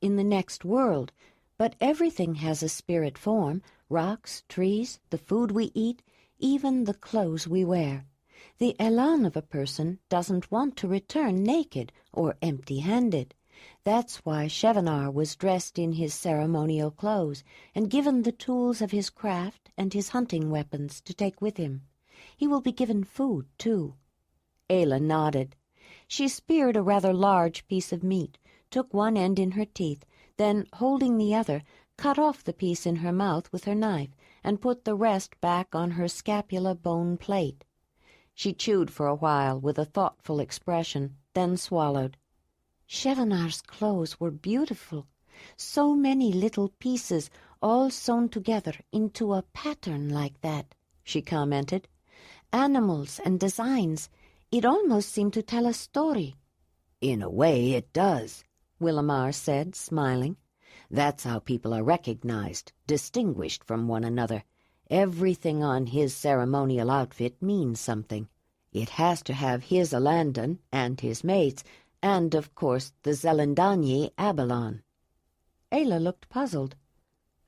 in the next world, but everything has a spirit form, rocks, trees, the food we eat, even the clothes we wear. The elan of a person doesn't want to return naked or empty-handed. That's why Shevanar was dressed in his ceremonial clothes and given the tools of his craft and his hunting weapons to take with him. He will be given food, too. Ayla nodded. She speared a rather large piece of meat, took one end in her teeth, then, holding the other, cut off the piece in her mouth with her knife and put the rest back on her scapula bone plate. She chewed for a while with a thoughtful expression, then swallowed. Shevanar's clothes were beautiful. So many little pieces all sewn together into a pattern like that, she commented. Animals and designs. It almost seemed to tell a story. In a way it does, Willamar said, smiling. That's how people are recognized, distinguished from one another. Everything on his ceremonial outfit means something. It has to have his Alandan and his mates, and, of course, the Zelandonii Abalon. Ayla looked puzzled.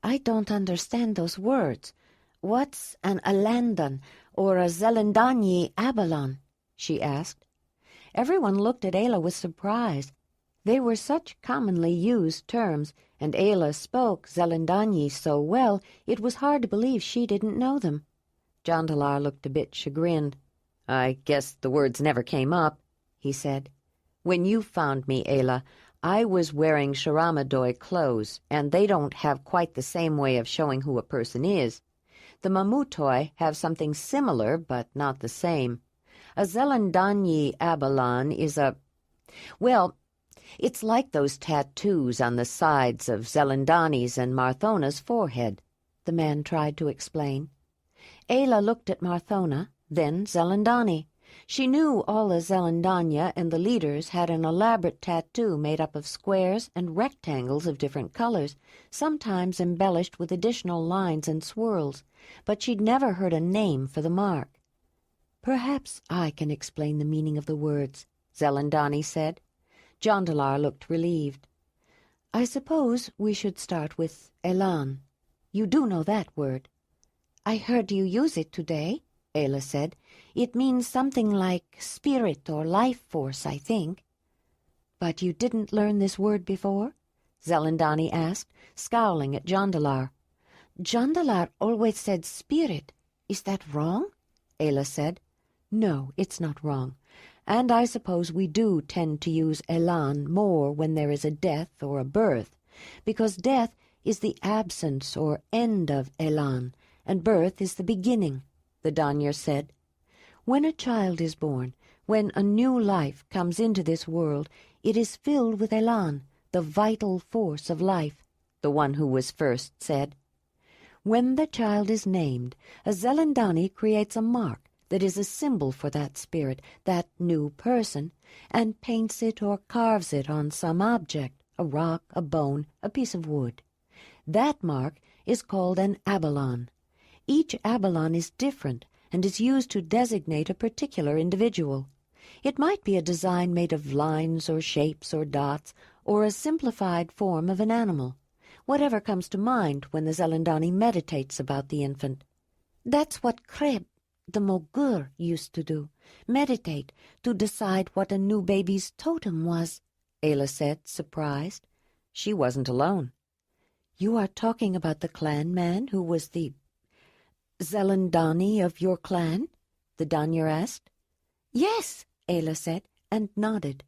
I don't understand those words. What's an Alandan or a Zelandonii Abalon? She asked. Everyone looked at Ayla with surprise. They were such commonly used terms, and Ayla spoke Zelandonii so well it was hard to believe she didn't know them. Jondalar looked a bit chagrined. I guess the words never came up, he said. When you found me, Ayla, I was wearing Sharamadoi clothes, and they don't have quite the same way of showing who a person is. The Mamutoi have something similar, but not the same. A Zelandonii Abalon is well, it's like those tattoos on the sides of Zelandoni's and Marthona's forehead, the man tried to explain. Ayla looked at Marthona, then Zelandoni. She knew all the Zelandonia and the leaders had an elaborate tattoo made up of squares and rectangles of different colors, sometimes embellished with additional lines and swirls, but she'd never heard a name for the mark. Perhaps I can explain the meaning of the words, Zelandoni said. Jondalar looked relieved. I suppose we should start with elan. You do know that word. I heard you use it today, Ayla said. It means something like spirit or life force, I think. But you didn't learn this word before? Zelandoni asked, scowling at Jondalar. Jondalar always said spirit. Is that wrong? Ayla said. No, it's not wrong. And I suppose we do tend to use elan more when there is a death or a birth, because death is the absence or end of elan, and birth is the beginning, the Danyar said. When a child is born, when a new life comes into this world, it is filled with elan, the vital force of life, the one who was first said. When the child is named, a Zelandoni creates a mark that is a symbol for that spirit, that new person, and paints it or carves it on some object, a rock, a bone, a piece of wood. That mark is called an abalon. Each abalon is different and is used to designate a particular individual. It might be a design made of lines or shapes or dots, or a simplified form of an animal, whatever comes to mind when the Zelandoni meditates about the infant. That's what Kreb, the Mogur, used to do, meditate, to decide what a new baby's totem was, Ayla said, surprised. She wasn't alone. You are talking about the clan man who was the Zelandoni of your clan? The Danyar asked. Yes, Ayla said, and nodded.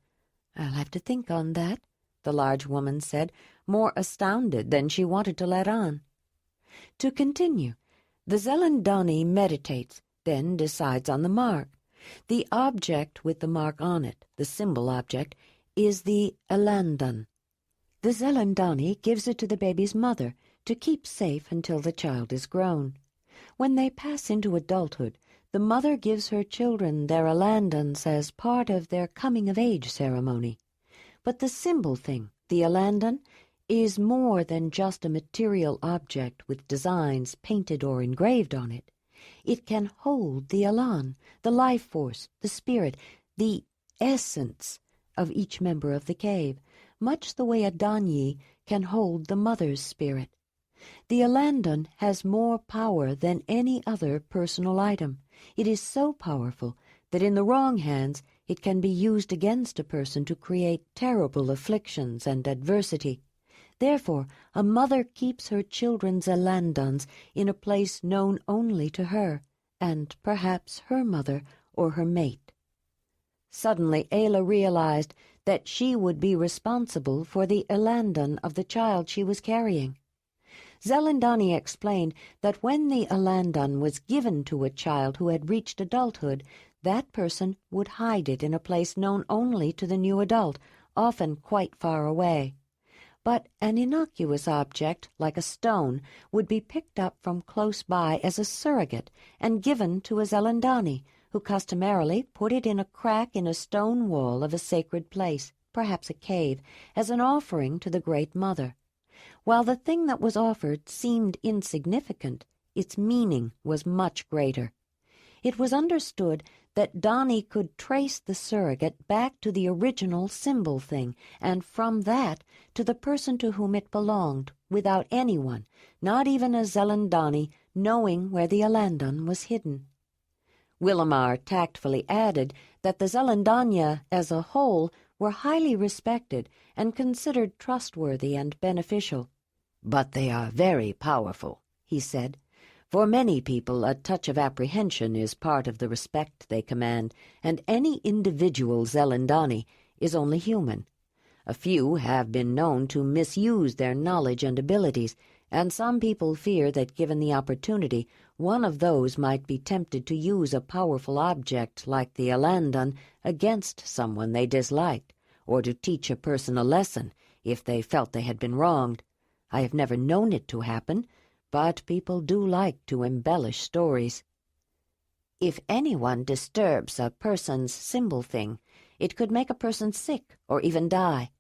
I'll have to think on that, the large woman said, more astounded than she wanted to let on. To continue, the Zelandoni meditates, then decides on the mark. The object with the mark on it, the symbol object, is the Alandan. The Zelandoni gives it to the baby's mother to keep safe until the child is grown. When they pass into adulthood, the mother gives her children their Alandans as part of their coming-of-age ceremony. But the symbol thing, the Alandan, is more than just a material object with designs painted or engraved on it. It can hold the elan, the life force, the spirit, the essence of each member of the cave, much the way a Danyi can hold the mother's spirit. The Zelandon has more power than any other personal item. It is so powerful that in the wrong hands it can be used against a person to create terrible afflictions and adversity. Therefore, a mother keeps her children's Zelandons in a place known only to her, and perhaps her mother or her mate. Suddenly Ayla realized that she would be responsible for the Zelandon of the child she was carrying. Zelandonii explained that when the Zelandon was given to a child who had reached adulthood, that person would hide it in a place known only to the new adult, often quite far away. But an innocuous object, like a stone, would be picked up from close by as a surrogate and given to a Zelandonii, who customarily put it in a crack in a stone wall of a sacred place, perhaps a cave, as an offering to the Great Mother. While the thing that was offered seemed insignificant, its meaning was much greater. It was understood that Donnie could trace the surrogate back to the original symbol thing, and from that to the person to whom it belonged, without anyone, not even a Zelandonii, knowing where the Zelandon was hidden. Willamar tactfully added that the Zelandania as a whole were highly respected and considered trustworthy and beneficial. "But they are very powerful," he said. "For many people a touch of apprehension is part of the respect they command, and any individual Zelandonii is only human. A few have been known to misuse their knowledge and abilities, and some people fear that given the opportunity, one of those might be tempted to use a powerful object like the Zelandon against someone they disliked, or to teach a person a lesson if they felt they had been wronged. I have never known it to happen, but people do like to embellish stories. If anyone disturbs a person's symbol thing, it could make a person sick or even die.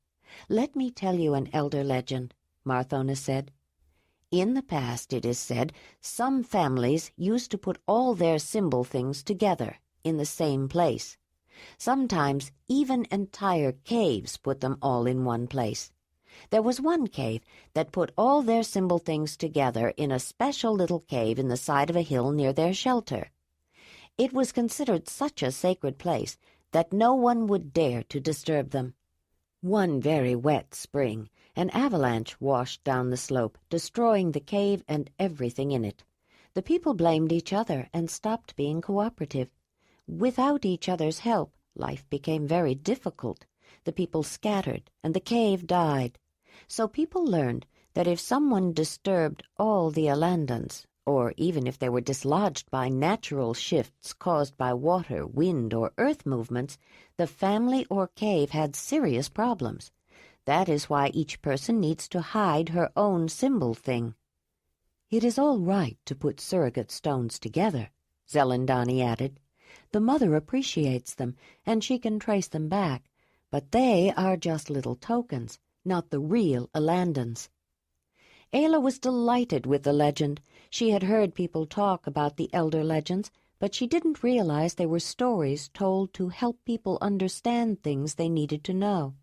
Let me tell you an elder legend," Marthona said. "In the past, it is said, some families used to put all their symbol things together in the same place. Sometimes even entire caves put them all in one place. There was one cave that put all their symbol things together in a special little cave in the side of a hill near their shelter. It was considered such a sacred place that no one would dare to disturb them. One very wet spring, an avalanche washed down the slope, destroying the cave and everything in it. The people blamed each other and stopped being cooperative. Without each other's help, life became very difficult. The people scattered, and the cave died. So people learned that if someone disturbed all the Zelandons, or even if they were dislodged by natural shifts caused by water, wind, or earth movements, the family or cave had serious problems. That is why each person needs to hide her own symbol thing." "It is all right to put surrogate stones together," Zelandonii added. "The mother appreciates them, and she can trace them back, but they are just little tokens, not the real Zelandons." Ayla was delighted with the legend. She had heard people talk about the elder legends, but she didn't realize they were stories told to help people understand things they needed to know.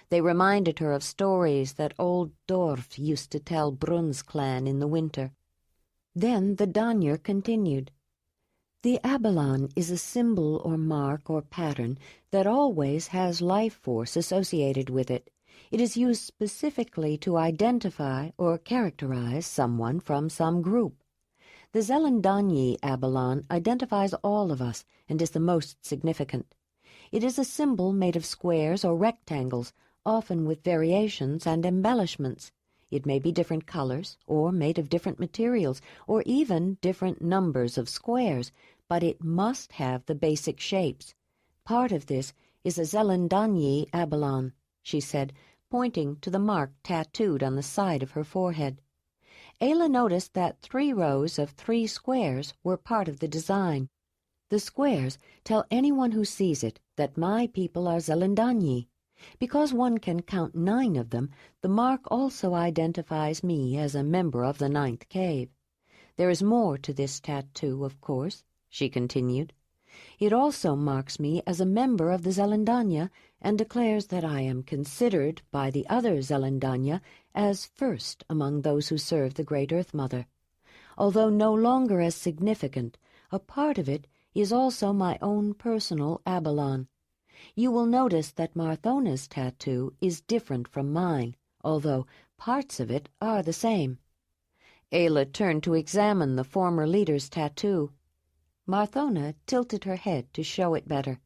They reminded her of stories that old Dorf used to tell Brun's clan in the winter. Then the Danyer continued. "The Abalon is a symbol or mark or pattern that always has life force associated with it. It is used specifically to identify or characterize someone from some group. The Zelandonii Abalon identifies all of us and is the most significant. It is a symbol made of squares or rectangles, often with variations and embellishments. It may be different colors, or made of different materials, or even different numbers of squares, but it must have the basic shapes. Part of this is a Zelandonii Abalon," she said, pointing to the mark tattooed on the side of her forehead. Ayla noticed that 3 rows of 3 squares were part of the design. "The squares tell anyone who sees it that my people are Zelandonii. Because one can count 9 of them, the mark also identifies me as a member of the 9th cave. There is more to this tattoo, of course," she continued. It also marks me as a member of the Zelandania and declares that I am considered by the other Zelandania as first among those who serve the Great Earth Mother. Although no longer as significant, a part of it is also my own personal Abalon. You will notice that Marthona's tattoo is different from mine, although parts of it are the same. Ayla turned to examine the former leader's tattoo. Marthona tilted her head to show it better.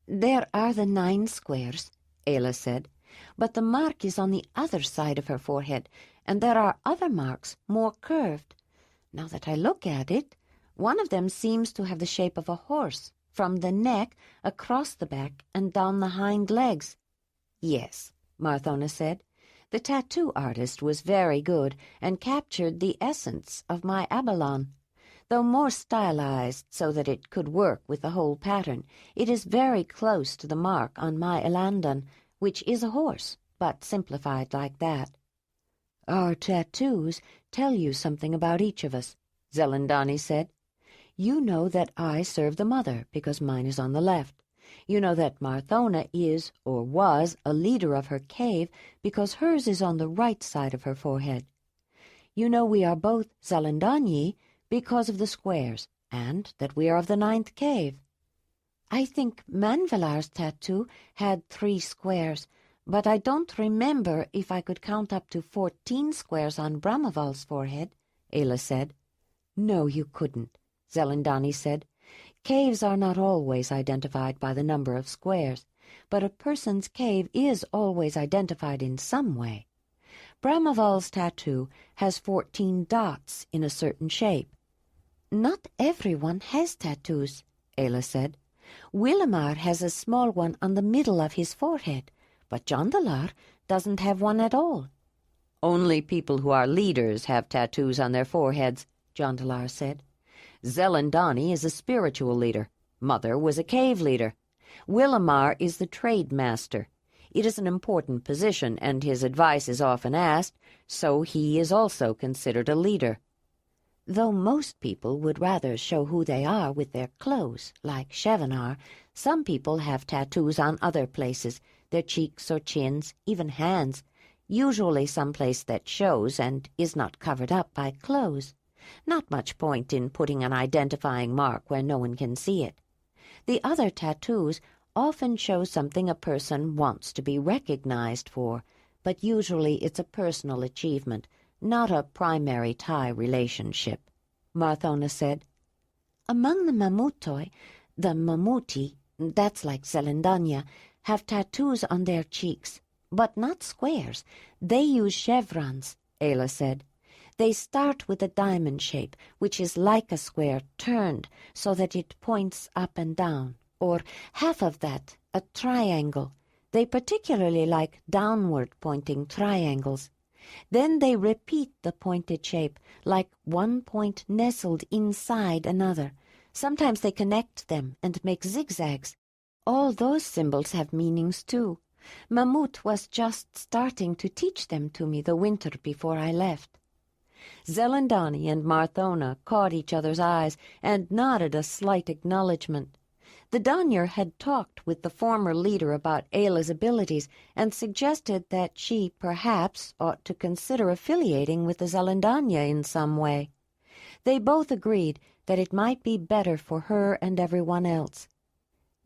"There are the 9 squares," Ayla said, "but the mark is on the other side of her forehead, and there are other marks, more curved. Now that I look at it, one of them seems to have the shape of a horse, from the neck, across the back, and down the hind legs." "Yes," Marthona said. "The tattoo artist was very good and captured the essence of my Abalon. Though more stylized so that it could work with the whole pattern, it is very close to the mark on my Elandon, which is a horse, but simplified like that." "Our tattoos tell you something about each of us," Zelandonii said. "You know that I serve the mother because mine is on the left. You know that Marthona is, or was, a leader of her cave because hers is on the right side of her forehead. You know we are both Zelandonii because of the squares, and that we are of the 9th cave. I think Manvelar's tattoo had 3 squares, but I don't remember if I could count up to 14 squares on Brahmaval's forehead," Ayla said. "No, you couldn't," Zelandonii said. "Caves are not always identified by the number of squares, but a person's cave is always identified in some way. Brahmaval's tattoo has 14 dots in a certain shape." "Not everyone has tattoos," Ayla said. "Willamar has a small one on the middle of his forehead, but Jondalar doesn't have one at all." "Only people who are leaders have tattoos on their foreheads," Jondalar said. "Zelandonii is a spiritual leader. Mother was a cave leader. Willamar is the trade master. It is an important position, and his advice is often asked, so he is also considered a leader." Though most people would rather show who they are with their clothes, like Shevanar, some people have tattoos on other places, their cheeks or chins, even hands, usually someplace that shows and is not covered up by clothes. Not much point in putting an identifying mark where no one can see it. The other tattoos often show something a person wants to be recognized for, but usually it's a personal achievement, not a primary tie relationship," Marthona said. "Among the Mamutoi, the Mamuti, that's like Zelandania, have tattoos on their cheeks, but not squares. They use chevrons," Ayla said. "They start with a diamond shape, which is like a square turned so that it points up and down, or half of that, a triangle. They particularly like downward-pointing triangles. Then they repeat the pointed shape, like one point nestled inside another. Sometimes they connect them and make zigzags. All those symbols have meanings, too. Mamut was just starting to teach them to me the winter before I left." Zelandonii and Marthona caught each other's eyes and nodded a slight acknowledgment. The Danyar had talked with the former leader about Ayla's abilities and suggested that she perhaps ought to consider affiliating with the Zelandania in some way. They both agreed that it might be better for her and everyone else.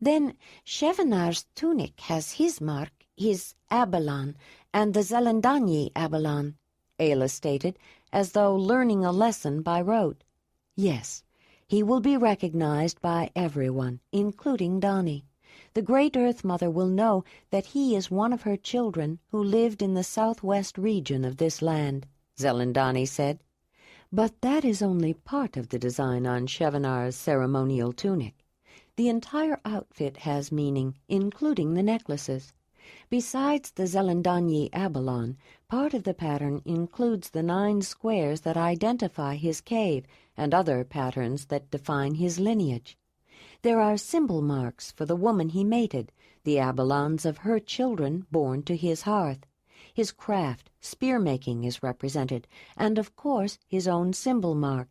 "Then Shevanar's tunic has his mark, his Abalon, and the Zelandonii Abalon," Ayla stated, as though learning a lesson by rote. "Yes. He will be recognized by everyone, including Dani. The Great Earth Mother will know that he is one of her children who lived in the southwest region of this land," Zelandonii said. "But that is only part of the design on Shevanar's ceremonial tunic. The entire outfit has meaning, including the necklaces. Besides the Zelandonii Abalon, part of the pattern includes the 9 squares that identify his cave and other patterns that define his lineage. There are symbol marks for the woman he mated, the Abalons of her children born to his hearth. His craft, spear-making, is represented, and of course his own symbol mark.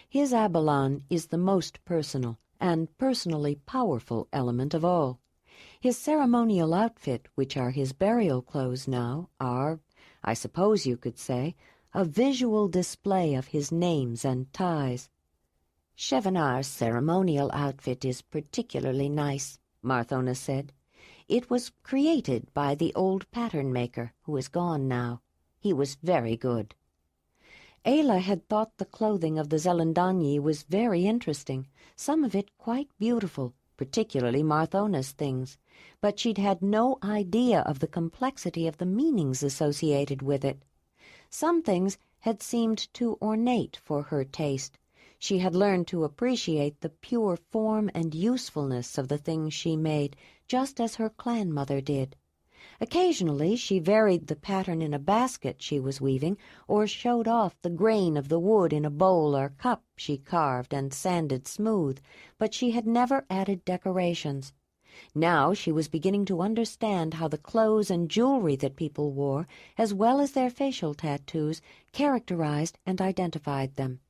His Abalon is the most personal, and personally powerful element of all. His ceremonial outfit, which are his burial clothes now, are, I suppose you could say, a visual display of his names and ties. Chevanar's ceremonial outfit is particularly nice, Marthona said. It was created by the old pattern maker, who is gone now. He was very good. Ayla had thought the clothing of the Zelandonii was very interesting, some of it quite beautiful, particularly Marthona's things, but she'd had no idea of the complexity of the meanings associated with it. Some things had seemed too ornate for her taste. She had learned to appreciate the pure form and usefulness of the things she made, just as her clan mother did. Occasionally she varied the pattern in a basket she was weaving, or showed off the grain of the wood in a bowl or cup she carved and sanded smooth, but she had never added decorations. Now she was beginning to understand how the clothes and jewelry that people wore, as well as their facial tattoos, characterized and identified them.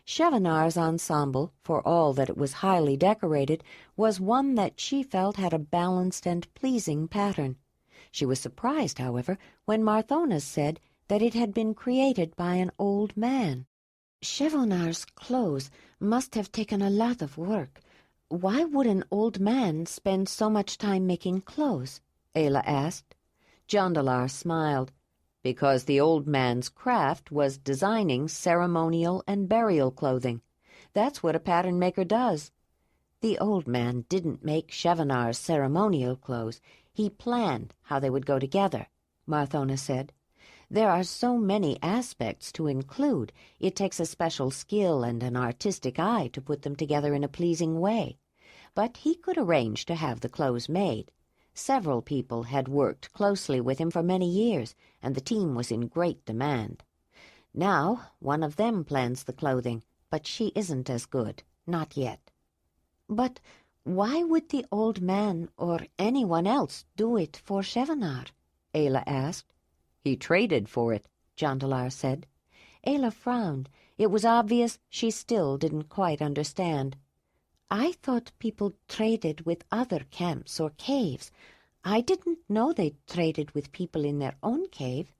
Chevanar's ensemble, for all that it was highly decorated, was one that she felt had a balanced and pleasing pattern. She was surprised, however, when Marthona said that it had been created by an old man. Chevanar's clothes must have taken a lot of work. Why would an old man spend so much time making clothes? Ayla asked. Jondalar smiled. Because the old man's craft was designing ceremonial and burial clothing. That's what a pattern maker does. The old man didn't make Chevanar's ceremonial clothes. He planned how they would go together, Marthona said. There are so many aspects to include. It takes a special skill and an artistic eye to put them together in a pleasing way. But he could arrange to have the clothes made. Several people had worked closely with him for many years, and the team was in great demand. Now one of them plans the clothing, but she isn't as good, not yet. But why would the old man or anyone else do it for Chevanar? Ayla asked. He traded for it, Jondalar said. Ayla frowned. It was obvious she still didn't quite understand. I thought people traded with other camps or caves. I didn't know they traded with people in their own cave.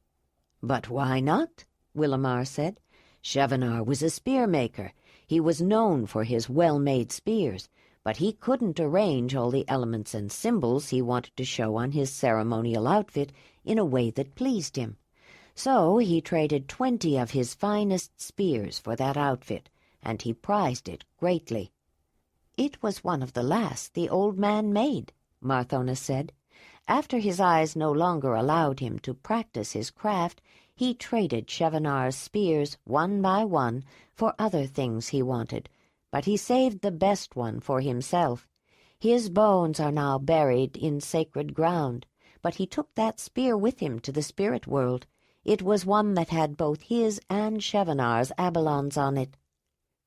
But why not? Willamar said. Chevanar was a spear maker. He was known for his well-made spears, but he couldn't arrange all the elements and symbols he wanted to show on his ceremonial outfit in a way that pleased him. So he traded 20 of his finest spears for that outfit, and he prized it greatly. It was one of the last the old man made, Marthona said. After his eyes no longer allowed him to practice his craft, he traded Chevanar's spears one by one for other things he wanted, but he saved the best one for himself. His bones are now buried in sacred ground, but he took that spear with him to the spirit world. It was one that had both his and Chevanar's abalons on it.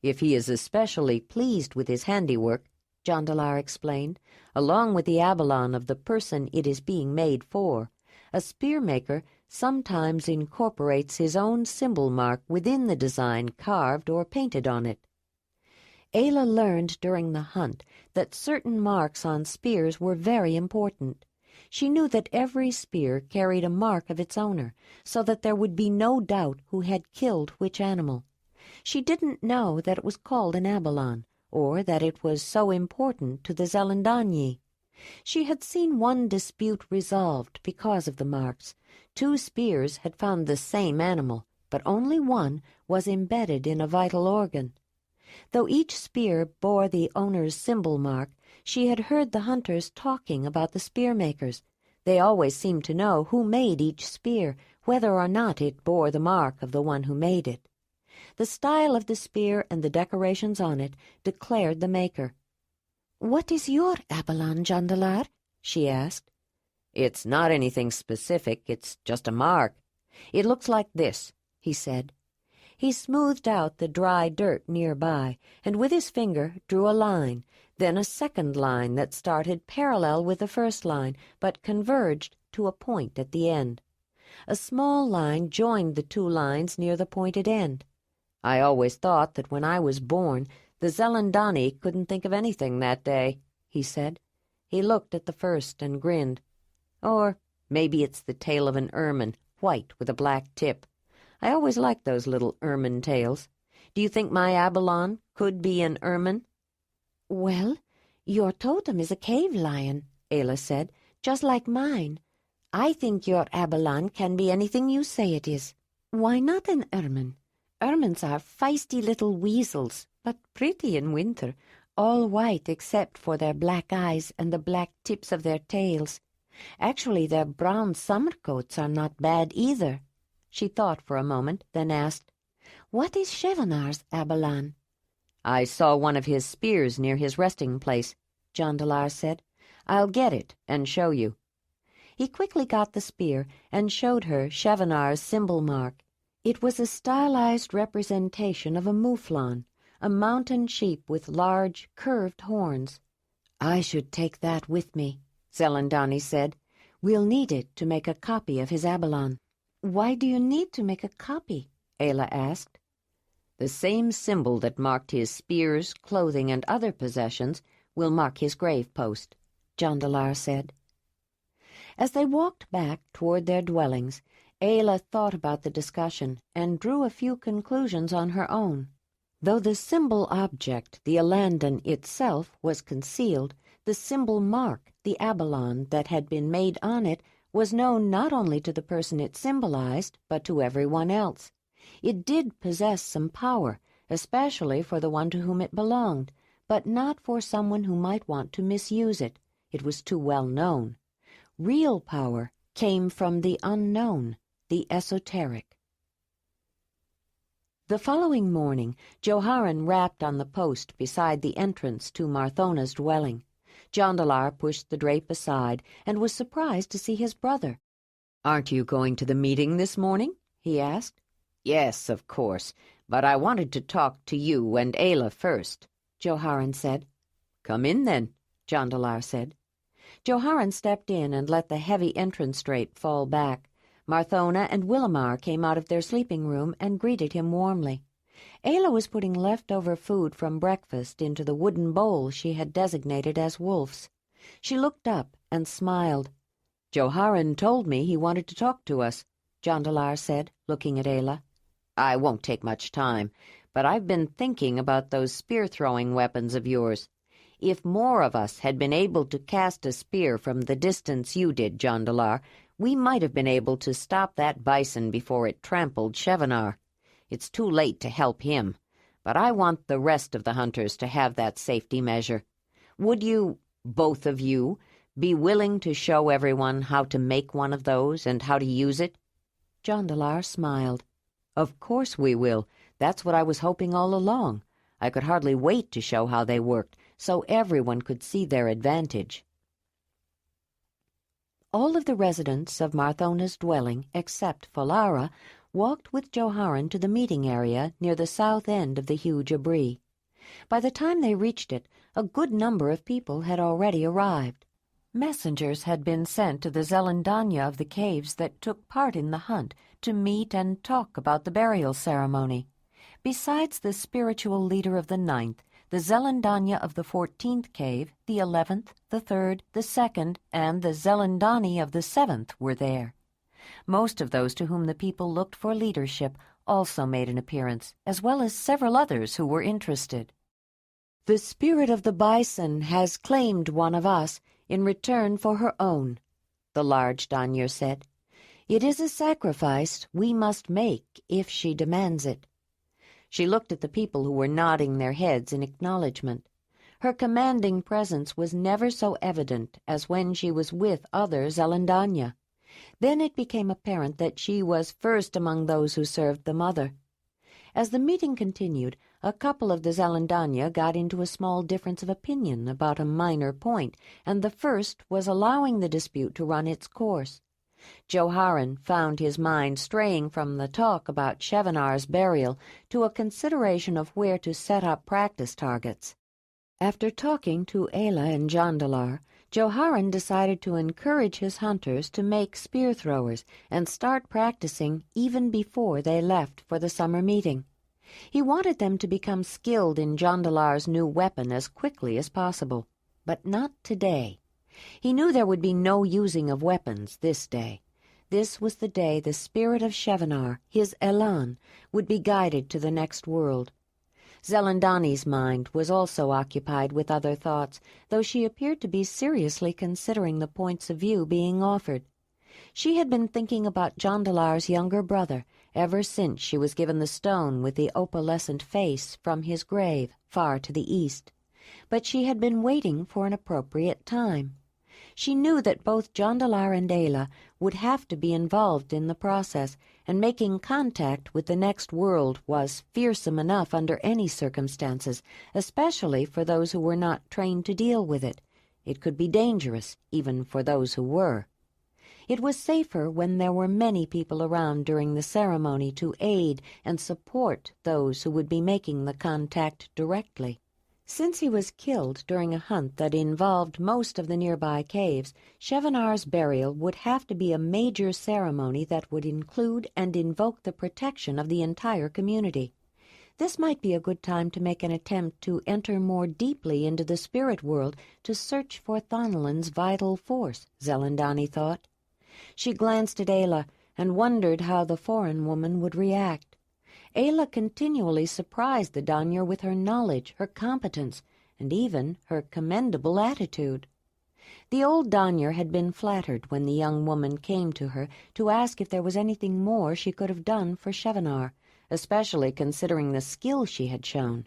If he is especially pleased with his handiwork, Jondalar explained, along with the abalon of the person it is being made for, a spear-maker sometimes incorporates his own symbol mark within the design carved or painted on it. Ayla learned during the hunt that certain marks on spears were very important. She knew that every spear carried a mark of its owner, so that there would be no doubt who had killed which animal. She didn't know that it was called an abalon, or that it was so important to the Zelandonii. She had seen one dispute resolved because of the marks. 2 spears had found the same animal, but only one was embedded in a vital organ. Though each spear bore the owner's symbol mark, she had heard the hunters talking about the spear-makers. They always seemed to know who made each spear, whether or not it bore the mark of the one who made it. The style of the spear and the decorations on it declared the maker. "What is your abalon, Jondalar?" she asked. "It's not anything specific, it's just a mark. It looks like this," he said. He smoothed out the dry dirt nearby, and with his finger drew a line, then a second line that started parallel with the first line, but converged to a point at the end. A small line joined the 2 lines near the pointed end. "I always thought that when I was born, The Zelandonii couldn't think of anything that day, he said. He looked at the first and grinned. Or maybe it's the tail of an ermine, white with a black tip. I always liked those little ermine tails. Do you think my Abalon could be an ermine? Well, your totem is a cave lion, Ayla said, just like mine. I think your Abalon can be anything you say it is. Why not an ermine? Ermines are feisty little weasels, but pretty in winter, all white except for their black eyes and the black tips of their tails. Actually, their brown summer coats are not bad either. She thought for a moment, then asked, "What is Chevanar's Abalon?" "I saw one of his spears near his resting place," Jondalar said. "I'll get it and show you." He quickly got the spear and showed her Chevanar's symbol mark. It was a stylized representation of a mouflon, a mountain sheep with large, curved horns. "I should take that with me," Zelandonii said. "We'll need it to make a copy of his Abalon." "Why do you need to make a copy?" Ayla asked. "The same symbol that marked his spears, clothing, and other possessions will mark his grave post," Jondalar said. As they walked back toward their dwellings, Ayla thought about the discussion and drew a few conclusions on her own. Though the symbol object, the Elandon itself, was concealed, the symbol mark, the Abalon that had been made on it, was known not only to the person it symbolized, but to everyone else. It did possess some power, especially for the one to whom it belonged, but not for someone who might want to misuse it. It was too well known. Real power came from the unknown, the esoteric. The following morning, Joharan rapped on the post beside the entrance to Marthona's dwelling. Jondalar pushed the drape aside and was surprised to see his brother. "Aren't you going to the meeting this morning?" he asked. "Yes, of course, but I wanted to talk to you and Ayla first," Joharan said. "Come in, then," Jondalar said. Joharan stepped in and let the heavy entrance drape fall back. Marthona and Willamar came out of their sleeping room and greeted him warmly. Ayla was putting leftover food from breakfast into the wooden bowl she had designated as Wolf's. She looked up and smiled. "Joharan told me he wanted to talk to us," Jondalar said, looking at Ayla. "I won't take much time, but I've been thinking about those spear-throwing weapons of yours. If more of us had been able to cast a spear from the distance you did, Jondalar, we might have been able to stop that bison before it trampled Chevanar. It's too late to help him, but I want the rest of the hunters to have that safety measure. Would you, both of you, be willing to show everyone how to make one of those and how to use it?" Jondalar smiled. "Of course we will. That's what I was hoping all along. I could hardly wait to show how they worked, so everyone could see their advantage." All of the residents of Marthona's dwelling, except Falara, walked with Joharan to the meeting area near the south end of the huge abri. By the time they reached it, a good number of people had already arrived. Messengers had been sent to the Zelandonii of the caves that took part in the hunt to meet and talk about the burial ceremony. Besides the spiritual leader of the 9th, the Zelandonii of the 14th cave, the 11th, the 3rd, the 2nd, and the Zelandonii of the 7th were there. Most of those to whom the people looked for leadership also made an appearance, as well as several others who were interested. "The spirit of the bison has claimed one of us in return for her own," the large Danyer said. "It is a sacrifice we must make if she demands it." She looked at the people who were nodding their heads in acknowledgement. Her commanding presence was never so evident as when she was with other Zelandonii. Then it became apparent that she was first among those who served the mother. As the meeting continued, a couple of the Zelandonii got into a small difference of opinion about a minor point, and the first was allowing the dispute to run its course. Joharan found his mind straying from the talk about Chevanar's burial to a consideration of where to set up practice targets. After talking to Ayla and Jondalar, Joharan decided to encourage his hunters to make spear throwers and start practicing even before they left for the summer meeting. He wanted them to become skilled in Jondalar's new weapon as quickly as possible. But not today. He knew there would be no using of weapons this day. This was the day the spirit of Shevanar, his Elan, would be guided to the next world. Zelandonii's mind was also occupied with other thoughts, though she appeared to be seriously considering the points of view being offered. She had been thinking about Jondalar's younger brother ever since she was given the stone with the opalescent face from his grave far to the east. But she had been waiting for an appropriate time. She knew that both Jondalar and Ayla would have to be involved in the process, and making contact with the next world was fearsome enough under any circumstances, especially for those who were not trained to deal with it. It could be dangerous, even for those who were. It was safer when there were many people around during the ceremony to aid and support those who would be making the contact directly. Since he was killed during a hunt that involved most of the nearby caves, Shevanar's burial would have to be a major ceremony that would include and invoke the protection of the entire community. This might be a good time to make an attempt to enter more deeply into the spirit world to search for Thanalin's vital force, Zelandonii thought. She glanced at Ayla and wondered how the foreign woman would react. Ayla continually surprised the Danyar with her knowledge, her competence, and even her commendable attitude. The old Danyar had been flattered when the young woman came to her to ask if there was anything more she could have done for Shevanar, especially considering the skill she had shown.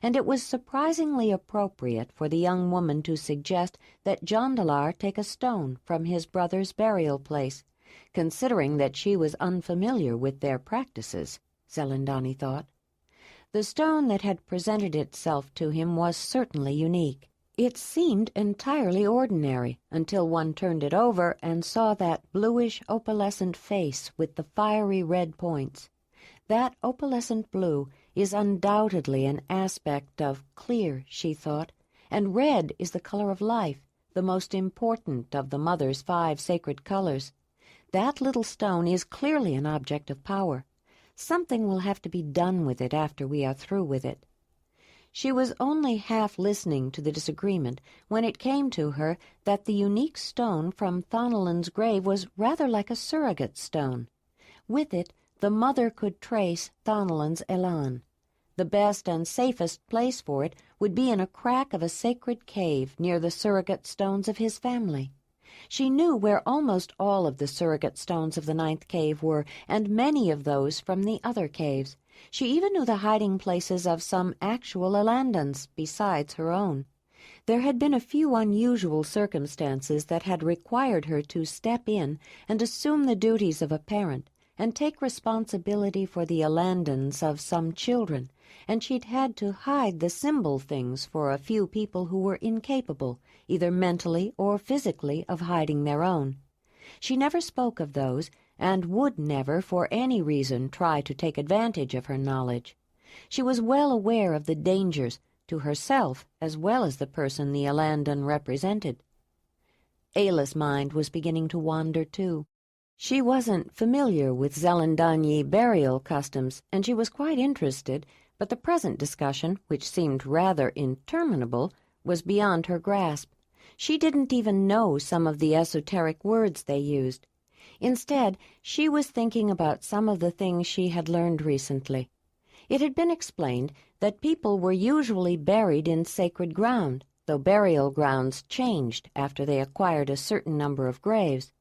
And it was surprisingly appropriate for the young woman to suggest that Jondalar take a stone from his brother's burial place, considering that she was unfamiliar with their practices, Zelandonii thought. The stone that had presented itself to him was certainly unique. It seemed entirely ordinary until one turned it over and saw that bluish opalescent face with the fiery red points. That opalescent blue is undoubtedly an aspect of clear, she thought, and red is the color of life, the most important of the Mother's 5 sacred colors. That little stone is clearly an object of power. Something will have to be done with it after we are through with it. She was only half listening to the disagreement when it came to her that the unique stone from Thanalin's grave was rather like a surrogate stone. With it, the mother could trace Thanalin's Elan. The best and safest place for it would be in a crack of a sacred cave near the surrogate stones of his family. She knew where almost all of the surrogate stones of the 9th cave were, and many of those from the other caves. She even knew the hiding places of some actual Elandans besides her own. There had been a few unusual circumstances that had required her to step in and assume the duties of a parent, and take responsibility for the Elandans of some children, and she'd had to hide the symbol things for a few people who were incapable, either mentally or physically, of hiding their own. She never spoke of those, and would never for any reason try to take advantage of her knowledge. She was well aware of the dangers, to herself as well as the person the Elandan represented. Ayla's mind was beginning to wander too. She wasn't familiar with Zelandonii burial customs, and she was quite interested, but the present discussion, which seemed rather interminable, was beyond her grasp. She didn't even know some of the esoteric words they used. Instead, she was thinking about some of the things she had learned recently. It had been explained that people were usually buried in sacred ground, though burial grounds changed after they acquired a certain number of graves.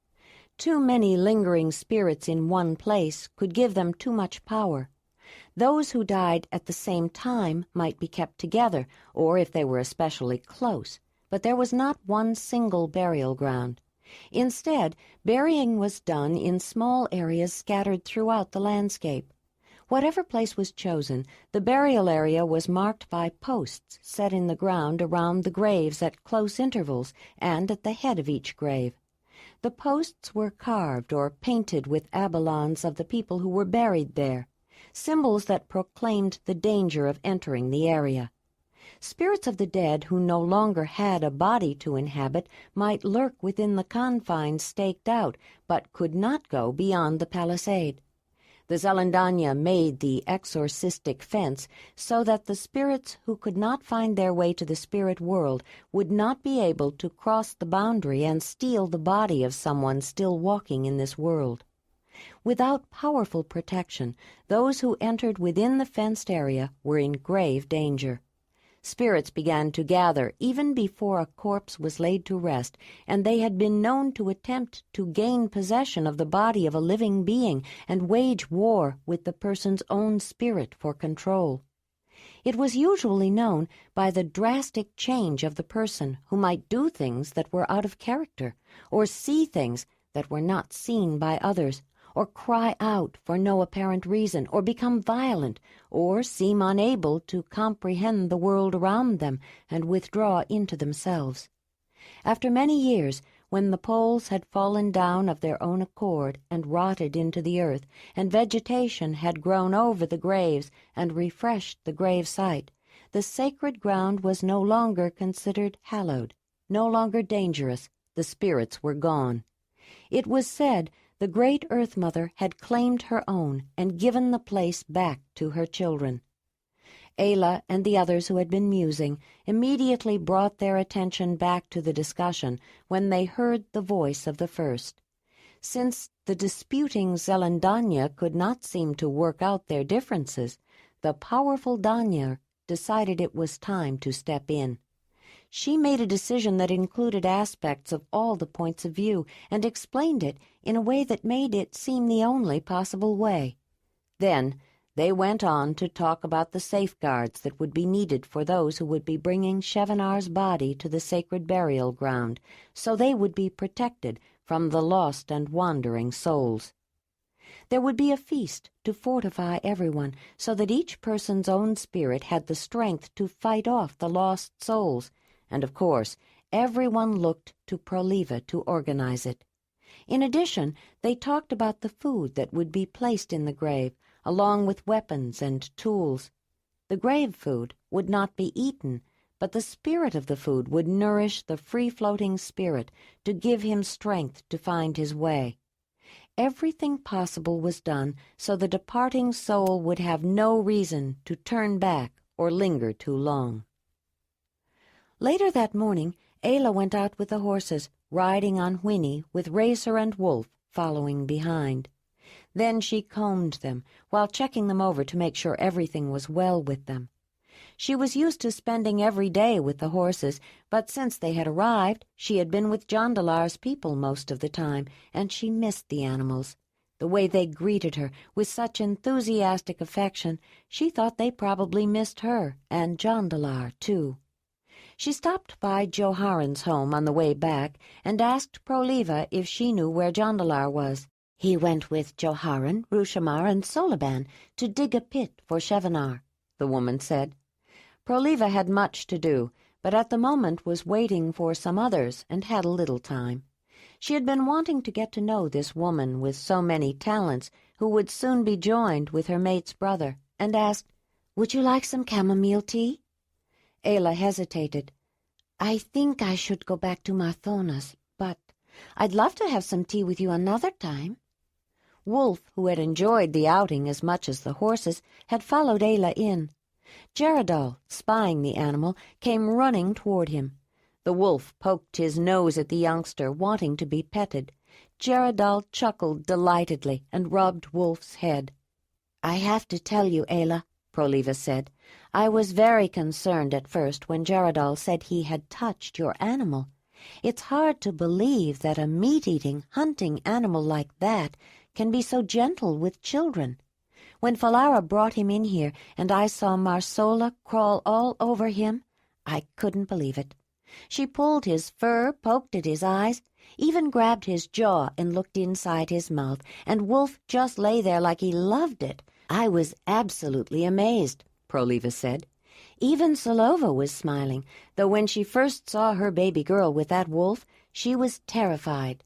Too many lingering spirits in one place could give them too much power. Those who died at the same time might be kept together, or if they were especially close, but there was not one single burial ground. Instead, burying was done in small areas scattered throughout the landscape. Whatever place was chosen, the burial area was marked by posts set in the ground around the graves at close intervals and at the head of each grave. The posts were carved or painted with abalons of the people who were buried there, symbols that proclaimed the danger of entering the area. Spirits of the dead who no longer had a body to inhabit might lurk within the confines staked out, but could not go beyond the palisade. The Zelandonii made the exorcistic fence so that the spirits who could not find their way to the spirit world would not be able to cross the boundary and steal the body of someone still walking in this world. Without powerful protection, those who entered within the fenced area were in grave danger. Spirits began to gather even before a corpse was laid to rest, and they had been known to attempt to gain possession of the body of a living being and wage war with the person's own spirit for control. It was usually known by the drastic change of the person, who might do things that were out of character, or see things that were not seen by others, or cry out for no apparent reason, or become violent, or seem unable to comprehend the world around them and withdraw into themselves. After many years, when the poles had fallen down of their own accord and rotted into the earth, and vegetation had grown over the graves and refreshed the grave site, the sacred ground was no longer considered hallowed, no longer dangerous. The spirits were gone. It was said the great Earth Mother had claimed her own and given the place back to her children. Ayla and the others who had been musing immediately brought their attention back to the discussion when they heard the voice of the first. Since the disputing Zelandonii could not seem to work out their differences, the powerful Danyar decided it was time to step in. She made a decision that included aspects of all the points of view and explained it in a way that made it seem the only possible way. Then they went on to talk about the safeguards that would be needed for those who would be bringing Shevanar's body to the sacred burial ground, so they would be protected from the lost and wandering souls. There would be a feast to fortify everyone, so that each person's own spirit had the strength to fight off the lost souls, and of course everyone looked to Proliva to organize it. In addition, they talked about the food that would be placed in the grave, along with weapons and tools. The grave food would not be eaten, but the spirit of the food would nourish the free-floating spirit to give him strength to find his way. Everything possible was done so the departing soul would have no reason to turn back or linger too long. Later that morning, Ayla went out with the horses, riding on Whinny with Racer and Wolf following behind. Then she combed them, while checking them over to make sure everything was well with them. She was used to spending every day with the horses, but since they had arrived, she had been with Jondalar's people most of the time, and she missed the animals. The way they greeted her with such enthusiastic affection, she thought they probably missed her, and Jondalar, too. She stopped by Joharan's home on the way back and asked Proliva if she knew where Jondalar was. He went with Joharan, Rushamar, and Soliban to dig a pit for Shevanar, the woman said. Proliva had much to do, but at the moment was waiting for some others and had a little time. She had been wanting to get to know this woman with so many talents, who would soon be joined with her mate's brother, and asked, "Would you like some chamomile tea?" Ayla hesitated. "I think I should go back to Marthona's, but I'd love to have some tea with you another time." Wolf, who had enjoyed the outing as much as the horses, had followed Ayla in. Geradal, spying the animal, came running toward him. The wolf poked his nose at the youngster, wanting to be petted. Geradal chuckled delightedly and rubbed Wolf's head. "I have to tell you, Ayla," Proliva said, "I was very concerned at first when Geradal said he had touched your animal. It's hard to believe that a meat-eating, hunting animal like that can be so gentle with children. When Falara brought him in here and I saw Marsola crawl all over him, I couldn't believe it. She pulled his fur, poked at his eyes, even grabbed his jaw and looked inside his mouth, and Wolf just lay there like he loved it. I was absolutely amazed," Proliva said. Even Solova was smiling, though when she first saw her baby girl with that wolf, she was terrified.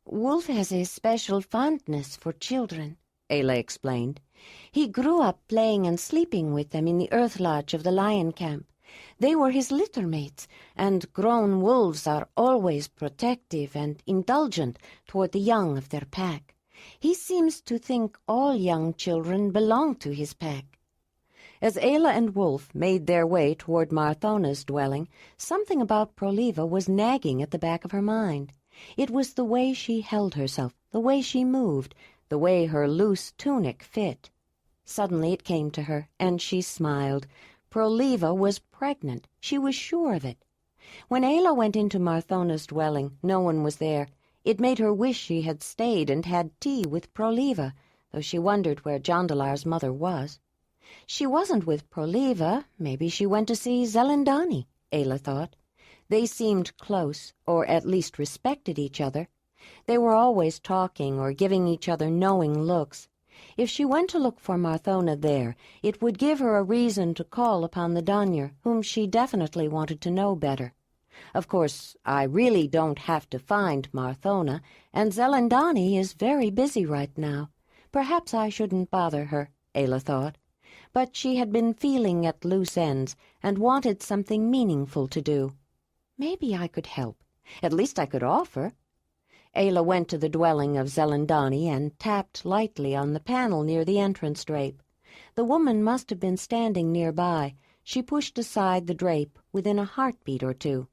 "Wolf has a special fondness for children," Ayla explained. "He grew up playing and sleeping with them in the earth lodge of the lion camp. They were his litter mates, and grown wolves are always protective and indulgent toward the young of their pack. He seems to think all young children belong to his pack." As Ayla and Wolf made their way toward Marthona's dwelling, something about Proliva was nagging at the back of her mind. It was the way she held herself, the way she moved, the way her loose tunic fit. Suddenly it came to her, and she smiled. Proliva was pregnant. She was sure of it. When Ayla went into Marthona's dwelling, no one was there. It made her wish she had stayed and had tea with Proliva, though she wondered where Jondalar's mother was. She wasn't with Proliva. Maybe she went to see Zelandonii, Ayla thought. They seemed close, or at least respected each other. They were always talking or giving each other knowing looks. If she went to look for Marthona there, it would give her a reason to call upon the Donyr, whom she definitely wanted to know better. Of course, I really don't have to find Marthona, and Zelandonii is very busy right now. Perhaps I shouldn't bother her, Ayla thought. But she had been feeling at loose ends and wanted something meaningful to do. Maybe I could help. At least I could offer. Ayla went to the dwelling of Zelandonii and tapped lightly on the panel near the entrance drape. The woman must have been standing nearby. She pushed aside the drape within a heartbeat or two.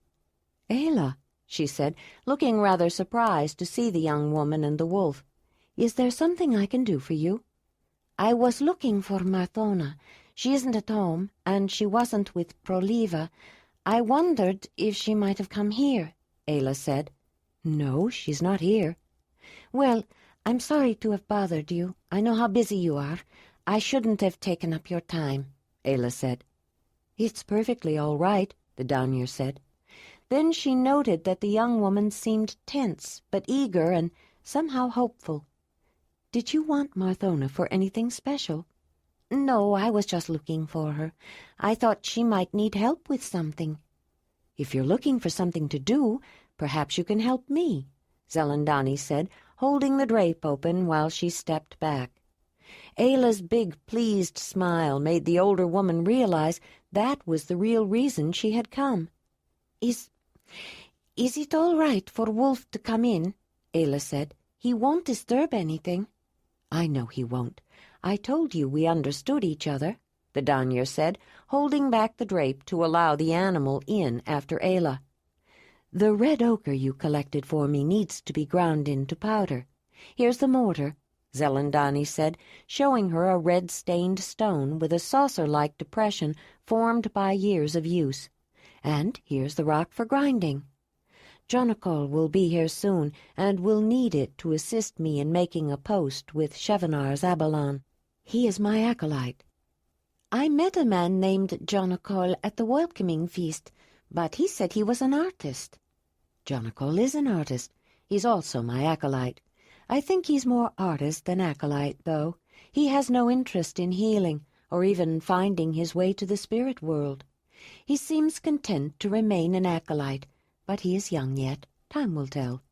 "Ayla," she said, looking rather surprised to see the young woman and the wolf. "Is there something I can do for you?" "I was looking for Marthona. She isn't at home, and she wasn't with Proliva. I wondered if she might have come here," Ayla said. "No, she's not here." "Well, I'm sorry to have bothered you. I know how busy you are. I shouldn't have taken up your time," Ayla said. "It's perfectly all right," the Donyr said. Then she noted that the young woman seemed tense, but eager and somehow hopeful. "Did you want Marthona for anything special?" "No, I was just looking for her. I thought she might need help with something." "If you're looking for something to do, perhaps you can help me," Zelandonii said, holding the drape open while she stepped back. Ayla's big, pleased smile made the older woman realize that was the real reason she had come. Is it all right for Wolf to come in?" Ayla said. "He won't disturb anything." "I know he won't. I told you we understood each other," the Donyr said, holding back the drape to allow the animal in after Ayla. "The red ochre you collected for me needs to be ground into powder. Here's the mortar," Zelandonii said, showing her a red-stained stone with a saucer-like depression formed by years of use. "And here's the rock for grinding. Jondalar will be here soon, and will need it to assist me in making a post with Chevanar's Abalon. He is my acolyte." "I met a man named Jondalar at the welcoming feast, but he said he was an artist." "Jondalar is an artist. He's also my acolyte. I think he's more artist than acolyte, though. He has no interest in healing, or even finding his way to the spirit world. He seems content to remain an acolyte, but he is young yet. Time will tell.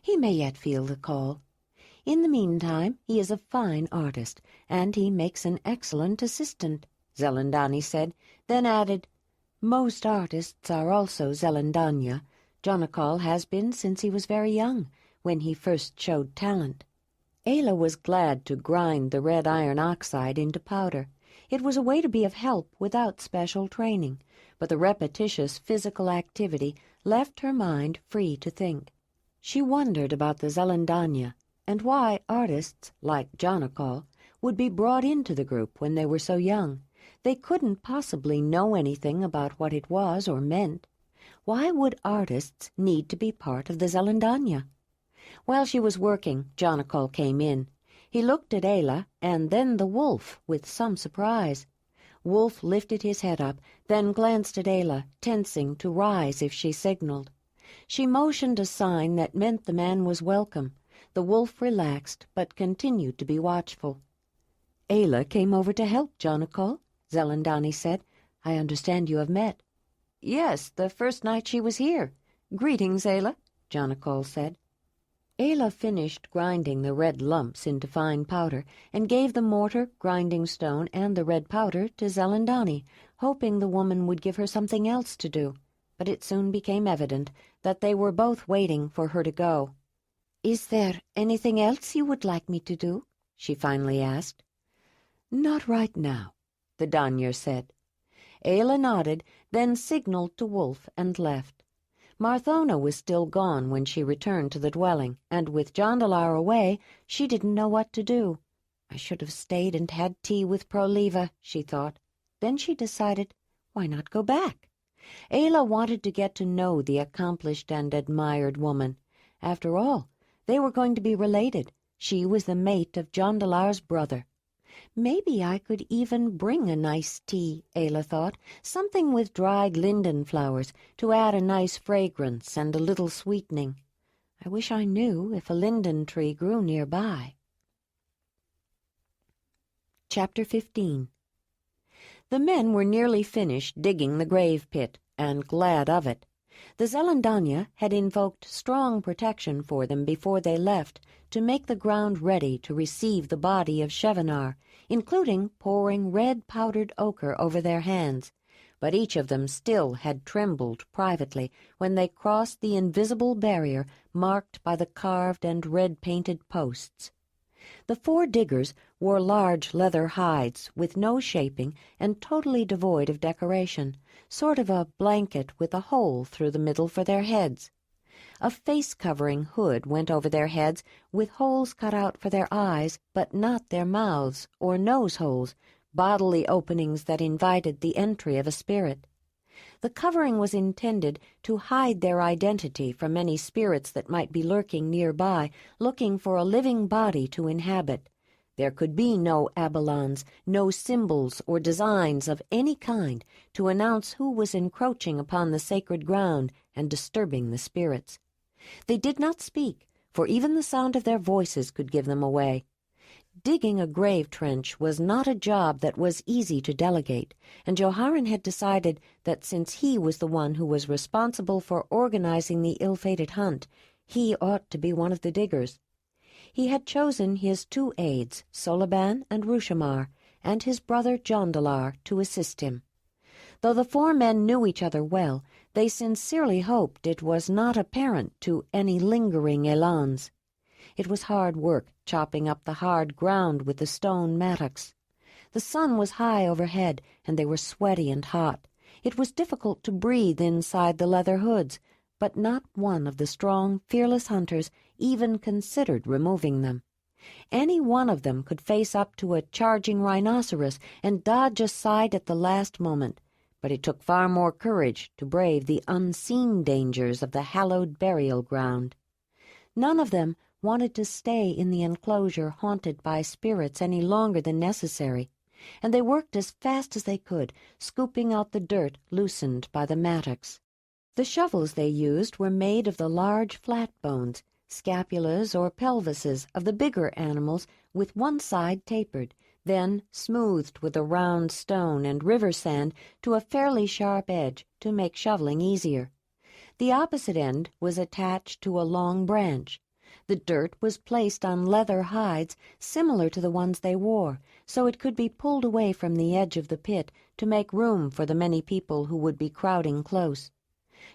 He may yet feel the call. In the meantime, he is a fine artist, and he makes an excellent assistant," Zelandonii said, then added, "Most artists are also Zelandonii. Jondalar has been since he was very young, when he first showed talent." Ayla was glad to grind the red iron oxide into powder. It was a way to be of help without special training, but the repetitious physical activity left her mind free to think. She wondered about the Zelandonii, and why artists like Jondalar would be brought into the group when they were so young. They couldn't possibly know anything about what it was or meant. Why would artists need to be part of the Zelandonii? While she was working, Jondalar came in. He looked at Ayla and then the wolf with some surprise. Wolf lifted his head up, then glanced at Ayla, tensing to rise if she signaled. She motioned a sign that meant the man was welcome. The wolf relaxed, but continued to be watchful. "Ayla came over to help Jondalar," Zelandonii said. "I understand you have met." "Yes, the first night she was here. Greetings, Ayla," Jondalar said. Ayla finished grinding the red lumps into fine powder and gave the mortar, grinding stone, and the red powder to Zelandonii, hoping the woman would give her something else to do. But it soon became evident that they were both waiting for her to go. "Is there anything else you would like me to do?" she finally asked. "Not right now," the Danyer said. Ayla nodded, then signaled to Wolf and left. Marthona was still gone when she returned to the dwelling, and with Jondalar away, she didn't know what to do. "I should have stayed and had tea with Proleva," she thought. Then she decided, why not go back? Ayla wanted to get to know the accomplished and admired woman. After all, they were going to be related. She was the mate of Jondalar's brother. Maybe I could even bring a nice tea, Ayla thought, something with dried linden flowers to add a nice fragrance and a little sweetening. I wish I knew if a linden tree grew nearby. Chapter 15. The men were nearly finished digging the grave pit, and glad of it. The Zelandonii had invoked strong protection for them before they left, to make the ground ready to receive the body of Shevanar, including pouring red powdered ochre over their hands. But each of them still had trembled privately when they crossed the invisible barrier marked by the carved and red-painted posts. The 4 diggers wore large leather hides with no shaping and totally devoid of decoration, sort of a blanket with a hole through the middle for their heads. A face-covering hood went over their heads with holes cut out for their eyes, but not their mouths or nose holes, bodily openings that invited the entry of a spirit. The covering was intended to hide their identity from any spirits that might be lurking nearby, looking for a living body to inhabit. There could be no abalons, no symbols or designs of any kind to announce who was encroaching upon the sacred ground and disturbing the spirits. They did not speak, for even the sound of their voices could give them away. Digging a grave trench was not a job that was easy to delegate, and Joharan had decided that since he was the one who was responsible for organizing the ill-fated hunt, he ought to be one of the diggers. He had chosen his 2 aides, Solaban and Rushamar, and his brother Jondalar, to assist him. Though the 4 men knew each other well, they sincerely hoped it was not apparent to any lingering elans. It was hard work chopping up the hard ground with the stone mattocks. The sun was high overhead, and they were sweaty and hot. It was difficult to breathe inside the leather hoods, but not one of the strong, fearless hunters even considered removing them. Any one of them could face up to a charging rhinoceros and dodge aside at the last moment, but it took far more courage to brave the unseen dangers of the hallowed burial ground. None of them wanted to stay in the enclosure haunted by spirits any longer than necessary, and they worked as fast as they could, scooping out the dirt loosened by the mattocks. The shovels they used were made of the large flat bones, scapulas or pelvises of the bigger animals with one side tapered, then smoothed with a round stone and river sand to a fairly sharp edge to make shoveling easier. The opposite end was attached to a long branch. The dirt was placed on leather hides similar to the ones they wore, so it could be pulled away from the edge of the pit to make room for the many people who would be crowding close.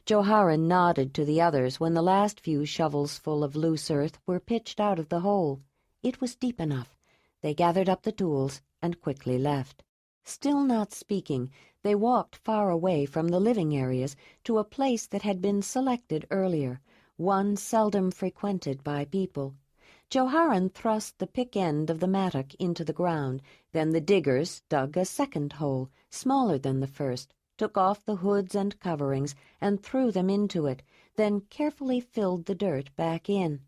Joharan nodded to the others when the last few shovels full of loose earth were pitched out of the hole. It was deep enough. They gathered up the tools and quickly left. Still not speaking, they walked far away from the living areas to a place that had been selected earlier, one seldom frequented by people. Joharan thrust the pick end of the mattock into the ground. Then the diggers dug a second hole, smaller than the first, took off the hoods and coverings, and threw them into it, then carefully filled the dirt back in.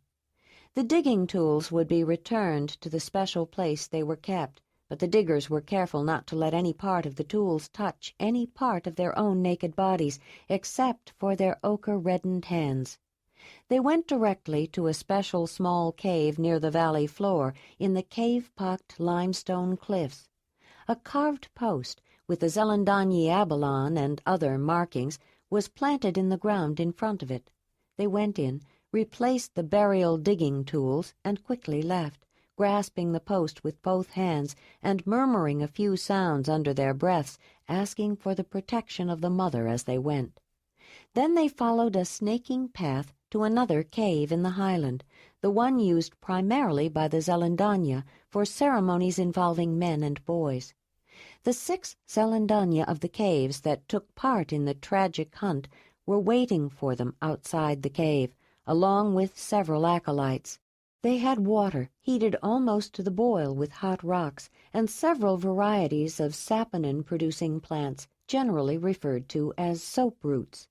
The digging tools would be returned to the special place they were kept, but the diggers were careful not to let any part of the tools touch any part of their own naked bodies, except for their ochre-reddened hands. They went directly to a special small cave near the valley floor in the cave-pocked limestone cliffs. A carved post with the Zelandonii abalon and other markings was planted in the ground in front of it. They went in, replaced the burial digging tools, and quickly left, grasping the post with both hands and murmuring a few sounds under their breaths, asking for the protection of the mother as they went. Then they followed a snaking path to another cave in the highland. the one used primarily by the Zelandonii for ceremonies involving men and boys. The 6 Zelandonii of the caves that took part in the tragic hunt were waiting for them outside the cave, along with several acolytes. They had water heated almost to the boil with hot rocks, and several varieties of saponin-producing plants, generally referred to as soap roots.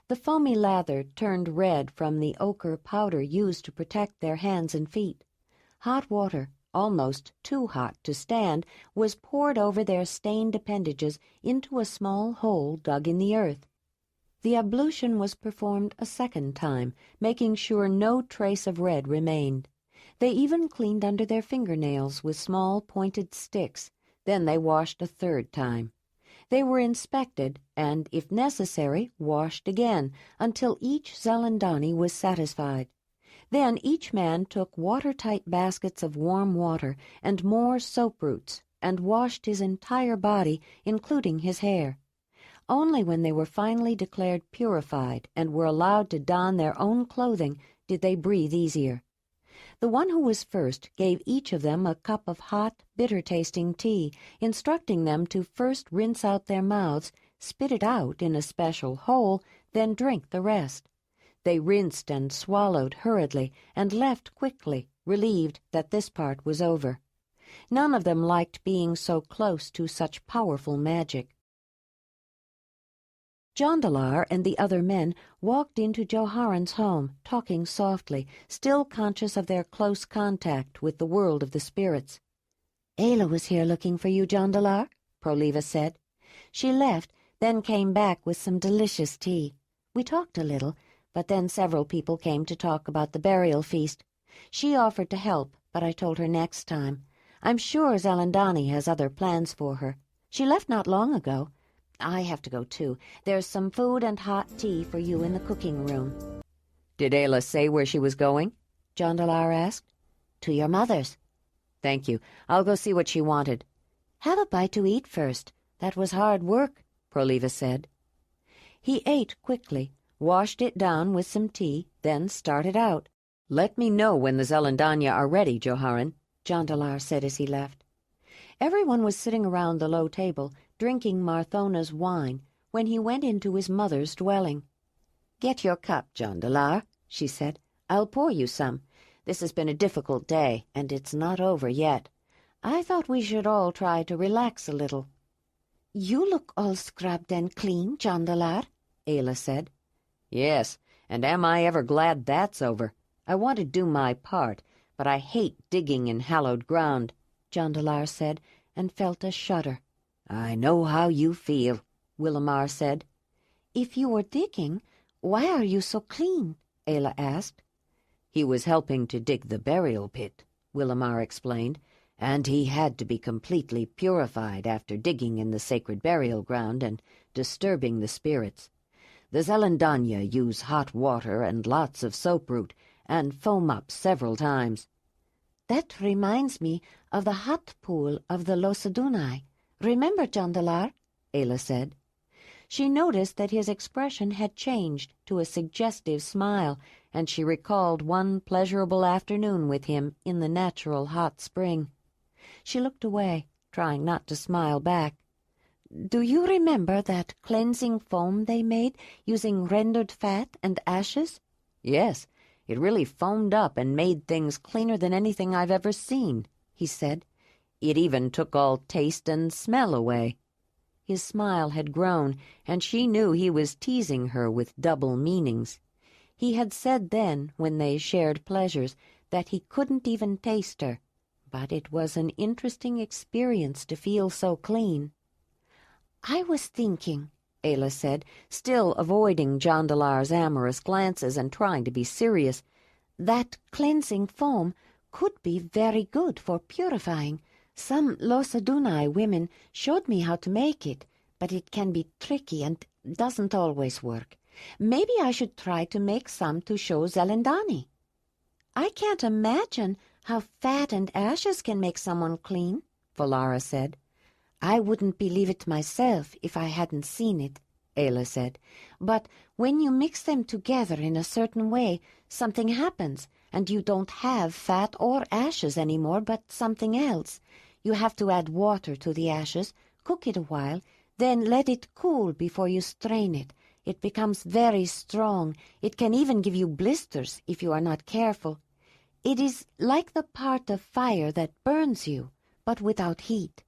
The foamy lather turned red from the ochre powder used to protect their hands and feet. Hot water, almost too hot to stand, was poured over their stained appendages into a small hole dug in the earth. The ablution was performed a second time, making sure no trace of red remained. They even cleaned under their fingernails with small pointed sticks. Then they washed a third time. They were inspected and, if necessary, washed again, until each Zelandonii was satisfied. Then each man took watertight baskets of warm water and more soap roots and washed his entire body, including his hair. Only when they were finally declared purified and were allowed to don their own clothing did they breathe easier. The one who was first gave each of them a cup of hot, bitter-tasting tea, instructing them to first rinse out their mouths, spit it out in a special hole, then drink the rest. They rinsed and swallowed hurriedly and left quickly, relieved that this part was over. None of them liked being so close to such powerful magic. Jondalar and the other men walked into Joharan's home, talking softly, still conscious of their close contact with the world of the spirits. "Ayla was here looking for you, Jondalar," Proliva said. "She left, then came back with some delicious tea. We talked a little, but then several people came to talk about the burial feast. She offered to help, but I told her next time. I'm sure Zelandonii has other plans for her. She left not long ago. I have to go, too. There's some food and hot tea for you in the cooking room." "Did Ayla say where she was going?" Jondalar asked. "To your mother's." "Thank you. I'll go see what she wanted." "Have a bite to eat first. That was hard work," Proliva said. He ate quickly, washed it down with some tea, then started out. "Let me know when the Zelandonii are ready, Joharan," Jondalar said as he left. Everyone was sitting around the low table, drinking Marthona's wine, when he went into his mother's dwelling. "Get your cup, Jondalar," she said. "I'll pour you some. This has been a difficult day, and it's not over yet. I thought we should all try to relax a little." "You look all scrubbed and clean, Jondalar," Ayla said. "Yes, and am I ever glad that's over. I want to do my part, but I hate digging in hallowed ground," Jondalar said, and felt a shudder. "I know how you feel," Willamar said. "If you were digging, why are you so clean?" Ayla asked. "He was helping to dig the burial pit," Willamar explained, "and he had to be completely purified after digging in the sacred burial ground and disturbing the spirits. The Zelandonii use hot water and lots of soap root and foam up several times." "That reminds me of the hot pool of the Zelandonii. Remember, Jondalar?" Ayla said. She noticed that his expression had changed to a suggestive smile, and she recalled one pleasurable afternoon with him in the natural hot spring. She looked away, trying not to smile back. "Do you remember that cleansing foam they made using rendered fat and ashes?" "Yes, it really foamed up and made things cleaner than anything I've ever seen," he said. "It even took all taste and smell away." His smile had grown, and she knew he was teasing her with double meanings. He had said then, when they shared pleasures, that he couldn't even taste her, but it was an interesting experience to feel so clean. "I was thinking," Ayla said, still avoiding Jondalar's amorous glances and trying to be serious, "that cleansing foam could be very good for purifying. Some Zelandonii women showed me how to make it, but it can be tricky and doesn't always work. Maybe I should try to make some to show Zelandonii." "I can't imagine how fat and ashes can make someone clean," Volara said. "I wouldn't believe it myself if I hadn't seen it," Ayla said. "But when you mix them together in a certain way, something happens, and you don't have fat or ashes anymore, but something else. You have to add water to the ashes, cook it a while, then let it cool before you strain it. It becomes very strong. It can even give you blisters if you are not careful. It is like the part of fire that burns you, but without heat.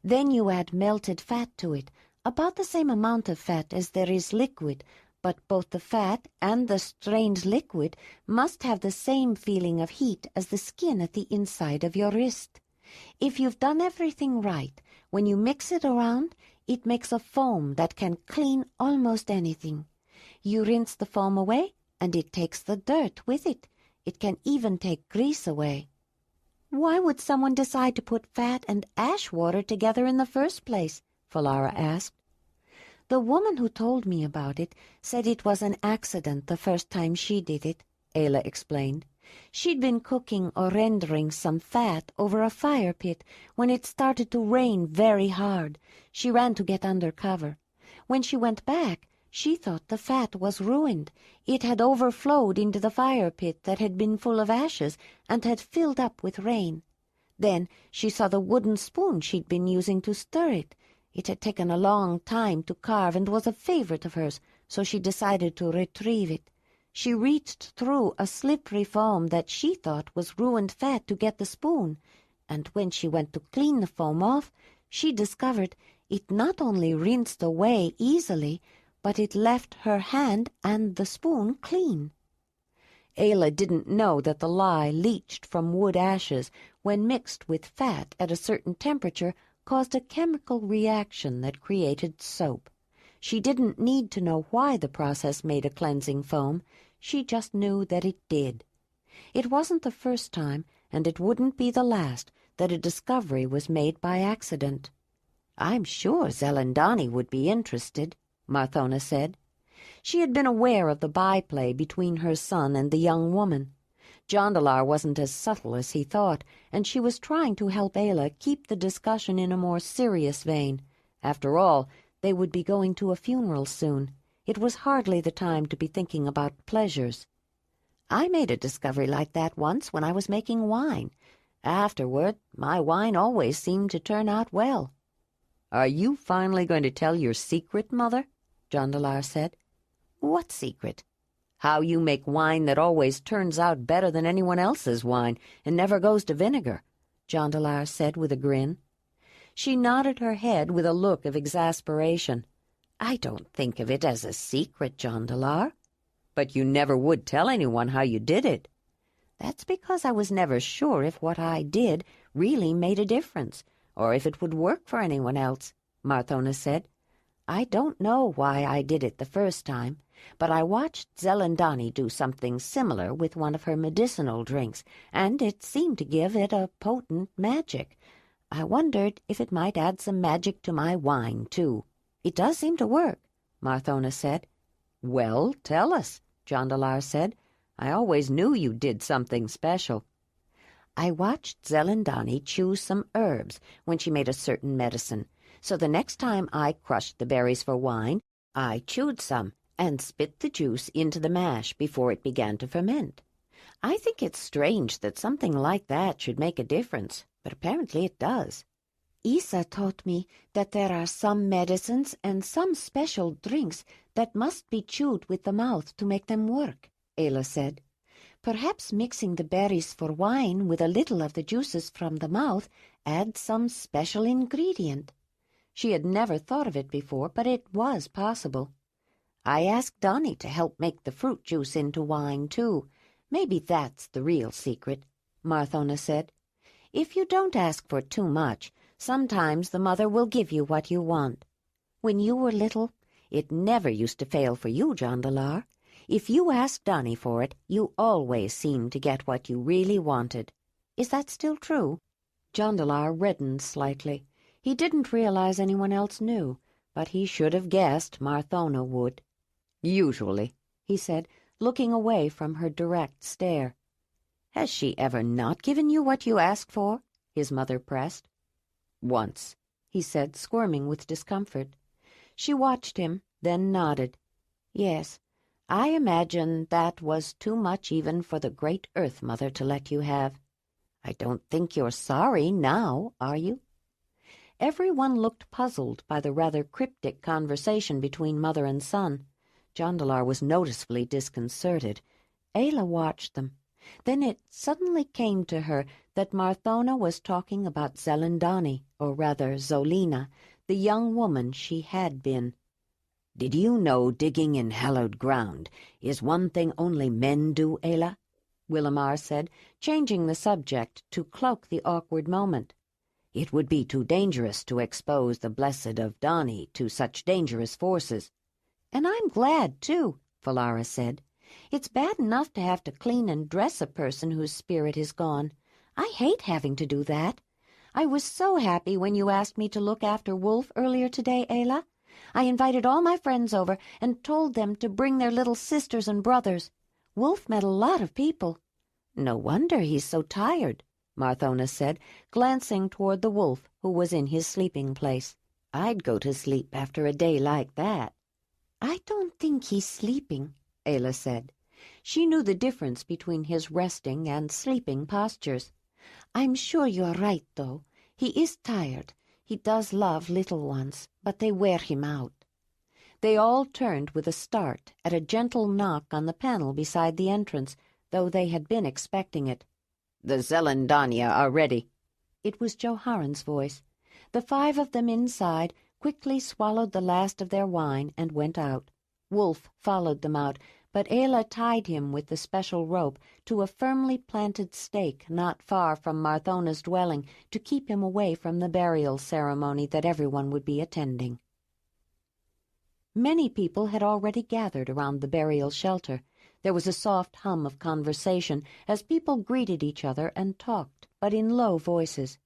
Then you add melted fat to it, about the same amount of fat as there is liquid, but both the fat and the strained liquid must have the same feeling of heat as the skin at the inside of your wrist. If you've done everything right, when you mix it around, it makes a foam that can clean almost anything. You rinse the foam away, and it takes the dirt with it. It can even take grease away. Why would someone decide to put fat and ash water together in the first place? Falara asked. The woman who told me about it said it was an accident the first time she did it, Ayla explained. She'd been cooking or rendering some fat over a fire pit when it started to rain very hard. She ran to get under cover. When she went back, she thought the fat was ruined. It had overflowed into the fire pit that had been full of ashes and had filled up with rain. Then she saw the wooden spoon she'd been using to stir it. It had taken a long time to carve and was a favorite of hers, so she decided to retrieve it. She reached through a slippery foam that she thought was ruined fat to get the spoon, and when she went to clean the foam off, she discovered it not only rinsed away easily, but it left her hand and the spoon clean. Ayla didn't know that the lye leached from wood ashes when mixed with fat at a certain temperature caused a chemical reaction that created soap. She didn't need to know why the process made a cleansing foam. She just knew that it did. It wasn't the first time, and it wouldn't be the last, that a discovery was made by accident. "I'm sure Zelandonii would be interested," Marthona said. She had been aware of the byplay between her son and the young woman. Jondalar wasn't as subtle as he thought, and she was trying to help Ayla keep the discussion in a more serious vein. After all, they would be going to a funeral soon. It was hardly the time to be thinking about pleasures. "I made a discovery like that once when I was making wine. Afterward, my wine always seemed to turn out well." "Are you finally going to tell your secret, Mother?" Jondalar said. "What secret?" "How you make wine that always turns out better than anyone else's wine and never goes to vinegar," Jondalar said with a grin. She nodded her head with a look of exasperation. "I don't think of it as a secret, Jondalar." "But you never would tell anyone how you did it." "That's because I was never sure if what I did really made a difference, or if it would work for anyone else," Marthona said. "I don't know why I did it the first time, but I watched Zelandonii do something similar with one of her medicinal drinks, and it seemed to give it a potent magic. I wondered if it might add some magic to my wine, too. It does seem to work," Marthona said. "Well, tell us," Jondalar said. "I always knew you did something special." "I watched Zelandonii choose some herbs when she made a certain medicine, so the next time I crushed the berries for wine, I chewed some and spit the juice into the mash before it began to ferment. I think it's strange that something like that should make a difference, but apparently it does." "Isa taught me that there are some medicines and some special drinks that must be chewed with the mouth to make them work," Ayla said. "Perhaps mixing the berries for wine with a little of the juices from the mouth adds some special ingredient." She had never thought of it before, but it was possible. "I asked Donnie to help make the fruit juice into wine, too. Maybe that's the real secret," Marthona said. "If you don't ask for too much, sometimes the mother will give you what you want. When you were little, it never used to fail for you, Jondalar. If you asked Donnie for it, you always seemed to get what you really wanted. Is that still true?" Jondalar reddened slightly. He didn't realize anyone else knew, but he should have guessed Marthona would. "Usually," he said, looking away from her direct stare. "Has she ever not given you what you asked for?" his mother pressed. "Once," he said, squirming with discomfort. She watched him, then nodded. "Yes, I imagine that was too much even for the great Earth Mother to let you have. I don't think you're sorry now, are you?" Everyone looked puzzled by the rather cryptic conversation between mother and son. Jondalar was noticeably disconcerted. Ayla watched them. Then it suddenly came to her that Marthona was talking about Zelandonii, or rather Zolina, the young woman she had been. "Did you know digging in hallowed ground is one thing only men do, Ayla?" Willamar said, changing the subject to cloak the awkward moment. "It would be too dangerous to expose the blessed of Dani to such dangerous forces." "And I'm glad, too," Falara said. "It's bad enough to have to clean and dress a person whose spirit is gone. I hate having to do that. I was so happy when you asked me to look after Wolf earlier today, Ayla. I invited all my friends over and told them to bring their little sisters and brothers. Wolf met a lot of people." "No wonder he's so tired," Marthona said, glancing toward the wolf who was in his sleeping place. "I'd go to sleep after a day like that." "I don't think he's sleeping," Ayla said. She knew the difference between his resting and sleeping postures. "I'm sure you're right, though. He is tired. He does love little ones, but they wear him out." They all turned with a start at a gentle knock on the panel beside the entrance, though they had been expecting it. "The Zelandonii are ready." It was Joharan's voice. The 5 of them inside quickly swallowed the last of their wine and went out. Wolf followed them out, but Ayla tied him with the special rope to a firmly planted stake not far from Marthona's dwelling to keep him away from the burial ceremony that everyone would be attending. Many people had already gathered around the burial shelter. There was a soft hum of conversation as people greeted each other and talked, but in low voices.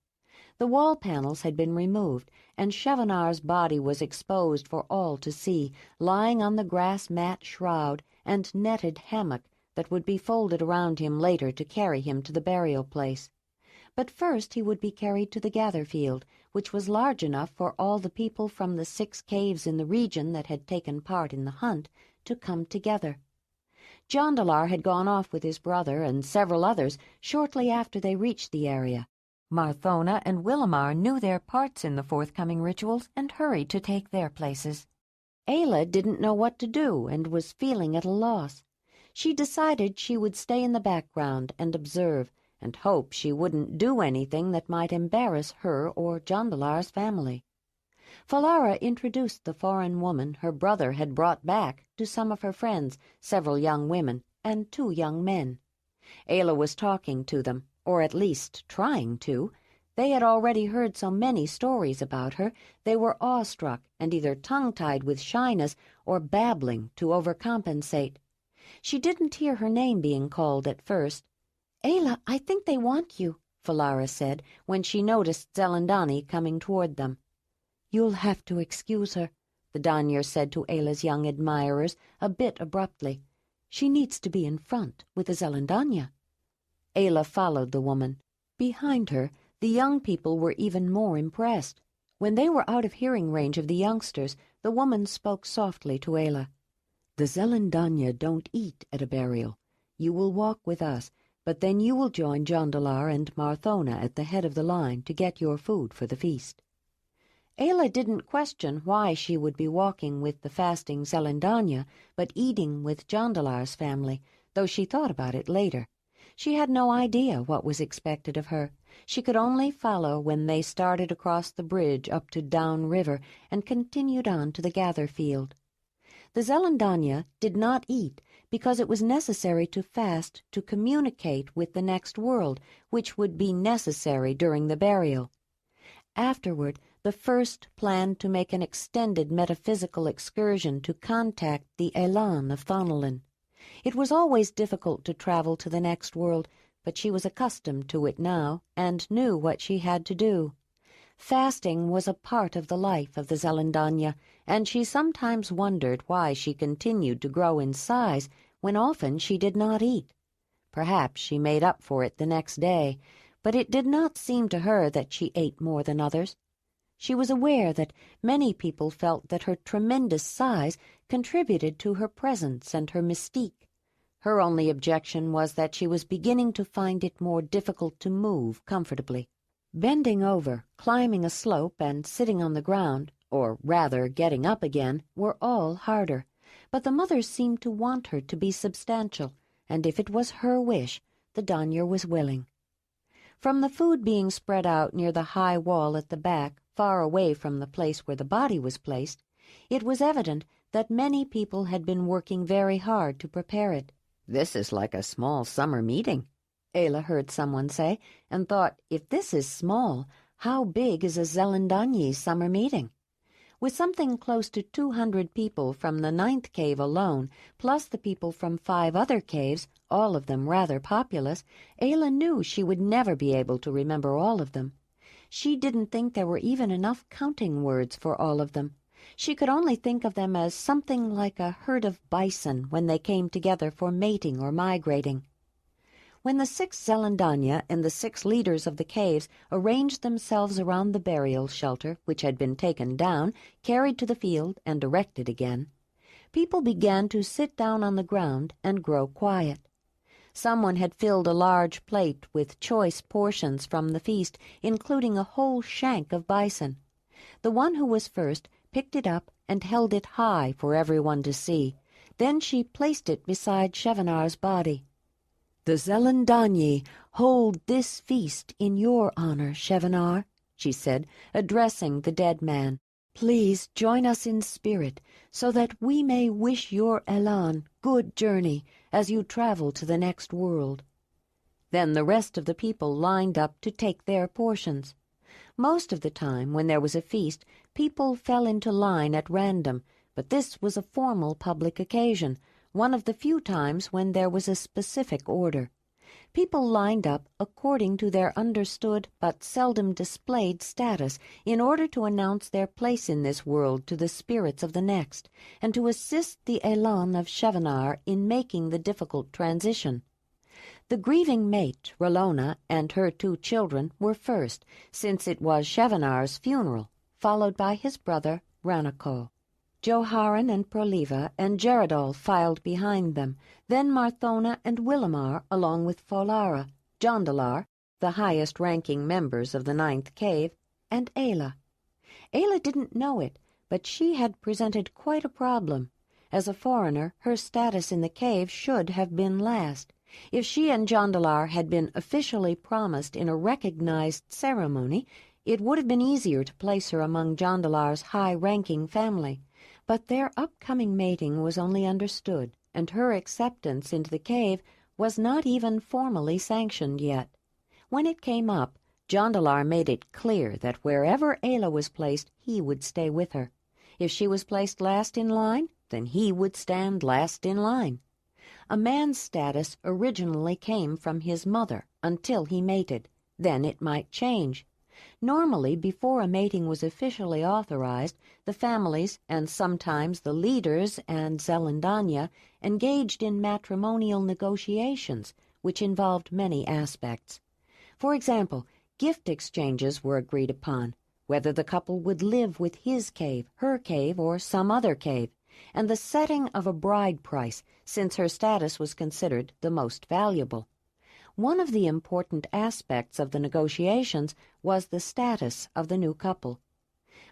The wall panels had been removed, and Chevenar's body was exposed for all to see, lying on the grass mat shroud and netted hammock that would be folded around him later to carry him to the burial place. But first he would be carried to the gather field, which was large enough for all the people from the 6 caves in the region that had taken part in the hunt to come together. Jondalar had gone off with his brother and several others shortly after they reached the area. Marthona and Willamar knew their parts in the forthcoming rituals and hurried to take their places. Ayla didn't know what to do and was feeling at a loss. She decided she would stay in the background and observe, and hope she wouldn't do anything that might embarrass her or Jondalar's family. Falara introduced the foreign woman her brother had brought back to some of her friends, several young women, and 2 young men. Ayla was talking to them, or at least trying to. They had already heard so many stories about her, they were awestruck and either tongue-tied with shyness or babbling to overcompensate. She didn't hear her name being called at first. "Ayla, I think they want you," Falara said when she noticed Zelandonii coming toward them. "You'll have to excuse her," the Danyer said to Ayla's young admirers a bit abruptly. "She needs to be in front with the Zelandonii." Ayla followed the woman. Behind her, the young people were even more impressed. When they were out of hearing range of the youngsters, the woman spoke softly to Ayla. "The Zelandonii don't eat at a burial. You will walk with us, but then you will join Jondalar and Marthona at the head of the line to get your food for the feast." Ayla didn't question why she would be walking with the fasting Zelandonii, but eating with Jondalar's family, though she thought about it later. She had no idea what was expected of her. She could only follow when they started across the bridge up to Down River and continued on to the gather field. The Zelandonii did not eat because it was necessary to fast to communicate with the next world, which would be necessary during the burial. Afterward, the first planned to make an extended metaphysical excursion to contact the Elan of Thonolin. It was always difficult to travel to the next world, but she was accustomed to it now and knew what she had to do. Fasting was a part of the life of the Zelandonii, and she sometimes wondered why she continued to grow in size when often she did not eat. Perhaps she made up for it the next day, but it did not seem to her that she ate more than others. She was aware that many people felt that her tremendous size contributed to her presence and her mystique. Her only objection was that she was beginning to find it more difficult to move comfortably. Bending over, climbing a slope, and sitting on the ground, or rather getting up again, were all harder. But the mother seemed to want her to be substantial, and if it was her wish, the donyar was willing. From the food being spread out near the high wall at the back, far away from the place where the body was placed, it was evident that many people had been working very hard to prepare it. "This is like a small summer meeting," Ayla heard someone say, and thought, if this is small, how big is a Zelandonii summer meeting? With something close to 200 people from the 9th cave alone, plus the people from 5 other caves, all of them rather populous, Ayla knew she would never be able to remember all of them. She didn't think there were even enough counting words for all of them. She could only think of them as something like a herd of bison when they came together for mating or migrating. When the 6 Zelandonii and the 6 leaders of the caves arranged themselves around the burial shelter, which had been taken down, carried to the field, and erected again, people began to sit down on the ground and grow quiet. Someone had filled a large plate with choice portions from the feast, including a whole shank of bison. The one who was first picked it up and held it high for everyone to see. Then she placed it beside Shevanar's body. "The Zelandonii hold this feast in your honor, Shevanar," she said, addressing the dead man. "Please join us in spirit, so that we may wish your Elan good journey as you travel to the next world." Then the rest of the people lined up to take their portions. Most of the time, when there was a feast, people fell into line at random, but this was a formal public occasion, one of the few times when there was a specific order. People lined up according to their understood but seldom displayed status in order to announce their place in this world to the spirits of the next, and to assist the Elan of Shevanar in making the difficult transition. The grieving mate, Rallona, and her 2 children were first, since it was Shevanar's funeral, followed by his brother, Ranako. Joharan and Proliva and Geradol filed behind them, then Marthona and Willamar, along with Folara, Jondalar, the highest-ranking members of the 9th cave, and Ayla. Ayla didn't know it, but she had presented quite a problem. As a foreigner, her status in the cave should have been last. If she and Jondalar had been officially promised in a recognized ceremony, it would have been easier to place her among Jondalar's high-ranking family. But their upcoming mating was only understood, and her acceptance into the cave was not even formally sanctioned yet. When it came up, Jondalar made it clear that wherever Ayla was placed, he would stay with her. If she was placed last in line, then he would stand last in line. A man's status originally came from his mother until he mated. Then it might change. Normally, before a mating was officially authorized, the families, and sometimes the leaders and Zelandonii, engaged in matrimonial negotiations, which involved many aspects. For example, gift exchanges were agreed upon, whether the couple would live with his cave, her cave, or some other cave, and the setting of a bride price, since her status was considered the most valuable. One of the important aspects of the negotiations was the status of the new couple.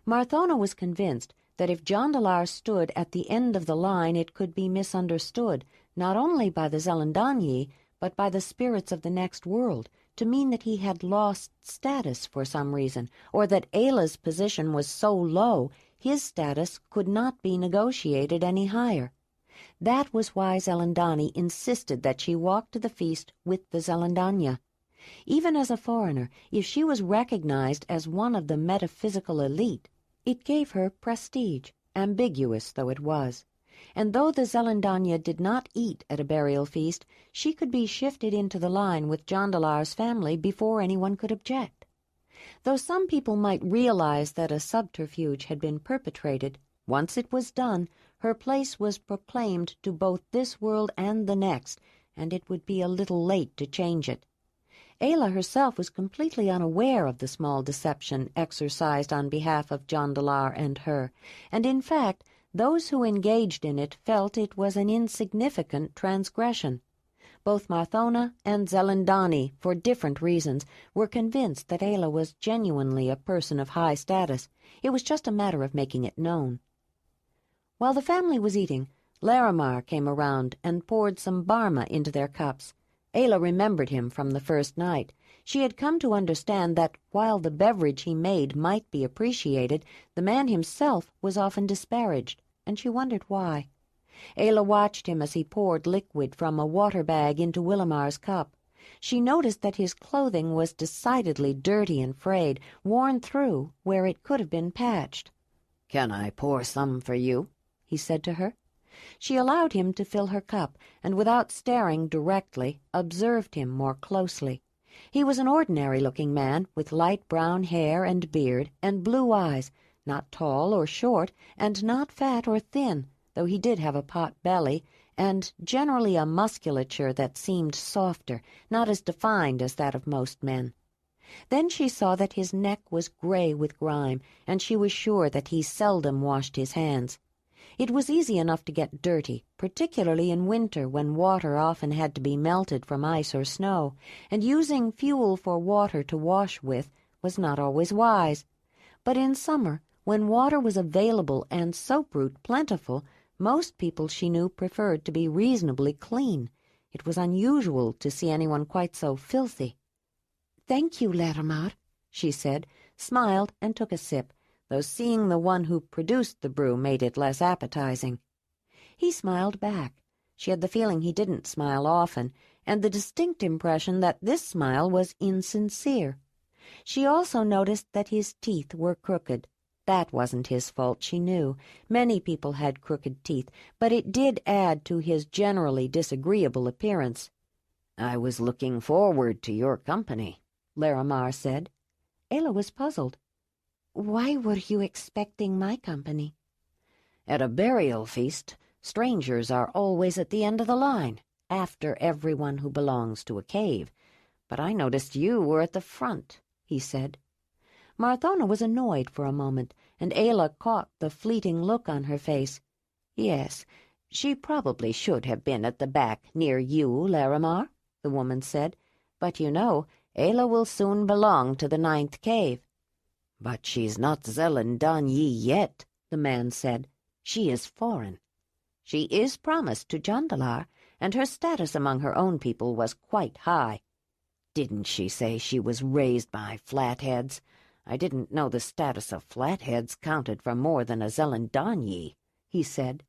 Marthona was convinced that if Jondalar stood at the end of the line, it could be misunderstood, not only by the Zelandonii, but by the spirits of the next world, to mean that he had lost status for some reason, or that Ayla's position was so low his status could not be negotiated any higher. That was why Zelandonii insisted that she walk to the feast with the Zelandonii. Even as a foreigner, if she was recognized as one of the metaphysical elite, it gave her prestige, ambiguous though it was. And though the Zelandonii did not eat at a burial feast, she could be shifted into the line with Jondalar's family before anyone could object. Though some people might realize that a subterfuge had been perpetrated, once it was done, her place was proclaimed to both this world and the next, and it would be a little late to change it. Ayla herself was completely unaware of the small deception exercised on behalf of Jondalar and her, and in fact those who engaged in it felt it was an insignificant transgression. Both Marthona and Zelandonii, for different reasons, were convinced that Ayla was genuinely a person of high status. It was just a matter of making it known. While the family was eating, Larimar came around and poured some barma into their cups. Ayla remembered him from the first night. She had come to understand that while the beverage he made might be appreciated, the man himself was often disparaged, and she wondered why. Ayla watched him as he poured liquid from a water bag into Willimar's cup. She noticed that his clothing was decidedly dirty and frayed, worn through where it could have been patched. "Can I pour some for you?" he said to her. She allowed him to fill her cup, and without staring directly, observed him more closely. He was an ordinary-looking man, with light brown hair and beard, and blue eyes, not tall or short, and not fat or thin, though he did have a pot belly, and generally a musculature that seemed softer, not as defined as that of most men. Then she saw that his neck was gray with grime, and she was sure that he seldom washed his hands. It was easy enough to get dirty, particularly in winter when water often had to be melted from ice or snow, and using fuel for water to wash with was not always wise. But in summer, when water was available and soap-root plentiful, most people she knew preferred to be reasonably clean. It was unusual to see anyone quite so filthy. "Thank you, Larimar," she said, smiled, and took a sip, though seeing the one who produced the brew made it less appetizing. He smiled back. She had the feeling he didn't smile often, and the distinct impression that this smile was insincere. She also noticed that his teeth were crooked. That wasn't his fault, she knew. Many people had crooked teeth, but it did add to his generally disagreeable appearance. "I was looking forward to your company," Larimar said. Ayla was puzzled. "Why were you expecting my company?" "At a burial feast, strangers are always at the end of the line, after everyone who belongs to a cave. But I noticed you were at the front," he said. Marthona was annoyed for a moment, and Ayla caught the fleeting look on her face. "Yes, she probably should have been at the back near you, Larimar," the woman said. "But you know, Ayla will soon belong to the 9th cave." "But she's not Zelandonii yet," the man said. "She is foreign. She is promised to Jondalar, and her status among her own people was quite high. Didn't she say she was raised by flatheads? I didn't know the status of flatheads counted for more than a Zelandonii," he said.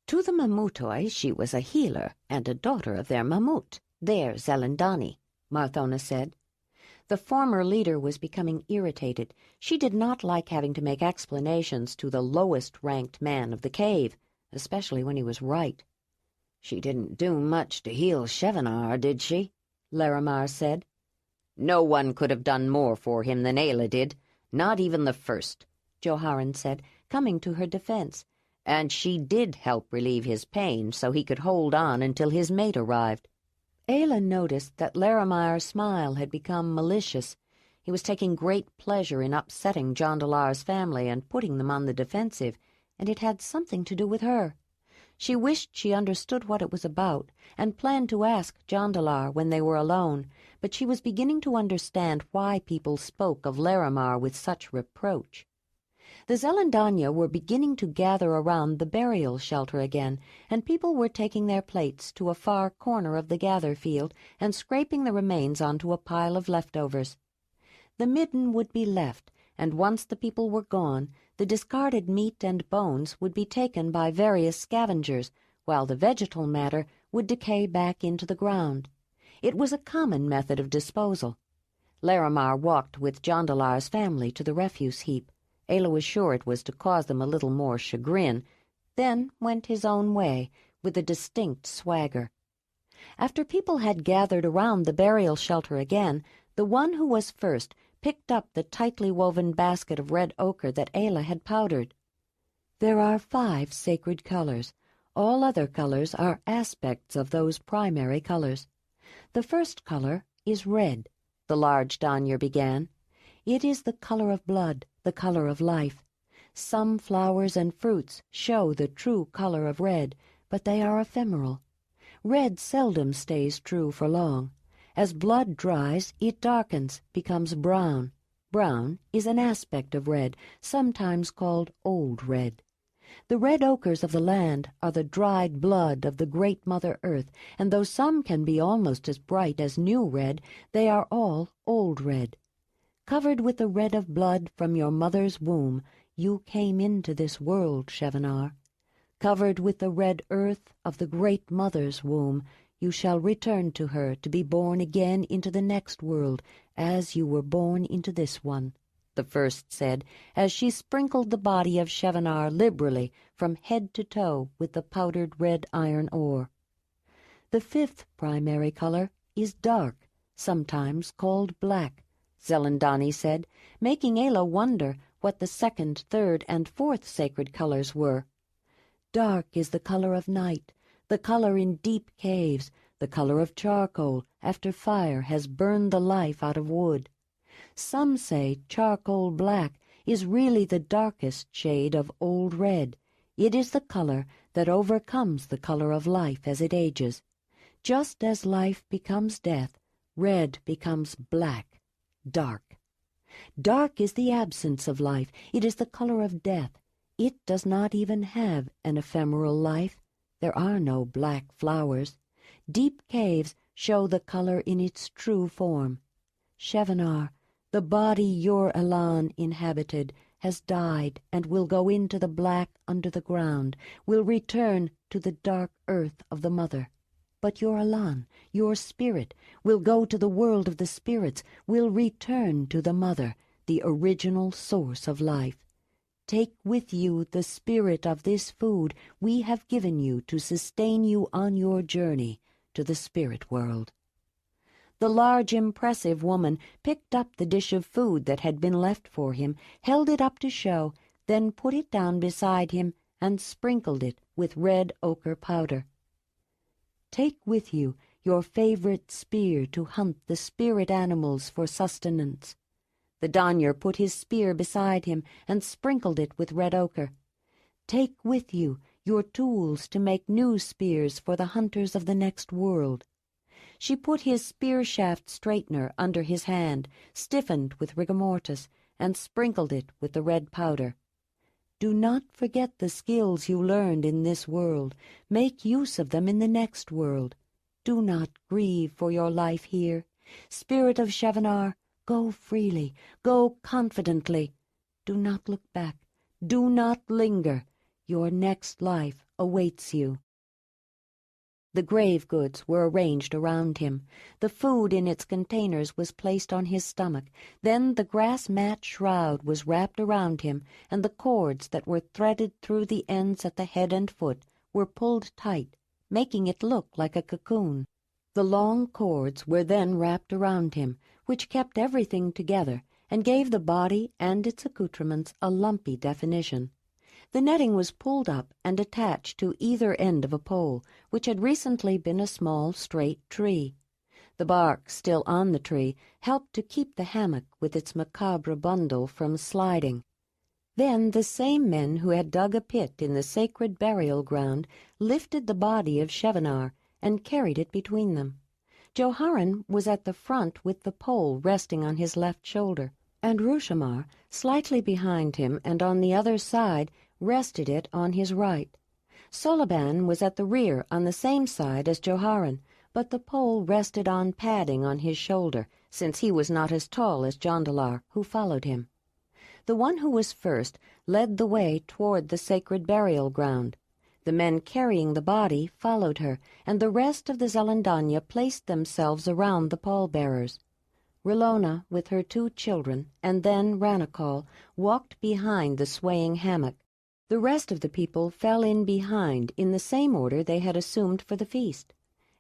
"To the Mamutoi she was a healer and a daughter of their Mamut, their Zelandonii," Marthona said. The former leader was becoming irritated. She did not like having to make explanations to the lowest-ranked man of the cave, especially when he was right. "She didn't do much to heal Shevanar, did she?" Larimar said. "No one could have done more for him than Ayla did, not even the first," Joharan said, coming to her defense. "And she did help relieve his pain so he could hold on until his mate arrived." Ayla noticed that Larimar's smile had become malicious. He was taking great pleasure in upsetting Jondalar's family and putting them on the defensive, and it had something to do with her. She wished she understood what it was about, and planned to ask Jondalar when they were alone, but she was beginning to understand why people spoke of Larimar with such reproach. The Zelandonii were beginning to gather around the burial shelter again, and people were taking their plates to a far corner of the gather field and scraping the remains onto a pile of leftovers. The midden would be left, and once the people were gone, the discarded meat and bones would be taken by various scavengers, while the vegetal matter would decay back into the ground. It was a common method of disposal. Larimar walked with Jondalar's family to the refuse heap. Ayla was sure it was to cause them a little more chagrin, then went his own way, with a distinct swagger. After people had gathered around the burial shelter again, the one who was first picked up the tightly woven basket of red ochre that Ayla had powdered. "There are 5 sacred colors. All other colors are aspects of those primary colors. The first color is red," the large Danyer began. "It is the color of blood, the color of life. Some flowers and fruits show the true color of red, but they are ephemeral. Red seldom stays true for long. As blood dries, it darkens, becomes brown. Brown is an aspect of red, sometimes called old red. The red ochres of the land are the dried blood of the great Mother Earth, and though some can be almost as bright as new red, they are all old red. Covered with the red of blood from your mother's womb, you came into this world, Shevanar. Covered with the red earth of the great Mother's womb, you shall return to her to be born again into the next world, as you were born into this one," the first said, as she sprinkled the body of Shevanar liberally from head to toe with the powdered red iron ore. "The fifth primary color is dark, sometimes called black," Zelandonii said, making Ayla wonder what the second, third, and fourth sacred colors were. "Dark is the color of night, the color in deep caves, the color of charcoal after fire has burned the life out of wood. Some say charcoal black is really the darkest shade of old red. It is the color that overcomes the color of life as it ages. Just as life becomes death, red becomes black, dark. Dark is the absence of life. It is the color of death. It does not even have an ephemeral life. There are no black flowers. Deep caves show the color in its true form. Shevanar, the body your Elan inhabited, has died and will go into the black under the ground, will return to the dark earth of the mother. But your Elan, your spirit, will go to the world of the spirits, will return to the mother, the original source of life. Take with you the spirit of this food we have given you to sustain you on your journey to the spirit world." The large, impressive woman picked up the dish of food that had been left for him, held it up to show, then put it down beside him and sprinkled it with red ochre powder. "Take with you your favorite spear to hunt the spirit animals for sustenance." The Danyer put his spear beside him and sprinkled it with red ochre. "Take with you your tools to make new spears for the hunters of the next world." She put his spear-shaft straightener under his hand, stiffened with rigor mortis, and sprinkled it with the red powder. "Do not forget the skills you learned in this world. Make use of them in the next world. Do not grieve for your life here. Spirit of Shevanar, go freely, go confidently. Do not look back. Do not linger. Your next life awaits you." The grave goods were arranged around him. The food in its containers was placed on his stomach. Then the grass mat shroud was wrapped around him, and the cords that were threaded through the ends at the head and foot were pulled tight, making it look like a cocoon. The long cords were then wrapped around him, which kept everything together and gave the body and its accoutrements a lumpy definition. The netting was pulled up and attached to either end of a pole, which had recently been a small, straight tree. The bark, still on the tree, helped to keep the hammock with its macabre bundle from sliding. Then the same men who had dug a pit in the sacred burial ground lifted the body of Shevanar and carried it between them. Joharan was at the front with the pole resting on his left shoulder, and Rushamar, slightly behind him and on the other side, rested it on his right. Solaban was at the rear on the same side as Joharan, but the pole rested on padding on his shoulder, since he was not as tall as Jondalar, who followed him. The one who was first led the way toward the sacred burial ground. The men carrying the body followed her, and the rest of the Zelandonii placed themselves around the pallbearers. Rilona, with her 2 children, and then Ranakal, walked behind the swaying hammock. The rest of the people fell in behind in the same order they had assumed for the feast.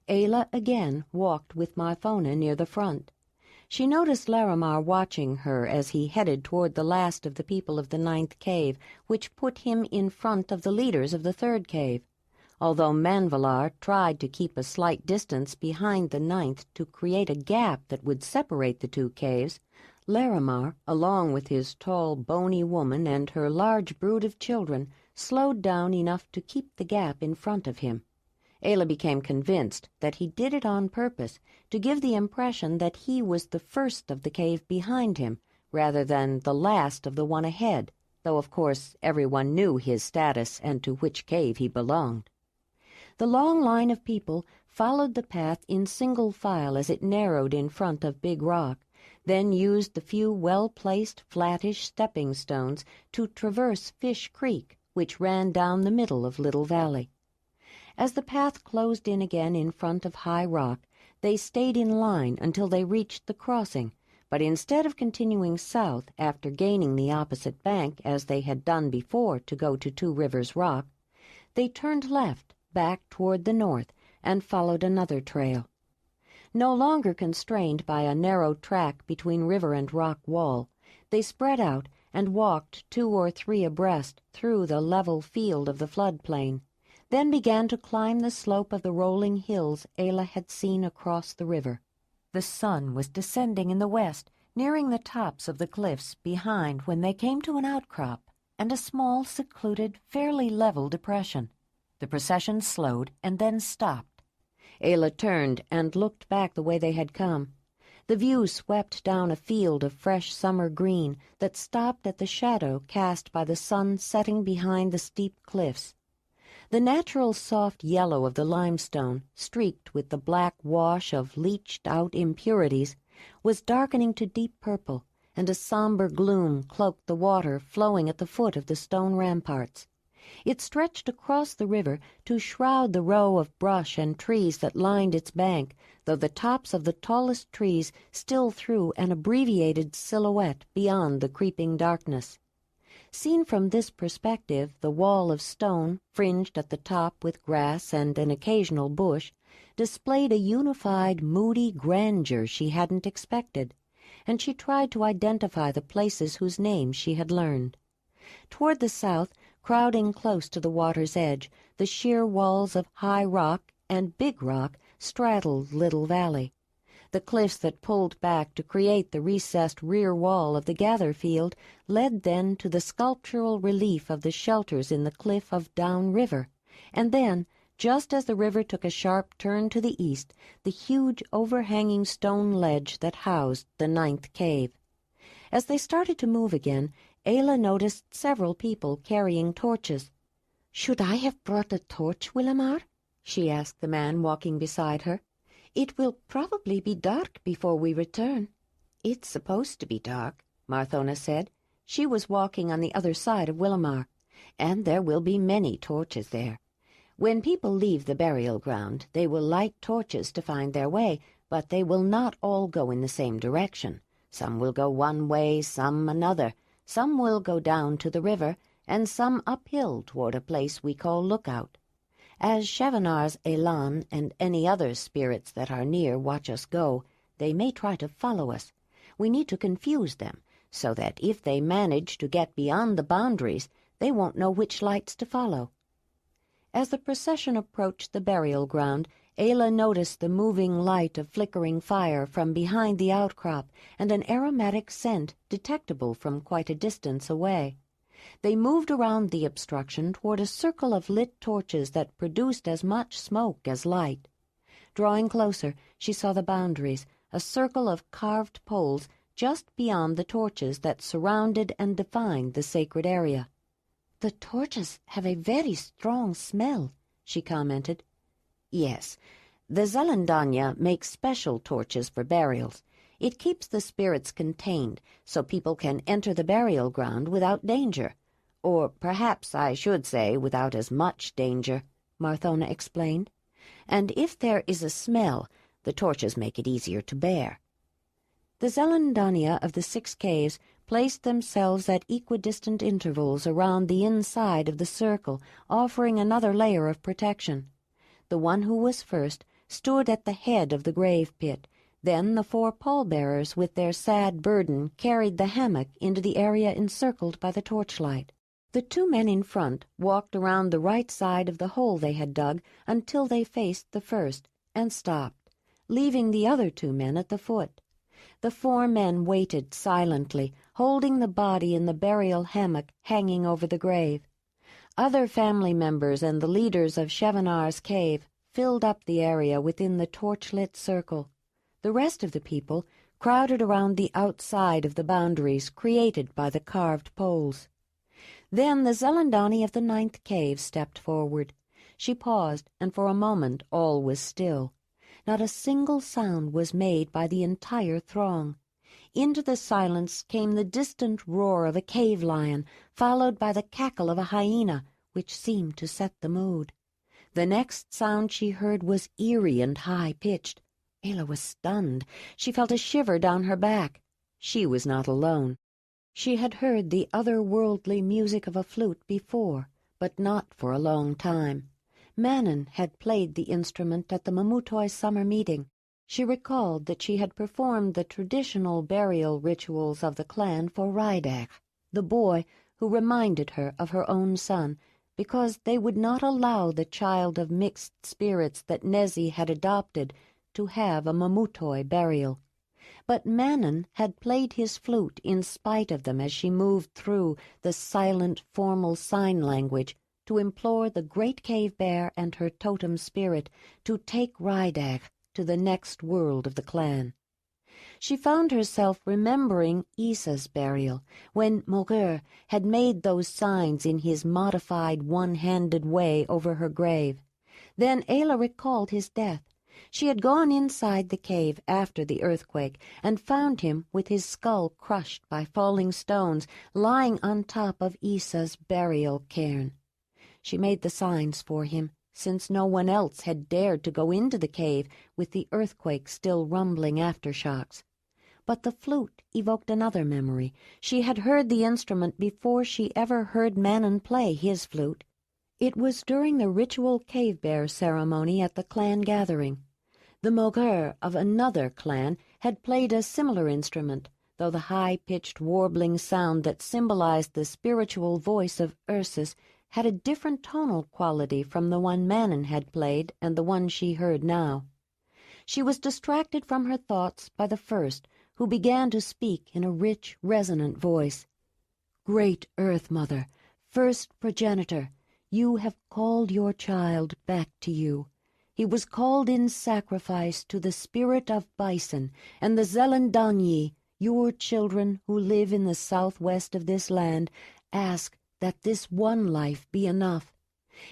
Ayla again walked with Marthona near the front. She noticed Laramar watching her as he headed toward the last of the people of the 9th cave, which put him in front of the leaders of the 3rd cave. Although Manvalar tried to keep a slight distance behind the ninth to create a gap that would separate the two caves, Larimar, along with his tall, bony woman and her large brood of children, slowed down enough to keep the gap in front of him. Ayla became convinced that he did it on purpose, to give the impression that he was the first of the cave behind him, rather than the last of the one ahead, though of course everyone knew his status and to which cave he belonged. The long line of people followed the path in single file as it narrowed in front of Big Rock, then used the few well-placed, flattish stepping stones to traverse Fish Creek, which ran down the middle of Little Valley. As the path closed in again in front of High Rock, they stayed in line until they reached the crossing, but instead of continuing south after gaining the opposite bank as they had done before to go to Two Rivers Rock, they turned left, back toward the north, and followed another trail. No longer constrained by a narrow track between river and rock wall, they spread out and walked 2 or 3 abreast through the level field of the floodplain, then began to climb the slope of the rolling hills Ayla had seen across the river. The sun was descending in the west, nearing the tops of the cliffs behind when they came to an outcrop and a small, secluded, fairly level depression. The procession slowed and then stopped. Ayla turned and looked back the way they had come. The view swept down a field of fresh summer green that stopped at the shadow cast by the sun setting behind the steep cliffs. The natural soft yellow of the limestone, streaked with the black wash of leached-out impurities, was darkening to deep purple, and a somber gloom cloaked the water flowing at the foot of the stone ramparts. It stretched across the river to shroud the row of brush and trees that lined its bank, though the tops of the tallest trees still threw an abbreviated silhouette beyond the creeping darkness. Seen from this perspective, the wall of stone, fringed at the top with grass and an occasional bush, displayed a unified, moody grandeur she hadn't expected, and she tried to identify the places whose names she had learned. Toward the south, crowding close to the water's edge, the sheer walls of High Rock and Big Rock straddled Little Valley. The cliffs that pulled back to create the recessed rear wall of the gather field led then to the sculptural relief of the shelters in the cliff of Down River, and then, just as the river took a sharp turn to the east, the huge overhanging stone ledge that housed the ninth cave. As they started to move again, Ayla noticed several people carrying torches. "Should I have brought a torch, Willamar?" she asked the man walking beside her. "It will probably be dark before we return." "It's supposed to be dark," Marthona said. She was walking on the other side of Willamar. "And there will be many torches there. When people leave the burial ground, they will light torches to find their way, but they will not all go in the same direction. Some will go one way, some another. Some will go down to the river, and some uphill toward a place we call Lookout. As Chevenar's Elan and any other spirits that are near watch us go, they may try to follow us. We need to confuse them, so that if they manage to get beyond the boundaries, they won't know which lights to follow." As the procession approached the burial ground, Ayla noticed the moving light of flickering fire from behind the outcrop and an aromatic scent detectable from quite a distance away. They moved around the obstruction toward a circle of lit torches that produced as much smoke as light. Drawing closer, she saw the boundaries, a circle of carved poles just beyond the torches that surrounded and defined the sacred area. "The torches have a very strong smell," she commented. "Yes, the Zelandonii make special torches for burials. It keeps the spirits contained, so people can enter the burial ground without danger. Or perhaps I should say without as much danger," Marthona explained. "And if there is a smell, the torches make it easier to bear." The Zelandonii of the 6 caves placed themselves at equidistant intervals around the inside of the circle, offering another layer of protection. The one who was first stood at the head of the grave pit. Then the 4 pallbearers with their sad burden carried the hammock into the area encircled by the torchlight. The two men in front walked around the right side of the hole they had dug until they faced the first, and stopped, leaving the other two men at the foot. The four men waited silently, holding the body in the burial hammock hanging over the grave. Other family members and the leaders of Chevenar's cave filled up the area within the torch-lit circle. The rest of the people crowded around the outside of the boundaries created by the carved poles. Then the Zelandonii of the 9th cave stepped forward. She paused, and for a moment all was still. Not a single sound was made by the entire throng. Into the silence came the distant roar of a cave lion, followed by the cackle of a hyena, which seemed to set the mood. The next sound she heard was eerie and high-pitched. Ayla was stunned. She felt a shiver down her back. She was not alone. She had heard the otherworldly music of a flute before, but not for a long time. Manon had played the instrument at the Mamutoi summer meeting. She recalled that she had performed the traditional burial rituals of the clan for Rydach, the boy who reminded her of her own son, because they would not allow the child of mixed spirits that Nezi had adopted to have a Mamutoi burial. But Manon had played his flute in spite of them as she moved through the silent, formal sign language to implore the great cave bear and her totem spirit to take Rydach to the next world of the clan. She found herself remembering Isa's burial, when Moguer had made those signs in his modified one-handed way over her grave. Then Ayla recalled his death. She had gone inside the cave after the earthquake and found him with his skull crushed by falling stones, lying on top of Isa's burial cairn. She made the signs for him, since no one else had dared to go into the cave with the earthquake still rumbling aftershocks. But the flute evoked another memory. She had heard the instrument before she ever heard Manon play his flute. It was during the ritual cave bear ceremony at the clan gathering. The Moguer of another clan had played a similar instrument, though the high-pitched warbling sound that symbolized the spiritual voice of Ursus had a different tonal quality from the one Manon had played and the one she heard now. She was distracted from her thoughts by the first, who began to speak in a rich, resonant voice. "Great Earth Mother, first progenitor, you have called your child back to you. He was called in sacrifice to the spirit of Bison and the Zelandonii, your children who live in the southwest of this land, ask that this one life be enough.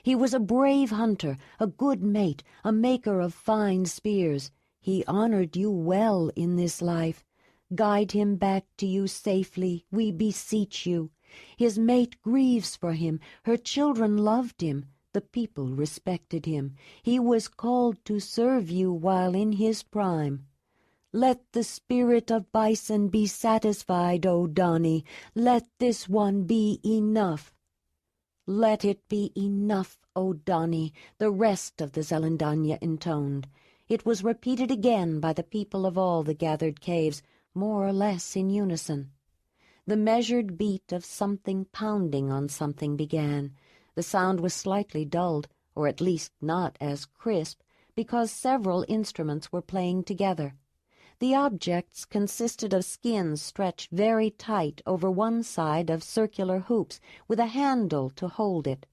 He was a brave hunter, a good mate, a maker of fine spears. He honored you well in this life. Guide him back to you safely, we beseech you. His mate grieves for him, her children loved him, the people respected him. He was called to serve you while in his prime. Let the spirit of Bison be satisfied, O Donnie. Let this one be enough." "Let it be enough, O Donnie," the rest of the Zelandonii intoned. It was repeated again by the people of all the gathered caves, more or less in unison. The measured beat of something pounding on something began. The sound was slightly dulled, or at least not as crisp, because several instruments were playing together. The objects consisted of skins stretched very tight over one side of circular hoops, with a handle to hold it.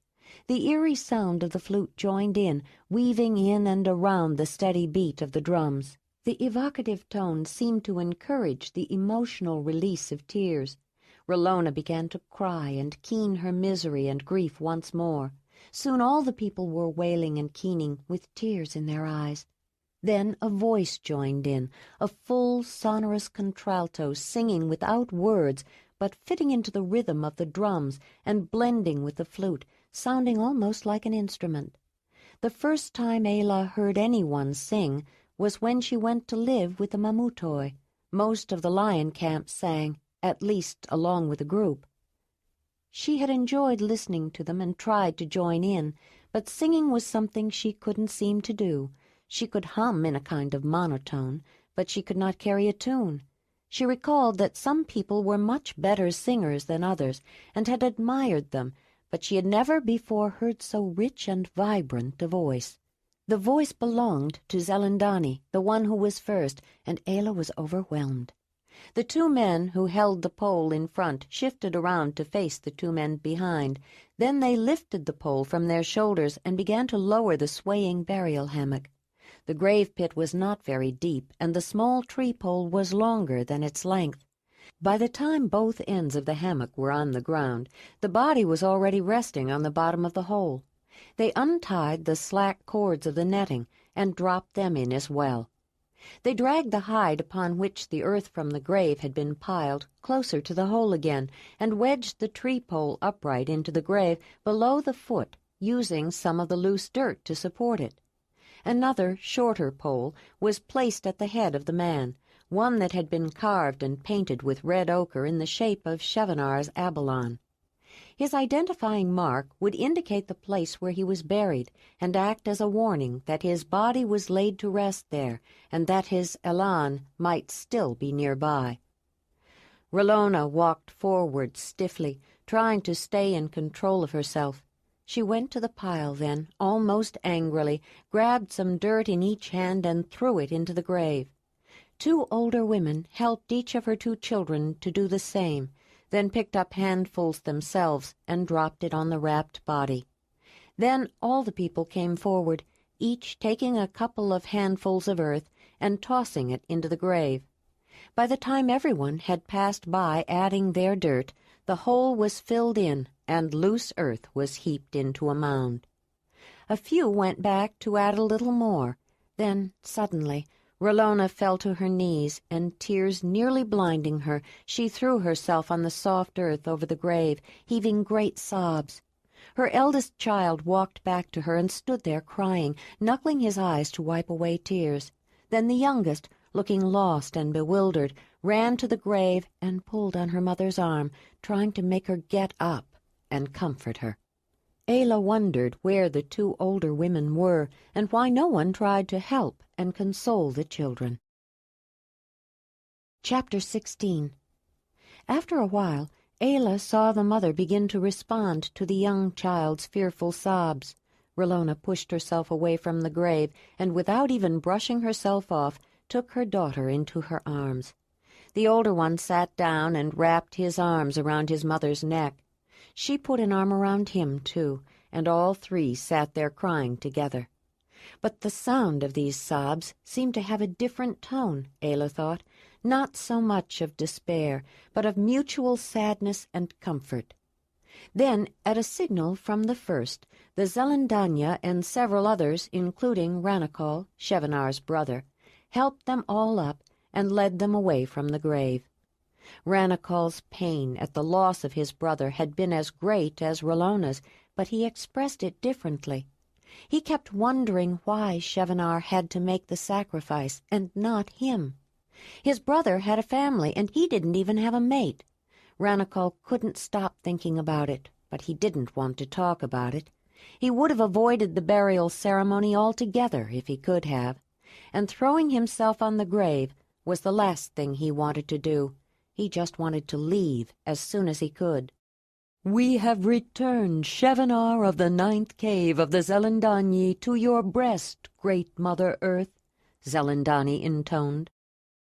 The eerie sound of the flute joined in, weaving in and around the steady beat of the drums. The evocative tone seemed to encourage the emotional release of tears. Rallona began to cry and keen her misery and grief once more. Soon all the people were wailing and keening, with tears in their eyes. Then a voice joined in, a full, sonorous contralto singing without words, but fitting into the rhythm of the drums and blending with the flute, sounding almost like an instrument. The first time Ayla heard anyone sing was when she went to live with the Mamutoi. Most of the lion camps sang, at least along with a group. She had enjoyed listening to them and tried to join in, but singing was something she couldn't seem to do. She could hum in a kind of monotone, but she could not carry a tune. She recalled that some people were much better singers than others, and had admired them, but she had never before heard so rich and vibrant a voice. The voice belonged to Zelandonii, the one who was first, and Ayla was overwhelmed. The two men who held the pole in front shifted around to face the two men behind. Then they lifted the pole from their shoulders and began to lower the swaying burial hammock. The grave pit was not very deep, and the small tree pole was longer than its length. By the time both ends of the hammock were on the ground, the body was already resting on the bottom of the hole. They untied the slack cords of the netting and dropped them in as well. They dragged the hide upon which the earth from the grave had been piled closer to the hole again, and wedged the tree pole upright into the grave below the foot, using some of the loose dirt to support it. Another, shorter pole was placed at the head of the man, one that had been carved and painted with red ochre in the shape of Chevenar's Abalon. His identifying mark would indicate the place where he was buried and act as a warning that his body was laid to rest there and that his Elan might still be nearby. R'hllona walked forward stiffly, trying to stay in control of herself. She went to the pile then, almost angrily, grabbed some dirt in each hand and threw it into the grave. Two older women helped each of her two children to do the same, then picked up handfuls themselves and dropped it on the wrapped body. Then all the people came forward, each taking a couple of handfuls of earth and tossing it into the grave. By the time everyone had passed by adding their dirt, the hole was filled in and loose earth was heaped into a mound. A few went back to add a little more. Then, suddenly, R'hllona fell to her knees, and tears nearly blinding her, she threw herself on the soft earth over the grave, heaving great sobs. Her eldest child walked back to her and stood there crying, knuckling his eyes to wipe away tears. Then the youngest, looking lost and bewildered, ran to the grave and pulled on her mother's arm, trying to make her get up and comfort her. Ayla wondered where the two older women were and why no one tried to help and console the children. Chapter 16. After a while, Ayla saw the mother begin to respond to the young child's fearful sobs. R'hllona pushed herself away from the grave and, without even brushing herself off, took her daughter into her arms. The older one sat down and wrapped his arms around his mother's neck. She put an arm around him, too, and all three sat there crying together. But the sound of these sobs seemed to have a different tone, Ayla thought, not so much of despair, but of mutual sadness and comfort. Then, at a signal from the first, the Zelandonii and several others, including Ranachal, Chevenar's brother, helped them all up and led them away from the grave. Ranachal's pain at the loss of his brother had been as great as R'hlona's, but he expressed it differently. He kept wondering why Chevenar had to make the sacrifice and not him. His brother had a family, and he didn't even have a mate. Ranachal couldn't stop thinking about it, but he didn't want to talk about it. He would have avoided the burial ceremony altogether if he could have, and throwing himself on the grave was the last thing he wanted to do. He just wanted to leave as soon as he could. "We have returned, Chevenar of the 9th cave of the Zelandonii, to your breast, great Mother Earth," Zelandonii intoned.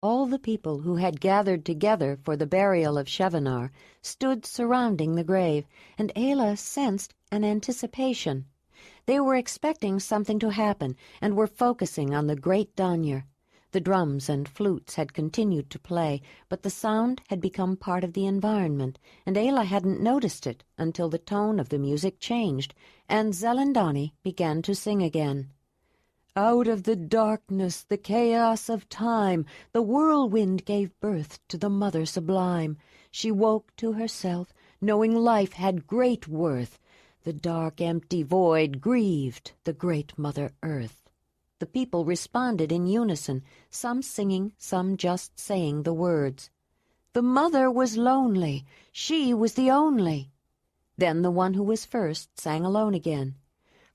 All the people who had gathered together for the burial of Chevenar stood surrounding the grave, and Ayla sensed an anticipation. They were expecting something to happen and were focusing on the great donyr. The drums and flutes had continued to play, but the sound had become part of the environment, and Ayla hadn't noticed it until the tone of the music changed, and Zelandonii began to sing again. "Out of the darkness, the chaos of time, the whirlwind gave birth to the Mother Sublime. She woke to herself, knowing life had great worth. The dark, empty void grieved the great Mother Earth." The people responded in unison, some singing, some just saying the words. "The mother was lonely, she was the only." Then the one who was first sang alone again.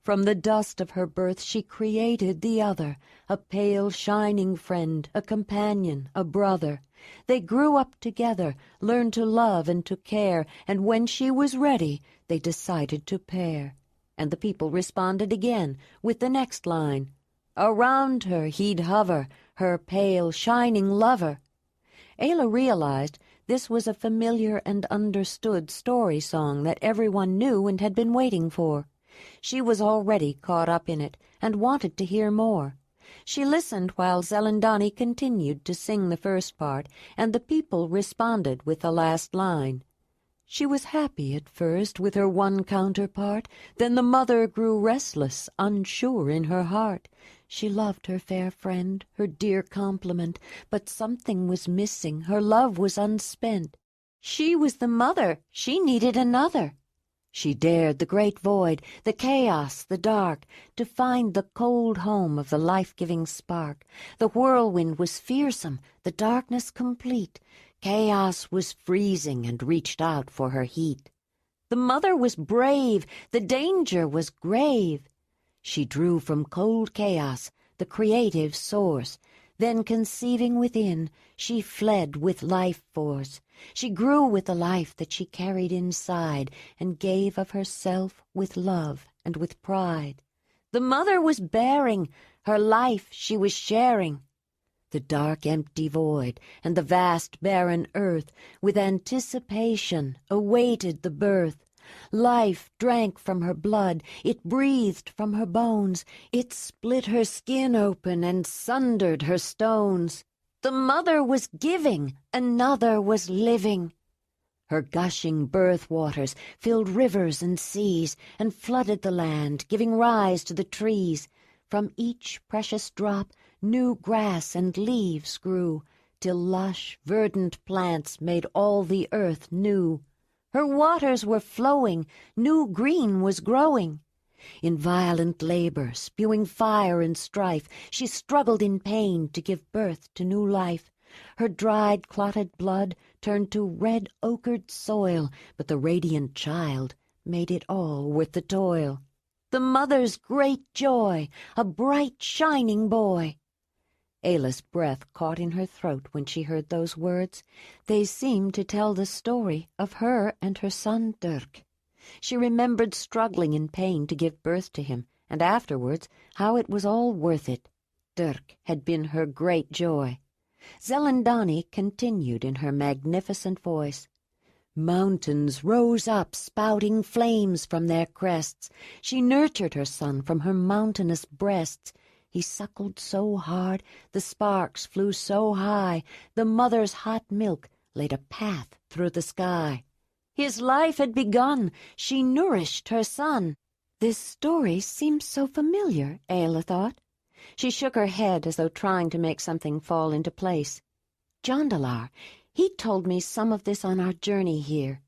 From the dust of her birth she created the other, a pale, shining friend, a companion, a brother. They grew up together, learned to love and to care, and when she was ready, they decided to pair. And the people responded again with the next line. Around her he'd hover, her pale, shining lover. Ayla realized this was a familiar and understood story song that everyone knew and had been waiting for. She was already caught up in it and wanted to hear more. She listened while Zelandonii continued to sing the first part, and the people responded with the last line. She was happy at first with her one counterpart, then the mother grew restless, unsure in her heart. She loved her fair friend, her dear complement, but something was missing, her love was unspent. She was the mother, she needed another. She dared the great void, the chaos, the dark, to find the cold home of the life-giving spark. The whirlwind was fearsome, the darkness complete. Chaos was freezing and reached out for her heat. The mother was brave, the danger was grave. She drew from cold chaos, the creative source. Then conceiving within, she fled with life force. She grew with the life that she carried inside, and gave of herself with love and with pride. The mother was bearing, her life she was sharing. The dark empty void and the vast barren earth with anticipation awaited the birth. Life drank from her blood, it breathed from her bones, it split her skin open and sundered her stones. The mother was giving, another was living. Her gushing birth waters filled rivers and seas and flooded the land, giving rise to the trees. From each precious drop new grass and leaves grew, till lush, verdant plants made all the earth new. Her waters were flowing, new green was growing. In violent labor, spewing fire and strife, she struggled in pain to give birth to new life. Her dried, clotted blood turned to red ochred soil, but the radiant child made it all worth the toil. The mother's great joy, a bright, shining boy. Ayla's breath caught in her throat when she heard those words. They seemed to tell the story of her and her son Dirk. She remembered struggling in pain to give birth to him, and afterwards how it was all worth it. Dirk had been her great joy. Zelandonii continued in her magnificent voice. Mountains rose up, spouting flames from their crests. She nurtured her son from her mountainous breasts. He suckled so hard, the sparks flew so high, the mother's hot milk laid a path through the sky. His life had begun, she nourished her son. This story seems so familiar, Ayla thought. She shook her head as though trying to make something fall into place. Jondalar, he told me some of this on our journey here.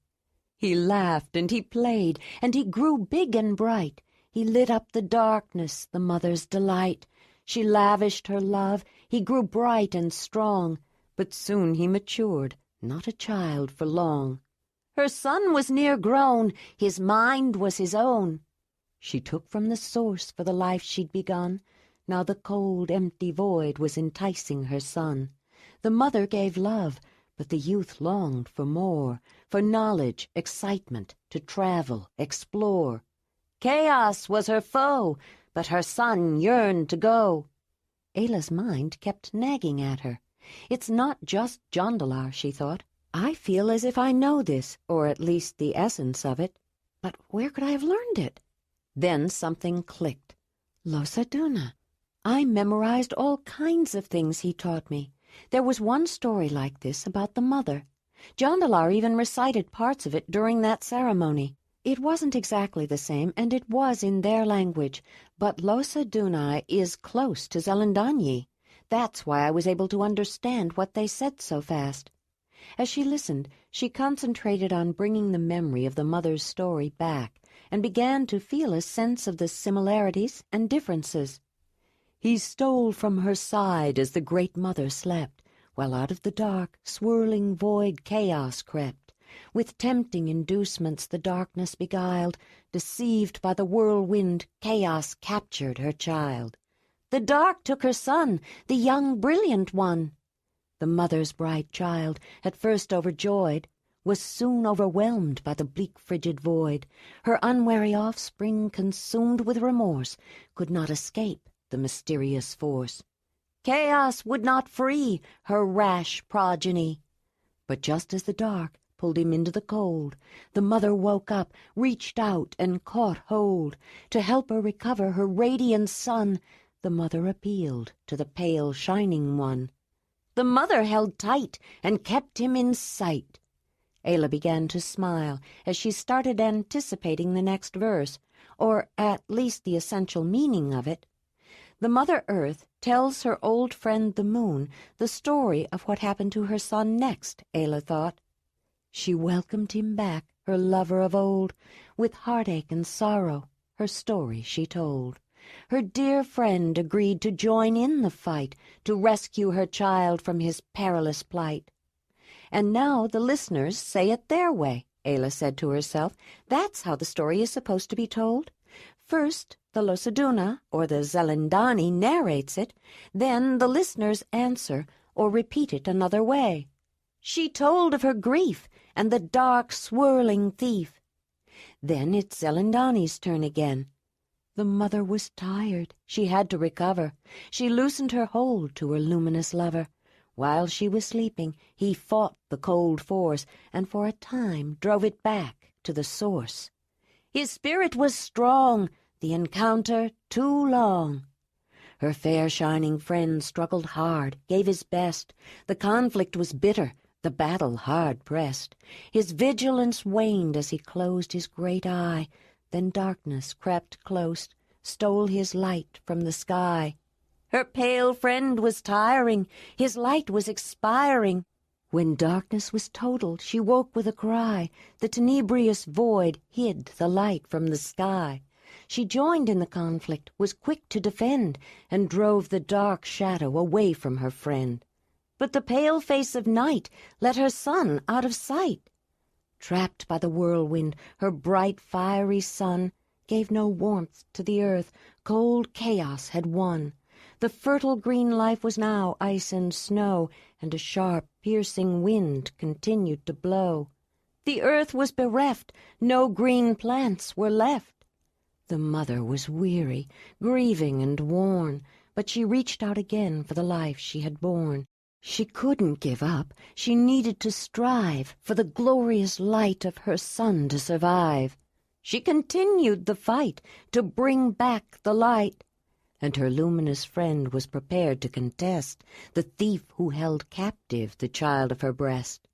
He laughed and he played, and he grew big and bright. He lit up the darkness, the mother's delight. She lavished her love, he grew bright and strong, but soon he matured, not a child for long. Her son was near grown, his mind was his own. She took from the source for the life she'd begun. Now the cold, empty void was enticing her son. The mother gave love, but the youth longed for more, for knowledge, excitement, to travel, explore. Chaos was her foe, but her son yearned to go. Ayla's mind kept nagging at her. It's not just Jondalar, she thought. I feel as if I know this, or at least the essence of it. But where could I have learned it? Then something clicked. Losaduna. I memorized all kinds of things he taught me. There was one story like this about the mother. Jondalar even recited parts of it during that ceremony. It wasn't exactly the same, and it was in their language, but Losaduna is close to Zelandonii. That's why I was able to understand what they said so fast. As she listened, she concentrated on bringing the memory of the mother's story back, and began to feel a sense of the similarities and differences. He stole from her side as the great mother slept, while out of the dark, swirling void chaos crept. With tempting inducements the darkness beguiled. Deceived by the whirlwind, chaos captured her child. The dark took her son, the young brilliant one. The mother's bright child, at first overjoyed, was soon overwhelmed by the bleak frigid void. Her unwary offspring, consumed with remorse, could not escape the mysterious force. Chaos would not free her rash progeny. But just as the dark pulled him into the cold, the mother woke up, reached out, and caught hold. To help her recover her radiant son, the mother appealed to the pale shining one. The mother held tight and kept him in sight. Ayla began to smile as she started anticipating the next verse, or at least the essential meaning of it. The Mother Earth tells her old friend the Moon the story of what happened to her son next, Ayla thought. She welcomed him back, her lover of old. With heartache and sorrow, her story she told. Her dear friend agreed to join in the fight to rescue her child from his perilous plight. And now the listeners say it their way, Ayla said to herself. That's how the story is supposed to be told. First, the Losaduna, or the Zelandonii, narrates it. Then the listeners answer or repeat it another way. She told of her grief and the dark, swirling thief. Then it's Zelandonii's turn again. The mother was tired. She had to recover. She loosened her hold to her luminous lover. While she was sleeping, he fought the cold force, and for a time drove it back to the source. His spirit was strong, the encounter too long. Her fair shining friend struggled hard, gave his best. The conflict was bitter, the battle hard pressed. His vigilance waned as he closed his great eye. Then darkness crept close, stole his light from the sky. Her pale friend was tiring, his light was expiring. When darkness was total, she woke with a cry. The tenebrious void hid the light from the sky. She joined in the conflict, was quick to defend, and drove the dark shadow away from her friend. But the pale face of night let her son out of sight. Trapped by the whirlwind, her bright fiery sun gave no warmth to the earth. Cold chaos had won. The fertile green life was now ice and snow, and a sharp, piercing wind continued to blow. The earth was bereft, no green plants were left. The mother was weary, grieving and worn, but she reached out again for the life she had borne. She couldn't give up. She needed to strive for the glorious light of her son to survive. She continued the fight to bring back the light. And her luminous friend was prepared to contest the thief who held captive the child of her breast.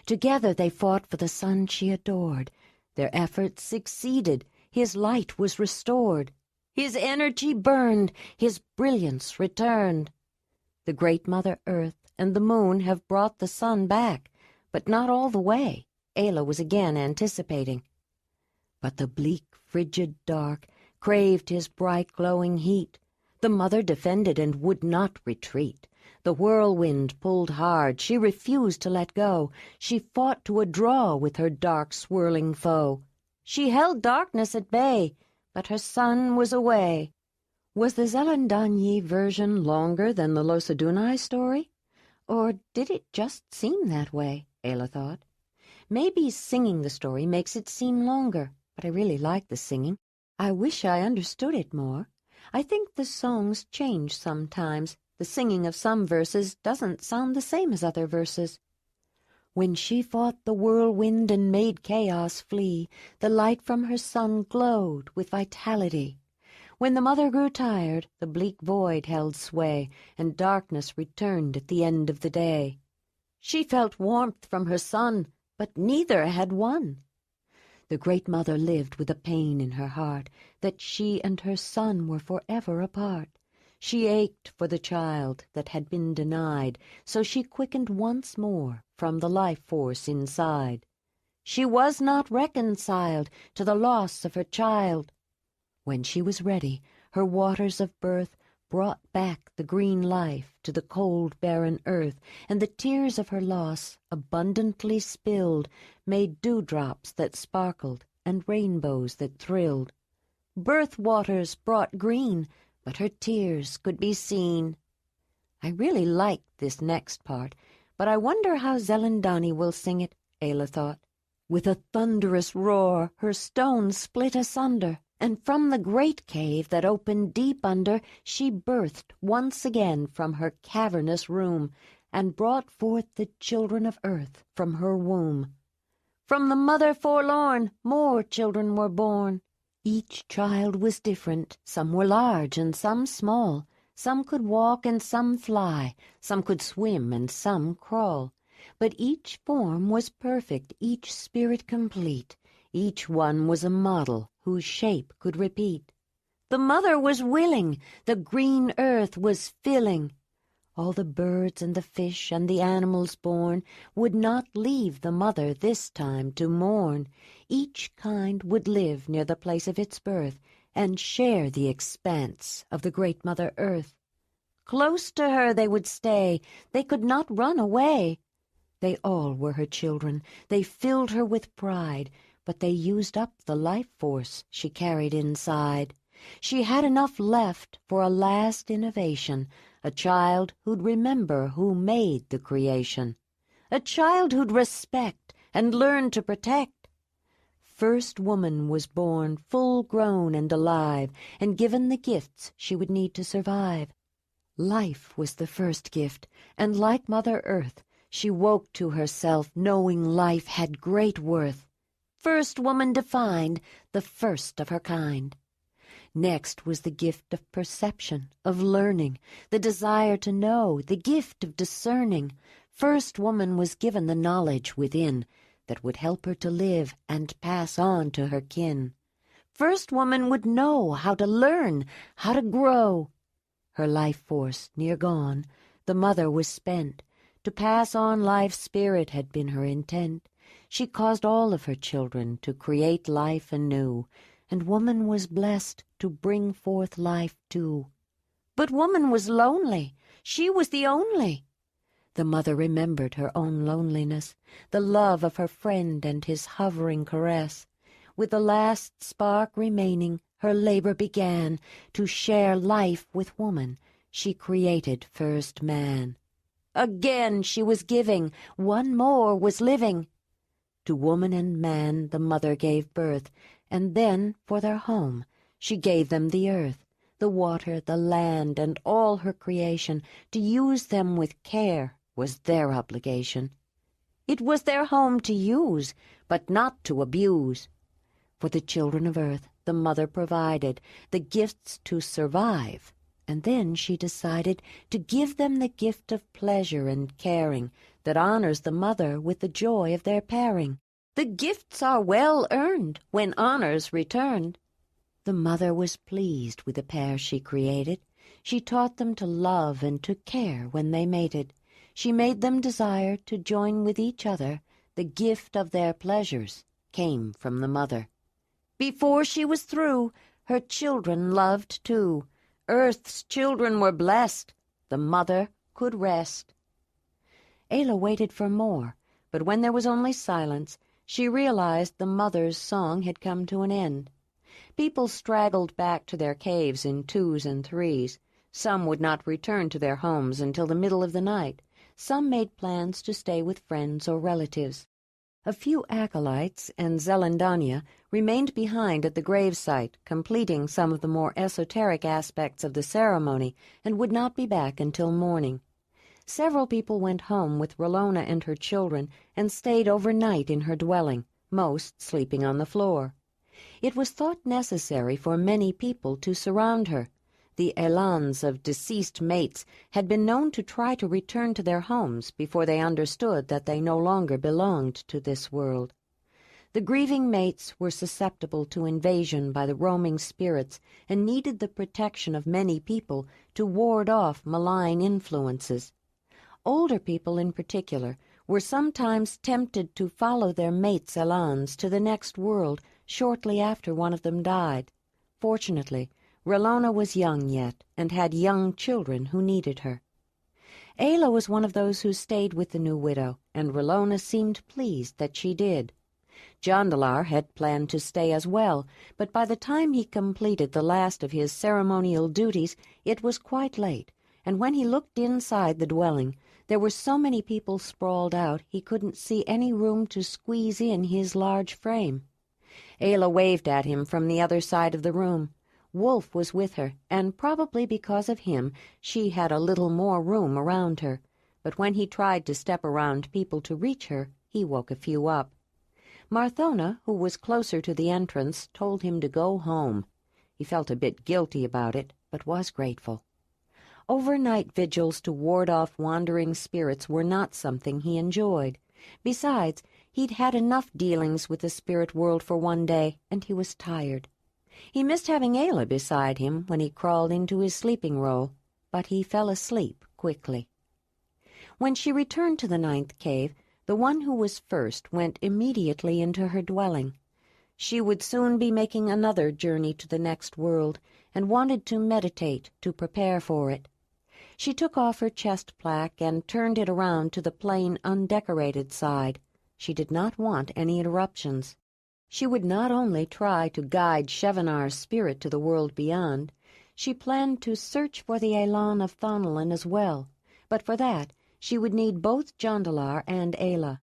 Together they fought for the son she adored. Their efforts succeeded. His light was restored. His energy burned. His brilliance returned. The great Mother Earth and the Moon have brought the sun back, but not all the way, Ayla was again anticipating. But the bleak, frigid dark craved his bright, glowing heat. The mother defended and would not retreat. The whirlwind pulled hard. She refused to let go. She fought to a draw with her dark, swirling foe. She held darkness at bay, but her son was away. Was the Zelandonii version longer than the Losadunai story? Or did it just seem that way, Ayla thought. Maybe singing the story makes it seem longer, but I really like the singing. I wish I understood it more. I think the songs change sometimes. The singing of some verses doesn't sound the same as other verses. When she fought the whirlwind and made chaos flee, the light from her son glowed with vitality. When the mother grew tired, the bleak void held sway, and darkness returned at the end of the day. She felt warmth from her son, but neither had won. The great mother lived with a pain in her heart that she and her son were forever apart. She ached for the child that had been denied, so she quickened once more from the life force inside. She was not reconciled to the loss of her child. When she was ready, her waters of birth brought back the green life to the cold, barren earth, and the tears of her loss, abundantly spilled, made dewdrops that sparkled and rainbows that thrilled. Birth waters brought green, but her tears could be seen. I really like this next part, but I wonder how Zelandonii will sing it, Ayla thought. With a thunderous roar, her stones split asunder, and from the great cave that opened deep under, she birthed once again from her cavernous room, and brought forth the children of earth from her womb. From the mother forlorn, more children were born. Each child was different. Some were large and some small. Some could walk and some fly. Some could swim and some crawl. But each form was perfect, each spirit complete. Each one was a model whose shape could repeat. The mother was willing, the green earth was filling. All the birds and the fish and the animals born would not leave the mother this time to mourn. Each kind would live near the place of its birth and share the expanse of the great Mother Earth. Close to her they would stay, they could not run away. They all were her children, they filled her with pride, but they used up the life force she carried inside. She had enough left for a last innovation, a child who'd remember who made the creation, a child who'd respect and learn to protect. First woman was born full grown and alive, and given the gifts she would need to survive. Life was the first gift, and like Mother Earth, she woke to herself knowing life had great worth. First woman defined, the first of her kind. Next was the gift of perception, of learning, the desire to know, the gift of discerning. First woman was given the knowledge within that would help her to live and pass on to her kin. First woman would know how to learn, how to grow. Her life force near gone, the mother was spent. To pass on life's spirit had been her intent. She caused all of her children to create life anew, and woman was blessed to bring forth life too. But woman was lonely. She was the only. The mother remembered her own loneliness, the love of her friend and his hovering caress. With the last spark remaining, her labor began. To share life with woman, she created first man. Again she was giving, one more was living. To woman and man the mother gave birth, and then for their home she gave them the earth, the water, the land, and all her creation. To use them with care was their obligation. It was their home to use, but not to abuse. For the children of earth the mother provided the gifts to survive, and then she decided to give them the gift of pleasure and caring that honors the mother with the joy of their pairing. The gifts are well earned when honors returned. The mother was pleased with the pair she created. She taught them to love and to care when they mated. She made them desire to join with each other. The gift of their pleasures came from the mother. Before she was through, her children loved too. Earth's children were blessed. The mother could rest. Ayla waited for more, but when there was only silence, she realized the mother's song had come to an end. People straggled back to their caves in twos and threes. Some would not return to their homes until the middle of the night. Some made plans to stay with friends or relatives. A few acolytes and Zelandonii remained behind at the gravesite, completing some of the more esoteric aspects of the ceremony, and would not be back until morning. Several people went home with Rolona and her children and stayed overnight in her dwelling, most sleeping on the floor. It was thought necessary for many people to surround her. The élans of deceased mates had been known to try to return to their homes before they understood that they no longer belonged to this world. The grieving mates were susceptible to invasion by the roaming spirits and needed the protection of many people to ward off malign influences. Older people in particular were sometimes tempted to follow their mates' élans to the next world shortly after one of them died. Fortunately, Rellona was young yet, and had young children who needed her. Ayla was one of those who stayed with the new widow, and Rellona seemed pleased that she did. Jondalar had planned to stay as well, but by the time he completed the last of his ceremonial duties, it was quite late, and when he looked inside the dwelling, there were so many people sprawled out he couldn't see any room to squeeze in his large frame. Ayla waved at him from the other side of the room. Wolf was with her, and probably because of him she had a little more room around her, but when he tried to step around people to reach her, he woke a few up. Marthona, who was closer to the entrance, told him to go home. He felt a bit guilty about it, but was grateful. Overnight vigils to ward off wandering spirits were not something he enjoyed. Besides, he'd had enough dealings with the spirit world for one day, and he was tired. He missed having Ayla beside him when he crawled into his sleeping roll, but he fell asleep quickly. When she returned to the 9th cave, the one who was first went immediately into her dwelling. She would soon be making another journey to the next world, and wanted to meditate to prepare for it. She took off her chest plaque and turned it around to the plain, undecorated side. She did not want any interruptions. She would not only try to guide Chevenar's spirit to the world beyond, she planned to search for the Elan of Thonolin as well, but for that she would need both Jondalar and Ayla.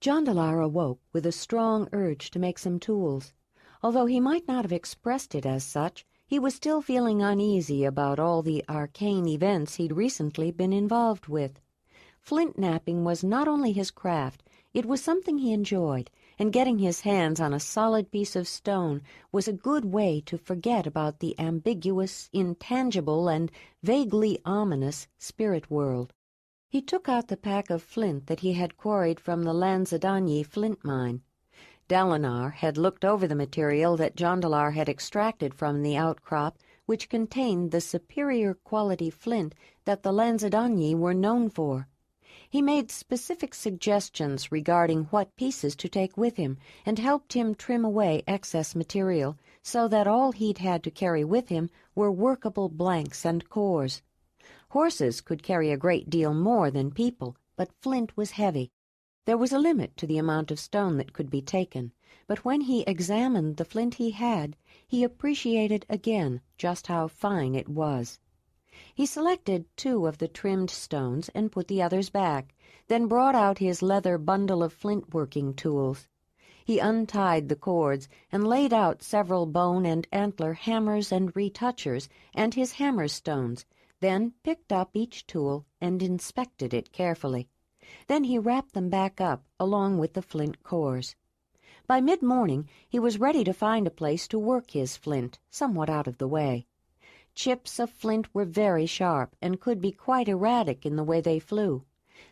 Jondalar awoke with a strong urge to make some tools. Although he might not have expressed it as such, he was still feeling uneasy about all the arcane events he'd recently been involved with. Flint knapping was not only his craft, it was something he enjoyed, and getting his hands on a solid piece of stone was a good way to forget about the ambiguous, intangible, and vaguely ominous spirit world. He took out the pack of flint that he had quarried from the Zelandonii flint mine. Dalinar had looked over the material that Jondalar had extracted from the outcrop, which contained the superior quality flint that the Zelandonii were known for. He made specific suggestions regarding what pieces to take with him, and helped him trim away excess material, so that all he'd had to carry with him were workable blanks and cores. Horses could carry a great deal more than people, but flint was heavy. There was a limit to the amount of stone that could be taken, but when he examined the flint he had, he appreciated again just how fine it was. He selected 2 of the trimmed stones and put the others back, then brought out his leather bundle of flint-working tools. He untied the cords and laid out several bone and antler hammers and retouchers and his hammer stones, then picked up each tool and inspected it carefully. Then he wrapped them back up along with the flint cores. By mid-morning he was ready to find a place to work his flint, somewhat out of the way. Chips of flint were very sharp and could be quite erratic in the way they flew.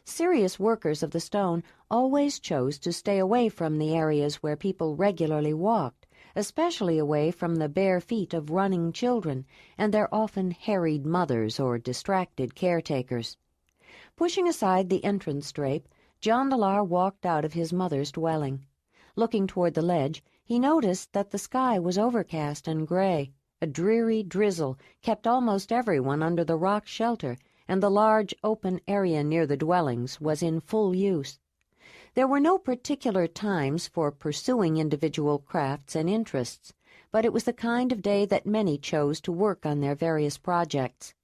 Serious workers of the stone always chose to stay away from the areas where people regularly walked, especially away from the bare feet of running children and their often harried mothers or distracted caretakers. Pushing aside the entrance drape, Jondalar walked out of his mother's dwelling. Looking toward the ledge, he noticed that the sky was overcast and gray. A dreary drizzle kept almost everyone under the rock shelter, and the large open area near the dwellings was in full use. There were no particular times for pursuing individual crafts and interests, but it was the kind of day that many chose to work on their various projects.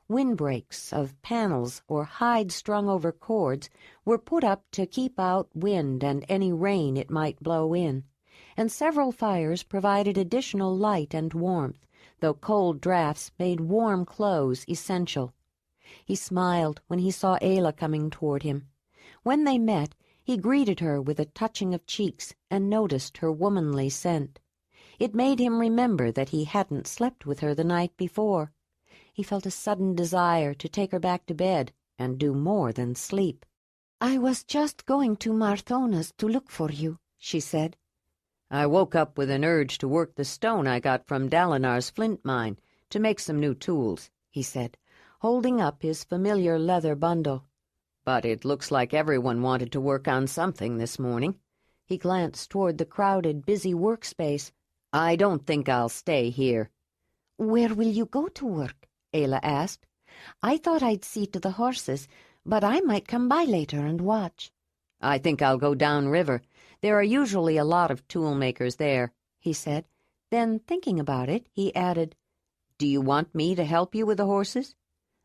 Windbreaks of panels or hide strung over cords were put up to keep out wind and any rain it might blow in, and several fires provided additional light and warmth, though cold drafts made warm clothes essential. He smiled when he saw Ayla coming toward him. When they met, he greeted her with a touching of cheeks and noticed her womanly scent. It made him remember that he hadn't slept with her the night before. He felt a sudden desire to take her back to bed and do more than sleep. "I was just going to Marthona's to look for you," she said. "I woke up with an urge to work the stone I got from Dalinar's flint mine to make some new tools," he said, holding up his familiar leather bundle. "But it looks like everyone wanted to work on something this morning." He glanced toward the crowded, busy workspace. "I don't think I'll stay here." "Where will you go to work?" Ayla asked. "I thought I'd see to the horses, but I might come by later and watch." "I think I'll go down river. There are usually a lot of tool makers there," he said. Then, thinking about it, he added, "Do you want me to help you with the horses?"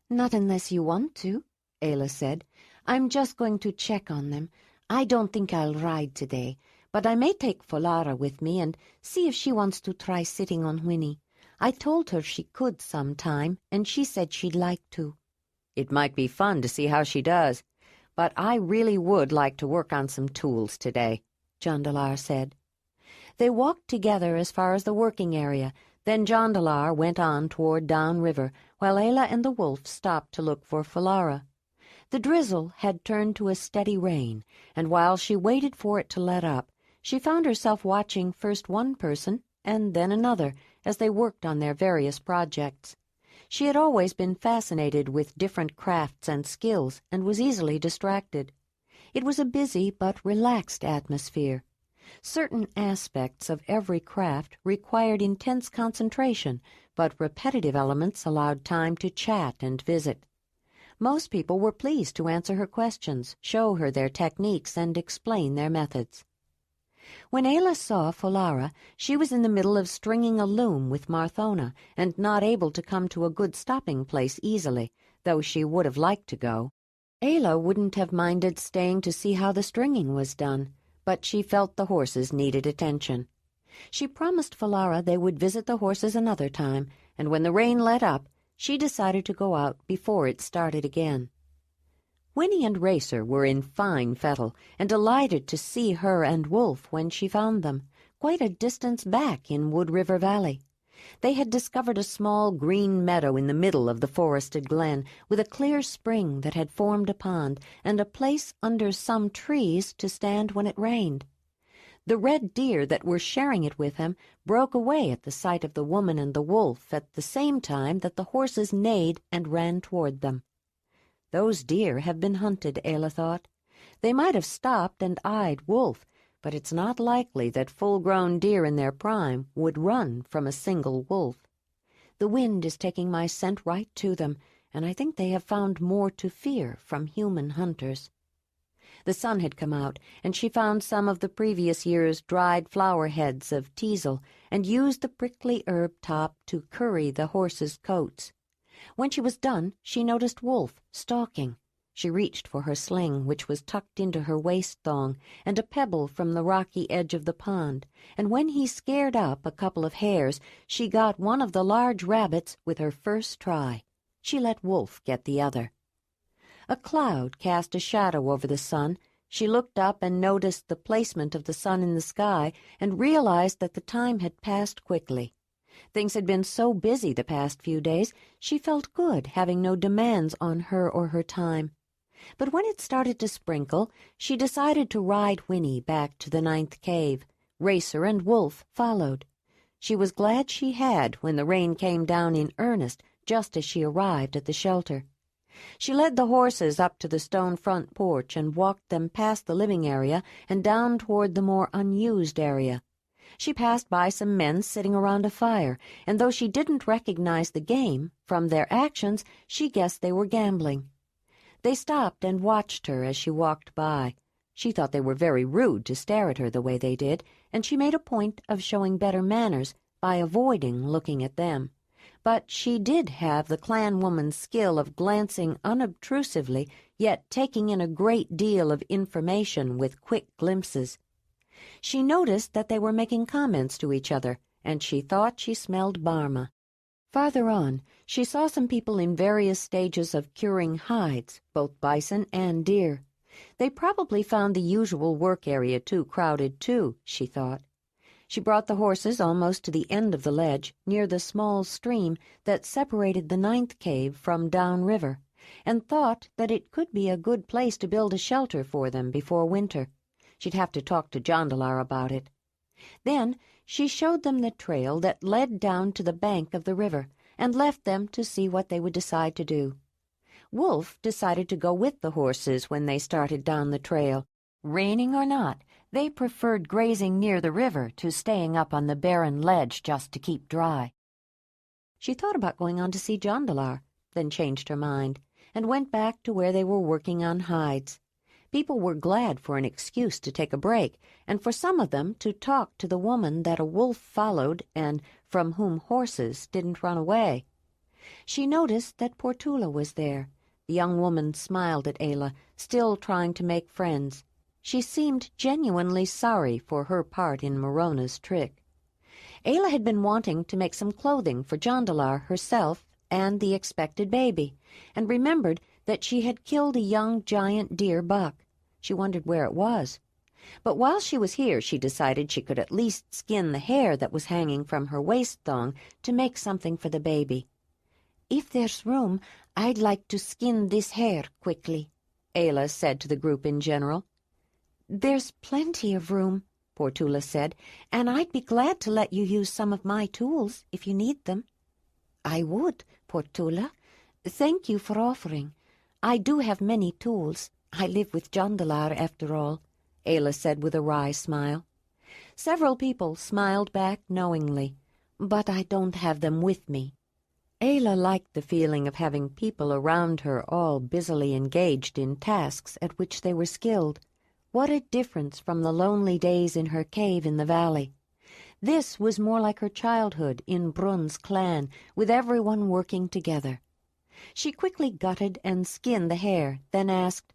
"Not unless you want to," Ayla said. "I'm just going to check on them. I don't think I'll ride today, but I may take Folara with me and see if she wants to try sitting on Winnie. I told her she could sometime, and she said she'd like to." "It might be fun to see how she does, but I really would like to work on some tools today," Jondalar said. They walked together as far as the working area. Then Jondalar went on toward downriver, while Ayla and the wolf stopped to look for Folara. The drizzle had turned to a steady rain, and while she waited for it to let up, she found herself watching first one person and then another as they worked on their various projects. She had always been fascinated with different crafts and skills and was easily distracted. It was a busy but relaxed atmosphere. Certain aspects of every craft required intense concentration, but repetitive elements allowed time to chat and visit. Most people were pleased to answer her questions, show her their techniques, and explain their methods. When Ayla saw Folara, she was in the middle of stringing a loom with Marthona and not able to come to a good stopping place easily, though she would have liked to go. Ayla wouldn't have minded staying to see how the stringing was done, but she felt the horses needed attention. She promised Folara they would visit the horses another time, and when the rain let up, she decided to go out before it started again. Winnie and Racer were in fine fettle, and delighted to see her and Wolf when she found them, quite a distance back in Wood River Valley. They had discovered a small green meadow in the middle of the forested glen, with a clear spring that had formed a pond, and a place under some trees to stand when it rained. The red deer that were sharing it with him broke away at the sight of the woman and the wolf at the same time that the horses neighed and ran toward them. "Those deer have been hunted," Ayla thought. "They might have stopped and eyed Wolf, but it's not likely that full-grown deer in their prime would run from a single wolf. The wind is taking my scent right to them, and I think they have found more to fear from human hunters." The sun had come out, and she found some of the previous year's dried flower heads of teasel and used the prickly herb top to curry the horses' coats. When she was done, she noticed Wolf stalking. She reached for her sling, which was tucked into her waist-thong, and a pebble from the rocky edge of the pond, and when he scared up a couple of hares, she got one of the large rabbits with her first try. She let Wolf get the other. A cloud cast a shadow over the sun. She looked up and noticed the placement of the sun in the sky and realized that the time had passed quickly. Things had been so busy the past few days, she felt good having no demands on her or her time. But when it started to sprinkle, she decided to ride Winnie back to the 9th cave. Racer and Wolf followed. She was glad she had when the rain came down in earnest just as she arrived at the shelter. She led the horses up to the stone front porch and walked them past the living area and down toward the more unused area. She passed by some men sitting around a fire, and though she didn't recognize the game, from their actions she guessed they were gambling. They stopped and watched her as she walked by. She thought they were very rude to stare at her the way they did, and she made a point of showing better manners by avoiding looking at them. But she did have the clan woman's skill of glancing unobtrusively, yet taking in a great deal of information with quick glimpses. She noticed that they were making comments to each other, and she thought she smelled Barma. Farther on, she saw some people in various stages of curing hides, both bison and deer. They probably found the usual work area too crowded, too, she thought. She brought the horses almost to the end of the ledge, near the small stream that separated the 9th cave from downriver, and thought that it could be a good place to build a shelter for them before winter. She'd have to talk to Jondalar about it. Then she showed them the trail that led down to the bank of the river, and left them to see what they would decide to do. Wolf decided to go with the horses when they started down the trail. Raining or not, they preferred grazing near the river to staying up on the barren ledge just to keep dry. She thought about going on to see Jondalar, then changed her mind, and went back to where they were working on hides. People were glad for an excuse to take a break, and for some of them to talk to the woman that a wolf followed and from whom horses didn't run away. She noticed that Portula was there. The young woman smiled at Ayla, still trying to make friends. She seemed genuinely sorry for her part in Morona's trick. Ayla had been wanting to make some clothing for Jondalar herself and the expected baby, and remembered that she had killed a young giant deer buck. She wondered where it was. But while she was here, she decided she could at least skin the hair that was hanging from her waist thong to make something for the baby. "If there's room, I'd like to skin this hair quickly," Ayla said to the group in general. "There's plenty of room," Portula said, "and I'd be glad to let you use some of my tools if you need them." "I would, Portula. Thank you for offering. I do have many tools. I live with Jondalar, after all," Ayla said with a wry smile. Several people smiled back knowingly, "but I don't have them with me." Ayla liked the feeling of having people around her all busily engaged in tasks at which they were skilled. What a difference from the lonely days in her cave in the valley. This was more like her childhood in Brun's clan, with everyone working together. She quickly gutted and skinned the hair, then asked,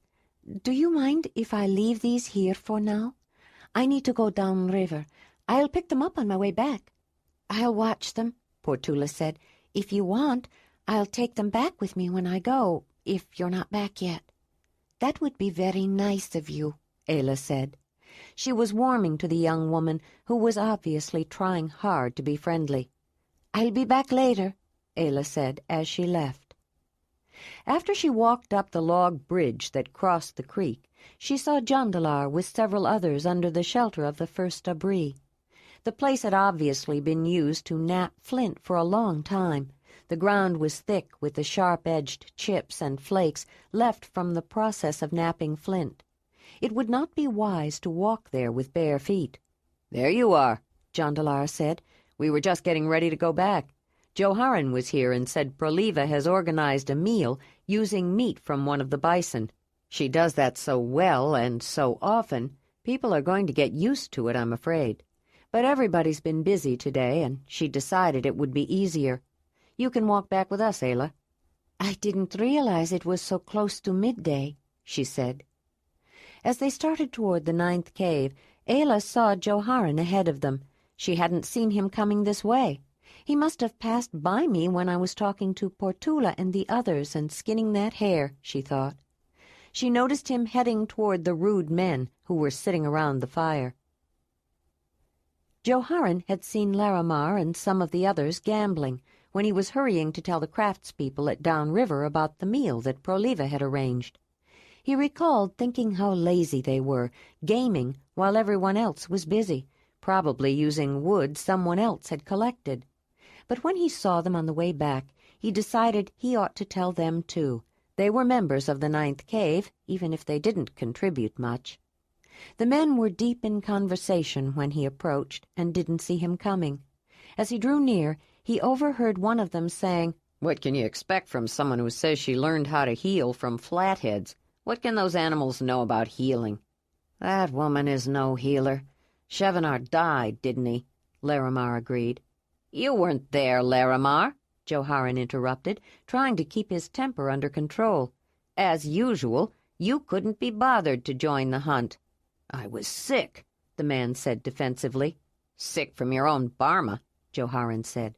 "Do you mind if I leave these here for now? I need to go down river. I'll pick them up on my way back." "I'll watch them," Portula said. "If you want, I'll take them back with me when I go, if you're not back yet." "That would be very nice of you," Ayla said. She was warming to the young woman, who was obviously trying hard to be friendly. "I'll be back later," Ayla said as she left. After she walked up the log bridge that crossed the creek, she saw Jondalar with several others under the shelter of the first abri. The place had obviously been used to knap flint for a long time. The ground was thick with the sharp-edged chips and flakes left from the process of knapping flint. It would not be wise to walk there with bare feet. "There you are," Jondalar said. "We were just getting ready to go back. Joharan was here and said Proliva has organized a meal using meat from one of the bison. She does that so well and so often, people are going to get used to it, I'm afraid. But everybody's been busy today, and she decided it would be easier. You can walk back with us, Ayla." "I didn't realize it was so close to midday," she said. As they started toward the 9th cave, Ayla saw Joharan ahead of them. She hadn't seen him coming this way. "He must have passed by me when I was talking to Portula and the others and skinning that hair," she thought. She noticed him heading toward the rude men who were sitting around the fire. Joharan had seen Laramar and some of the others gambling when he was hurrying to tell the craftspeople at Downriver about the meal that Proliva had arranged. He recalled thinking how lazy they were, gaming while everyone else was busy, probably using wood someone else had collected. But when he saw them on the way back, he decided he ought to tell them too. They were members of the 9th cave, even if they didn't contribute much. The men were deep in conversation when he approached and didn't see him coming. As he drew near, he overheard one of them saying, "What can you expect from someone who says she learned how to heal from flatheads? What can those animals know about healing?" "That woman is no healer. Chevenar died, didn't he?" Laramar agreed. "You weren't there, Laramar," Joharan interrupted, trying to keep his temper under control. "As usual, you couldn't be bothered to join the hunt." "I was sick," the man said defensively. "Sick from your own Barma," Joharan said.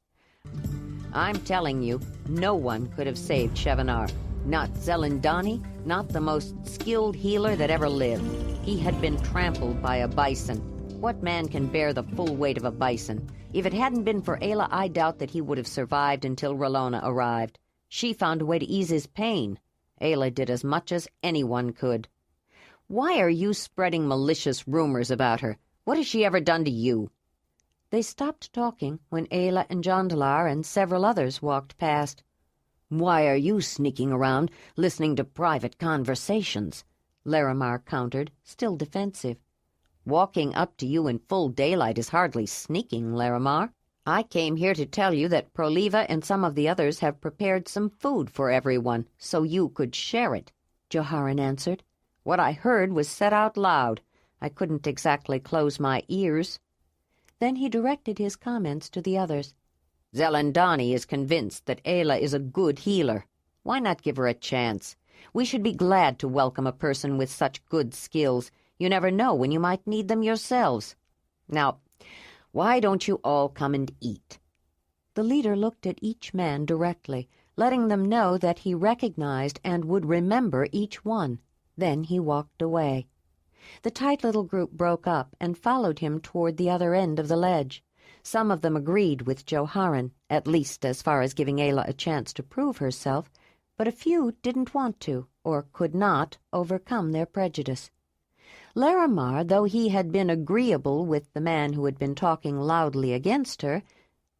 "I'm telling you, no one could have saved Chevenar. Not Zelandonii, not the most skilled healer that ever lived. He had been trampled by a bison. What man can bear the full weight of a bison? If it hadn't been for Ayla, I doubt that he would have survived until Rallona arrived. She found a way to ease his pain. Ayla did as much as anyone could. Why are you spreading malicious rumors about her? What has she ever done to you?" They stopped talking when Ayla and Jondalar and several others walked past. "Why are you sneaking around, listening to private conversations?" Laramar countered, still defensive. "Walking up to you in full daylight is hardly sneaking, Laramar." "I came here to tell you that Proliva and some of the others have prepared some food for everyone, so you could share it," Joharan answered. "What I heard was said out loud. I couldn't exactly close my ears." Then he directed his comments to the others. "Zelandonii is convinced that Ayla is a good healer. Why not give her a chance? We should be glad to welcome a person with such good skills. You never know when you might need them yourselves. Now, why don't you all come and eat?" The leader looked at each man directly, letting them know that he recognized and would remember each one. Then he walked away. The tight little group broke up and followed him toward the other end of the ledge. Some of them agreed with Joharan, at least as far as giving Ayla a chance to prove herself, but a few didn't want to, or could not, overcome their prejudice. Laramar, though he had been agreeable with the man who had been talking loudly against her,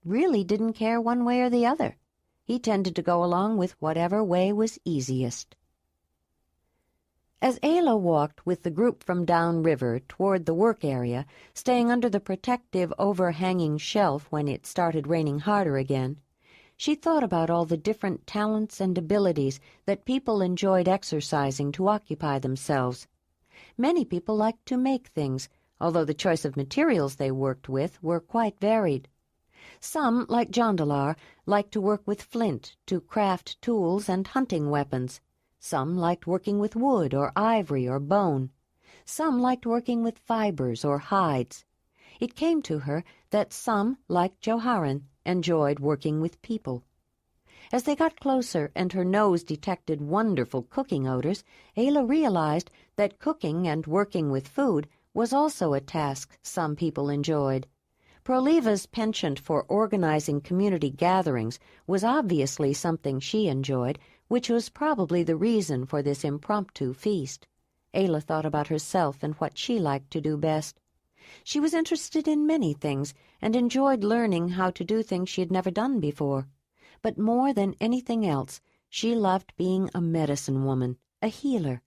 really didn't care one way or the other. He tended to go along with whatever way was easiest. As Ayla walked with the group from downriver toward the work area, staying under the protective overhanging shelf when it started raining harder again, she thought about all the different talents and abilities that people enjoyed exercising to occupy themselves. Many people liked to make things, although the choice of materials they worked with were quite varied. Some, like Jondalar, liked to work with flint to craft tools and hunting weapons. Some liked working with wood or ivory or bone. Some liked working with fibers or hides. It came to her that some, like Joharan, enjoyed working with people. As they got closer and her nose detected wonderful cooking odors, Ayla realized that cooking and working with food was also a task some people enjoyed. Proliva's penchant for organizing community gatherings was obviously something she enjoyed, which was probably the reason for this impromptu feast. Ayla thought about herself and what she liked to do best. She was interested in many things and enjoyed learning how to do things she had never done before. But more than anything else, she loved being a medicine woman, a healer.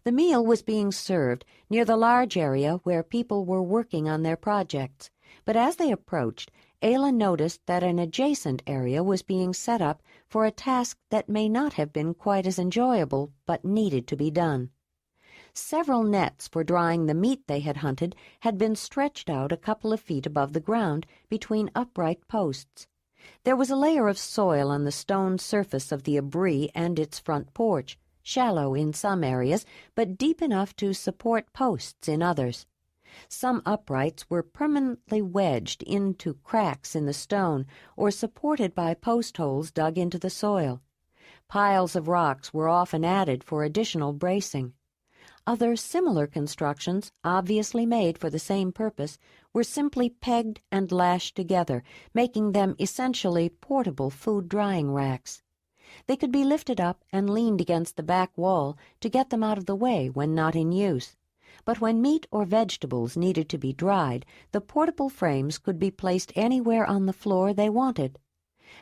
The meal was being served near the large area where people were working on their projects, but as they approached, Ayla noticed that an adjacent area was being set up for a task that may not have been quite as enjoyable, but needed to be done. Several nets for drying the meat they had hunted had been stretched out a couple of feet above the ground between upright posts. There was a layer of soil on the stone surface of the abri and its front porch, shallow in some areas, but deep enough to support posts in others. Some uprights were permanently wedged into cracks in the stone or supported by post holes dug into the soil. Piles of rocks were often added for additional bracing. Other similar constructions, obviously made for the same purpose, were simply pegged and lashed together, making them essentially portable food drying racks. They could be lifted up and leaned against the back wall to get them out of the way when not in use. But when meat or vegetables needed to be dried, the portable frames could be placed anywhere on the floor they wanted.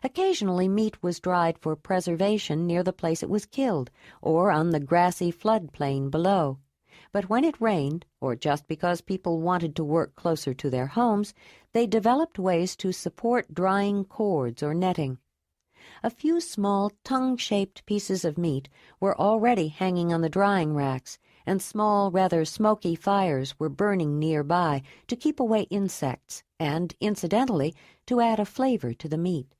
Occasionally meat was dried for preservation near the place it was killed, or on the grassy floodplain below. But when it rained, or just because people wanted to work closer to their homes, they developed ways to support drying cords or netting. A few small tongue-shaped pieces of meat were already hanging on the drying racks, and small, rather smoky fires were burning nearby to keep away insects and, incidentally, to add a flavor to the meat.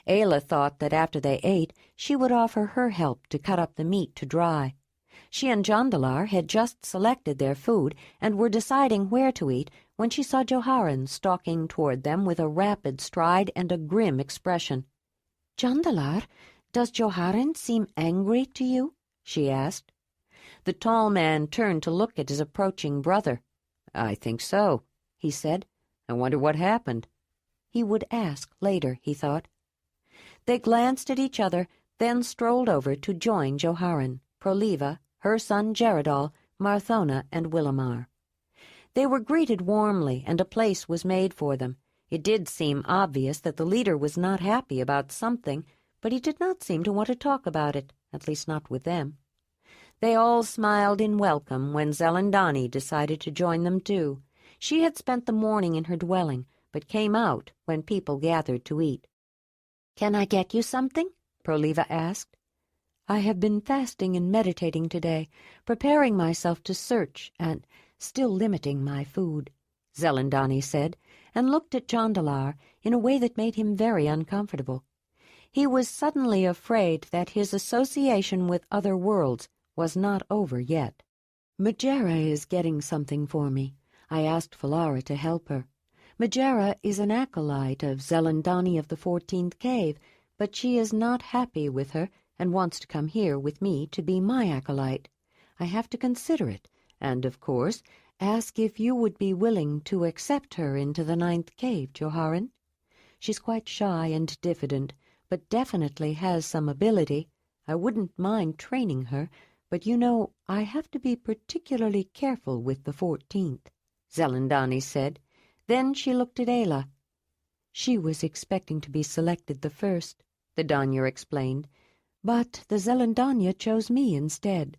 Ayla thought that after they ate, she would offer her help to cut up the meat to dry. She and Jondalar had just selected their food and were deciding where to eat when she saw Joharan stalking toward them with a rapid stride and a grim expression. "Jondalar, does Joharan seem angry to you?" she asked. The tall man turned to look at his approaching brother. "I think so," he said. "I wonder what happened." He would ask later, he thought. They glanced at each other, then strolled over to join Joharan, Proliva, her son Jaredal, Marthona, and Willamar. They were greeted warmly, and a place was made for them. It did seem obvious that the leader was not happy about something, but he did not seem to want to talk about it, at least not with them. They all smiled in welcome when Zelandonii decided to join them too. She had spent the morning in her dwelling, but came out when people gathered to eat. "Can I get you something?" Proliva asked. "I have been fasting and meditating today, preparing myself to search and still limiting my food," Zelandonii said, and looked at Jondalar in a way that made him very uncomfortable. He was suddenly afraid that his association with other worlds was not over yet. "Majera is getting something for me. I asked Falara to help her. Majera is an acolyte of Zelandonii of the 14th Cave, but she is not happy with her and wants to come here with me to be my acolyte. I have to consider it, and, of course, ask if you would be willing to accept her into the 9th Cave, Joharan. She's quite shy and diffident, but definitely has some ability. I wouldn't mind training her, but you know I have to be particularly careful with the 14th, Zelandonii said. Then she looked at Ayla. She was expecting to be selected the first, the Danyar explained, but the Zelandanya chose me instead.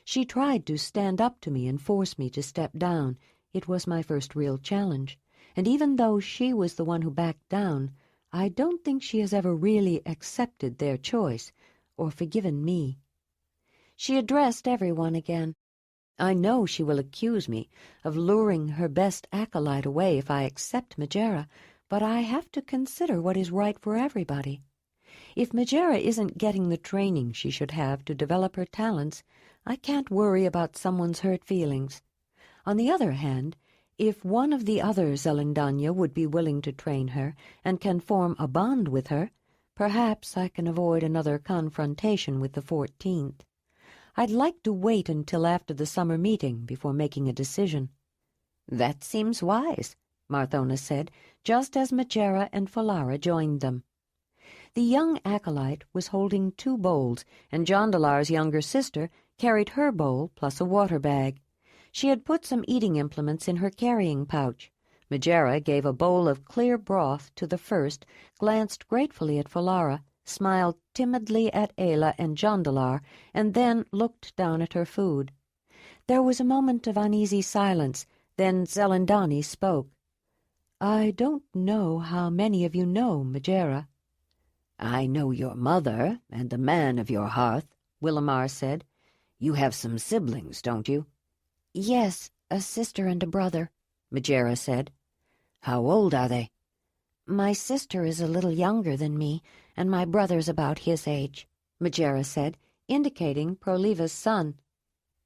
She tried to stand up to me and force me to step down. It was my first real challenge, and even though she was the one who backed down, I don't think she has ever really accepted their choice or forgiven me. She addressed everyone again. I know she will accuse me of luring her best acolyte away if I accept Majera, but I have to consider what is right for everybody. If Majera isn't getting the training she should have to develop her talents, I can't worry about someone's hurt feelings. On the other hand, if one of the other Zelandanya would be willing to train her and can form a bond with her, perhaps I can avoid another confrontation with the 14th. I'd like to wait until after the summer meeting before making a decision. That seems wise, Marthona said, just as Majera and Falara joined them. The young acolyte was holding 2 bowls, and Jondalar's younger sister carried her bowl plus a water bag. She had put some eating implements in her carrying pouch. Majera gave a bowl of clear broth to the first, glanced gratefully at Falara, smiled timidly at Ayla and Jondalar, and then looked down at her food. There was a moment of uneasy silence. Then Zelandonii spoke. "I don't know how many of you know Majera." "I know your mother and the man of your hearth," Willamar said. "You have some siblings, don't you?" "Yes, a sister and a brother," Majera said. "How old are they?" "My sister is a little younger than me, and my brother's about his age," Majera said, indicating Proliva's son.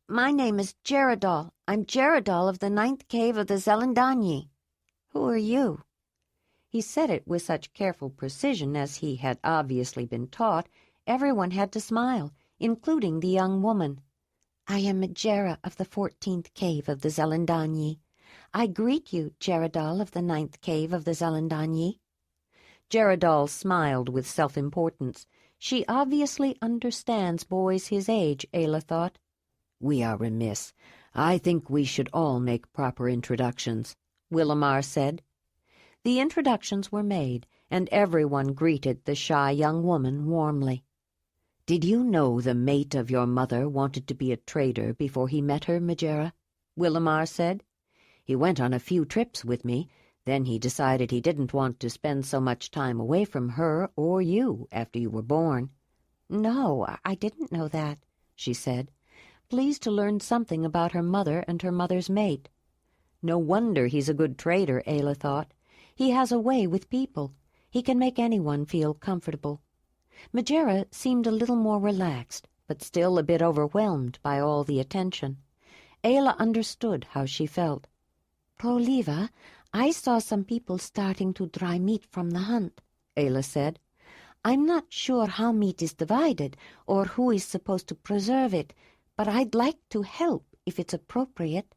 "My name is Geradol. I'm Geradol of the 9th Cave of the Zelandonii. Who are you?" He said it with such careful precision as he had obviously been taught, everyone had to smile, including the young woman. "I am Majera of the 14th Cave of the Zelandonii. I greet you, Geradol of the 9th Cave of the Zelandonii." Geradol smiled with self-importance. She obviously understands boys his age, Ayla thought. "We are remiss. I think we should all make proper introductions," Willamar said. The introductions were made, and everyone greeted the shy young woman warmly. "Did you know the mate of your mother wanted to be a trader before he met her, Majera?" Willamar said. "He went on a few trips with me. Then he decided he didn't want to spend so much time away from her or you after you were born." "No, I didn't know that," she said, pleased to learn something about her mother and her mother's mate. No wonder he's a good trader, Ayla thought. He has a way with people. He can make anyone feel comfortable. Majera seemed a little more relaxed, but still a bit overwhelmed by all the attention. Ayla understood how she felt. "Proliva, I saw some people starting to dry meat from the hunt," Ayla said. "I'm not sure how meat is divided or who is supposed to preserve it, but I'd like to help if it's appropriate."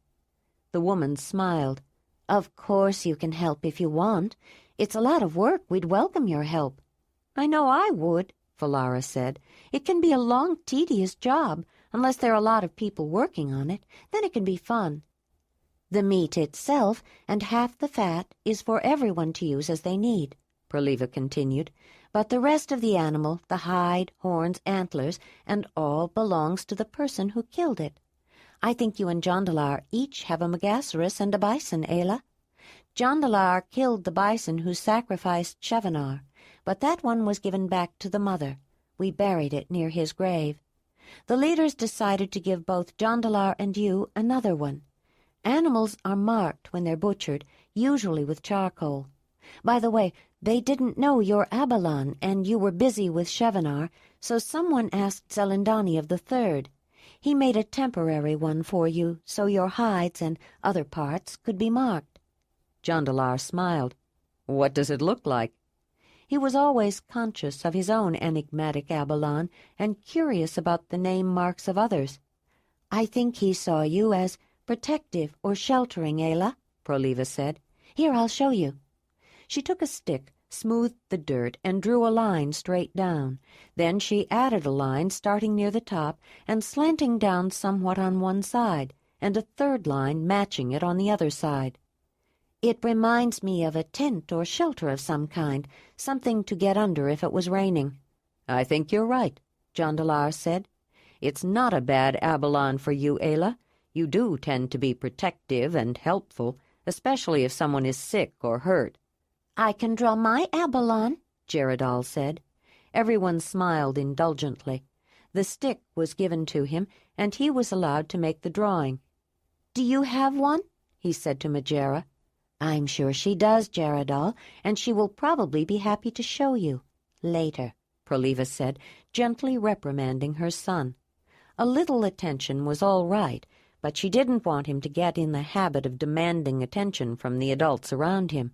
The woman smiled. "Of course you can help if you want. It's a lot of work. We'd welcome your help." "I know I would," Falara said. "It can be a long, tedious job, unless there are a lot of people working on it. Then it can be fun." "The meat itself and half the fat is for everyone to use as they need," Proliva continued. "But the rest of the animal, the hide, horns, antlers, and all belongs to the person who killed it. I think you and Jondalar each have a Megasaurus and a bison, Ayla. Jondalar killed the bison who sacrificed Shevanar, but that one was given back to the mother. We buried it near his grave. The leaders decided to give both Jondalar and you another one. Animals are marked when they're butchered, usually with charcoal. By the way, they didn't know you're Abalon, and you were busy with Shevanar, so someone asked Zelandonii of the third. He made a temporary one for you, so your hides and other parts could be marked. Jondalar smiled. What does it look like? He was always conscious of his own enigmatic Abalon and curious about the name marks of others. I think he saw you as protective or sheltering, Ayla, Proliva said. Here, I'll show you. She took a stick, smoothed the dirt, and drew a line straight down. Then she added a line starting near the top and slanting down somewhat on one side, and a third line matching it on the other side. It reminds me of a tent or shelter of some kind, something to get under if it was raining. I think you're right, Jondalar said. It's not a bad Abalon for you, Ayla. You do tend to be protective and helpful, especially if someone is sick or hurt. I can draw my Abalon, Geraldal said. Everyone smiled indulgently. The stick was given to him, and he was allowed to make the drawing. Do you have one? He said to Majera. I'm sure she does, Geraldal, and she will probably be happy to show you. Later, Proliva said, gently reprimanding her son. A little attention was all right, but she didn't want him to get in the habit of demanding attention from the adults around him.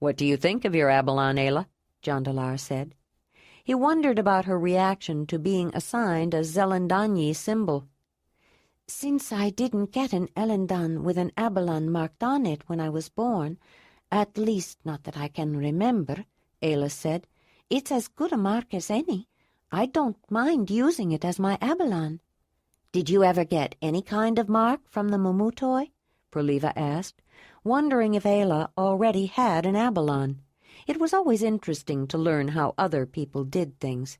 What do you think of your Abalon, Ayla? Jondalar said. He wondered about her reaction to being assigned a Zelandonii symbol. Since I didn't get an Elendan with an Abalon marked on it when I was born, at least not that I can remember, Ayla said, it's as good a mark as any. I don't mind using it as my Abalon. Did you ever get any kind of mark from the Mumutoi? Proliva asked, wondering if Ayla already had an Abalon. It was always interesting to learn how other people did things.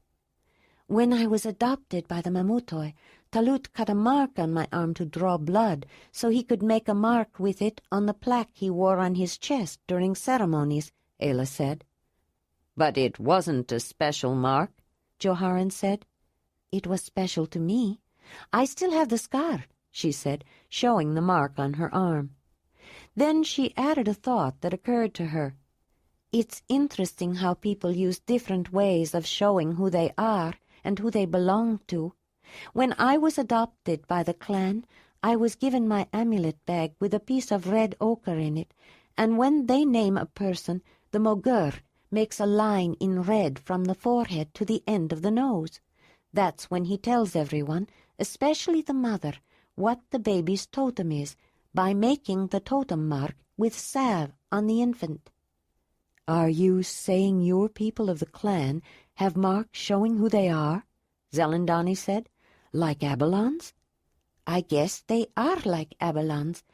When I was adopted by the Mamutoi, Talut cut a mark on my arm to draw blood, so he could make a mark with it on the plaque he wore on his chest during ceremonies, Ayla said. But it wasn't a special mark, Joharan said. It was special to me. I still have the scar, she said, showing the mark on her arm. Then she added a thought that occurred to her. It's interesting how people use different ways of showing who they are and who they belong to. When I was adopted by the clan, I was given my amulet bag with a piece of red ochre in it, and when they name a person, the Mogur makes a line in red from the forehead to the end of the nose. That's when he tells everyone, especially the mother, what the baby's totem is, by making the totem mark with salve on the infant. Are you saying your people of the clan have marks showing who they are? Zelandonii said. Like Abalons? I guess they are like Abalons.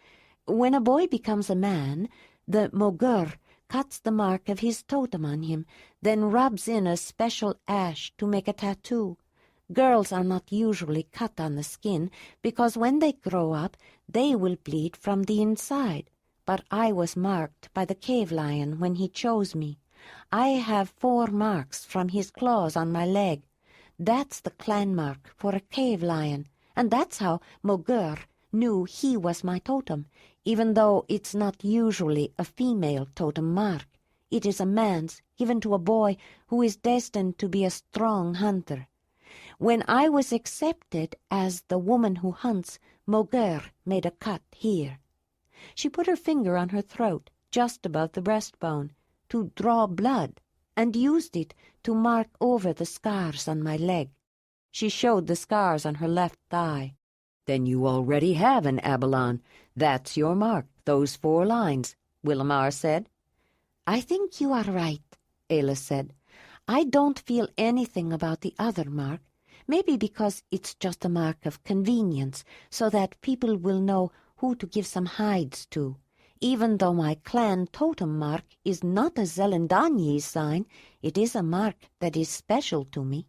When a boy becomes a man, the Mogur cuts the mark of his totem on him, then rubs in a special ash to make a tattoo. Girls are not usually cut on the skin, because when they grow up, they will bleed from the inside. But I was marked by the cave lion when he chose me. I have 4 marks from his claws on my leg. That's the clan mark for a cave lion, and that's how Mogur knew he was my totem, even though it's not usually a female totem mark. It is a man's, given to a boy who is destined to be a strong hunter. When I was accepted as the woman who hunts, Mogur made a cut here. She put her finger on her throat, just above the breastbone, to draw blood, and used it to mark over the scars on my leg. She showed the scars on her left thigh. Then you already have an Abalon. That's your mark, those 4 lines, Willamar said. I think you are right, Ayla said. I don't feel anything about the other mark, maybe because it's just a mark of convenience, so that people will know who to give some hides to. Even though my clan totem mark is not a Zelandonii sign, it is a mark that is special to me.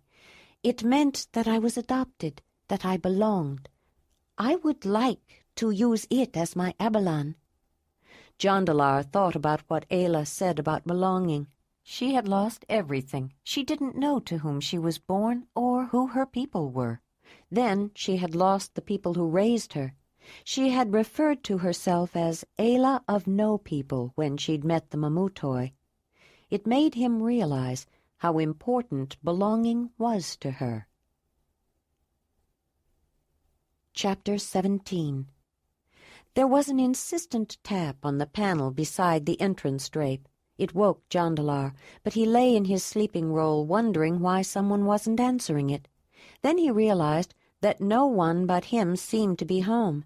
It meant that I was adopted, that I belonged. I would like to use it as my Abalon. Jondalar thought about what Ayla said about belonging. She had lost everything. She didn't know to whom she was born or who her people were. Then she had lost the people who raised her. She had referred to herself as Ayla of no people when she'd met the Mamutoi. It made him realize how important belonging was to her. Chapter 17. There was an insistent tap on the panel beside the entrance drape. It woke Jondalar, but he lay in his sleeping roll wondering why someone wasn't answering it. Then he realized that no one but him seemed to be home.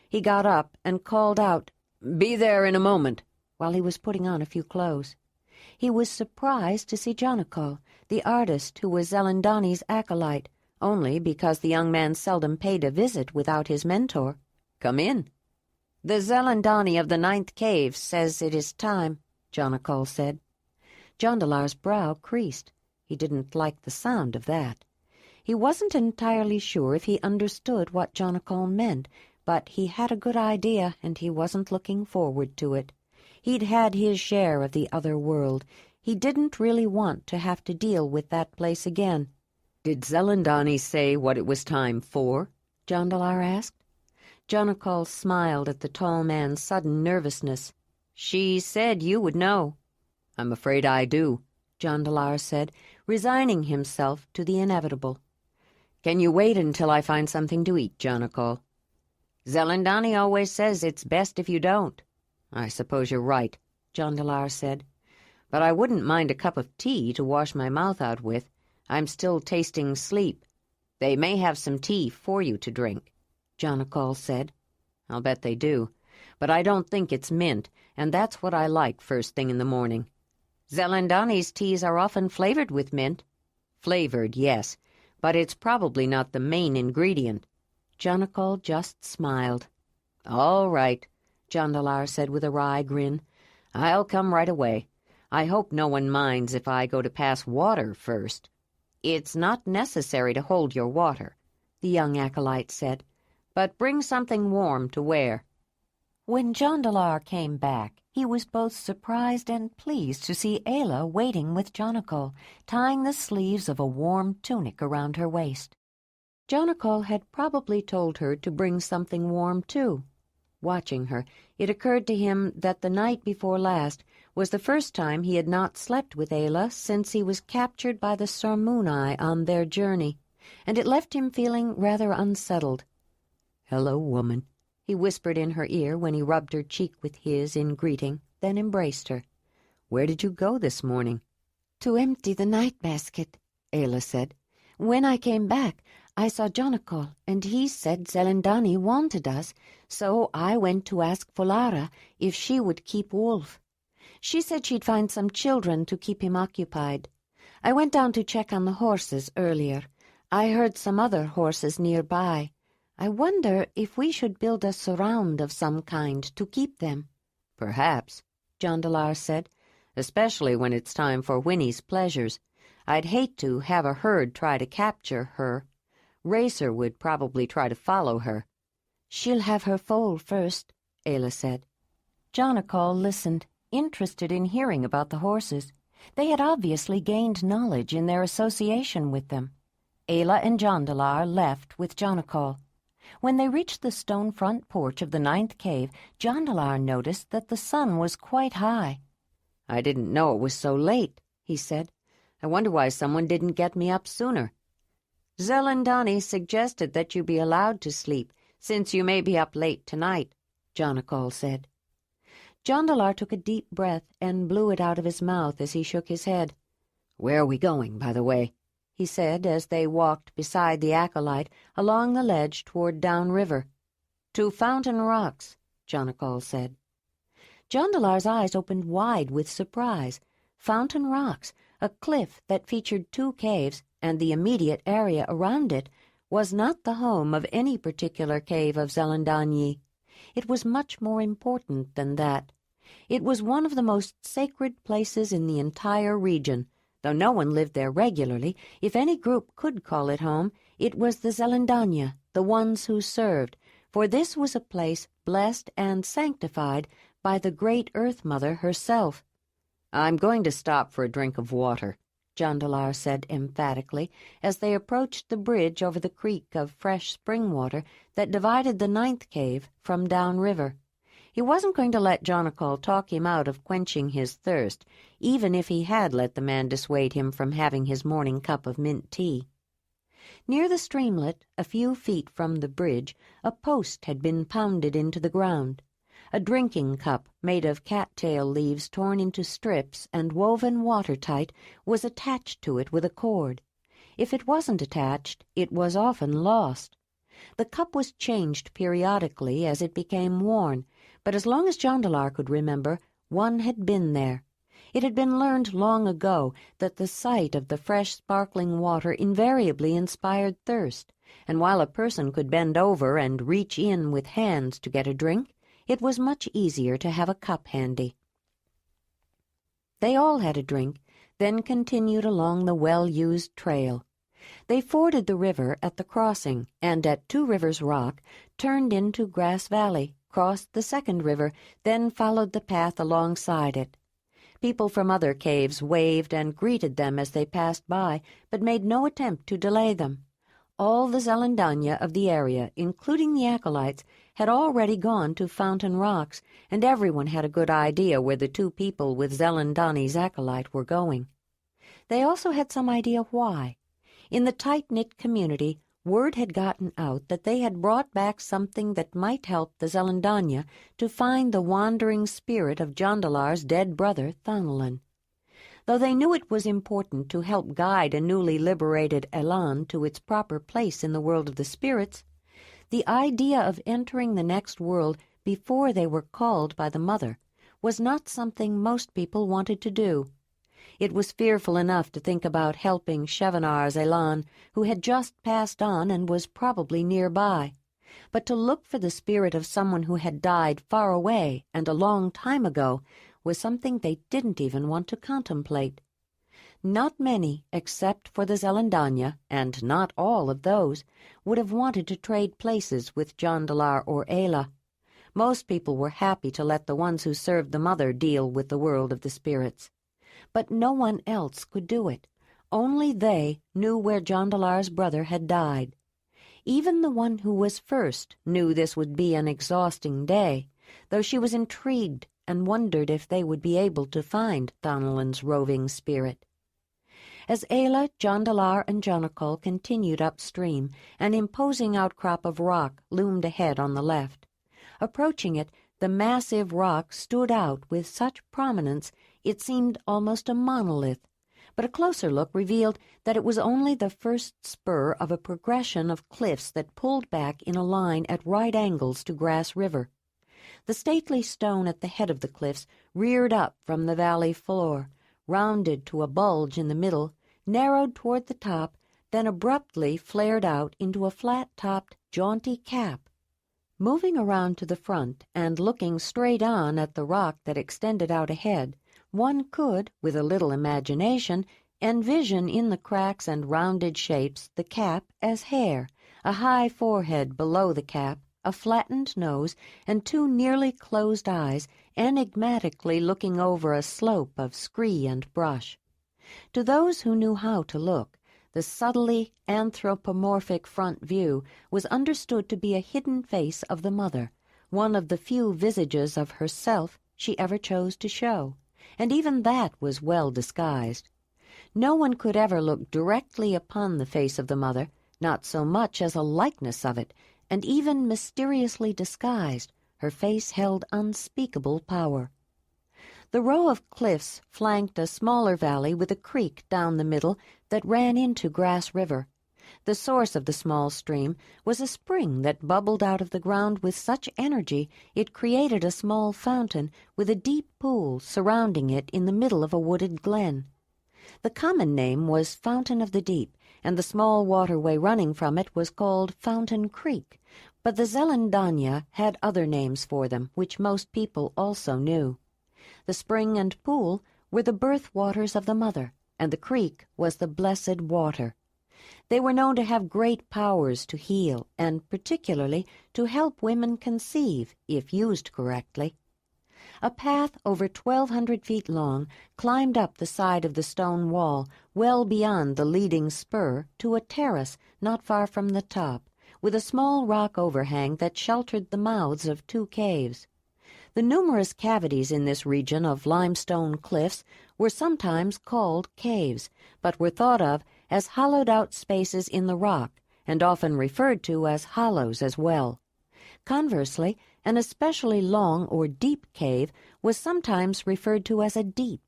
He got up and called out, "Be there in a moment," while he was putting on a few clothes. He was surprised to see Jondalar, the artist who was Zelandonii's acolyte, only because the young man seldom paid a visit without his mentor. "Come in." "The Zelandonii of the 9th cave says it is time," Jondalar said. Jondalar's brow creased. He didn't like the sound of that. He wasn't entirely sure if he understood what Jondalar meant, but he had a good idea, and he wasn't looking forward to it. He'd had his share of the other world. He didn't really want to have to deal with that place again. "Did Zelandonii say what it was time for?" Jondalar asked. Jondalar smiled at the tall man's sudden nervousness. "She said you would know." "I'm afraid I do," Jondalar said, resigning himself to the inevitable. "Can you wait until I find something to eat, Jondalar?" "Zelandonii always says it's best if you don't." "I suppose you're right," Jondalar said. "But I wouldn't mind a cup of tea to wash my mouth out with. I'm still tasting sleep." "They may have some tea for you to drink," Jondalar said. "I'll bet they do. But I don't think it's mint, and that's what I like first thing in the morning." "Zelandonii's teas are often flavored with mint." "Flavored, yes, but it's probably not the main ingredient." Jondalar just smiled. "All right," Jondalar said with a wry grin. "I'll come right away. I hope no one minds if I go to pass water first." "It's not necessary to hold your water," the young acolyte said, "but bring something warm to wear." When Jondalar came back, he was both surprised and pleased to see Ayla waiting with Jondalar, tying the sleeves of a warm tunic around her waist. Jondalar had probably told her to bring something warm, too. Watching her, it occurred to him that the night before last was the first time he had not slept with Ayla since he was captured by the Zelandonii on their journey, and it left him feeling rather unsettled. "Hello, woman," he whispered in her ear when he rubbed her cheek with his in greeting, then embraced her. "Where did you go this morning?" "To empty the night basket," Ayla said. "When I came back, I saw Jondalar, and he said Zelandonii wanted us, so I went to ask Folara if she would keep Wolf. She said she'd find some children to keep him occupied. I went down to check on the horses earlier. I heard some other horses nearby. I wonder if we should build a surround of some kind to keep them." "Perhaps," Jondalar said, "especially when it's time for Winnie's pleasures. I'd hate to have a herd try to capture her. Racer would probably try to follow her." "She'll have her foal first," Ayla said. Jondalar listened, interested in hearing about the horses. They had obviously gained knowledge in their association with them. Ayla and Jondalar left with Jondalar. When they reached the stone front porch of the 9th cave, Jondalar noticed that the sun was quite high. "I didn't know it was so late," he said. "I wonder why someone didn't get me up sooner." "Zelandonii suggested that you be allowed to sleep, since you may be up late tonight," Jondalar said. Jondalar took a deep breath and blew it out of his mouth as he shook his head. "Where are we going, by the way?" he said as they walked beside the acolyte along the ledge toward downriver. "To Fountain Rocks," Jondalar said. Jondalar's eyes opened wide with surprise. Fountain Rocks, a cliff that featured 2 caves, and the immediate area around it, was not the home of any particular cave of Zelandonii. It was much more important than that. It was one of the most sacred places in the entire region. Though no one lived there regularly, if any group could call it home, it was the Zelandonii, the ones who served, for this was a place blessed and sanctified by the great Earth Mother herself. "I'm going to stop for a drink of water," Jondalar said emphatically as they approached the bridge over the creek of fresh spring water that divided the 9th cave from downriver. He wasn't going to let Jonacol talk him out of quenching his thirst, even if he had let the man dissuade him from having his morning cup of mint tea. Near the streamlet, a few feet from the bridge, a post had been pounded into the ground. A drinking cup made of cattail leaves torn into strips and woven watertight was attached to it with a cord. If it wasn't attached, it was often lost. The cup was changed periodically as it became worn, but as long as Jondalar could remember, one had been there. It had been learned long ago that the sight of the fresh sparkling water invariably inspired thirst, and while a person could bend over and reach in with hands to get a drink, it was much easier to have a cup handy. They all had a drink, then continued along the well-used trail. They forded the river at the crossing, and at Two Rivers Rock turned into Grass Valley, crossed the second river, then followed the path alongside it. People from other caves waved and greeted them as they passed by, but made no attempt to delay them. All the Zelandonii of the area, including the acolytes, had already gone to Fountain Rocks, and everyone had a good idea where the two people with Zelandonii's acolyte were going. They also had some idea why. In the tight-knit community, word had gotten out that they had brought back something that might help the Zelandonii to find the wandering spirit of Jondalar's dead brother, Thonolin. Though they knew it was important to help guide a newly liberated Elan to its proper place in the world of the spirits, the idea of entering the next world before they were called by the Mother was not something most people wanted to do. It was fearful enough to think about helping Chevenar's Elan, who had just passed on and was probably nearby. But to look for the spirit of someone who had died far away and a long time ago was something they didn't even want to contemplate. Not many, except for the Zelandonii, and not all of those, would have wanted to trade places with Jondalar or Ayla. Most people were happy to let the ones who served the Mother deal with the world of the spirits. But no one else could do it. Only they knew where Jondalar's brother had died. Even the one who was first knew this would be an exhausting day, though she was intrigued and wondered if they would be able to find Thonolin's roving spirit. As Ayla, Jondalar, and Jonacol continued upstream, an imposing outcrop of rock loomed ahead on the left. Approaching it, the massive rock stood out with such prominence it seemed almost a monolith, but a closer look revealed that it was only the first spur of a progression of cliffs that pulled back in a line at right angles to Grass River. The stately stone at the head of the cliffs reared up from the valley floor, rounded to a bulge in the middle, narrowed toward the top, then abruptly flared out into a flat-topped, jaunty cap. Moving around to the front and looking straight on at the rock that extended out ahead, one could, with a little imagination, envision in the cracks and rounded shapes the cap as hair, a high forehead below the cap, a flattened nose, and two nearly closed eyes enigmatically looking over a slope of scree and brush. To those who knew how to look, the subtly anthropomorphic front view was understood to be a hidden face of the Mother, one of the few visages of herself she ever chose to show, and even that was well disguised. No one could ever look directly upon the face of the Mother, not so much as a likeness of it, and even mysteriously disguised, her face held unspeakable power. The row of cliffs flanked a smaller valley with a creek down the middle that ran into Grass River. The source of the small stream was a spring that bubbled out of the ground with such energy it created a small fountain with a deep pool surrounding it in the middle of a wooded glen. The common name was Fountain of the Deep, and the small waterway running from it was called Fountain Creek, but the Zelandonii had other names for them, which most people also knew. The spring and pool were the birth waters of the Mother, and the creek was the blessed water. They were known to have great powers to heal, and particularly to help women conceive, if used correctly. A path over 1,200 feet long climbed up the side of the stone wall, well beyond the leading spur, to a terrace not far from the top, with a small rock overhang that sheltered the mouths of 2 caves. The numerous cavities in this region of limestone cliffs were sometimes called caves, but were thought of as hollowed-out spaces in the rock, and often referred to as hollows as well. Conversely, an especially long or deep cave was sometimes referred to as a deep.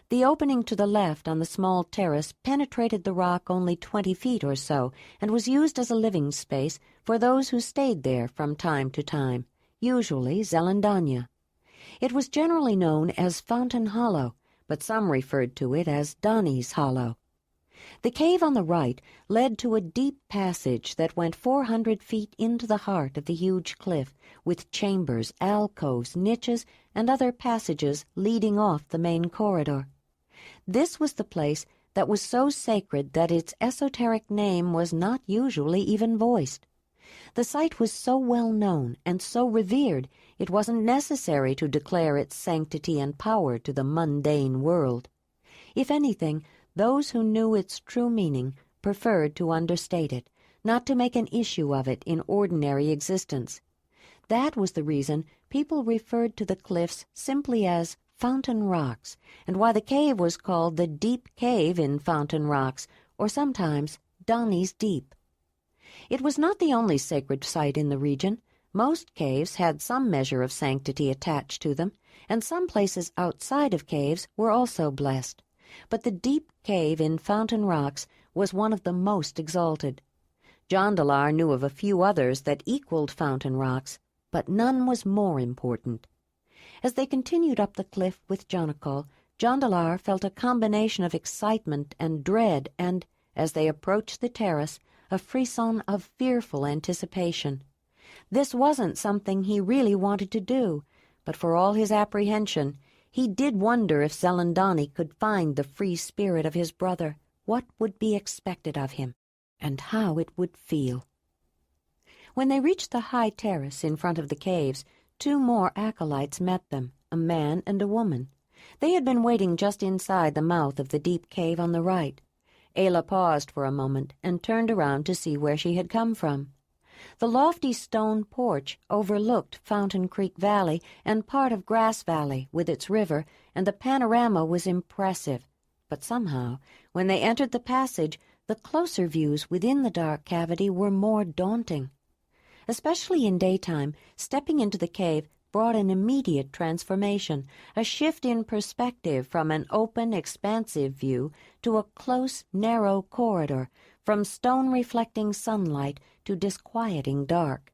The opening to the left on the small terrace penetrated the rock only 20 feet or so, and was used as a living space for those who stayed there from time to time, usually Zelandonii. It was generally known as Fountain Hollow, but some referred to it as Donnie's Hollow. The cave on the right led to a deep passage that went 400 feet into the heart of the huge cliff, with chambers, alcoves, niches, and other passages leading off the main corridor. This was the place that was so sacred that its esoteric name was not usually even voiced. The site was so well known and so revered, it wasn't necessary to declare its sanctity and power to the mundane world. If anything, those who knew its true meaning preferred to understate it, not to make an issue of it in ordinary existence. That was the reason people referred to the cliffs simply as Fountain Rocks, and why the cave was called the Deep Cave in Fountain Rocks, or sometimes Donnie's Deep. It was not the only sacred site in the region. Most caves had some measure of sanctity attached to them, and some places outside of caves were also blessed. But the Deep Cave in Fountain Rocks was one of the most exalted. Jondalar knew of a few others that equaled Fountain Rocks, but none was more important. As they continued up the cliff with Jondalar felt a combination of excitement and dread and, as they approached the terrace, a frisson of fearful anticipation. This wasn't something he really wanted to do, but for all his apprehension, he did wonder if Zelandonii could find the free spirit of his brother, what would be expected of him, and how it would feel. When they reached the high terrace in front of the caves, 2 more acolytes met them, a man and a woman. They had been waiting just inside the mouth of the deep cave on the right. Ayla paused for a moment and turned around to see where she had come from. The lofty stone porch overlooked Fountain Creek Valley and part of Grass Valley with its river, and the panorama was impressive. But somehow, when they entered the passage, the closer views within the dark cavity were more daunting. Especially in daytime, stepping into the cave brought an immediate transformation, a shift in perspective from an open, expansive view to a close, narrow corridor, from stone-reflecting sunlight to disquieting dark.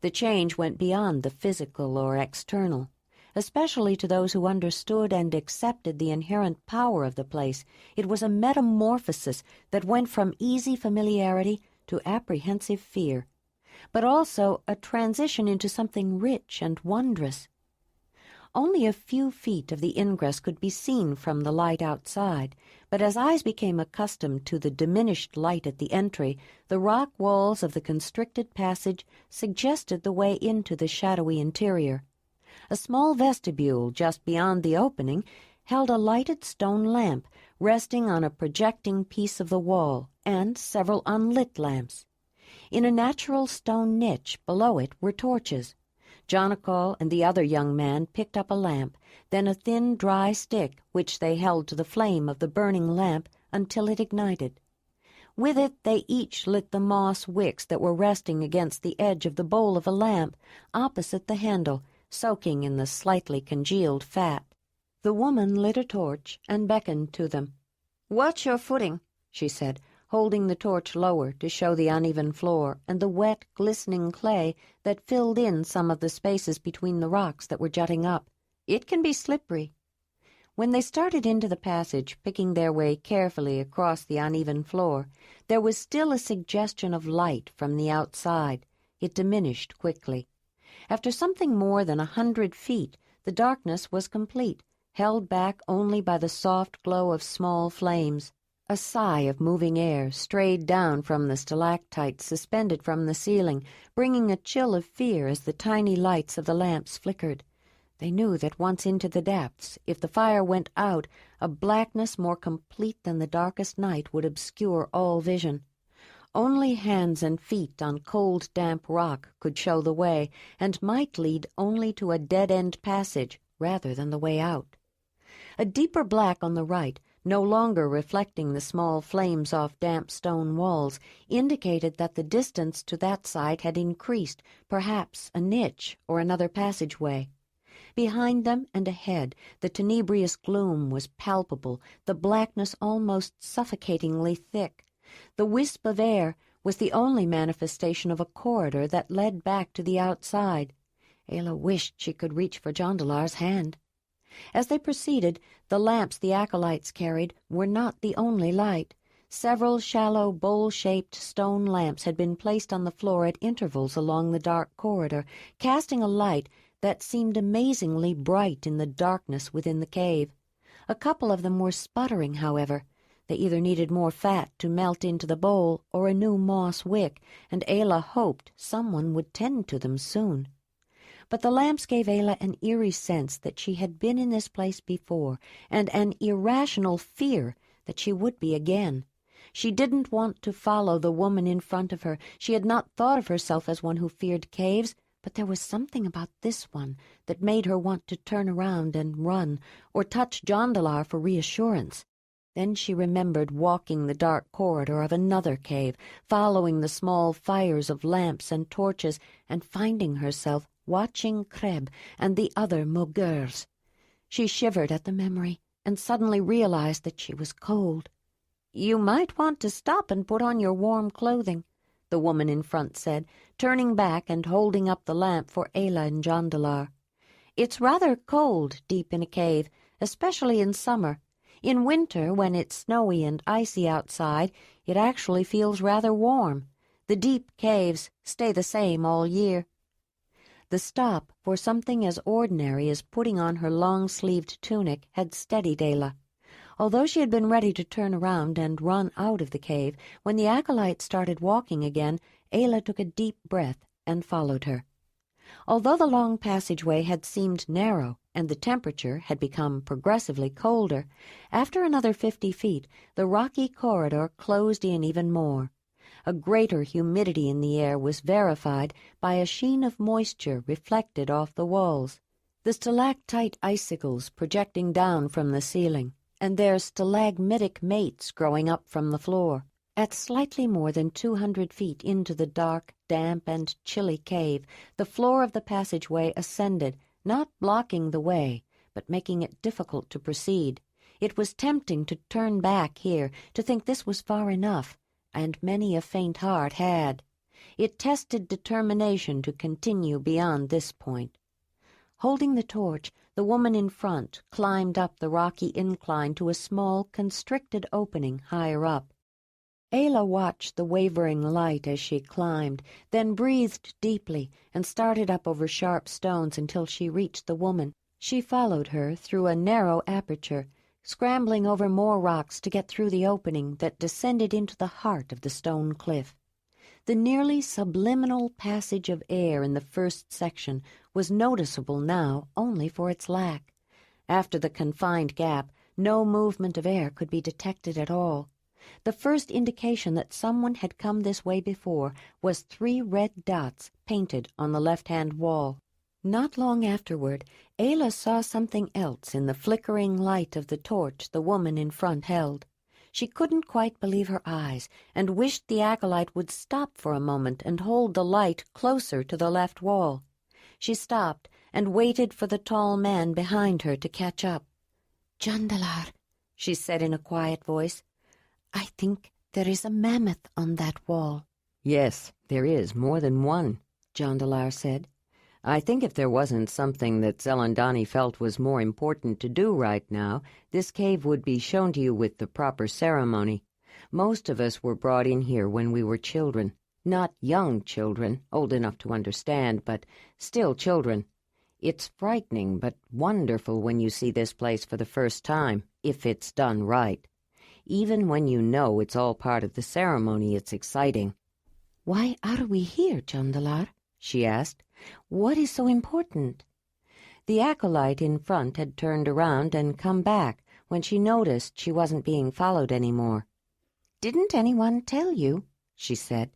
The change went beyond the physical or external. Especially to those who understood and accepted the inherent power of the place, it was a metamorphosis that went from easy familiarity to apprehensive fear, but also a transition into something rich and wondrous. Only a few feet of the ingress could be seen from the light outside, but as eyes became accustomed to the diminished light at the entry, the rock walls of the constricted passage suggested the way into the shadowy interior. A small vestibule just beyond the opening held a lighted stone lamp resting on a projecting piece of the wall, and several unlit lamps. In a natural stone niche below it were torches. Jondalar and the other young man picked up a lamp, then a thin, dry stick which they held to the flame of the burning lamp until it ignited. With it they each lit the moss wicks that were resting against the edge of the bowl of a lamp opposite the handle, soaking in the slightly congealed fat. The woman lit a torch and beckoned to them. "Watch your footing," she said, holding the torch lower to show the uneven floor and the wet, glistening clay that filled in some of the spaces between the rocks that were jutting up. "It can be slippery." When they started into the passage, picking their way carefully across the uneven floor, there was still a suggestion of light from the outside. It diminished quickly. After something more than 100 feet, the darkness was complete, held back only by the soft glow of small flames. A sigh of moving air strayed down from the stalactites suspended from the ceiling, bringing a chill of fear as the tiny lights of the lamps flickered. They knew that once into the depths, if the fire went out, a blackness more complete than the darkest night would obscure all vision. Only hands and feet on cold, damp rock could show the way, and might lead only to a dead-end passage rather than the way out. A deeper black on the right, no longer reflecting the small flames off damp stone walls, indicated that the distance to that side had increased, perhaps a niche or another passageway. Behind them and ahead, the tenebrious gloom was palpable, the blackness almost suffocatingly thick. The wisp of air was the only manifestation of a corridor that led back to the outside. Ayla wished she could reach for Jondalar's hand. As they proceeded, the lamps the acolytes carried were not the only light. Several shallow, bowl-shaped stone lamps had been placed on the floor at intervals along the dark corridor, casting a light that seemed amazingly bright in the darkness within the cave. A couple of them were sputtering, however. They either needed more fat to melt into the bowl or a new moss wick, and Ayla hoped someone would tend to them soon. But the lamps gave Ayla an eerie sense that she had been in this place before, and an irrational fear that she would be again. She didn't want to follow the woman in front of her. She had not thought of herself as one who feared caves, but there was something about this one that made her want to turn around and run, or touch Jondalar for reassurance. Then she remembered walking the dark corridor of another cave, following the small fires of lamps and torches, and finding herself watching Kreb and the other Mogurs. She shivered at the memory, and suddenly realized that she was cold. "You might want to stop and put on your warm clothing," the woman in front said, turning back and holding up the lamp for Ayla and Jondalar. "It's rather cold deep in a cave, especially in summer. In winter, when it's snowy and icy outside, it actually feels rather warm. The deep caves stay the same all year." The stop for something as ordinary as putting on her long-sleeved tunic had steadied Ayla. Although she had been ready to turn around and run out of the cave, when the acolyte started walking again, Ayla took a deep breath and followed her. Although the long passageway had seemed narrow and the temperature had become progressively colder, after another 50 feet the rocky corridor closed in even more. A greater humidity in the air was verified by a sheen of moisture reflected off the walls, the stalactite icicles projecting down from the ceiling, and their stalagmitic mates growing up from the floor. At slightly more than 200 feet into the dark, damp, and chilly cave, the floor of the passageway ascended, not blocking the way, but making it difficult to proceed. It was tempting to turn back here, to think this was far enough, and many a faint heart had. It tested determination to continue beyond this point. Holding the torch, the woman in front climbed up the rocky incline to a small, constricted opening higher up. Ayla watched the wavering light as she climbed, then breathed deeply and started up over sharp stones until she reached the woman. She followed her through a narrow aperture, scrambling over more rocks to get through the opening that descended into the heart of the stone cliff. The nearly subliminal passage of air in the first section was noticeable now only for its lack. After the confined gap, no movement of air could be detected at all. The first indication that someone had come this way before was 3 red dots painted on the left-hand wall. Not long afterward, Ayla saw something else in the flickering light of the torch the woman in front held. She couldn't quite believe her eyes, and wished the acolyte would stop for a moment and hold the light closer to the left wall. She stopped and waited for the tall man behind her to catch up. "Jondalar," she said in a quiet voice, "I think there is a mammoth on that wall." "Yes, there is more than one," Jondalar said. "I think if there wasn't something that Zelandonii felt was more important to do right now, this cave would be shown to you with the proper ceremony. Most of us were brought in here when we were children. Not young children, old enough to understand, but still children. It's frightening but wonderful when you see this place for the first time, if it's done right. Even when you know it's all part of the ceremony, it's exciting." "Why are we here, Jondalar?" she asked. "What is so important?" The acolyte in front had turned around and come back when she noticed she wasn't being followed anymore. "Didn't anyone tell you?" she said.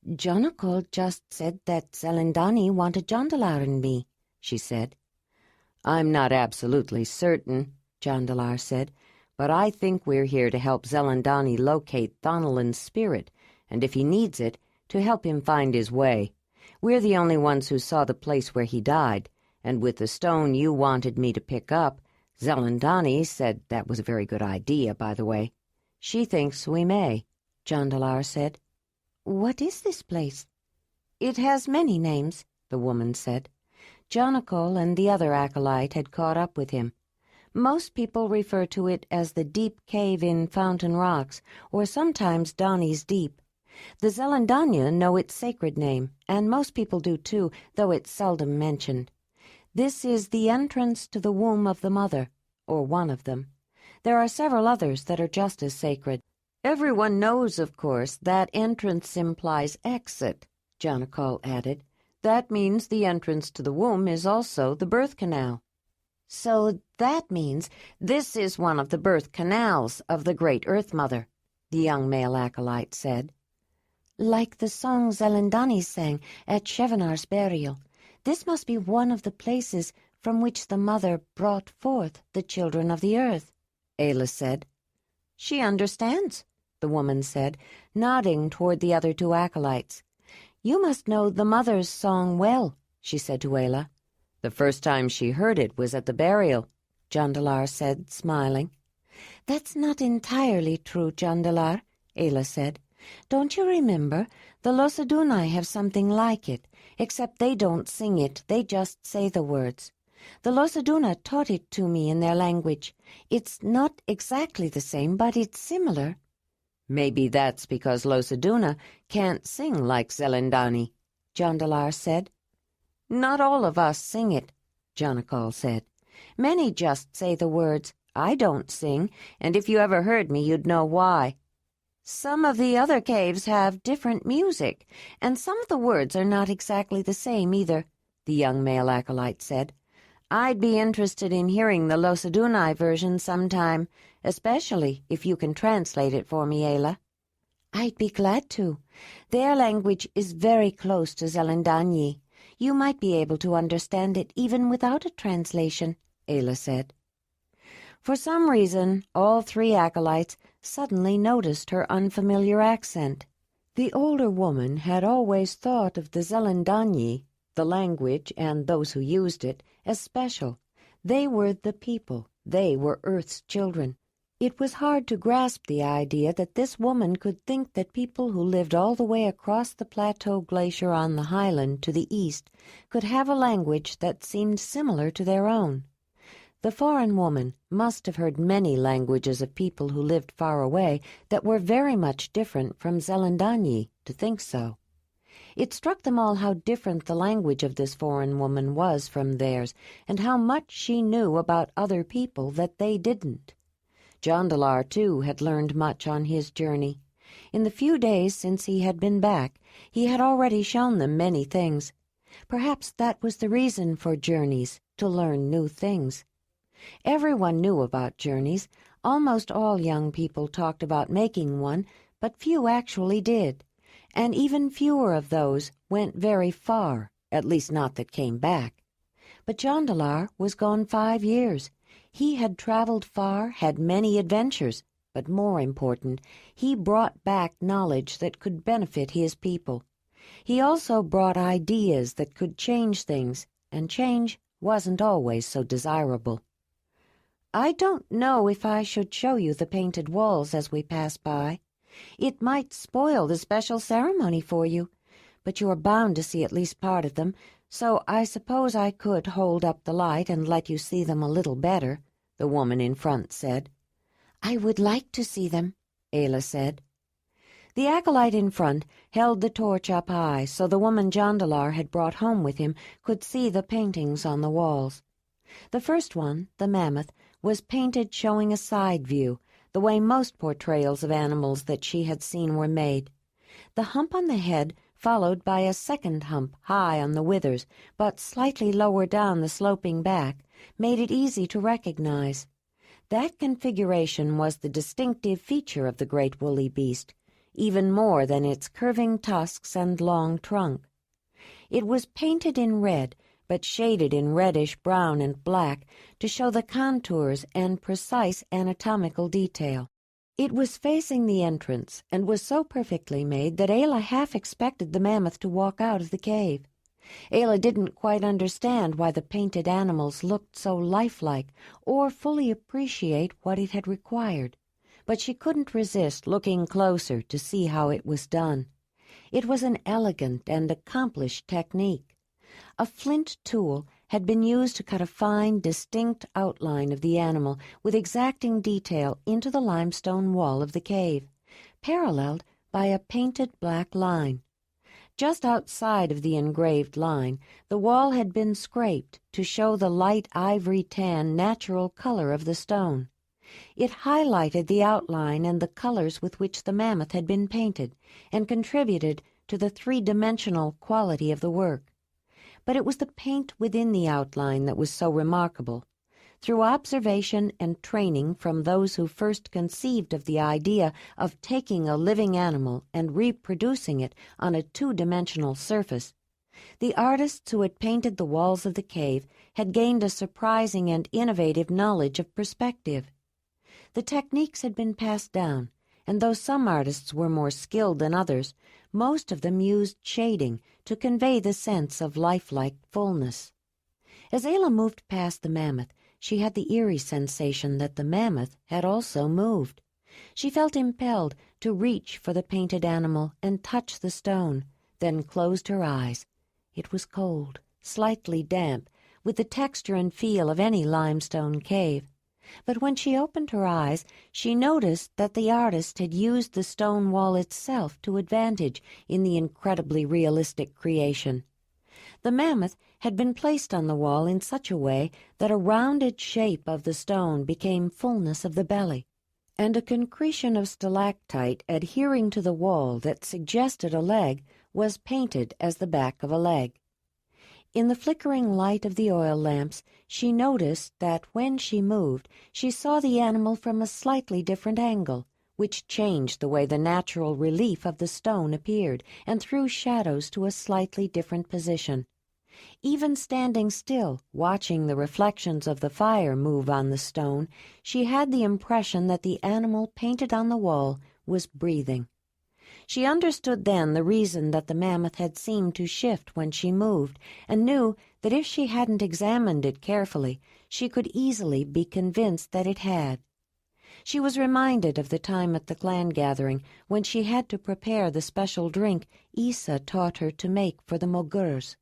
"Jondalar just said that Zelandonii wanted Jondalar and me," she said. "I'm not absolutely certain," Jondalar said, "but I think we're here to help Zelandonii locate Thonalin's spirit, and if he needs it, to help him find his way. We're the only ones who saw the place where he died, and with the stone you wanted me to pick up, Zelandonii said that was a very good idea, by the way. She thinks we may," Jondalar said. "What is this place?" "It has many names," the woman said. Jondalar and the other acolyte had caught up with him. Most people refer to it as the Deep Cave in Fountain Rocks, or sometimes Donnie's Deep. The Zelandonii know its sacred name, and most people do too, though it's seldom mentioned. This is the entrance to the womb of the mother, or one of them. There are several others that are just as sacred. "Everyone knows, of course, that entrance implies exit," Jondalar added. "That means the entrance to the womb is also the birth canal." "So that means this is one of the birth canals of the great Earth Mother," the young male acolyte said. "Like the song Zelandonii sang at Shevanar's burial. This must be one of the places from which the mother brought forth the children of the earth," Ayla said. "She understands," the woman said, nodding toward the other two acolytes. "You must know the mother's song well," she said to Ayla. "The first time she heard it was at the burial," Jondalar said, smiling. "That's not entirely true, Jondalar," Ayla said. "Don't you remember? The Zelandonii have something like it, except they don't sing it, they just say the words. The Zelandonii taught it to me in their language. It's not exactly the same, but it's similar." "Maybe that's because Zelandonii can't sing like Zelandonii," Jondalar said. "Not all of us sing it," Jondalar said. "Many just say the words. I don't sing, and if you ever heard me, you'd know why. Some of the other caves have different music, and some of the words are not exactly the same either," the young male acolyte said. "I'd be interested in hearing the Zelandonii version sometime, especially if you can translate it for me, Ayla." "I'd be glad to. Their language is very close to Zelandonii. You might be able to understand it even without a translation," Ayla said. For some reason, all three acolytes suddenly noticed her unfamiliar accent. The older woman had always thought of the Zelandonii, the language and those who used it, as special. They were the people. They were Earth's children. It was hard to grasp the idea that this woman could think that people who lived all the way across the plateau glacier on the highland to the east could have a language that seemed similar to their own. The foreign woman must have heard many languages of people who lived far away that were very much different from Zelandonii to think so. It struck them all how different the language of this foreign woman was from theirs, and how much she knew about other people that they didn't. Jondalar, too, had learned much on his journey. In the few days since he had been back, he had already shown them many things. Perhaps that was the reason for journeys, to learn new things. Everyone knew about journeys. Almost all young people talked about making one, but few actually did. And even fewer of those went very far, at least not that came back. But Jondalar was gone 5 years. He had traveled far, had many adventures, but more important, he brought back knowledge that could benefit his people. He also brought ideas that could change things, and change wasn't always so desirable. "I don't know if I should show you the painted walls as we pass by. It might spoil the special ceremony for you, but you are bound to see at least part of them, so I suppose I could hold up the light and let you see them a little better," the woman in front said. "I would like to see them," Ayla said. The acolyte in front held the torch up high so the woman Jondalar had brought home with him could see the paintings on the walls. The first one, the mammoth, was painted showing a side view, the way most portrayals of animals that she had seen were made. The hump on the head followed by a second hump high on the withers, but slightly lower down the sloping back, made it easy to recognize. That configuration was the distinctive feature of the great woolly beast, even more than its curving tusks and long trunk. It was painted in red, but shaded in reddish brown and black to show the contours and precise anatomical detail. It was facing the entrance and was so perfectly made that Ayla half expected the mammoth to walk out of the cave. Ayla didn't quite understand why the painted animals looked so lifelike or fully appreciate what it had required, but she couldn't resist looking closer to see how it was done. It was an elegant and accomplished technique. A flint tool had been used to cut a fine, distinct outline of the animal with exacting detail into the limestone wall of the cave, paralleled by a painted black line. Just outside of the engraved line, the wall had been scraped to show the light ivory tan natural color of the stone. It highlighted the outline and the colors with which the mammoth had been painted, and contributed to the three-dimensional quality of the work. But it was the paint within the outline that was so remarkable. Through observation and training from those who first conceived of the idea of taking a living animal and reproducing it on a two-dimensional surface, the artists who had painted the walls of the cave had gained a surprising and innovative knowledge of perspective. The techniques had been passed down, and though some artists were more skilled than others, most of them used shading to convey the sense of lifelike fullness. As Ayla moved past the mammoth, she had the eerie sensation that the mammoth had also moved. She felt impelled to reach for the painted animal and touch the stone, then closed her eyes. It was cold, slightly damp, with the texture and feel of any limestone cave. But when she opened her eyes, she noticed that the artist had used the stone wall itself to advantage in the incredibly realistic creation. The mammoth had been placed on the wall in such a way that a rounded shape of the stone became fullness of the belly, and a concretion of stalactite adhering to the wall that suggested a leg was painted as the back of a leg. In the flickering light of the oil lamps, she noticed that when she moved, she saw the animal from a slightly different angle, which changed the way the natural relief of the stone appeared and threw shadows to a slightly different position. Even standing still, watching the reflections of the fire move on the stone, she had the impression that the animal painted on the wall was breathing. She understood then the reason that the mammoth had seemed to shift when she moved, and knew that if she hadn't examined it carefully, she could easily be convinced that it had. She was reminded of the time at the clan gathering when she had to prepare the special drink Isa taught her to make for the Mogurs.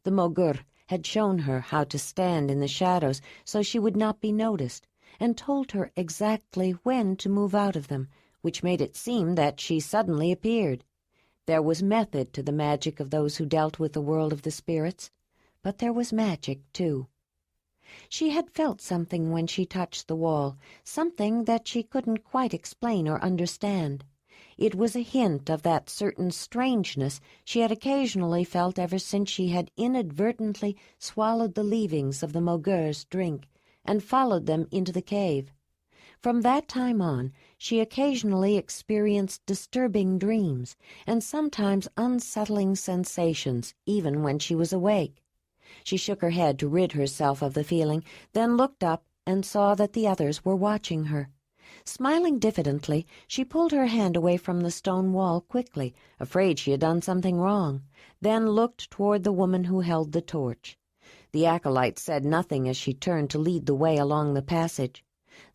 The Mogur had shown her how to stand in the shadows so she would not be noticed, and told her exactly when to move out of them, which made it seem that she suddenly appeared. There was method to the magic of those who dealt with the world of the spirits, but there was magic, too. She had felt something when she touched the wall, something that she couldn't quite explain or understand. It was a hint of that certain strangeness she had occasionally felt ever since she had inadvertently swallowed the leavings of the Mogur's drink and followed them into the cave. From that time on, she occasionally experienced disturbing dreams and sometimes unsettling sensations, even when she was awake. She shook her head to rid herself of the feeling, then looked up and saw that the others were watching her. Smiling diffidently, she pulled her hand away from the stone wall quickly, afraid she had done something wrong, then looked toward the woman who held the torch. The acolyte said nothing as she turned to lead the way along the passage.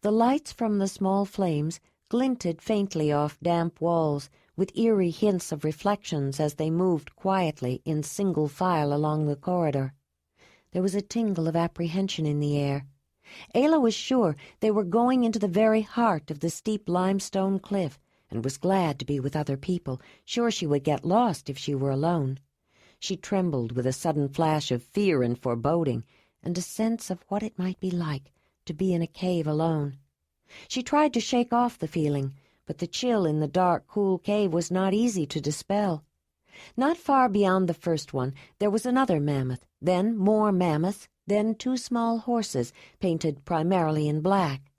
The lights from the small flames glinted faintly off damp walls, with eerie hints of reflections as they moved quietly in single file along the corridor. There was a tingle of apprehension in the air. Ayla was sure they were going into the very heart of the steep limestone cliff, and was glad to be with other people, sure she would get lost if she were alone. She trembled with a sudden flash of fear and foreboding, and a sense of what it might be like to be in a cave alone. She tried to shake off the feeling, but the chill in the dark, cool cave was not easy to dispel. Not far beyond the first one, there was another mammoth, then more mammoths, then 2 small horses, painted primarily in black.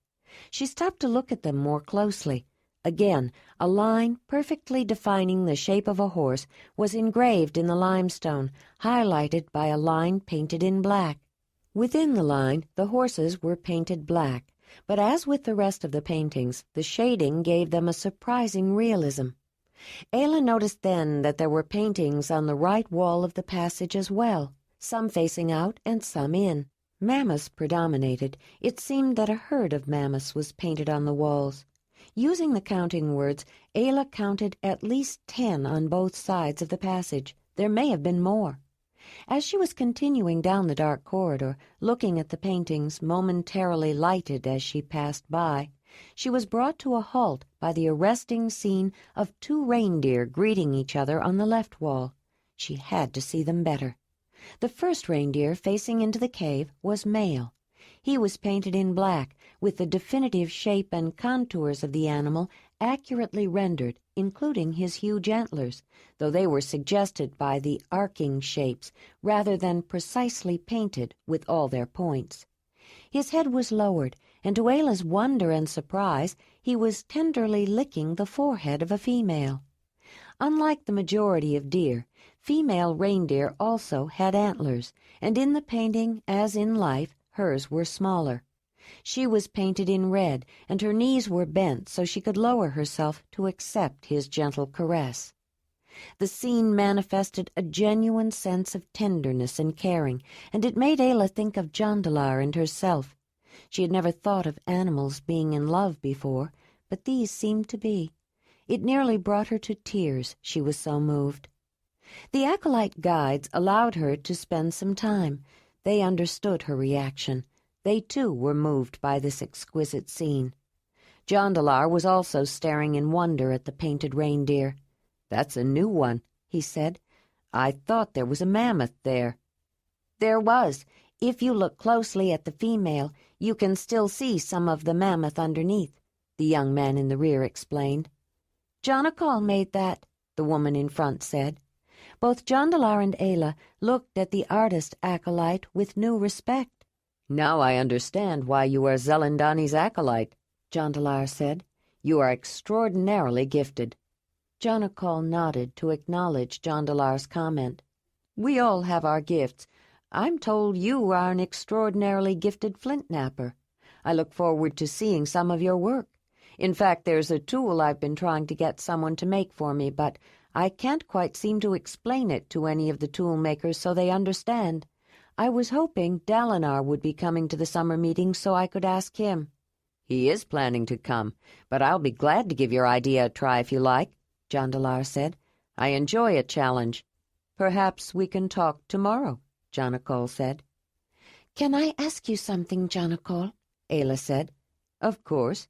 She stopped to look at them more closely. Again, a line perfectly defining the shape of a horse was engraved in the limestone, highlighted by a line painted in black. Within the line, the horses were painted black, but as with the rest of the paintings, the shading gave them a surprising realism. Ayla noticed then that there were paintings on the right wall of the passage as well, some facing out and some in. Mammoths predominated. It seemed that a herd of mammoths was painted on the walls. Using the counting words, Ayla counted at least 10 on both sides of the passage. There may have been more. As she was continuing down the dark corridor, looking at the paintings momentarily lighted as she passed by, she was brought to a halt by the arresting scene of 2 reindeer greeting each other on the left wall. She had to see them better. The first reindeer facing into the cave was male. He was painted in black, with the definitive shape and contours of the animal accurately rendered, including his huge antlers, though they were suggested by the arcing shapes rather than precisely painted with all their points. His head was lowered, and to Ayla's wonder and surprise, he was tenderly licking the forehead of a female. Unlike the majority of deer, female reindeer also had antlers, and in the painting, as in life, hers were smaller. She was painted in red, and her knees were bent so she could lower herself to accept his gentle caress. The scene manifested a genuine sense of tenderness and caring, and it made Ayla think of Jondalar and herself. She had never thought of animals being in love before, but these seemed to be. It nearly brought her to tears, she was so moved. The acolyte guides allowed her to spend some time. They understood her reaction. They, too, were moved by this exquisite scene. Jondalar was also staring in wonder at the painted reindeer. "That's a new one," he said. "I thought there was a mammoth there." "There was. If you look closely at the female, you can still see some of the mammoth underneath," the young man in the rear explained. "Jondalar made that," the woman in front said. Both Jondalar and Ayla looked at the artist acolyte with new respect. "Now I understand why you are Zelandonii's acolyte," Jondalar said. "You are extraordinarily gifted." Jondalar nodded to acknowledge Jondalar's comment. "We all have our gifts. I'm told you are an extraordinarily gifted flint knapper. I look forward to seeing some of your work. In fact, there's a tool I've been trying to get someone to make for me, but I can't quite seem to explain it to any of the tool makers so they understand. I was hoping Dalinar would be coming to the summer meeting so I could ask him." "He is planning to come, but I'll be glad to give your idea a try if you like," Jondalar said. "I enjoy a challenge." "Perhaps we can talk tomorrow," Jondalar said. "Can I ask you something, Jondalar?" Ayla said. "Of course."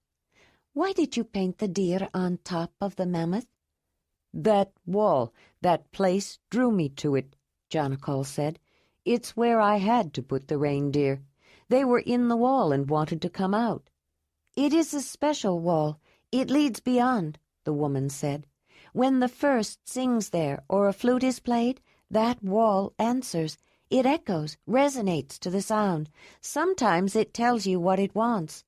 "Why did you paint the deer on top of the mammoth?" "That wall, that place drew me to it," Jondalar said. "It's where I had to put the reindeer. They were in the wall and wanted to come out." "It is a special wall. It leads beyond," the woman said. "When the first sings there or a flute is played, that wall answers. It echoes, resonates to the sound. Sometimes it tells you what it wants."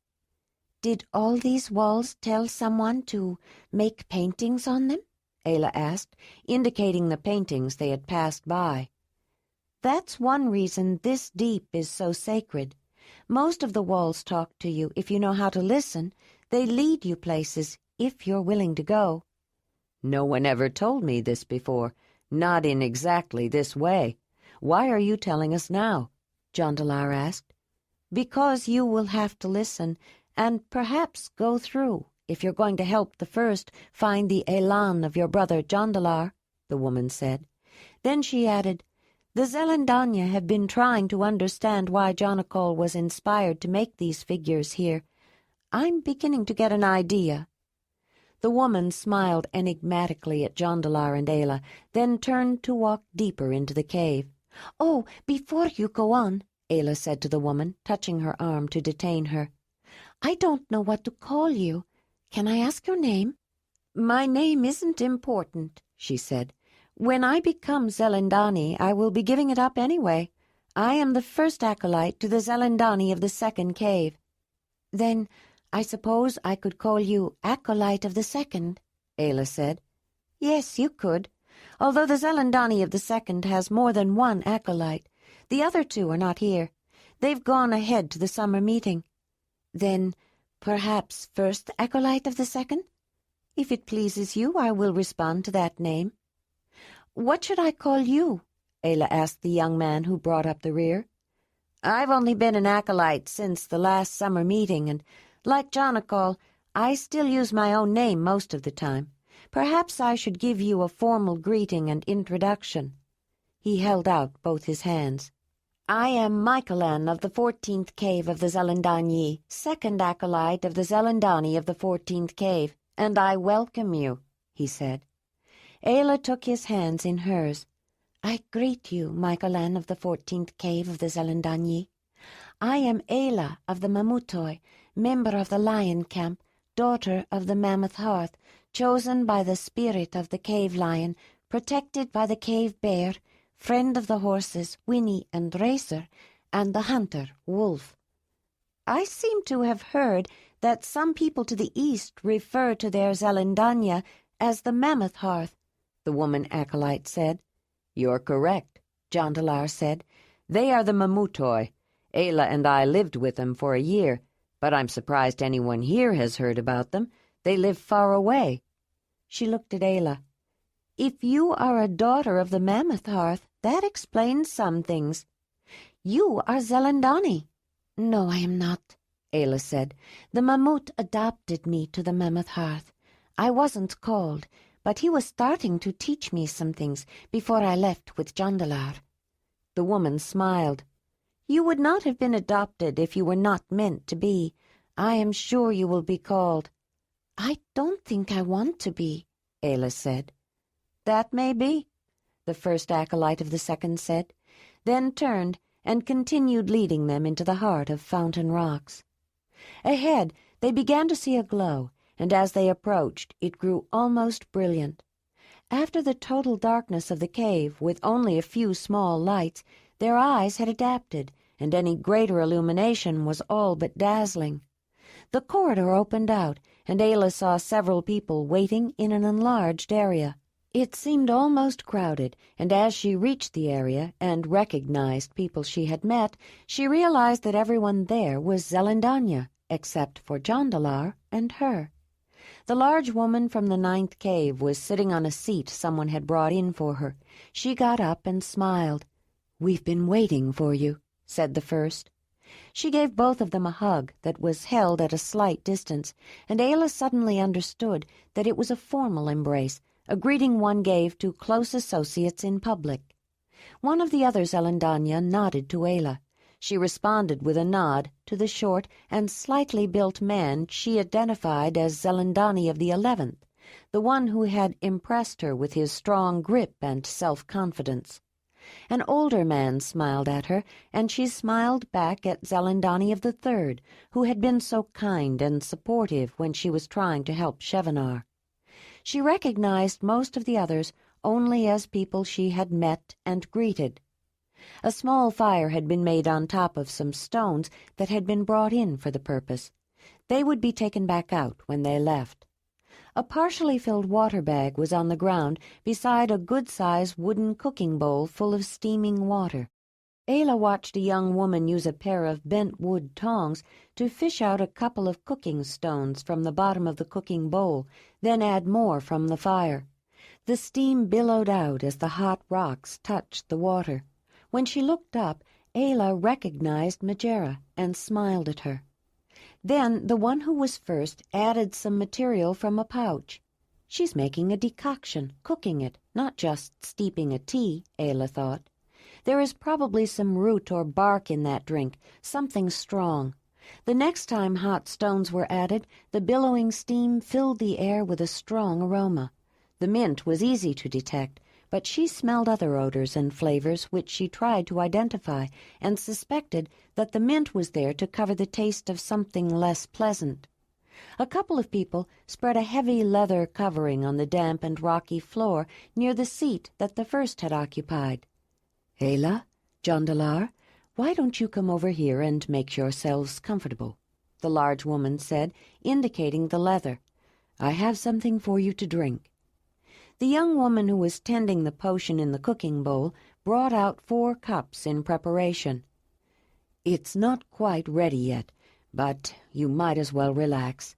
"Did all these walls tell someone to make paintings on them?" Ayla asked, indicating the paintings they had passed by. "That's one reason this deep is so sacred. Most of the walls talk to you if you know how to listen. They lead you places if you're willing to go." "No one ever told me this before, not in exactly this way. Why are you telling us now?" Jondalar asked. "Because you will have to listen, and perhaps go through, if you're going to help the first find the elan of your brother Jondalar," the woman said. Then she added, "The Zelandonii have been trying to understand why Jondalar was inspired to make these figures here. I'm beginning to get an idea." The woman smiled enigmatically at Jondalar and Ayla, then turned to walk deeper into the cave. "Oh, before you go on," Ayla said to the woman, touching her arm to detain her, "I don't know what to call you. Can I ask your name?" "My name isn't important," she said. When I become Zelandonii, I will be giving it up anyway. I am the first acolyte to the Zelandonii of the second cave. Then I suppose I could call you Acolyte of the Second, Ayla said. Yes, you could, although the Zelandonii of the second has more than one acolyte. The other two are not here. They've gone ahead to the summer meeting. Then perhaps first acolyte of the second? If it pleases you, I will respond to that name. What should I call you? Ayla asked the young man who brought up the rear. I've only been an acolyte since the last summer meeting, and, like Jondalar, I still use my own name most of the time. Perhaps I should give you a formal greeting and introduction. He held out both his hands. I am Michaelan of the 14th cave of the Zelandonii, second acolyte of the Zelandonii of the 14th cave, and I welcome you, he said. Ayla took his hands in hers. I greet you, Michaelan of the 14th cave of the Zelandonii. I am Ayla of the Mamutoi, member of the lion camp, daughter of the mammoth hearth, chosen by the spirit of the cave lion, protected by the cave bear, friend of the horses, Winnie and Racer, and the hunter, Wolf. I seem to have heard that some people to the east refer to their Zelandania as the mammoth hearth, the woman acolyte said. You're correct, Jondalar said. They are the Mamutoi. Ayla and I lived with them for a year, but I'm surprised anyone here has heard about them. They live far away. She looked at Ayla. If you are a daughter of the mammoth hearth, that explains some things. You are Zelandonii. No, I am not, Ayla said. The mammoth adopted me to the mammoth hearth. I wasn't called, but he was starting to teach me some things before I left with Jondalar. The woman smiled. You would not have been adopted if you were not meant to be. I am sure you will be called. I don't think I want to be, Ayla said. That may be, the first acolyte of the second said, then turned and continued leading them into the heart of Fountain Rocks. Ahead, they began to see a glow, and as they approached, it grew almost brilliant. After the total darkness of the cave, with only a few small lights, their eyes had adapted, and any greater illumination was all but dazzling. The corridor opened out, and Ayla saw several people waiting in an enlarged area. It seemed almost crowded, and as she reached the area and recognized people she had met, she realized that everyone there was Zelandania, except for Jondalar and her. The large woman from the 9th cave was sitting on a seat someone had brought in for her. She got up and smiled. "We've been waiting for you," said the first. She gave both of them a hug that was held at a slight distance, and Ayla suddenly understood that it was a formal embrace, a greeting one gave to close associates in public. One of the other Zelandania nodded to Ayla. She responded with a nod to the short and slightly built man she identified as Zelandonii of the 11th, the one who had impressed her with his strong grip and self-confidence. An older man smiled at her, and she smiled back at Zelandonii of the 3rd, who had been so kind and supportive when she was trying to help Chevenar. She recognized most of the others only as people she had met and greeted. A small fire had been made on top of some stones that had been brought in for the purpose. They would be taken back out when they left. A partially filled water bag was on the ground beside a good-sized wooden cooking bowl full of steaming water. Ayla watched a young woman use a pair of bent wood tongs to fish out a couple of cooking stones from the bottom of the cooking bowl, then add more from the fire. The steam billowed out as the hot rocks touched the water. When she looked up, Ayla recognized Majera and smiled at her. Then the one who was first added some material from a pouch. She's making a decoction, cooking it, not just steeping a tea, Ayla thought. There is probably some root or bark in that drink, something strong. The next time hot stones were added, the billowing steam filled the air with a strong aroma. The mint was easy to detect, but she smelled other odors and flavors which she tried to identify, and suspected that the mint was there to cover the taste of something less pleasant. A couple of people spread a heavy leather covering on the damp and rocky floor near the seat that the first had occupied. "Ayla, Jondalar, why don't you come over here and make yourselves comfortable?" the large woman said, indicating the leather. "I have something for you to drink." The young woman who was tending the potion in the cooking bowl brought out 4 cups in preparation. "It's not quite ready yet, but you might as well relax."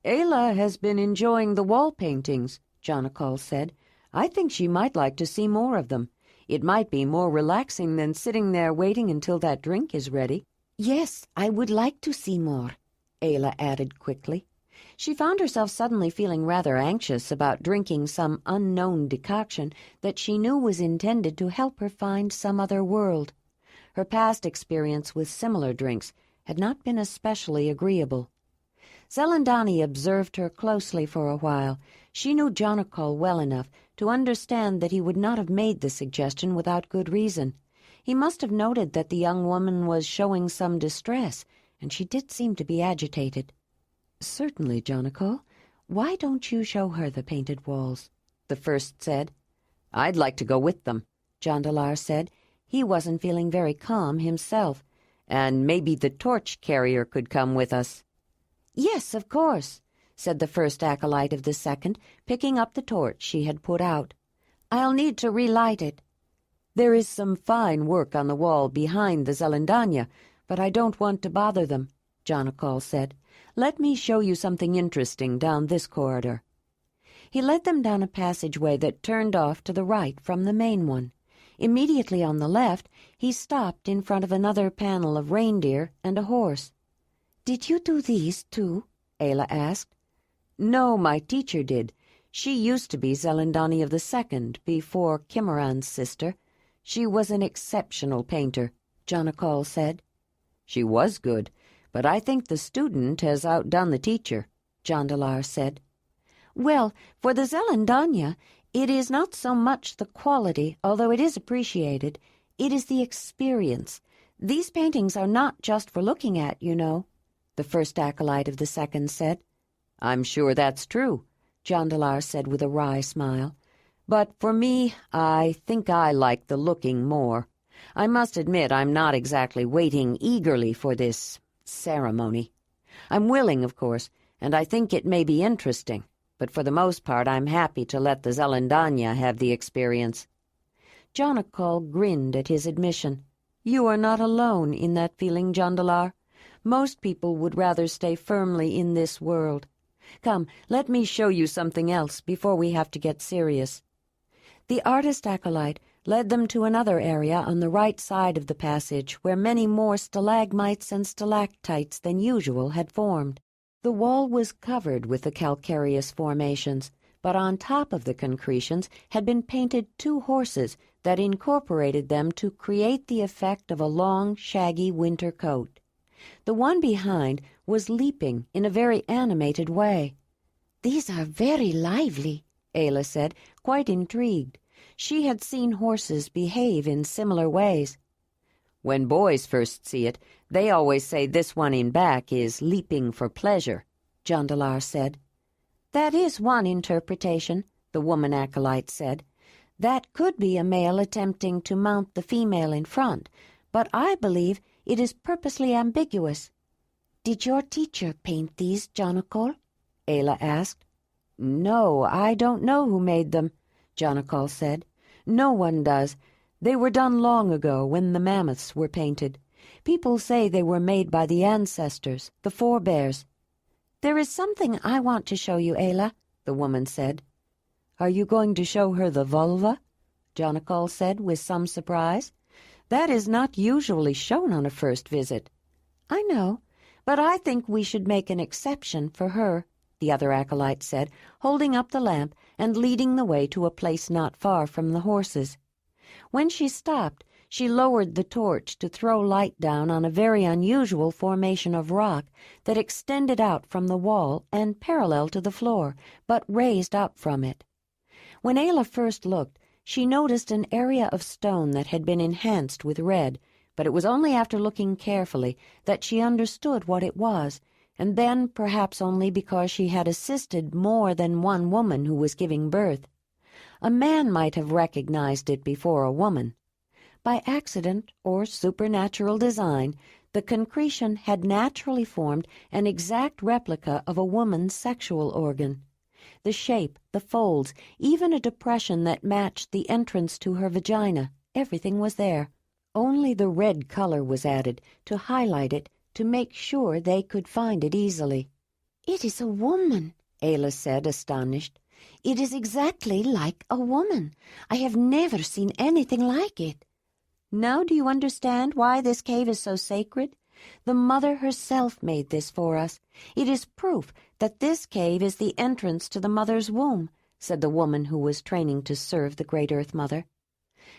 "Ayla has been enjoying the wall paintings," Jondalar said. "I think she might like to see more of them. It might be more relaxing than sitting there waiting until that drink is ready." "Yes, I would like to see more," Ayla added quickly. She found herself suddenly feeling rather anxious about drinking some unknown decoction that she knew was intended to help her find some other world. Her past experience with similar drinks had not been especially agreeable. Zelandonii observed her closely for a while. She knew Jondalar well enough to understand that he would not have made the suggestion without good reason. He must have noted that the young woman was showing some distress, and she did seem to be agitated. "Certainly, Jondalar. Why don't you show her the painted walls?" the first said. "I'd like to go with them," Jondalar said. He wasn't feeling very calm himself. "And maybe the torch carrier could come with us." "Yes, of course," said the first acolyte of the second, picking up the torch she had put out. "I'll need to relight it." "There is some fine work on the wall behind the Zelandonii, but I don't want to bother them," Jondalar said. "Let me show you something interesting down this corridor." He led them down a passageway that turned off to the right from the main one. Immediately on the left, he stopped in front of another panel of reindeer and a horse. "Did you do these, too?" Ayla asked. "No, my teacher did. She used to be Zelandonii of the Second, before Kimaran's sister. She was an exceptional painter," Jondalar said. "She was good, but I think the student has outdone the teacher," Jondalar said. "Well, for the Zelandonii, it is not so much the quality, although it is appreciated. It is the experience. These paintings are not just for looking at, you know," the first acolyte of the second said. "I'm sure that's true," Jondalar said with a wry smile. "But for me, I think I like the looking more. I must admit I'm not exactly waiting eagerly for this ceremony. I'm willing, of course, and I think it may be interesting, but for the most part I'm happy to let the Zelandonii have the experience." Jondalar grinned at his admission. "You are not alone in that feeling, Jondalar. Most people would rather stay firmly in this world. Come, let me show you something else before we have to get serious." The artist acolyte led them to another area on the right side of the passage where many more stalagmites and stalactites than usual had formed. The wall was covered with the calcareous formations, but on top of the concretions had been painted 2 horses that incorporated them to create the effect of a long, shaggy winter coat. The one behind was leaping in a very animated way. "These are very lively," Ayla said, quite intrigued. She had seen horses behave in similar ways. "When boys first see it, they always say this one in back is leaping for pleasure," Jondalar said. "That is one interpretation," the woman acolyte said. "That could be a male attempting to mount the female in front, but I believe it is purposely ambiguous." "Did your teacher paint these, Jondalar?" Ayla asked. "No, I don't know who made them," Jondalar said. "No one does. They were done long ago when the mammoths were painted. People say they were made by the ancestors, the forebears." "There is something I want to show you, Ayla," the woman said. "Are you going to show her the vulva?" Jondalar said with some surprise. "That is not usually shown on a first visit." "I know, but I think we should make an exception for her," the other acolyte said, holding up the lamp and leading the way to a place not far from the horses. When she stopped, she lowered the torch to throw light down on a very unusual formation of rock that extended out from the wall and parallel to the floor, but raised up from it. When Ayla first looked, she noticed an area of stone that had been enhanced with red, but it was only after looking carefully that she understood what it was. and then perhaps only because she had assisted more than one woman who was giving birth. A man might have recognized it before a woman. By accident or supernatural design, the concretion had naturally formed an exact replica of a woman's sexual organ. The shape, the folds, even a depression that matched the entrance to her vagina, everything was there. Only the red color was added to highlight it, to make sure they could find it easily. "It is a woman," Ayla said, astonished. "It is exactly like a woman. I have never seen anything like it." Now do you understand why this cave is so sacred? The Mother herself made this for us. It is proof that this cave is the entrance to the Mother's womb, said the woman who was training to serve the Great Earth Mother.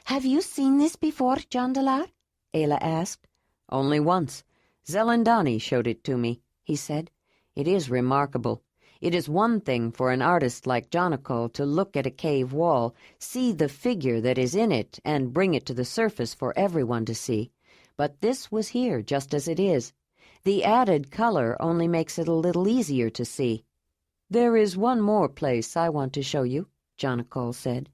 "Have you seen this before, Jondalar?" Ayla asked. Only once. Zelandonii showed it to me, he said. It is remarkable. It is one thing for an artist like Jondalar to look at a cave wall, see the figure that is in it, and bring it to the surface for everyone to see. But this was here just as it is. The added color only makes it a little easier to see. There is one more place I want to show you, Jondalar said.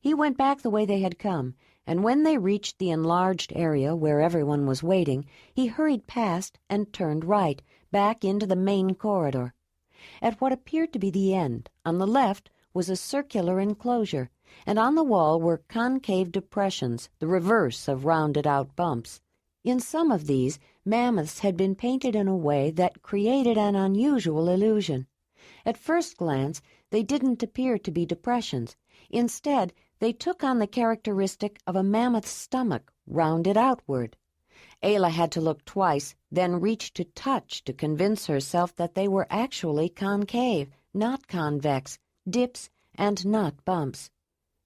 He went back the way they had come, and when they reached the enlarged area where everyone was waiting, he hurried past and turned right, back into the main corridor. At what appeared to be the end, on the left, was a circular enclosure, and on the wall were concave depressions, the reverse of rounded-out bumps. In some of these, mammoths had been painted in a way that created an unusual illusion. At first glance, they didn't appear to be depressions. Instead, they took on the characteristic of a mammoth's stomach, rounded outward. Ayla had to look twice, then reach to touch to convince herself that they were actually concave, not convex, dips, and not bumps.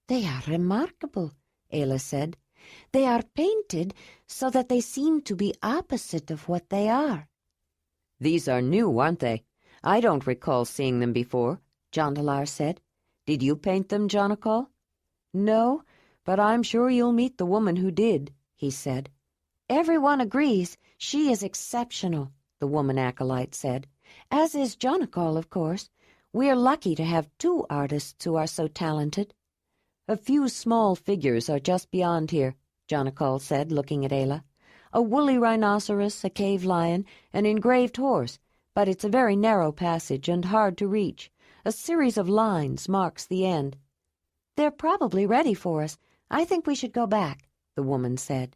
"They are remarkable," Ayla said. "They are painted so that they seem to be opposite of what they are." "These are new, aren't they? I don't recall seeing them before," Jondalar said. "Did you paint them, Jondalar?" "No, but I'm sure you'll meet the woman who did," he said. "Everyone agrees she is exceptional," the woman acolyte said. "As is Jondalar, of course. We're lucky to have two artists who are so talented." "A few small figures are just beyond here," Jondalar said, looking at Ayla. "A woolly rhinoceros, a cave lion, an engraved horse, but it's a very narrow passage and hard to reach. A series of lines marks the end." "They're probably ready for us. I think we should go back," the woman said.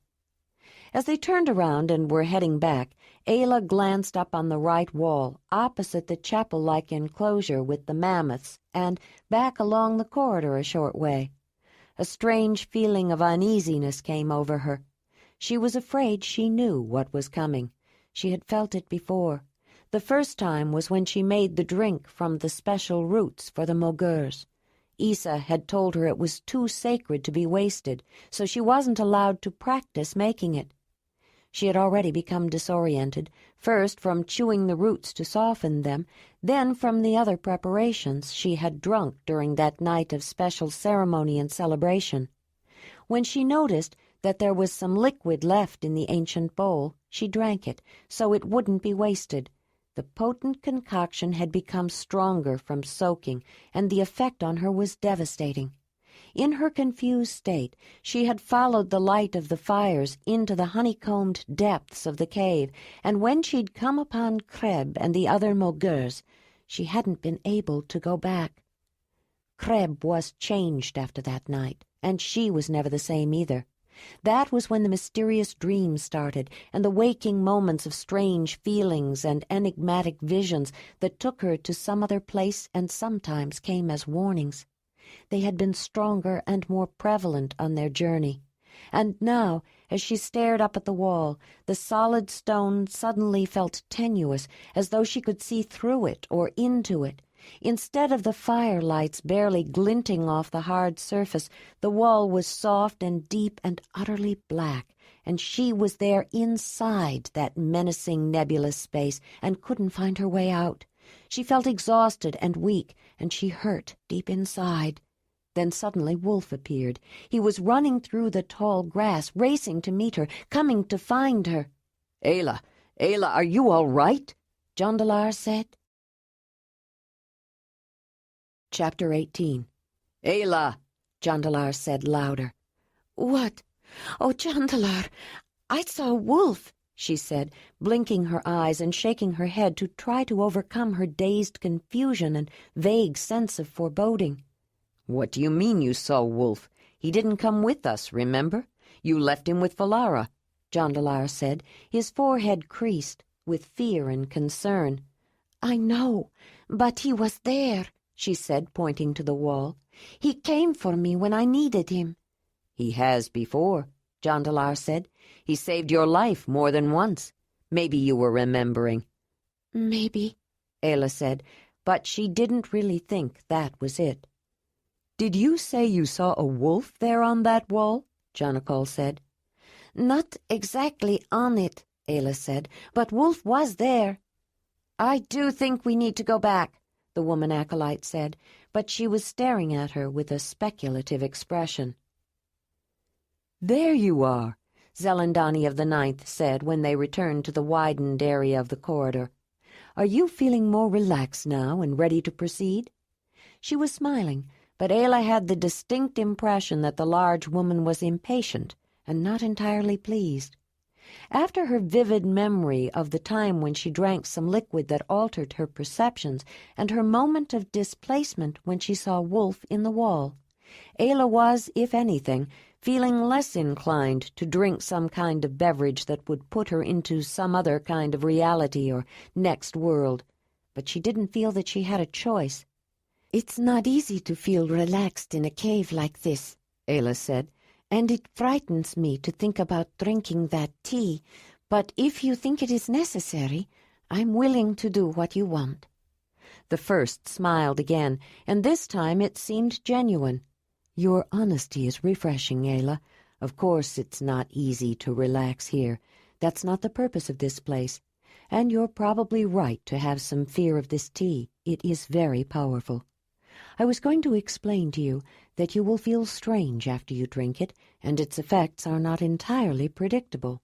As they turned around and were heading back, Ayla glanced up on the right wall, opposite the chapel-like enclosure with the mammoths, and back along the corridor a short way. A strange feeling of uneasiness came over her. She was afraid she knew what was coming. She had felt it before. The first time was when she made the drink from the special roots for the Mogurs. Isa had told her it was too sacred to be wasted, so she wasn't allowed to practice making it. She had already become disoriented, first from chewing the roots to soften them, then from the other preparations she had drunk during that night of special ceremony and celebration. When she noticed that there was some liquid left in the ancient bowl, she drank it, so it wouldn't be wasted. The potent concoction had become stronger from soaking, and the effect on her was devastating. In her confused state, she had followed the light of the fires into the honeycombed depths of the cave, and when she'd come upon Kreb and the other Mogurs, she hadn't been able to go back. Kreb was changed after that night, and she was never the same either. That was when the mysterious dreams started, and the waking moments of strange feelings and enigmatic visions that took her to some other place and sometimes came as warnings. They had been stronger and more prevalent on their journey. And now, as she stared up at the wall, the solid stone suddenly felt tenuous, as though she could see through it or into it. Instead of the firelights barely glinting off the hard surface, the wall was soft and deep and utterly black, and she was there inside that menacing nebulous space and couldn't find her way out. She felt exhausted and weak, and she hurt deep inside. Then suddenly Wolf appeared. He was running through the tall grass, racing to meet her, coming to find her. Ayla, are you all right?" Jondalar said. Chapter 18. Ayla! Jondalar said louder. What? Oh, Jondalar, I saw a wolf, she said, blinking her eyes and shaking her head to try to overcome her dazed confusion and vague sense of foreboding. What do you mean you saw Wolf? He didn't come with us, remember? You left him with Valara, Jondalar said, his forehead creased with fear and concern. I know, but he was there, she said, pointing to the wall. He came for me when I needed him. He has before, Jondalar said. He saved your life more than once. Maybe you were remembering. Maybe, Ayla said, but she didn't really think that was it. Did you say you saw a wolf there on that wall? Jonakol said. Not exactly on it, Ayla said, but Wolf was there. I do think we need to go back, the woman acolyte said, but she was staring at her with a speculative expression. There you are, Zelandonii of the Ninth said when they returned to the widened area of the corridor. Are you feeling more relaxed now and ready to proceed? She was smiling, but Ayla had the distinct impression that the large woman was impatient and not entirely pleased. After her vivid memory of the time when she drank some liquid that altered her perceptions and her moment of displacement when she saw Wolf in the wall, Ayla was, if anything, feeling less inclined to drink some kind of beverage that would put her into some other kind of reality or next world. But she didn't feel that she had a choice. It's not easy to feel relaxed in a cave like this, Ayla said, and it frightens me to think about drinking that tea, but if you think it is necessary, I'm willing to do what you want. The first smiled again, and this time it seemed genuine. Your honesty is refreshing, Ayla. Of course it's not easy to relax here. That's not the purpose of this place. And you're probably right to have some fear of this tea. It is very powerful. I was going to explain to you that you will feel strange after you drink it, and its effects are not entirely predictable.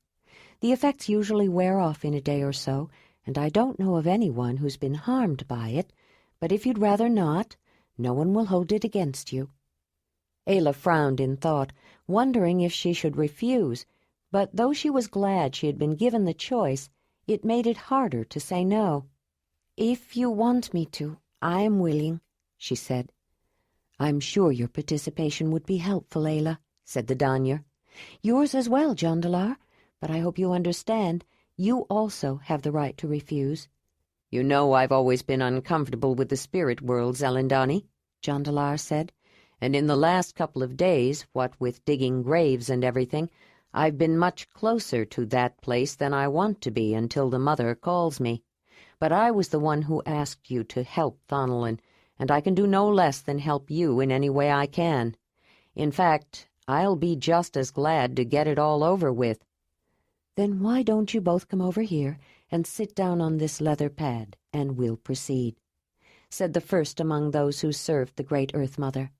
The effects usually wear off in a day or so, and I don't know of anyone who's been harmed by it, but if you'd rather not, no one will hold it against you. Ayla frowned in thought, wondering if she should refuse, but though she was glad she had been given the choice, it made it harder to say no. If you want me to, I am willing, she said. I'm sure your participation would be helpful, Ayla, said the Danyer. Yours as well, Jondalar, but I hope you understand, you also have the right to refuse. You know I've always been uncomfortable with the spirit world, Zelandonii, Jondalar said, and in the last couple of days, what with digging graves and everything, I've been much closer to that place than I want to be until the mother calls me. But I was the one who asked you to help Thonolin, and I can do no less than help you in any way I can. In fact, I'll be just as glad to get it all over with. Then why don't you both come over here and sit down on this leather pad, and we'll proceed, said the first among those who served the great Earth Mother.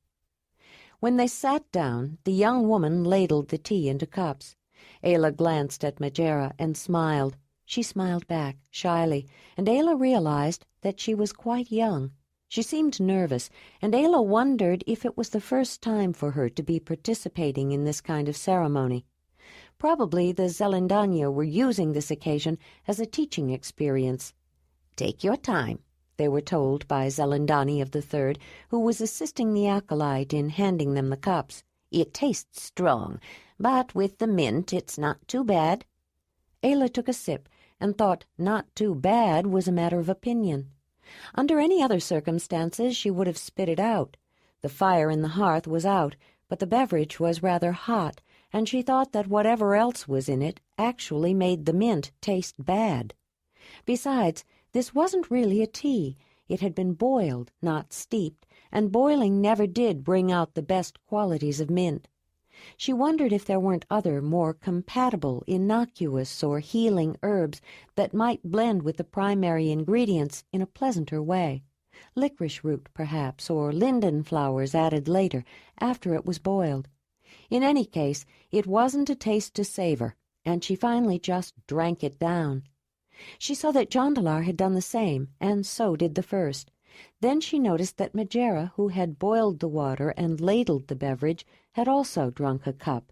When they sat down, the young woman ladled the tea into cups. Ayla glanced at Majera and smiled. She smiled back, shyly, and Ayla realized that she was quite young. She seemed nervous, and Ayla wondered if it was the first time for her to be participating in this kind of ceremony. Probably the Zelandonii were using this occasion as a teaching experience. Take your time, they were told by Zelandonii of the Third, who was assisting the acolyte in handing them the cups. It tastes strong, but with the mint it's not too bad. Ayla took a sip and thought not too bad was a matter of opinion. Under any other circumstances she would have spit it out. The fire in the hearth was out, but the beverage was rather hot, and she thought that whatever else was in it actually made the mint taste bad. Besides, this wasn't really a tea. It had been boiled, not steeped, and boiling never did bring out the best qualities of mint. She wondered if there weren't other, more compatible, innocuous, or healing herbs that might blend with the primary ingredients in a pleasanter way. Licorice root, perhaps, or linden flowers added later, after it was boiled. In any case, it wasn't a taste to savor, and she finally just drank it down. She saw that Jondalar had done the same, and so did the first. Then she noticed that Megera, who had boiled the water and ladled the beverage, had also drunk a cup.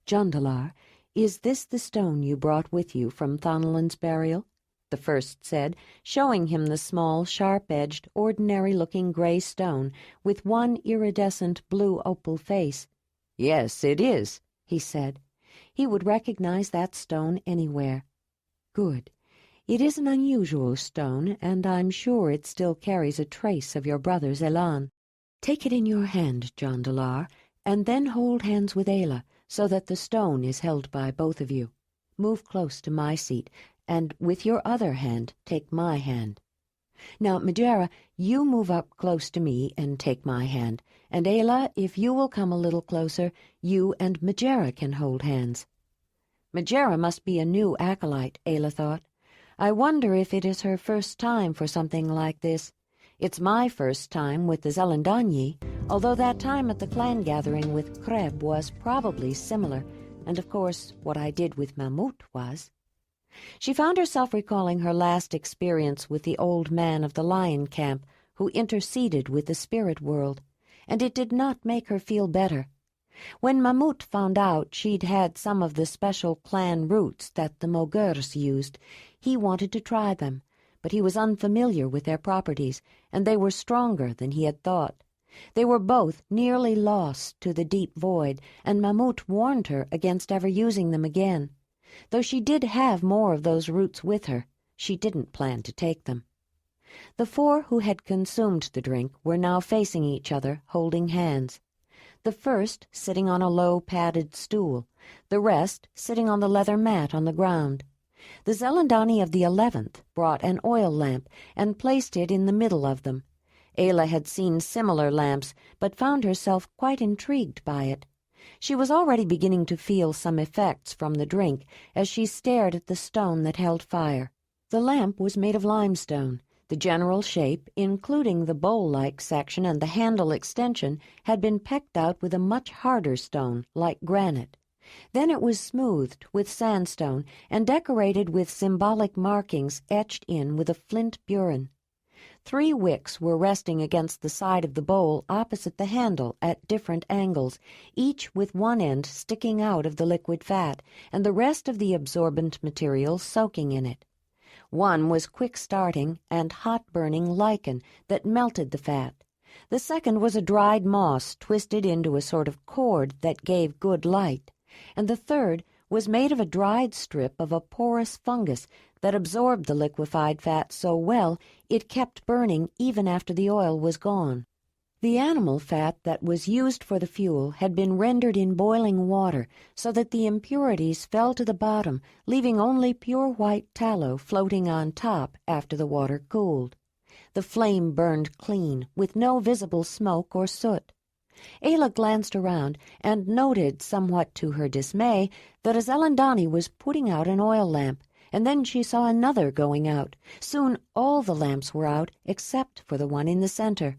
"Jondalar, is this the stone you brought with you from Thanalin's burial?" the first said, showing him the small, sharp-edged, ordinary-looking gray stone with one iridescent blue opal face. "Yes, it is," he said. He would recognize that stone anywhere. "Good. It is an unusual stone, and I'm sure it still carries a trace of your brother's elan. Take it in your hand, Jondalar, and then hold hands with Ayla, so that the stone is held by both of you. Move close to my seat, and with your other hand take my hand. Now, Megera, you move up close to me and take my hand, and Ayla, if you will come a little closer, you and Megera can hold hands." Megera must be a new acolyte, Ayla thought. I wonder if it is her first time for something like this. It's my first time with the Zelandonii, although that time at the clan gathering with Kreb was probably similar, and of course what I did with Mammut was. She found herself recalling her last experience with the old man of the lion camp who interceded with the spirit world, and it did not make her feel better. When Mammut found out she'd had some of the special clan roots that the Mogurs used, he wanted to try them, but he was unfamiliar with their properties, and they were stronger than he had thought. They were both nearly lost to the deep void, and Mammut warned her against ever using them again. Though she did have more of those roots with her, she didn't plan to take them. The four who had consumed the drink were now facing each other, holding hands. The first sitting on a low padded stool, the rest sitting on the leather mat on the ground. The Zelandonii of the 11th brought an oil lamp and placed it in the middle of them. Ayla had seen similar lamps, but found herself quite intrigued by it. She was already beginning to feel some effects from the drink as she stared at the stone that held fire. The lamp was made of limestone. The general shape, including the bowl-like section and the handle extension, had been pecked out with a much harder stone, like granite. Then it was smoothed with sandstone and decorated with symbolic markings etched in with a flint burin. 3 wicks were resting against the side of the bowl opposite the handle at different angles, each with one end sticking out of the liquid fat, and the rest of the absorbent material soaking in it. One was quick-starting and hot-burning lichen that melted the fat. The second was a dried moss twisted into a sort of cord that gave good light, and the third was made of a dried strip of a porous fungus that absorbed the liquefied fat so well it kept burning even after the oil was gone. The animal fat that was used for the fuel had been rendered in boiling water so that the impurities fell to the bottom, leaving only pure white tallow floating on top after the water cooled. The flame burned clean, with no visible smoke or soot. Ayla glanced around and noted, somewhat to her dismay, that a Zelandonii was putting out an oil lamp, and then she saw another going out. Soon all the lamps were out except for the one in the center.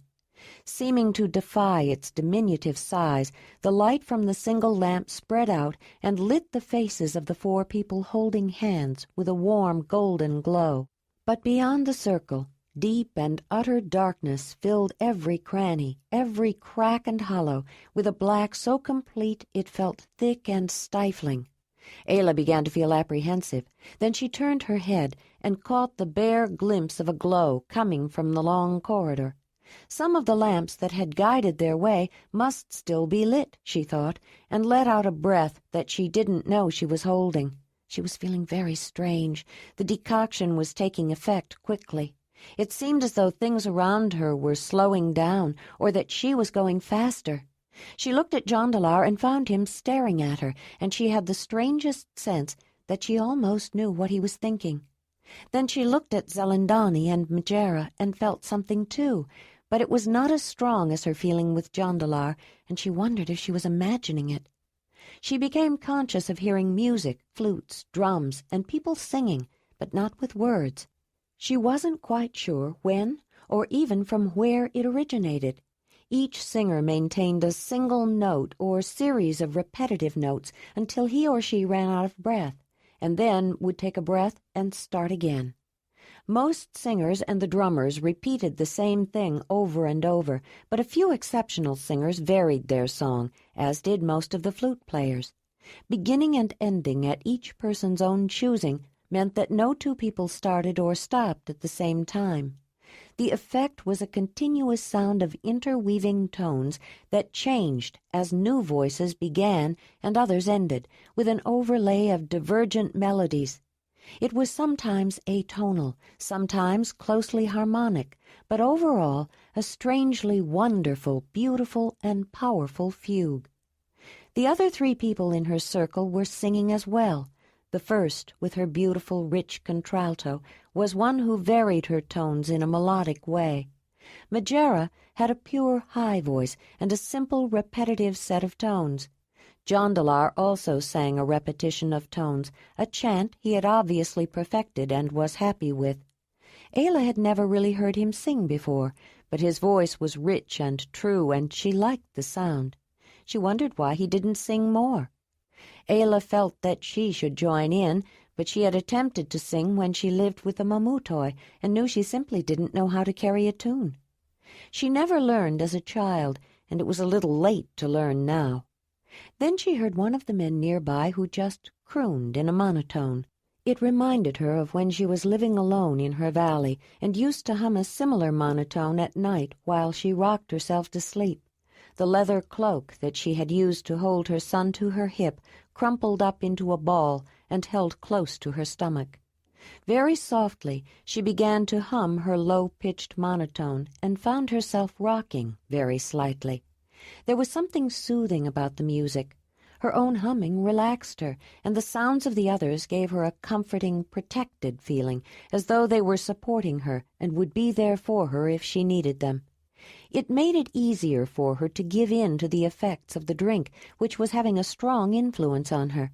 Seeming to defy its diminutive size, the light from the single lamp spread out and lit the faces of the 4 people holding hands with a warm golden glow. But beyond the circle, deep and utter darkness filled every cranny, every crack and hollow, with a black so complete it felt thick and stifling. Ayla began to feel apprehensive. Then she turned her head and caught the bare glimpse of a glow coming from the long corridor. Some of the lamps that had guided their way must still be lit, she thought, and let out a breath that she didn't know she was holding. She was feeling very strange. The decoction was taking effect quickly. It seemed as though things around her were slowing down, or that she was going faster. She looked at Jondalar and found him staring at her, and she had the strangest sense that she almost knew what he was thinking. Then she looked at Zelandonii and Megera and felt something too, but it was not as strong as her feeling with Jondalar, and she wondered if she was imagining it. She became conscious of hearing music, flutes, drums, and people singing, but not with words. She wasn't quite sure when or even from where it originated. Each singer maintained a single note or series of repetitive notes until he or she ran out of breath, and then would take a breath and start again. Most singers and the drummers repeated the same thing over and over, but a few exceptional singers varied their song, as did most of the flute players. Beginning and ending at each person's own choosing meant that no two people started or stopped at the same time. The effect was a continuous sound of interweaving tones that changed as new voices began and others ended, with an overlay of divergent melodies. It was sometimes atonal, sometimes closely harmonic, but overall a strangely wonderful, beautiful, and powerful fugue. The other three people in her circle were singing as well. The first, with her beautiful, rich contralto, was one who varied her tones in a melodic way. Megera had a pure high voice and a simple, repetitive set of tones. Jondalar also sang a repetition of tones, a chant he had obviously perfected and was happy with. Ayla had never really heard him sing before, but his voice was rich and true, and she liked the sound. She wondered why he didn't sing more. Ayla felt that she should join in, but she had attempted to sing when she lived with the mamutoi and knew she simply didn't know how to carry a tune. She never learned as a child, and it was a little late to learn now. Then she heard one of the men nearby who just crooned in a monotone. It reminded her of when she was living alone in her valley and used to hum a similar monotone at night while she rocked herself to sleep. The leather cloak that she had used to hold her son to her hip crumpled up into a ball and held close to her stomach. Very softly she began to hum her low-pitched monotone and found herself rocking very slightly. There was something soothing about the music. Her own humming relaxed her, and the sounds of the others gave her a comforting, protected feeling, as though they were supporting her and would be there for her if she needed them. It made it easier for her to give in to the effects of the drink, which was having a strong influence on her.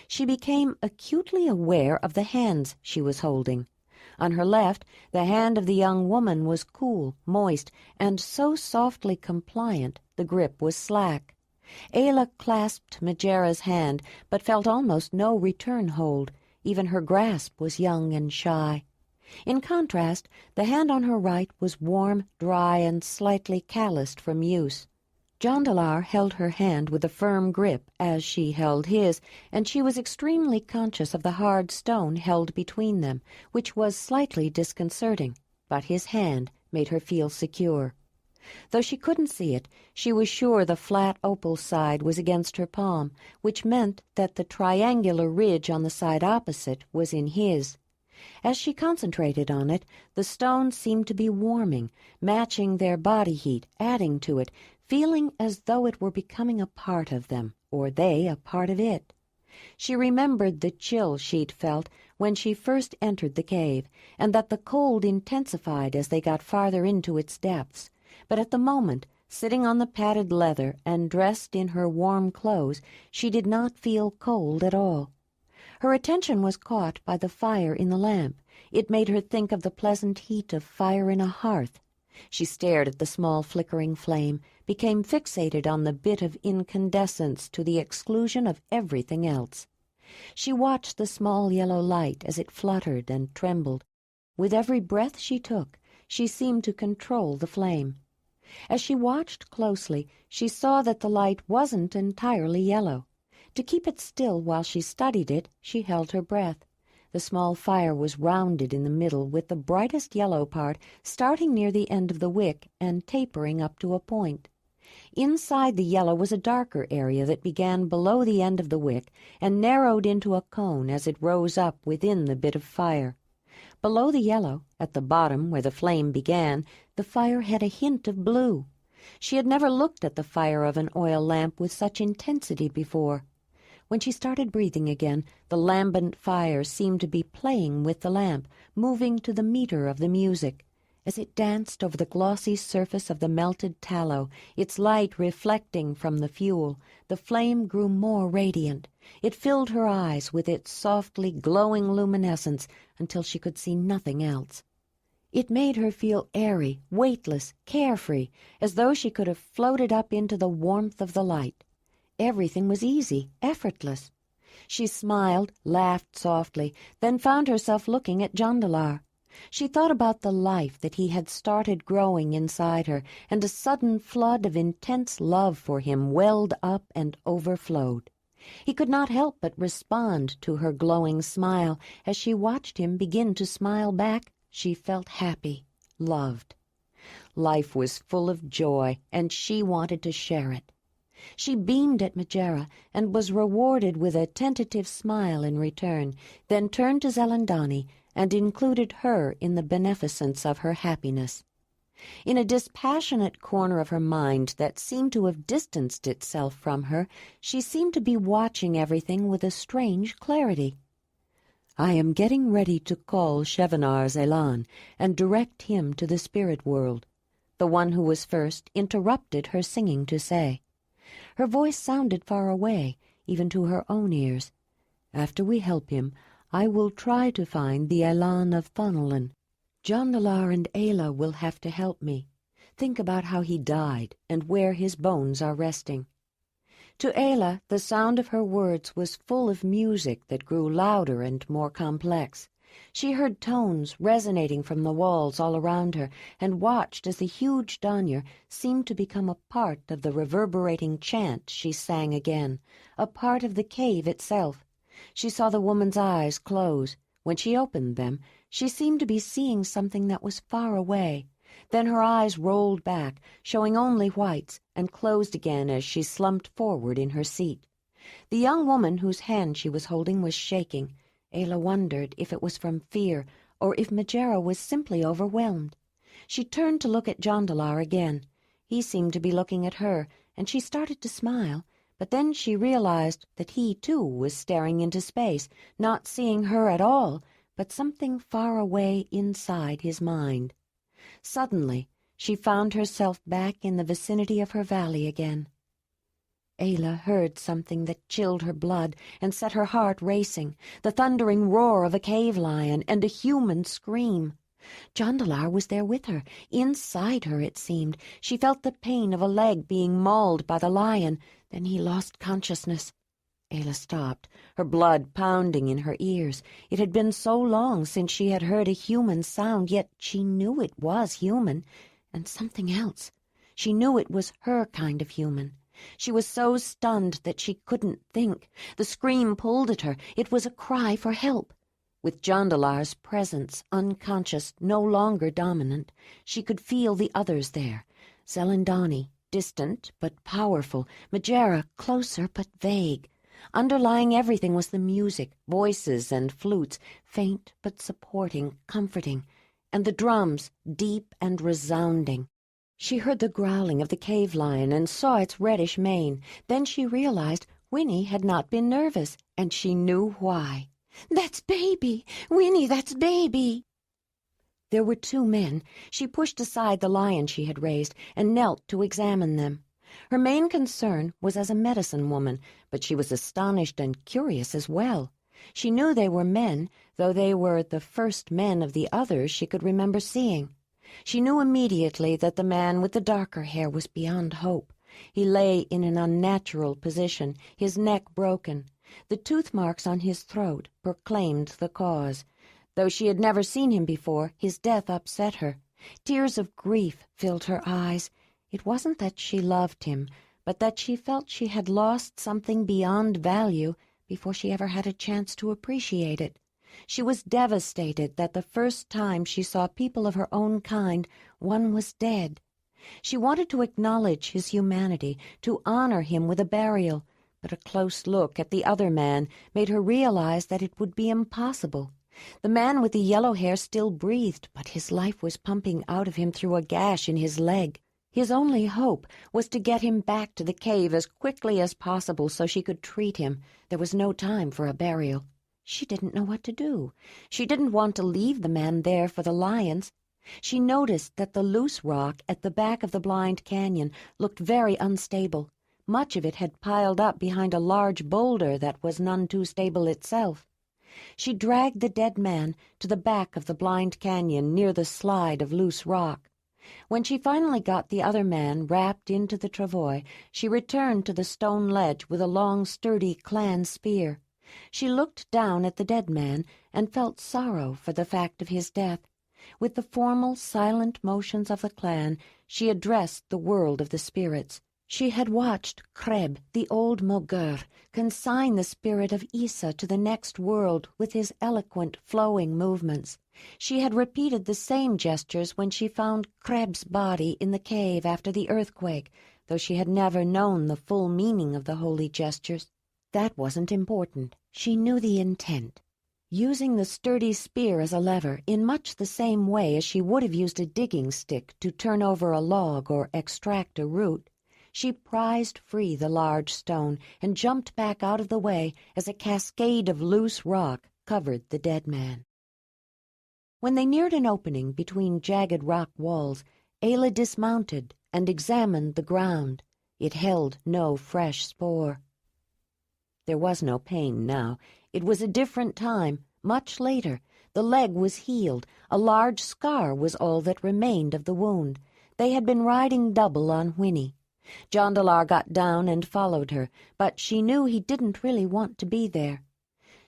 She became acutely aware of the hands she was holding. On her left, the hand of the young woman was cool, moist, and so softly compliant the grip was slack. Ayla clasped Megera's hand, but felt almost no return hold. Even her grasp was young and shy. In contrast, the hand on her right was warm, dry, and slightly calloused from use. Jondalar held her hand with a firm grip as she held his, and she was extremely conscious of the hard stone held between them, which was slightly disconcerting, but his hand made her feel secure. Though she couldn't see it, she was sure the flat opal side was against her palm, which meant that the triangular ridge on the side opposite was in his. As she concentrated on it, the stone seemed to be warming, matching their body heat, adding to it, feeling as though it were becoming a part of them, or they a part of it. She remembered the chill she'd felt when she first entered the cave, and that the cold intensified as they got farther into its depths. But at the moment, sitting on the padded leather and dressed in her warm clothes, she did not feel cold at all. Her attention was caught by the fire in the lamp. It made her think of the pleasant heat of fire in a hearth. She stared at the small flickering flame, became fixated on the bit of incandescence to the exclusion of everything else. She watched the small yellow light as it fluttered and trembled. With every breath she took, she seemed to control the flame. As she watched closely, she saw that the light wasn't entirely yellow. To keep it still while she studied it, she held her breath. The small fire was rounded in the middle, with the brightest yellow part starting near the end of the wick and tapering up to a point. Inside the yellow was a darker area that began below the end of the wick and narrowed into a cone as it rose up within the bit of fire. Below the yellow, at the bottom where the flame began, the fire had a hint of blue. She had never looked at the fire of an oil lamp with such intensity before. When she started breathing again, the lambent fire seemed to be playing with the lamp, moving to the meter of the music. As it danced over the glossy surface of the melted tallow, its light reflecting from the fuel, the flame grew more radiant. It filled her eyes with its softly glowing luminescence until she could see nothing else. It made her feel airy, weightless, carefree, as though she could have floated up into the warmth of the light. Everything was easy, effortless. She smiled, laughed softly, then found herself looking at Jondalar. She thought about the life that he had started growing inside her, and a sudden flood of intense love for him welled up and overflowed. He could not help but respond to her glowing smile. As she watched him begin to smile back, she felt happy, loved. Life was full of joy, and she wanted to share it. She beamed at Megera and was rewarded with a tentative smile in return, then turned to Zelandonii and included her in the beneficence of her happiness. In a dispassionate corner of her mind that seemed to have distanced itself from her, she seemed to be watching everything with a strange clarity. "I am getting ready to call Chevenar's Elan and direct him to the spirit world," the one who was first interrupted her singing to say. Her voice sounded far away, even to her own ears. "After we help him, I will try to find the Elan of Thonolin. Jondalar and Ayla will have to help me. Think about how he died and where his bones are resting." To Ayla, the sound of her words was full of music that grew louder and more complex. She heard tones resonating from the walls all around her and watched as the huge donier seemed to become a part of the reverberating chant she sang again, a part of the cave itself. She saw the woman's eyes close. When she opened them, she seemed to be seeing something that was far away. Then her eyes rolled back, showing only whites, and closed again as she slumped forward in her seat. The young woman whose hand she was holding was shaking. Ayla wondered if it was from fear, or if Megera was simply overwhelmed. She turned to look at Jondalar again. He seemed to be looking at her, and she started to smile, but then she realized that he, too, was staring into space, not seeing her at all, but something far away inside his mind. Suddenly, she found herself back in the vicinity of her valley again. Ayla heard something that chilled her blood and set her heart racing, the thundering roar of a cave lion and a human scream. Jondalar was there with her, inside her it seemed. She felt the pain of a leg being mauled by the lion. Then he lost consciousness. Ayla stopped, her blood pounding in her ears. It had been so long since she had heard a human sound, yet she knew it was human, and something else. She knew it was her kind of human. She was so stunned that she couldn't think. The scream pulled at her. It was a cry for help. With Jondalar's presence, unconscious, no longer dominant, she could feel the others there. Zelandonii, distant but powerful. Megera, closer but vague. Underlying everything was the music, voices and flutes, faint but supporting, comforting, and the drums, deep and resounding. She heard the growling of the cave lion and saw its reddish mane. Then she realized Winnie had not been nervous, and she knew why. "That's Baby! Winnie, that's Baby!" There were two men. She pushed aside the lion she had raised and knelt to examine them. Her main concern was as a medicine woman, but she was astonished and curious as well. She knew they were men, though they were the first men of the others she could remember seeing. She knew immediately that the man with the darker hair was beyond hope. He lay in an unnatural position, his neck broken. The tooth marks on his throat proclaimed the cause. Though she had never seen him before, his death upset her. Tears of grief filled her eyes. It wasn't that she loved him, but that she felt she had lost something beyond value before she ever had a chance to appreciate it. She was devastated that the first time she saw people of her own kind, one was dead. She wanted to acknowledge his humanity, to honor him with a burial, but a close look at the other man made her realize that it would be impossible. The man with the yellow hair still breathed, but his life was pumping out of him through a gash in his leg. His only hope was to get him back to the cave as quickly as possible so she could treat him. There was no time for a burial. She didn't know what to do. She didn't want to leave the man there for the lions. She noticed that the loose rock at the back of the blind canyon looked very unstable. Much of it had piled up behind a large boulder that was none too stable itself. She dragged the dead man to the back of the blind canyon near the slide of loose rock. When she finally got the other man wrapped into the travois, she returned to the stone ledge with a long, sturdy clan spear. She looked down at the dead man and felt sorrow for the fact of his death. With the formal, silent motions of the clan, she addressed the world of the spirits. She had watched Kreb, the old Mogur, consign the spirit of Issa to the next world with his eloquent, flowing movements. She had repeated the same gestures when she found Kreb's body in the cave after the earthquake, though she had never known the full meaning of the holy gestures. That wasn't important. She knew the intent. Using the sturdy spear as a lever in much the same way as she would have used a digging stick to turn over a log or extract a root, she prized free the large stone and jumped back out of the way as a cascade of loose rock covered the dead man. When they neared an opening between jagged rock walls, Ayla dismounted and examined the ground. It held no fresh spoor. There was no pain now. It was a different time, much later. The leg was healed. A large scar was all that remained of the wound. They had been riding double on Whinny. Jondalar got down and followed her, but she knew he didn't really want to be there.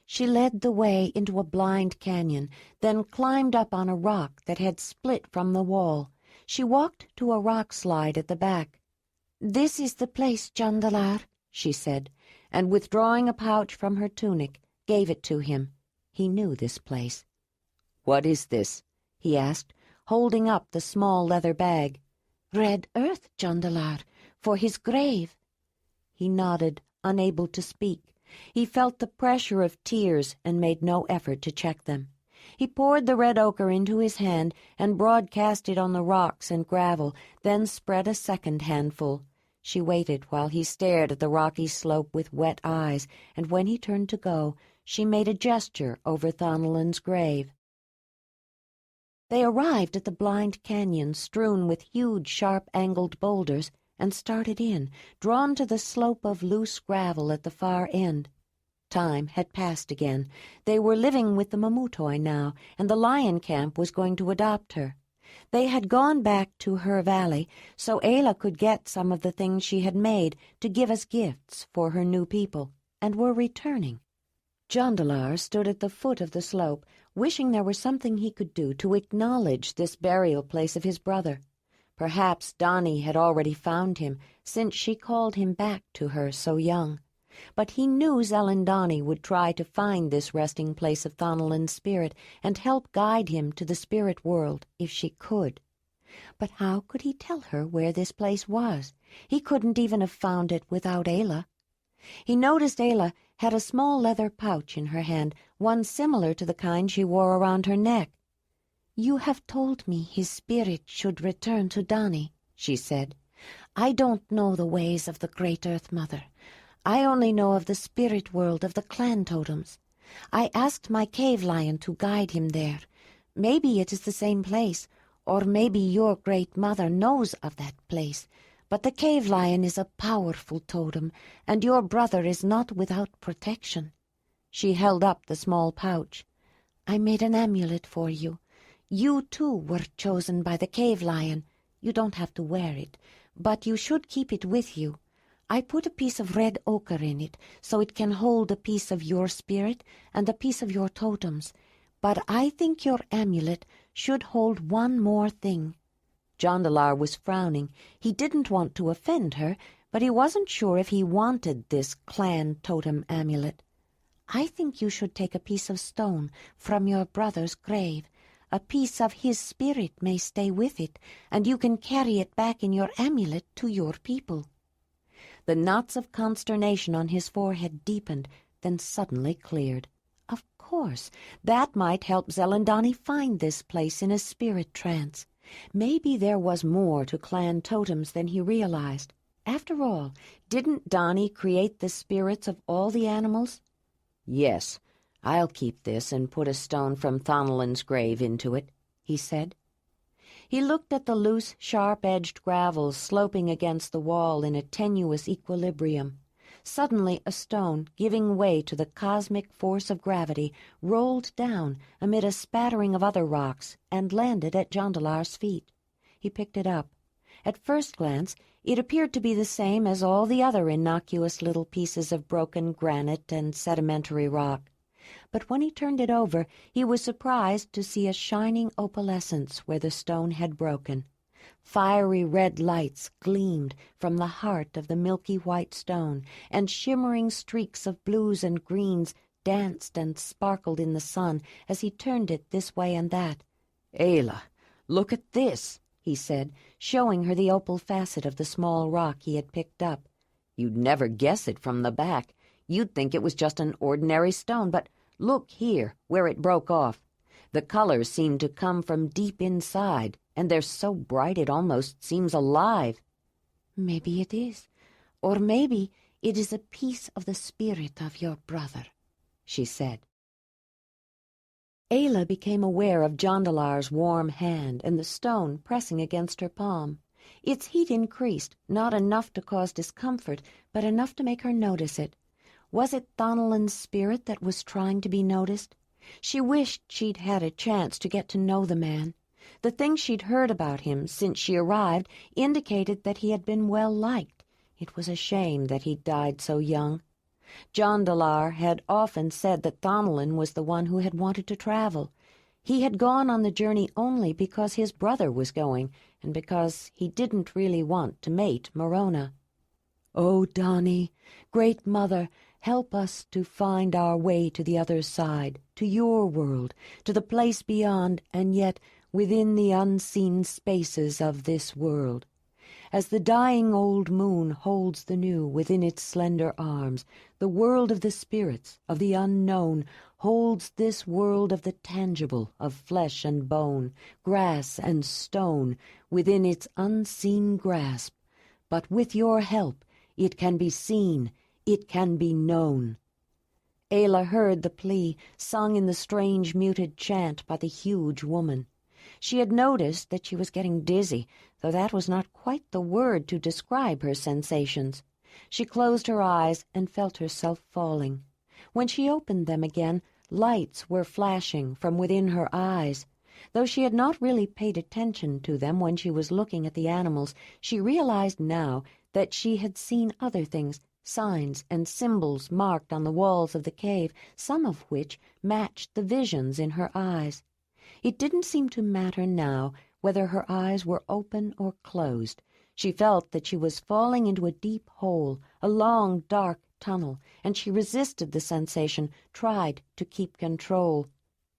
She led the way into a blind canyon, then climbed up on a rock that had split from the wall. She walked to a rock slide at the back. "This is the place, Jondalar," she said, and withdrawing a pouch from her tunic, gave it to him. He knew this place. "What is this?" he asked, holding up the small leather bag. "Red earth, Jondalar, for his grave." He nodded, unable to speak. He felt the pressure of tears and made no effort to check them. He poured the red ochre into his hand and broadcast it on the rocks and gravel, then spread a second handful. She waited while he stared at the rocky slope with wet eyes, and when he turned to go, she made a gesture over Thanalin's grave. They arrived at the blind canyon strewn with huge, sharp-angled boulders and started in, drawn to the slope of loose gravel at the far end. Time had passed again. They were living with the Mamutoi now, and the lion camp was going to adopt her. They had gone back to her valley, so Ayla could get some of the things she had made to give as gifts for her new people, and were returning. Jondalar stood at the foot of the slope, wishing there was something he could do to acknowledge this burial place of his brother. Perhaps Dani had already found him, since she called him back to her so young. But he knew Zelandonii would try to find this resting place of Thanalin's spirit and help guide him to the spirit world if she could. But how could he tell her where this place was? He couldn't even have found it without Ayla. He noticed Ayla had a small leather pouch in her hand, one similar to the kind she wore around her neck. "You have told me his spirit should return to Dani," she said. "I don't know the ways of the Great Earth Mother. I only know of the spirit world of the clan totems. I asked my cave lion to guide him there. Maybe it is the same place, or maybe your Great Mother knows of that place. But the cave lion is a powerful totem, and your brother is not without protection." She held up the small pouch. "I made an amulet for you. You, too, were chosen by the cave lion. You don't have to wear it, but you should keep it with you. I put a piece of red ochre in it, so it can hold a piece of your spirit and a piece of your totems. But I think your amulet should hold one more thing." Jondalar was frowning. He didn't want to offend her, but he wasn't sure if he wanted this clan totem amulet. "I think you should take a piece of stone from your brother's grave. A piece of his spirit may stay with it, and you can carry it back in your amulet to your people." The knots of consternation on his forehead deepened, then suddenly cleared. Of course, that might help Zelandonii find this place in a spirit trance. Maybe there was more to clan totems than he realized. After all, didn't Dani create the spirits of all the animals? "Yes, I'll keep this and put a stone from Thanalin's grave into it," he said. He looked at the loose, sharp-edged gravel sloping against the wall in a tenuous equilibrium. Suddenly a stone, giving way to the cosmic force of gravity, rolled down amid a spattering of other rocks and landed at Jondalar's feet. He picked it up. At first glance, It appeared to be the same as all the other innocuous little pieces of broken granite and sedimentary rock. But when he turned it over, he was surprised to see a shining opalescence where the stone had broken. Fiery red lights gleamed from the heart of the milky white stone, and shimmering streaks of blues and greens danced and sparkled in the sun as he turned it this way and that. "Ayla, look at this," he said, showing her the opal facet of the small rock he had picked up. "You'd never guess it from the back. You'd think it was just an ordinary stone, but look here, where it broke off. The colors seem to come from deep inside, and they're so bright it almost seems alive." "Maybe it is, or maybe it is a piece of the spirit of your brother," she said. Ayla became aware of Jondalar's warm hand and the stone pressing against her palm. Its heat increased, not enough to cause discomfort, but enough to make her notice it. Was it Thonalan's spirit that was trying to be noticed? She wished she'd had a chance to get to know the man. The things she'd heard about him since she arrived indicated that he had been well liked. It was a shame that he'd died so young. Jondalar had often said that Thonalan was the one who had wanted to travel. He had gone on the journey only because his brother was going, and because he didn't really want to mate Morona. "Oh, Donnie, Great Mother, help us to find our way to the other side, to your world, to the place beyond, and yet within the unseen spaces of this world. As the dying old moon holds the new within its slender arms, the world of the spirits, of the unknown, holds this world of the tangible, of flesh and bone, grass and stone, within its unseen grasp. But with your help, it can be seen, it can be known." Ayla heard the plea, sung in the strange muted chant by the huge woman. She had noticed that she was getting dizzy, though that was not quite the word to describe her sensations. She closed her eyes and felt herself falling. When she opened them again, lights were flashing from within her eyes. Though she had not really paid attention to them when she was looking at the animals, she realized now that she had seen other things, signs and symbols marked on the walls of the cave, some of which matched the visions in her eyes. It didn't seem to matter now whether her eyes were open or closed. She felt that she was falling into a deep hole, a long, dark tunnel, and she resisted the sensation, tried to keep control.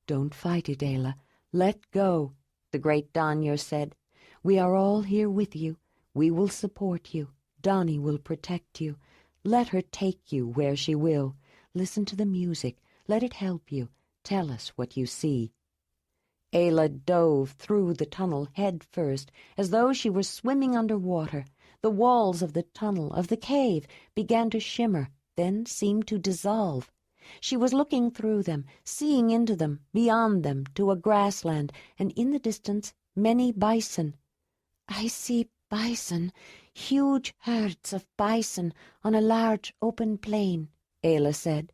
"Don't fight it, Ayla. Let go," the great Danyer said. "We are all here with you. We will support you. Donnie will protect you. Let her take you where she will. Listen to the music. Let it help you. Tell us what you see." Ayla dove through the tunnel head first, as though she were swimming under water. The walls of the tunnel, of the cave, began to shimmer, then seemed to dissolve. She was looking through them, seeing into them, beyond them, to a grassland, and in the distance many bison. "I see bison, huge herds of bison on a large open plain," Ayla said.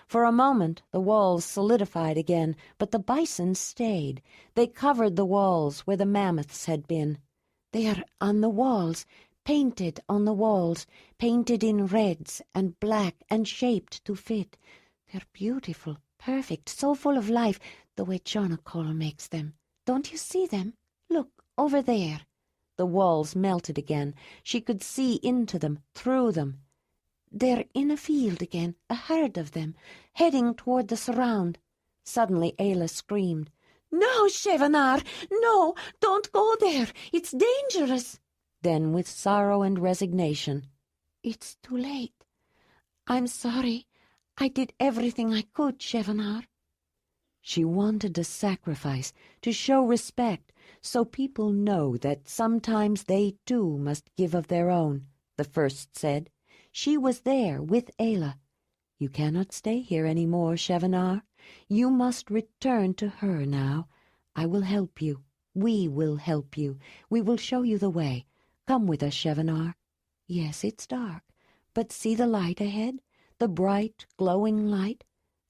For a moment the walls solidified again, but the bison stayed. They covered the walls where the mammoths had been. "They are on the walls, painted on the walls, painted in reds and black and shaped to fit. They're beautiful, perfect, so full of life, the way Jondalar makes them. Don't you see them? Look, over there." The walls melted again. She could see into them, through them. "They're in a field again, a herd of them, heading toward the surround." Suddenly Ayla screamed. "No, Shevanar! No! Don't go there! It's dangerous!" Then, with sorrow and resignation, "It's too late. I'm sorry. I did everything I could, Shevanar." She wanted to sacrifice, to show respect, so people know that sometimes they too must give of their own, the first said. She was there with Ayla. "You cannot stay here any more, Shevanar. You must return to her now. I will help you. We will help you. We will show you the way. Come with us, Shevanar. Yes, it's dark, but see the light ahead? The bright, glowing light?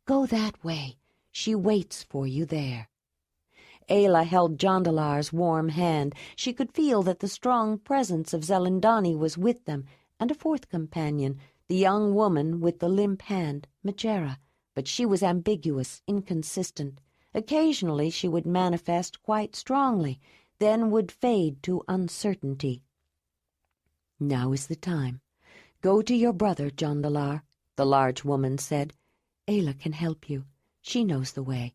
Go that way. She waits for you there." Ayla held Jondalar's warm hand. She could feel that the strong presence of Zelandonii was with them, and a fourth companion, the young woman with the limp hand, Majera, but she was ambiguous, inconsistent. Occasionally she would manifest quite strongly, then would fade to uncertainty. "Now is the time. Go to your brother, Jondalar," the large woman said. "Ayla can help you. She knows the way."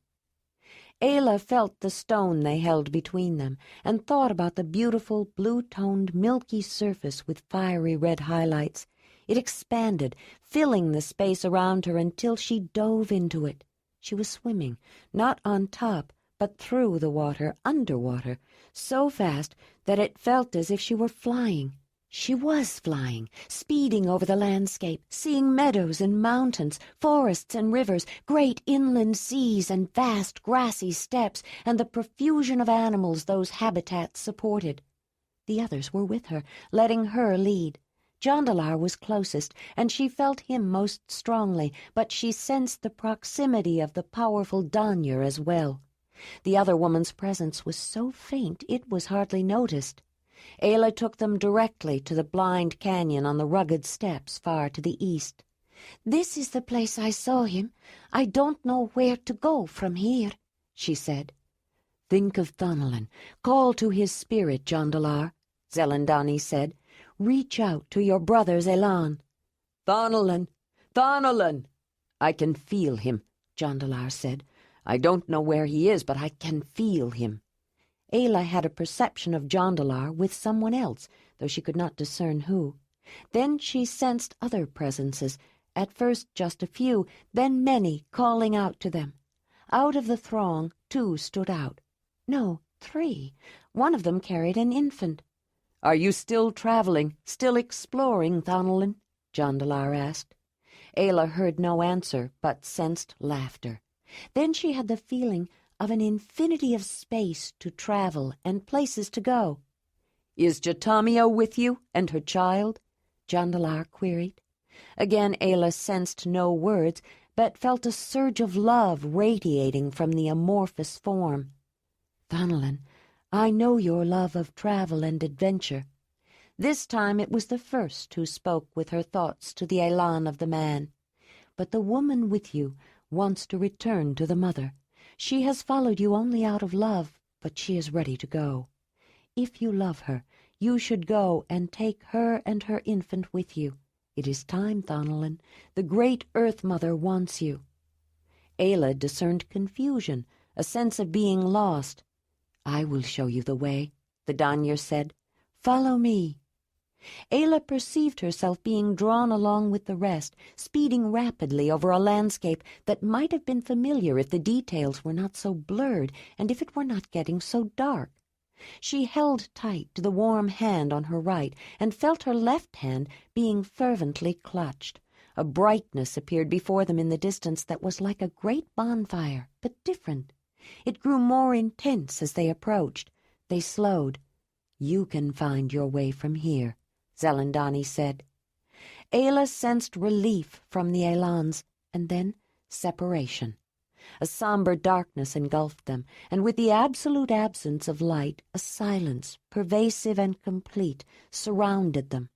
Ayla felt the stone they held between them, and thought about the beautiful, blue-toned, milky surface with fiery red highlights. It expanded, filling the space around her until she dove into it. She was swimming, not on top, but through the water, underwater, so fast that it felt as if she were flying. She was flying, speeding over the landscape, seeing meadows and mountains, forests and rivers, great inland seas and vast grassy steppes, and the profusion of animals those habitats supported. The others were with her, letting her lead. Jondalar was closest, and she felt him most strongly, but she sensed the proximity of the powerful Danyer as well. The other woman's presence was so faint it was hardly noticed. Ayla took them directly to the blind canyon on the rugged steppes far to the east. "This is the place I saw him. I don't know where to go from here," she said. "Think of Thonalin. Call to his spirit, Jondalar," Zelandonii said. "Reach out to your brother's elan." "Thonalin! Thonalin!" "I can feel him," Jondalar said. "I don't know where he is, but I can feel him." Ayla had a perception of Jondalar with someone else, though she could not discern who. Then she sensed other presences, at first just a few, then many, calling out to them. Out of the throng, 2 stood out. No, 3. One of them carried an infant. "Are you still traveling, still exploring, Thonalin?" Jondalar asked. Ayla heard no answer, but sensed laughter. Then she had the feeling of an infinity of space to travel and places to go. "Is Jatamia with you, and her child?" Jondalar queried. Again Ayla sensed no words, but felt a surge of love radiating from the amorphous form. "Thonalin, I know your love of travel and adventure." This time it was the first who spoke with her thoughts to the elan of the man. "But the woman with you wants to return to the mother. She has followed you only out of love, but she is ready to go. If you love her, you should go and take her and her infant with you. It is time, Thonalin. The great Earth Mother wants you." Ayla discerned confusion, a sense of being lost. "I will show you the way," the Danyer said. "Follow me." Ayla perceived herself being drawn along with the rest, speeding rapidly over a landscape that might have been familiar if the details were not so blurred and if it were not getting so dark. She held tight to the warm hand on her right and felt her left hand being fervently clutched. A brightness appeared before them in the distance that was like a great bonfire, but different. It grew more intense as they approached. They slowed. "You can find your way from here," Zelandonii said. Ayla sensed relief from the elans, and then separation. A somber darkness engulfed them, and with the absolute absence of light, a silence, pervasive and complete, surrounded them.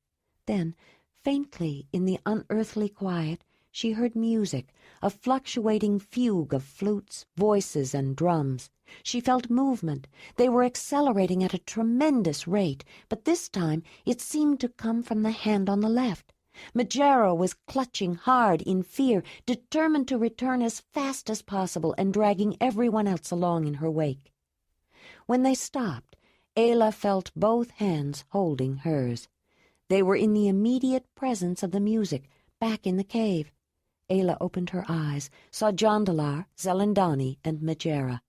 Then, faintly in the unearthly quiet, she heard music, a fluctuating fugue of flutes, voices, and drums. She felt movement. They were accelerating at a tremendous rate, but this time it seemed to come from the hand on the left. Majera was clutching hard in fear, determined to return as fast as possible and dragging everyone else along in her wake. When they stopped, Ayla felt both hands holding hers. They were in the immediate presence of the music, back in the cave. Ayla opened her eyes, saw Jondalar, Zelandonii, and Majera.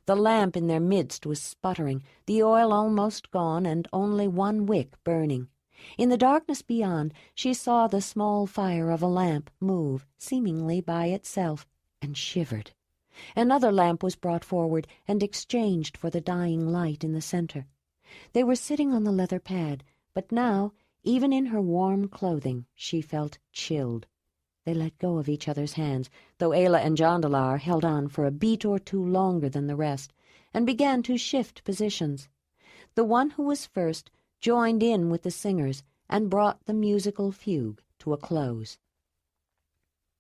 The lamp in their midst was sputtering, the oil almost gone, and only one wick burning. In the darkness beyond, she saw the small fire of a lamp move, seemingly by itself, and shivered. Another lamp was brought forward and exchanged for the dying light in the center. They were sitting on the leather pad, but now, even in her warm clothing, she felt chilled. They let go of each other's hands, though Ayla and Jondalar held on for a beat or two longer than the rest, and began to shift positions. The one who was first joined in with the singers and brought the musical fugue to a close.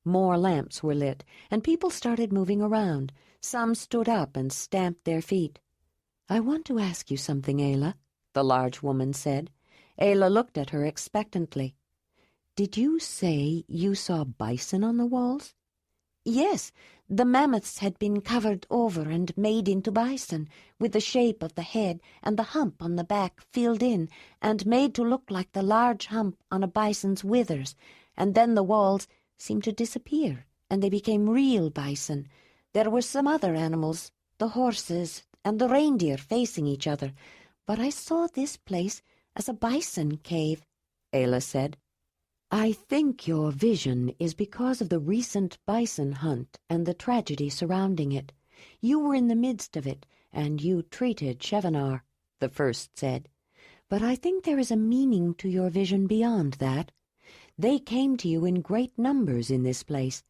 More lamps were lit, and people started moving around. Some stood up and stamped their feet. "I want to ask you something, Ayla," the large woman said. Ayla looked at her expectantly. "Did you say you saw bison on the walls?" "Yes, the mammoths had been covered over and made into bison, with the shape of the head and the hump on the back filled in and made to look like the large hump on a bison's withers, and then the walls seemed to disappear, and they became real bison. There were some other animals, the horses and the reindeer facing each other, but I saw this place as a bison cave," Ayla said. "I think your vision is because of the recent bison hunt and the tragedy surrounding it. You were in the midst of it, and you treated Chevenar," the first said. "But I think there is a meaning to your vision beyond that. They came to you in great numbers in this place.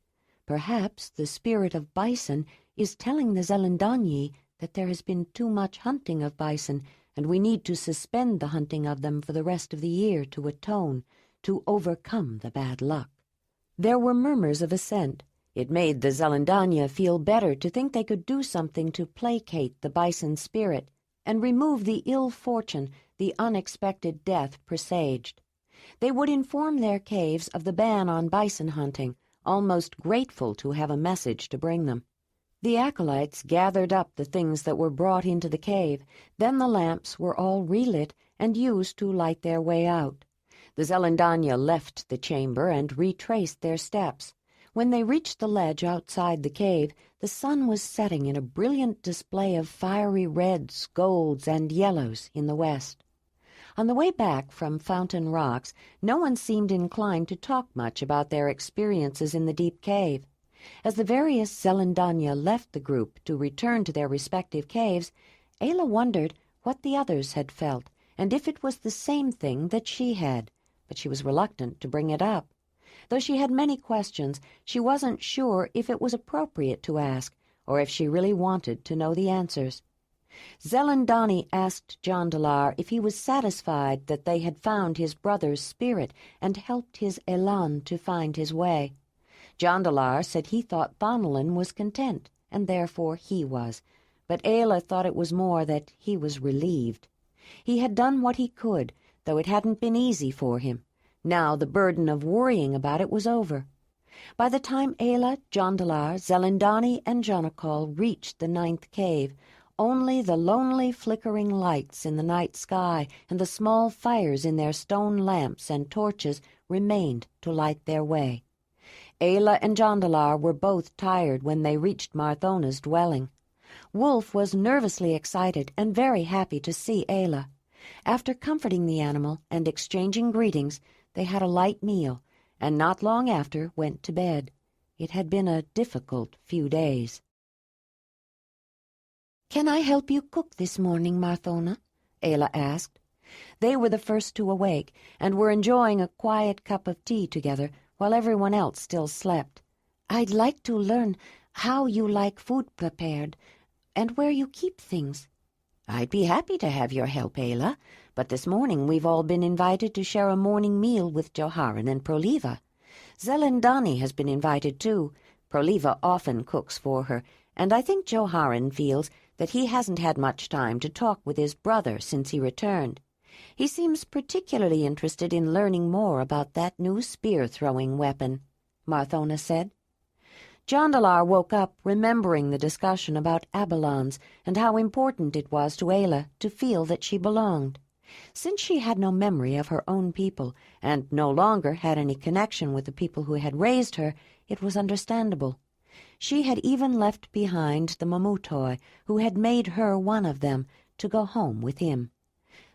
Perhaps the spirit of bison is telling the Zelandonii that there has been too much hunting of bison, and we need to suspend the hunting of them for the rest of the year to atone, to overcome the bad luck." There were murmurs of assent. It made the Zelandonii feel better to think they could do something to placate the bison spirit and remove the ill fortune the unexpected death presaged. They would inform their caves of the ban on bison hunting, almost grateful to have a message to bring them. The acolytes gathered up the things that were brought into the cave. Then the lamps were all relit and used to light their way out. The Zelandonii left the chamber and retraced their steps. When they reached the ledge outside the cave, the sun was setting in a brilliant display of fiery reds, golds, and yellows in the west. On the way back from Fountain Rocks, no one seemed inclined to talk much about their experiences in the deep cave. As the various Zelandonii left the group to return to their respective caves, Ayla wondered what the others had felt, and if it was the same thing that she had, but she was reluctant to bring it up. Though she had many questions, she wasn't sure if it was appropriate to ask, or if she really wanted to know the answers. Zelandonii asked Jondalar if he was satisfied that they had found his brother's spirit and helped his Elan to find his way. Jondalar said he thought Thonolin was content, and therefore he was, but Ayla thought it was more that he was relieved. He had done what he could, though it hadn't been easy for him. Now the burden of worrying about it was over. By the time Ayla, Jondalar, Zelandonii, and Jonakol reached the 9th cave, only the lonely flickering lights in the night sky and the small fires in their stone lamps and torches remained to light their way. Ayla and Jondalar were both tired when they reached Marthona's dwelling. Wolf was nervously excited and very happy to see Ayla. After comforting the animal and exchanging greetings, they had a light meal, and not long after went to bed. It had been a difficult few days. "Can I help you cook this morning, Marthona?" Ayla asked. They were the first to awake, and were enjoying a quiet cup of tea together while everyone else still slept. "I'd like to learn how you like food prepared, and where you keep things." "I'd be happy to have your help, Ayla, but this morning we've all been invited to share a morning meal with Joharan and Proliva. Zelandonii has been invited too. Proliva often cooks for her, and I think Joharan feels that he hasn't had much time to talk with his brother since he returned. He seems particularly interested in learning more about that new spear-throwing weapon," Marthona said. Jondalar woke up remembering the discussion about Abalons and how important it was to Ayla to feel that she belonged. Since she had no memory of her own people and no longer had any connection with the people who had raised her, it was understandable. She had even left behind the Mamutoi, who had made her one of them, to go home with him.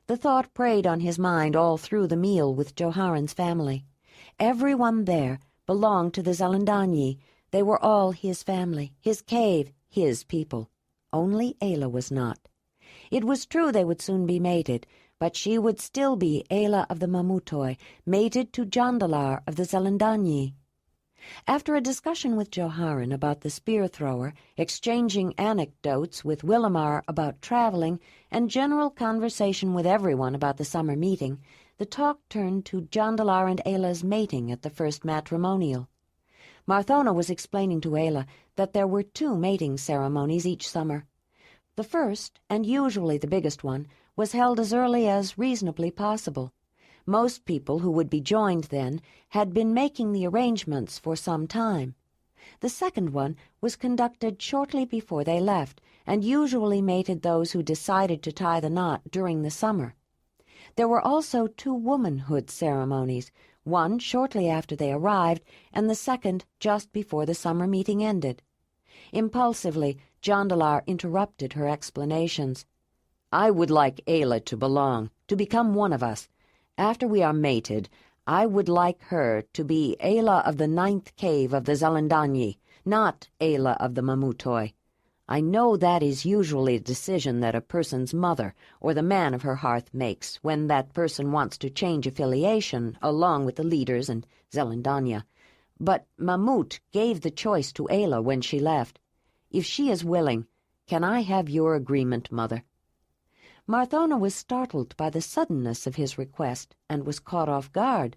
The thought preyed on his mind all through the meal with Joharan's family. Everyone there belonged to the Zelandonii. They were all his family, his cave, his people. Only Ayla was not. It was true they would soon be mated, but she would still be Ayla of the Mamutoi, mated to Jondalar of the Zelandonii. After a discussion with Joharan about the spear-thrower, exchanging anecdotes with Willamar about traveling, and general conversation with everyone about the summer meeting, the talk turned to Jondalar and Ayla's mating at the first matrimonial. Marthona was explaining to Ayla that there were 2 mating ceremonies each summer. The first, and usually the biggest one, was held as early as reasonably possible. Most people who would be joined then had been making the arrangements for some time. The second one was conducted shortly before they left, and usually mated those who decided to tie the knot during the summer. There were also 2 womanhood ceremonies, one shortly after they arrived, and the second just before the summer meeting ended. Impulsively, Jondalar interrupted her explanations. I would like Ayla to belong, to become one of us. After we are mated, I would like her to be Ayla of the 9th cave of the Zelandonii, not Ayla of the Mamutoi. I know that is usually a decision that a person's mother or the man of her hearth makes when that person wants to change affiliation along with the leaders and Zelandonia. But Mamut gave the choice to Ayla when she left. If she is willing, can I have your agreement, Mother? Marthona was startled by the suddenness of his request and was caught off guard.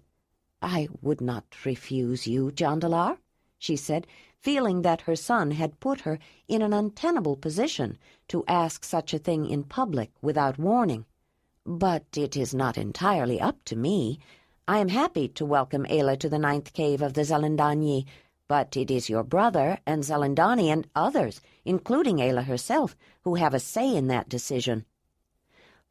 "I would not refuse you, Jondalar," she said, feeling that her son had put her in an untenable position to ask such a thing in public without warning. "But it is not entirely up to me. I am happy to welcome Ayla to the 9th cave of the Zelandonii, but it is your brother and Zelandonii and others, including Ayla herself, who have a say in that decision."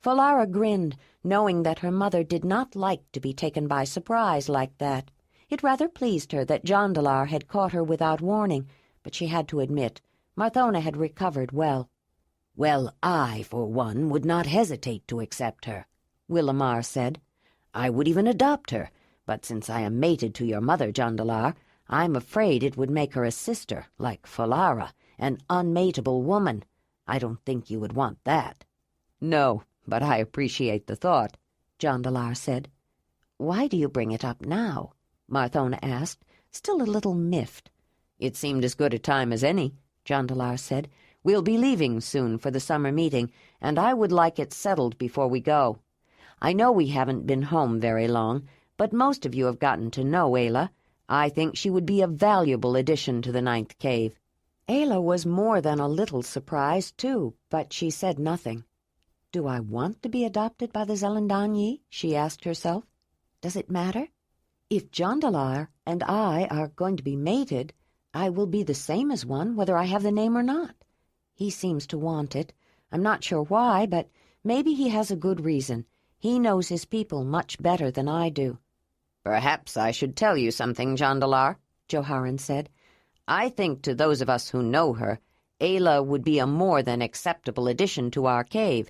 Falara grinned, knowing that her mother did not like to be taken by surprise like that. It rather pleased her that Jondalar had caught her without warning, but she had to admit Marthona had recovered well. "Well, I, for one, would not hesitate to accept her," Willamar said. "I would even adopt her, but since I am mated to your mother, Jondalar, I'm afraid it would make her a sister, like Falara, an unmateable woman. I don't think you would want that." "No, but I appreciate the thought," Jondalar said. "Why do you bring it up now?" Marthona asked, still a little miffed. "It seemed as good a time as any," Jondalar said. "We'll be leaving soon for the summer meeting, and I would like it settled before we go. I know we haven't been home very long, but most of you have gotten to know Ayla. I think she would be a valuable addition to the 9th cave." Ayla was more than a little surprised, too, but she said nothing. "Do I want to be adopted by the Zelandonii?" she asked herself. "Does it matter? If Jondalar and I are going to be mated, I will be the same as one whether I have the name or not. He seems to want it. I'm not sure why, but maybe he has a good reason. He knows his people much better than I do." "Perhaps I should tell you something, Jondalar," Joharan said. "I think to those of us who know her, Ayla would be a more than acceptable addition to our cave.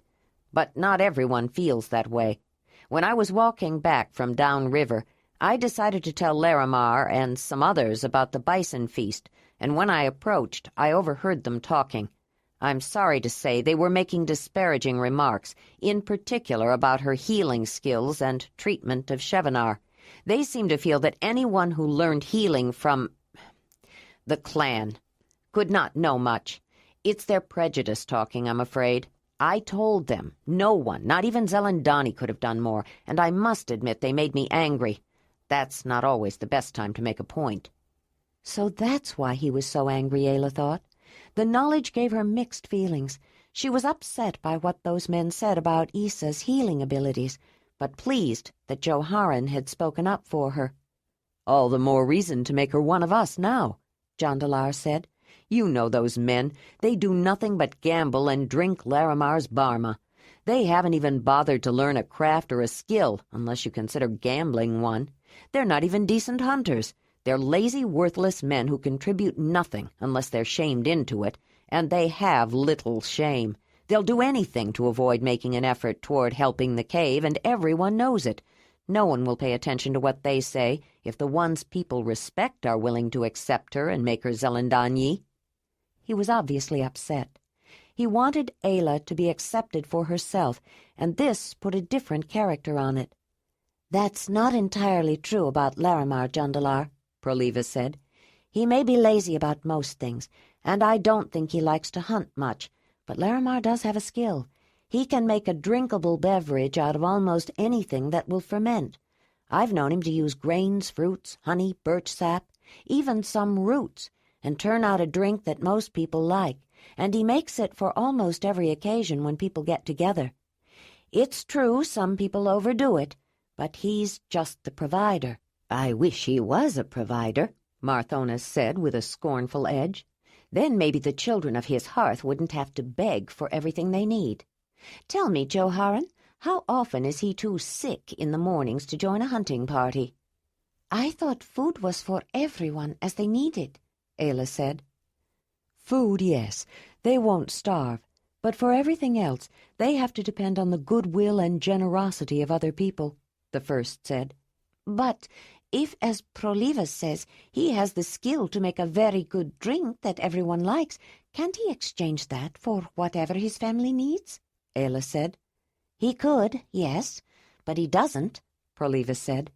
But not everyone feels that way. When I was walking back from downriver, I decided to tell Larimar and some others about the bison feast, and when I approached, I overheard them talking. I'm sorry to say they were making disparaging remarks, in particular about her healing skills and treatment of Chevenar. They seem to feel that anyone who learned healing from the clan could not know much. It's their prejudice talking, I'm afraid. I told them no one, not even Zelandonii, could have done more, and I must admit they made me angry. That's not always the best time to make a point." So that's why he was so angry, Ayla thought. The knowledge gave her mixed feelings. She was upset by what those men said about Issa's healing abilities, but pleased that Joharan had spoken up for her. "All the more reason to make her one of us now," Jondalar said. "You know those men. They do nothing but gamble and drink Larimar's Barma. They haven't even bothered to learn a craft or a skill, unless you consider gambling one. They're not even decent hunters. They're lazy, worthless men who contribute nothing unless they're shamed into it, and they have little shame. They'll do anything to avoid making an effort toward helping the cave, and everyone knows it. No one will pay attention to what they say if the ones people respect are willing to accept her and make her Zelandonii." He was obviously upset. He wanted Ayla to be accepted for herself, and this put a different character on it. "That's not entirely true about Larimar, Jondalar," Proliva said. He may be lazy about most things, and I don't think he likes to hunt much, but Larimar does have a skill. He can make a drinkable beverage out of almost anything that will ferment. I've known him to use grains, fruits, honey, birch sap, even some roots, and turn out a drink that most people like, and he makes it for almost every occasion when people get together. It's true some people overdo it, but he's just the provider." "I wish he was a provider," Marthona said with a scornful edge. "Then maybe the children of his hearth wouldn't have to beg for everything they need. Tell me, Joharan, how often is he too sick in the mornings to join a hunting party?" "I thought food was for everyone as they needed," Ayla said. "Food, yes. They won't starve. But for everything else, they have to depend on the goodwill and generosity of other people," the first said. "But if, as Prolivas says, he has the skill to make a very good drink that everyone likes, can't he exchange that for whatever his family needs?" Ayla said. "He could, yes, but he doesn't," Prolivas said.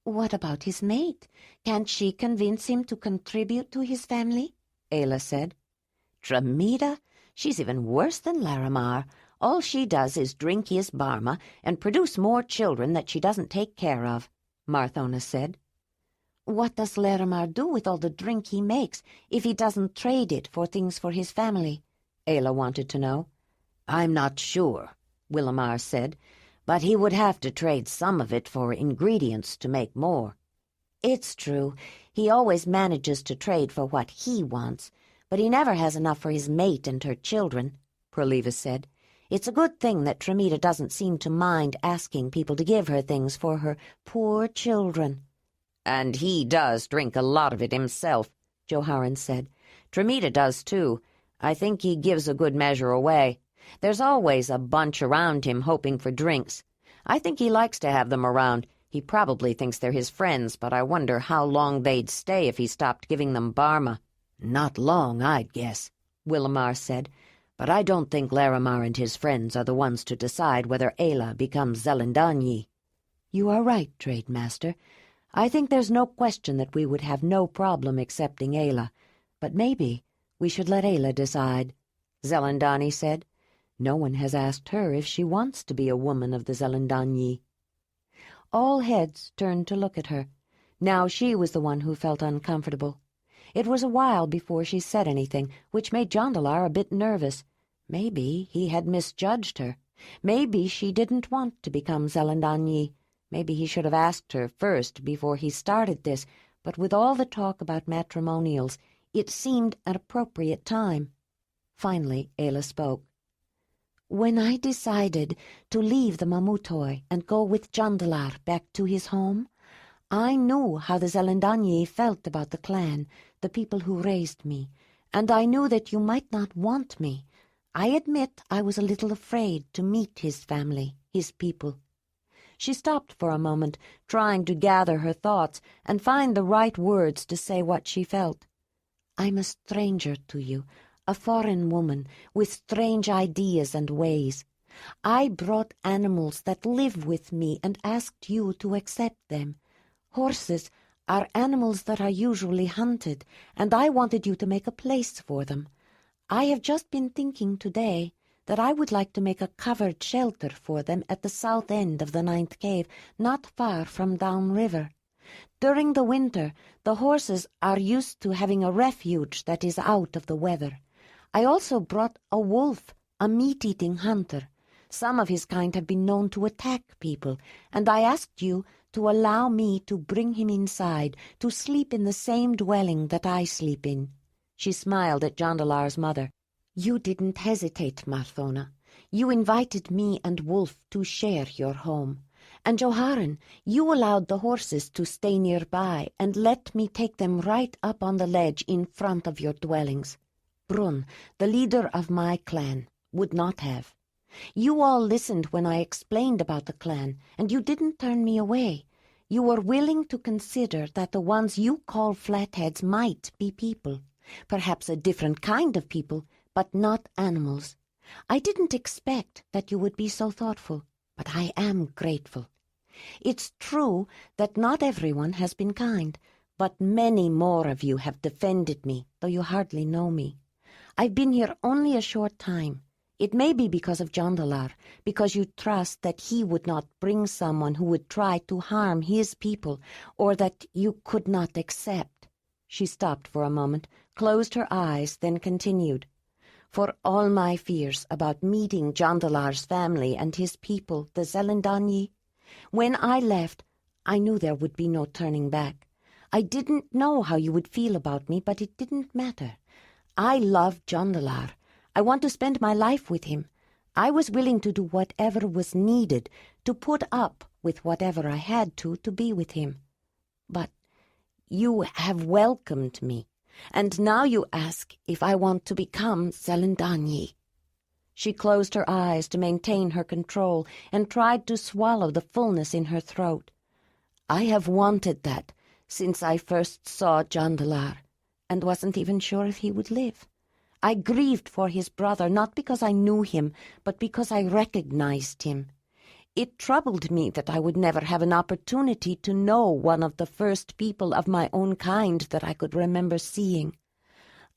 "What about his mate? Can't she convince him to contribute to his family?" Ayla said. "Tramita? She's even worse than Larimar. All she does is drink his barma and produce more children that she doesn't take care of," Marthona said. "What does Larimar do with all the drink he makes if he doesn't trade it for things for his family?" Ayla wanted to know. "I'm not sure," Willamar said, "but he would have to trade some of it for ingredients to make more." "It's true. He always manages to trade for what he wants, but he never has enough for his mate and her children," Prolivas said. "It's a good thing that Tramita doesn't seem to mind asking people to give her things for her poor children." "And he does drink a lot of it himself," Joharan said. "Tramita does, too. I think he gives a good measure away. There's always a bunch around him hoping for drinks. I think he likes to have them around. He probably thinks they're his friends, but I wonder how long they'd stay if he stopped giving them barma." "Not long, I'd guess," Willamar said. "But I don't think Larimar and his friends are the ones to decide whether Ayla becomes Zelandonii." "You are right, Trade Master. I think there's no question that we would have no problem accepting Ayla, but maybe we should let Ayla decide," Zelandonii said. "No one has asked her if she wants to be a woman of the Zelandonii." All heads turned to look at her. Now she was the one who felt uncomfortable. It was a while before she said anything, which made Jondalar a bit nervous. Maybe he had misjudged her. Maybe she didn't want to become Zelandonii. Maybe he should have asked her first before he started this, but with all the talk about matrimonials, it seemed an appropriate time. Finally, Ayla spoke. "When I decided to leave the Mamutoi and go with Jondalar back to his home, I knew how the Zelandonii felt about the clan, the people who raised me, and I knew that you might not want me. I admit I was a little afraid to meet his family, his people." She stopped for a moment, trying to gather her thoughts and find the right words to say what she felt. "I'm a stranger to you, a foreign woman with strange ideas and ways. I brought animals that live with me and asked you to accept them. Horses are animals that are usually hunted, and I wanted you to make a place for them. I have just been thinking today that I would like to make a covered shelter for them at the south end of the 9th cave, not far from downriver. During the winter, the horses are used to having a refuge that is out of the weather. I also brought a wolf, a meat-eating hunter. Some of his kind have been known to attack people, and I asked you to allow me to bring him inside, to sleep in the same dwelling that I sleep in." She smiled at Jondalar's mother. "You didn't hesitate, Marthona. You invited me and Wolf to share your home. And Joharan, you allowed the horses to stay nearby and let me take them right up on the ledge in front of your dwellings. Brun, the leader of my clan, would not have. You all listened when I explained about the clan, and you didn't turn me away. You were willing to consider that the ones you call flatheads might be people, perhaps a different kind of people, but not animals. I didn't expect that you would be so thoughtful, but I am grateful. It's true that not everyone has been kind, But many more of you have defended me, though you hardly know me. I've been here only a short time. It may be because of Jondalar, because you trust that he would not bring someone who would try to harm his people, or that you could not accept." She stopped for a moment, closed her eyes, then continued. "For all my fears about meeting Jondalar's family and his people, the Zelandonii, when I left, I knew there would be no turning back. I didn't know how you would feel about me, but it didn't matter. I love Jondalar. I want to spend my life with him. I was willing to do whatever was needed, to put up with whatever I had to be with him. But you have welcomed me, and now you ask if I want to become Zelandonii." She closed her eyes to maintain her control and tried to swallow the fullness in her throat. "I have wanted that since I first saw Jondalar, and wasn't even sure if he would live. I grieved for his brother, not because I knew him, but because I recognized him. It troubled me that I would never have an opportunity to know one of the first people of my own kind that I could remember seeing.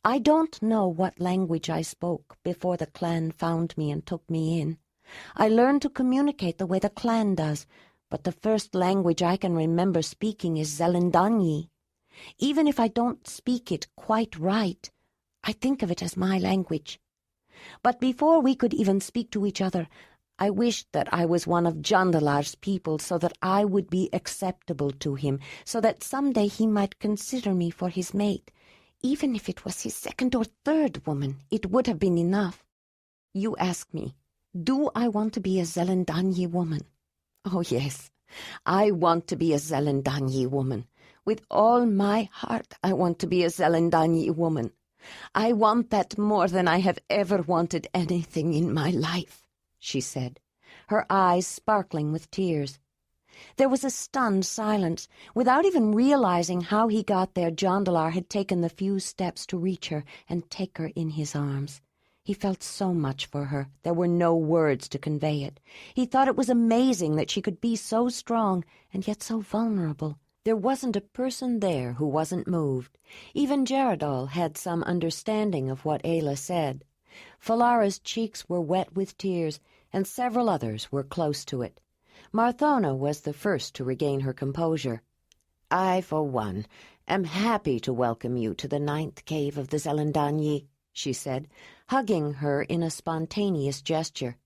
I don't know what language I spoke before the clan found me and took me in. I learned to communicate the way the clan does, but the first language I can remember speaking is Zelandonii. Even if I don't speak it quite right, I think of it as my language. But before we could even speak to each other, I wished that I was one of Jondalar's people so that I would be acceptable to him, so that someday he might consider me for his mate. Even if it was his second or third woman, it would have been enough. You ask me, do I want to be a Zelandonii woman? Oh, yes, I want to be a Zelandonii woman. With all my heart, I want to be a Zelandonii woman. I want that more than I have ever wanted anything in my life," she said, her eyes sparkling with tears. There was a stunned silence. Without even realizing how he got there, Jondalar had taken the few steps to reach her and take her in his arms. He felt so much for her, there were no words to convey it. He thought it was amazing that she could be so strong and yet so vulnerable. There wasn't a person there who wasn't moved. Even Jaredal had some understanding of what Ayla said. Falara's cheeks were wet with tears, and several others were close to it. Marthona was the first to regain her composure. "I, for one, am happy to welcome you to the 9th cave of the Zelandonii," she said, hugging her in a spontaneous gesture.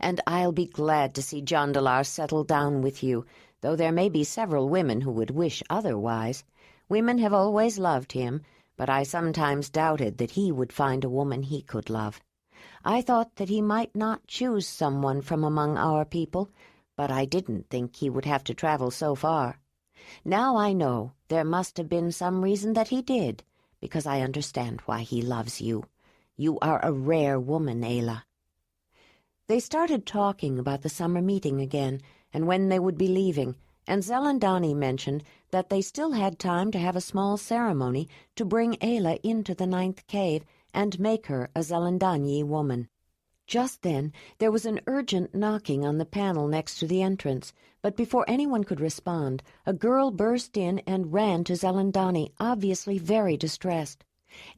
"And I'll be glad to see Jondalar settle down with you, though there may be several women who would wish otherwise. Women have always loved him, but I sometimes doubted that he would find a woman he could love. I thought that he might not choose someone from among our people, but I didn't think he would have to travel so far. Now I know there must have been some reason that he did, because I understand why he loves you. You are a rare woman, Ayla." They started talking about the summer meeting again, and when they would be leaving, and Zelandonii mentioned that they still had time to have a small ceremony to bring Ayla into the 9th cave and make her a Zelandonii woman. Just then there was an urgent knocking on the panel next to the entrance, but before anyone could respond, a girl burst in and ran to Zelandonii, obviously very distressed.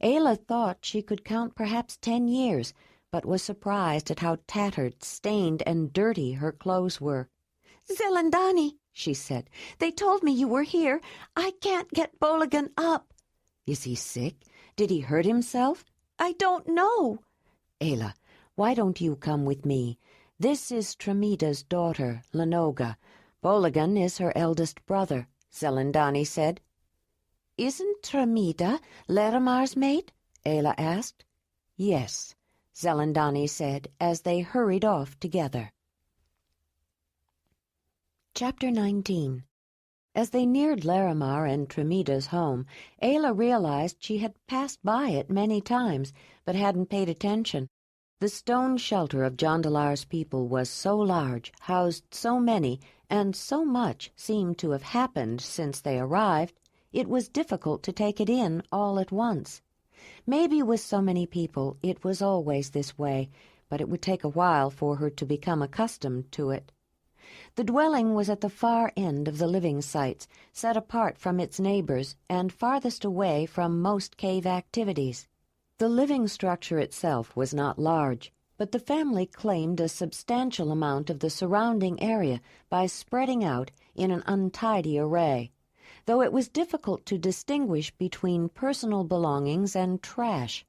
Ayla thought she could count perhaps 10 years, but was surprised at how tattered, stained, and dirty her clothes were. "Zelandonii," she said, "they told me you were here. I can't get Boligan up." "Is he sick? Did he hurt himself?" "I don't know." "Ayla, why don't you come with me? This is Tramida's daughter, Lanoga. Boligan is her eldest brother," Zelandonii said. "Isn't Tramida Larimar's mate?" Ayla asked. "Yes," Zelandonii said as they hurried off together. Chapter 19. As they neared Larimar and Tramida's home, Ayla realized she had passed by it many times, but hadn't paid attention. The stone shelter of Jondalar's people was so large, housed so many, and so much seemed to have happened since they arrived, it was difficult to take it in all at once. Maybe with so many people it was always this way, but it would take a while for her to become accustomed to it. The dwelling was at the far end of the living sites, set apart from its neighbors and farthest away from most cave activities. The living structure itself was not large, but the family claimed a substantial amount of the surrounding area by spreading out in an untidy array, though it was difficult to distinguish between personal belongings and trash.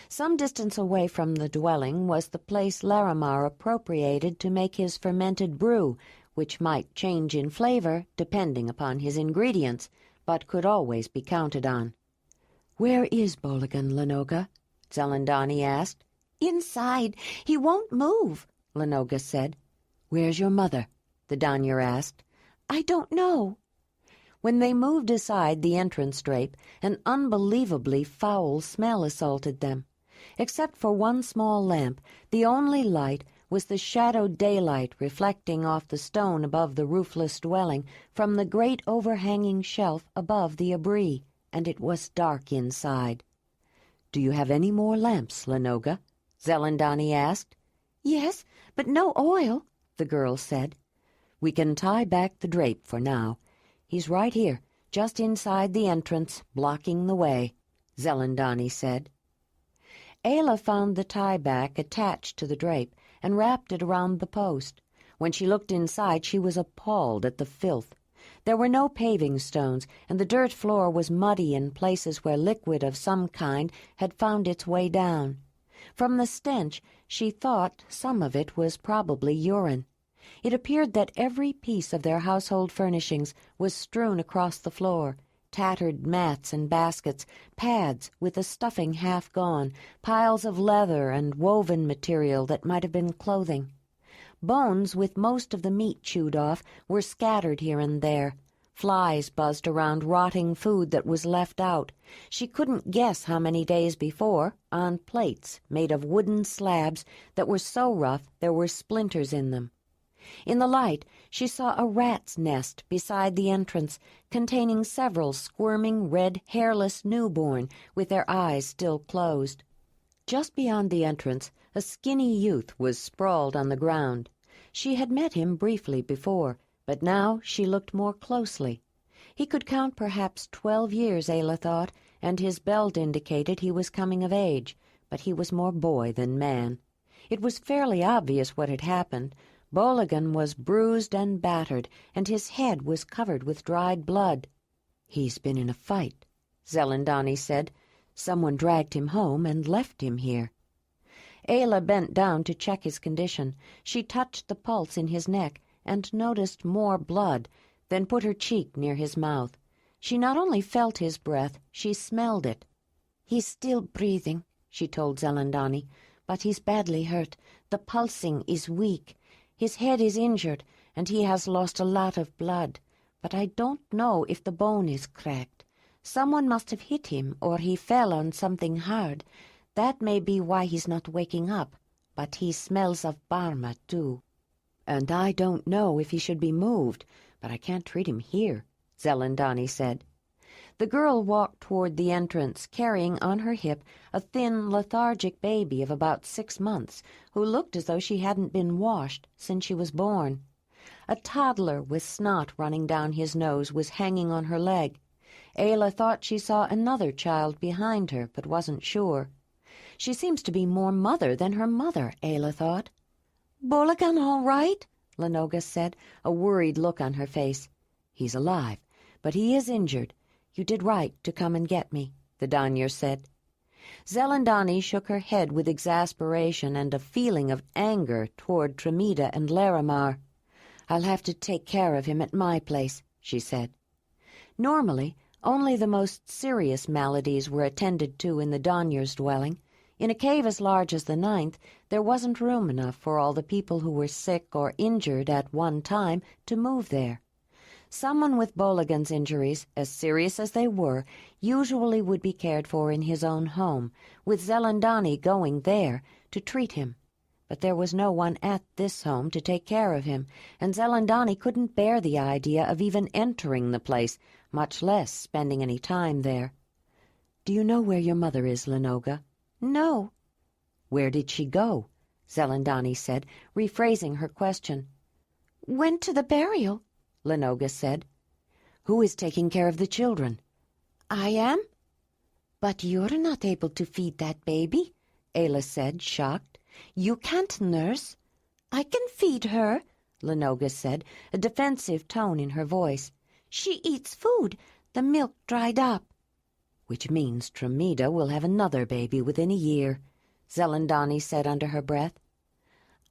Some distance away from the dwelling was the place Larimar appropriated to make his fermented brew, which might change in flavor depending upon his ingredients, but could always be counted on. "Where is Boligan, Lenoga?" Zelandonii asked. "Inside. He won't move," Lenoga said. "Where's your mother?" the Danyer asked. "I don't know." When they moved aside the entrance drape, an unbelievably foul smell assaulted them. Except for one small lamp, the only light was the shadowed daylight reflecting off the stone above the roofless dwelling from the great overhanging shelf above the abri, and it was dark inside. "Do you have any more lamps, Lenoga?" Zelandonii asked. "Yes, but no oil," the girl said. "We can tie back the drape for now. He's right here, just inside the entrance, blocking the way," Zelandonii said. Ayla found the tie-back attached to the drape and wrapped it around the post. When she looked inside, she was appalled at the filth. There were no paving stones, and the dirt floor was muddy in places where liquid of some kind had found its way down. From the stench, she thought some of it was probably urine. It appeared that every piece of their household furnishings was strewn across the floor: tattered mats and baskets, pads with the stuffing half gone, piles of leather and woven material that might have been clothing. Bones with most of the meat chewed off were scattered here and there. Flies buzzed around rotting food that was left out. She couldn't guess how many days before, on plates made of wooden slabs that were so rough there were splinters in them. In the light, she saw a rat's nest beside the entrance, containing several squirming, red, hairless newborn with their eyes still closed. Just beyond the entrance, a skinny youth was sprawled on the ground. She had met him briefly before, but now she looked more closely. He could count perhaps 12 years, Ayla thought, and his belt indicated he was coming of age, but he was more boy than man. It was fairly obvious what had happened. Boligan was bruised and battered, and his head was covered with dried blood. "He's been in a fight," Zelandonii said. "Someone dragged him home and left him here." Ayla bent down to check his condition. She touched the pulse in his neck and noticed more blood, then put her cheek near his mouth. She not only felt his breath, she smelled it. "He's still breathing," she told Zelandonii, "but he's badly hurt. The pulsing is weak. His head is injured, and he has lost a lot of blood, but I don't know if the bone is cracked. Someone must have hit him, or he fell on something hard. That may be why he's not waking up, but he smells of Barma, too." "And I don't know if he should be moved, but I can't treat him here," Zelandonii said. The girl walked toward the entrance, carrying on her hip a thin, lethargic baby of about 6 months, who looked as though she hadn't been washed since she was born. A toddler with snot running down his nose was hanging on her leg. Ayla thought she saw another child behind her, but wasn't sure. She seems to be more mother than her mother, Ayla thought. "Boligan all right?" Lenoga said, a worried look on her face. "He's alive, but he is injured. You did right to come and get me," the Danyer said. Zelandonii shook her head with exasperation and a feeling of anger toward Tremida and Larimar. "I'll have to take care of him at my place," she said. Normally, only the most serious maladies were attended to in the Danyer's dwelling. In a cave as large as the 9th, there wasn't room enough for all the people who were sick or injured at one time to move there. Someone with Boligan's injuries, as serious as they were, usually would be cared for in his own home, with Zelandonii going there to treat him. But there was no one at this home to take care of him, and Zelandonii couldn't bear the idea of even entering the place, much less spending any time there. "Do you know where your mother is, Lenoga?" "No." "Where did she go?" Zelandonii said, rephrasing her question. Went to the burial, Lenoga said. Who is taking care of the children? I am? But you're not able to feed that baby, Ayla said, shocked. You can't nurse. I can feed her, Lenoga said, a defensive tone in her voice. She eats food. The milk dried up. Which means Tremida will have another baby within a year, Zelandonii said under her breath.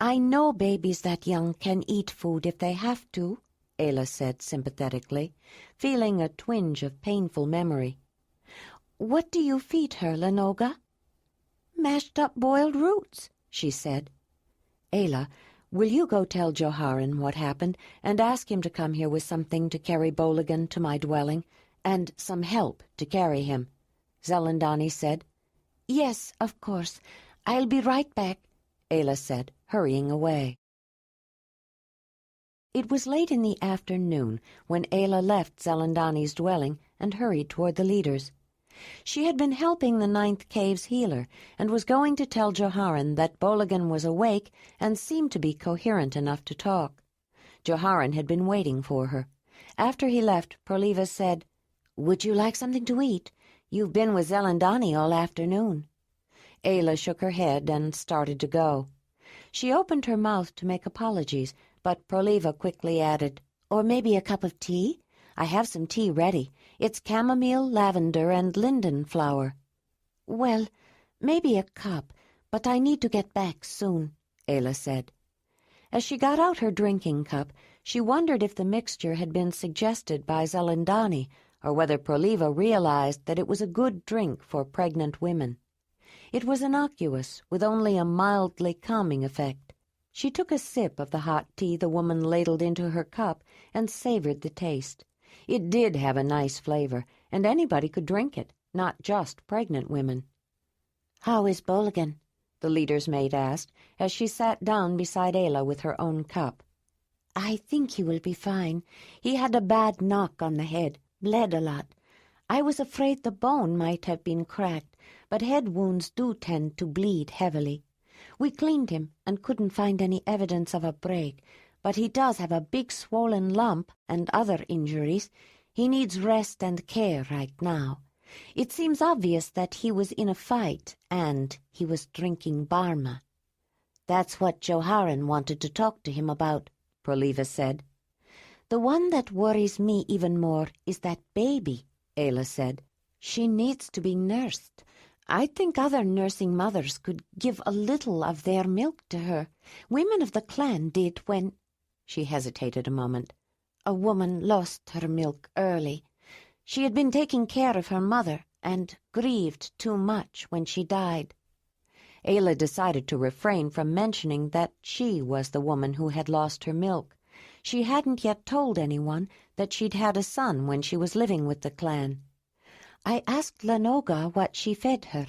I know babies that young can eat food if they have to, Ayla said sympathetically, feeling a twinge of painful memory. What do you feed her, Lenoga? Mashed up boiled roots, she said. Ayla, will you go tell Joharan what happened and ask him to come here with something to carry Boligan to my dwelling, and some help to carry him? Zelandonii said. Yes, of course. I'll be right back, Ayla said, hurrying away. It was late in the afternoon when Ayla left Zelandonii's dwelling and hurried toward the leaders. She had been helping the Ninth Cave's healer and was going to tell Joharan that Boligan was awake and seemed to be coherent enough to talk. Joharan had been waiting for her. After he left, Proliva said, "Would you like something to eat? You've been with Zelandonii all afternoon." Ayla shook her head and started to go. She opened her mouth to make apologies, but Proliva quickly added, "Or maybe a cup of tea? I have some tea ready. It's chamomile, lavender, and linden flower." "Well, maybe a cup, but I need to get back soon," Ayla said. As she got out her drinking cup, she wondered if the mixture had been suggested by Zelandonii, or whether Proliva realized that it was a good drink for pregnant women. It was innocuous, with only a mildly calming effect. She took a sip of the hot tea the woman ladled into her cup and savored the taste. It did have a nice flavor, and anybody could drink it, not just pregnant women. "How is Boligan?" the leader's maid asked, as she sat down beside Ayla with her own cup. "I think he will be fine. He had a bad knock on the head, bled a lot. I was afraid the bone might have been cracked, but head wounds do tend to bleed heavily. We cleaned him and couldn't find any evidence of a break, but he does have a big swollen lump and other injuries. He needs rest and care right now. It seems obvious that he was in a fight and he was drinking Barma." "That's what Joharan wanted to talk to him about," Proliva said. "The one that worries me even more is that baby," Ayla said. "She needs to be nursed. I think other nursing mothers could give a little of their milk to her. Women of the clan did when—" She hesitated a moment. "A woman lost her milk early. She had been taking care of her mother and grieved too much when she died." Ayla decided to refrain from mentioning that she was the woman who had lost her milk. She hadn't yet told anyone that she'd had a son when she was living with the clan. "I asked Lenoga what she fed her.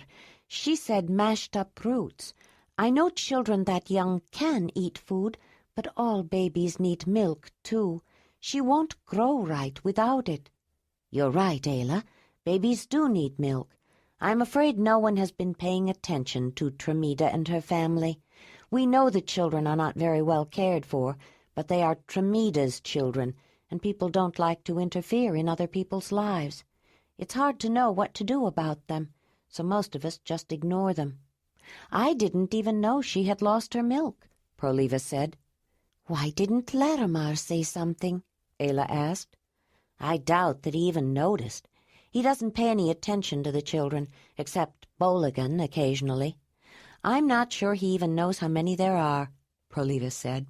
She said mashed up roots. I know children that young can eat food, but all babies need milk, too. She won't grow right without it." "You're right, Ayla. Babies do need milk. I'm afraid no one has been paying attention to Tremida and her family. We know the children are not very well cared for, but they are Tremida's children, and people don't like to interfere in other people's lives. It's hard to know what to do about them, so most of us just ignore them." "I didn't even know she had lost her milk," Proliva said. "Why didn't Laramar say something?" Ayla asked. "I doubt that he even noticed. He doesn't pay any attention to the children, except Boligan occasionally. I'm not sure he even knows how many there are," Proliva said.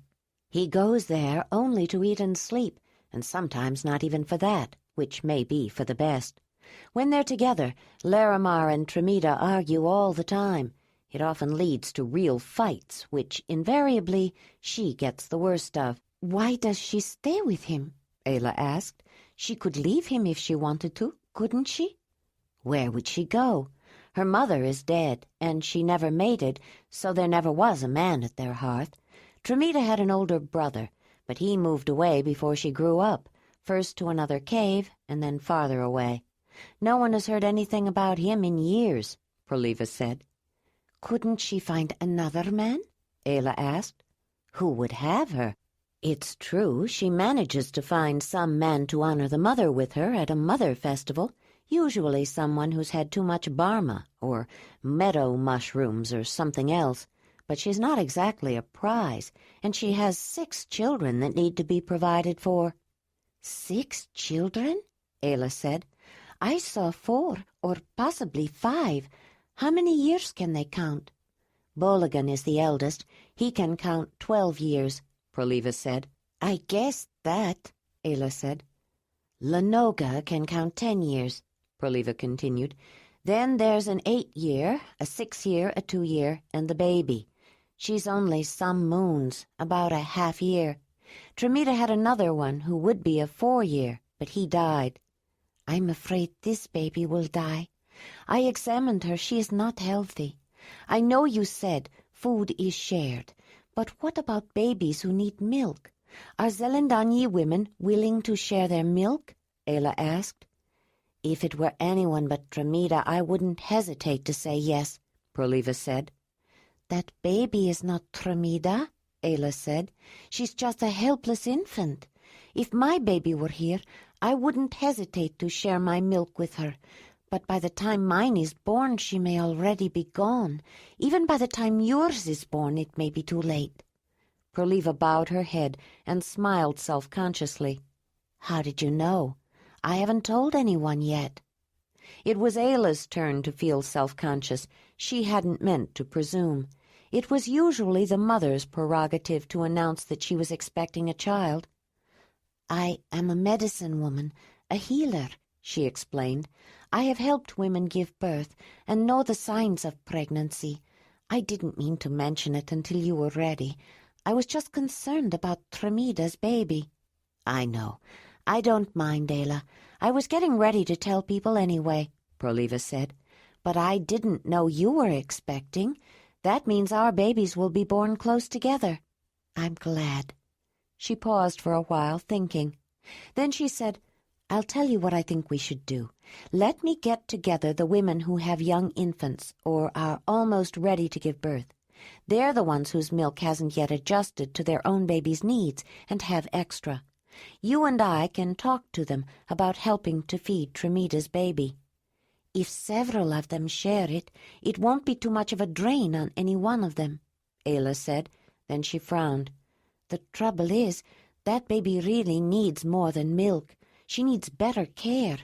"He goes there only to eat and sleep, and sometimes not even for that, which may be for the best. When they're together, Laramar and Tremida argue all the time. It often leads to real fights, which invariably she gets the worst of." "Why does she stay with him?" Ayla asked. "She could leave him if she wanted to, couldn't she?" "Where would she go? Her mother is dead, and she never mated, so there never was a man at their hearth. Tremida had an older brother, but he moved away before she grew up, first to another cave and then farther away. No one has heard anything about him in years," Proliva said. "Couldn't she find another man?" Ayla asked. "Who would have her?" It's true she manages to find some man to honor the mother with her at a mother festival, usually someone who's had too much barma or meadow mushrooms or something else. But she's not exactly a prize, and she has 6 children that need to be provided for. 6 children? Ayla said. I saw 4, or possibly 5. How many years can they count? Boligan is the eldest. He can count 12 years, Proliva said. I guessed that, Ayla said. Lenoga can count 10 years, Proliva continued. Then there's an 8-year, a 6-year, a 2-year, and the baby. She's only some moons, about a half-year. Tremita had another one who would be a 4-year, but he died. I'm afraid this baby will die. I examined her. She is not healthy. I know you said food is shared, but what about babies who need milk? Are Zelandonii women willing to share their milk? Ayla asked. If it were anyone but Tremita, I wouldn't hesitate to say yes, Proliva said. That baby is not Tremita, Ayla said. She's just a helpless infant. If my baby were here, I wouldn't hesitate to share my milk with her. But by the time mine is born, she may already be gone. Even by the time yours is born, it may be too late. Proliva bowed her head and smiled self-consciously. How did you know? I haven't told anyone yet. It was Ayla's turn to feel self-conscious. She hadn't meant to presume. It was usually the mother's prerogative to announce that she was expecting a child. I am a medicine woman, a healer, she explained. I have helped women give birth and know the signs of pregnancy. I didn't mean to mention it until you were ready. I was just concerned about Tremita's baby. I know. I don't mind, Ayla. I was getting ready to tell people anyway, Proliva said. But I didn't know you were expecting. That means our babies will be born close together. I'm glad. She paused for a while, thinking. Then she said, I'll tell you what I think we should do. Let me get together the women who have young infants or are almost ready to give birth. They're the ones whose milk hasn't yet adjusted to their own baby's needs and have extra. You and I can talk to them about helping to feed Tremita's baby. If several of them share it, it won't be too much of a drain on any one of them, Ayla said. Then she frowned. The trouble is, that baby really needs more than milk. She needs better care.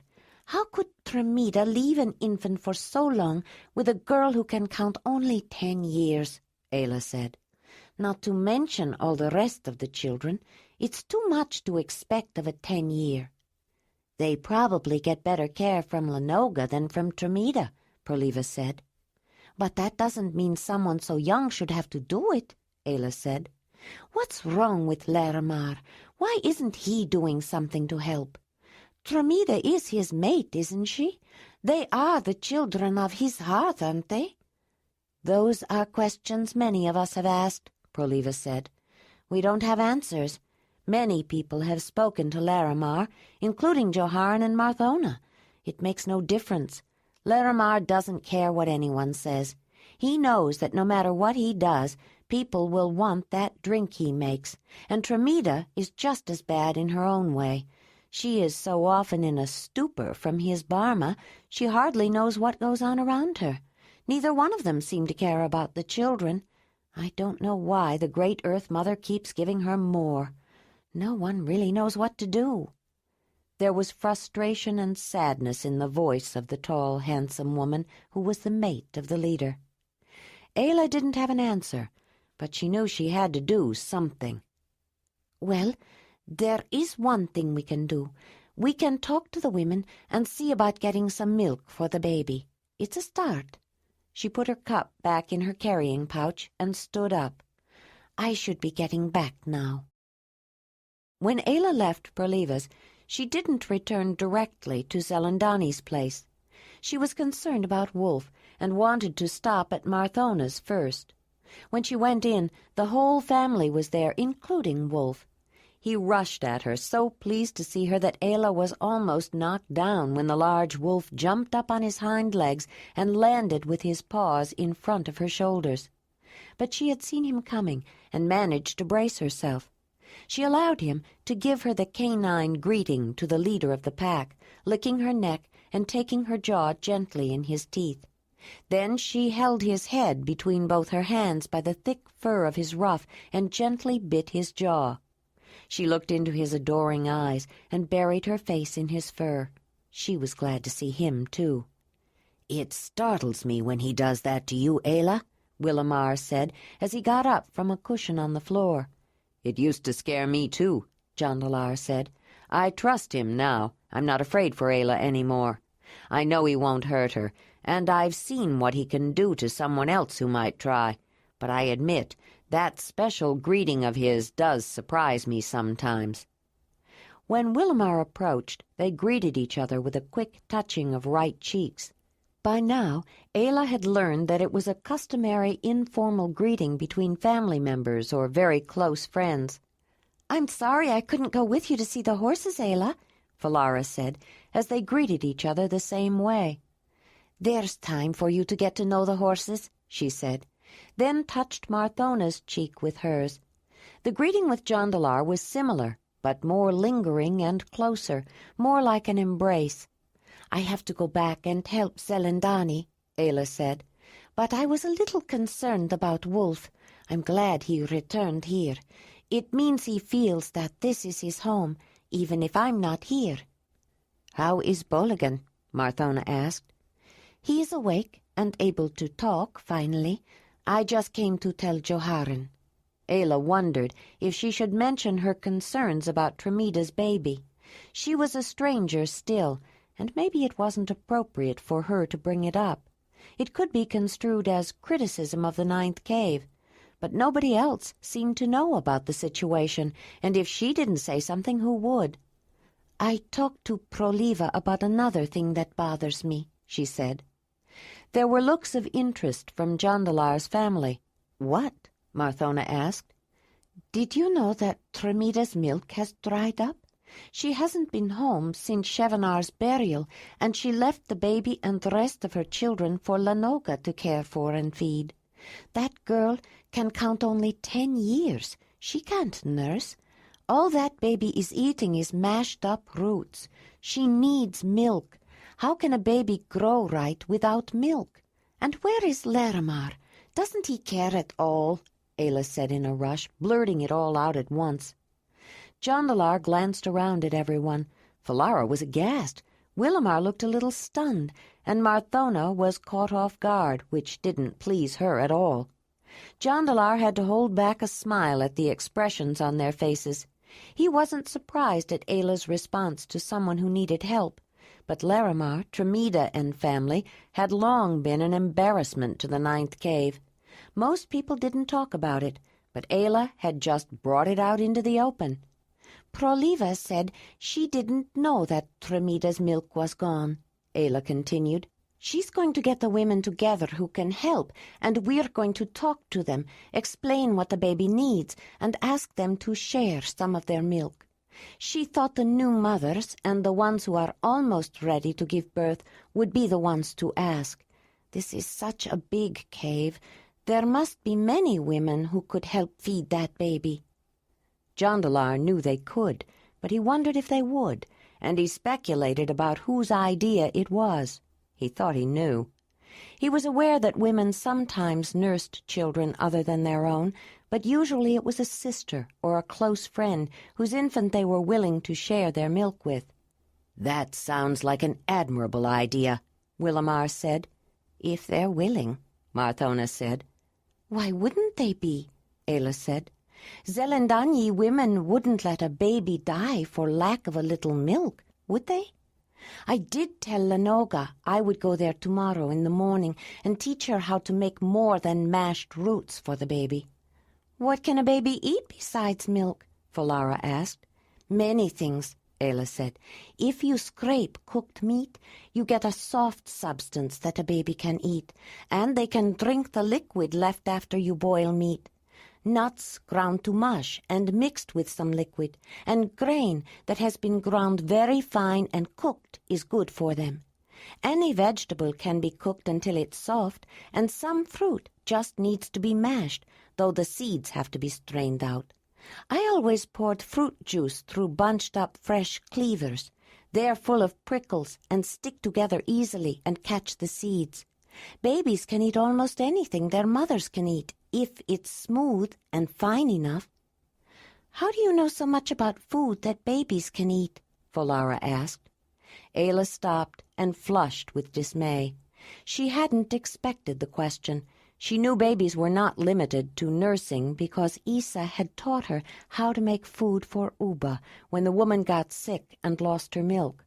How could Tremita leave an infant for so long with a girl who can count only 10 years, Ayla said. Not to mention all the rest of the children. It's too much to expect of a 10-year. They probably get better care from Lenoga than from Tremita, Proliva said. But that doesn't mean someone so young should have to do it, Ayla said. What's wrong with Laramar? Why isn't he doing something to help? Tremita is his mate, isn't she? They are the children of his heart, aren't they? Those are questions many of us have asked, Proliva said. We don't have answers. Many people have spoken to Laramar, including Joharan and Marthona. It makes no difference. Laramar doesn't care what anyone says. He knows that no matter what he does, people will want that drink he makes, and Tremita is just as bad in her own way. She is so often in a stupor from his barma, she hardly knows what goes on around her. Neither one of them seem to care about the children. I don't know why the great Earth Mother keeps giving her more. No one really knows what to do. There was frustration and sadness in the voice of the tall, handsome woman who was the mate of the leader. Ayla didn't have an answer, but she knew she had to do something. Well, there is one thing we can do. We can talk to the women and see about getting some milk for the baby. It's a start. She put her cup back in her carrying pouch and stood up. I should be getting back now. When Ayla left Proliva's, she didn't return directly to Zelandonii's place. She was concerned about Wolf and wanted to stop at Marthona's first. When she went in, the whole family was there, including Wolf. He rushed at her, so pleased to see her that Ayla was almost knocked down when the large wolf jumped up on his hind legs and landed with his paws in front of her shoulders. But she had seen him coming and managed to brace herself. She allowed him to give her the canine greeting to the leader of the pack, licking her neck and taking her jaw gently in his teeth. Then she held his head between both her hands by the thick fur of his ruff and gently bit his jaw. She looked into his adoring eyes and buried her face in his fur. She was glad to see him, too. "It startles me when he does that to you, Ayla," Willamar said as he got up from a cushion on the floor. "It used to scare me, too," Jondalar said. "I trust him now. I'm not afraid for Ayla any more. I know he won't hurt her, and I've seen what he can do to someone else who might try. But I admit, that special greeting of his does surprise me sometimes." When Willamar approached, they greeted each other with a quick touching of right cheeks. By now, Ayla had learned that it was a customary informal greeting between family members or very close friends. "I'm sorry I couldn't go with you to see the horses, Ayla," Falara said, as they greeted each other the same way. "There's time for you to get to know the horses," she said, then touched Marthona's cheek with hers. The greeting with Jondalar was similar, but more lingering and closer, more like an embrace. "I have to go back and help Zelandonii," Ayla said, "but I was a little concerned about Wolf. I'm glad he returned here. It means he feels that this is his home, even if I'm not here." "How is Boligan?" Marthona asked. "He is awake and able to talk, finally. I just came to tell Joharan." Ayla wondered if she should mention her concerns about Tremida's baby. She was a stranger still, and maybe it wasn't appropriate for her to bring it up. It could be construed as criticism of the ninth cave, but nobody else seemed to know about the situation, and if she didn't say something, who would? "I talked to Proliva about another thing that bothers me," she said. There were looks of interest from Jondalar's family. "What?" Marthona asked. "Did you know that Tremida's milk has dried up? She hasn't been home since Chevanar's burial, and she left the baby and the rest of her children for Lanoga to care for and feed. That girl can count only 10 years. She can't nurse. All that baby is eating is mashed-up roots. She needs milk. How can a baby grow right without milk? And where is Laramar? Doesn't he care at all?" Ayla said in a rush, blurting it all out at once. Jondalar glanced around at everyone. Falara was aghast. Willamar looked a little stunned, and Marthona was caught off guard, which didn't please her at all. Jondalar had to hold back a smile at the expressions on their faces. He wasn't surprised at Ayla's response to someone who needed help, but Laramar, Tremida, and family had long been an embarrassment to the ninth cave. Most people didn't talk about it, but Ayla had just brought it out into the open. "Proliva said she didn't know that Tremida's milk was gone," Ayla continued. "She's going to get the women together who can help, and we're going to talk to them, explain what the baby needs, and ask them to share some of their milk. She thought the new mothers and the ones who are almost ready to give birth would be the ones to ask. This is such a big cave. There must be many women who could help feed that baby." Jondalar knew they could, but he wondered if they would, and he speculated about whose idea it was. He thought he knew. He was aware that women sometimes nursed children other than their own, but usually it was a sister or a close friend whose infant they were willing to share their milk with. "That sounds like an admirable idea," Willamar said. "If they're willing," Marthona said. "Why wouldn't they be?" Ayla said. "Zelandonii women wouldn't let a baby die for lack of a little milk, would they? I did tell Lanoga I would go there tomorrow in the morning and teach her how to make more than mashed roots for the baby." "What can a baby eat besides milk?" Falara asked. "Many things," Ayla said. "If you scrape cooked meat, you get a soft substance that a baby can eat, and they can drink the liquid left after you boil meat. Nuts ground to mush and mixed with some liquid, and grain that has been ground very fine and cooked is good for them. Any vegetable can be cooked until it's soft, and some fruit just needs to be mashed, though the seeds have to be strained out. I always poured fruit juice through bunched-up fresh cleavers. They're full of prickles and stick together easily and catch the seeds. Babies can eat almost anything their mothers can eat, if it's smooth and fine enough. How do you know so much about food that babies can eat? Folara asked. Ayla stopped and flushed with dismay. She hadn't expected the question. She knew babies were not limited to nursing because Isa had taught her how to make food for Uba when the woman got sick and lost her milk.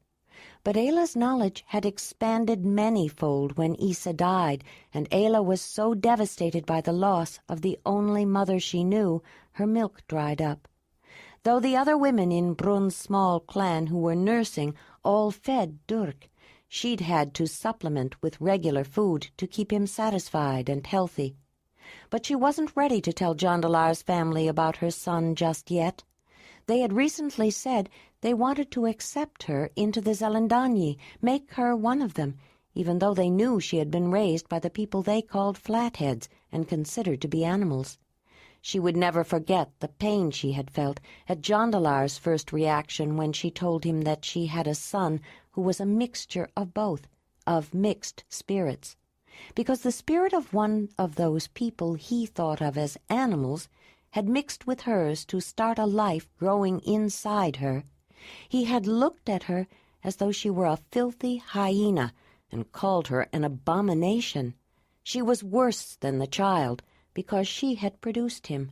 But Ayla's knowledge had expanded many-fold when Isa died, and Ayla was so devastated by the loss of the only mother she knew, her milk dried up. Though the other women in Brun's small clan who were nursing all fed Durk, she'd had to supplement with regular food to keep him satisfied and healthy. But she wasn't ready to tell Jondalar's family about her son just yet. They had recently said they wanted to accept her into the Zelandonii, make her one of them, even though they knew she had been raised by the people they called flatheads and considered to be animals. She would never forget the pain she had felt at Jondalar's first reaction when she told him that she had a son who was a mixture of both, of mixed spirits. Because the spirit of one of those people he thought of as animals had mixed with hers to start a life growing inside her. He had looked at her as though she were a filthy hyena and called her an abomination. She was worse than the child because she had produced him.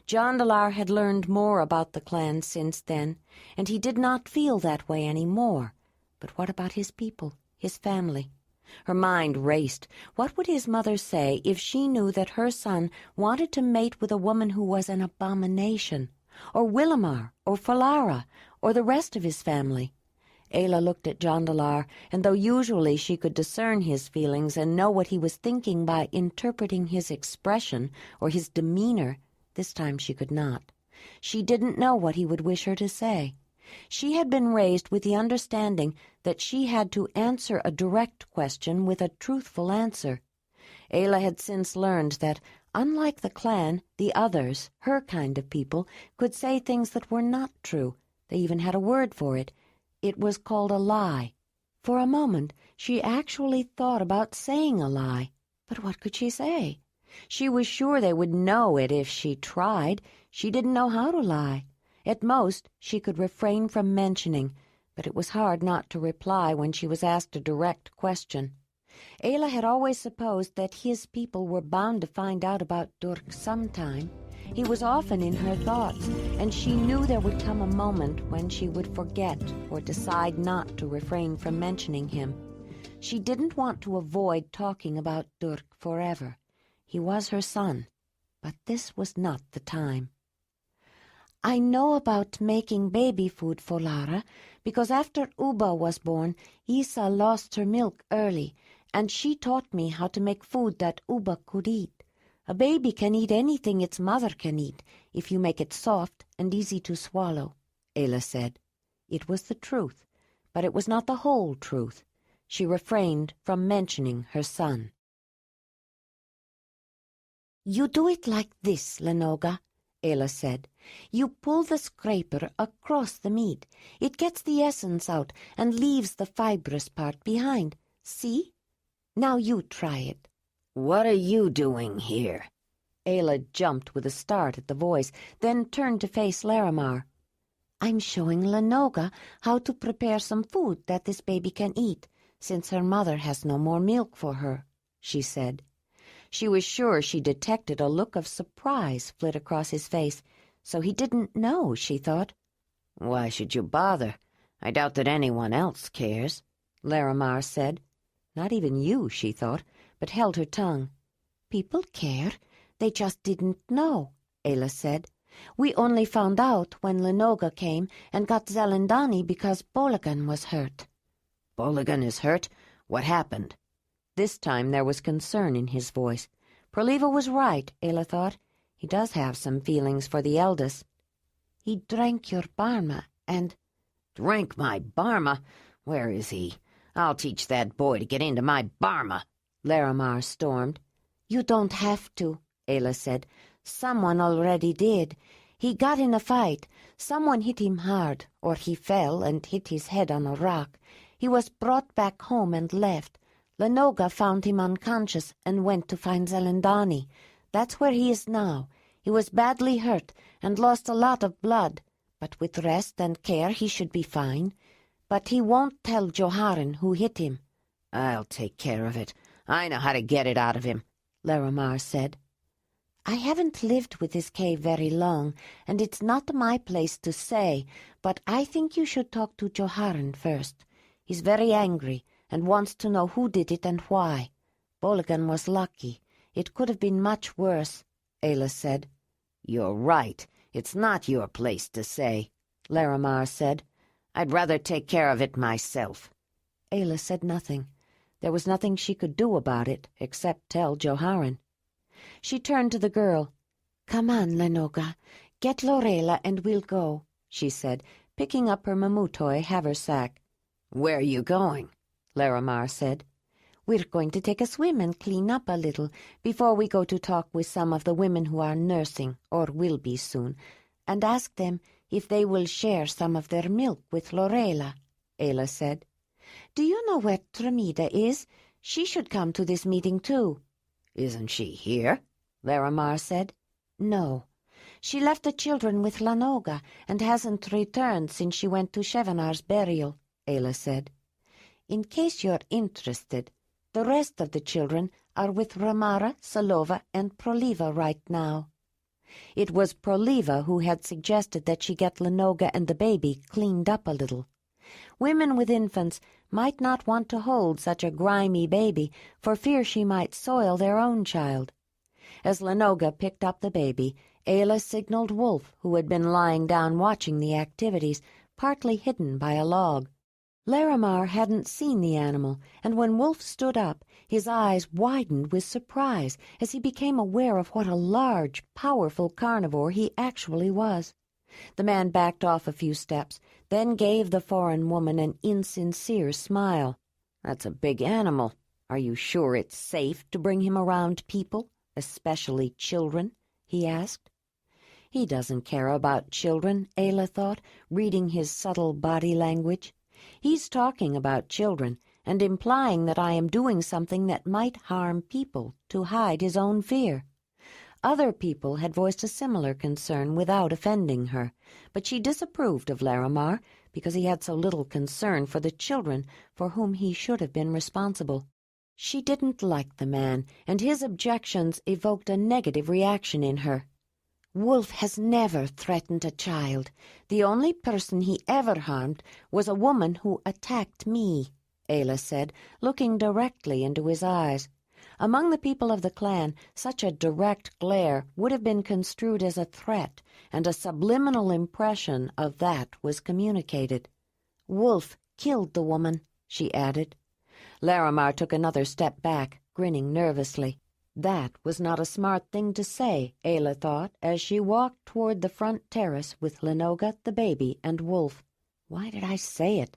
Jondalar had learned more about the clan since then, and he did not feel that way any more. But what about his people, his family? Her mind raced. What would his mother say if she knew that her son wanted to mate with a woman who was an abomination? Or Willamar, or Folara, or the rest of his family? Ayla looked at Jondalar, and though usually she could discern his feelings and know what he was thinking by interpreting his expression or his demeanor, this time she could not. She didn't know what he would wish her to say. She had been raised with the understanding that she had to answer a direct question with a truthful answer. Ayla had since learned that, unlike the clan, the others, her kind of people, could say things that were not true. They even had a word for it. It was called a lie. For a moment, she actually thought about saying a lie. But what could she say? She was sure they would know it if she tried. She didn't know how to lie. At most, she could refrain from mentioning, but it was hard not to reply when she was asked a direct question. Ayla had always supposed that his people were bound to find out about Durk sometime. He was often in her thoughts, and she knew there would come a moment when she would forget or decide not to refrain from mentioning him. She didn't want to avoid talking about Durk forever. He was her son, but this was not the time. I know about making baby food for Lara because after Uba was born, Isa lost her milk early, and she taught me how to make food that Uba could eat. A baby can eat anything its mother can eat if you make it soft and easy to swallow, Ayla said. It was the truth, but it was not the whole truth. She refrained from mentioning her son. You do it like this, Lenoga, Ayla said. You pull the scraper across the meat. It gets the essence out and leaves the fibrous part behind. See? Now you try it. What are you doing here? Ayla jumped with a start at the voice, then turned to face Larimar. I'm showing Lenoga how to prepare some food that this baby can eat, since her mother has no more milk for her, she said. She was sure she detected a look of surprise flit across his face, so he didn't know, she thought. Why should you bother? I doubt that anyone else cares, Larimar said. Not even you, she thought, but held her tongue. People care. They just didn't know, Ayla said. We only found out when Lenoga came and got Zelandonii because Boligan was hurt. Boligan is hurt? What happened? This time there was concern in his voice. Perliva was right, Ayla thought. He does have some feelings for the eldest. He drank your Barma and... Drank my Barma? Where is he? I'll teach that boy to get into my Barma, Larimar stormed. You don't have to, Ayla said. Someone already did. He got in a fight. Someone hit him hard, or he fell and hit his head on a rock. He was brought back home and left. Lenoga found him unconscious and went to find Zelandonii. That's where he is now. He was badly hurt and lost a lot of blood, but with rest and care he should be fine. But he won't tell Joharan who hit him." "I'll take care of it. I know how to get it out of him," Laramar said. "I haven't lived with this cave very long, and it's not my place to say, but I think you should talk to Joharan first. He's very angry and wants to know who did it and why. Boligan was lucky. It could have been much worse," Ayla said. "You're right. It's not your place to say," Laramar said. "I'd rather take care of it myself." Ayla said nothing. There was nothing she could do about it except tell Joharan. She turned to the girl. "Come on, Lenoga. Get Lorela and we'll go," she said, picking up her mamutoi haversack. "Where are you going?" Laramar said. "We're going to take a swim and clean up a little before we go to talk with some of the women who are nursing, or will be soon, and ask them if they will share some of their milk with Lorela," Ayla said. "Do you know where Tremida is? She should come to this meeting too." "Isn't she here?" Laramar said. "No. She left the children with Lenoga and hasn't returned since she went to Chevanar's burial," Ayla said. "In case you're interested, the rest of the children are with Ramara, Salova, and Proliva right now." It was Proliva who had suggested that she get Lenoga and the baby cleaned up a little. Women with infants might not want to hold such a grimy baby for fear she might soil their own child. As Lenoga picked up the baby, Ayla signaled Wolf, who had been lying down watching the activities, partly hidden by a log. Laramar hadn't seen the animal, and when Wolf stood up, his eyes widened with surprise as he became aware of what a large, powerful carnivore he actually was. The man backed off a few steps, then gave the foreign woman an insincere smile. "That's a big animal. Are you sure it's safe to bring him around people, especially children?" he asked. He doesn't care about children, Ayla thought, reading his subtle body language. He's talking about children and implying that I am doing something that might harm people to hide his own fear. Other people had voiced a similar concern without offending her, but she disapproved of Laramar because he had so little concern for the children for whom he should have been responsible. She didn't like the man, and his objections evoked a negative reaction in her. "Wolf has never threatened a child. The only person he ever harmed was a woman who attacked me," Ayla said, looking directly into his eyes. Among the people of the clan, such a direct glare would have been construed as a threat, and a subliminal impression of that was communicated. "Wolf killed the woman," she added. Laramar took another step back, grinning nervously. That was not a smart thing to say, Ayla thought, as she walked toward the front terrace with Lenoga, the baby, and Wolf. Why did I say it?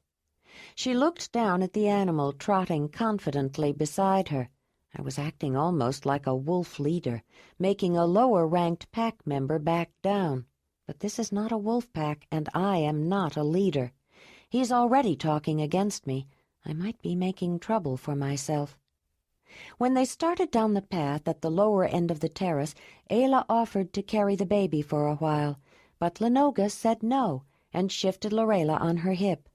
She looked down at the animal trotting confidently beside her. I was acting almost like a wolf leader, making a lower-ranked pack member back down. But this is not a wolf pack, and I am not a leader. He's already talking against me. I might be making trouble for myself. When they started down the path at the lower end of the terrace, Ayla offered to carry the baby for a while, but Lenoga said no and shifted Lorela on her hip.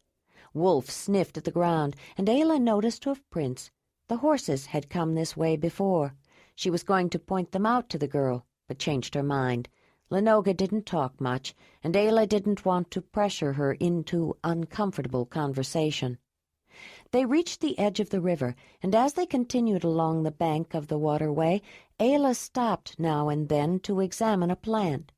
Wolf sniffed at the ground, and Ayla noticed hoofprints. The horses had come this way before. She was going to point them out to the girl, but changed her mind. Lenoga didn't talk much, and Ayla didn't want to pressure her into uncomfortable conversation. They reached the edge of the river, and as they continued along the bank of the waterway, Ayla stopped now and then to examine a plant.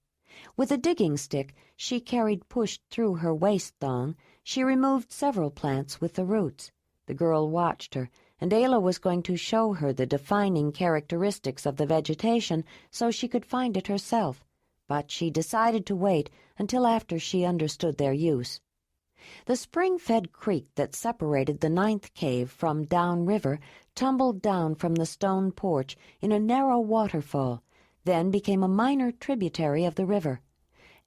With a digging stick she carried pushed through her waist thong, she removed several plants with the roots. The girl watched her, and Ayla was going to show her the defining characteristics of the vegetation so she could find it herself, but she decided to wait until after she understood their use. The spring-fed creek that separated the 9th cave from downriver tumbled down from the stone porch in a narrow waterfall, then became a minor tributary of the river.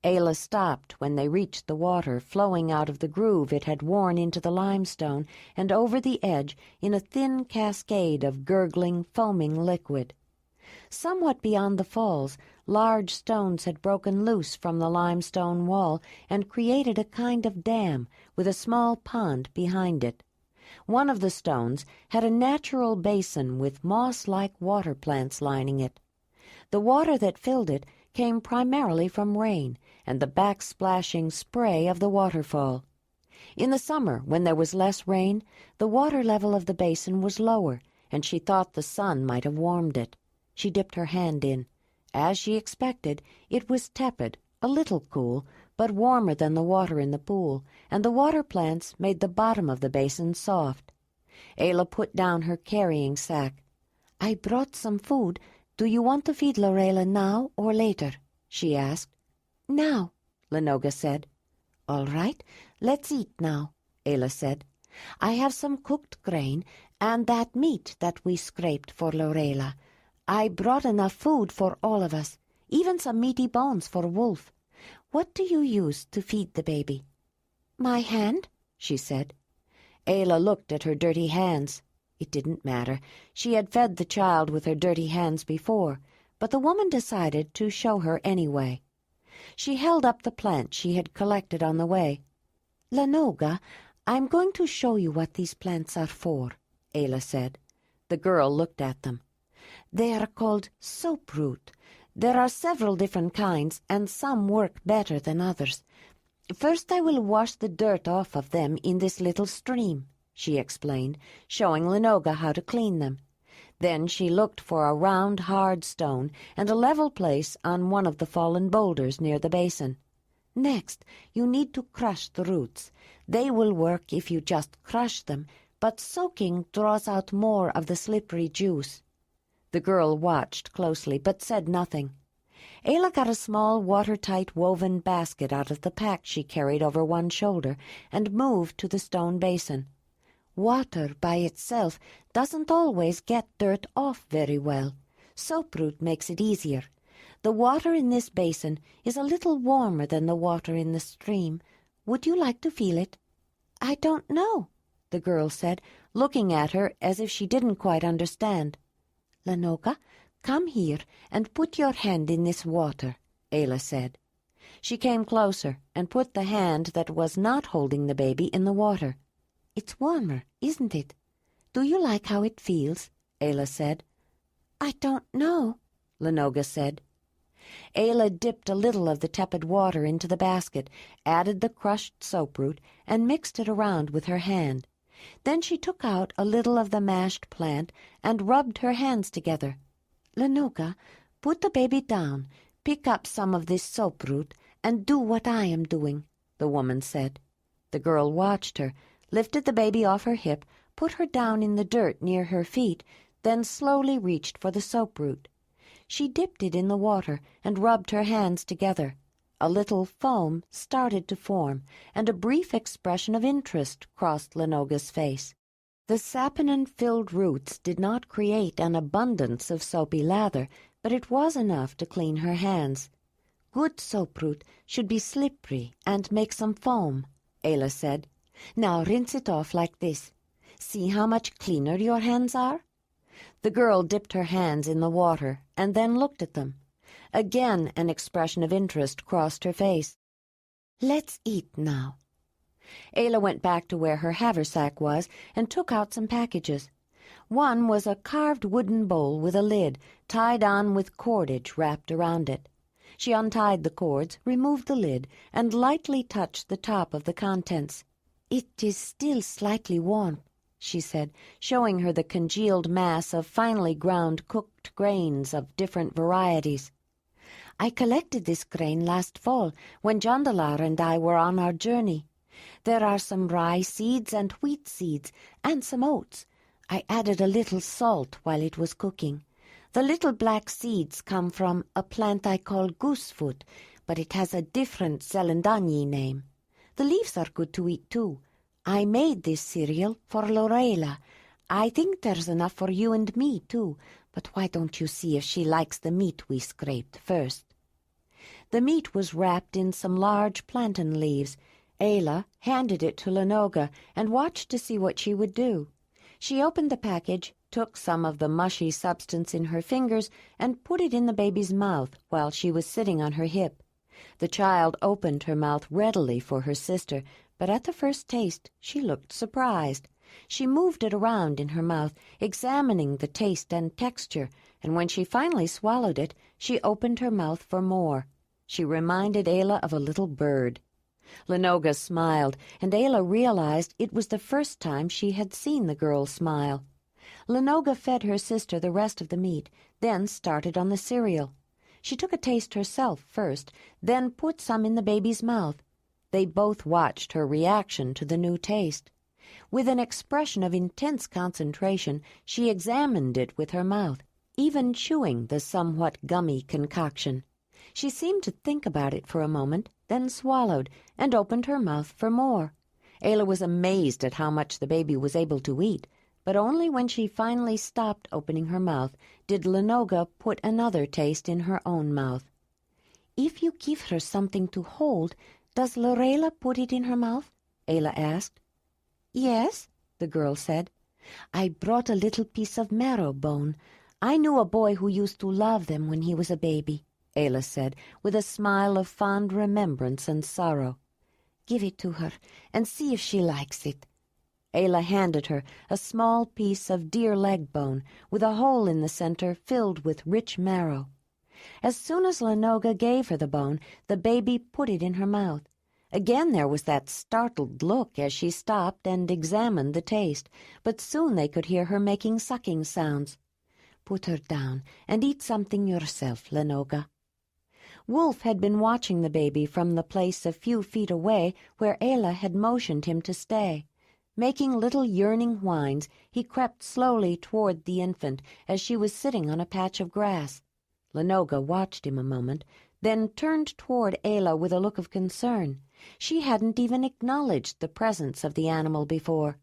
Ayla stopped when they reached the water flowing out of the groove it had worn into the limestone and over the edge in a thin cascade of gurgling, foaming liquid. Somewhat beyond the falls, large stones had broken loose from the limestone wall and created a kind of dam with a small pond behind it. One of the stones had a natural basin with moss-like water plants lining it. The water that filled it came primarily from rain and the backsplashing spray of the waterfall. In the summer, when there was less rain, the water level of the basin was lower, and she thought the sun might have warmed it. She dipped her hand in. As she expected, it was tepid, a little cool, but warmer than the water in the pool, and the water plants made the bottom of the basin soft. Ayla put down her carrying sack. "I brought some food. Do you want to feed Lorela now or later?" she asked. "Now," Lenoga said. "All right, let's eat now," Ayla said. "I have some cooked grain and that meat that we scraped for Lorela. I brought enough food for all of us, even some meaty bones for Wolf. What do you use to feed the baby?" "My hand," she said. Ayla looked at her dirty hands. It didn't matter. She had fed the child with her dirty hands before, but the woman decided to show her anyway. She held up the plant she had collected on the way. "Lenoga, I'm going to show you what these plants are for," Ayla said. The girl looked at them. "They are called soaproot. There are several different kinds, and some work better than others. First I will wash the dirt off of them in this little stream," she explained, showing Lenoga how to clean them. Then she looked for a round, hard stone and a level place on one of the fallen boulders near the basin. "Next, you need to crush the roots. They will work if you just crush them, but soaking draws out more of the slippery juice." The girl watched closely, but said nothing. Ayla got a small, watertight woven basket out of the pack she carried over one shoulder and moved to the stone basin. Water by itself doesn't always get dirt off very well. Soaproot makes it easier. The water in this basin is a little warmer than the water in the stream. Would you like to feel it?" "I don't know," the girl said, looking at her as if she didn't quite understand. "Lenoga, come here and put your hand in this water," Ayla said. She came closer and put the hand that was not holding the baby in the water. "It's warmer, isn't it? Do you like how it feels?" Ayla said. "I don't know," Lenoga said. Ayla dipped a little of the tepid water into the basket, added the crushed soaproot, and mixed it around with her hand. Then she took out a little of the mashed plant and rubbed her hands together. "Lenoga, put the baby down, pick up some of this soaproot, and do what I am doing," the woman said. The girl watched her, lifted the baby off her hip, put her down in the dirt near her feet, then slowly reached for the soaproot. She dipped it in the water and rubbed her hands together. A little foam started to form, and a brief expression of interest crossed Lenoga's face. The saponin-filled roots did not create an abundance of soapy lather, but it was enough to clean her hands. "Good soaproot should be slippery and make some foam," Ayla said. "Now rinse it off like this. See how much cleaner your hands are?" The girl dipped her hands in the water and then looked at them. Again an expression of interest crossed her face. "Let's eat now." Ayla went back to where her haversack was and took out some packages. One was a carved wooden bowl with a lid, tied on with cordage wrapped around it. She untied the cords, removed the lid, and lightly touched the top of the contents. "It is still slightly warm," she said, showing her the congealed mass of finely ground cooked grains of different varieties. "I collected this grain last fall when Jondalar and I were on our journey. There are some rye seeds and wheat seeds, and some oats. I added a little salt while it was cooking. The little black seeds come from a plant I call goosefoot, but it has a different Zelandonii name. The leaves are good to eat too. I made this cereal for Lorela. I think there's enough for you and me too, but why don't you see if she likes the meat we scraped first?" The meat was wrapped in some large plantain leaves. Ayla handed it to Lenoga and watched to see what she would do. She opened the package, took some of the mushy substance in her fingers, and put it in the baby's mouth while she was sitting on her hip. The child opened her mouth readily for her sister, but at the first taste she looked surprised. She moved it around in her mouth, examining the taste and texture, and when she finally swallowed it, she opened her mouth for more. She reminded Ayla of a little bird. Lenoga smiled, and Ayla realized it was the first time she had seen the girl smile. Lenoga fed her sister the rest of the meat, then started on the cereal. She took a taste herself first, then put some in the baby's mouth. They both watched her reaction to the new taste. With an expression of intense concentration, she examined it with her mouth, even chewing the somewhat gummy concoction. She seemed to think about it for a moment, then swallowed, and opened her mouth for more. Ayla was amazed at how much the baby was able to eat, but only when she finally stopped opening her mouth did Lenoga put another taste in her own mouth. "If you give her something to hold, does Lorela put it in her mouth?" Ayla asked. "Yes," the girl said. "I brought a little piece of marrow bone. I knew a boy who used to love them when he was a baby," Ayla said, with a smile of fond remembrance and sorrow. "Give it to her, and see if she likes it." Ayla handed her a small piece of deer leg bone, with a hole in the center filled with rich marrow. As soon as Lenoga gave her the bone, the baby put it in her mouth. Again there was that startled look as she stopped and examined the taste, but soon they could hear her making sucking sounds. "Put her down and eat something yourself, Lenoga." Wolf had been watching the baby from the place a few feet away where Ayla had motioned him to stay. Making little yearning whines, he crept slowly toward the infant as she was sitting on a patch of grass. Lenoga watched him a moment, then turned toward Ayla with a look of concern. She hadn't even acknowledged the presence of the animal before.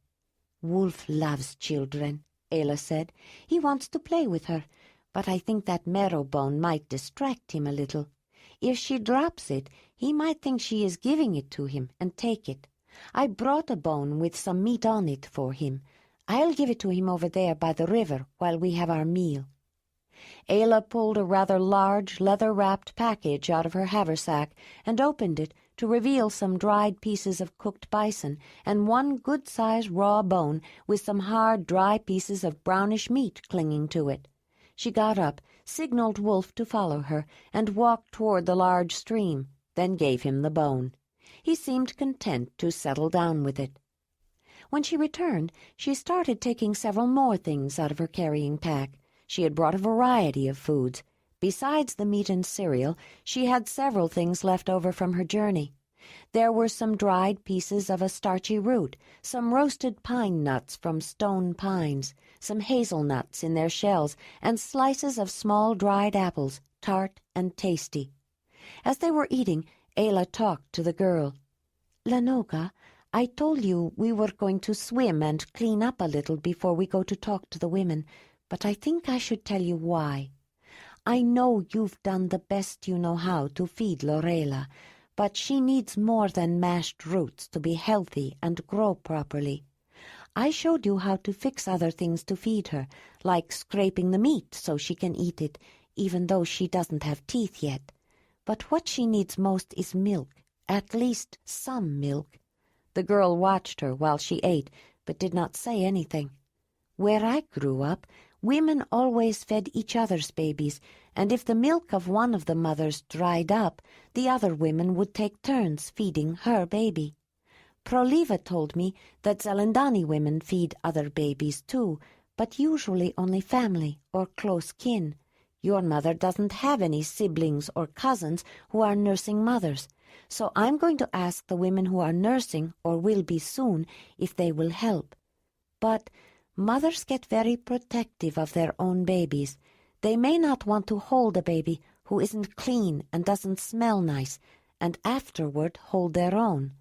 "Wolf loves children," Ayla said. "He wants to play with her, but I think that marrow bone might distract him a little. If she drops it, he might think she is giving it to him and take it. I brought a bone with some meat on it for him. I'll give it to him over there by the river while we have our meal." Ayla pulled a rather large leather-wrapped package out of her haversack and opened it to reveal some dried pieces of cooked bison and one good-sized raw bone with some hard, dry pieces of brownish meat clinging to it. She got up, signaled Wolf to follow her, and walked toward the large stream, then gave him the bone. He seemed content to settle down with it. When she returned, she started taking several more things out of her carrying pack. She had brought a variety of foods. Besides the meat and cereal, she had several things left over from her journey. There were some dried pieces of a starchy root, some roasted pine nuts from stone pines, some hazelnuts in their shells, and slices of small dried apples, tart and tasty. As they were eating, Ayla talked to the girl. "Lenoga, I told you we were going to swim and clean up a little before we go to talk to the women, but I think I should tell you why. I know you've done the best you know how to feed Lorela, but she needs more than mashed roots to be healthy and grow properly. I showed you how to fix other things to feed her, like scraping the meat so she can eat it, even though she doesn't have teeth yet. But what she needs most is milk, at least some milk." The girl watched her while she ate, but did not say anything. "Where I grew up, women always fed each other's babies, and if the milk of one of the mothers dried up, the other women would take turns feeding her baby. Proliva told me that Zelandonii women feed other babies too, but usually only family or close kin. Your mother doesn't have any siblings or cousins who are nursing mothers, so I'm going to ask the women who are nursing or will be soon if they will help. But mothers get very protective of their own babies. They may not want to hold a baby who isn't clean and doesn't smell nice, and afterward hold their own.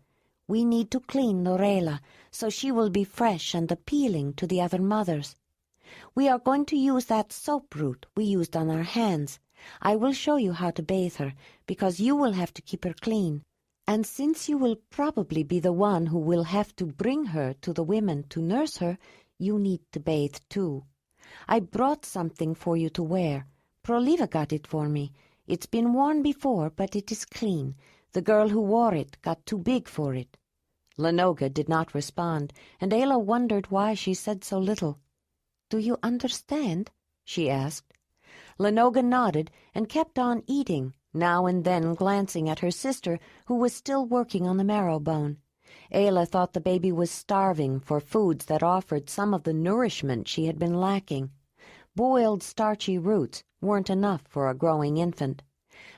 We need to clean Lorela so she will be fresh and appealing to the other mothers. We are going to use that soap root we used on our hands. I will show you how to bathe her, because you will have to keep her clean. And since you will probably be the one who will have to bring her to the women to nurse her, you need to bathe too. I brought something for you to wear. Proliva got it for me. It's been worn before, but it is clean. The girl who wore it got too big for it." Lenoga did not respond, and Ayla wondered why she said so little. "Do you understand?" she asked. Lenoga nodded and kept on eating, now and then glancing at her sister, who was still working on the marrow bone. Ayla thought the baby was starving for foods that offered some of the nourishment she had been lacking. Boiled starchy roots weren't enough for a growing infant.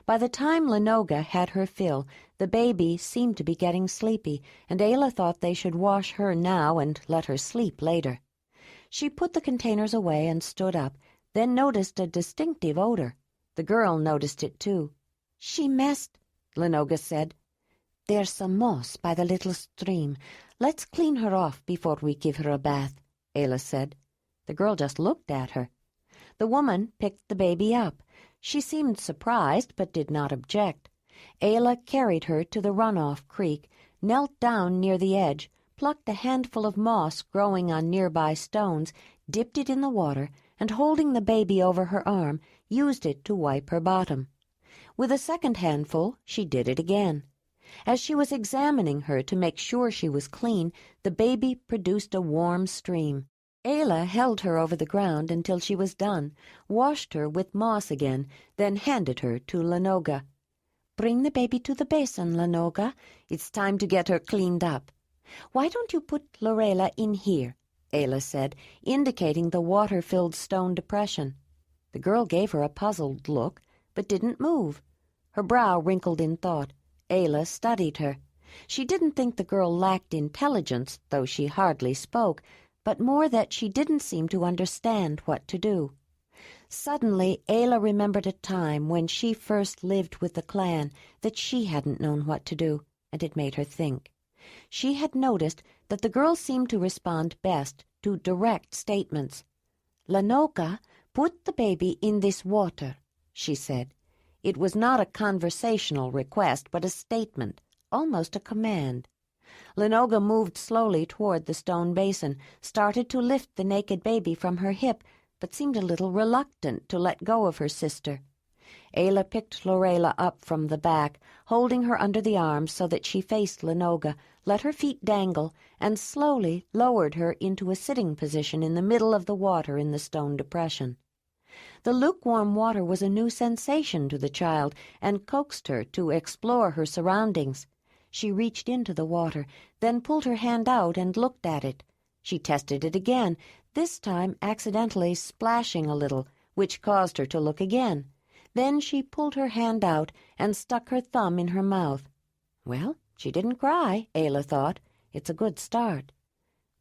By the time Lenoga had her fill, the baby seemed to be getting sleepy, and Ayla thought they should wash her now and let her sleep later. She put the containers away and stood up, then noticed a distinctive odor. The girl noticed it too. "She messed," Lenoga said. "There's some moss by the little stream. Let's clean her off before we give her a bath," Ayla said. The girl just looked at her. The woman picked the baby up. She seemed surprised, but did not object. Ayla carried her to the runoff creek, knelt down near the edge, plucked a handful of moss growing on nearby stones, dipped it in the water, and holding the baby over her arm, used it to wipe her bottom. With a second handful, she did it again. As she was examining her to make sure she was clean, the baby produced a warm stream. Ayla held her over the ground until she was done, washed her with moss again, then handed her to Lenoga. "Bring the baby to the basin, Lenoga. It's time to get her cleaned up. Why don't you put Lorela in here?" Ayla said, indicating the water-filled stone depression. The girl gave her a puzzled look, but didn't move. Her brow wrinkled in thought. Ayla studied her. She didn't think the girl lacked intelligence, though she hardly spoke, but more that she didn't seem to understand what to do. Suddenly, Ayla remembered a time when she first lived with the clan that she hadn't known what to do, and it made her think. She had noticed that the girl seemed to respond best to direct statements. "Lenoga, put the baby in this water," she said. It was not a conversational request, but a statement, almost a command. Lenoga moved slowly toward the stone basin, started to lift the naked baby from her hip, but seemed a little reluctant to let go of her sister. Ayla picked Lorela up from the back, holding her under the arms so that she faced Lenoga, let her feet dangle, and slowly lowered her into a sitting position in the middle of the water in the stone depression. The lukewarm water was a new sensation to the child and coaxed her to explore her surroundings. She reached into the water, then pulled her hand out and looked at it. She tested it again, this time accidentally splashing a little, which caused her to look again. Then she pulled her hand out and stuck her thumb in her mouth. Well, she didn't cry, Ayla thought. It's a good start.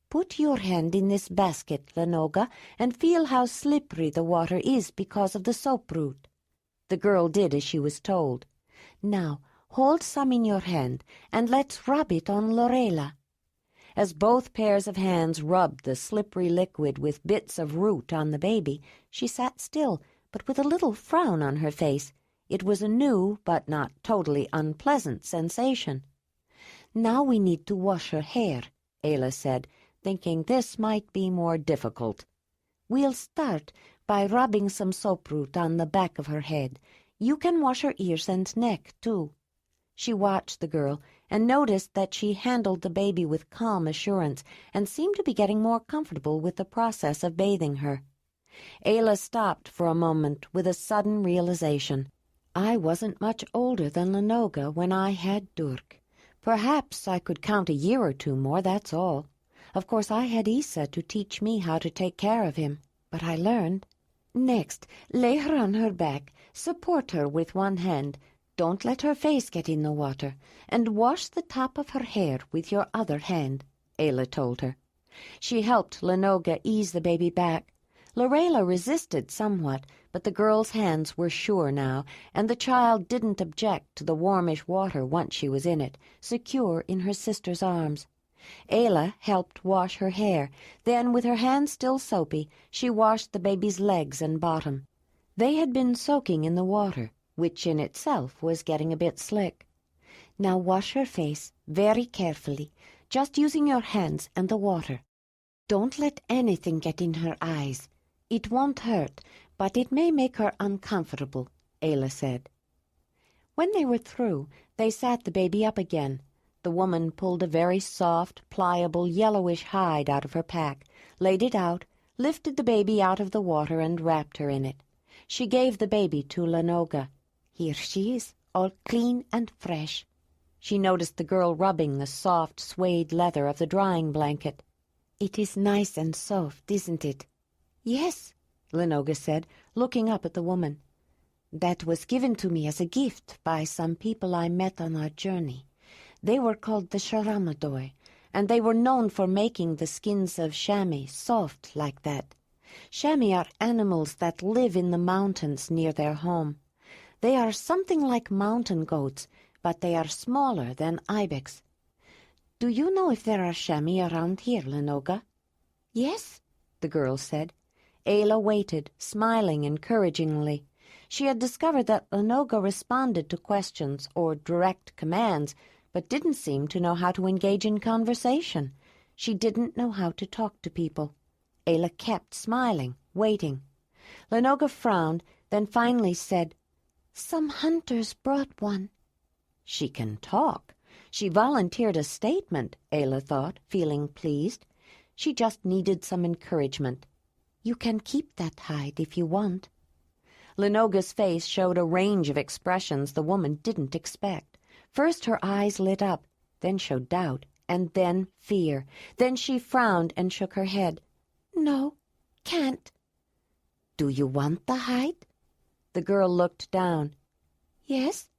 "Put your hand in this basket, Lenoga, and feel how slippery the water is because of the soap root." The girl did as she was told. "Now, hold some in your hand, and let's rub it on Lorela." As both pairs of hands rubbed the slippery liquid with bits of root on the baby, she sat still, but with a little frown on her face. It was a new, but not totally unpleasant sensation. "Now we need to wash her hair," Ayla said, thinking this might be more difficult. "We'll start by rubbing some soap root on the back of her head. You can wash her ears and neck, too." She watched the girl and noticed that she handled the baby with calm assurance and seemed to be getting more comfortable with the process of bathing her. Ayla stopped for a moment with a sudden realization. I wasn't much older than Lenoga when I had Durk. Perhaps I could count a year or two more, that's all. Of course, I had Isa to teach me how to take care of him, but I learned. "Next, lay her on her back, support her with one hand, don't let her face get in the water, and wash the top of her hair with your other hand," Ayla told her. She helped Lenoga ease the baby back. Lorela resisted somewhat, but the girl's hands were sure now, and the child didn't object to the warmish water once she was in it, secure in her sister's arms. Ayla helped wash her hair. Then, with her hands still soapy, she washed the baby's legs and bottom. They had been soaking in the water, which in itself was getting a bit slick. "Now wash her face very carefully, just using your hands and the water. Don't let anything get in her eyes. It won't hurt, but it may make her uncomfortable," Ayla said. When they were through, they sat the baby up again. The woman pulled a very soft, pliable, yellowish hide out of her pack, laid it out, lifted the baby out of the water and wrapped her in it. She gave the baby to Lenoga. "Here she is, all clean and fresh." She noticed the girl rubbing the soft suede leather of the drying blanket. "It is nice and soft, isn't it?" "Yes," Lenoga said, looking up at the woman. "That was given to me as a gift by some people I met on our journey. They were called the Sharamodoi, and they were known for making the skins of chamois soft like that. Chamois are animals that live in the mountains near their home. They are something like mountain goats, but they are smaller than ibex. Do you know if there are chamois around here, Lenoga?" "Yes," the girl said. Ayla waited, smiling encouragingly. She had discovered that Lenoga responded to questions or direct commands, but didn't seem to know how to engage in conversation. She didn't know how to talk to people. Ayla kept smiling, waiting. Lenoga frowned, then finally said, "Some hunters brought one." She can talk. She volunteered a statement, Ayla thought, feeling pleased. She just needed some encouragement. "You can keep that hide if you want." Lenoga's face showed a range of expressions the woman didn't expect. First her eyes lit up, then showed doubt, and then fear. Then she frowned and shook her head. "No, can't." "Do you want the hide?" The girl looked down. "Yes."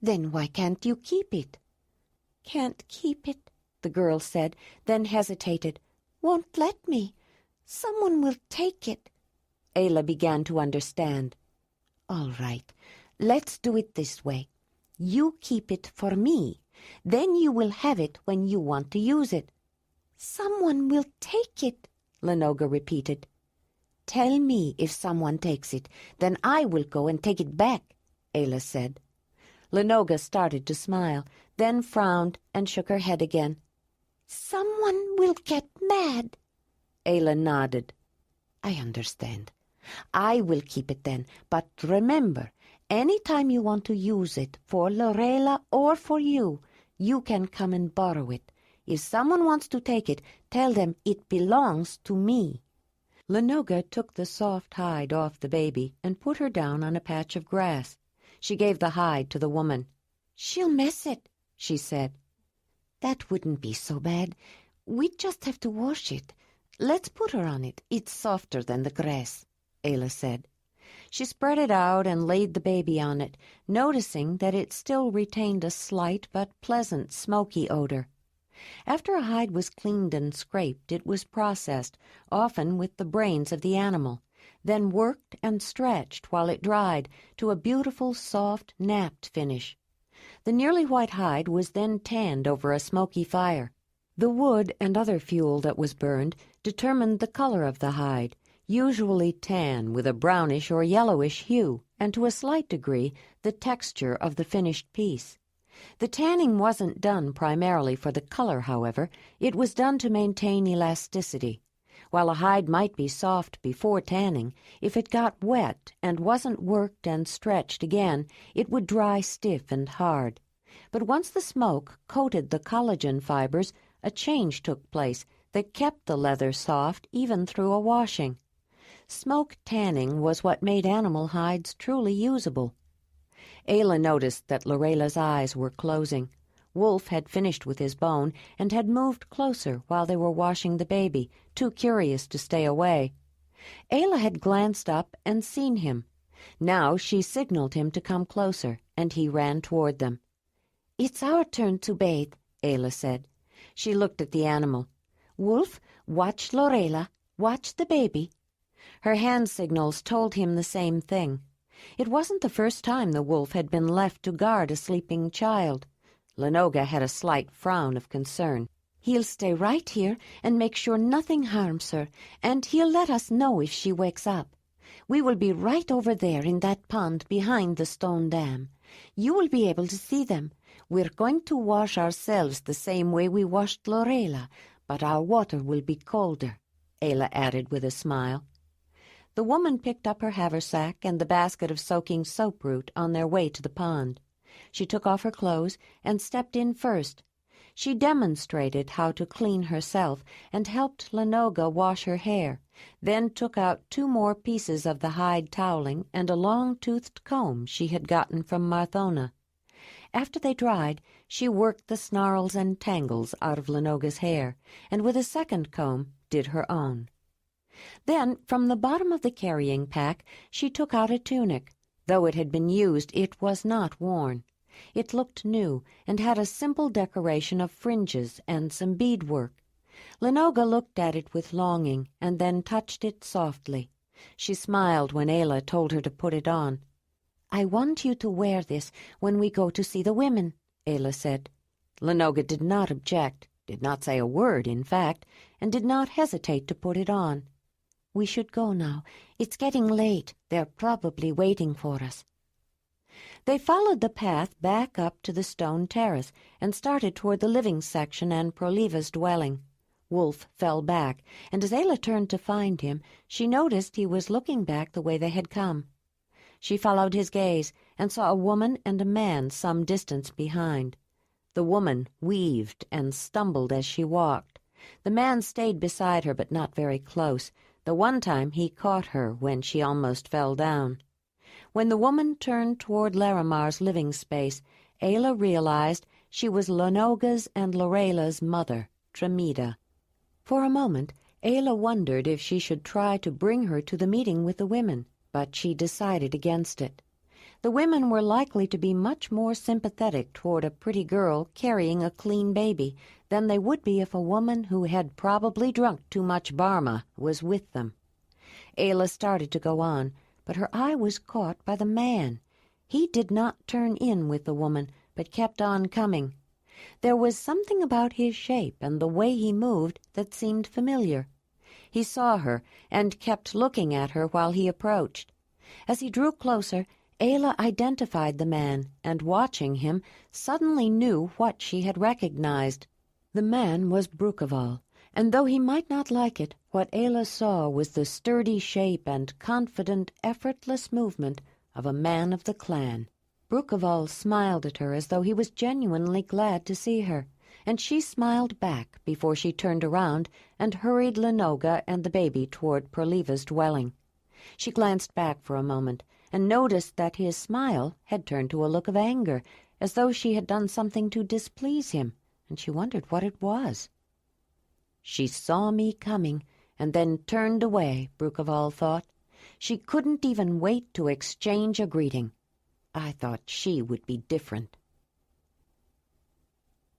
"Then why can't you keep it?" "Can't keep it," the girl said, then hesitated. "Won't let me. Someone will take it." Ayla began to understand. "All right, let's do it this way. You keep it for me. Then you will have it when you want to use it." "Someone will take it," Lenoga repeated. "Tell me if someone takes it. Then I will go and take it back," Ayla said. Lenoga started to smile, then frowned and shook her head again. "Someone will get mad." Ayla nodded. "I understand. I will keep it then, but remember, any time you want to use it for Lorela or for you, you can come and borrow it. If someone wants to take it, tell them it belongs to me." Lenoga took the soft hide off the baby and put her down on a patch of grass. She gave the hide to the woman. "She'll mess it," she said. "That wouldn't be so bad. We'd just have to wash it. Let's put her on it. It's softer than the grass," Ayla said. She spread it out and laid the baby on it, noticing that it still retained a slight but pleasant smoky odor. After a hide was cleaned and scraped, it was processed, often with the brains of the animal, then worked and stretched while it dried to a beautiful, soft, napped finish. The nearly white hide was then tanned over a smoky fire. The wood and other fuel that was burned determined the color of the hide, usually tan with a brownish or yellowish hue, and to a slight degree the texture of the finished piece. The tanning wasn't done primarily for the color, however. It was done to maintain elasticity. While a hide might be soft before tanning, if it got wet and wasn't worked and stretched again, it would dry stiff and hard. But once the smoke coated the collagen fibers, a change took place that kept the leather soft even through a washing. Smoke tanning was what made animal hides truly usable. Ayla noticed that Lorela's eyes were closing. Wolf had finished with his bone and had moved closer while they were washing the baby, too curious to stay away. Ayla had glanced up and seen him. Now she signaled him to come closer, and he ran toward them. "It's our turn to bathe," Ayla said. She looked at the animal. "Wolf, watch Lorela. Watch the baby." Her hand signals told him the same thing. It wasn't the first time the wolf had been left to guard a sleeping child. Lenoga had a slight frown of concern. "He'll stay right here and make sure nothing harms her, and he'll let us know if she wakes up. We will be right over there in that pond behind the stone dam. You will be able to see them. We're going to wash ourselves the same way we washed Lorela, but our water will be colder," Ayla added with a smile. The woman picked up her haversack and the basket of soaking soap root on their way to the pond. She took off her clothes and stepped in first. She demonstrated how to clean herself and helped Lenoga wash her hair, then took out 2 more pieces of the hide toweling and a long-toothed comb she had gotten from Marthona. After they dried, she worked the snarls and tangles out of Lenoga's hair, and with a second comb did her own. Then, from the bottom of the carrying pack, she took out a tunic. Though it had been used, it was not worn. It looked new, and had a simple decoration of fringes and some beadwork. Lenoga looked at it with longing, and then touched it softly. She smiled when Ayla told her to put it on. "I want you to wear this when we go to see the women," Ayla said. Lenoga did not object, did not say a word, in fact, and did not hesitate to put it on. "We should go now. It's getting late. They're probably waiting for us." They followed the path back up to the stone terrace and started toward the living section and Proliva's dwelling. Wolf fell back, and as Ayla turned to find him, she noticed he was looking back the way they had come. She followed his gaze and saw a woman and a man some distance behind. The woman weaved and stumbled as she walked. The man stayed beside her, but not very close. The one time he caught her when she almost fell down. When the woman turned toward Larimar's living space, Ayla realized she was Lenoga's and Lorela's mother, Tremida. For a moment, Ayla wondered if she should try to bring her to the meeting with the women, but she decided against it. The women were likely to be much more sympathetic toward a pretty girl carrying a clean baby than they would be if a woman who had probably drunk too much Barma was with them. Ayla started to go on, but her eye was caught by the man. He did not turn in with the woman, but kept on coming. There was something about his shape and the way he moved that seemed familiar. He saw her and kept looking at her while he approached. As he drew closer, Ayla identified the man, and watching him, suddenly knew what she had recognized. The man was Brukeval, and though he might not like it, what Ayla saw was the sturdy shape and confident, effortless movement of a man of the clan. Brukeval smiled at her as though he was genuinely glad to see her, and she smiled back before she turned around and hurried Lenoga and the baby toward Proliva's dwelling. She glanced back for a moment and noticed that his smile had turned to a look of anger, as though she had done something to displease him, and she wondered what it was. "She saw me coming and then turned away," Brukeval thought. "She couldn't even wait to exchange a greeting. I thought she would be different."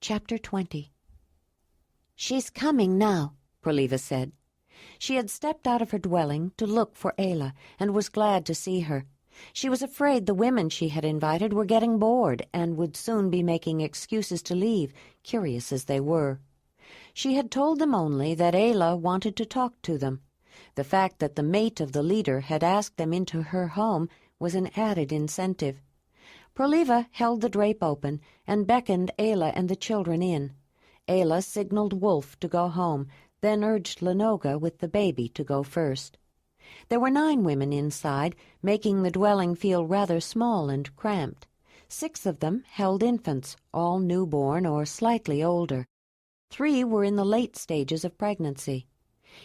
Chapter 20. "She's coming now," Proliva said. She had stepped out of her dwelling to look for Ayla and was glad to see her. She was afraid the women she had invited were getting bored and would soon be making excuses to leave, curious as they were. She had told them only that Ayla wanted to talk to them. The fact that the mate of the leader had asked them into her home was an added incentive. Proliva held the drape open and beckoned Ayla and the children in. Ayla signaled Wolf to go home, then urged Lenoga with the baby to go first. There were 9 women inside, making the dwelling feel rather small and cramped. 6 of them held infants, all newborn or slightly older. 3 were in the late stages of pregnancy.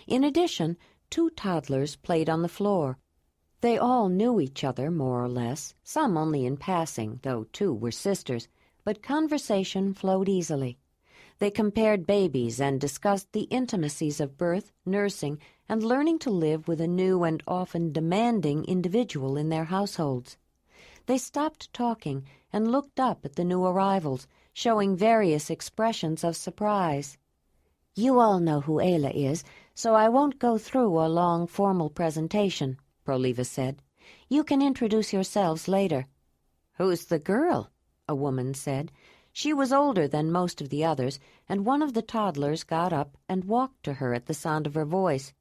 In addition, 2 toddlers played on the floor. They all knew each other, more or less, some only in passing, though 2 were sisters, but conversation flowed easily. They compared babies and discussed the intimacies of birth, nursing, and learning to live with a new and often demanding individual in their households. They stopped talking and looked up at the new arrivals, showing various expressions of surprise. "You all know who Ayla is, so I won't go through a long formal presentation," Proliva said. "You can introduce yourselves later." "Who's the girl?" a woman said. She was older than most of the others, and one of the toddlers got up and walked to her at the sound of her voice.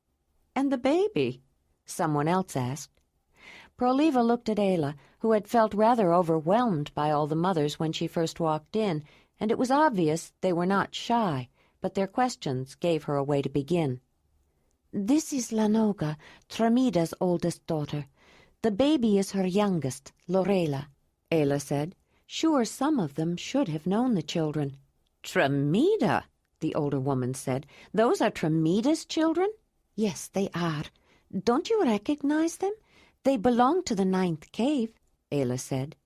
"And the baby?" someone else asked. Proliva looked at Ayla, who had felt rather overwhelmed by all the mothers when she first walked in, and it was obvious they were not shy, but their questions gave her a way to begin. "This is Lanoga, Tramida's oldest daughter. The baby is her youngest, Lorela," Ayla said. Sure, some of them should have known the children. "Tramida," the older woman said. "Those are Tramida's children?" "Yes, they are. Don't you recognize them? They belong to the 9th cave," Ayla said.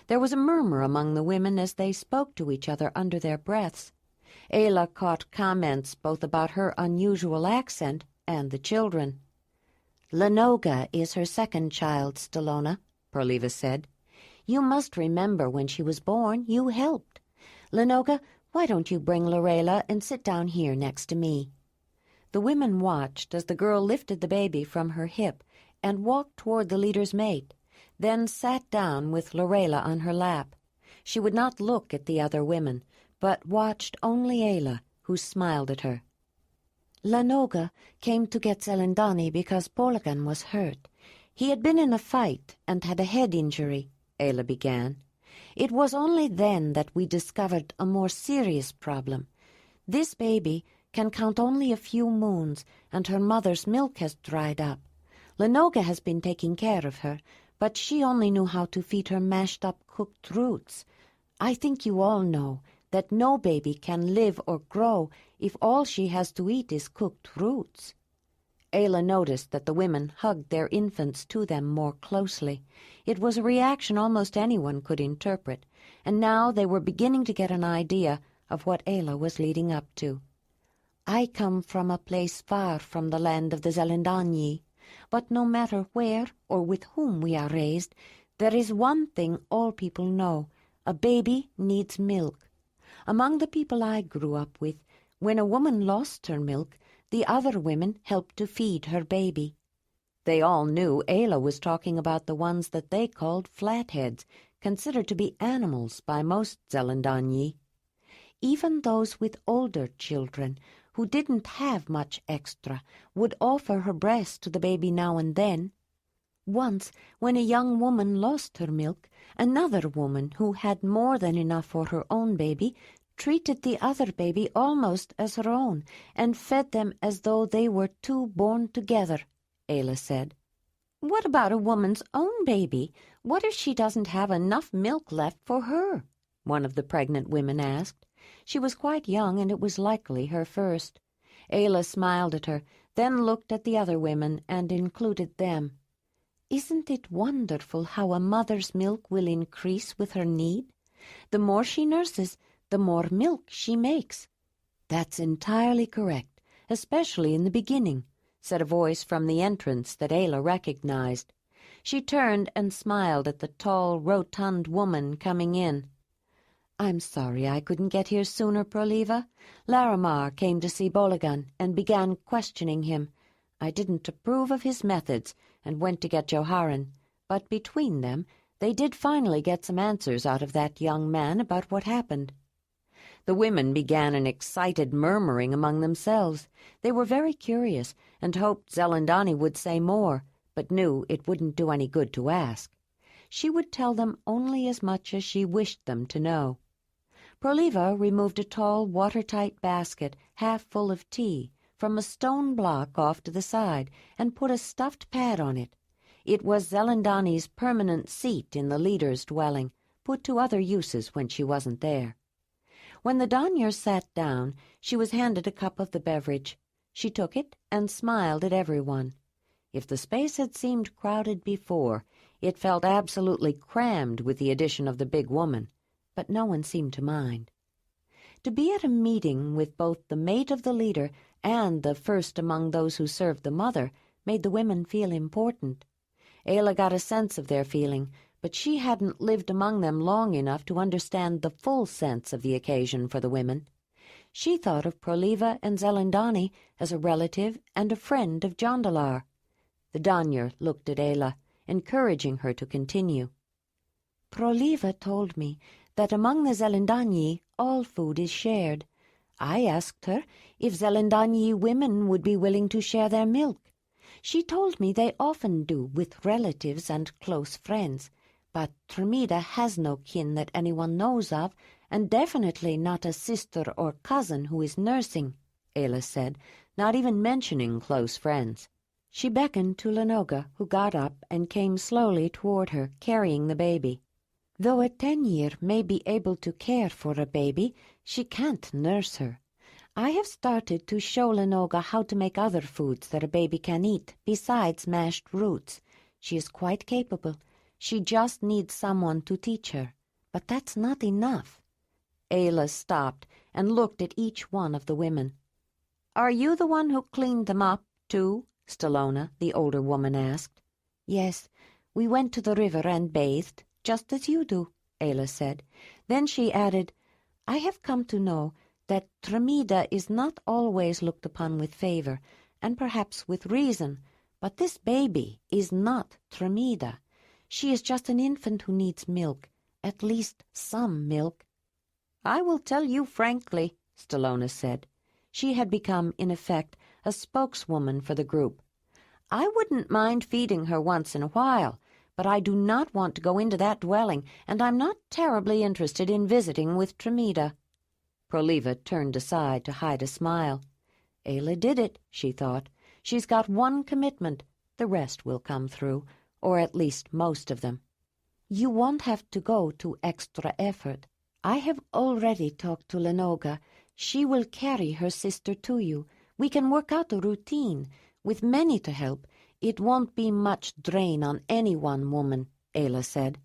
There was a murmur among the women as they spoke to each other under their breaths. Ayla caught comments both about her unusual accent and the children. "Lanoga is her second child, Stelona," Proliva said. "You must remember when she was born, you helped. Lanoga, why don't you bring Lorela and sit down here next to me?" The women watched as the girl lifted the baby from her hip and walked toward the leader's mate, then sat down with Lorela on her lap. She would not look at the other women, but watched only Ayla, who smiled at her. "Lanoga came to get Zelandonii because Bologan was hurt. He had been in a fight and had a head injury," Ayla began. "It was only then that we discovered a more serious problem. This baby can count only a few moons, and her mother's milk has dried up. Lanoga has been taking care of her, but she only knew how to feed her mashed-up cooked roots. I think you all know that no baby can live or grow if all she has to eat is cooked roots." Ayla noticed that the women hugged their infants to them more closely. It was a reaction almost anyone could interpret, and now they were beginning to get an idea of what Ayla was leading up to. "I come from a place far from the land of the Zelandonii, but no matter where or with whom we are raised, there is one thing all people know: a baby needs milk. Among the people I grew up with, when a woman lost her milk, the other women helped to feed her baby." They all knew Ayla was talking about the ones that they called flatheads, considered to be animals by most Zelandonii. "Even those with older children, who didn't have much extra, would offer her breast to the baby now and then. Once, when a young woman lost her milk, another woman who had more than enough for her own baby treated the other baby almost as her own and fed them as though they were two born together," Ayla said. "What about a woman's own baby? What if she doesn't have enough milk left for her?" one of the pregnant women asked. She was quite young, and it was likely her first. Ayla smiled at her, then looked at the other women and included them. "Isn't it wonderful how a mother's milk will increase with her need? The more she nurses, the more milk she makes." "That's entirely correct, especially in the beginning," said a voice from the entrance that Ayla recognized. She turned and smiled at the tall, rotund woman coming in. "I'm sorry I couldn't get here sooner, Proliva. Larimar came to see Bologan and began questioning him. I didn't approve of his methods and went to get Joharan, but between them they did finally get some answers out of that young man about what happened." The women began an excited murmuring among themselves. They were very curious and hoped Zelandonii would say more, but knew it wouldn't do any good to ask. She would tell them only as much as she wished them to know. Proliva removed a tall, watertight basket half full of tea from a stone block off to the side and put a stuffed pad on it. It was Zelandonii's permanent seat in the leader's dwelling, put to other uses when she wasn't there. When the Donyar sat down, she was handed a cup of the beverage. She took it and smiled at everyone. If the space had seemed crowded before, it felt absolutely crammed with the addition of the big woman, but no one seemed to mind. To be at a meeting with both the mate of the leader and the first among those who served the mother made the women feel important. Ayla got a sense of their feeling, but she hadn't lived among them long enough to understand the full sense of the occasion for the women. She thought of Proliva and Zelandonii as a relative and a friend of Jondalar. The Donyar looked at Ayla, encouraging her to continue. "Proliva told me that among the Zelandonii all food is shared. I asked her if Zelandonii women would be willing to share their milk. She told me they often do with relatives and close friends, but Tremida has no kin that anyone knows of, and definitely not a sister or cousin who is nursing," Ayla said, not even mentioning close friends. She beckoned to Lenoga, who got up and came slowly toward her, carrying the baby. "Though a 10-year may be able to care for a baby, she can't nurse her. I have started to show Lenoga how to make other foods that a baby can eat, besides mashed roots. She is quite capable. She just needs someone to teach her. But that's not enough." Ayla stopped and looked at each one of the women. "Are you the one who cleaned them up, too?" Stelona, the older woman, asked. "Yes, we went to the river and bathed, just as you do," Ayla said. Then she added, "I have come to know that Tremida is not always looked upon with favor, and perhaps with reason, but this baby is not Tremida. She is just an infant who needs milk, at least some milk." "I will tell you frankly," Stelona said. She had become, in effect, a spokeswoman for the group. "I wouldn't mind feeding her once in a while, but I do not want to go into that dwelling, and I'm not terribly interested in visiting with Tremida." Proliva turned aside to hide a smile. Ayla did it, she thought. She's got one commitment. The rest will come through, or at least most of them. "You won't have to go to extra effort. I have already talked to Lenoga. She will carry her sister to you. We can work out a routine. With many to help, it won't be much drain on any one woman," Ayla said.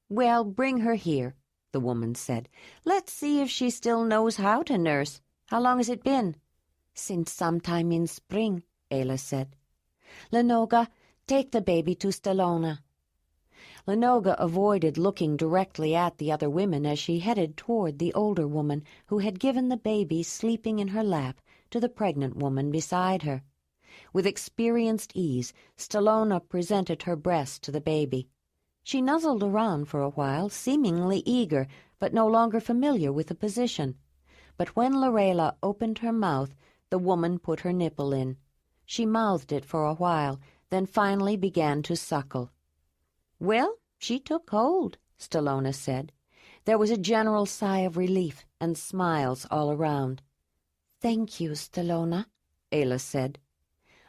"Well, bring her here," the woman said. "Let's see if she still knows how to nurse. How long has it been?" "Since sometime in spring," Ayla said. "Lenoga, take the baby to Stelona." Lenoga avoided looking directly at the other women as she headed toward the older woman who had given the baby sleeping in her lap to the pregnant woman beside her. With experienced ease, Stelona presented her breast to the baby. She nuzzled around for a while, seemingly eager, but no longer familiar with the position. But when Lorela opened her mouth, the woman put her nipple in. She mouthed it for a while, then finally began to suckle. "Well, she took hold," Stelona said. There was a general sigh of relief and smiles all around. "Thank you, Stelona," Ayla said.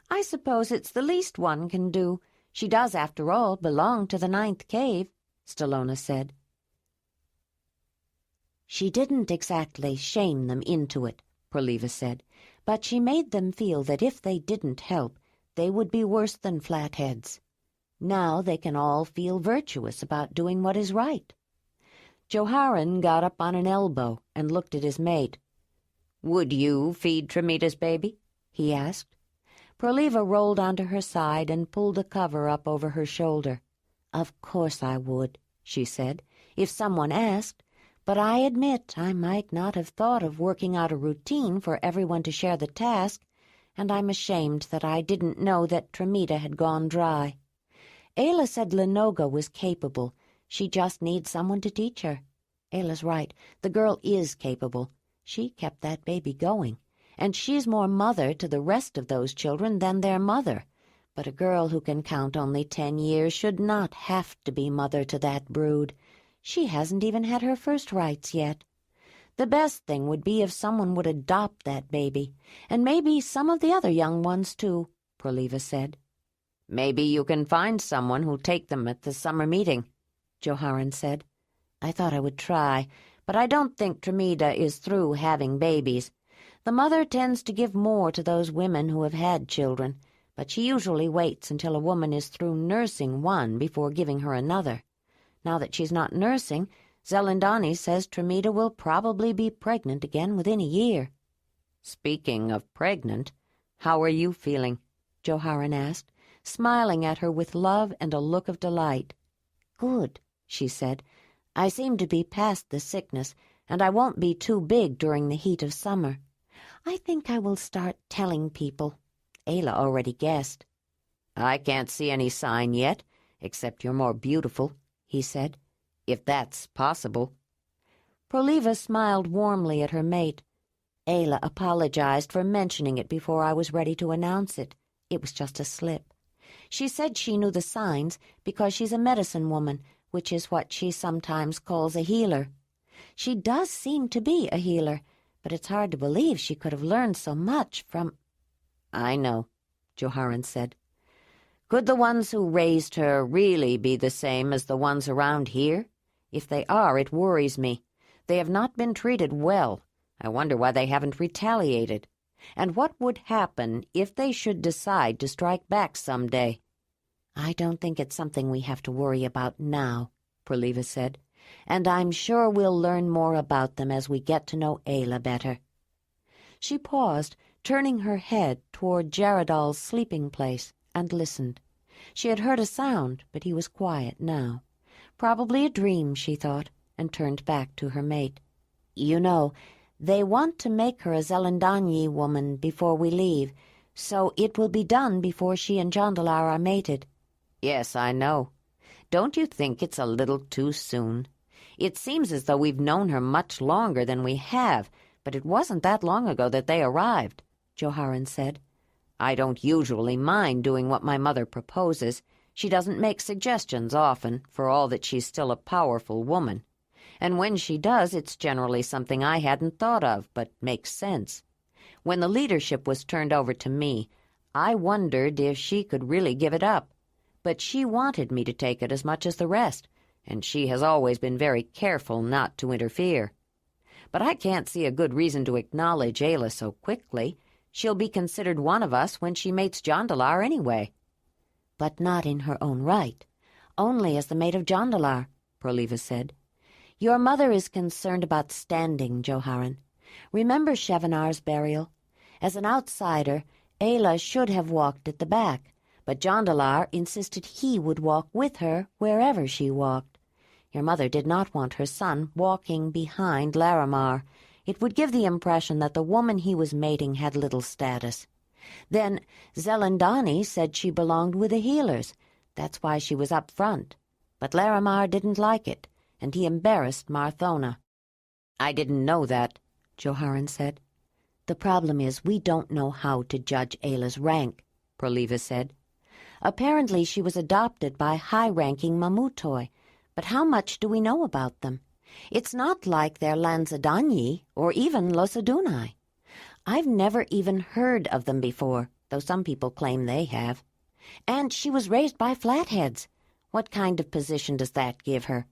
"I suppose it's the least one can do. She does, after all, belong to the 9th cave," Stelona said. "She didn't exactly shame them into it," Proliva said, "but she made them feel that if they didn't help, they would be worse than flatheads. Now they can all feel virtuous about doing what is right." Joharan got up on an elbow and looked at his mate. "Would you feed Tremida's baby?" he asked. Proliva rolled onto her side and pulled a cover up over her shoulder. "Of course I would," she said, "if someone asked, but I admit I might not have thought of working out a routine for everyone to share the task, and I'm ashamed that I didn't know that Tremida had gone dry. Ayla said Lenoga was capable. She just needs someone to teach her. Ayla's right. The girl is capable. She kept that baby going. And she's more mother to the rest of those children than their mother. But a girl who can count only 10 years should not have to be mother to that brood. She hasn't even had her first rites yet. The best thing would be if someone would adopt that baby, and maybe some of the other young ones, too," Proliva said. "Maybe you can find someone who'll take them at the summer meeting," Joharan said. "I thought I would try, but I don't think Tremida is through having babies. The mother tends to give more to those women who have had children, but she usually waits until a woman is through nursing one before giving her another. Now that she's not nursing, Zelandonii says Tremida will probably be pregnant again within a year." "Speaking of pregnant, how are you feeling?" Joharan asked, smiling at her with love and a look of delight. "Good," she said. "I seem to be past the sickness, and I won't be too big during the heat of summer. I think I will start telling people. Ayla already guessed." "I can't see any sign yet, except you're more beautiful," he said, "if that's possible." Proliva smiled warmly at her mate. Ayla apologized for mentioning it before I was ready to announce it. It was just a slip. She said she knew the signs because she's a medicine woman, which is what she sometimes calls a healer. She does seem to be a healer, but it's hard to believe she could have learned so much from—" "I know," Joharan said. "Could the ones who raised her really be the same as the ones around here? If they are, it worries me. They have not been treated well. I wonder why they haven't retaliated. And what would happen if they should decide to strike back some day?" "I don't think it's something we have to worry about now," Perleva said, "and I'm sure we'll learn more about them as we get to know Ayla better." She paused, turning her head toward Jaredal's sleeping place, and listened. She had heard a sound, but he was quiet now. Probably a dream, she thought, and turned back to her mate. "You know, they want to make her a Zelandonii woman before we leave, so it will be done before she and Jondalar are mated." "Yes, I know. Don't you think it's a little too soon? It seems as though we've known her much longer than we have, but it wasn't that long ago that they arrived," Joharan said. "I don't usually mind doing what my mother proposes. She doesn't make suggestions often, for all that she's still a powerful woman. And when she does, it's generally something I hadn't thought of, but makes sense. When the leadership was turned over to me, I wondered if she could really give it up. But she wanted me to take it as much as the rest, and she has always been very careful not to interfere. But I can't see a good reason to acknowledge Ayla so quickly. She'll be considered one of us when she mates Jondalar anyway." "But not in her own right. Only as the mate of Jondalar," Perleva said. "Your mother is concerned about standing, Joharan. Remember Shevanar's burial? As an outsider, Ayla should have walked at the back, but Jondalar insisted he would walk with her wherever she walked. Your mother did not want her son walking behind Laramar. It would give the impression that the woman he was mating had little status. Then Zelandonii said she belonged with the healers. That's why she was up front. But Laramar didn't like it, and he embarrassed Marthona." "I didn't know that," Joharan said. "The problem is we don't know how to judge Ayla's rank," Perleva said. "Apparently she was adopted by high-ranking Mamutoi, but how much do we know about them? It's not like they're Lanzadonii or even Losadunai. I've never even heard of them before, though some people claim they have. And she was raised by Flatheads. What kind of position does that give her?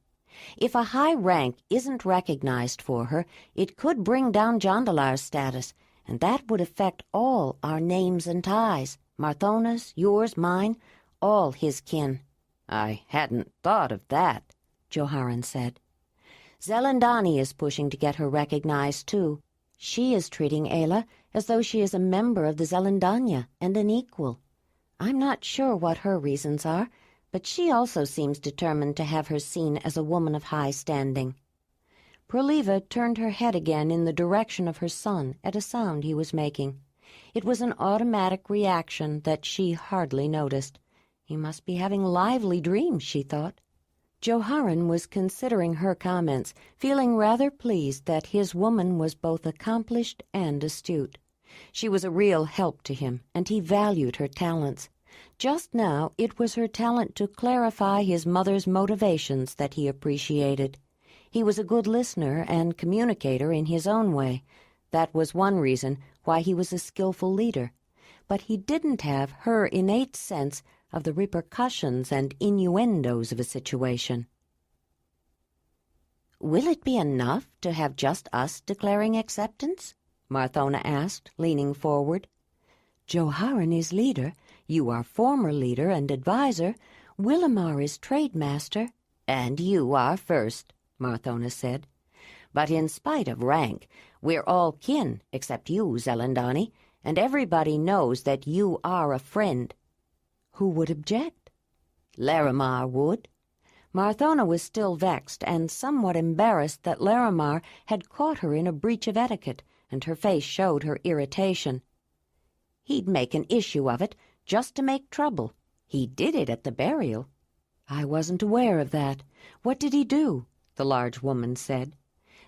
If a high rank isn't recognized for her, it could bring down Jondalar's status, and that would affect all our names and ties, Marthona's, yours, mine, all his kin." "I hadn't thought of that," Joharan said. "Zelandonii is pushing to get her recognized, too. She is treating Ayla as though she is a member of the Zelandania and an equal. I'm not sure what her reasons are, but she also seems determined to have her seen as a woman of high standing." Perleva turned her head again in the direction of her son at a sound he was making. It was an automatic reaction that she hardly noticed. He must be having lively dreams, she thought. Joharan was considering her comments, feeling rather pleased that his woman was both accomplished and astute. She was a real help to him, and he valued her talents. Just now it was her talent to clarify his mother's motivations that he appreciated. He was a good listener and communicator in his own way. That was one reason why he was a skillful leader. But he didn't have her innate sense of the repercussions and innuendos of a situation. "Will it be enough to have just us declaring acceptance?" Marthona asked, leaning forward. "Joharan is leader, you are former leader and advisor, Willamar is trade master, and you are first," Marthona said. "But in spite of rank, we're all kin except you, Zelandonii, and everybody knows that you are a friend." "Who would object?" "Laramar would." Marthona was still vexed and somewhat embarrassed that Laramar had caught her in a breach of etiquette, and her face showed her irritation. "He'd make an issue of it, just to make trouble. He did it at the burial." "I wasn't aware of that. What did he do?" the large woman said.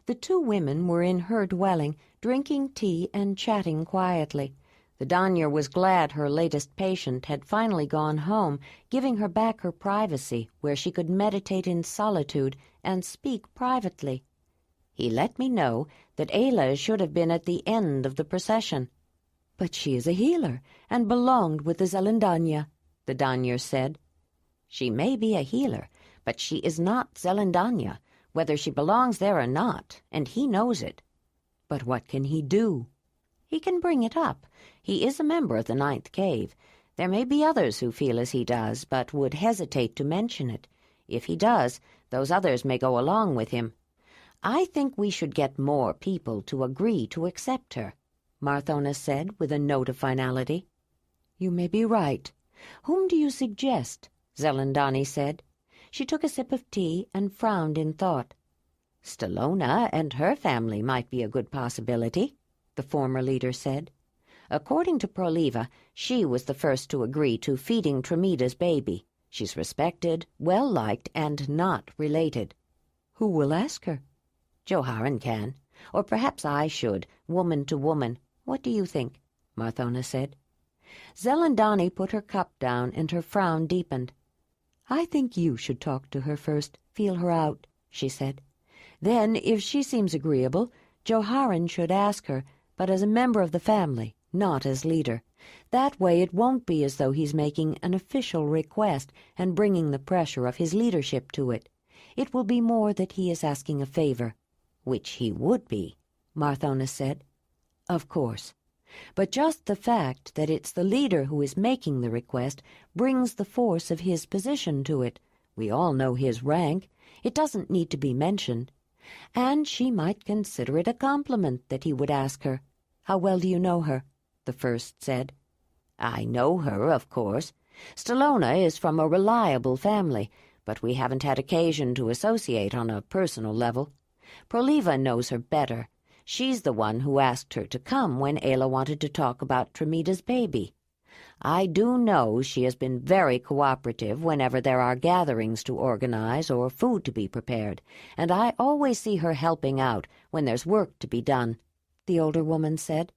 The two women were in her dwelling, drinking tea and chatting quietly. The Danyar was glad her latest patient had finally gone home, giving her back her privacy, where she could meditate in solitude and speak privately. He let me know that Ayla should have been at the end of the procession. "But she is a healer, and belonged with the Zelandonii," the Danyar said. "She may be a healer, but she is not Zelandonii, whether she belongs there or not, and he knows it." "But what can he do?" "He can bring it up. He is a member of the Ninth Cave. There may be others who feel as he does, but would hesitate to mention it. If he does, those others may go along with him. I think we should get more people to agree to accept her," Marthona said with a note of finality. "You may be right. Whom do you suggest?" Zelandonii said. She took a sip of tea and frowned in thought. "Stelona and her family might be a good possibility," the former leader said. "According to Proliva, she was the first to agree to feeding Tremida's baby. She's respected, well-liked, and not related." "Who will ask her?" "Joharan can. Or perhaps I should, woman to woman. What do you think?" Marthona said. Zelandonii put her cup down and her frown deepened. "I think you should talk to her first, feel her out," she said. "Then, if she seems agreeable, Joharan should ask her, but as a member of the family, not as leader. That way it won't be as though he's making an official request and bringing the pressure of his leadership to it. It will be more that he is asking a favor." "Which he would be," Marthona said. "Of course. But just the fact that it's the leader who is making the request brings the force of his position to it. We all know his rank. It doesn't need to be mentioned. And she might consider it a compliment that he would ask her. How well do you know her?" the first said. "I know her, of course. Stelona is from a reliable family, but we haven't had occasion to associate on a personal level. Proliva knows her better. She's the one who asked her to come when Ayla wanted to talk about Tremida's baby. I do know she has been very cooperative whenever there are gatherings to organize or food to be prepared, and I always see her helping out when there's work to be done," the older woman said.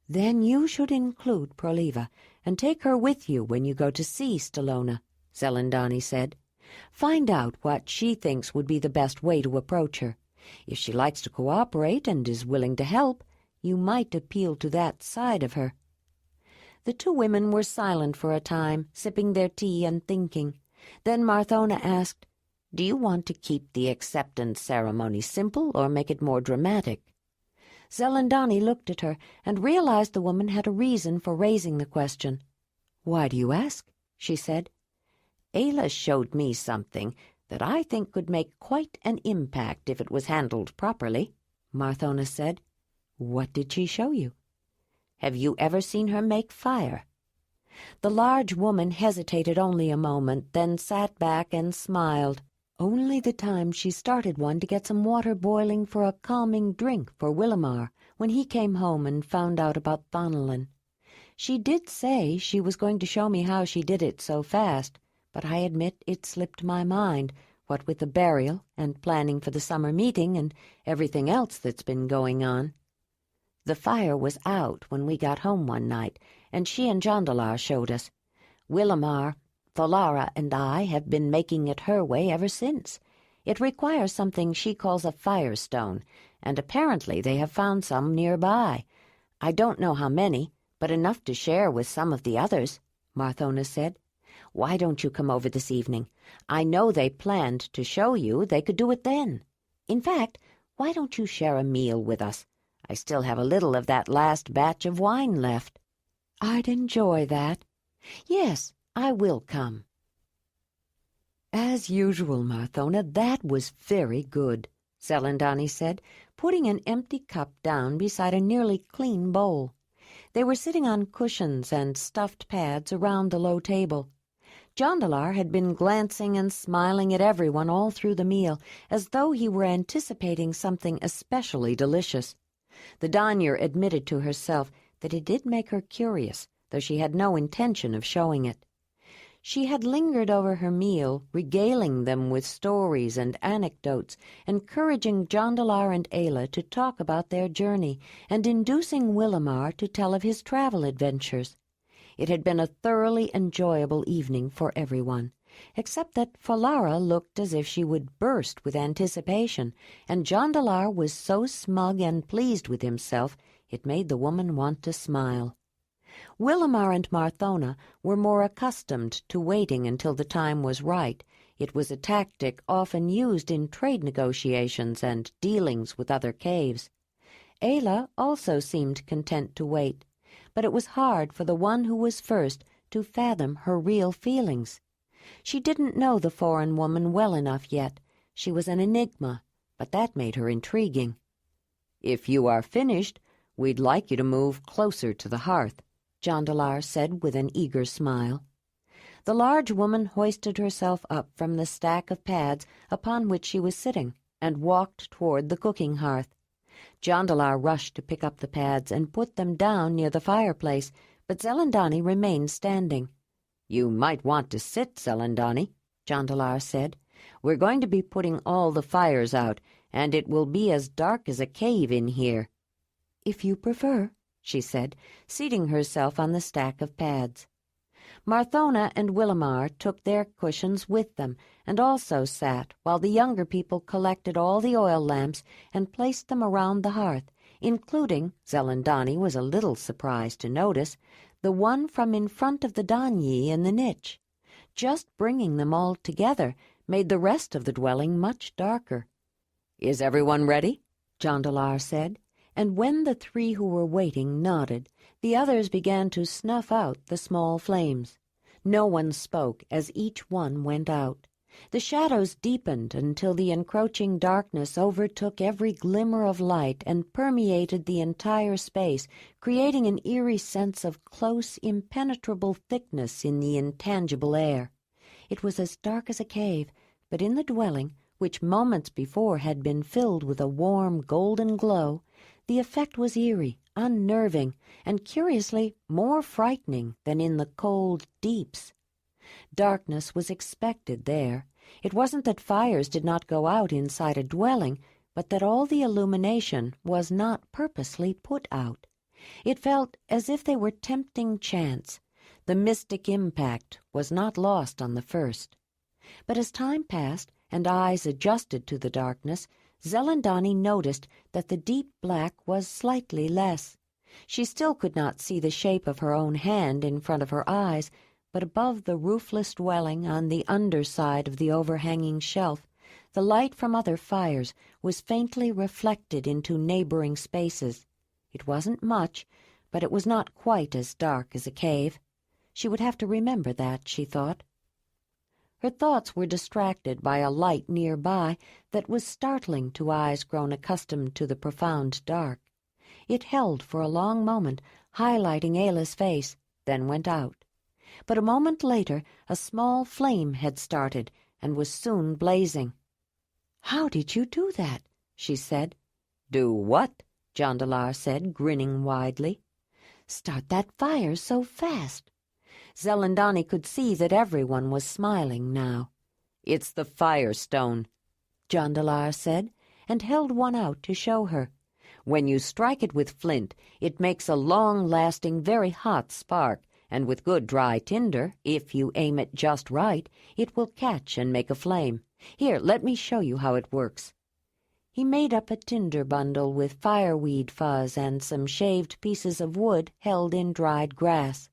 "Then you should include Proliva and take her with you when you go to see Stelona," Zelandonii said. "Find out what she thinks would be the best way to approach her. If she likes to cooperate and is willing to help, you might appeal to that side of her." The two women were silent for a time, sipping their tea and thinking. Then Marthona asked, "Do you want to keep the acceptance ceremony simple or make it more dramatic?" Zelandonii looked at her and realized the woman had a reason for raising the question. "Why do you ask?" she said. "Ayla showed me something that I think could make quite an impact if it was handled properly," Marthona said. "What did she show you?" "Have you ever seen her make fire?" The large woman hesitated only a moment, then sat back and smiled. "Only the time she started one to get some water boiling for a calming drink for Willamar when he came home and found out about Thonelin. She did say she was going to show me how she did it so fast, but I admit it slipped my mind, what with the burial and planning for the summer meeting and everything else that's been going on. The fire was out when we got home one night, and she and Jondalar showed us. Willamar, Thalara, and I have been making it her way ever since. It requires something she calls a firestone, and apparently they have found some nearby. I don't know how many, but enough to share with some of the others," Marthona said. "Why don't you come over this evening? I know they planned to show you they could do it then. In fact, why don't you share a meal with us? I still have a little of that last batch of wine left." "I'd enjoy that. Yes, I will come." "As usual, Marthona, that was very good," Zelandonii said, putting an empty cup down beside a nearly clean bowl. They were sitting on cushions and stuffed pads around the low table. Jondalar had been glancing and smiling at everyone all through the meal, as though he were anticipating something especially delicious. The Danyar admitted to herself that it did make her curious, though she had no intention of showing it. She had lingered over her meal, regaling them with stories and anecdotes, encouraging Jondalar and Ayla to talk about their journey, and inducing Willamar to tell of his travel adventures. It had been a thoroughly enjoyable evening for everyone, except that Falara looked as if she would burst with anticipation, and Jondalar was so smug and pleased with himself it made the woman want to smile. Willamar and Marthona were more accustomed to waiting until the time was right. It was a tactic often used in trade negotiations and dealings with other caves. Ayla also seemed content to wait, but it was hard for the one who was first to fathom her real feelings. She didn't know the foreign woman well enough yet. She was an enigma, but that made her intriguing. "If you are finished, we'd like you to move closer to the hearth," Jondalar said with an eager smile. The large woman hoisted herself up from the stack of pads upon which she was sitting and walked toward the cooking hearth. Jondalar rushed to pick up the pads and put them down near the fireplace, but Zelandonii remained standing. "You might want to sit, Zelandonii," Jondalar said. "We're going to be putting all the fires out, and it will be as dark as a cave in here." "If you prefer," she said, seating herself on the stack of pads. Marthona and Willamar took their cushions with them, and also sat while the younger people collected all the oil lamps and placed them around the hearth, including, Zelandonii was a little surprised to notice, the one from in front of the Danyi in the niche. Just bringing them all together made the rest of the dwelling much darker. "Is everyone ready?" Jondalar said, and when the three who were waiting nodded, the others began to snuff out the small flames. No one spoke as each one went out. The shadows deepened until the encroaching darkness overtook every glimmer of light and permeated the entire space, creating an eerie sense of close, impenetrable thickness in the intangible air. It was as dark as a cave, but in the dwelling, which moments before had been filled with a warm, golden glow, the effect was eerie, unnerving, and curiously more frightening than in the cold deeps. Darkness was expected there. It wasn't that fires did not go out inside a dwelling, but that all the illumination was not purposely put out. It felt as if they were tempting chance. The mystic impact was not lost on the first. But as time passed and eyes adjusted to the darkness, Zelandonii noticed that the deep black was slightly less. She still could not see the shape of her own hand in front of her eyes, but above the roofless dwelling on the underside of the overhanging shelf, the light from other fires was faintly reflected into neighboring spaces. It wasn't much, but it was not quite as dark as a cave. She would have to remember that, she thought. Her thoughts were distracted by a light nearby that was startling to eyes grown accustomed to the profound dark. It held for a long moment, highlighting Ayla's face, then went out. But a moment later a small flame had started and was soon blazing. "How did you do that?" she said. "Do what?" Jondalar said, grinning widely. "Start that fire so fast." Zelandonii could see that everyone was smiling now. "It's the firestone," Jondalar said, and held one out to show her. "When you strike it with flint, it makes a long-lasting, very hot spark, and with good dry tinder, if you aim it just right, it will catch and make a flame. Here, let me show you how it works." He made up a tinder bundle with fireweed fuzz and some shaved pieces of wood held in dried grass.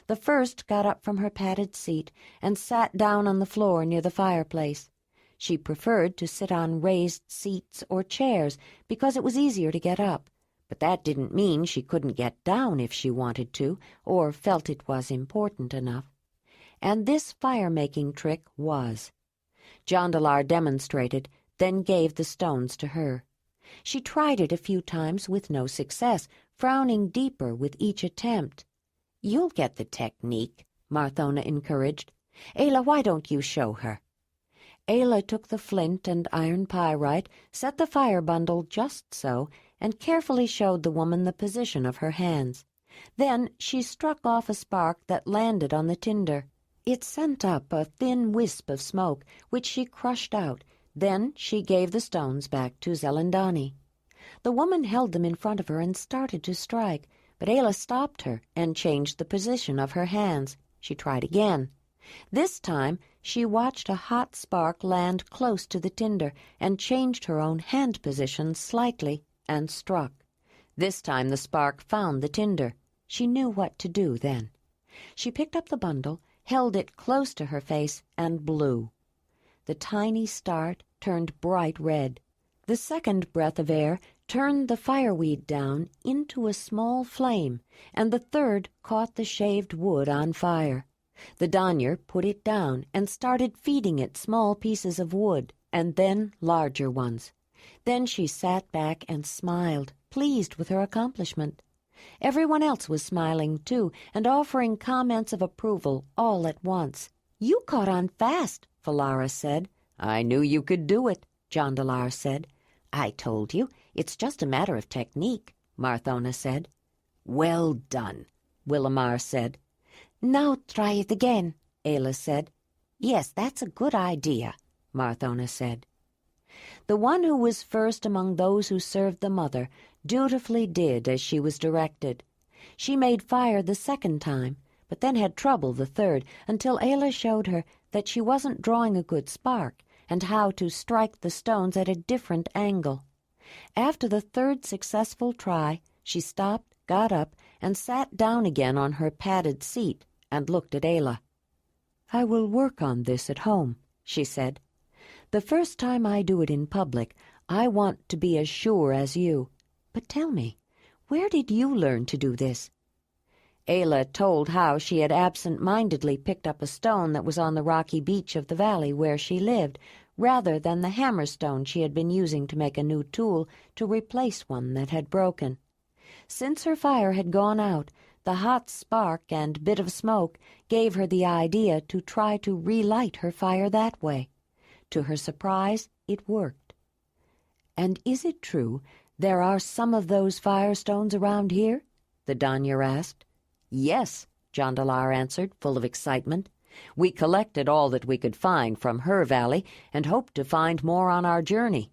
The first got up from her padded seat and sat down on the floor near the fireplace. She preferred to sit on raised seats or chairs because it was easier to get up, but that didn't mean she couldn't get down if she wanted to or felt it was important enough. And this fire-making trick was. Jondalar demonstrated, then gave the stones to her. She tried it a few times with no success, frowning deeper with each attempt. "You'll get the technique," Marthona encouraged. "Ayla, why don't you show her?" Ayla took the flint and iron pyrite, set the fire bundle just so, and carefully showed the woman the position of her hands. Then she struck off a spark that landed on the tinder. It sent up a thin wisp of smoke, which she crushed out. Then she gave the stones back to Zelandonii. The woman held them in front of her and started to strike, but Ayla stopped her and changed the position of her hands. She tried again. This time she watched a hot spark land close to the tinder and changed her own hand position slightly and struck. This time the spark found the tinder. She knew what to do then. She picked up the bundle, held it close to her face, and blew. The tiny start turned bright red. The second breath of air turned the fireweed down into a small flame, and the third caught the shaved wood on fire. The donyar put it down and started feeding it small pieces of wood, and then larger ones. Then she sat back and smiled, pleased with her accomplishment. Everyone else was smiling too, and offering comments of approval all at once. "You caught on fast," Falara said. "I knew you could do it," Jondalar said. "I told you, it's just a matter of technique," Marthona said. "Well done," Willamar said. "Now try it again," Ayla said. "Yes, that's a good idea," Marthona said. The one who was first among those who served the mother dutifully did as she was directed. She made fire the second time, but then had trouble the third, until Ayla showed her that she wasn't drawing a good spark, and how to strike the stones at a different angle. After the third successful try, she stopped, got up, and sat down again on her padded seat and looked at Ayla. "I will work on this at home," she said. "The first time I do it in public, I want to be as sure as you. But tell me, where did you learn to do this?" Ayla told how she had absent-mindedly picked up a stone that was on the rocky beach of the valley where she lived, rather than the hammerstone she had been using to make a new tool to replace one that had broken. Since her fire had gone out, the hot spark and bit of smoke gave her the idea to try to relight her fire that way. To her surprise, it worked. "And is it true there are some of those firestones around here?" the donyar asked. "Yes," Jondalar answered, full of excitement. "We collected all that we could find from her valley and hoped to find more on our journey.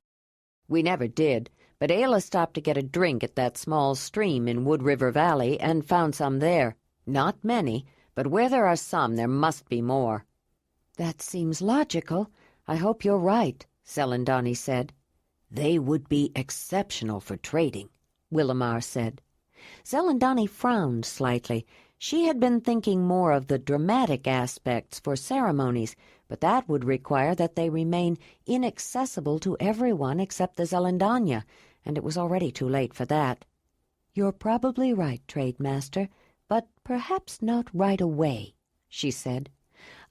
We never did, but Ayla stopped to get a drink at that small stream in Wood River Valley and found some there. Not many, but where there are some, there must be more." "That seems logical. I hope you're right," Zelandonii said. "They would be exceptional for trading," Willamar said. Zelandonii frowned slightly. She had been thinking more of the dramatic aspects for ceremonies, but that would require that they remain inaccessible to everyone except the Zelandonii, and it was already too late for that. "You're probably right, Trade Master, but perhaps not right away," she said.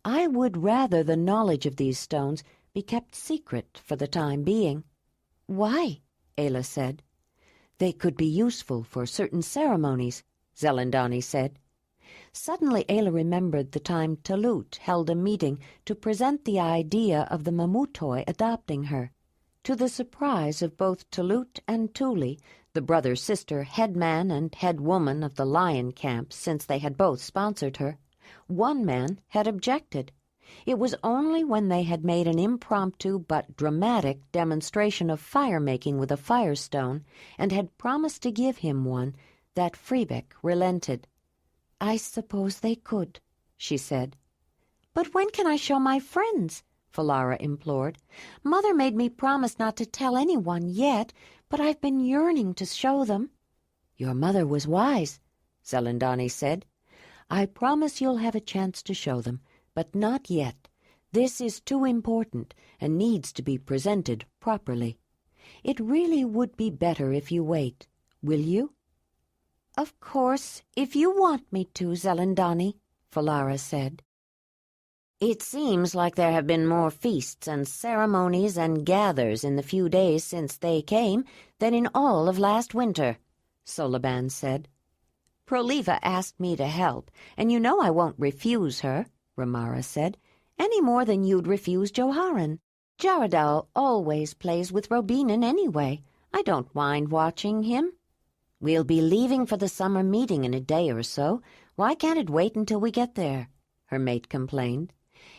"I would rather the knowledge of these stones be kept secret for the time being." "Why?" Ayla said. "They could be useful for certain ceremonies," Zelandonii said. Suddenly Ayla remembered the time Talut held a meeting to present the idea of the Mamutoi adopting her. To the surprise of both Talut and Tuli, the brother-sister headman and head woman of the lion camp, since they had both sponsored her, one man had objected. It was only when they had made an impromptu but dramatic demonstration of fire-making with a firestone and had promised to give him one that Freebeck relented. "I suppose they could," she said. "But when can I show my friends?" Falara implored. "Mother made me promise not to tell anyone yet, but I've been yearning to show them." "Your mother was wise," Zelandonii said. "I promise you'll have a chance to show them, but not yet. This is too important and needs to be presented properly. It really would be better if you wait. Will you?" "Of course, if you want me to, Zelandonii," Falara said. "It seems like there have been more feasts and ceremonies and gathers in the few days since they came than in all of last winter," Solaban said. "Proliva asked me to help, and you know I won't refuse her," Ramara said, "any more than you'd refuse Joharan. Jaradal always plays with Robinin anyway. I don't mind watching him." "We'll be leaving for the summer meeting in a day or so. Why can't it wait until we get there?" her mate complained.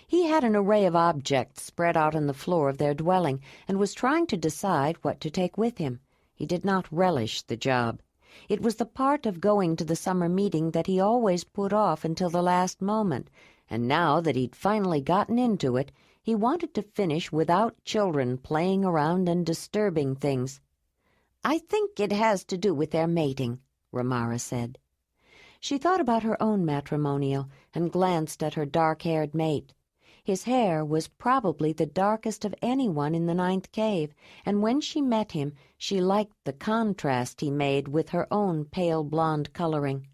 He had an array of objects spread out on the floor of their dwelling and was trying to decide what to take with him. He did not relish the job. It was the part of going to the summer meeting that he always put off until the last moment, and now that he'd finally gotten into it, he wanted to finish without children playing around and disturbing things. "I think it has to do with their mating," Ramara said. She thought about her own matrimonial and glanced at her dark-haired mate. His hair was probably the darkest of anyone in the 9th cave, and when she met him, she liked the contrast he made with her own pale blonde coloring.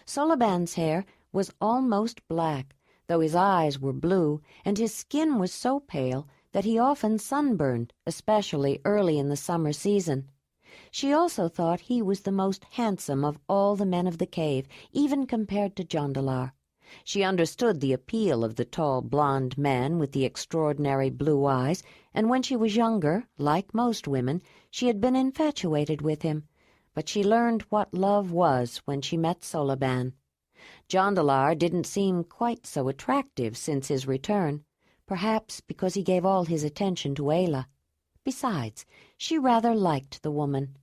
Soloban's hair was almost black, though his eyes were blue, and his skin was so pale that he often sunburned, especially early in the summer season. She also thought he was the most handsome of all the men of the cave, even compared to Jondalar. She understood the appeal of the tall blond man with the extraordinary blue eyes, and when she was younger, like most women, she had been infatuated with him. But she learned what love was when she met Soloban. Jondalar didn't seem quite so attractive since his return, perhaps because he gave all his attention to Ayla. Besides, she rather liked the woman.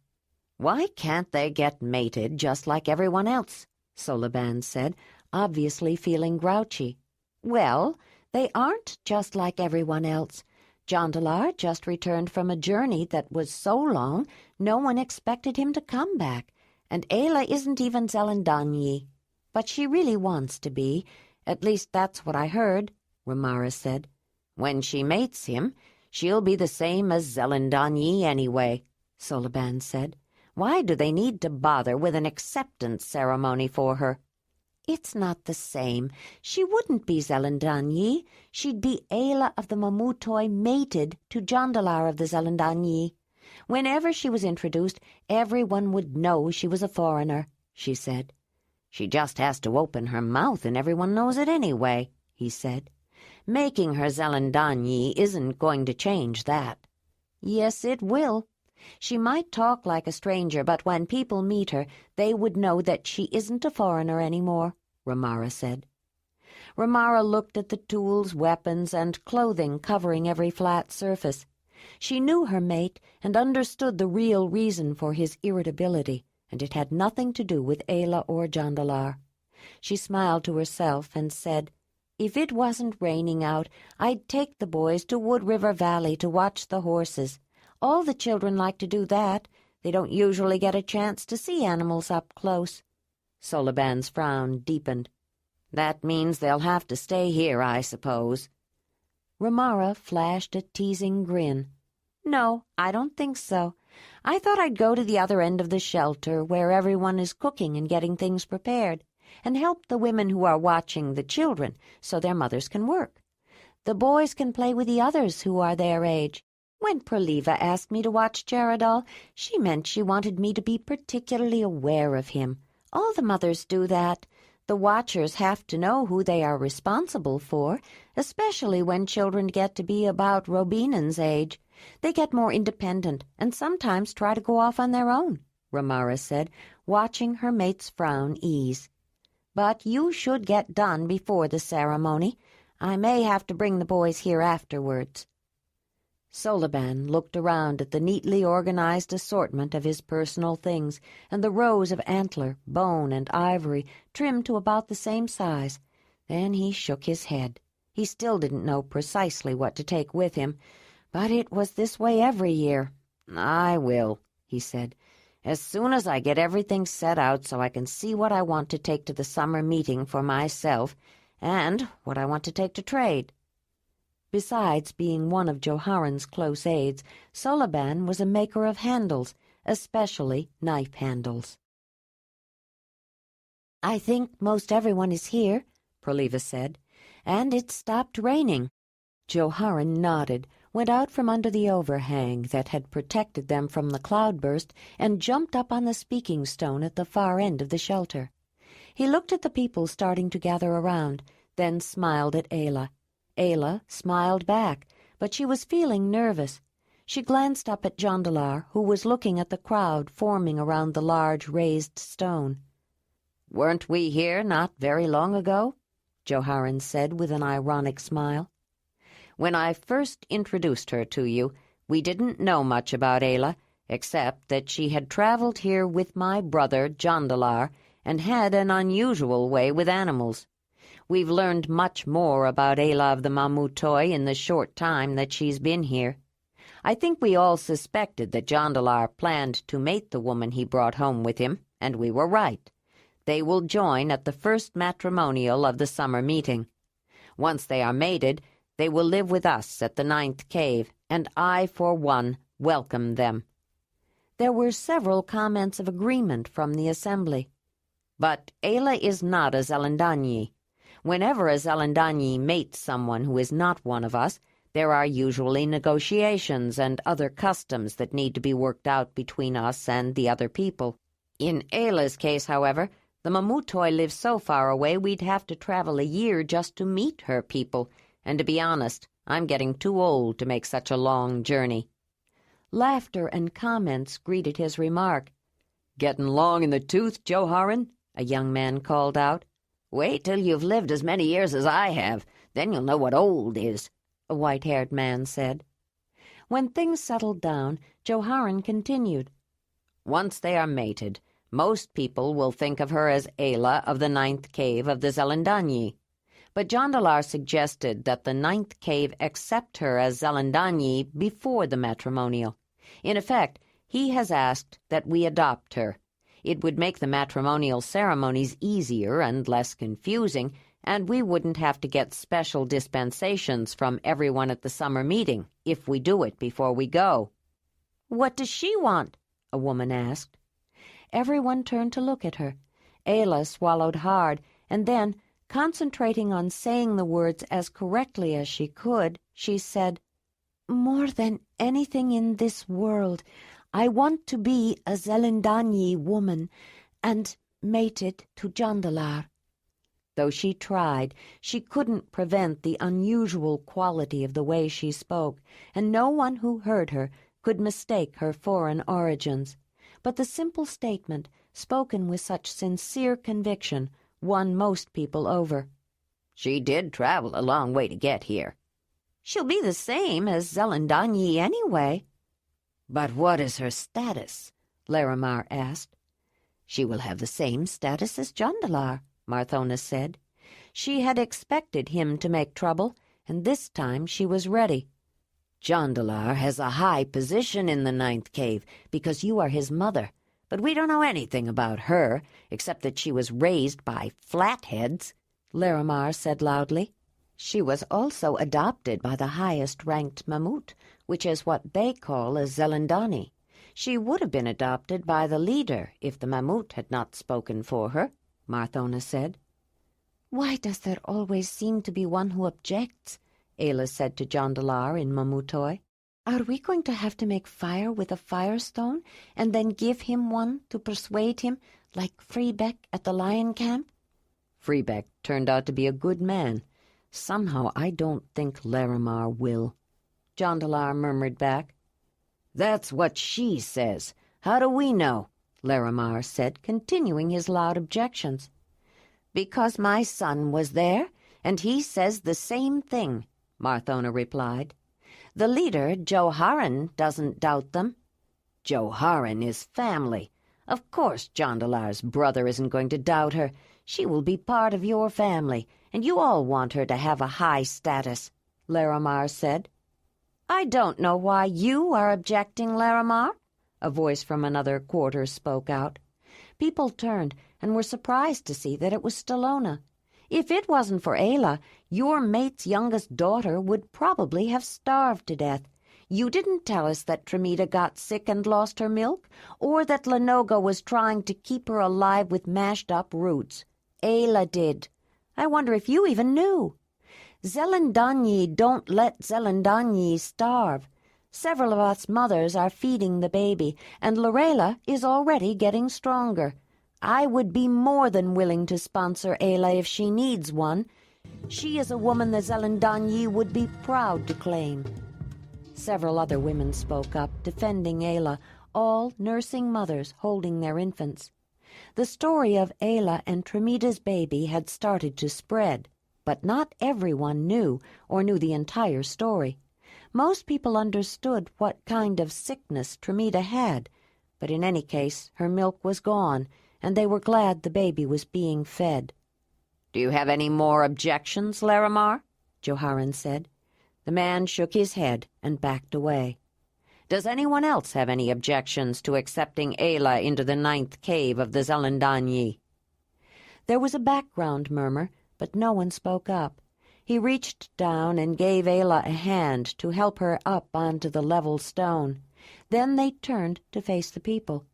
"Why can't they get mated just like everyone else?" Soloban said, obviously feeling grouchy. "Well, they aren't just like everyone else. Jondalar just returned from a journey that was so long no one expected him to come back, and Ayla isn't even Zelandonii. But she really wants to be. At least that's what I heard," Ramara said. "When she mates him, she'll be the same as Zelandonii anyway," Soloban said. "Why do they need to bother with an acceptance ceremony for her?" "It's not the same. She wouldn't be Zelandonii. She'd be Ayla of the Mamutoi mated to Jondalar of the Zelandonii. Whenever she was introduced, everyone would know she was a foreigner," she said. "She just has to open her mouth and everyone knows it anyway," he said. "Making her Zelandonii isn't going to change that." "Yes, it will. She might talk like a stranger, but when people meet her, they would know that she isn't a foreigner anymore," Ramara said. Ramara looked at the tools, weapons, and clothing covering every flat surface. She knew her mate and understood the real reason for his irritability, and it had nothing to do with Ayla or Jondalar. She smiled to herself and said, "If it wasn't raining out, I'd take the boys to Wood River Valley to watch the horses. All the children like to do that. They don't usually get a chance to see animals up close." Soloban's frown deepened. "That means they'll have to stay here, I suppose." Ramara flashed a teasing grin. "No, I don't think so. I thought I'd go to the other end of the shelter where everyone is cooking and getting things prepared, and help the women who are watching the children so their mothers can work. The boys can play with the others who are their age. When Praliva asked me to watch Jaredal, she meant she wanted me to be particularly aware of him. All the mothers do that. The watchers have to know who they are responsible for, especially when children get to be about Robinan's age. They get more independent and sometimes try to go off on their own," Ramara said, watching her mate's frown ease. "But you should get done before the ceremony. I may have to bring the boys here afterwards." Soloban looked around at the neatly organized assortment of his personal things and the rows of antler, bone, and ivory trimmed to about the same size. Then he shook his head. He still didn't know precisely what to take with him, but it was this way every year. "I will," he said, "as soon as I get everything set out so I can see what I want to take to the summer meeting for myself and what I want to take to trade." Besides being one of Joharan's close aides, Soloban was a maker of handles, especially knife handles. "I think most everyone is here," Praliva said, "and it stopped raining." Joharan nodded, went out from under the overhang that had protected them from the cloudburst, and jumped up on the speaking stone at the far end of the shelter. He looked at the people starting to gather around, then smiled at Ayla. Ayla smiled back, but she was feeling nervous. She glanced up at Jondalar, who was looking at the crowd forming around the large raised stone. "Weren't we here not very long ago?" Joharen said with an ironic smile. "When I first introduced her to you, we didn't know much about Ayla, except that she had traveled here with my brother Jondalar and had an unusual way with animals. We've learned much more about Ayla of the Mamutoi in the short time that she's been here. I think we all suspected that Jondalar planned to mate the woman he brought home with him, and we were right. They will join at the first matrimonial of the summer meeting. Once they are mated, they will live with us at the 9th cave, and I, for one, welcome them." There were several comments of agreement from the assembly. "But Ayla is not a Zelandonii. Whenever a Zelandonii mates someone who is not one of us, there are usually negotiations and other customs that need to be worked out between us and the other people. In Ayla's case, however, the Mamutoi live so far away we'd have to travel a year just to meet her people, and to be honest, I'm getting too old to make such a long journey." Laughter and comments greeted his remark. "Getting long in the tooth, Joharen?" a young man called out. "Wait till you've lived as many years as I have, then you'll know what old is," a white-haired man said. When things settled down, Joharen continued. "Once they are mated, most people will think of her as Ayla of the 9th cave of the Zelandonii. But Jondalar suggested that the 9th cave accept her as Zelandonii before the matrimonial. In effect, he has asked that we adopt her. It would make the matrimonial ceremonies easier and less confusing, and we wouldn't have to get special dispensations from everyone at the summer meeting if we do it before we go." "What does she want?" a woman asked. Everyone turned to look at her. Ayla swallowed hard, and then, concentrating on saying the words as correctly as she could, she said, "More than anything in this world, I want to be a Zelandonii woman and mated to Jondalar." Though she tried, she couldn't prevent the unusual quality of the way she spoke, and no one who heard her could mistake her foreign origins. But the simple statement, spoken with such sincere conviction, won most people over. "She did travel a long way to get here." "She'll be the same as Zelandonii anyway." "But what is her status?" Larimar asked. "She will have the same status as Jondalar," Marthona said. She had expected him to make trouble, and this time she was ready. "Jondalar has a high position in the 9th cave because you are his mother, but we don't know anything about her, except that she was raised by flatheads," Larimar said loudly. "She was also adopted by the highest-ranked Mamut, which is what they call a Zelandonii. She would have been adopted by the leader if the Mamut had not spoken for her," Marthona said. "Why does there always seem to be one who objects?" Ayla said to Jondalar in Mamutoi. "Are we going to have to make fire with a firestone and then give him one to persuade him, like Freebeck at the lion camp?" Freebeck turned out to be a good man. Somehow I don't think Larimar will. Jondalar murmured back. "That's what she says. How do we know?" Larimar said, continuing his loud objections. "Because my son was there, and he says the same thing," Marthona replied. "The leader, Joharen, doesn't doubt them." "Joharen is family. Of course Jondalar's brother isn't going to doubt her. She will be part of your family, and you all want her to have a high status," Larimar said. "I don't know why you are objecting, Larimar," a voice from another quarter spoke out. People turned and were surprised to see that it was Stelona. "If it wasn't for Ayla, your mate's youngest daughter would probably have starved to death. You didn't tell us that Tremita got sick and lost her milk, or that Lenoga was trying to keep her alive with mashed-up roots. Ayla did. I wonder if you even knew. Zelandonii don't let Zelandonii starve. Several of us mothers are feeding the baby, and Lorela is already getting stronger. I would be more than willing to sponsor Ayla if she needs one. She is a woman the Zelandonii would be proud to claim." Several other women spoke up, defending Ayla, all nursing mothers holding their infants. The story of Ayla and Tremita's baby had started to spread. But not everyone knew the entire story. Most people understood what kind of sickness Tremita had, but in any case her milk was gone, and they were glad the baby was being fed. "Do you have any more objections, Larimar?" Joharen said. The man shook his head and backed away. "Does anyone else have any objections to accepting Ayla into the 9th cave of the Zelandonii?" There was a background murmur, but no one spoke up. He reached down and gave Ayla a hand to help her up onto the level stone. Then they turned to face the people.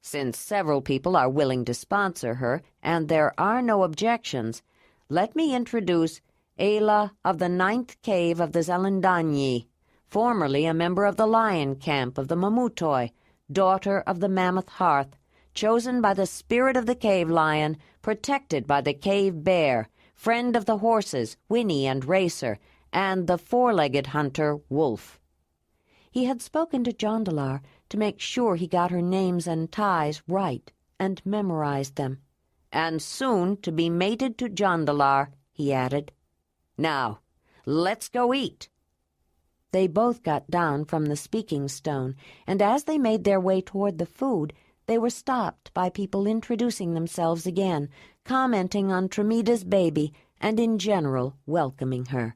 "Since several people are willing to sponsor her, and there are no objections, let me introduce Ayla of the 9th cave of the Zelandonii, formerly a member of the lion camp of the Mamutoi, daughter of the mammoth hearth, chosen by the spirit of the cave lion, protected by the cave bear, friend of the horses, Winnie and Racer, and the four-legged hunter, Wolf." He had spoken to Jondalar to make sure he got her names and ties right and memorized them. "And soon to be mated to Jondalar," he added. "Now, let's go eat." They both got down from the speaking stone, and as they made their way toward the food, they were stopped by people introducing themselves again, commenting on Tremita's baby, and in general welcoming her.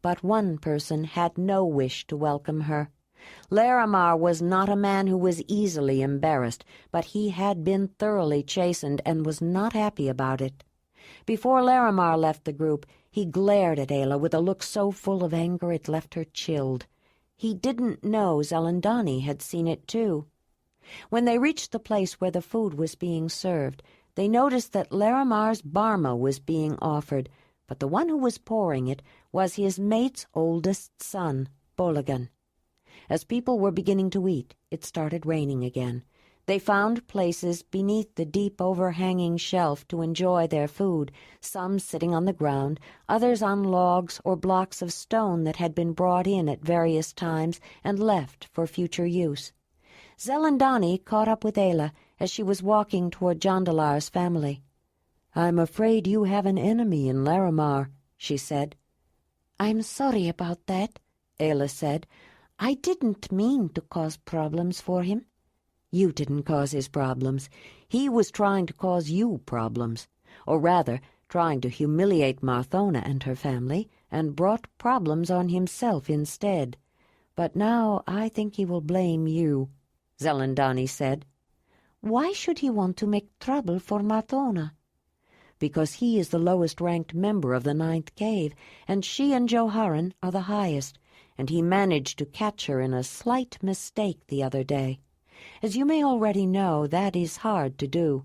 But one person had no wish to welcome her. Larimar was not a man who was easily embarrassed, but he had been thoroughly chastened and was not happy about it. Before Larimar left the group, he glared at Ayla with a look so full of anger it left her chilled. He didn't know Zelandonii had seen it too. When they reached the place where the food was being served, they noticed that Larimar's barma was being offered, but the one who was pouring it was his mate's oldest son, Bologan. As people were beginning to eat, it started raining again. They found places beneath the deep overhanging shelf to enjoy their food, some sitting on the ground, others on logs or blocks of stone that had been brought in at various times and left for future use. Zelandonii caught up with Ayla as she was walking toward Jondalar's family. "I'm afraid you have an enemy in Larimar," she said. "I'm sorry about that," Ayla said. "I didn't mean to cause problems for him." "You didn't cause his problems. He was trying to cause you problems, or rather, trying to humiliate Marthona and her family, and brought problems on himself instead. But now I think he will blame you," Zelandonii said. "Why should he want to make trouble for Marthona?" "Because he is the lowest-ranked member of the 9th cave, and she and Joharen are the highest, and he managed to catch her in a slight mistake the other day. As you may already know, that is hard to do.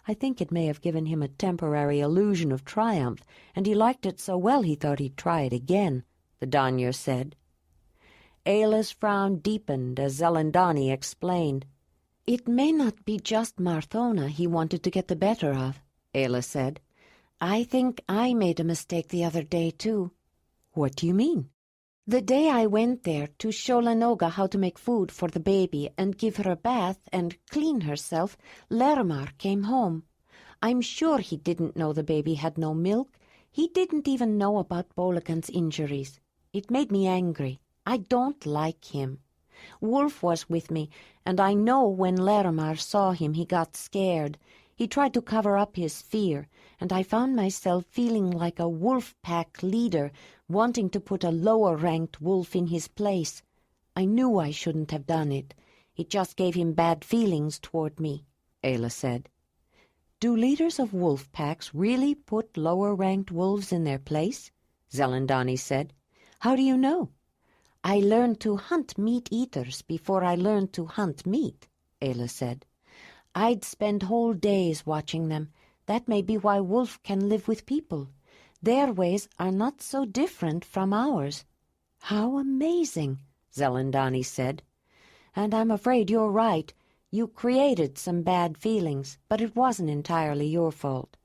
I think it may have given him a temporary illusion of triumph, and he liked it so well he thought he'd try it again," the Danyar said. Ayla's frown deepened as Zelandonii explained. "It may not be just Marthona he wanted to get the better of," Ayla said. "I think I made a mistake the other day, too." "What do you mean?" "The day I went there to show Lanoga how to make food for the baby and give her a bath and clean herself, Larimar came home. I'm sure he didn't know the baby had no milk. He didn't even know about Bologan's injuries. It made me angry. I don't like him. Wolf was with me, and I know when Larimar saw him he got scared. He tried to cover up his fear, and I found myself feeling like a wolf pack leader, wanting to put a lower-ranked wolf in his place. I knew I shouldn't have done it. It just gave him bad feelings toward me," Ayla said. "Do leaders of wolf packs really put lower-ranked wolves in their place?" Zelandonii said. "How do you know?" "I learned to hunt meat-eaters before I learned to hunt meat," Ayla said. "I'd spend whole days watching them. That may be why wolf can live with people. Their ways are not so different from ours." "How amazing," Zelandonii said. "And I'm afraid you're right. You created some bad feelings, but it wasn't entirely your fault.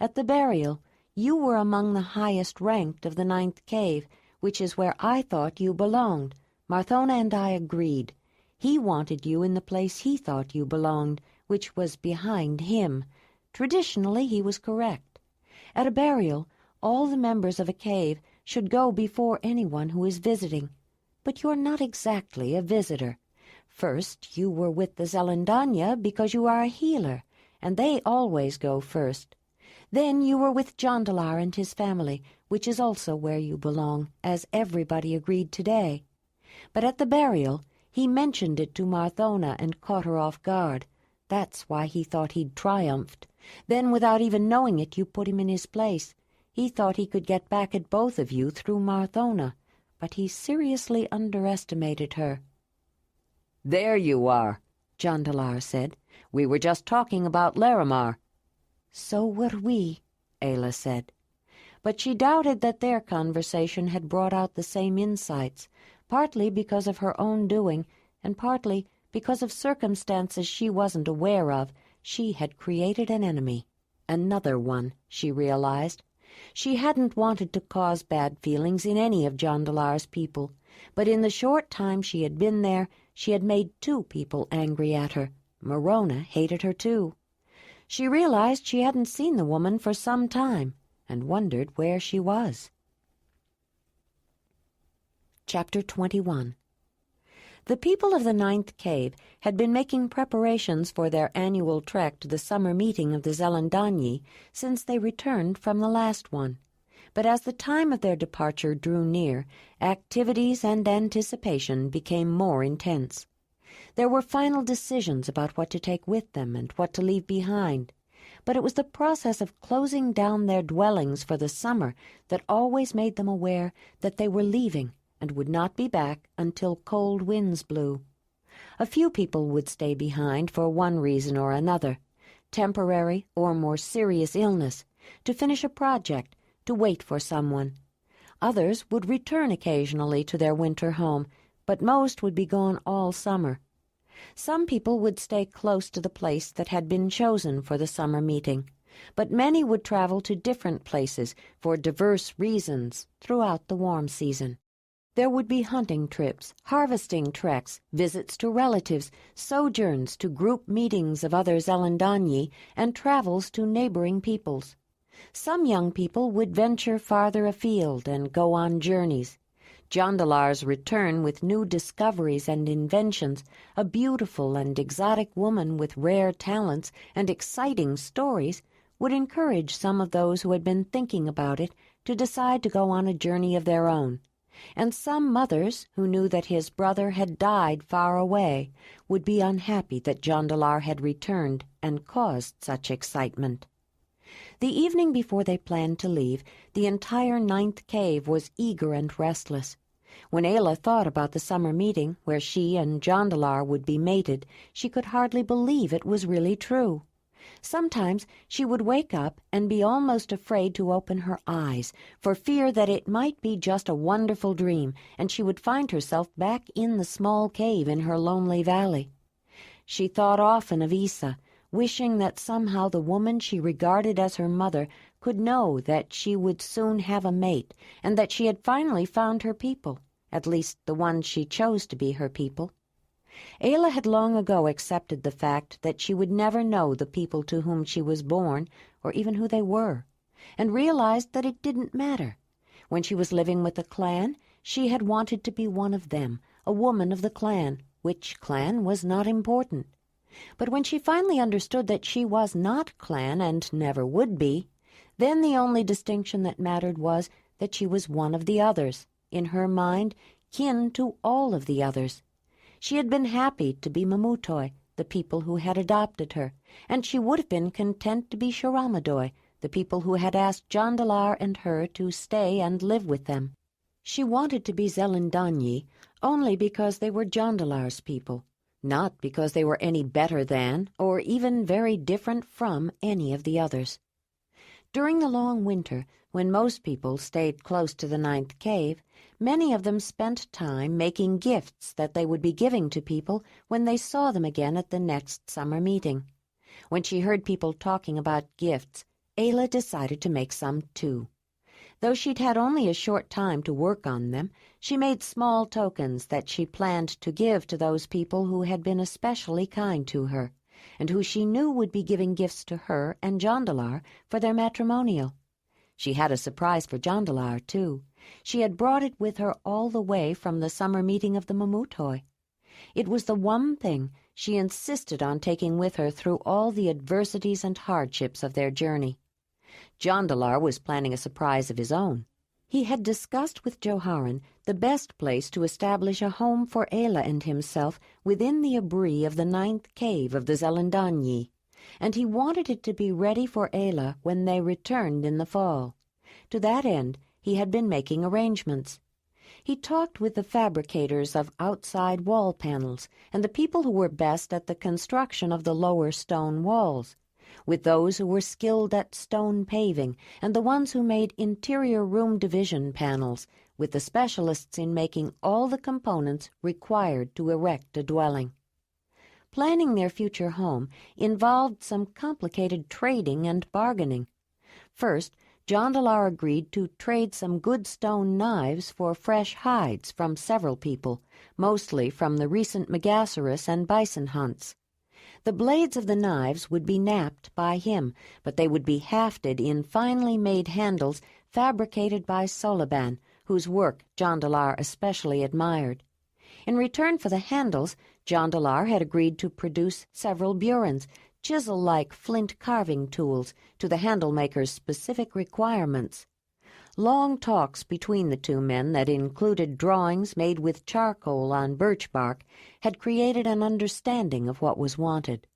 At the burial, you were among the highest ranked of the 9th cave, which is where I thought you belonged. Marthona and I agreed. He wanted you in the place he thought you belonged, which was behind him. Traditionally, he was correct. At a burial, all the members of a cave should go before anyone who is visiting. But you're not exactly a visitor. First, you were with the Zelandonii because you are a healer, and they always go first. Then you were with Jondalar and his family, which is also where you belong, as everybody agreed today. But at the burial, he mentioned it to Marthona and caught her off guard. That's why he thought he'd triumphed. Then, without even knowing it, you put him in his place. He thought he could get back at both of you through Marthona, but he seriously underestimated her. "There you are," Jondalar said. "We were just talking about Larimar." "So were we," Ayla said. But she doubted that their conversation had brought out the same insights, partly because of her own doing, and partly because of circumstances she wasn't aware of. She had created an enemy. Another one, she realized. She hadn't wanted to cause bad feelings in any of Jondalar's people, but in the short time she had been there, she had made 2 people angry at her. Morona hated her too. She realized she hadn't seen the woman for some time, and wondered where she was. Chapter 21. The people of the 9th cave had been making preparations for their annual trek to the summer meeting of the Zelandonii since they returned from the last one. But as the time of their departure drew near, activities and anticipation became more intense. There were final decisions about what to take with them and what to leave behind. But it was the process of closing down their dwellings for the summer that always made them aware that they were leaving and would not be back until cold winds blew. A few people would stay behind for one reason or another, temporary or more serious illness, to finish a project, to wait for someone. Others would return occasionally to their winter home, but most would be gone all summer. Some people would stay close to the place that had been chosen for the summer meeting, but many would travel to different places for diverse reasons throughout the warm season. There would be hunting trips, harvesting treks, visits to relatives, sojourns to group meetings of other Zelandonii, and travels to neighboring peoples. Some young people would venture farther afield and go on journeys. Jondalar's return with new discoveries and inventions, a beautiful and exotic woman with rare talents and exciting stories, would encourage some of those who had been thinking about it to decide to go on a journey of their own. And some mothers, who knew that his brother had died far away, would be unhappy that Jondalar had returned and caused such excitement. The evening before they planned to leave, the entire 9th cave was eager and restless. When Ayla thought about the summer meeting, where she and Jondalar would be mated, she could hardly believe it was really true. Sometimes she would wake up and be almost afraid to open her eyes, for fear that it might be just a wonderful dream, and she would find herself back in the small cave in her lonely valley. She thought often of Isa, wishing that somehow the woman she regarded as her mother could know that she would soon have a mate, and that she had finally found her people, at least the ones she chose to be her people. Ayla had long ago accepted the fact that she would never know the people to whom she was born, or even who they were, and realized that it didn't matter. When she was living with the clan, she had wanted to be one of them, a woman of the clan. Which clan was not important. But when she finally understood that she was not clan and never would be, then the only distinction that mattered was that she was one of the others, in her mind, kin to all of the others. She had been happy to be Mamutoi, the people who had adopted her, and she would have been content to be Sharamadoi, the people who had asked Jondalar and her to stay and live with them. She wanted to be Zelandonii only because they were Jondalar's people, not because they were any better than, or even very different from, any of the others. During the long winter, when most people stayed close to the 9th cave, many of them spent time making gifts that they would be giving to people when they saw them again at the next summer meeting. When she heard people talking about gifts, Ayla decided to make some too. Though she'd had only a short time to work on them, she made small tokens that she planned to give to those people who had been especially kind to her, and who she knew would be giving gifts to her and Jondalar for their matrimonial. She had a surprise for Jondalar, too. She had brought it with her all the way from the summer meeting of the Mamutoi. It was the one thing she insisted on taking with her through all the adversities and hardships of their journey. Jondalar was planning a surprise of his own. He had discussed with Joharan the best place to establish a home for Ayla and himself within the abri of the 9th cave of the Zelandonii, and he wanted it to be ready for Ayla when they returned in the fall. To that end, he had been making arrangements. He talked with the fabricators of outside wall panels and the people who were best at the construction of the lower stone walls, with those who were skilled at stone paving and the ones who made interior room division panels, with the specialists in making all the components required to erect a dwelling. Planning their future home involved some complicated trading and bargaining. First, Jondalar agreed to trade some good stone knives for fresh hides from several people, mostly from the recent Megasaurus and bison hunts. The blades of the knives would be knapped by him, but they would be hafted in finely made handles fabricated by Soliban, whose work Jondalar especially admired. In return for the handles, Jondalar had agreed to produce several burins, chisel-like flint carving tools, to the handle-maker's specific requirements. Long talks between the two men that included drawings made with charcoal on birch bark had created an understanding of what was wanted.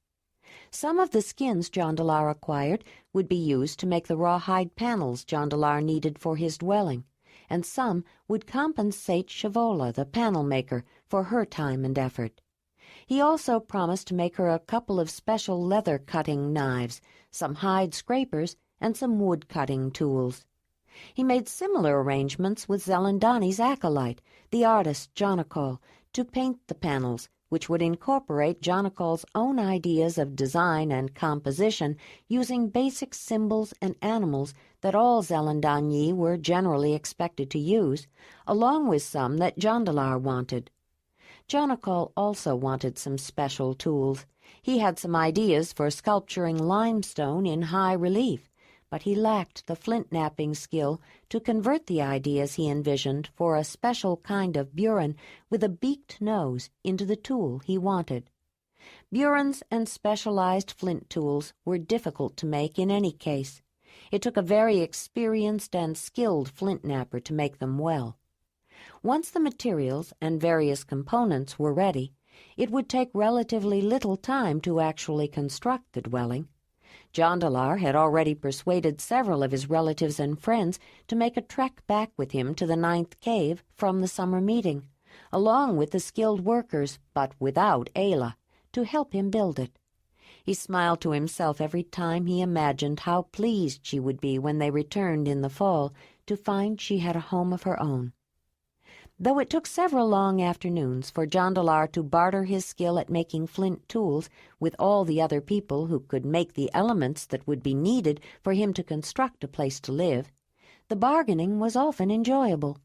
Some of the skins Jondalar acquired would be used to make the rawhide panels Jondalar needed for his dwelling, and some would compensate Shavola, the panel maker, for her time and effort. He also promised to make her a couple of special leather-cutting knives, some hide scrapers, and some wood-cutting tools. He made similar arrangements with Zelandonii's acolyte, the artist Jonakol, to paint the panels, which would incorporate Jonakol's own ideas of design and composition using basic symbols and animals that all Zelandonii were generally expected to use, along with some that Jondalar wanted. Jonakol also wanted some special tools. He had some ideas for sculpturing limestone in high relief, but he lacked the flint-knapping skill to convert the ideas he envisioned for a special kind of burin with a beaked nose into the tool he wanted. Burins and specialized flint tools were difficult to make in any case. It took a very experienced and skilled flint-knapper to make them well. Once the materials and various components were ready, it would take relatively little time to actually construct the dwelling. Jondalar had already persuaded several of his relatives and friends to make a trek back with him to the 9th cave from the summer meeting, along with the skilled workers, but without Ayla, to help him build it. He smiled to himself every time he imagined how pleased she would be when they returned in the fall to find she had a home of her own. Though it took several long afternoons for Jondalar to barter his skill at making flint tools with all the other people who could make the elements that would be needed for him to construct a place to live, the bargaining was often enjoyable.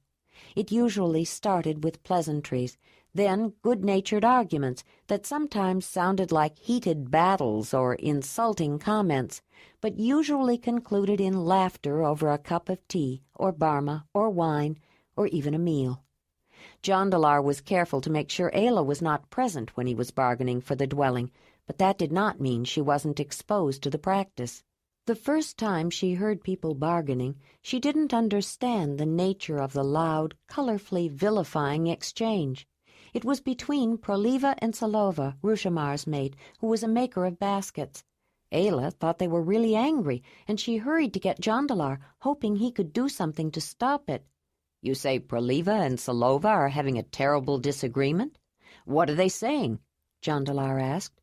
It usually started with pleasantries, then good-natured arguments that sometimes sounded like heated battles or insulting comments, but usually concluded in laughter over a cup of tea or barma or wine or even a meal. Jondalar was careful to make sure Ayla was not present when he was bargaining for the dwelling, but that did not mean she wasn't exposed to the practice. The first time she heard people bargaining, she didn't understand the nature of the loud, colorfully vilifying exchange. It was between Proliva and Salova, Rushamar's maid, who was a maker of baskets. Ayla thought they were really angry, and she hurried to get Jondalar, hoping he could do something to stop it. "You say Proliva and Salova are having a terrible disagreement? What are they saying?" Jondalar asked.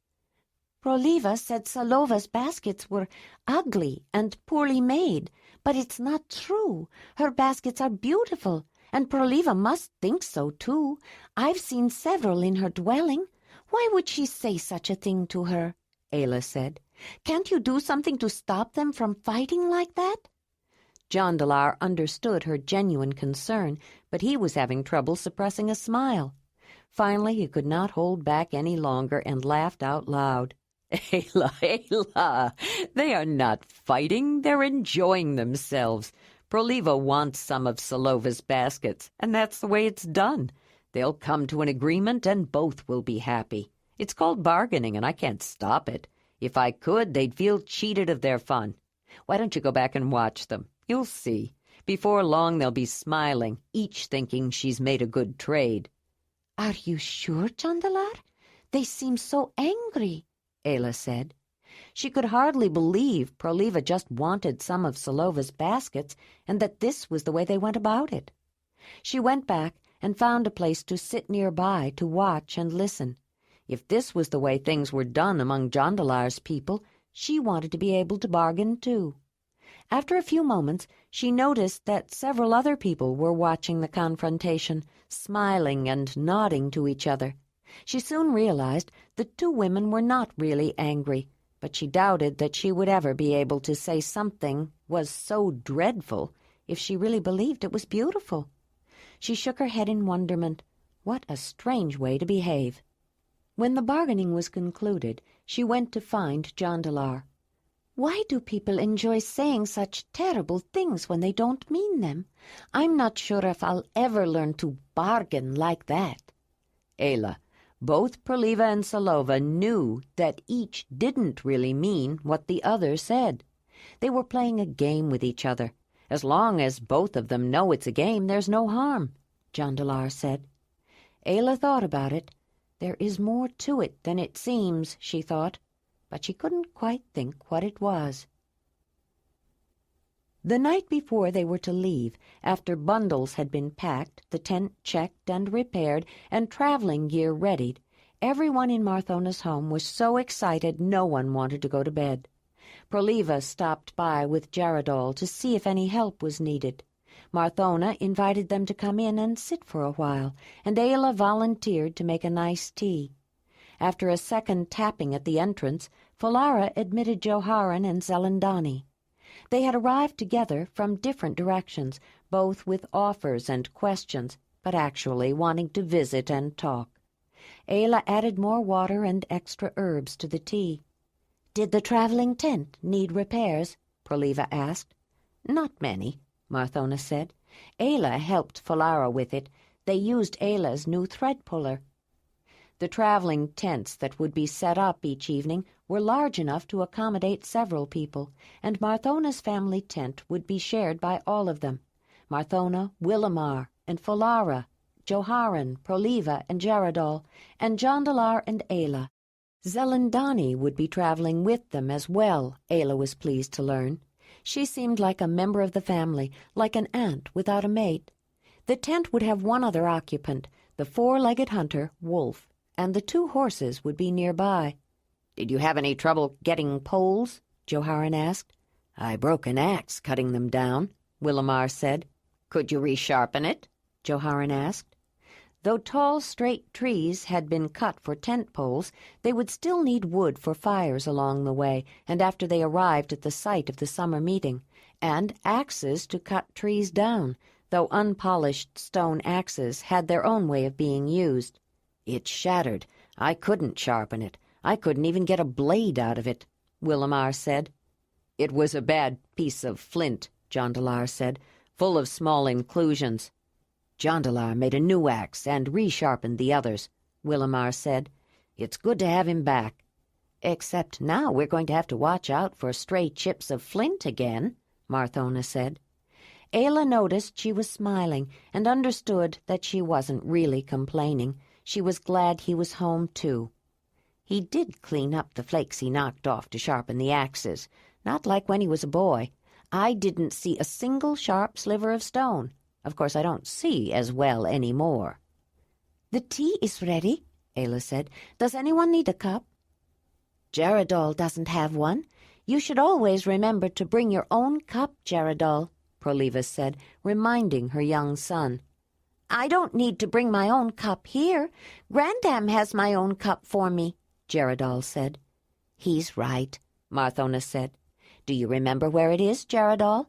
Proliva said Salova's baskets were ugly and poorly made, but it's not true. Her baskets are beautiful, and Proliva must think so too. I've seen several in her dwelling. Why would she say such a thing to her?" Ayla said. "Can't you do something to stop them from fighting like that?" Jondalar understood her genuine concern, but he was having trouble suppressing a smile. Finally, he could not hold back any longer and laughed out loud. Ayla, Ayla, they are not fighting, they're enjoying themselves. Proliva wants some of Salova's baskets, and that's the way it's done. They'll come to an agreement and both will be happy. It's called bargaining, and I can't stop it. If I could, they'd feel cheated of their fun. Why don't you go back and watch them? You'll see. Before long they'll be smiling, each thinking she's made a good trade. "Are you sure, Jondalar? They seem so angry," Ayla said. She could hardly believe Proliva just wanted some of Salova's baskets and that this was the way they went about it. She went back and found a place to sit nearby to watch and listen. If this was the way things were done among Jondalar's people, she wanted to be able to bargain too. After a few moments, she noticed that several other people were watching the confrontation, smiling and nodding to each other. She soon realized the two women were not really angry, but she doubted that she would ever be able to say something was so dreadful if she really believed it was beautiful. She shook her head in wonderment. What a strange way to behave. When the bargaining was concluded, she went to find Jondalar. "Why do people enjoy saying such terrible things when they don't mean them? I'm not sure if I'll ever learn to bargain like that." Ayla, both Proliva and Salova knew that each didn't really mean what the other said. They were playing a game with each other. As long as both of them know it's a game, there's no harm, Jondalar said. Ayla thought about it. There is more to it than it seems, she thought, but she couldn't quite think what it was. The night before they were to leave, after bundles had been packed, the tent checked and repaired, and traveling gear readied, everyone in Marthona's home was so excited no one wanted to go to bed. Proliva stopped by with Jaradol to see if any help was needed. Marthona invited them to come in and sit for a while, and Ayla volunteered to make a nice tea. After a second tapping at the entrance, Folara admitted Joharan and Zelandonii. They had arrived together from different directions, both with offers and questions, but actually wanting to visit and talk. Ayla added more water and extra herbs to the tea. "Did the traveling tent need repairs?" Proliva asked. "Not many," Marthona said. "Ayla helped Folara with it. They used Ayla's new thread puller." The traveling tents that would be set up each evening were large enough to accommodate several people, and Marthona's family tent would be shared by all of them. Marthona, Willamar, and Folara, Joharan, Proliva, and Jaradol, and Jondalar and Ayla. Zelandonii would be traveling with them as well, Ayla was pleased to learn. She seemed like a member of the family, like an ant without a mate. The tent would have one other occupant, the four-legged hunter, Wolf, and the two horses would be nearby. "Did you have any trouble getting poles?" Joharan asked. "I broke an axe cutting them down," Willamar said. "Could you resharpen it?" Joharan asked. Though tall, straight trees had been cut for tent poles, they would still need wood for fires along the way and after they arrived at the site of the summer meeting, and axes to cut trees down, though unpolished stone axes had their own way of being used. "It's shattered. I couldn't sharpen it. I couldn't even get a blade out of it," Willamar said. "It was a bad piece of flint," Jondalar said, "full of small inclusions." "Jondalar made a new axe and resharpened the others," Willamar said. "It's good to have him back. Except now we're going to have to watch out for stray chips of flint again," Marthona said. Ayla noticed she was smiling and understood that she wasn't really complaining. She was glad he was home, too. He did clean up the flakes he knocked off to sharpen the axes, not like when he was a boy. I didn't see a single sharp sliver of stone. Of course, I don't see as well any more. "The tea is ready," Ayla said. "Does anyone need a cup?" "Jaradol doesn't have one. You should always remember to bring your own cup, Jaradol," Proliva said, reminding her young son. "I don't need to bring my own cup here. Grandam has my own cup for me," Jaradol said. "He's right," Marthona said. "Do you remember where it is, Jaradol?"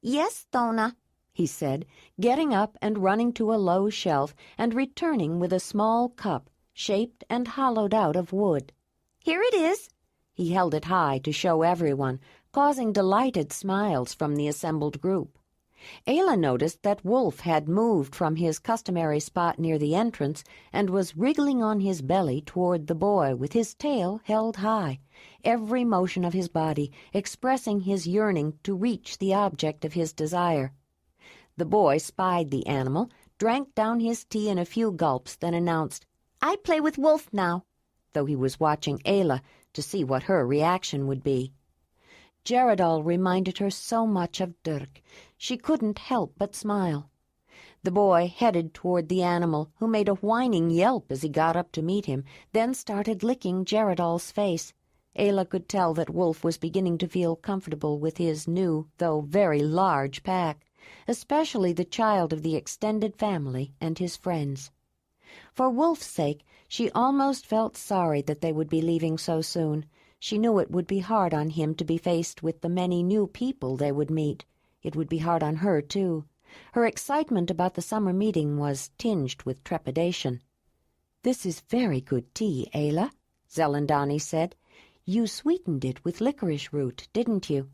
"Yes, Thona," he said, getting up and running to a low shelf and returning with a small cup, shaped and hollowed out of wood. "Here it is." He held it high to show everyone, causing delighted smiles from the assembled group. Ayla noticed that Wolf had moved from his customary spot near the entrance and was wriggling on his belly toward the boy with his tail held high, every motion of his body expressing his yearning to reach the object of his desire. The boy spied the animal, drank down his tea in a few gulps, then announced, "I play with Wolf now," though he was watching Ayla to see what her reaction would be. Geraldal reminded her so much of Dirk. She couldn't help but smile. The boy headed toward the animal, who made a whining yelp as he got up to meet him, then started licking Geraldal's face. Ayla could tell that Wolf was beginning to feel comfortable with his new, though very large, pack, especially the child of the extended family and his friends. For Wolf's sake, she almost felt sorry that they would be leaving so soon. She knew it would be hard on him to be faced with the many new people they would meet. It would be hard on her, too. Her excitement about the summer meeting was tinged with trepidation. "This is very good tea, Ayla," Zelandonii said. "You sweetened it with licorice root, didn't you?"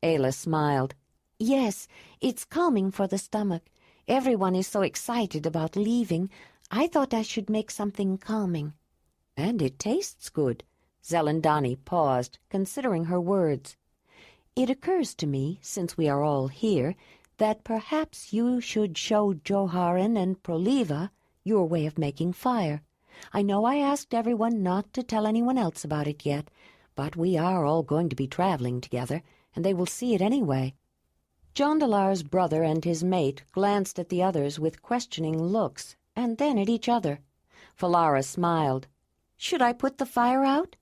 Ayla smiled. "Yes, it's calming for the stomach. Everyone is so excited about leaving. I thought I should make something calming." "And it tastes good." Zelandonii paused, considering her words. "It occurs to me, since we are all here, that perhaps you should show Joharan and Proliva your way of making fire. I know I asked everyone not to tell anyone else about it yet, but we are all going to be traveling together, and they will see it anyway." Jondalar's brother and his mate glanced at the others with questioning looks, and then at each other. Falara smiled. "Should I put the fire out?"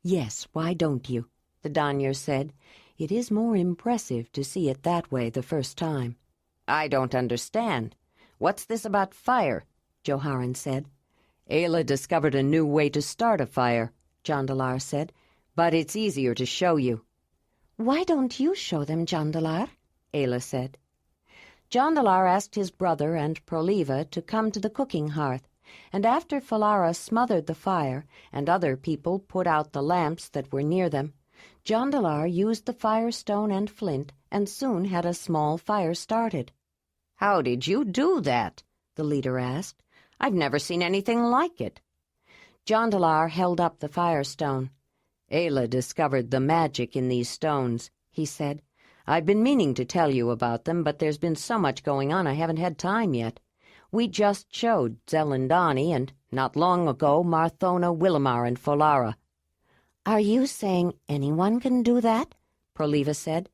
"Yes, why don't you?" the Danyer said. "It is more impressive to see it that way the first time." "I don't understand. What's this about fire?" Joharan said. "Ayla discovered a new way to start a fire," Jondalar said, "but it's easier to show you." "Why don't you show them, Jondalar?" Ayla said. Jondalar asked his brother and Proliva to come to the cooking hearth, and after Falara smothered the fire and other people put out the lamps that were near them, Jondalar used the firestone and flint and soon had a small fire started. "How did you do that?" the leader asked. "I've never seen anything like it." Jondalar held up the firestone. "Ayla discovered the magic in these stones," he said. "I've been meaning to tell you about them, but there's been so much going on I haven't had time yet. We just showed Zelandonii and, not long ago, Marthona, Willamar, and Falara." "Are you saying anyone can do that?" Proliva said.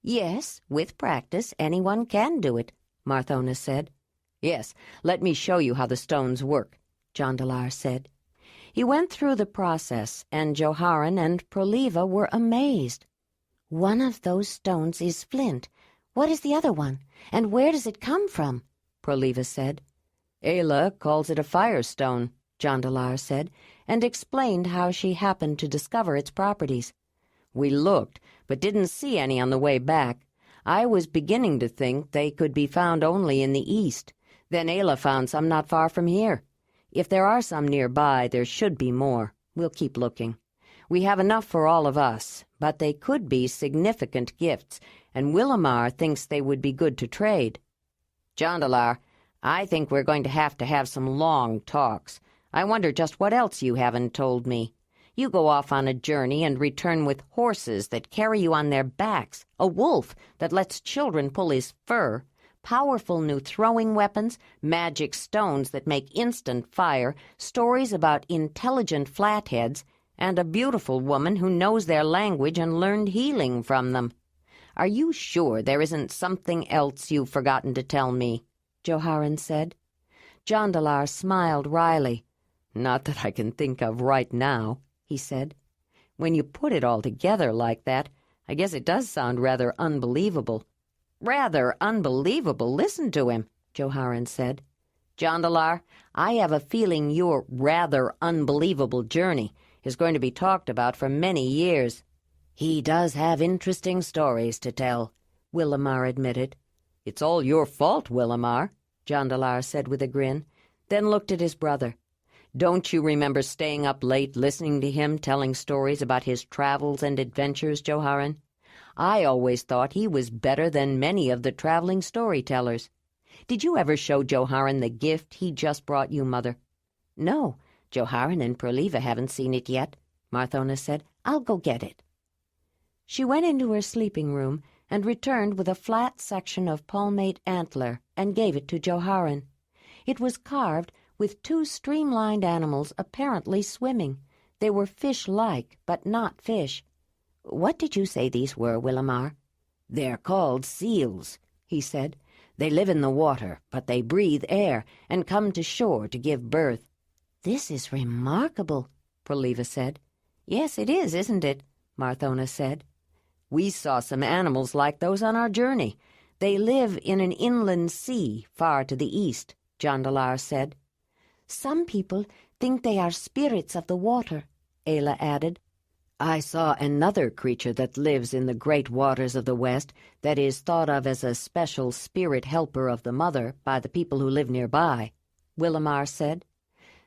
"Yes, with practice, anyone can do it," Marthona said. "Yes, let me show you how the stones work," Jondalar said. He went through the process, and Joharan and Proliva were amazed. "One of those stones is flint. What is the other one, and where does it come from?" Proliva said. "Ayla calls it a firestone," Jondalar said, and explained how she happened to discover its properties. "We looked, but didn't see any on the way back. I was beginning to think they could be found only in the east. Then Ayla found some not far from here. If there are some nearby, there should be more. We'll keep looking. We have enough for all of us, but they could be significant gifts, and Willamar thinks they would be good to trade. Jondalar, I think we're going to have some long talks. I wonder just what else you haven't told me. You go off on a journey and return with horses that carry you on their backs, a wolf that lets children pull his fur, powerful new throwing weapons, magic stones that make instant fire, stories about intelligent flatheads, and a beautiful woman who knows their language and learned healing from them. Are you sure there isn't something else you've forgotten to tell me?" Joharan said. Jondalar smiled wryly. "Not that I can think of right now," he said. "When you put it all together like that, I guess it does sound rather unbelievable." "Rather unbelievable? Listen to him," Joharan said. "Jondalar, I have a feeling your rather unbelievable journey is going to be talked about for many years." "He does have interesting stories to tell," Willamar admitted. "It's all your fault, Willamar," Jondalar said with a grin, then looked at his brother. Don't you remember staying up late listening to him telling stories about his travels and adventures, Joharan? I always thought he was better than many of the traveling storytellers. Did you ever show Joharan the gift he just brought you, Mother?" "No, Joharan and Proliva haven't seen it yet," Marthona said. "I'll go get it." She went into her sleeping room and returned with a flat section of palmate antler and gave it to Joharan. It was carved with two streamlined animals apparently swimming. They were fish-like, but not fish. "What did you say these were, Willamar?" "They're called seals," he said. "They live in the water, but they breathe air and come to shore to give birth." "This is remarkable," Proliva said. "Yes, it is, isn't it?" Marthona said. "We saw some animals like those on our journey. They live in an inland sea far to the east," Jondalar said. "Some people think they are spirits of the water," Ayla added. "I saw another creature that lives in the great waters of the west that is thought of as a special spirit helper of the mother by the people who live nearby," Willamar said.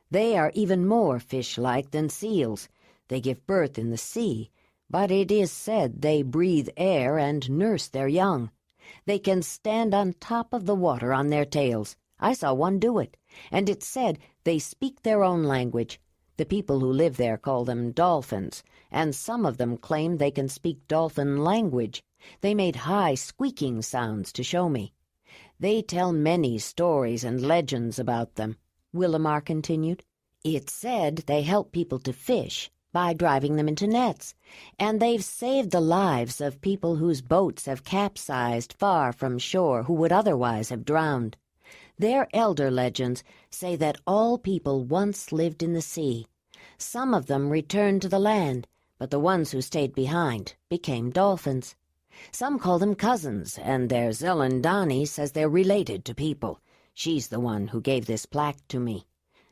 "They are even more fish-like than seals. They give birth in the sea, but it is said they breathe air and nurse their young. They can stand on top of the water on their tails. I saw one do it, and it's said they speak their own language. The people who live there call them dolphins, and some of them claim they can speak dolphin language. They made high squeaking sounds to show me. They tell many stories and legends about them," Willamar continued. "It's said they help people to fish by driving them into nets, and they've saved the lives of people whose boats have capsized far from shore who would otherwise have drowned. Their elder legends say that all people once lived in the sea. Some of them returned to the land, but the ones who stayed behind became dolphins. Some call them cousins, and their Zelandonii says they're related to people. She's the one who gave this plaque to me.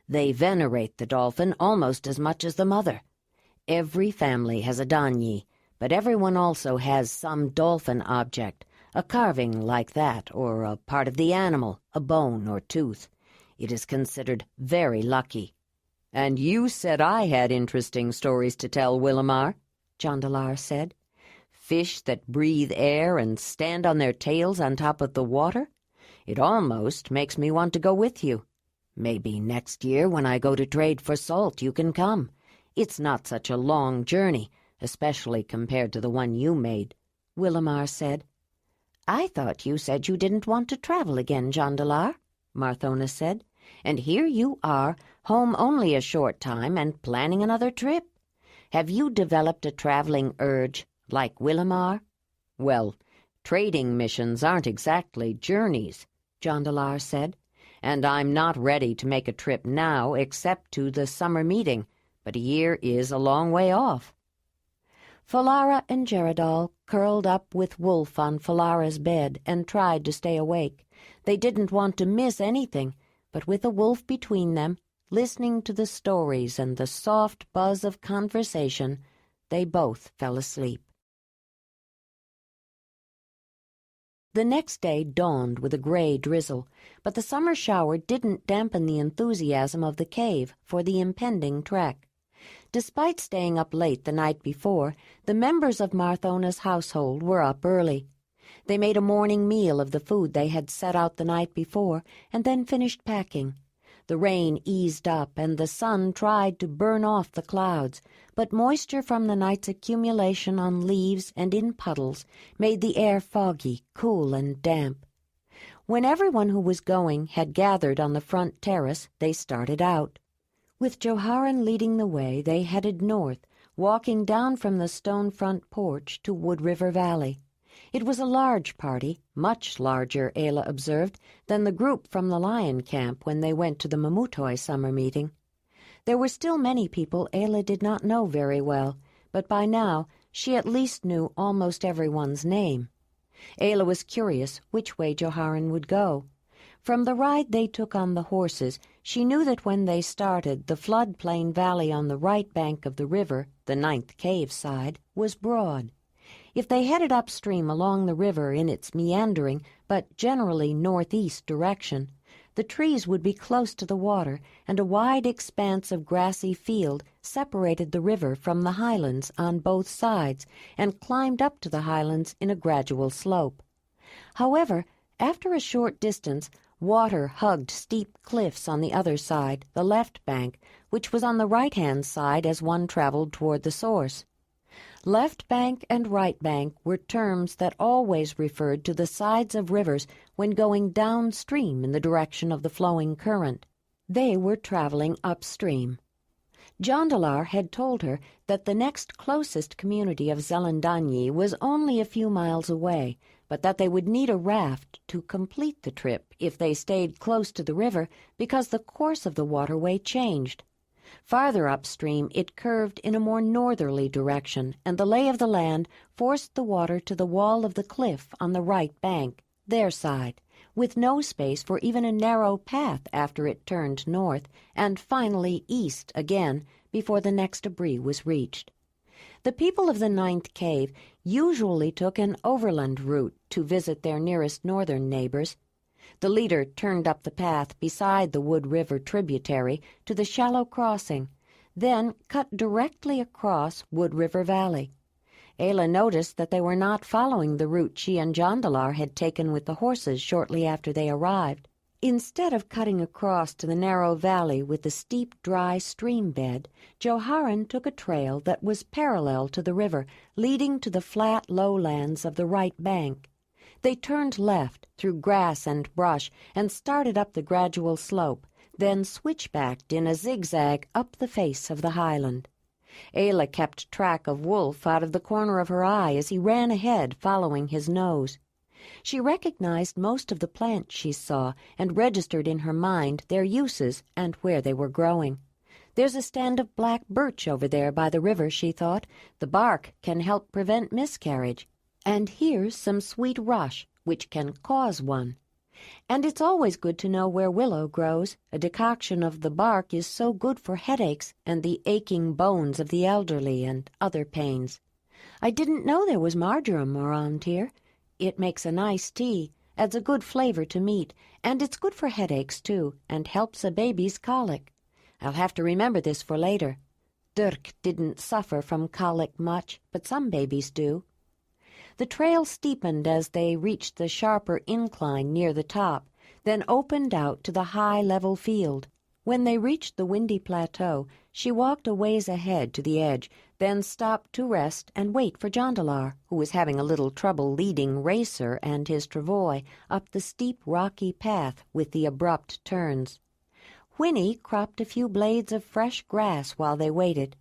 They venerate the dolphin almost as much as the mother. Every family has a Danyi, but everyone also has some dolphin object, a carving like that, or a part of the animal, a bone or tooth. It is considered very lucky." "And you said I had interesting stories to tell, Willamar," Jondalar said. "Fish that breathe air and stand on their tails on top of the water? It almost makes me want to go with you. Maybe next year when I go to trade for salt you can come. It's not such a long journey, especially compared to the one you made," Willamar said. "I thought you said you didn't want to travel again, Jondalar," Marthona said. "And here you are, home only a short time and planning another trip. Have you developed a traveling urge, like Willamar?" "Well, trading missions aren't exactly journeys," Jondalar said, "and I'm not ready to make a trip now except to the summer meeting, but a year is a long way off." Falara and Geradal curled up with Wolf on Falara's bed and tried to stay awake. They didn't want to miss anything, but with a wolf between them, listening to the stories and the soft buzz of conversation, they both fell asleep. The next day dawned with a gray drizzle, but the summer shower didn't dampen the enthusiasm of the cave for the impending trek. Despite staying up late the night before, the members of Marthona's household were up early. They made a morning meal of the food they had set out the night before and then finished packing. The rain eased up and the sun tried to burn off the clouds, but moisture from the night's accumulation on leaves and in puddles made the air foggy, cool, and damp. When everyone who was going had gathered on the front terrace, they started out. With Joharan leading the way, they headed north, walking down from the stone front porch to Wood River Valley. It was a large party, much larger, Ayla observed, than the group from the lion camp when they went to the Mamutoi summer meeting. There were still many people Ayla did not know very well, but by now she at least knew almost everyone's name. Ayla was curious which way Joharan would go. From the ride they took on the horses, she knew that when they started, the floodplain valley on the right bank of the river, the 9th Cave side, was broad. If they headed upstream along the river in its meandering but generally northeast direction, The trees would be close to the water, and a wide expanse of grassy field separated the river from the highlands on both sides and climbed up to the highlands in a gradual slope. However, after a short distance, water hugged steep cliffs on the other side, the left bank, which was on the right-hand side as one traveled toward the source. Left bank and right bank were terms that always referred to the sides of rivers when going downstream in the direction of the flowing current. They were traveling upstream. Jondalar had told her that the next closest community of Zelandonii was only a few miles away, but that they would need a raft to complete the trip if they stayed close to the river because the course of the waterway changed. Farther upstream it curved in a more northerly direction, and the lay of the land forced the water to the wall of the cliff on the right bank, their side, with no space for even a narrow path after it turned north, and finally east again before the next debris was reached. The people of the ninth cave usually took an overland route to visit their nearest northern neighbors. The leader turned up the path beside the Wood River tributary to the shallow crossing, then cut directly across Wood River Valley. Ayla noticed that they were not following the route she and Jondalar had taken with the horses shortly after they arrived. Instead of cutting across to the narrow valley with the steep, dry stream bed, Joharan took a trail that was parallel to the river, leading to the flat lowlands of the right bank. They turned left through grass and brush and started up the gradual slope, then switchbacked in a zigzag up the face of the highland. Ayla kept track of Wolf out of the corner of her eye as he ran ahead, following his nose. She recognized most of the plants she saw and registered in her mind their uses and where they were growing. There's a stand of black birch over there by the river, she thought. The bark can help prevent miscarriage. And here's some sweet rush, which can cause one. And it's always good to know where willow grows. A decoction of the bark is so good for headaches and the aching bones of the elderly and other pains. I didn't know there was marjoram around here. It makes a nice tea, adds a good flavor to meat, and it's good for headaches, too, and helps a baby's colic. I'll have to remember this for later. Dirk didn't suffer from colic much, but some babies do. The trail steepened as they reached the sharper incline near the top, then opened out to the high level field. When they reached the windy plateau, she walked a ways ahead to the edge, then stopped to rest and wait for Jondalar, who was having a little trouble leading Racer and his travois up the steep rocky path with the abrupt turns. Whinny cropped a few blades of fresh grass while they waited.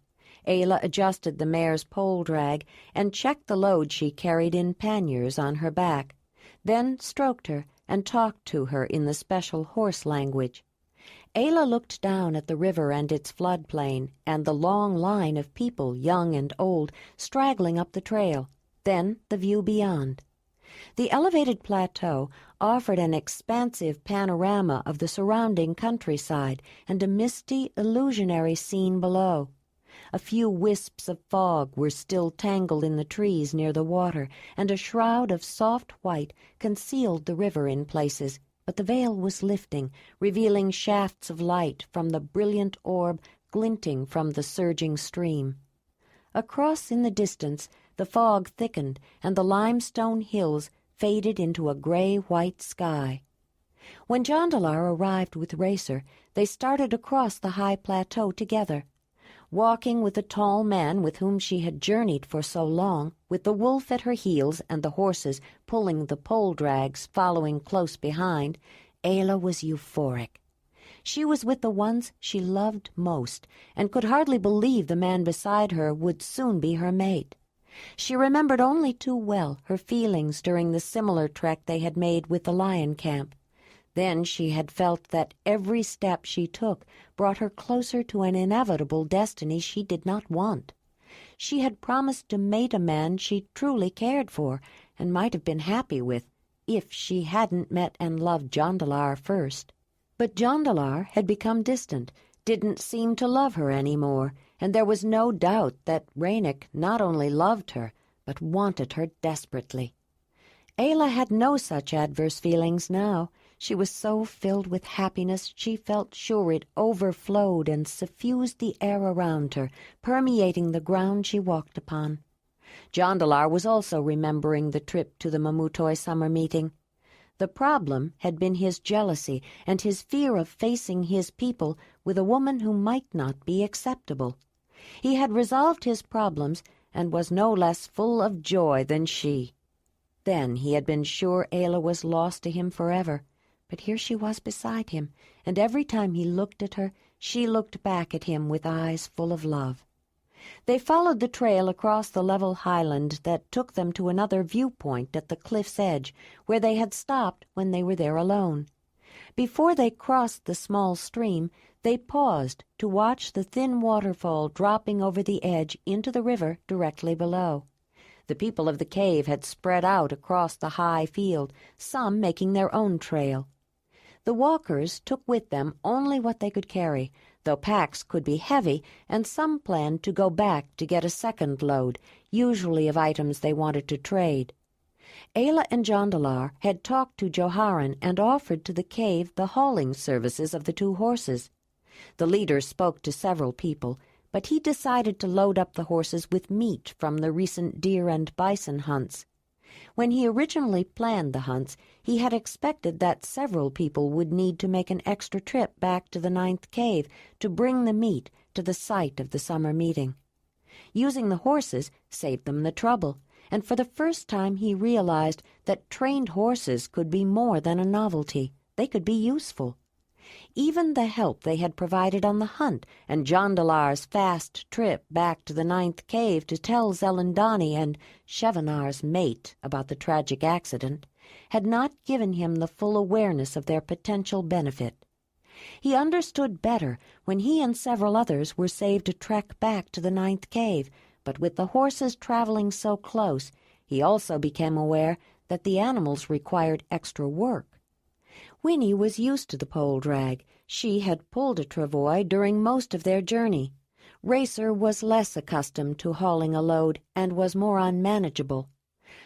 Ayla adjusted the mare's pole drag and checked the load she carried in panniers on her back, then stroked her and talked to her in the special horse language. Ayla looked down at the river and its floodplain and the long line of people, young and old, straggling up the trail, then the view beyond. The elevated plateau offered an expansive panorama of the surrounding countryside and a misty, illusionary scene below. A few wisps of fog were still tangled in the trees near the water, and a shroud of soft white concealed the river in places, but the veil was lifting, revealing shafts of light from the brilliant orb glinting from the surging stream. Across in the distance, the fog thickened, and the limestone hills faded into a gray-white sky. When Jondalar arrived with Racer, they started across the high plateau together. Walking with the tall man with whom she had journeyed for so long, with the wolf at her heels and the horses pulling the pole drags following close behind, Ayla was euphoric. She was with the ones she loved most, and could hardly believe the man beside her would soon be her mate. She remembered only too well her feelings during the similar trek they had made with the lion camp. Then she had felt that every step she took brought her closer to an inevitable destiny she did not want. She had promised to mate a man she truly cared for and might have been happy with if she hadn't met and loved Jondalar first. But Jondalar had become distant, didn't seem to love her any more, and there was no doubt that Rainik not only loved her, but wanted her desperately. Ayla had no such adverse feelings now. She was so filled with happiness she felt sure it overflowed and suffused the air around her, permeating the ground she walked upon. Jondalar was also remembering the trip to the Mamutoi summer meeting. The problem had been his jealousy and his fear of facing his people with a woman who might not be acceptable. He had resolved his problems and was no less full of joy than she. Then he had been sure Ayla was lost to him forever, but here she was beside him, and every time he looked at her, she looked back at him with eyes full of love. They followed the trail across the level highland that took them to another viewpoint at the cliff's edge, where they had stopped when they were there alone. Before they crossed the small stream, they paused to watch the thin waterfall dropping over the edge into the river directly below. The people of the cave had spread out across the high field, some making their own trail. The walkers took with them only what they could carry, though packs could be heavy, and some planned to go back to get a second load, usually of items they wanted to trade. Ayla and Jondalar had talked to Joharan and offered to the cave the hauling services of the 2 horses. The leader spoke to several people, but he decided to load up the horses with meat from the recent deer and bison hunts. When he originally planned the hunts, he had expected that several people would need to make an extra trip back to the 9th cave to bring the meat to the site of the summer meeting. Using the horses saved them the trouble, and for the first time he realized that trained horses could be more than a novelty. They could be useful. Even the help they had provided on the hunt and Jondalar's fast trip back to the 9th cave to tell Zelandonii and Chevenar's mate about the tragic accident had not given him the full awareness of their potential benefit. He understood better when he and several others were saved a trek back to the 9th cave, but with the horses traveling so close, he also became aware that the animals required extra work. Winnie was used to the pole drag. She had pulled a travois during most of their journey. Racer was less accustomed to hauling a load and was more unmanageable.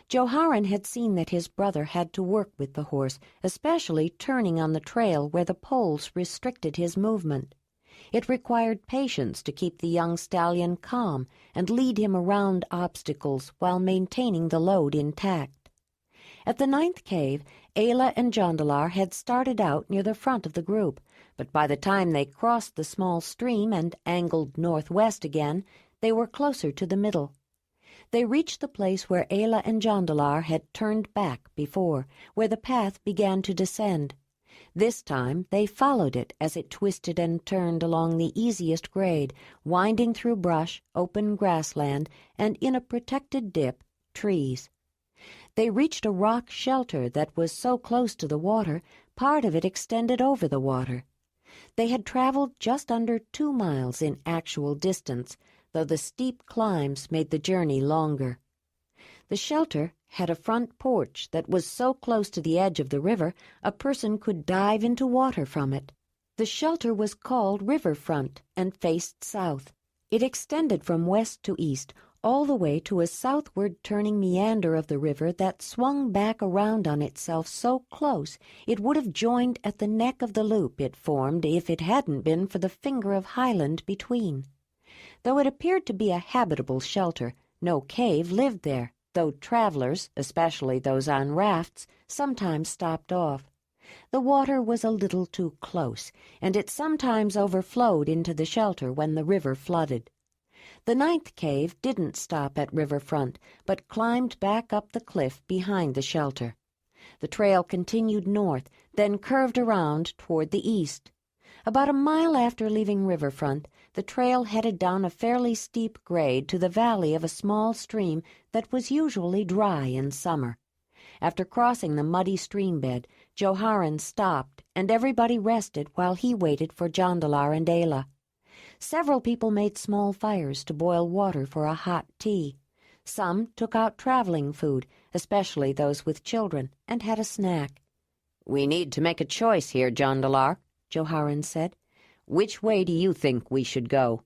Joharan had seen that his brother had to work with the horse, especially turning on the trail where the poles restricted his movement. It required patience to keep the young stallion calm and lead him around obstacles while maintaining the load intact. At the 9th cave, Ayla and Jondalar had started out near the front of the group, but by the time they crossed the small stream and angled northwest again, they were closer to the middle. They reached the place where Ayla and Jondalar had turned back before, where the path began to descend. This time they followed it as it twisted and turned along the easiest grade, winding through brush, open grassland, and in a protected dip, trees. They reached a rock shelter that was so close to the water, part of it extended over the water. They had traveled just under 2 miles in actual distance, though the steep climbs made the journey longer. The shelter had a front porch that was so close to the edge of the river a person could dive into water from it. The shelter was called Riverfront and faced south. It extended from west to east, all the way to a southward-turning meander of the river that swung back around on itself so close it would have joined at the neck of the loop it formed if it hadn't been for the finger of highland between. Though it appeared to be a habitable shelter, no cave lived there, though travelers, especially those on rafts, sometimes stopped off. The water was a little too close, and it sometimes overflowed into the shelter when the river flooded. The 9th cave didn't stop at riverfront, but climbed back up the cliff behind the shelter. The trail continued north, then curved around toward the east. About a mile after leaving riverfront, the trail headed down a fairly steep grade to the valley of a small stream that was usually dry in summer. After crossing the muddy stream bed, Joharan stopped, and everybody rested while he waited for Jondalar and Ayla. Several people made small fires to boil water for a hot tea. Some took out traveling food, especially those with children, and had a snack. "We need to make a choice here, Jondalar," Joharan said. "Which way do you think we should go?"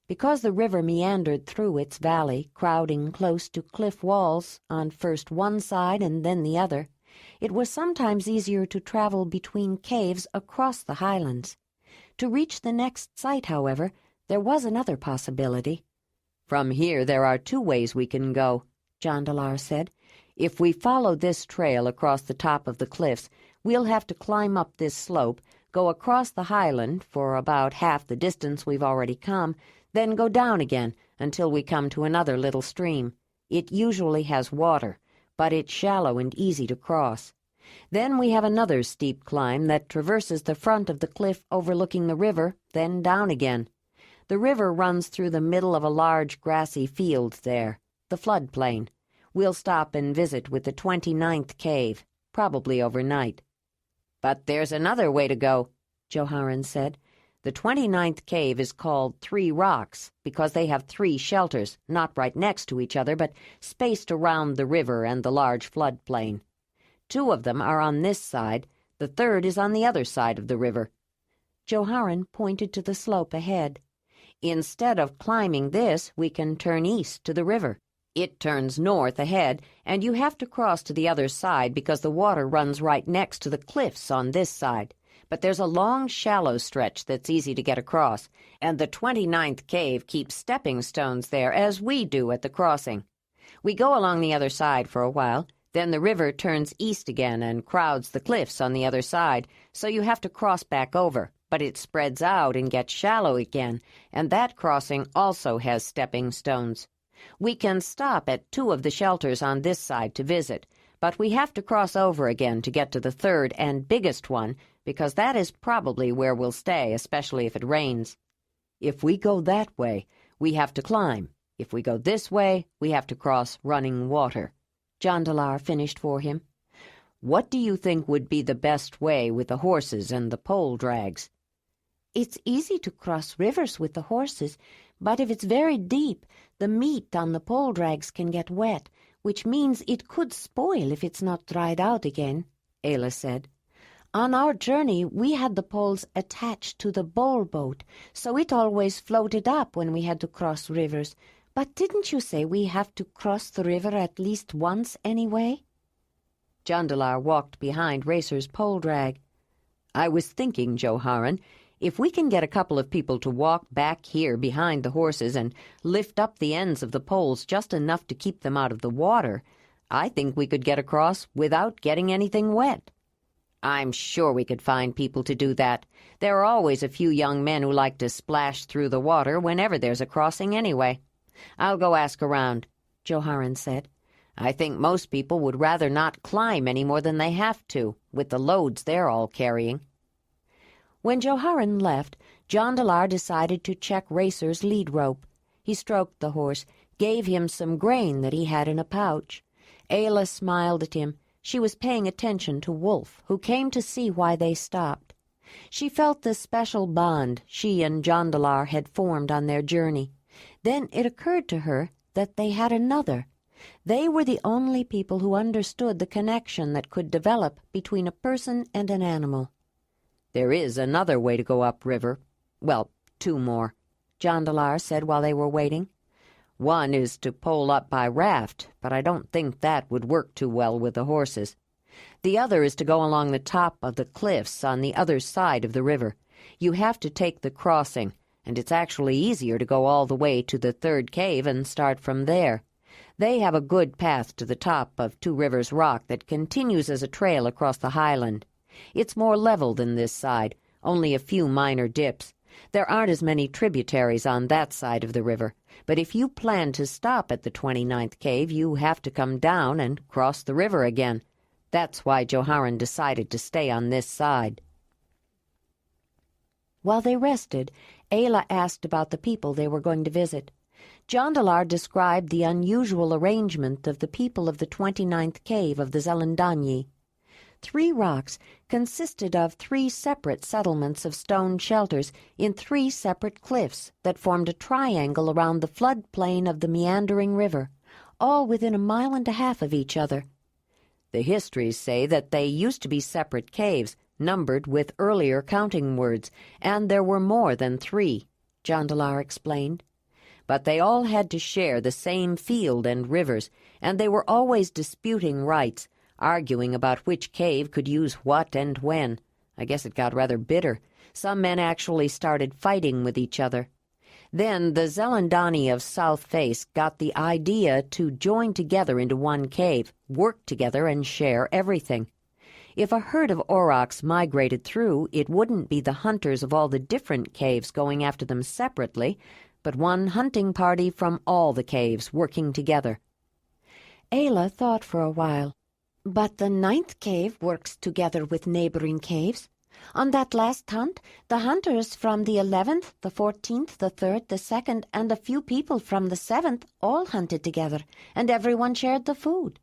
Because the river meandered through its valley, crowding close to cliff walls on first one side and then the other, It was sometimes easier to travel between caves across the highlands. To reach the next site, however, there was another possibility. "From here there are 2 ways we can go," Jondalar said. "If we follow this trail across the top of the cliffs, we'll have to climb up this slope, go across the highland for about half the distance we've already come, then go down again until we come to another little stream. It usually has water, but it's shallow and easy to cross. Then we have another steep climb that traverses the front of the cliff overlooking the river, then down again. The river runs through the middle of a large grassy field there, the floodplain. We'll stop and visit with the 29th cave, probably overnight." "But there's another way to go," Joharen said. "The 29th cave is called 3 Rocks because they have 3 shelters, not right next to each other, but spaced around the river and the large floodplain. 2 of them are on this side, the 3rd is on the other side of the river." Joharen pointed to the slope ahead. "Instead of climbing this, we can turn east to the river. It turns north ahead, and you have to cross to the other side because the water runs right next to the cliffs on this side. But there's a long, shallow stretch that's easy to get across, and the 29th cave keeps stepping stones there, as we do at the crossing. We go along the other side for a while, then the river turns east again and crowds the cliffs on the other side, so you have to cross back over, but it spreads out and gets shallow again, and that crossing also has stepping stones. We can stop at 2 of the shelters on this side to visit, but we have to cross over again to get to the 3rd and biggest one, because that is probably where we'll stay, especially if it rains. If we go that way, we have to climb. If we go this way, we have to cross running water," Jondalar finished for him. "What do you think would be the best way with the horses and the pole drags?" "It's easy to cross rivers with the horses, but if it's very deep, the meat on the pole drags can get wet, which means it could spoil if it's not dried out again," Ayla said. "On our journey, we had the poles attached to the bowl boat, so it always floated up when we had to cross rivers. But didn't you say we have to cross the river at least once anyway?" Jondalar walked behind Racer's pole drag. "I was thinking, Joharen, if we can get a couple of people to walk back here behind the horses and lift up the ends of the poles just enough to keep them out of the water, I think we could get across without getting anything wet." "I'm sure we could find people to do that. There are always a few young men who like to splash through the water whenever there's a crossing anyway. I'll go ask around," Joharen said. "I think most people would rather not climb any more than they have to, with the loads they're all carrying." When Joharen left, Jondalar decided to check Racer's lead rope. He stroked the horse, gave him some grain that he had in a pouch. Ayla smiled at him. She was paying attention to Wolf, who came to see why they stopped. She felt the special bond she and Jondalar had formed on their journey. Then it occurred to her that they had another. They were the only people who understood the connection that could develop between a person and an animal. "There is another way to go upriver. Well, 2 more," Jondalar said while they were waiting. "One is to pole up by raft, but I don't think that would work too well with the horses. The other is to go along the top of the cliffs on the other side of the river. You have to take the crossing, and it's actually easier to go all the way to the 3rd cave and start from there. They have a good path to the top of 2 Rivers Rock that continues as a trail across the highland. It's more level than this side, only a few minor dips. There aren't as many tributaries on that side of the river, but if you plan to stop at the 29th cave, you have to come down and cross the river again. That's why Joharen decided to stay on this side." While they rested, Ayla asked about the people they were going to visit. Jondalar described the unusual arrangement of the people of the 29th cave of the Zelandonii. 3 Rocks consisted of 3 separate settlements of stone shelters in 3 separate cliffs that formed a triangle around the floodplain of the meandering river, all within 1.5 miles of each other. "The histories say that they used to be separate caves, numbered with earlier counting words, and there were more than 3, Jondalar explained. But they all had to share the same field and rivers, and they were always disputing rights. arguing about which cave could use what and when. I guess it got rather bitter. Some men actually started fighting with each other. Then the Zelandonii of South Face got the idea to join together into one cave, work together, and share everything. If a herd of aurochs migrated through, it wouldn't be the hunters of all the different caves going after them separately, but one hunting party from all the caves working together. Ayla thought for a while. But the 9th cave works together with neighboring caves. On that last hunt, the hunters from the 11th, the 14th, the 3rd, the 2nd, and a few people from the 7th all hunted together, and everyone shared the food.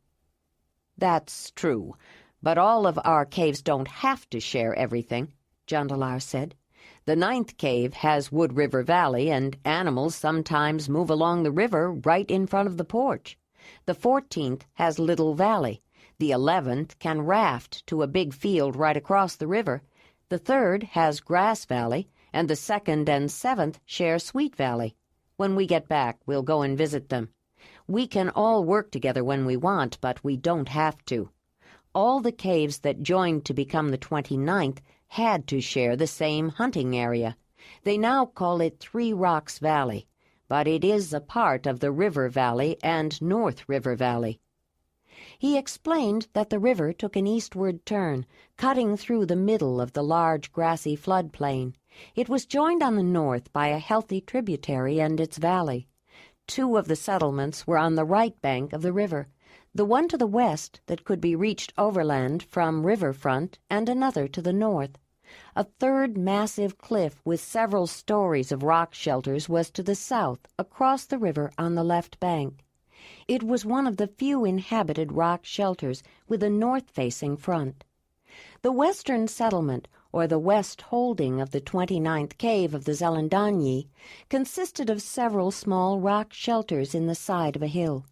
That's true, but all of our caves don't have to share everything, Jondalar said. The 9th cave has Wood River Valley, and animals sometimes move along the river right in front of the porch. The 14th has Little Valley. The 11th can raft to a big field right across the river. The 3rd has Grass Valley, and the 2nd and 7th share Sweet Valley. When we get back, we'll go and visit them. We can all work together when we want, but we don't have to. All the caves that joined to become the 29th had to share the same hunting area. They now call it Three Rocks Valley, but it is a part of the River Valley and North River Valley. He explained that the river took an eastward turn, cutting through the middle of the large grassy floodplain. It was joined on the north by a healthy tributary and its valley. 2 of the settlements were on the right bank of the river, the one to the west that could be reached overland from riverfront, and another to the north. A 3rd massive cliff with several stories of rock shelters was to the south, across the river on the left bank. It was one of the few inhabited rock shelters with a north-facing front. The western settlement, or the west holding of the 29th cave of the Zelandonii, consisted of several small rock shelters in the side of a hill.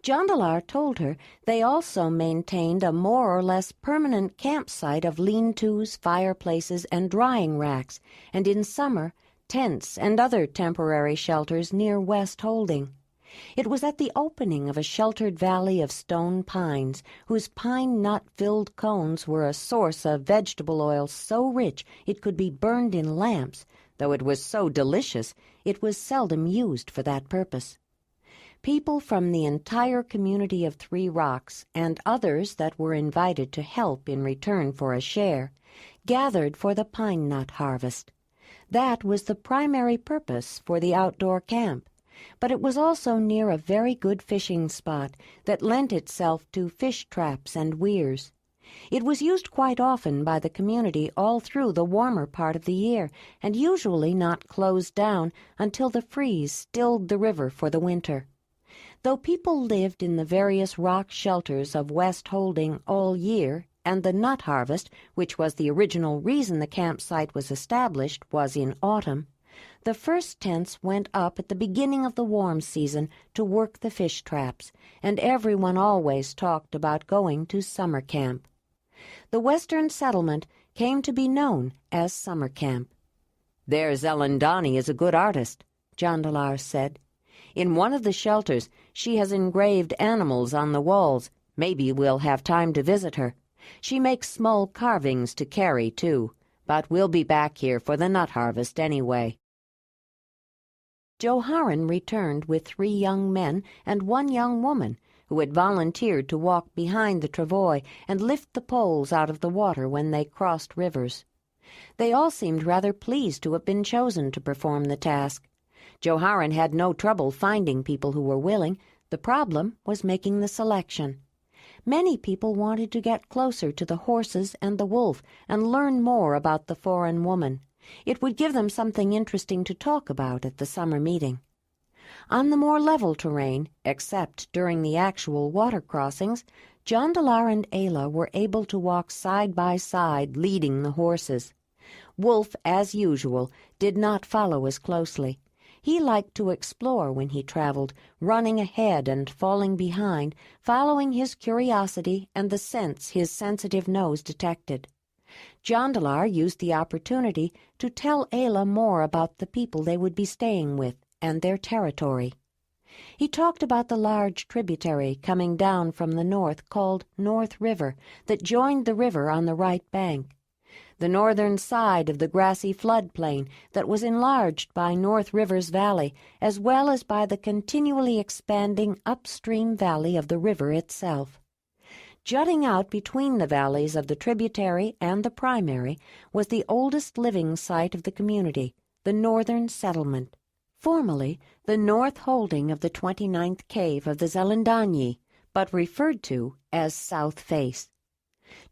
Jondalar told her they also maintained a more or less permanent campsite of lean-tos, fireplaces, and drying racks, and in summer, tents and other temporary shelters near West Holding. It was at the opening of a sheltered valley of stone pines, whose pine nut-filled cones were a source of vegetable oil so rich it could be burned in lamps. Though it was so delicious, it was seldom used for that purpose. People from the entire community of Three Rocks, and others that were invited to help in return for a share, gathered for the pine nut harvest. That was the primary purpose for the outdoor camp. But it was also near a very good fishing spot that lent itself to fish traps and weirs. It was used quite often by the community all through the warmer part of the year, and usually not closed down until the freeze stilled the river for the winter. Though people lived in the various rock shelters of West Holding all year, and the nut harvest, which was the original reason the campsite was established, was in autumn, the first tents went up at the beginning of the warm season to work the fish traps, and everyone always talked about going to summer camp. The western settlement came to be known as summer camp. "Their Zelandonii is a good artist," Jondalar said. "In one of the shelters she has engraved animals on the walls. Maybe we'll have time to visit her. She makes small carvings to carry, too, but we'll be back here for the nut harvest anyway." Joharan returned with 3 young men and 1 young woman, who had volunteered to walk behind the travois and lift the poles out of the water when they crossed rivers. They all seemed rather pleased to have been chosen to perform the task. Joharan had no trouble finding people who were willing. The problem was making the selection. Many people wanted to get closer to the horses and the wolf and learn more about the foreign woman. It would give them something interesting to talk about at the summer meeting. On the more level terrain, except during the actual water crossings, Jondalar and Ayla were able to walk side by side, leading the horses. Wolf, as usual, did not follow as closely. He liked to explore when he traveled, running ahead and falling behind, following his curiosity and the scents his sensitive nose detected. Jondalar used the opportunity to tell Ayla more about the people they would be staying with and their territory. He talked about the large tributary coming down from the north called North River that joined the river on the right bank. The northern side of the grassy floodplain that was enlarged by North River's valley, as well as by the continually expanding upstream valley of the river itself. Jutting out between the valleys of the tributary and the primary was the oldest living site of the community, the northern settlement, formerly the north holding of the 29th cave of the Zelandonii, but referred to as South Face.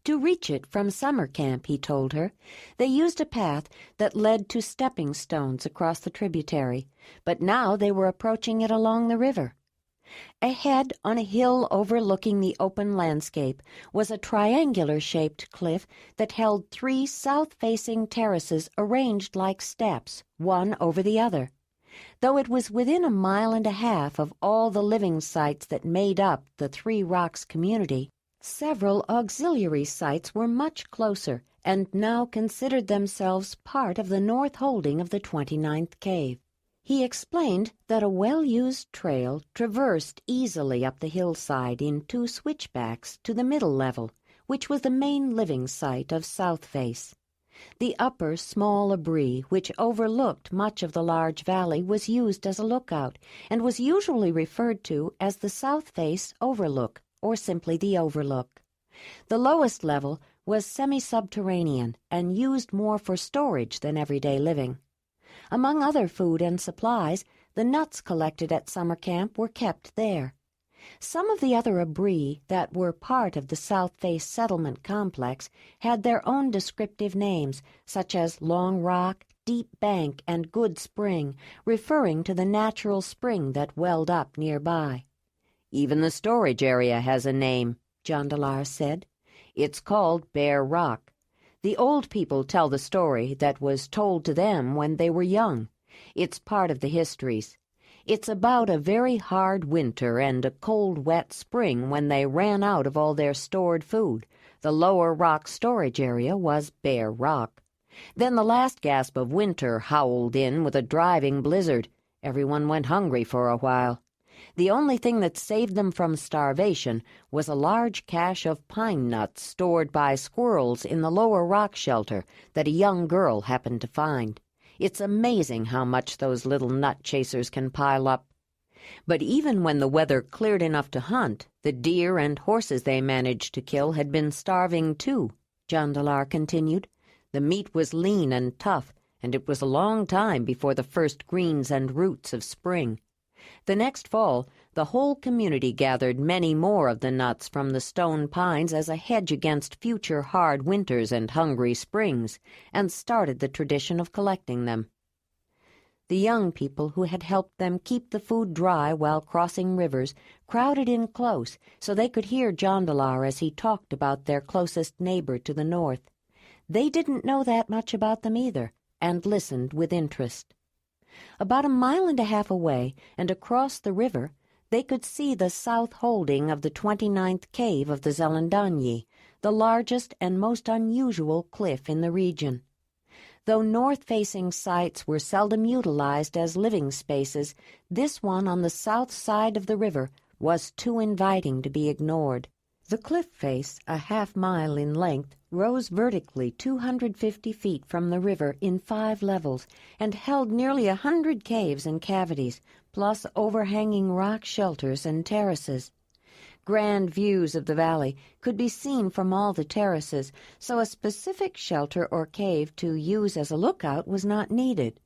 To reach it from summer camp, he told her, they used a path that led to stepping stones across the tributary, but now they were approaching it along the river. Ahead, on a hill overlooking the open landscape, was a triangular-shaped cliff that held 3 south-facing terraces arranged like steps, one over the other. Though it was within 1.5 miles of all the living sites that made up the Three Rocks community, several auxiliary sites were much closer and now considered themselves part of the north holding of the 29th cave. He explained that a well-used trail traversed easily up the hillside in 2 switchbacks to the middle level, which was the main living site of South Face. The upper small abri, which overlooked much of the large valley, was used as a lookout and was usually referred to as the South Face Overlook, or simply the Overlook. The lowest level was semi-subterranean and used more for storage than everyday living. Among other food and supplies, the nuts collected at summer camp were kept there. Some of the other abri that were part of the South Face settlement complex had their own descriptive names, such as Long Rock, Deep Bank, and Good Spring, referring to the natural spring that welled up nearby. Even the storage area has a name, Jondalar said. It's called Bear Rock. The old people tell the story that was told to them when they were young. It's part of the histories. It's about a very hard winter and a cold, wet spring when they ran out of all their stored food. The lower rock storage area was Bear Rock. Then the last gasp of winter howled in with a driving blizzard. Everyone went hungry for a while. The only thing that saved them from starvation was a large cache of pine nuts stored by squirrels in the lower rock shelter that a young girl happened to find. It's amazing how much those little nut chasers can pile up. But even when the weather cleared enough to hunt, the deer and horses they managed to kill had been starving too, Jondalar continued. The meat was lean and tough, and it was a long time before the first greens and roots of spring. The next fall, the whole community gathered many more of the nuts from the stone pines as a hedge against future hard winters and hungry springs, and started the tradition of collecting them. The young people who had helped them keep the food dry while crossing rivers crowded in close so they could hear Jondalar as he talked about their closest neighbor to the north. They didn't know that much about them either, and listened with interest. About 1.5 miles away and across the river, they could see the south holding of the 29th cave of the Zelandonii, the largest and most unusual cliff in the region. Though north-facing sites were seldom utilized as living spaces, this one on the south side of the river was too inviting to be ignored. The cliff face, 1/2 mile in length, rose vertically 250 feet from the river in 5 levels and held nearly 100 caves and cavities, plus overhanging rock shelters and terraces. Grand views of the valley could be seen from all the terraces, so a specific shelter or cave to use as a lookout was not needed.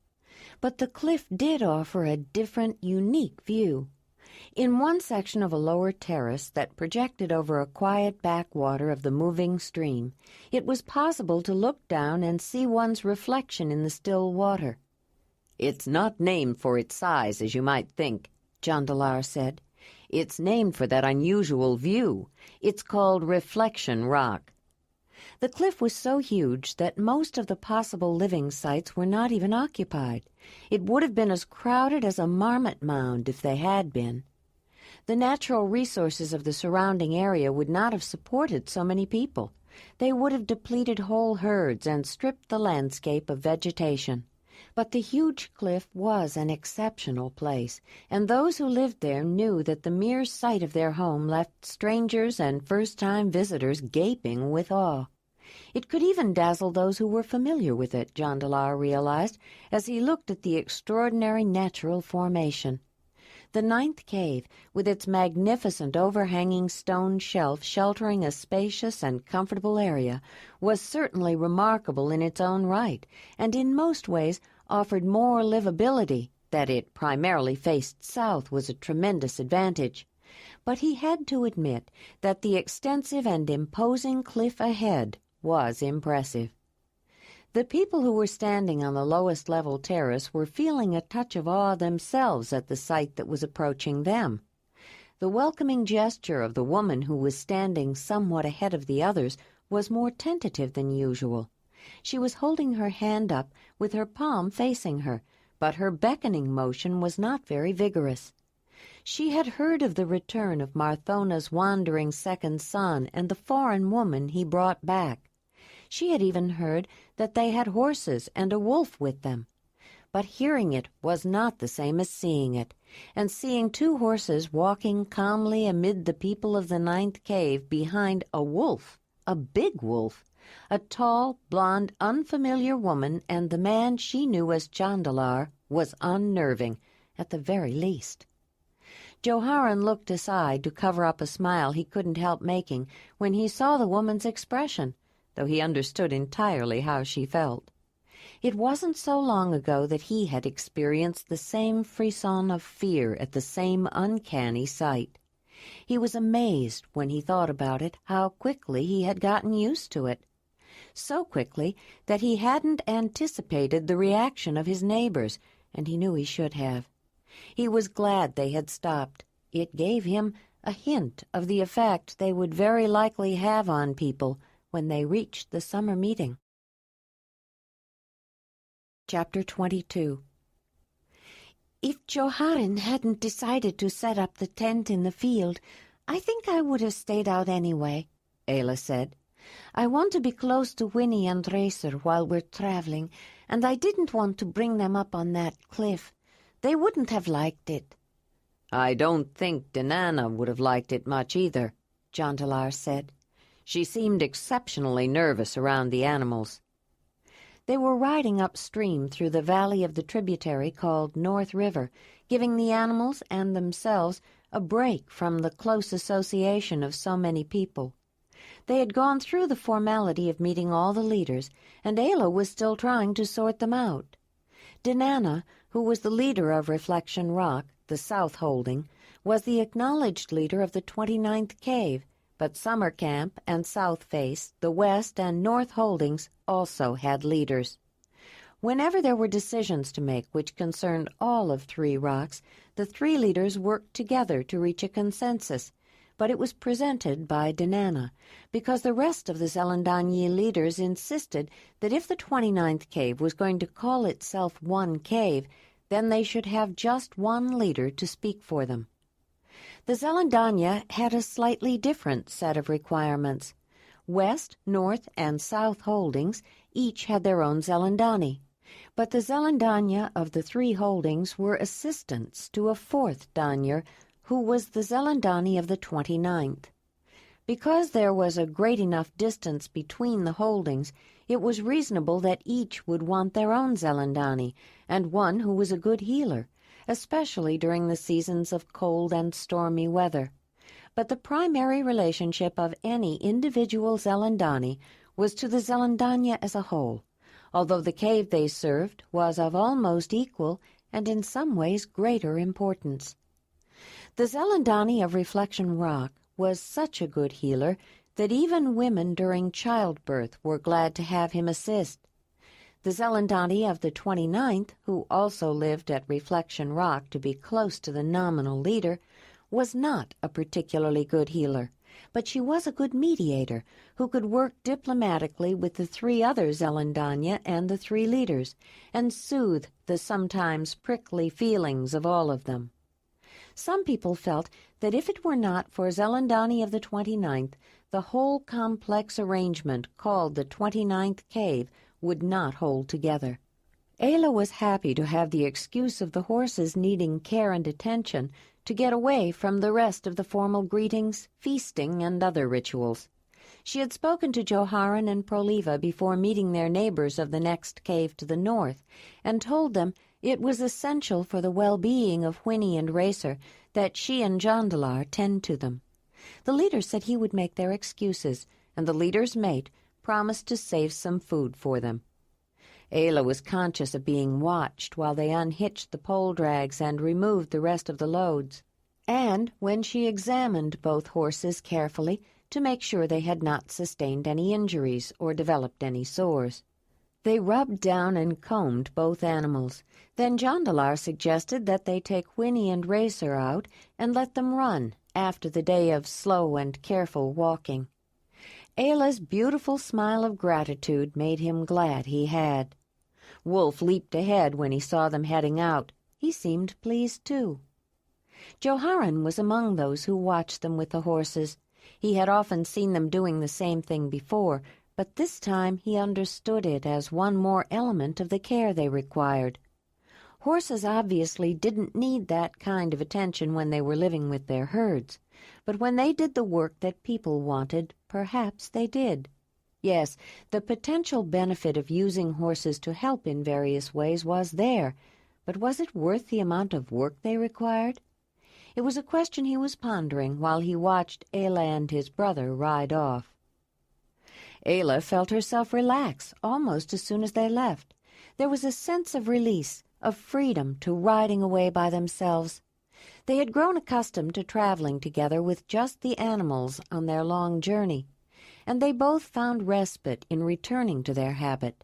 But the cliff did offer a different, unique view. In one section of a lower terrace that projected over a quiet backwater of the moving stream, it was possible to look down and see one's reflection in the still water. It's not named for its size, as you might think, Jondalar said. It's named for that unusual view. It's called Reflection Rock. The cliff was so huge that most of the possible living sites were not even occupied. It would have been as crowded as a marmot mound if they had been. The natural resources of the surrounding area would not have supported so many people. They would have depleted whole herds and stripped the landscape of vegetation. But the huge cliff was an exceptional place, and those who lived there knew that the mere sight of their home left strangers and first-time visitors gaping with awe. It could even dazzle those who were familiar with it, Jondalar realized, as he looked at the extraordinary natural formation. The 9th cave, with its magnificent overhanging stone shelf sheltering a spacious and comfortable area, was certainly remarkable in its own right, and in most ways offered more livability. That it primarily faced south was a tremendous advantage. But he had to admit that the extensive and imposing cliff ahead was impressive. The people who were standing on the lowest level terrace were feeling a touch of awe themselves at the sight that was approaching them. The welcoming gesture of the woman who was standing somewhat ahead of the others was more tentative than usual. She was holding her hand up with her palm facing her, but her beckoning motion was not very vigorous. She had heard of the return of Marthona's wandering second son and the foreign woman he brought back. She had even heard that they had horses and a wolf with them. But hearing it was not the same as seeing it, and seeing 2 horses walking calmly amid the people of the 9th cave behind a wolf, a big wolf, a tall, blonde, unfamiliar woman, and the man she knew as Jondalar, was unnerving, at the very least. Joharan looked aside to cover up a smile he couldn't help making when he saw the woman's expression, though he understood entirely how she felt. It wasn't so long ago that he had experienced the same frisson of fear at the same uncanny sight. He was amazed, when he thought about it, how quickly he had gotten used to it. So quickly that he hadn't anticipated the reaction of his neighbors, and he knew he should have. He was glad they had stopped. It gave him a hint of the effect they would very likely have on people when they reached the summer meeting. Chapter 22. If Joharan hadn't decided to set up the tent in the field, I think I would have stayed out anyway, Ayla said. I want to be close to Winnie and Racer while we're traveling, and I didn't want to bring them up on that cliff. They wouldn't have liked it. I don't think Dinana would have liked it much either, Jondalar said. She seemed exceptionally nervous around the animals. They were riding upstream through the valley of the tributary called North River, giving the animals and themselves a break from the close association of so many people. They had gone through the formality of meeting all the leaders, and Ayla was still trying to sort them out. Dinana, who was the leader of Reflection Rock, the South Holding, was the acknowledged leader of the 29th Cave, but Summer Camp and South Face, the West and North Holdings, also had leaders. Whenever there were decisions to make which concerned all of 3 rocks, the 3 leaders worked together to reach a consensus, but it was presented by Dinana, because the rest of the Zelandonii leaders insisted that if the 29th Cave was going to call itself one cave, then they should have just one leader to speak for them. The Zelandonii had a slightly different set of requirements. West, North, and South Holdings each had their own Zelandonii, but the Zelandonii of the 3 holdings were assistants to a 4th Danyer, who was the Zelandonii of the 29th. Because there was a great enough distance between the holdings, it was reasonable that each would want their own Zelandonii, and one who was a good healer, especially during the seasons of cold and stormy weather. But the primary relationship of any individual Zelandonii was to the Zelandonii as a whole, although the cave they served was of almost equal and in some ways greater importance. The Zelandonii of Reflection Rock was such a good healer that even women during childbirth were glad to have him assist. The Zelandonii of the 29th, who also lived at Reflection Rock to be close to the nominal leader, was not a particularly good healer, but she was a good mediator who could work diplomatically with the 3 other Zelandonii and the 3 leaders, and soothe the sometimes prickly feelings of all of them. Some people felt that if it were not for Zelandonii of the 29th, the whole complex arrangement called the 29th Cave would not hold together. Ayla was happy to have the excuse of the horses needing care and attention to get away from the rest of the formal greetings, feasting, and other rituals. She had spoken to Joharan and Proliva before meeting their neighbors of the next cave to the north, and told them it was essential for the well-being of Whinny and Racer that she and Jondalar tend to them. The leader said he would make their excuses, and the leader's mate promised to save some food for them. Ayla was conscious of being watched while they unhitched the pole drags and removed the rest of the loads, and when she examined both horses carefully to make sure they had not sustained any injuries or developed any sores. They rubbed down and combed both animals. Then Jondalar suggested that they take Whinny and Racer out and let them run after the day of slow and careful walking. Ayla's beautiful smile of gratitude made him glad he had. Wolf leaped ahead when he saw them heading out. He seemed pleased, too. Joharan was among those who watched them with the horses. He had often seen them doing the same thing before, but this time he understood it as one more element of the care they required. Horses obviously didn't need that kind of attention when they were living with their herds, but when they did the work that people wanted, perhaps they did. Yes, the potential benefit of using horses to help in various ways was there, but was it worth the amount of work they required? It was a question he was pondering while he watched Ayla and his brother ride off. Ayla felt herself relax almost as soon as they left. There was a sense of release, of freedom to riding away by themselves. They had grown accustomed to traveling together with just the animals on their long journey, and they both found respite in returning to their habit.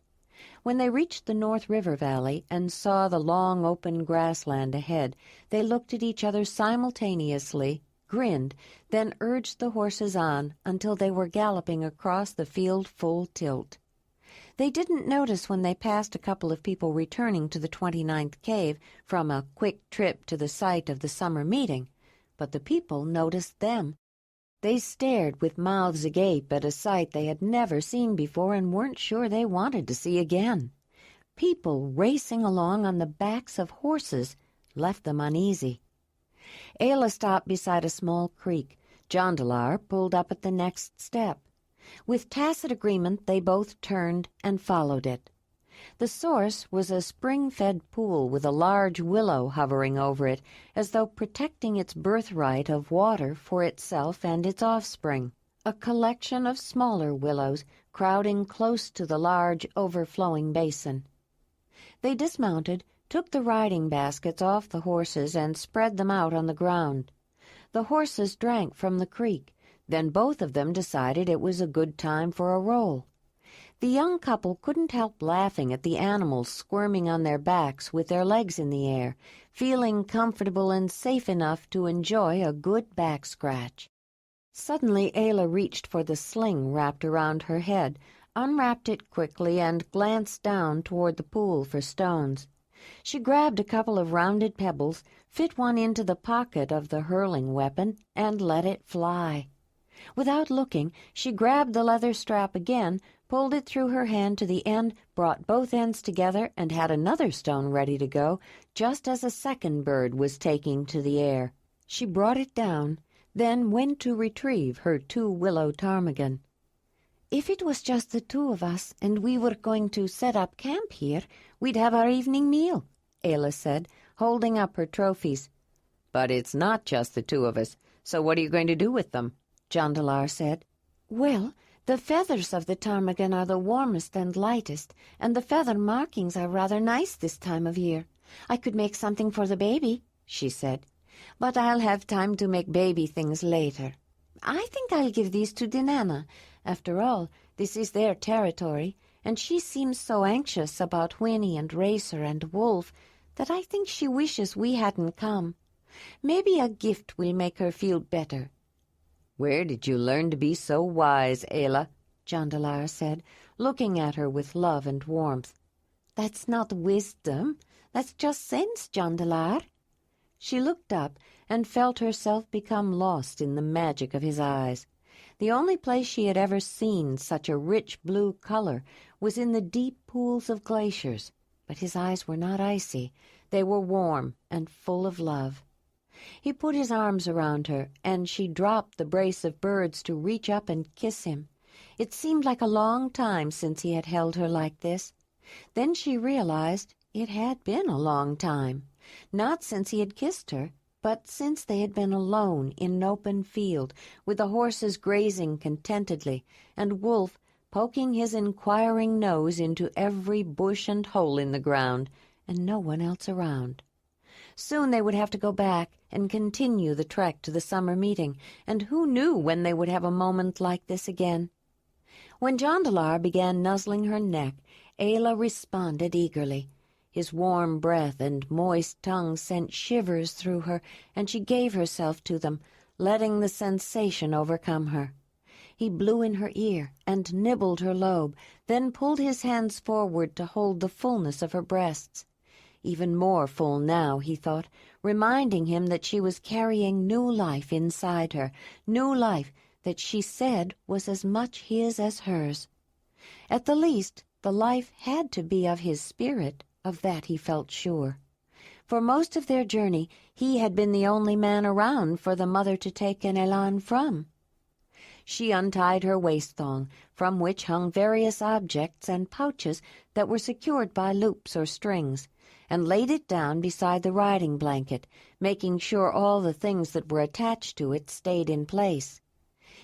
When they reached the North River Valley and saw the long open grassland ahead, they looked at each other simultaneously, grinned, then urged the horses on until they were galloping across the field full tilt. They didn't notice when they passed a couple of people returning to the 29th cave from a quick trip to the site of the summer meeting, but the people noticed them. They stared with mouths agape at a sight they had never seen before and weren't sure they wanted to see again. People racing along on the backs of horses left them uneasy. Ayla stopped beside a small creek. Jondalar pulled up at the next step. With tacit agreement, they both turned and followed it. The source was a spring-fed pool with a large willow hovering over it, as though protecting its birthright of water for itself and its offspring. A collection of smaller willows crowding close to the large, overflowing basin. They dismounted, took the riding baskets off the horses, and spread them out on the ground. The horses drank from the creek. Then both of them decided it was a good time for a roll. The young couple couldn't help laughing at the animals squirming on their backs with their legs in the air, feeling comfortable and safe enough to enjoy a good back scratch. Suddenly Ayla reached for the sling wrapped around her head, unwrapped it quickly, and glanced down toward the pool for stones. She grabbed a couple of rounded pebbles, fit one into the pocket of the hurling weapon, and let it fly. Without looking, she grabbed the leather strap again, pulled it through her hand to the end, brought both ends together, and had another stone ready to go, just as a second bird was taking to the air. She brought it down, then went to retrieve her 2 willow ptarmigan. "If it was just the 2 of us, and we were going to set up camp here, we'd have our evening meal," Ayla said, holding up her trophies. "But it's not just the 2 of us, so what are you going to do with them?" Jondalar said. "Well, the feathers of the ptarmigan are the warmest and lightest, and the feather markings are rather nice this time of year. I could make something for the baby," she said, "but I'll have time to make baby things later. I think I'll give these to Dinana. After all, this is their territory, and she seems so anxious about Whinny and Racer and Wolf that I think she wishes we hadn't come. Maybe a gift will make her feel better." "Where did you learn to be so wise, Ayla?" Jondalar said, looking at her with love and warmth. "That's not wisdom. That's just sense, Jondalar." She looked up and felt herself become lost in the magic of his eyes. The only place she had ever seen such a rich blue color was in the deep pools of glaciers. but his eyes were not icy. They were warm and full of love. He put his arms around her, and she dropped the brace of birds to reach up and kiss him. It seemed like a long time since he had held her like this. Then she realized it had been a long time, not since he had kissed her, but since they had been alone in an open field, with the horses grazing contentedly, and Wolf poking his inquiring nose into every bush and hole in the ground, and no one else around. Soon they would have to go back and continue the trek to the summer meeting, and who knew when they would have a moment like this again? When Jondalar began nuzzling her neck, Ayla responded eagerly. His warm breath and moist tongue sent shivers through her, and she gave herself to them, letting the sensation overcome her. He blew in her ear and nibbled her lobe, then pulled his hands forward to hold the fullness of her breasts. Even more full now, he thought, reminding him that she was carrying new life inside her, new life that she said was as much his as hers. At the least, the life had to be of his spirit. Of that he felt sure. For most of their journey, he had been the only man around for the mother to take an élan from. She untied her waist-thong, from which hung various objects and pouches that were secured by loops or strings, and laid it down beside the riding blanket, making sure all the things that were attached to it stayed in place.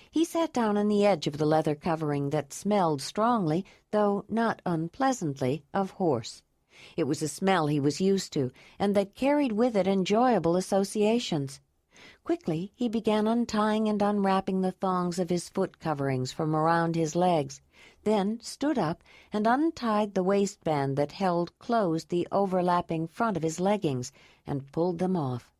He sat down on the edge of the leather covering that smelled strongly, though not unpleasantly, of horse. It was a smell he was used to, and that carried with it enjoyable associations. Quickly he began untying and unwrapping the thongs of his foot coverings from around his legs, then stood up and untied the waistband that held closed the overlapping front of his leggings, and pulled them off.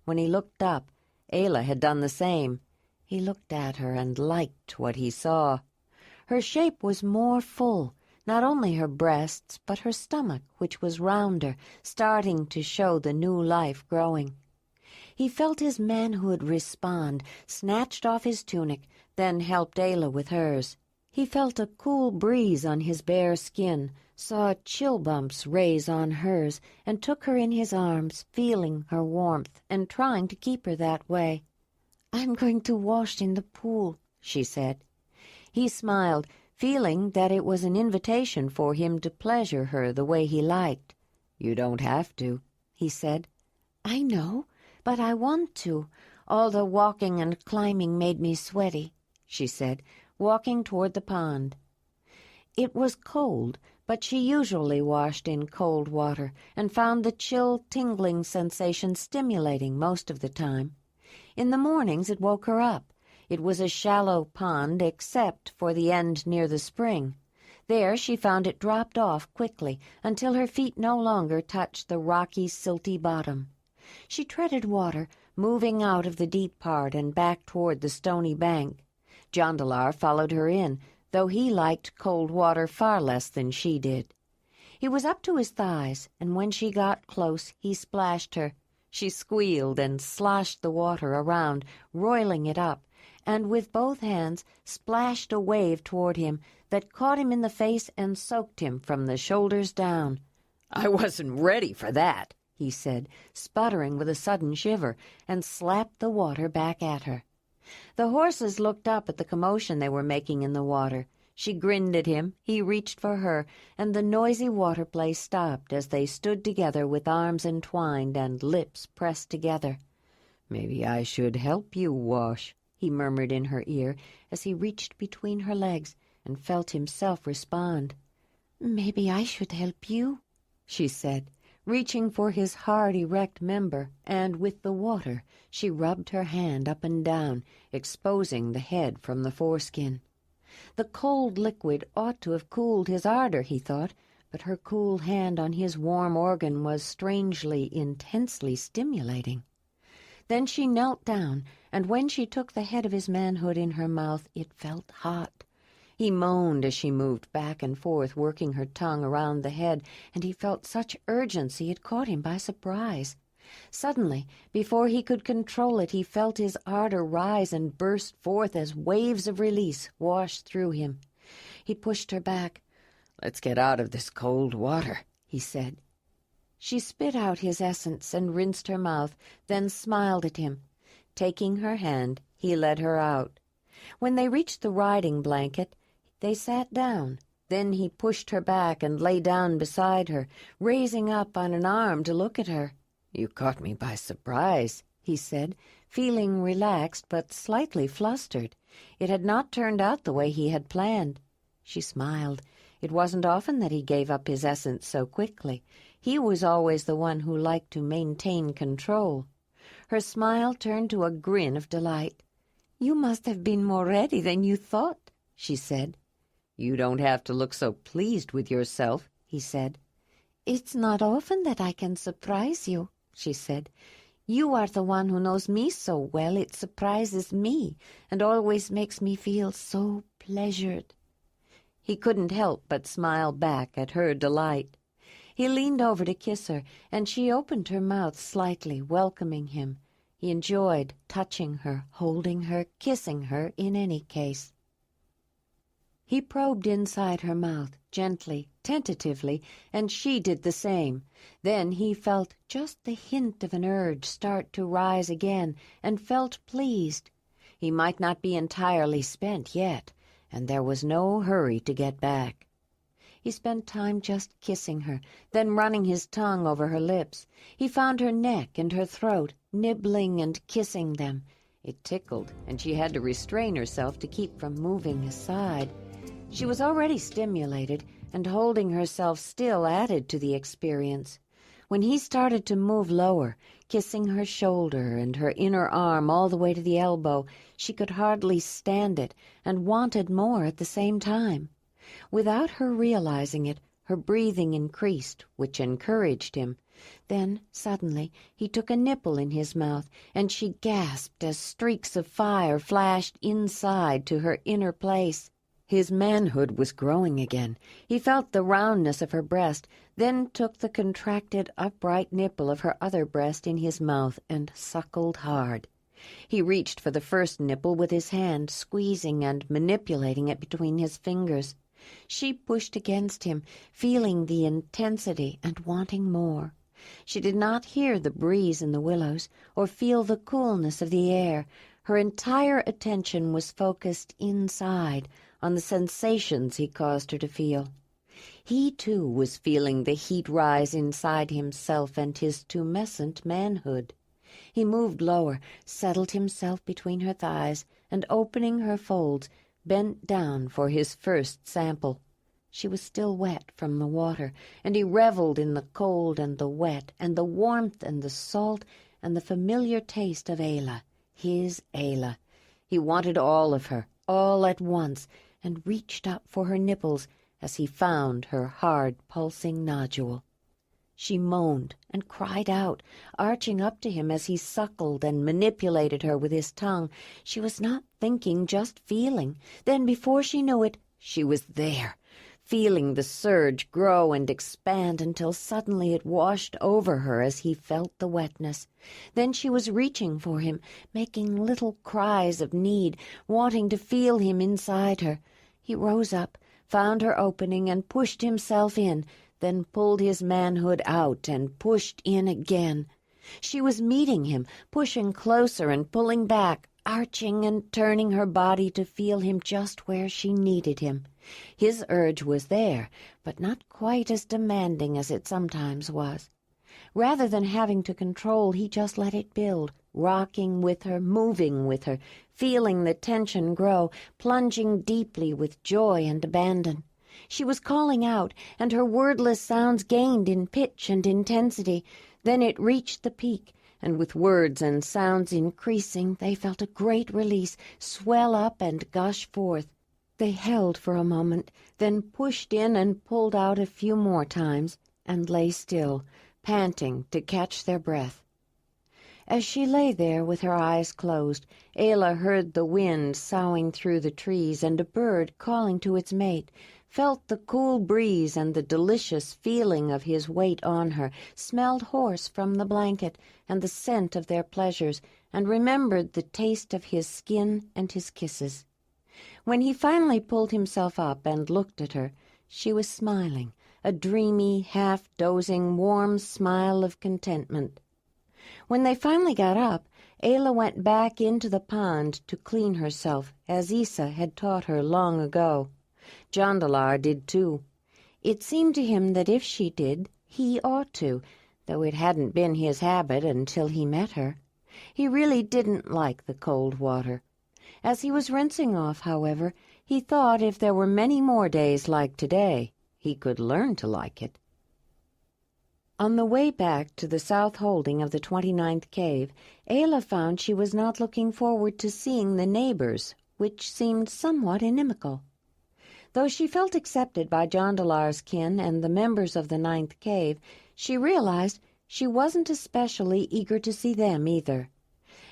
When he looked up, Ayla had done the same. He looked at her and liked what he saw. Her shape was more full, not only her breasts, but her stomach, which was rounder, starting to show the new life growing. He felt his manhood respond, snatched off his tunic, then helped Ayla with hers. He felt a cool breeze on his bare skin, saw chill bumps raise on hers, and took her in his arms, feeling her warmth and trying to keep her that way. "I'm going to wash in the pool," she said. He smiled, feeling that it was an invitation for him to pleasure her the way he liked. "You don't have to," he said. "I know, but I want to. All the walking and climbing made me sweaty," she said, walking toward the pond. It was cold, but she usually washed in cold water and found the chill, tingling sensation stimulating most of the time. In the mornings it woke her up. It was a shallow pond except for the end near the spring. There she found it dropped off quickly until her feet no longer touched the rocky, silty bottom. She treaded water, moving out of the deep part and back toward the stony bank. Jondalar followed her in, though he liked cold water far less than she did. He was up to his thighs, and when she got close, he splashed her. She squealed and sloshed the water around, roiling it up, and with both hands splashed a wave toward him that caught him in the face and soaked him from the shoulders down. "I wasn't ready for that," he said, sputtering with a sudden shiver, and slapped the water back at her. The horses looked up at the commotion they were making in the water. She grinned at him, he reached for her, and the noisy water play stopped as they stood together with arms entwined and lips pressed together. "Maybe I should help you wash," he murmured in her ear as he reached between her legs and felt himself respond. "Maybe I should help you," she said, reaching for his hard, erect member, and with the water she rubbed her hand up and down, exposing the head from the foreskin. The cold liquid ought to have cooled his ardor, he thought, but her cool hand on his warm organ was strangely, intensely stimulating. Then she knelt down, and when she took the head of his manhood in her mouth, it felt hot. He moaned as she moved back and forth, working her tongue around the head, and he felt such urgency it caught him by surprise. Suddenly, before he could control it, he felt his ardor rise and burst forth as waves of release washed through him. He pushed her back. "Let's get out of this cold water," he said. She spit out his essence and rinsed her mouth, then smiled at him. Taking her hand, he led her out. When they reached the riding blanket, they sat down. Then he pushed her back and lay down beside her, raising up on an arm to look at her. "You caught me by surprise," he said, feeling relaxed but slightly flustered. It had not turned out the way he had planned. She smiled. It wasn't often that he gave up his essence so quickly. He was always the one who liked to maintain control. Her smile turned to a grin of delight. "You must have been more ready than you thought," she said. "You don't have to look so pleased with yourself," he said. "It's not often that I can surprise you," she said. "You are the one who knows me so well it surprises me and always makes me feel so pleasured." He couldn't help but smile back at her delight. He leaned over to kiss her, and she opened her mouth slightly, welcoming him. He enjoyed touching her, holding her, kissing her in any case. He probed inside her mouth, gently, tentatively, and she did the same. Then he felt just the hint of an urge start to rise again, and felt pleased. He might not be entirely spent yet, and there was no hurry to get back. He spent time just kissing her, then running his tongue over her lips. He found her neck and her throat, nibbling and kissing them. It tickled, and she had to restrain herself to keep from moving aside. She was already stimulated, and holding herself still added to the experience. When he started to move lower, kissing her shoulder and her inner arm all the way to the elbow, she could hardly stand it and wanted more at the same time. Without her realizing it, her breathing increased, which encouraged him. Then, suddenly, he took a nipple in his mouth, and she gasped as streaks of fire flashed inside to her inner place. His manhood was growing again. He felt the roundness of her breast, then took the contracted, upright nipple of her other breast in his mouth and suckled hard. He reached for the first nipple with his hand, squeezing and manipulating it between his fingers. She pushed against him, feeling the intensity and wanting more. She did not hear the breeze in the willows or feel the coolness of the air. Her entire attention was focused inside, on the sensations he caused her to feel. He, too, was feeling the heat rise inside himself and his tumescent manhood. He moved lower, settled himself between her thighs, and opening her folds, bent down for his first sample. She was still wet from the water, and he reveled in the cold and the wet and the warmth and the salt and the familiar taste of Ayla, his Ayla. He wanted all of her, all at once, and reached up for her nipples as he found her hard, pulsing nodule. She moaned and cried out, arching up to him as he suckled and manipulated her with his tongue. She was not thinking, just feeling. Then, before she knew it, she was there, feeling the surge grow and expand until suddenly it washed over her as he felt the wetness. Then she was reaching for him, making little cries of need, wanting to feel him inside her. He rose up, found her opening, and pushed himself in, then pulled his manhood out and pushed in again. She was meeting him, pushing closer and pulling back, arching and turning her body to feel him just where she needed him. His urge was there, but not quite as demanding as it sometimes was. Rather than having to control, he just let it build, rocking with her, moving with her, feeling the tension grow, plunging deeply with joy and abandon. She was calling out, and her wordless sounds gained in pitch and intensity. Then it reached the peak, and with words and sounds increasing, they felt a great release swell up and gush forth. They held for a moment, then pushed in and pulled out a few more times, and lay still, panting to catch their breath. As she lay there with her eyes closed, Ayla heard the wind soughing through the trees and a bird calling to its mate, felt the cool breeze and the delicious feeling of his weight on her, smelled horse from the blanket and the scent of their pleasures, and remembered the taste of his skin and his kisses. When he finally pulled himself up and looked at her, she was smiling, a dreamy, half-dozing, warm smile of contentment. When they finally got up, Ayla went back into the pond to clean herself, as Isa had taught her long ago. Jondalar did too. It seemed to him that if she did, he ought to, though it hadn't been his habit until he met her. He really didn't like the cold water. As he was rinsing off, however, he thought if there were many more days like today, he could learn to like it. On the way back to the south holding of the 29th cave, Ayla found she was not looking forward to seeing the neighbors, which seemed somewhat inimical. Though she felt accepted by Jondalar's kin and the members of the 9th cave, she realized she wasn't especially eager to see them either.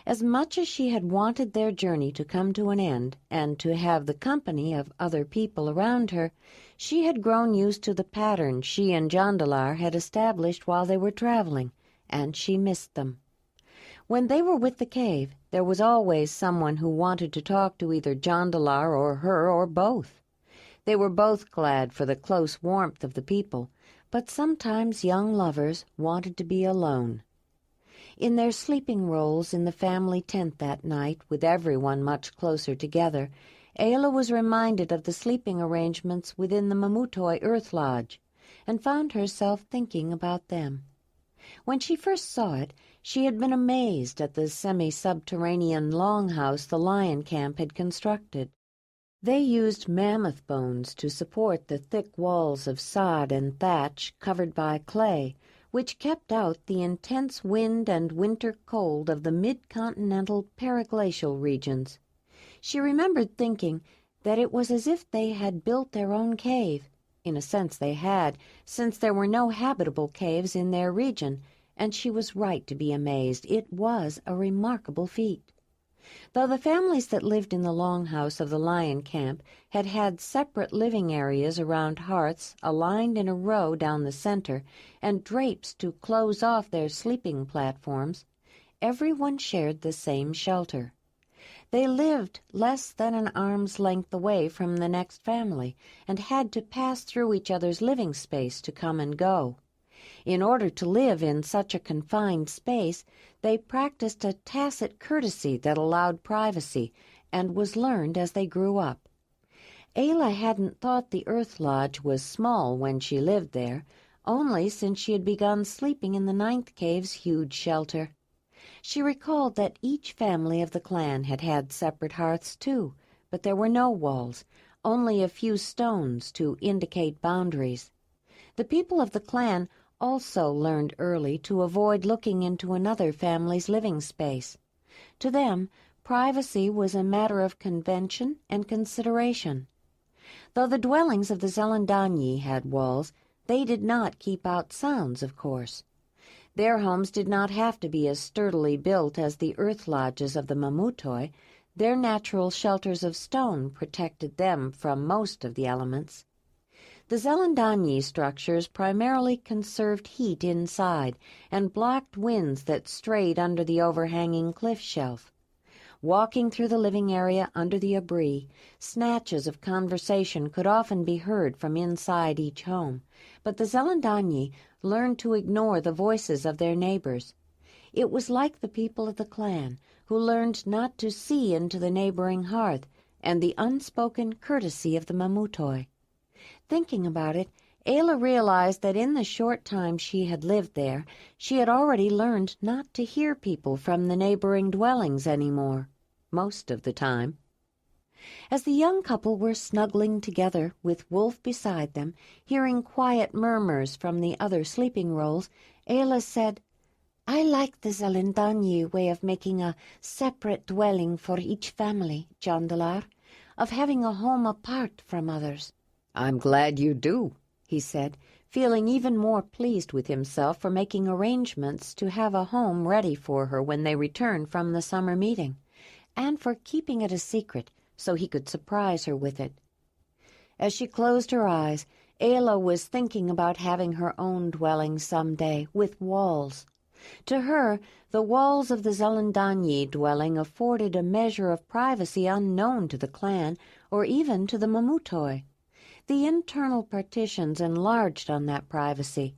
As much as she had wanted their journey to come to an end and to have the company of other people around her, she had grown used to the pattern she and Jondalar had established while they were traveling, and she missed them. When they were with the cave, there was always someone who wanted to talk to either Jondalar or her or both. They were both glad for the close warmth of the people, but sometimes young lovers wanted to be alone. In their sleeping rolls in the family tent that night, with everyone much closer together, Ayla was reminded of the sleeping arrangements within the Mamutoi Earth Lodge, and found herself thinking about them. When she first saw it, she had been amazed at the semi-subterranean longhouse the lion camp had constructed. They used mammoth bones to support the thick walls of sod and thatch covered by clay, which kept out the intense wind and winter cold of the mid-continental periglacial regions. She remembered thinking that it was as if they had built their own cave. In a sense they had, since there were no habitable caves in their region, and she was right to be amazed. It was a remarkable feat. Though the families that lived in the longhouse of the lion camp had had separate living areas around hearths aligned in a row down the center and drapes to close off their sleeping platforms, everyone shared the same shelter. They lived less than an arm's length away from the next family and had to pass through each other's living space to come and go. In order to live in such a confined space, they practiced a tacit courtesy that allowed privacy and was learned as they grew up. Ayla hadn't thought the Earth Lodge was small when she lived there, only since she had begun sleeping in the 9th cave's huge shelter. She recalled that each family of the clan had had separate hearths too, but there were no walls, only a few stones to indicate boundaries. The people of the clan also learned early to avoid looking into another family's living space. To them, privacy was a matter of convention and consideration. Though the dwellings of the Zelandonii had walls, they did not keep out sounds, of course. Their homes did not have to be as sturdily built as the earth lodges of the Mamutoi. Their natural shelters of stone protected them from most of the elements. The Zelandonii structures primarily conserved heat inside and blocked winds that strayed under the overhanging cliff shelf. Walking through the living area under the abri, snatches of conversation could often be heard from inside each home, but the Zelandonii learned to ignore the voices of their neighbors. It was like the people of the clan, who learned not to see into the neighboring hearth, and the unspoken courtesy of the Mamutoi. Thinking about it, Ayla realized that in the short time she had lived there, she had already learned not to hear people from the neighboring dwellings anymore, most of the time. As the young couple were snuggling together, with Wolf beside them, hearing quiet murmurs from the other sleeping rolls, Ayla said, "I like the Zelandonii way of making a separate dwelling for each family, Jondalar, of having a home apart from others." "I'm glad you do," he said, feeling even more pleased with himself for making arrangements to have a home ready for her when they returned from the summer meeting, and for keeping it a secret so he could surprise her with it. As she closed her eyes, Ayla was thinking about having her own dwelling some day, with walls. To her, the walls of the Zelandonii dwelling afforded a measure of privacy unknown to the clan or even to the Mamutoi. The internal partitions enlarged on that privacy.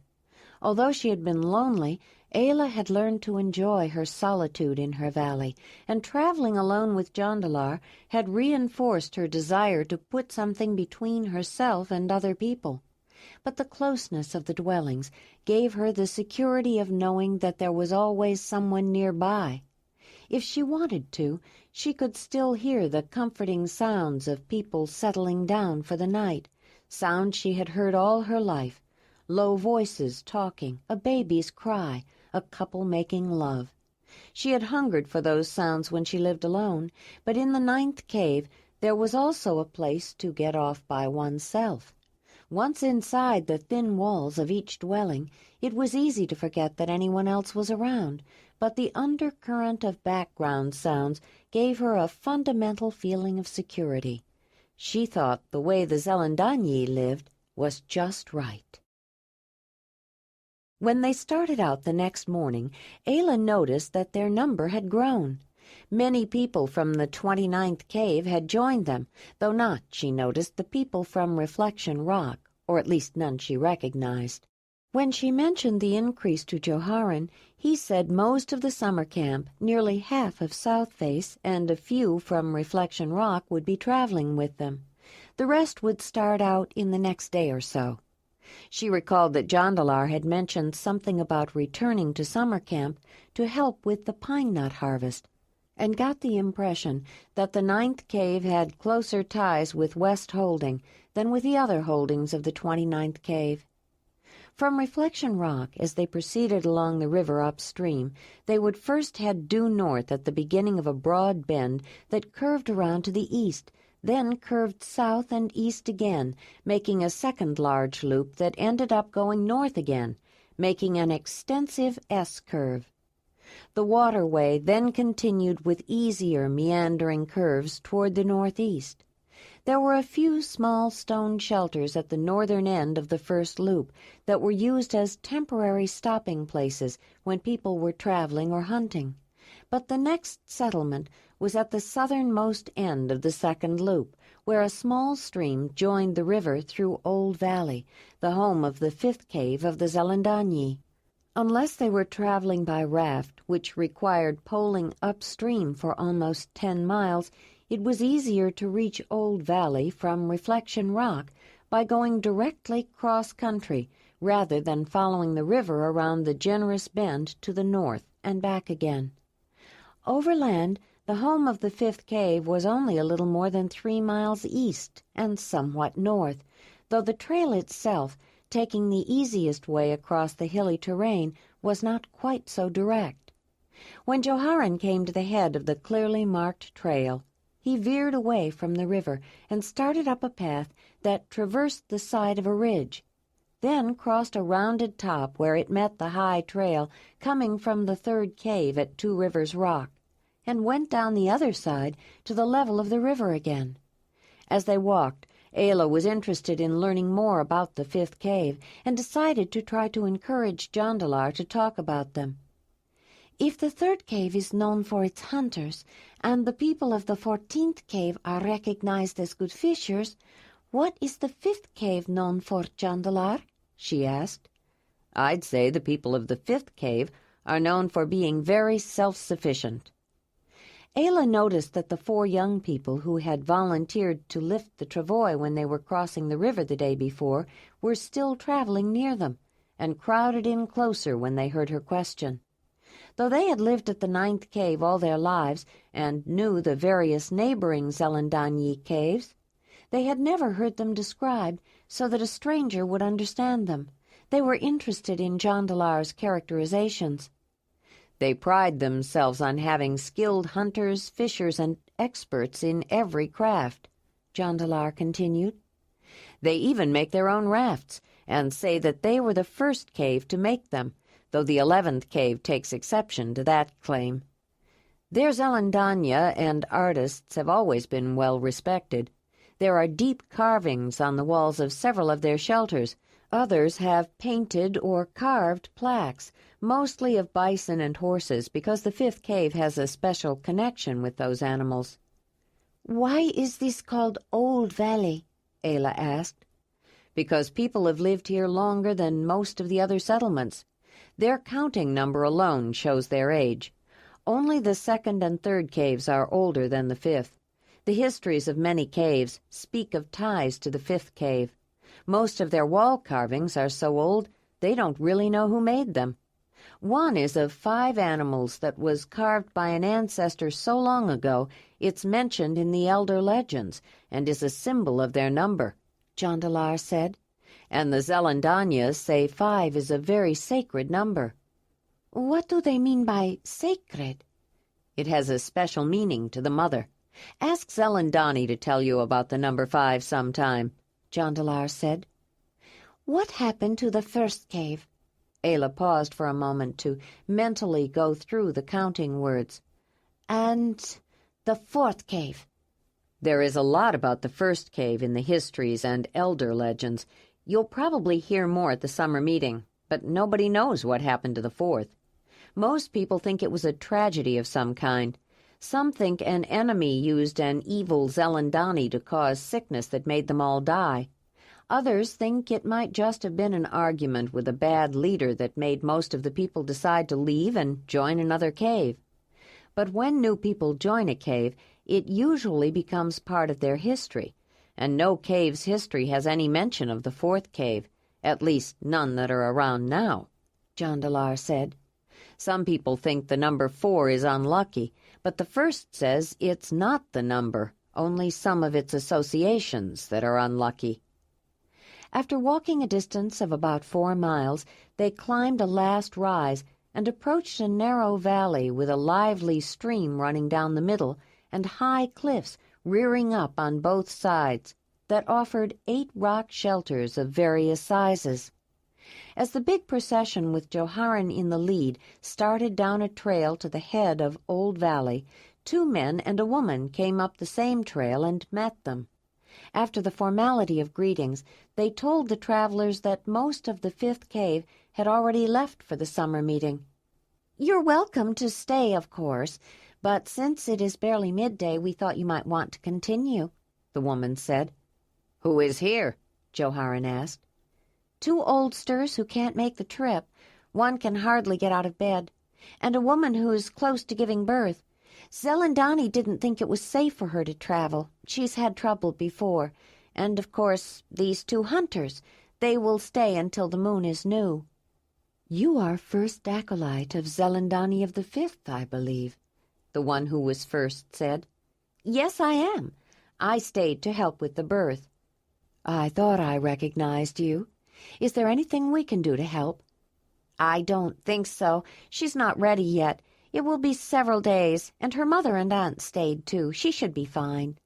Although she had been lonely, Ayla had learned to enjoy her solitude in her valley, and traveling alone with Jondalar had reinforced her desire to put something between herself and other people. But the closeness of the dwellings gave her the security of knowing that there was always someone nearby. If she wanted to, she could still hear the comforting sounds of people settling down for the night, sounds she had heard all her life, low voices talking, a baby's cry, a couple making love. She had hungered for those sounds when she lived alone, but in the 9th cave there was also a place to get off by oneself. Once inside the thin walls of each dwelling, it was easy to forget that anyone else was around, but the undercurrent of background sounds gave her a fundamental feeling of security. She thought the way the Zelandonii lived was just right. When they started out the next morning, Ayla noticed that their number had grown. Many people from the 29th cave had joined them, though not, she noticed, the people from Reflection Rock, or at least none she recognized. When she mentioned the increase to Joharan, he said most of the summer camp, nearly half of South Face, and a few from Reflection Rock would be traveling with them. The rest would start out in the next day or so. She recalled that Jondalar had mentioned something about returning to summer camp to help with the pine nut harvest, and got the impression that the 9th cave had closer ties with West Holding than with the other holdings of the 29th cave. From Reflection Rock, as they proceeded along the river upstream, they would first head due north at the beginning of a broad bend that curved around to the east, then curved south and east again, making a second large loop that ended up going north again, making an extensive S-curve. The waterway then continued with easier meandering curves toward the northeast. There were a few small stone shelters at the northern end of the first loop that were used as temporary stopping places when people were traveling or hunting. But the next settlement was at the southernmost end of the second loop, where a small stream joined the river through Old Valley, the home of the 5th cave of the Zelandonii. Unless they were traveling by raft, which required poling upstream for almost 10 miles, it was easier to reach Old Valley from Reflection Rock by going directly cross-country rather than following the river around the generous bend to the north and back again. Overland, the home of the 5th cave was only a little more than 3 miles east and somewhat north, though the trail itself, taking the easiest way across the hilly terrain, was not quite so direct. When Joharan came to the head of the clearly marked trail, he veered away from the river and started up a path that traversed the side of a ridge, then crossed a rounded top where it met the high trail coming from the 3rd cave at Two Rivers Rock, and went down the other side to the level of the river again. As they walked, Ayla was interested in learning more about the 5th cave and decided to try to encourage Jondalar to talk about them. If the 3rd cave is known for its hunters, and the people of the 14th cave are recognized as good fishers, what is the 5th cave known for, Jondalar? She asked. I'd say the people of the 5th cave are known for being very self-sufficient. Ayla noticed that the 4 young people who had volunteered to lift the travois when they were crossing the river the day before were still traveling near them, and crowded in closer when they heard her question. Though they had lived at the 9th cave all their lives and knew the various neighboring Zelandonii caves, they had never heard them described so that a stranger would understand them. They were interested in Jondalar's characterizations. They pride themselves on having skilled hunters, fishers, and experts in every craft, Jondalar continued. They even make their own rafts, and say that they were the first cave to make them, though the 11th cave takes exception to that claim. Their Zelandonii and artists have always been well respected. There are deep carvings on the walls of several of their shelters. Others have painted or carved plaques, mostly of bison and horses, because the 5th cave has a special connection with those animals. Why is this called Old Valley? Ayla asked. because people have lived here longer than most of the other settlements. Their counting number alone shows their age. Only the second and third caves are older than the fifth. The histories of many caves speak of ties to the fifth cave. Most of their wall carvings are so old they don't really know who made them. One is of 5 animals that was carved by an ancestor so long ago it's mentioned in the elder legends and is a symbol of their number, Jondalar said. and the Zelandonias say 5 is a very sacred number. What do they mean by sacred? It has a special meaning to the mother. Ask Zelandonii to tell you about the number 5 sometime, Jondalar said. What happened to the first cave? Ayla paused for a moment to mentally go through the counting words. And the fourth cave? There is a lot about the first cave in the histories and elder legends. You'll probably hear more at the summer meeting, but nobody knows what happened to the fourth. Most people think it was a tragedy of some kind. Some think an enemy used an evil Zelandonii to cause sickness that made them all die. Others think it might just have been an argument with a bad leader that made most of the people decide to leave and join another cave. But when new people join a cave, it usually becomes part of their history, and no cave's history has any mention of the fourth cave, at least none that are around now, Jondalar said. Some people think the number 4 is unlucky, but the first says it's not the number, only some of its associations that are unlucky. After walking a distance of about 4 miles, they climbed a last rise and approached a narrow valley with a lively stream running down the middle and high cliffs rearing up on both sides that offered 8 rock shelters of various sizes. As the big procession with Joharan in the lead started down a trail to the head of Old Valley, 2 men and a woman came up the same trail and met them. After the formality of greetings, they told the travelers that most of the 5th cave had already left for the summer meeting. "You're welcome to stay, of course, but since it is barely midday, we thought you might want to continue," the woman said. "Who is here?" Joharan asked. 2 oldsters who can't make the trip. One can hardly get out of bed, and a woman who is close to giving birth. Zelandonii didn't think it was safe for her to travel. She's had trouble before. And, of course, these 2 hunters. They will stay until the moon is new." "You are first acolyte of Zelandonii of the 5th, I believe," the one who was first said. "Yes, I am. I stayed to help with the birth." "I thought I recognized you. Is there anything we can do to help?" "I don't think so. She's not ready yet. It will be several days, and her mother and aunt stayed too. She should be fine."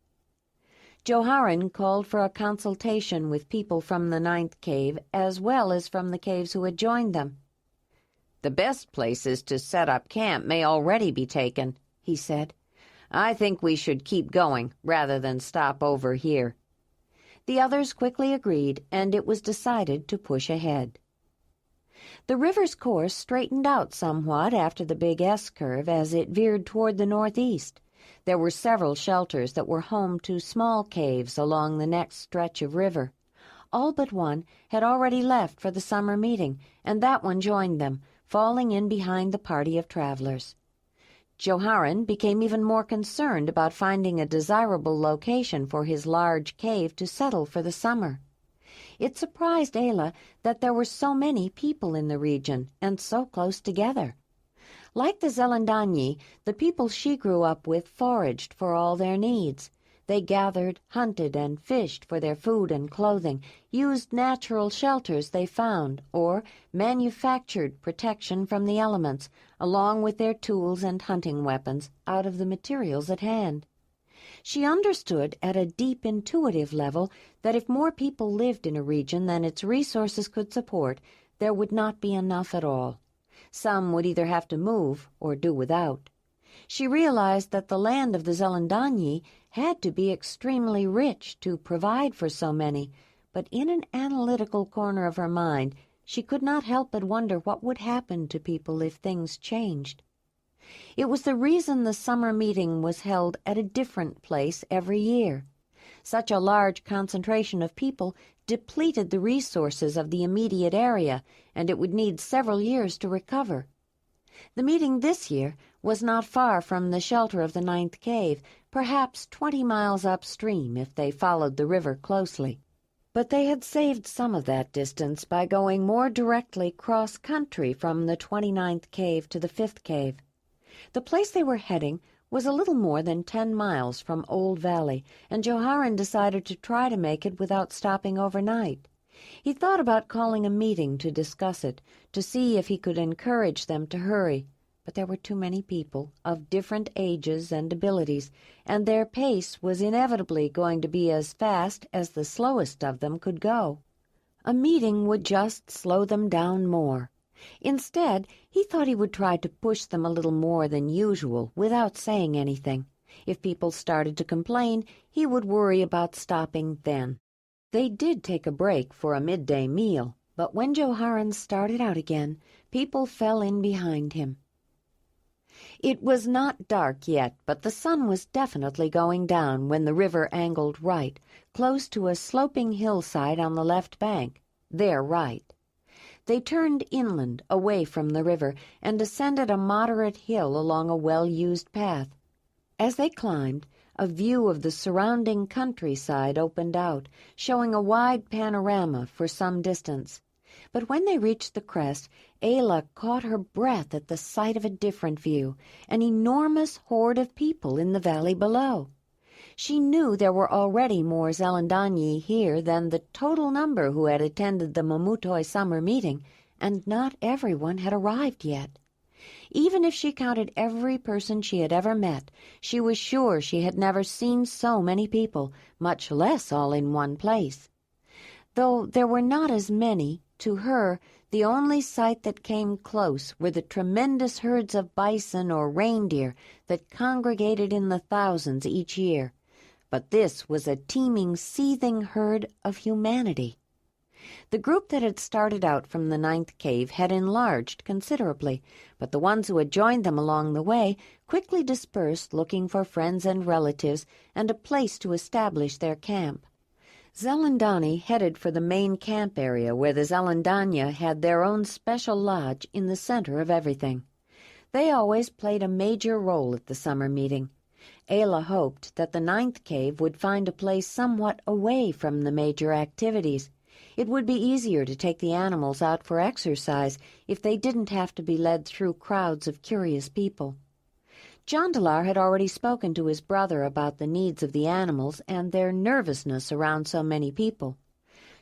Joharan called for a consultation with people from the 9th cave as well as from the caves who had joined them. "The best places to set up camp may already be taken," he said. "I think we should keep going rather than stop over here." The others quickly agreed, and it was decided to push ahead. The river's course straightened out somewhat after the big S-curve as it veered toward the northeast. There were several shelters that were home to small caves along the next stretch of river. All but one had already left for the summer meeting, and that one joined them, falling in behind the party of travelers. Joharan became even more concerned about finding a desirable location for his large cave to settle for the summer. It surprised Ayla that there were so many people in the region and so close together. Like the Zelandonii, the people she grew up with foraged for all their needs. They gathered, hunted, and fished for their food and clothing, used natural shelters they found, or manufactured protection from the elements, along with their tools and hunting weapons, out of the materials at hand. She understood at a deep intuitive level that if more people lived in a region than its resources could support, there would not be enough at all. Some would either have to move or do without. She realized that the land of the Zelandonii had to be extremely rich to provide for so many, but in an analytical corner of her mind she could not help but wonder what would happen to people if things changed. It was the reason the summer meeting was held at a different place every year. Such a large concentration of people depleted the resources of the immediate area, and it would need several years to recover. The meeting this year was not far from the shelter of the ninth cave, perhaps 20 miles upstream if they followed the river closely. But they had saved some of that distance by going more directly cross-country from the 29th cave to the 5th cave. The place they were heading was a little more than 10 miles from Old Valley, and Joharan decided to try to make it without stopping overnight. He thought about calling a meeting to discuss it, to see if he could encourage them to hurry, but there were too many people of different ages and abilities, and their pace was inevitably going to be as fast as the slowest of them could go. A meeting would just slow them down more. Instead, he thought he would try to push them a little more than usual without saying anything. If people started to complain, he would worry about stopping then. They did take a break for a midday meal, but when Joharan started out again, people fell in behind him. It was not dark yet, but the sun was definitely going down when the river angled right, close to a sloping hillside on the left bank, their right. They turned inland, away from the river, and ascended a moderate hill along a well-used path. As they climbed, a view of the surrounding countryside opened out, showing a wide panorama for some distance. But when they reached the crest, Ayla caught her breath at the sight of a different view, an enormous horde of people in the valley below. She knew there were already more Zelandonii here than the total number who had attended the Mamutoi summer meeting, and not everyone had arrived yet. Even if she counted every person she had ever met, she was sure she had never seen so many people, much less all in one place. Though there were not as many, to her, the only sight that came close were the tremendous herds of bison or reindeer that congregated in the thousands each year. But this was a teeming, seething herd of humanity. The group that had started out from the ninth cave had enlarged considerably, but the ones who had joined them along the way quickly dispersed looking for friends and relatives and a place to establish their camp. Zelandonii headed for the main camp area where the Zelandania had their own special lodge in the center of everything. They always played a major role at the summer meeting. Ayla hoped that the ninth cave would find a place somewhat away from the major activities. It would be easier to take the animals out for exercise if they didn't have to be led through crowds of curious people. Jondalar had already spoken to his brother about the needs of the animals and their nervousness around so many people.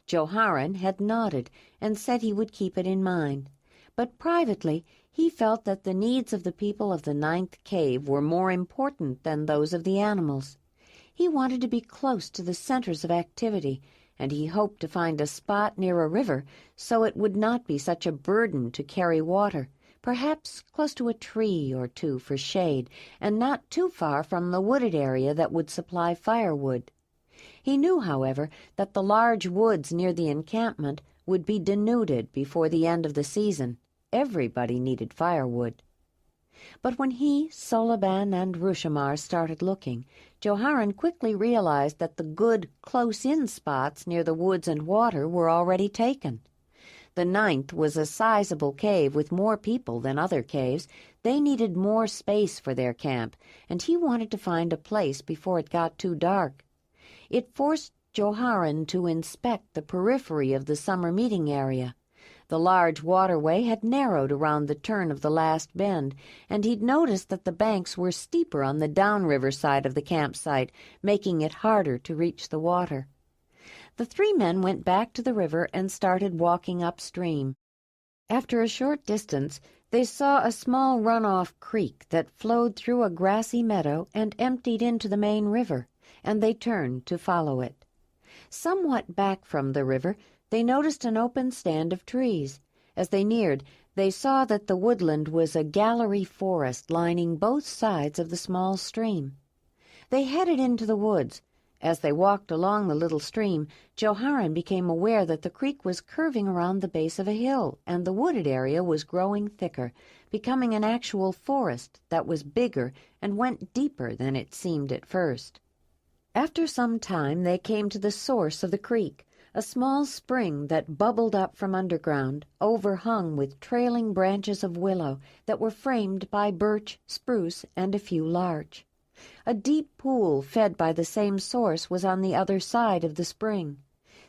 Joharan had nodded and said he would keep it in mind, but privately he felt that the needs of the people of the ninth cave were more important than those of the animals. He wanted to be close to the centers of activity, and he hoped to find a spot near a river so it would not be such a burden to carry water, perhaps close to a tree or two for shade, and not too far from the wooded area that would supply firewood. He knew, however, that the large woods near the encampment would be denuded before the end of the season. Everybody needed firewood. But when he, Solaban, and Rushamar started looking, Joharan quickly realized that the good, close-in spots near the woods and water were already taken. The ninth was a sizable cave with more people than other caves. They needed more space for their camp, and he wanted to find a place before it got too dark. It forced Joharan to inspect the periphery of the summer meeting area. The large waterway had narrowed around the turn of the last bend, and he'd noticed that the banks were steeper on the downriver side of the campsite, making it harder to reach the water. The three men went back to the river and started walking upstream. After a short distance, they saw a small runoff creek that flowed through a grassy meadow and emptied into the main river, and they turned to follow it. Somewhat back from the river, they noticed an open stand of trees. As they neared, they saw that the woodland was a gallery forest lining both sides of the small stream. They headed into the woods. As they walked along the little stream, Joharan became aware that the creek was curving around the base of a hill, and the wooded area was growing thicker, becoming an actual forest that was bigger and went deeper than it seemed at first. After some time they came to the source of the creek, A small spring that bubbled up from underground, overhung with trailing branches of willow that were framed by birch, spruce, and a few larch. A deep pool fed by the same source was on the other side of the spring.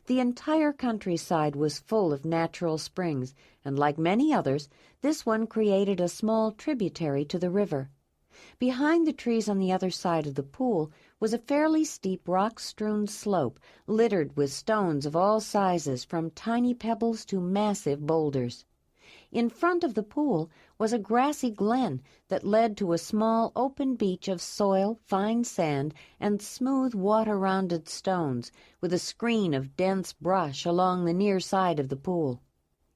The entire countryside was full of natural springs, and like many others, this one created a small tributary to the river. Behind the trees on the other side of the pool was a fairly steep rock-strewn slope littered with stones of all sizes, from tiny pebbles to massive boulders. In front of the pool was a grassy glen that led to a small open beach of soil, fine sand, and smooth water-rounded stones, with a screen of dense brush along the near side of the pool.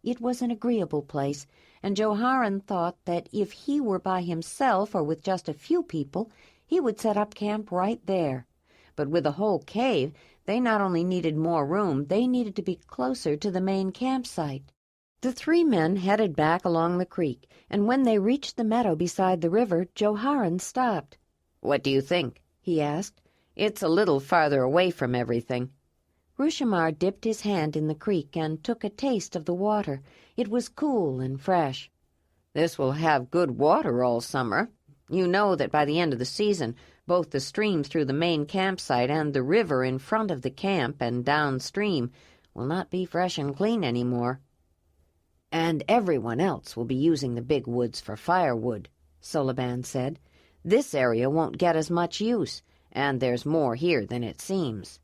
It was an agreeable place, and Joharan thought that if he were by himself or with just a few people, he would set up camp right there. But with the whole cave, they not only needed more room, they needed to be closer to the main campsite. The three men headed back along the creek, and when they reached the meadow beside the river, Joharan stopped. "What do you think?" he asked. "It's a little farther away from everything." Rushamar dipped his hand in the creek and took a taste of the water. It was cool and fresh. "This will have good water all summer. You know that by the end of the season, both the stream through the main campsite and the river in front of the camp and downstream will not be fresh and clean anymore." "And everyone else will be using the big woods for firewood," Soliban said. "This area won't get as much use, and there's more here than it seems."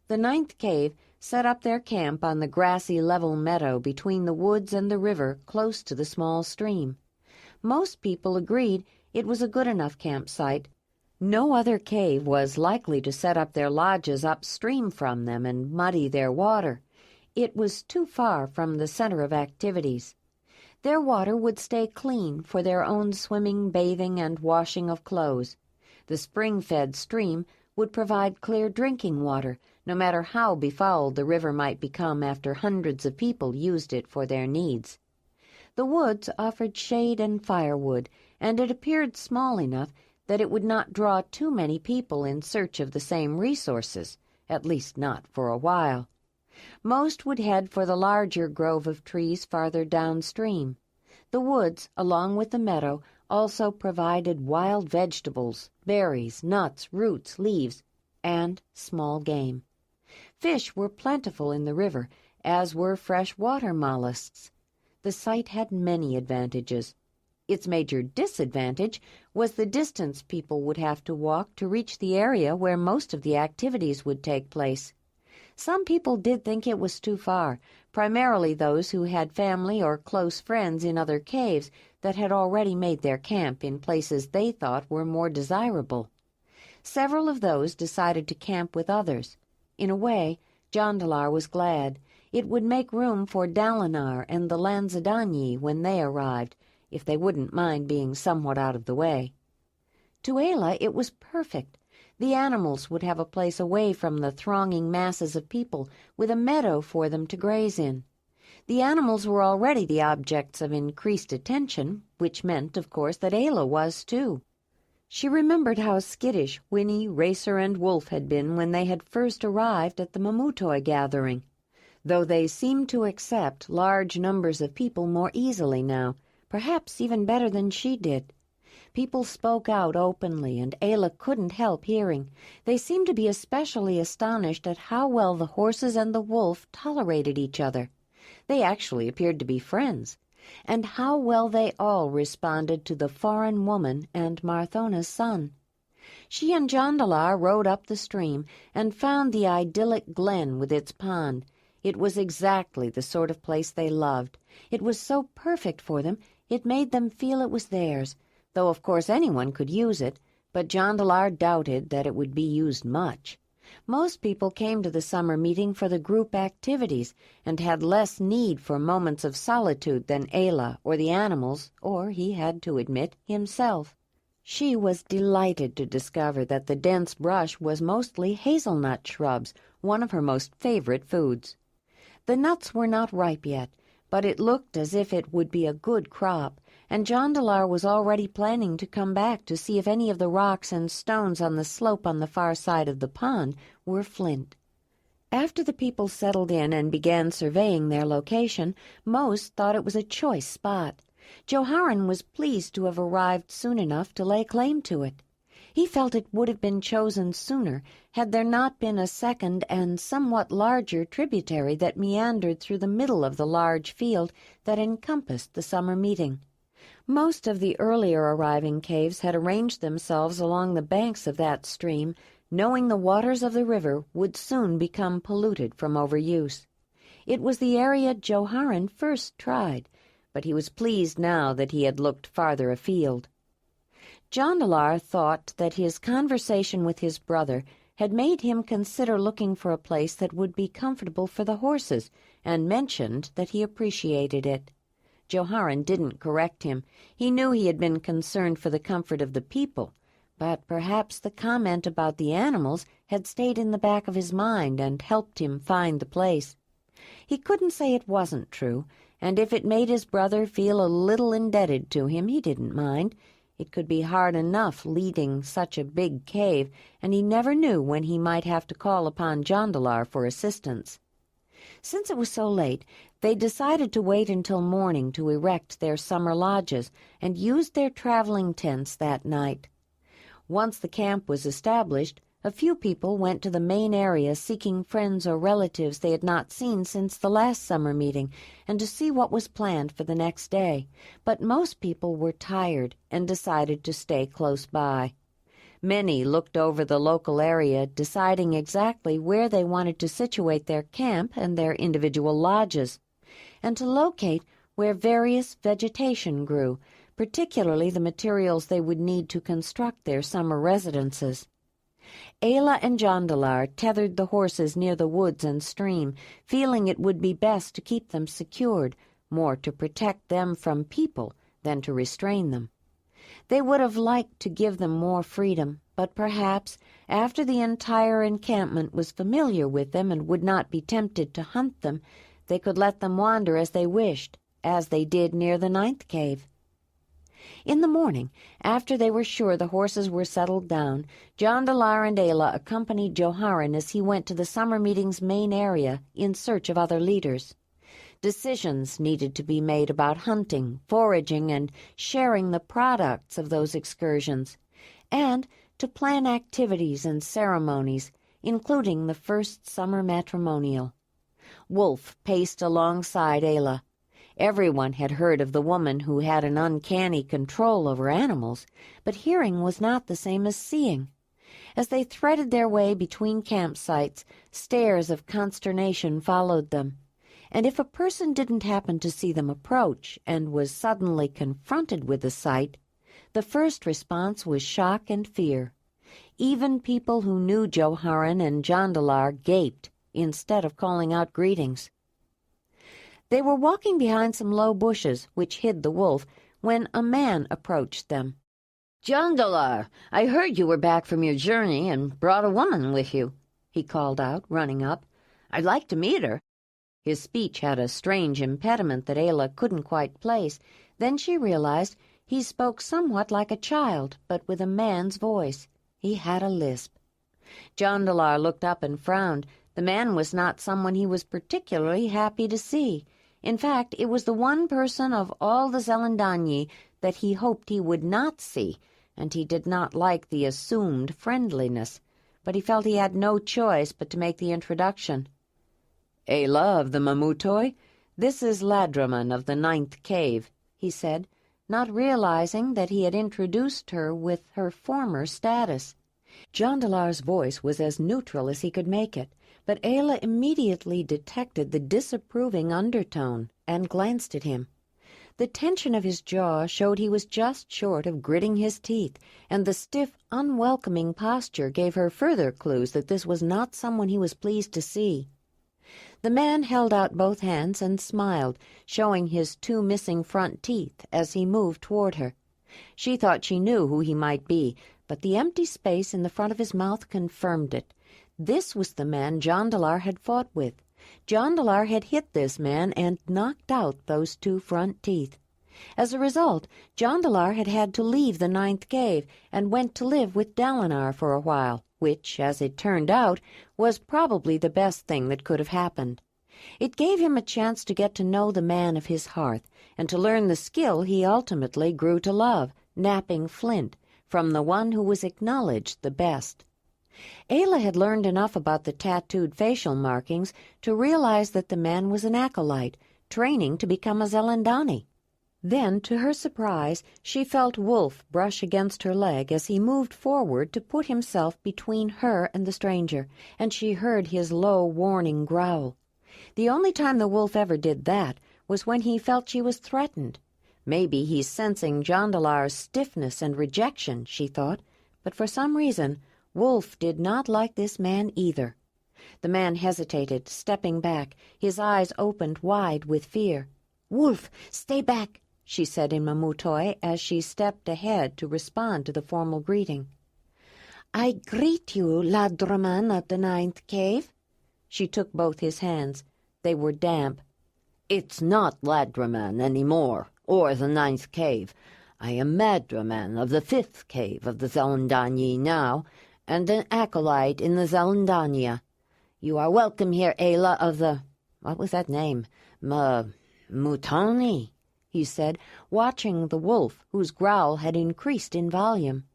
The ninth cave set up their camp on the grassy level meadow between the woods and the river, close to the small stream. Most people agreed it was a good enough campsite. No other cave was likely to set up their lodges upstream from them and muddy their water. It was too far from the center of activities. Their water would stay clean for their own swimming, bathing, and washing of clothes. The spring-fed stream would provide clear drinking water, no matter how befouled the river might become after hundreds of people used it for their needs. The woods offered shade and firewood, and it appeared small enough that it would not draw too many people in search of the same resources, at least not for a while. Most would head for the larger grove of trees farther downstream. The woods, along with the meadow, also provided wild vegetables, berries, nuts, roots, leaves, and small game. Fish were plentiful in the river, as were fresh-water mollusks. The site had many advantages. Its major disadvantage was the distance people would have to walk to reach the area where most of the activities would take place. Some people did think it was too far, primarily those who had family or close friends in other caves that had already made their camp in places they thought were more desirable. Several of those decided to camp with others. In a way, Jondalar was glad. It would make room for Dalinar and the Zelandonii when they arrived, if they wouldn't mind being somewhat out of the way. To Ayla it was perfect. The animals would have a place away from the thronging masses of people, with a meadow for them to graze in. The animals were already the objects of increased attention, which meant, of course, that Ayla was too. She remembered how skittish Winnie, Racer, and Wolf had been when they had first arrived at the Mamutoi gathering, though they seemed to accept large numbers of people more easily now, perhaps even better than she did. People spoke out openly, and Ayla couldn't help hearing. They seemed to be especially astonished at how well the horses and the wolf tolerated each other. They actually appeared to be friends, and how well they all responded to the foreign woman and Marthona's son. She and Jondalar rode up the stream and found the idyllic glen with its pond. It was exactly the sort of place they loved. It was so perfect for them, it made them feel it was theirs, though of course anyone could use it, but Jondalar doubted that it would be used much. Most people came to the summer meeting for the group activities and had less need for moments of solitude than Ayla or the animals, or, he had to admit, himself. She was delighted to discover that the dense brush was mostly hazelnut shrubs, one of her most favorite foods. The nuts were not ripe yet, but it looked as if it would be a good crop, and Jondalar was already planning to come back to see if any of the rocks and stones on the slope on the far side of the pond were flint. After the people settled in and began surveying their location, most thought it was a choice spot. Joharen was pleased to have arrived soon enough to lay claim to it. He felt it would have been chosen sooner had there not been a second and somewhat larger tributary that meandered through the middle of the large field that encompassed the summer meeting. Most of the earlier arriving caves had arranged themselves along the banks of that stream, knowing the waters of the river would soon become polluted from overuse. It was the area Joharen first tried, but he was pleased now that he had looked farther afield. Jondalar thought that his conversation with his brother had made him consider looking for a place that would be comfortable for the horses, and mentioned that he appreciated it. Joharen didn't correct him. He knew he had been concerned for the comfort of the people, but perhaps the comment about the animals had stayed in the back of his mind and helped him find the place. He couldn't say it wasn't true, and if it made his brother feel a little indebted to him, he didn't mind. It could be hard enough leading such a big cave, and he never knew when he might have to call upon Jondalar for assistance. Since it was so late, they decided to wait until morning to erect their summer lodges, and used their traveling tents that night. Once the camp was established, a few people went to the main area seeking friends or relatives they had not seen since the last summer meeting, and to see what was planned for the next day. But most people were tired and decided to stay close by. Many looked over the local area, deciding exactly where they wanted to situate their camp and their individual lodges, and to locate where various vegetation grew, particularly the materials they would need to construct their summer residences. Ayla and Jondalar tethered the horses near the woods and stream, feeling it would be best to keep them secured, more to protect them from people than to restrain them. They would have liked to give them more freedom, but perhaps, after the entire encampment was familiar with them and would not be tempted to hunt them, they could let them wander as they wished, as they did near the 9th cave. In the morning, after they were sure the horses were settled down, Jondalar and Ayla accompanied Joharen as he went to the summer meeting's main area in search of other leaders. Decisions needed to be made about hunting, foraging, and sharing the products of those excursions, and to plan activities and ceremonies, including the first summer matrimonial. Wolf paced alongside Ayla. Everyone had heard of the woman who had an uncanny control over animals, but hearing was not the same as seeing. As they threaded their way between campsites, stares of consternation followed them. And if a person didn't happen to see them approach and was suddenly confronted with the sight, the first response was shock and fear. Even people who knew Joharen and Jondalar gaped instead of calling out greetings. They were walking behind some low bushes which hid the wolf when a man approached them. "Jondalar, I heard you were back from your journey and brought a woman with you," he called out, running up. "I'd like to meet her." His speech had a strange impediment that Ayla couldn't quite place. Then she realized he spoke somewhat like a child, but with a man's voice. He had a lisp. Jondalar looked up and frowned. The man was not someone he was particularly happy to see. In fact, it was the one person of all the Zelandonii that he hoped he would not see, and he did not like the assumed friendliness. But he felt he had no choice but to make the introduction. "Ayla of the Mamutoi, this is Ladraman of the 9th cave," he said, not realizing that he had introduced her with her former status. Jondalar's voice was as neutral as he could make it, but Ayla immediately detected the disapproving undertone and glanced at him. The tension of his jaw showed he was just short of gritting his teeth, and the stiff, unwelcoming posture gave her further clues that this was not someone he was pleased to see. The man held out both hands and smiled, showing his 2 missing front teeth as he moved toward her. She thought she knew who he might be, but the empty space in the front of his mouth confirmed it. This was the man Jondalar had fought with. Jondalar had hit this man and knocked out those 2 front teeth. As a result, Jondalar had had to leave the ninth cave and went to live with Dalinar for a while, which, as it turned out, was probably the best thing that could have happened. It gave him a chance to get to know the man of his hearth and to learn the skill he ultimately grew to love, knapping flint, from the one who was acknowledged the best. Ayla had learned enough about the tattooed facial markings to realize that the man was an acolyte, training to become a Zelandonii. Then, to her surprise, she felt Wolf brush against her leg as he moved forward to put himself between her and the stranger, and she heard his low, warning growl. The only time the wolf ever did that was when he felt she was threatened. Maybe he's sensing Jondalar's stiffness and rejection, she thought, but for some reason Wolf did not like this man either. The man hesitated, stepping back, his eyes opened wide with fear. "Wolf, stay back," she said in Mamutoi as she stepped ahead to respond to the formal greeting. "I greet you, Ladraman of the ninth cave." She took both his hands. They were damp. "It's not Ladraman any more, or the ninth cave. I am Madraman of the fifth cave of the Zelandonii now, and an acolyte in the Zelandonia. You are welcome here, Ayla of the... what was that name? Mutoni," he said, watching the wolf, whose growl had increased in volume.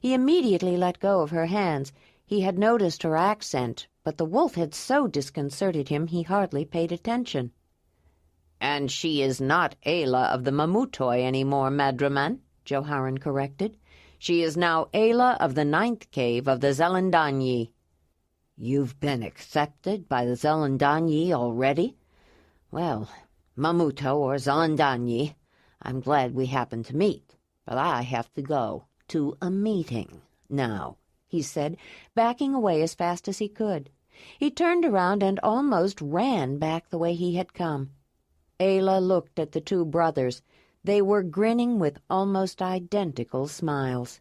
He immediately let go of her hands. He had noticed her accent, but the wolf had so disconcerted him he hardly paid attention. "And she is not Ayla of the Mamutoi any more, Madraman," Joharan corrected. "She is now Ayla of the ninth cave of the Zelandonii." "You've been accepted by the Zelandonii already? Well, Mamuto or Zelandonii, I'm glad we happened to meet, but I have to go to a meeting now," he said, backing away as fast as he could. He turned around and almost ran back the way he had come. Ayla looked at the two brothers. They were grinning with almost identical smiles.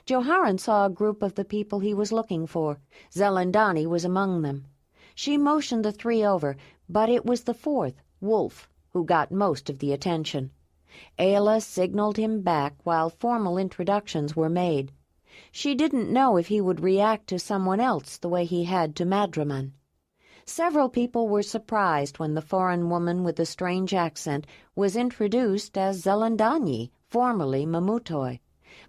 Joharan saw a group of the people he was looking for. Zelandonii was among them. She motioned the three over, but it was the fourth, Wolf, who got most of the attention. Ayla signaled him back while formal introductions were made. She didn't know if he would react to someone else the way he had to Madraman. Several people were surprised when the foreign woman with the strange accent was introduced as Zelandonii, formerly Mamutoi.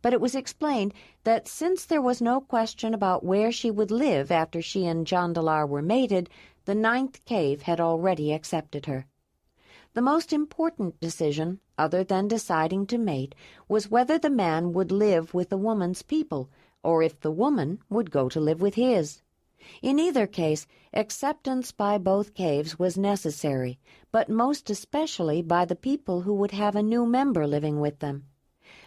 But it was explained that since there was no question about where she would live after she and Jondalar were mated, the ninth cave had already accepted her. The most important decision, other than deciding to mate, was whether the man would live with the woman's people, or if the woman would go to live with his. In either case, acceptance by both caves was necessary, but most especially by the people who would have a new member living with them.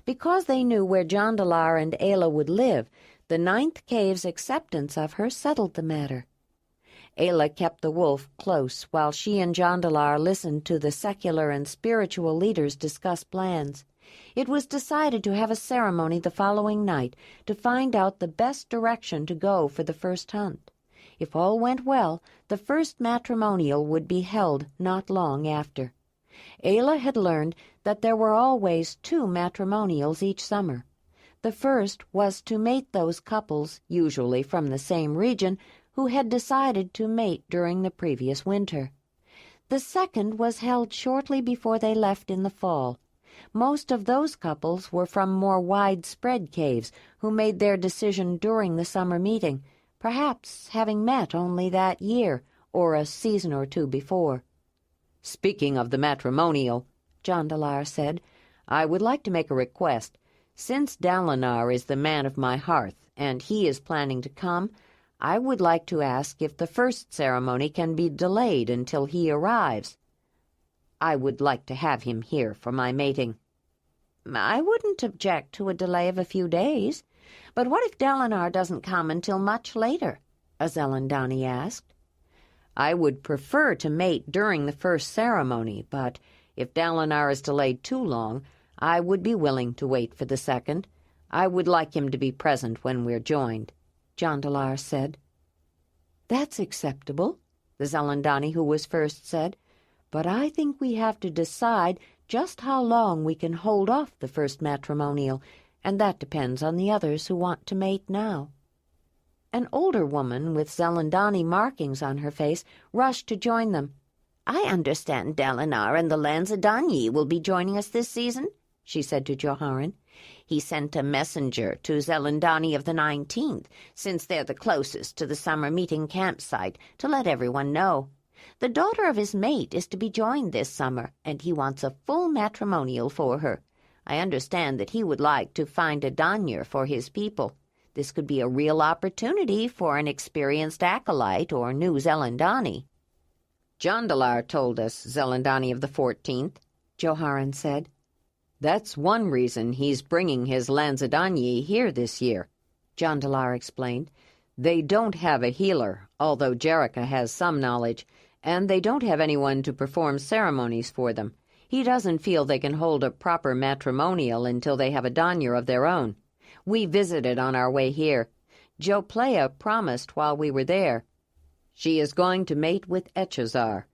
Because they knew where Jondalar and Ayla would live, the ninth cave's acceptance of her settled the matter. Ayla kept the wolf close while she and Jondalar listened to the secular and spiritual leaders discuss plans. It was decided to have a ceremony the following night to find out the best direction to go for the first hunt. If all went well, the first matrimonial would be held not long after. Ayla had learned that there were always 2 matrimonials each summer. The first was to mate those couples, usually from the same region, who had decided to mate during the previous winter. The second was held shortly before they left in the fall. Most of those couples were from more widespread caves who made their decision during the summer meeting, perhaps having met only that year or a season or 2 before. "Speaking of the matrimonial," Jondalar said, "I would like to make a request. Since Dalinar is the man of my hearth, and he is planning to come, I would like to ask if the first ceremony can be delayed until he arrives. I would like to have him here for my mating." "I wouldn't object to a delay of a few days. But what if Dalinar doesn't come until much later?" a Zelandonii asked. "I would prefer to mate during the first ceremony, but if Dalinar is delayed too long, I would be willing to wait for the second. I would like him to be present when we're joined," Jondalar said. "That's acceptable," the Zelandonii who was first said. "But I think we have to decide just how long we can hold off the first matrimonial, and that depends on the others who want to mate now." An older woman with Zelandonii markings on her face rushed to join them. "I understand Dalinar and the Zelandonii will be joining us this season," she said to Joharan. "He sent a messenger to Zelandonii of the 19th, since they're the closest to the summer meeting campsite, to let everyone know. The daughter of his mate is to be joined this summer, and he wants a full matrimonial for her. I understand that he would like to find a danyar for his people. This could be a real opportunity for an experienced acolyte or new Zelandonii." "Jondalar told us, Zelandonii of the 14th, Joharan said. "That's one reason he's bringing his Zelandonii here this year," Jondalar explained. "They don't have a healer, although Jerica has some knowledge, and they don't have anyone to perform ceremonies for them. He doesn't feel they can hold a proper matrimonial until they have a danyar of their own. We visited on our way here. Joplea promised while we were there. She is going to mate with Echazar."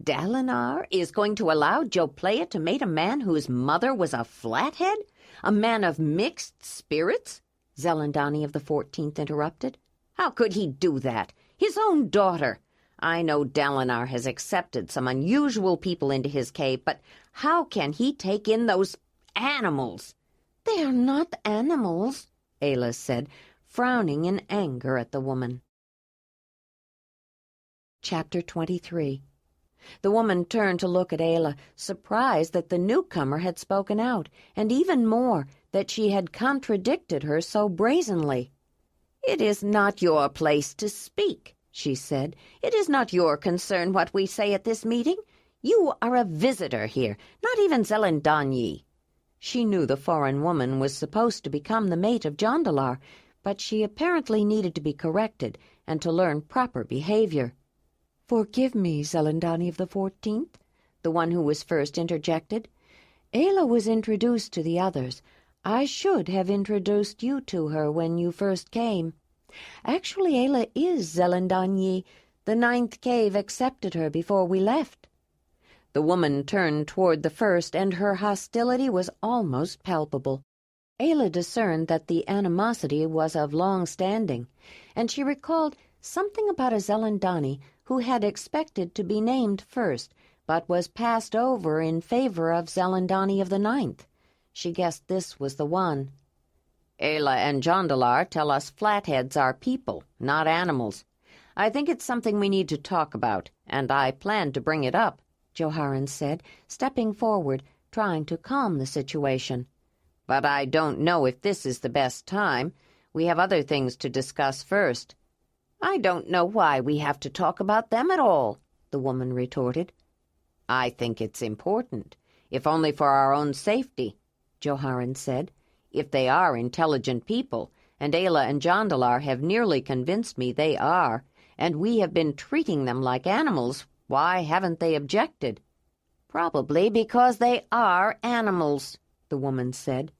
"Dalinar is going to allow Joplea to mate a man whose mother was a flathead? A man of mixed spirits?" Zelandonii of the 14th interrupted. "How could he do that? His own daughter! I know Dalinar has accepted some unusual people into his cave, but how can he take in those animals?" "They are not animals," Ayla said, frowning in anger at the woman. Chapter 23. The woman turned to look at Ayla, surprised that the newcomer had spoken out, and even more, that she had contradicted her so brazenly. "It is not your place to speak," she said. "It is not your concern what we say at this meeting. You are a visitor here, not even Zelandonii." She knew the foreign woman was supposed to become the mate of Jondalar, but she apparently needed to be corrected and to learn proper behavior. "Forgive me, Zelandonii of the 14th, the one who was first interjected. Ayla was introduced to the others. I should have introduced you to her when you first came. Actually, Ayla is Zelandonii. The 9th cave accepted her before we left." The woman turned toward the first, and her hostility was almost palpable. Ayla discerned that the animosity was of long standing, and she recalled something about a Zelandonii who had expected to be named first, but was passed over in favor of Zelandonii of the 9th. She guessed this was the one. "Ayla and Jondalar tell us flatheads are people, not animals. I think it's something we need to talk about, and I plan to bring it up," Joharan said, stepping forward, trying to calm the situation. "But I don't know if this is the best time. We have other things to discuss first." "I don't know why we have to talk about them at all," the woman retorted. "I think it's important, if only for our own safety," Joharan said. "If they are intelligent people, and Ayla and Jondalar have nearly convinced me they are, and we have been treating them like animals, why haven't they objected?" "Probably because they are animals," the woman said.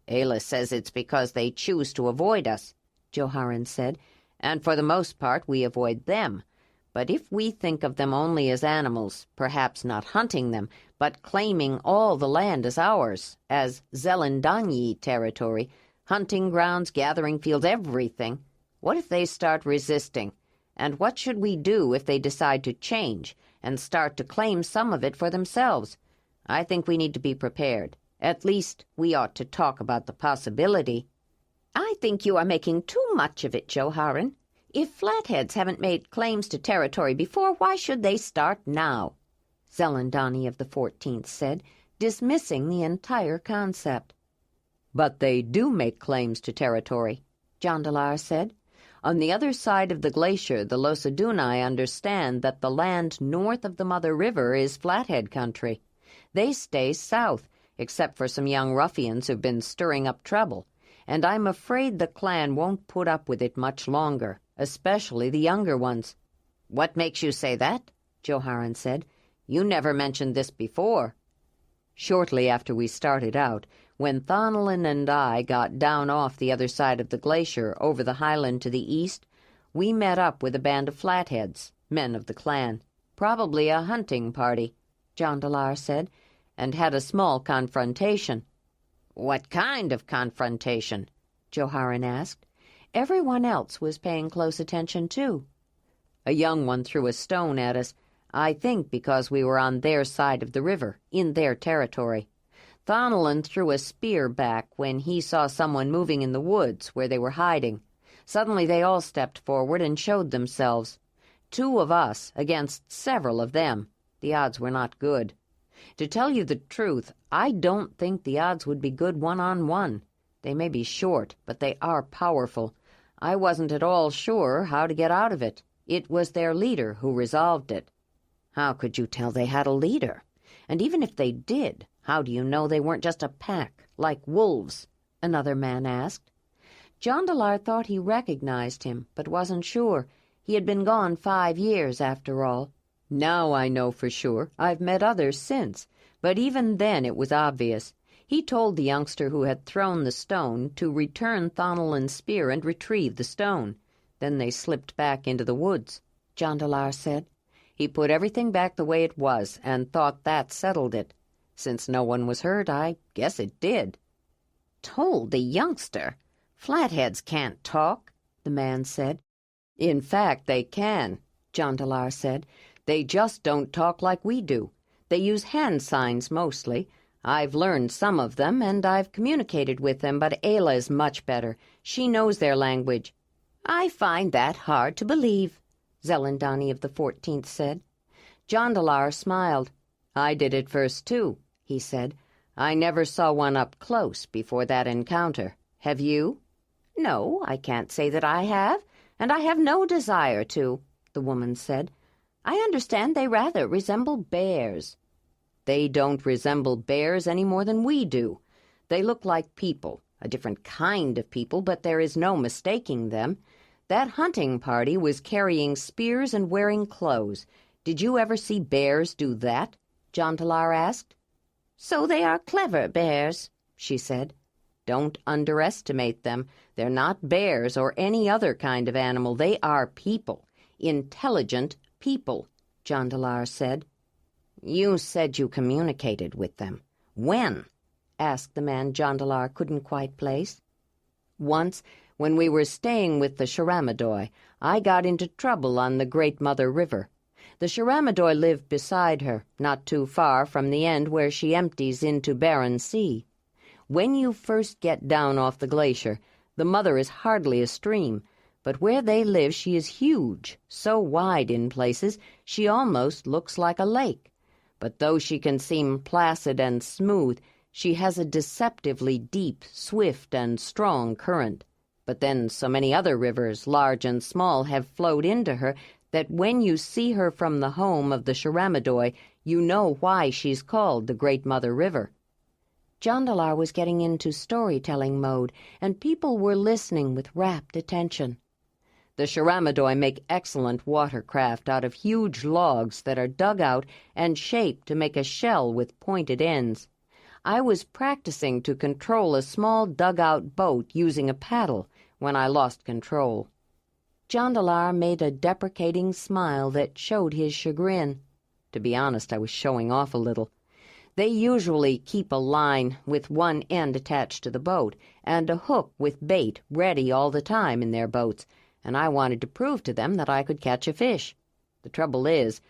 "Ayla says it's because they choose to avoid us," Joharan said, "and for the most part we avoid them. But if we think of them only as animals, perhaps not hunting them, but claiming all the land as ours, as Zelandonii territory, hunting grounds, gathering fields, everything, what if they start resisting? And what should we do if they decide to change and start to claim some of it for themselves? I think we need to be prepared. At least we ought to talk about the possibility." "I think you are making too much of it, Joharan. If flatheads haven't made claims to territory before, why should they start now?" Zelandonii of the 14th said, dismissing the entire concept. "But they do make claims to territory," Jondalar said. "On the other side of the glacier, the Zelandonii understand that the land north of the Mother River is flathead country. They stay south, except for some young ruffians who've been stirring up trouble, and I'm afraid the clan won't put up with it much longer, especially the younger ones." "What makes you say that?" Joharan said. "You never mentioned this before." "Shortly after we started out, when Thonelin and I got down off the other side of the glacier over the highland to the east, we met up with a band of flatheads, men of the clan, probably a hunting party," Jondalar said, and had a small confrontation." "What kind of confrontation?" Joharan asked. Everyone else was paying close attention, too. "A young one threw a stone at us, I think because we were on their side of the river, in their territory. Thonelin threw a spear back when he saw someone moving in the woods where they were hiding. Suddenly they all stepped forward and showed themselves. 2 of us against several of them. The odds were not good. To tell you the truth, I don't think the odds would be good 1-on-1. They may be short, but they are powerful. I wasn't at all sure how to get out of it. It was their leader who resolved it." "How could you tell they had a leader? And even if they did, how do you know they weren't just a pack, like wolves?" another man asked. Jondalar thought he recognized him, but wasn't sure. He had been gone 5 years, after all. "Now I know for sure. I've met others since, but even then it was obvious. He told the youngster who had thrown the stone to return Thonelin's spear and retrieve the stone. Then they slipped back into the woods," Jondalar said. "He put everything back the way it was and thought that settled it. Since no one was hurt, I guess it did." "Told the youngster? Flatheads can't talk," the man said. "In fact, they can," Jondalar said. "They just don't talk like we do. They use hand signs mostly. I've learned some of them, and I've communicated with them, but Ayla is much better. She knows their language." "I find that hard to believe," Zelandonii of the 14th said. Jondalar smiled. "I did it first, too," he said. "I never saw one up close before that encounter. Have you?" "No, I can't say that I have, and I have no desire to," the woman said. "I understand they rather resemble bears." "They don't resemble bears any more than we do. They look like people, a different kind of people, but there is no mistaking them. That hunting party was carrying spears and wearing clothes. Did you ever see bears do that?" Jondalar asked. "So they are clever bears," she said. "Don't underestimate them. They're not bears or any other kind of animal. They are people. Intelligent people," Jondalar said. "You said you communicated with them. When?" asked the man Jondalar couldn't quite place. "Once, when we were staying with the Sharamadoi, I got into trouble on the Great Mother River. The Sharamadoi lived beside her, not too far from the end where she empties into Barren Sea. When you first get down off the glacier, the mother is hardly a stream, but where they live she is huge, so wide in places she almost looks like a lake. But though she can seem placid and smooth, she has a deceptively deep, swift, and strong current. But then so many other rivers, large and small, have flowed into her that when you see her from the home of the Sharamadoi, you know why she's called the Great Mother River." Jondalar was getting into storytelling mode, and people were listening with rapt attention. "The Sharamadoi make excellent watercraft out of huge logs that are dug out and shaped to make a shell with pointed ends. I was practicing to control a small dug-out boat using a paddle when I lost control." Jondalar made a deprecating smile that showed his chagrin. To be honest, I was showing off a little. They usually keep a line with one end attached to the boat and a hook with bait ready all the time in their boats, and I wanted to prove to them that I could catch a fish. The trouble is,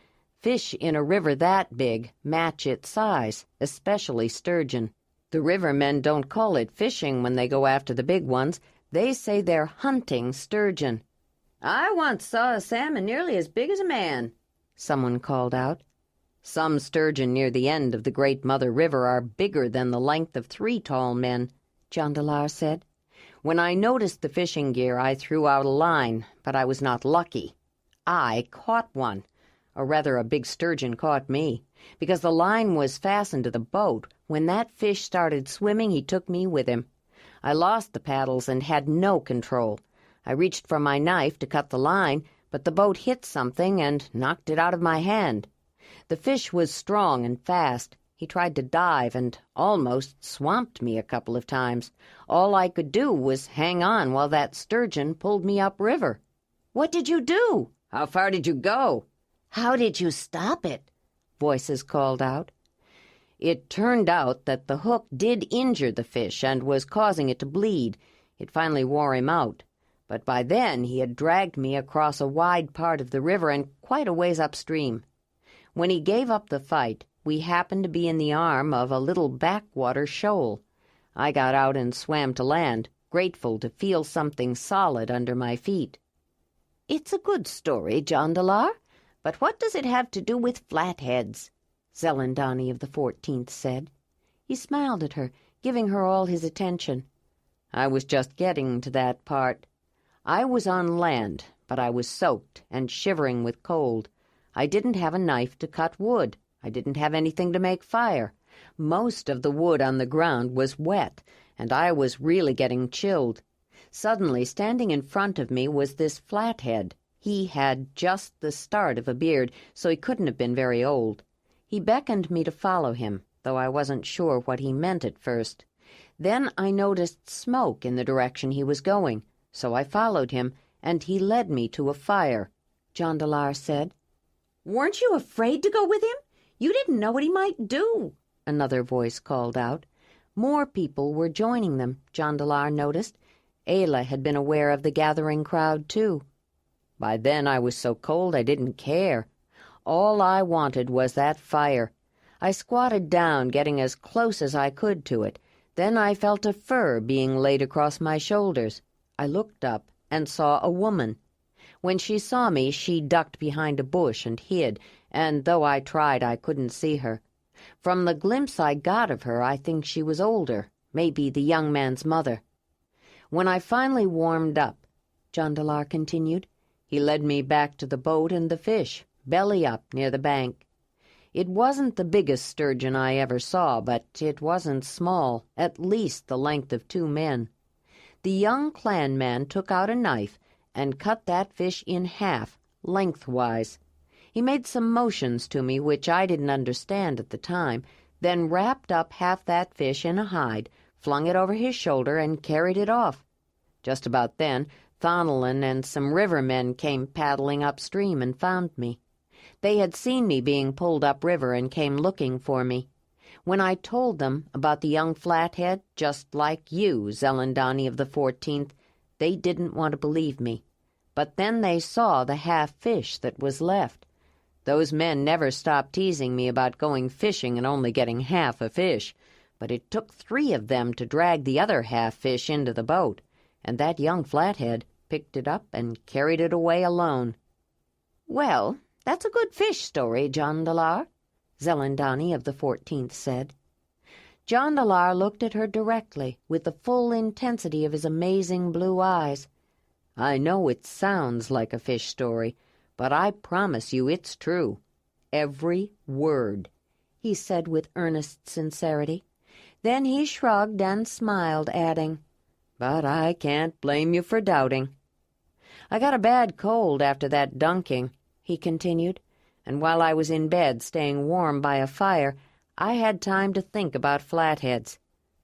fish in a river that big match its size, especially sturgeon. The rivermen don't call it fishing when they go after the big ones. They say they're hunting sturgeon. "I once saw a salmon nearly as big as a man," someone called out. "Some sturgeon near the end of the Great Mother River are bigger than the length of 3 tall men," Jondalar said. "When I noticed the fishing gear, I threw out a line, but I was not lucky. I caught one, or rather a big sturgeon caught me. Because the line was fastened to the boat, when that fish started swimming, he took me with him. I lost the paddles and had no control. I reached for my knife to cut the line, but the boat hit something and knocked it out of my hand. The fish was strong and fast. He tried to dive and almost swamped me a couple of times. All I could do was hang on while that sturgeon pulled me upriver." "What did you do?" "How far did you go?" "How did you stop it?" Voices called out. It turned out that the hook did injure the fish and was causing it to bleed. It finally wore him out. But by then he had dragged me across a wide part of the river and quite a ways upstream. When he gave up the fight, we happened to be in the arm of a little backwater shoal. I got out and swam to land, grateful to feel something solid under my feet. "It's a good story, Jondalar, but what does it have to do with flatheads?" Zelandonii of the 14th said. He smiled at her, giving her all his attention. I was just getting to that part. I was on land, but I was soaked and shivering with cold. I didn't have a knife to cut wood. I didn't have anything to make fire. Most of the wood on the ground was wet, and I was really getting chilled. Suddenly, standing in front of me was this flathead. He had just the start of a beard, so he couldn't have been very old. He beckoned me to follow him, though I wasn't sure what he meant at first. Then I noticed smoke in the direction he was going, so I followed him, and he led me to a fire. Jondalar said. "Weren't you afraid to go with him? You didn't know what he might do," another voice called out. More people were joining them, Jondalar noticed. Ayla had been aware of the gathering crowd, too. By then I was so cold I didn't care. All I wanted was that fire. I squatted down, getting as close as I could to it. Then I felt a fur being laid across my shoulders. I looked up and saw a woman. When she saw me, she ducked behind a bush and hid, and though I tried, I couldn't see her. From the glimpse I got of her, I think she was older, maybe the young man's mother. When I finally warmed up, Jondalar continued, he led me back to the boat and the fish, belly up near the bank. It wasn't the biggest sturgeon I ever saw, but it wasn't small, at least the length of 2 men. The young clan man took out a knife and cut that fish in half, lengthwise. He made some motions to me which I didn't understand at the time, then wrapped up half that fish in a hide, flung it over his shoulder, and carried it off. Just about then, Thonelin and some rivermen came paddling upstream and found me. They had seen me being pulled upriver and came looking for me. When I told them about the young flathead, just like you, Zelandonii of the 14th, they didn't want to believe me. But then they saw the half-fish that was left. Those men never stopped teasing me about going fishing and only getting half a fish, but it took 3 of them to drag the other half-fish into the boat, and that young flathead picked it up and carried it away alone. "Well, that's a good fish story, Jondalar," Zelandonii of the 14th said. Jondalar looked at her directly, with the full intensity of his amazing blue eyes. I know it sounds like a fish story, but I promise you it's true. Every word," he said with earnest sincerity. Then he shrugged and smiled, adding, "But I can't blame you for doubting. I got a bad cold after that dunking," he continued, "and while I was in bed staying warm by a fire, I had time to think about flatheads.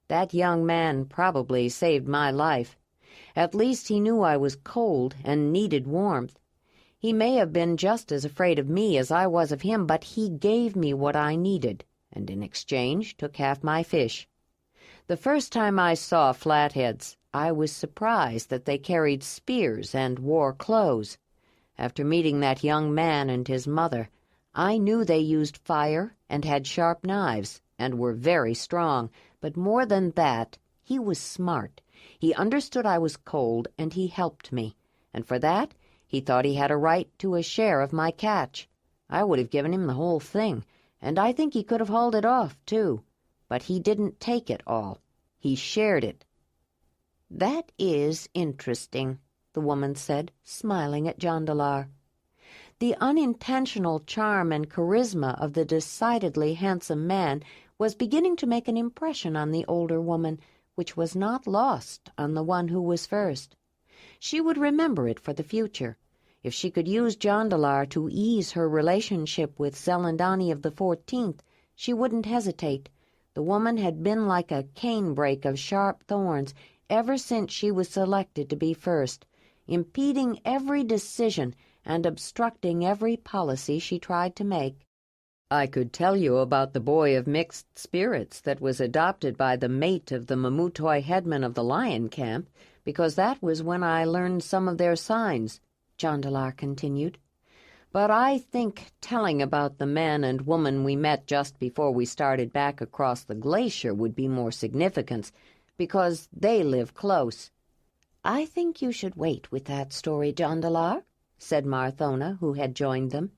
That young man probably saved my life. At least he knew I was cold and needed warmth. He may have been just as afraid of me as I was of him, but he gave me what I needed, and in exchange took half my fish. The first time I saw flatheads, I was surprised that they carried spears and wore clothes. After meeting that young man and his mother, I knew they used fire and had sharp knives and were very strong, but more than that, he was smart. He understood I was cold, and he helped me, and for that he thought he had a right to a share of my catch. I would have given him the whole thing, and I think he could have hauled it off, too. But he didn't take it all. He shared it." "That is interesting," the woman said, smiling at Jondalar. The unintentional charm and charisma of the decidedly handsome man was beginning to make an impression on the older woman, which was not lost on the one who was first. She would remember it for the future. If she could use Jondalar to ease her relationship with Zelandonii of the 14th, she wouldn't hesitate. The woman had been like a canebrake of sharp thorns ever since she was selected to be first, impeding every decision and obstructing every policy she tried to make. I could tell you about the boy of mixed spirits that was adopted by the mate of the Mamutoi headman of the lion camp, because that was when I learned some of their signs," Jondalar continued. "But I think telling about the man and woman we met just before we started back across the glacier would be more significant, because they live close." "I think you should wait with that story, Jondalar," said Marthona, who had joined them.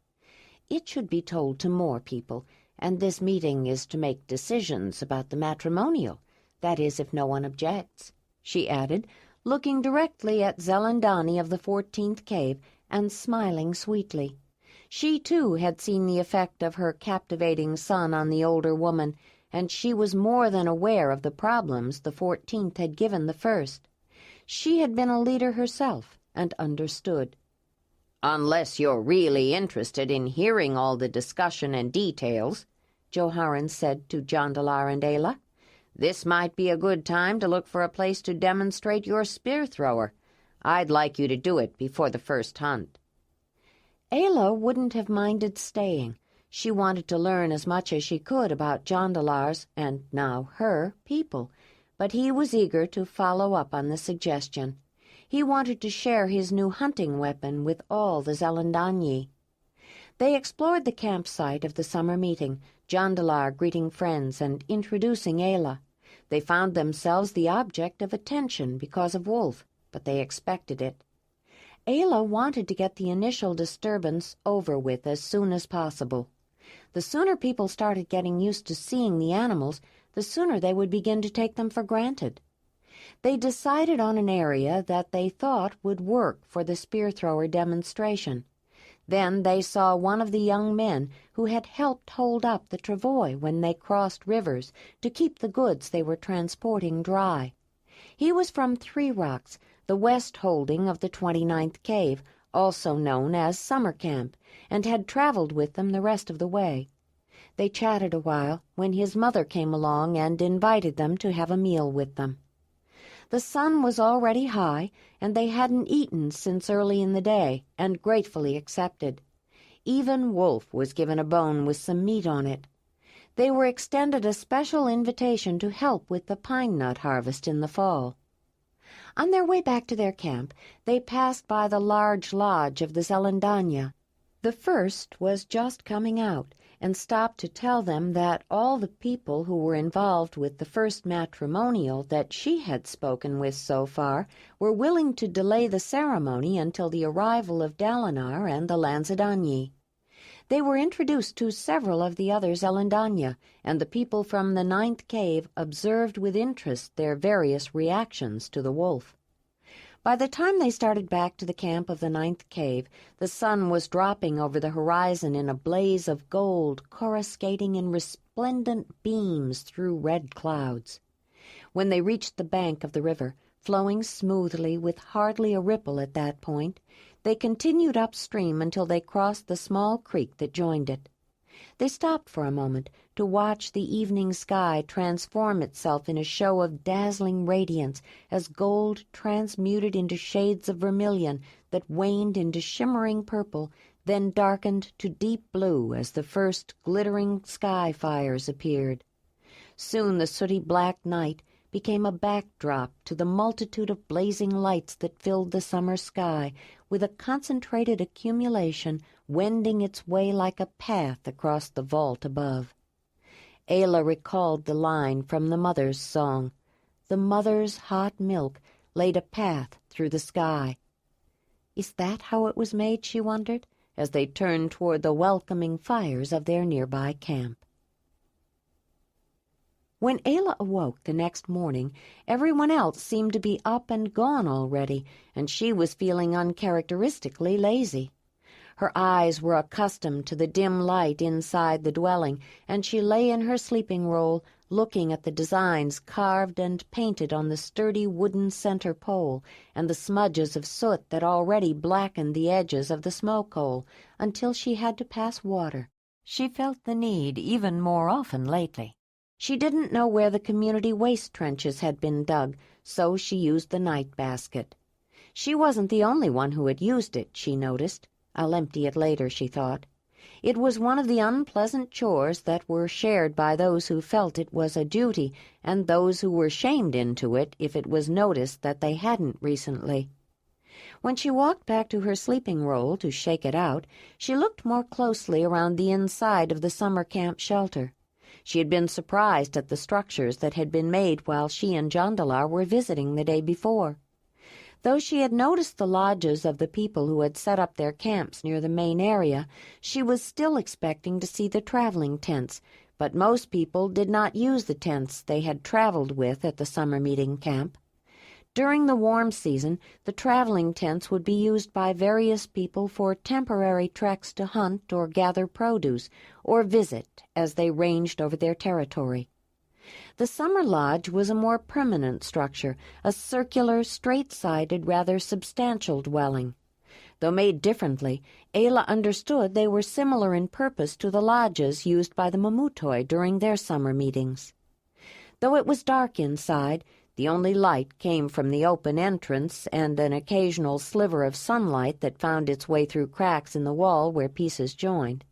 "It should be told to more people, and this meeting is to make decisions about the matrimonial. That is, if no one objects," she added, looking directly at Zelandonii of the 14th cave and smiling sweetly. She, too, had seen the effect of her captivating son on the older woman, and she was more than aware of the problems the 14th had given the first. She had been a leader herself and understood. "Unless you're really interested in hearing all the discussion and details," Joharan said to Jondalar and Ayla, "this might be a good time to look for a place to demonstrate your spear thrower. I'd like you to do it before the first hunt." Ayla wouldn't have minded staying. She wanted to learn as much as she could about Jondalar's, and now her, people, but he was eager to follow up on the suggestion. He wanted to share his new hunting weapon with all the Zelandonii. They explored the campsite of the summer meeting, Jondalar greeting friends and introducing Ayla. They found themselves the object of attention because of Wolf, but they expected it. Ayla wanted to get the initial disturbance over with as soon as possible. The sooner people started getting used to seeing the animals, the sooner they would begin to take them for granted. They decided on an area that they thought would work for the spear thrower demonstration. Then they saw one of the young men who had helped hold up the travois when they crossed rivers to keep the goods they were transporting dry. He was from Three Rocks, the west holding of the 29th cave, also known as Summer Camp, and had traveled with them the rest of the way. They chatted a while when his mother came along and invited them to have a meal with them. The sun was already high, and they hadn't eaten since early in the day, and gratefully accepted. Even Wolf was given a bone with some meat on it. They were extended a special invitation to help with the pine nut harvest in the fall. On their way back to their camp, they passed by the large lodge of the Zelandonii. The first was just coming out, and stopped to tell them that all the people who were involved with the first matrimonial that she had spoken with so far were willing to delay the ceremony until the arrival of Dalinar and the Lanzadonii. They were introduced to several of the other Zelandonii, and the people from the 9th cave observed with interest their various reactions to the wolf. By the time they started back to the camp of the 9th cave, the sun was dropping over the horizon in a blaze of gold, coruscating in resplendent beams through red clouds. When they reached the bank of the river, flowing smoothly with hardly a ripple at that point, they continued upstream until they crossed the small creek that joined it. They stopped for a moment to watch the evening sky transform itself in a show of dazzling radiance as gold transmuted into shades of vermilion that waned into shimmering purple, then darkened to deep blue as the first glittering sky fires appeared. Soon the sooty black night became a backdrop to the multitude of blazing lights that filled the summer sky, with a concentrated accumulation wending its way like a path across the vault above. Ayla recalled the line from the mother's song, "The mother's hot milk laid a path through the sky." Is that how it was made, she wondered, as they turned toward the welcoming fires of their nearby camp. When Ayla awoke the next morning, everyone else seemed to be up and gone already, and she was feeling uncharacteristically lazy. Her eyes were accustomed to the dim light inside the dwelling, and she lay in her sleeping roll, looking at the designs carved and painted on the sturdy wooden center pole, and the smudges of soot that already blackened the edges of the smoke hole, until she had to pass water. She felt the need even more often lately. She didn't know where the community waste trenches had been dug, so she used the night basket. She wasn't the only one who had used it, she noticed. I'll empty it later, she thought. It was one of the unpleasant chores that were shared by those who felt it was a duty and those who were shamed into it if it was noticed that they hadn't recently. When she walked back to her sleeping roll to shake it out, she looked more closely around the inside of the summer camp shelter. She had been surprised at the structures that had been made while she and Jondalar were visiting the day before. Though she had noticed the lodges of the people who had set up their camps near the main area, she was still expecting to see the traveling tents, but most people did not use the tents they had traveled with at the summer meeting camp. During the warm season, the traveling tents would be used by various people for temporary treks to hunt or gather produce, or visit as they ranged over their territory. The summer lodge was a more permanent structure, a circular, straight-sided, rather substantial dwelling. Though made differently, Ayla understood they were similar in purpose to the lodges used by the Mamutoi during their summer meetings. Though it was dark inside, the only light came from the open entrance and an occasional sliver of sunlight that found its way through cracks in the wall where pieces joined.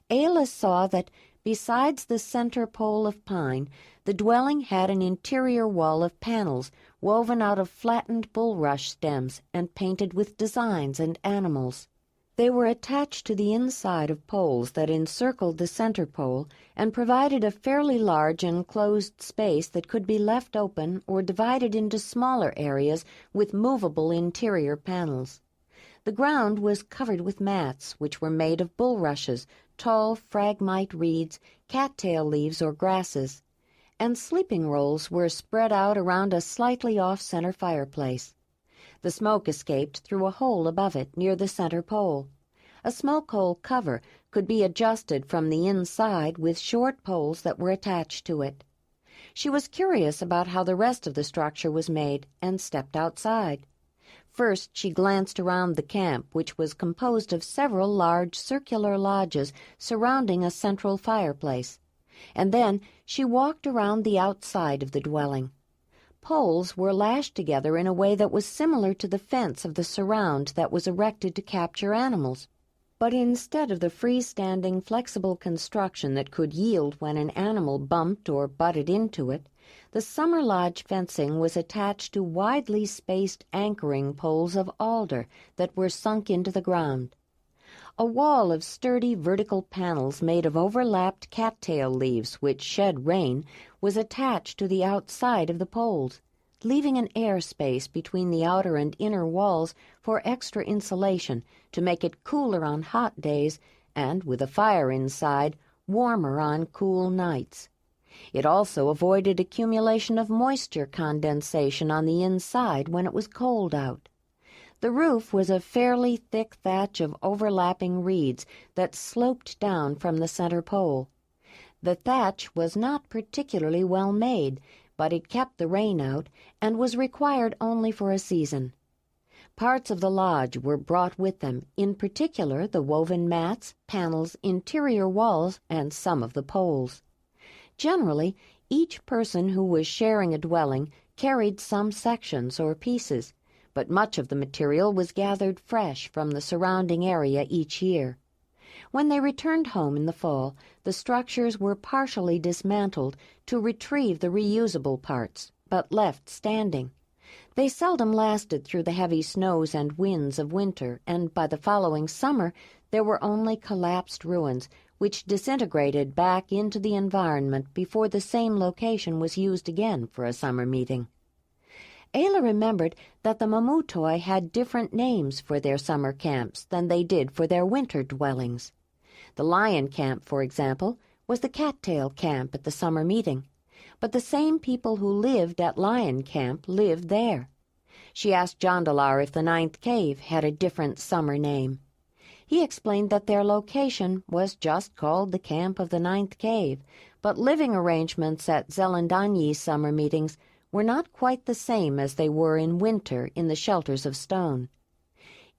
Ayla saw that, besides the center pole of pine, the dwelling had an interior wall of panels woven out of flattened bulrush stems and painted with designs and animals. They were attached to the inside of poles that encircled the center pole and provided a fairly large enclosed space that could be left open or divided into smaller areas with movable interior panels. The ground was covered with mats, which were made of bulrushes, tall phragmite reeds, cattail leaves or grasses, and sleeping rolls were spread out around a slightly off-center fireplace. The smoke escaped through a hole above it near the center pole. A smoke hole cover could be adjusted from the inside with short poles that were attached to it. She was curious about how the rest of the structure was made and stepped outside. First, she glanced around the camp, which was composed of several large circular lodges surrounding a central fireplace, and then she walked around the outside of the dwelling. Poles were lashed together in a way that was similar to the fence of the surround that was erected to capture animals. But instead of the freestanding, flexible construction that could yield when an animal bumped or butted into it, the summer lodge fencing was attached to widely spaced anchoring poles of alder that were sunk into the ground. A wall of sturdy vertical panels made of overlapped cattail leaves which shed rain was attached to the outside of the poles, leaving an air space between the outer and inner walls for extra insulation to make it cooler on hot days and, with a fire inside, warmer on cool nights. It also avoided accumulation of moisture condensation on the inside when it was cold out. The roof was a fairly thick thatch of overlapping reeds that sloped down from the center pole. The thatch was not particularly well made, but it kept the rain out and was required only for a season. Parts of the lodge were brought with them, in particular the woven mats, panels, interior walls, and some of the poles. Generally, each person who was sharing a dwelling carried some sections or pieces, but much of the material was gathered fresh from the surrounding area each year. When they returned home in the fall, the structures were partially dismantled to retrieve the reusable parts, but left standing. They seldom lasted through the heavy snows and winds of winter, and by the following summer there were only collapsed ruins, which disintegrated back into the environment before the same location was used again for a summer meeting. Ayla remembered that the Mamutoi had different names for their summer camps than they did for their winter dwellings. The lion camp, for example, was the cattail camp at the summer meeting, but the same people who lived at lion camp lived there. She asked Jondalar if the ninth cave had a different summer name. He explained that their location was just called the Camp of the Ninth Cave, but living arrangements at Zelandonii summer meetings were not quite the same as they were in winter in the shelters of stone.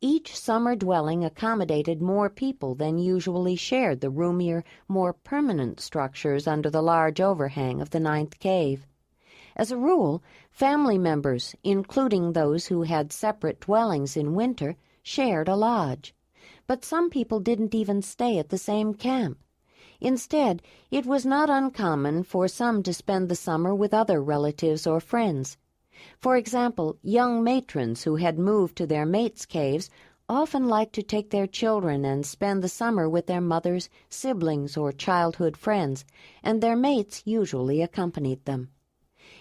Each summer dwelling accommodated more people than usually shared the roomier, more permanent structures under the large overhang of the Ninth Cave. As a rule, family members, including those who had separate dwellings in winter, shared a lodge. But some people didn't even stay at the same camp. Instead, it was not uncommon for some to spend the summer with other relatives or friends. For example, young matrons who had moved to their mates' caves often liked to take their children and spend the summer with their mothers, siblings, or childhood friends, and their mates usually accompanied them.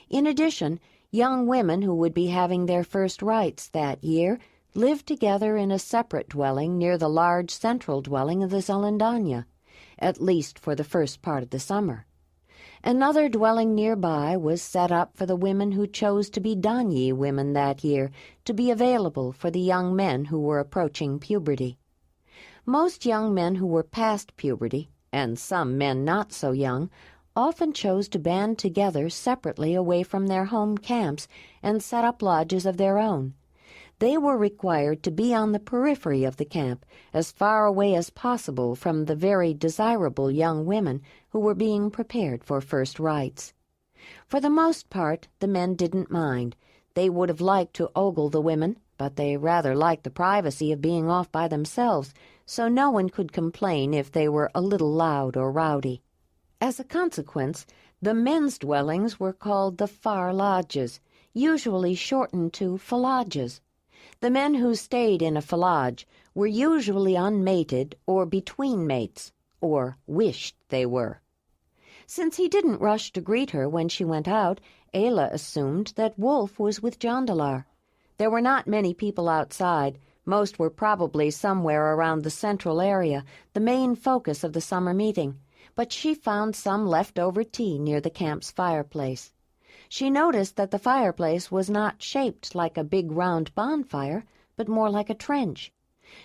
In addition, young women who would be having their first rites that year lived together in a separate dwelling near the large central dwelling of the Zelandonii, at least for the first part of the summer. Another dwelling nearby was set up for the women who chose to be Danyi women that year, to be available for the young men who were approaching puberty. Most young men who were past puberty, and some men not so young, often chose to band together separately away from their home camps and set up lodges of their own. They were required to be on the periphery of the camp, as far away as possible from the very desirable young women who were being prepared for first rites. For the most part, the men didn't mind. They would have liked to ogle the women, but they rather liked the privacy of being off by themselves, so no one could complain if they were a little loud or rowdy. As a consequence, the men's dwellings were called the far lodges, usually shortened to falages. The men who stayed in a falage were usually unmated or between mates, or wished they were. Since he didn't rush to greet her when she went out, Ayla assumed that Wolf was with Jondalar. There were not many people outside. Most were probably somewhere around the central area, the main focus of the summer meeting, but she found some leftover tea near the camp's fireplace. She noticed that the fireplace was not shaped like a big round bonfire, but more like a trench.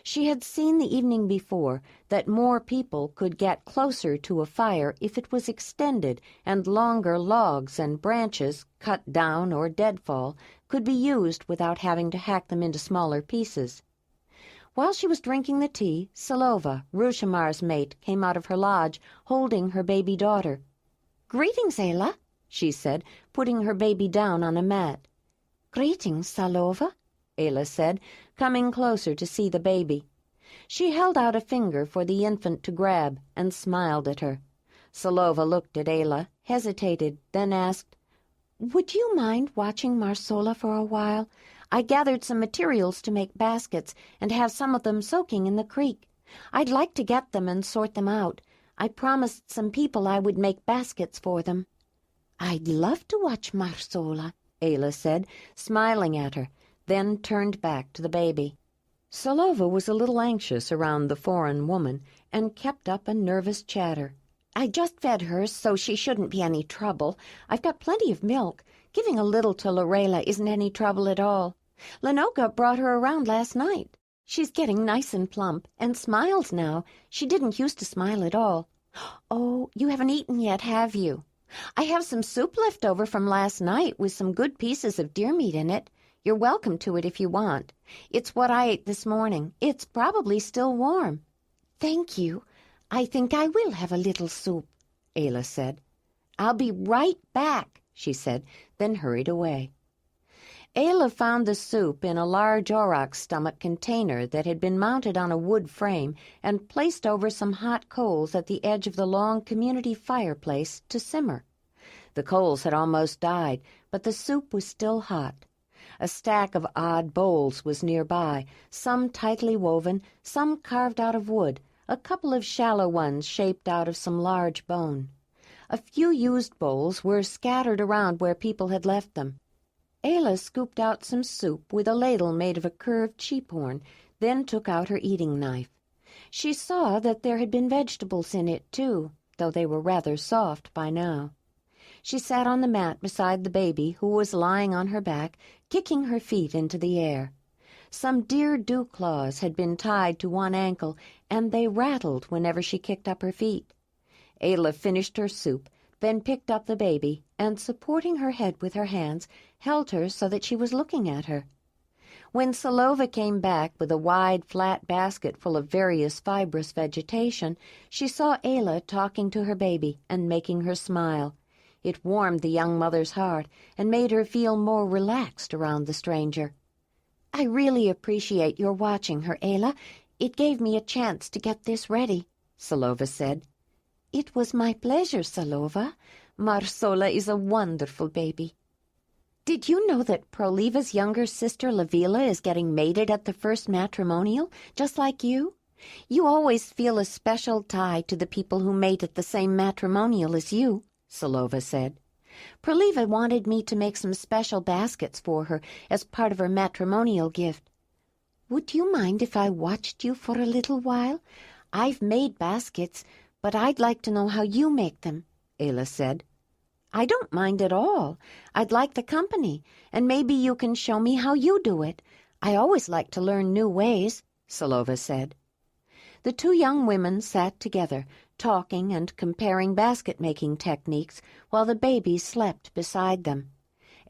She had seen the evening before that more people could get closer to a fire if it was extended, and longer logs and branches, cut down or deadfall, could be used without having to hack them into smaller pieces. While she was drinking the tea, Silova, Rushamar's mate, came out of her lodge, holding her baby daughter. "Greetings, Ayla," she said, putting her baby down on a mat. "Greetings, Silova," Ayla said, coming closer to see the baby. She held out a finger for the infant to grab and smiled at her. Silova looked at Ayla, hesitated, then asked, "Would you mind watching Marsola for a while? I gathered some materials to make baskets and have some of them soaking in the creek. I'd like to get them and sort them out. I promised some people I would make baskets for them." "I'd love to watch Marsola," Ayla said, smiling at her, then turned back to the baby. Silova was a little anxious around the foreign woman and kept up a nervous chatter. "I just fed her, so she shouldn't be any trouble. I've got plenty of milk. Giving a little to Lorela isn't any trouble at all. Lenoka brought her around last night. She's getting nice and plump, and smiles now. She didn't used to smile at all. Oh, you haven't eaten yet, have you? I have some soup left over from last night with some good pieces of deer meat in it. You're welcome to it if you want. It's what I ate this morning. It's probably still warm." "Thank you. I think I will have a little soup," Ayla said. "I'll be right back," she said, then hurried away. Ayla found the soup in a large aurochs stomach container that had been mounted on a wood frame and placed over some hot coals at the edge of the long community fireplace to simmer. The coals had almost died, but the soup was still hot. A stack of odd bowls was nearby, some tightly woven, some carved out of wood, a couple of shallow ones shaped out of some large bone. A few used bowls were scattered around where people had left them. Ayla scooped out some soup with a ladle made of a curved sheep horn, then took out her eating knife. She saw that there had been vegetables in it, too, though they were rather soft by now. She sat on the mat beside the baby, who was lying on her back, kicking her feet into the air. Some deer dew claws had been tied to one ankle, and they rattled whenever she kicked up her feet. Ayla finished her soup, then picked up the baby, and supporting her head with her hands, held her so that she was looking at her. When Silova came back with a wide, flat basket full of various fibrous vegetation, she saw Ayla talking to her baby and making her smile. It warmed the young mother's heart and made her feel more relaxed around the stranger. "I really appreciate your watching her, Ayla. It gave me a chance to get this ready," Salova said. "It was my pleasure, Salova. Marsola is a wonderful baby." "Did you know that Proliva's younger sister Lavila is getting mated at the first matrimonial, just like you? You always feel a special tie to the people who mate at the same matrimonial as you," Salova said. "Proliva wanted me to make some special baskets for her as part of her matrimonial gift. Would you mind if I watched you for a little while? I've made baskets, but I'd like to know how you make them," Ayla said. "I don't mind at all. I'd like the company, and maybe you can show me how you do it. I always like to learn new ways," Salova said. The two young women sat together, talking and comparing basket-making techniques while the baby slept beside them.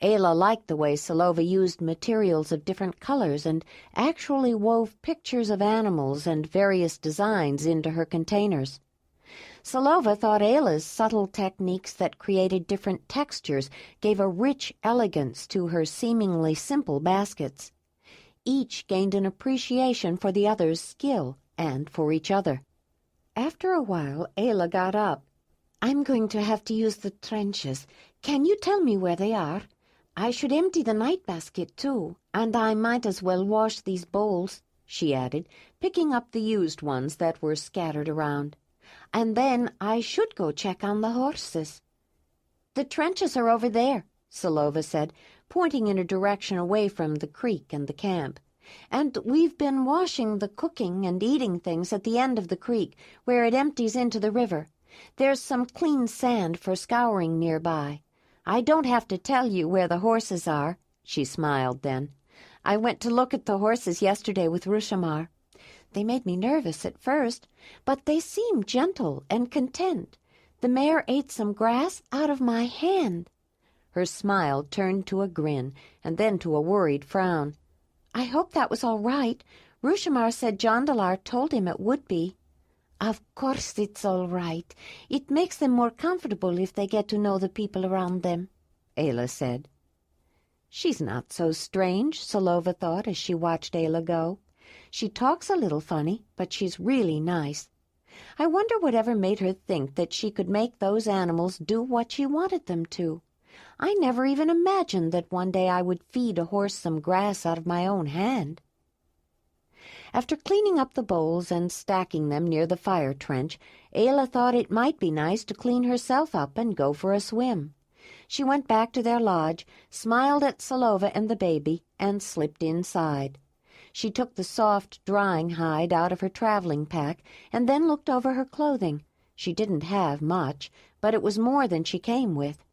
Ayla liked the way Salova used materials of different colors and actually wove pictures of animals and various designs into her containers. Salova thought Ayla's subtle techniques that created different textures gave a rich elegance to her seemingly simple baskets. Each gained an appreciation for the other's skill and for each other. After a while, Ayla got up. "I'm going to have to use the trenches. Can you tell me where they are? I should empty the night basket, too, and I might as well wash these bowls," she added, picking up the used ones that were scattered around. "And then I should go check on the horses." "The trenches are over there," Salova said, pointing in a direction away from the creek and the camp. "And we've been washing the cooking and eating things at the end of the creek, where it empties into the river. There's some clean sand for scouring nearby. I don't have to tell you where the horses are," she smiled then. "I went to look at the horses yesterday with Rushamar. They made me nervous at first, but they seemed gentle and content. The mare ate some grass out of my hand." Her smile turned to a grin and then to a worried frown. "I hope that was all right. Rushamar said Jondalar told him it would be." "Of course it's all right. It makes them more comfortable if they get to know the people around them," Ayla said. "She's not so strange," Salova thought as she watched Ayla go. "She talks a little funny, but she's really nice. I wonder whatever made her think that she could make those animals do what she wanted them to. I never even imagined that one day I would feed a horse some grass out of my own hand." After cleaning up the bowls and stacking them near the fire trench, Ayla thought it might be nice to clean herself up and go for a swim. She went back to their lodge, smiled at Salova and the baby, and slipped inside. She took the soft, drying hide out of her traveling pack and then looked over her clothing. She didn't have much, but it was more than she came with.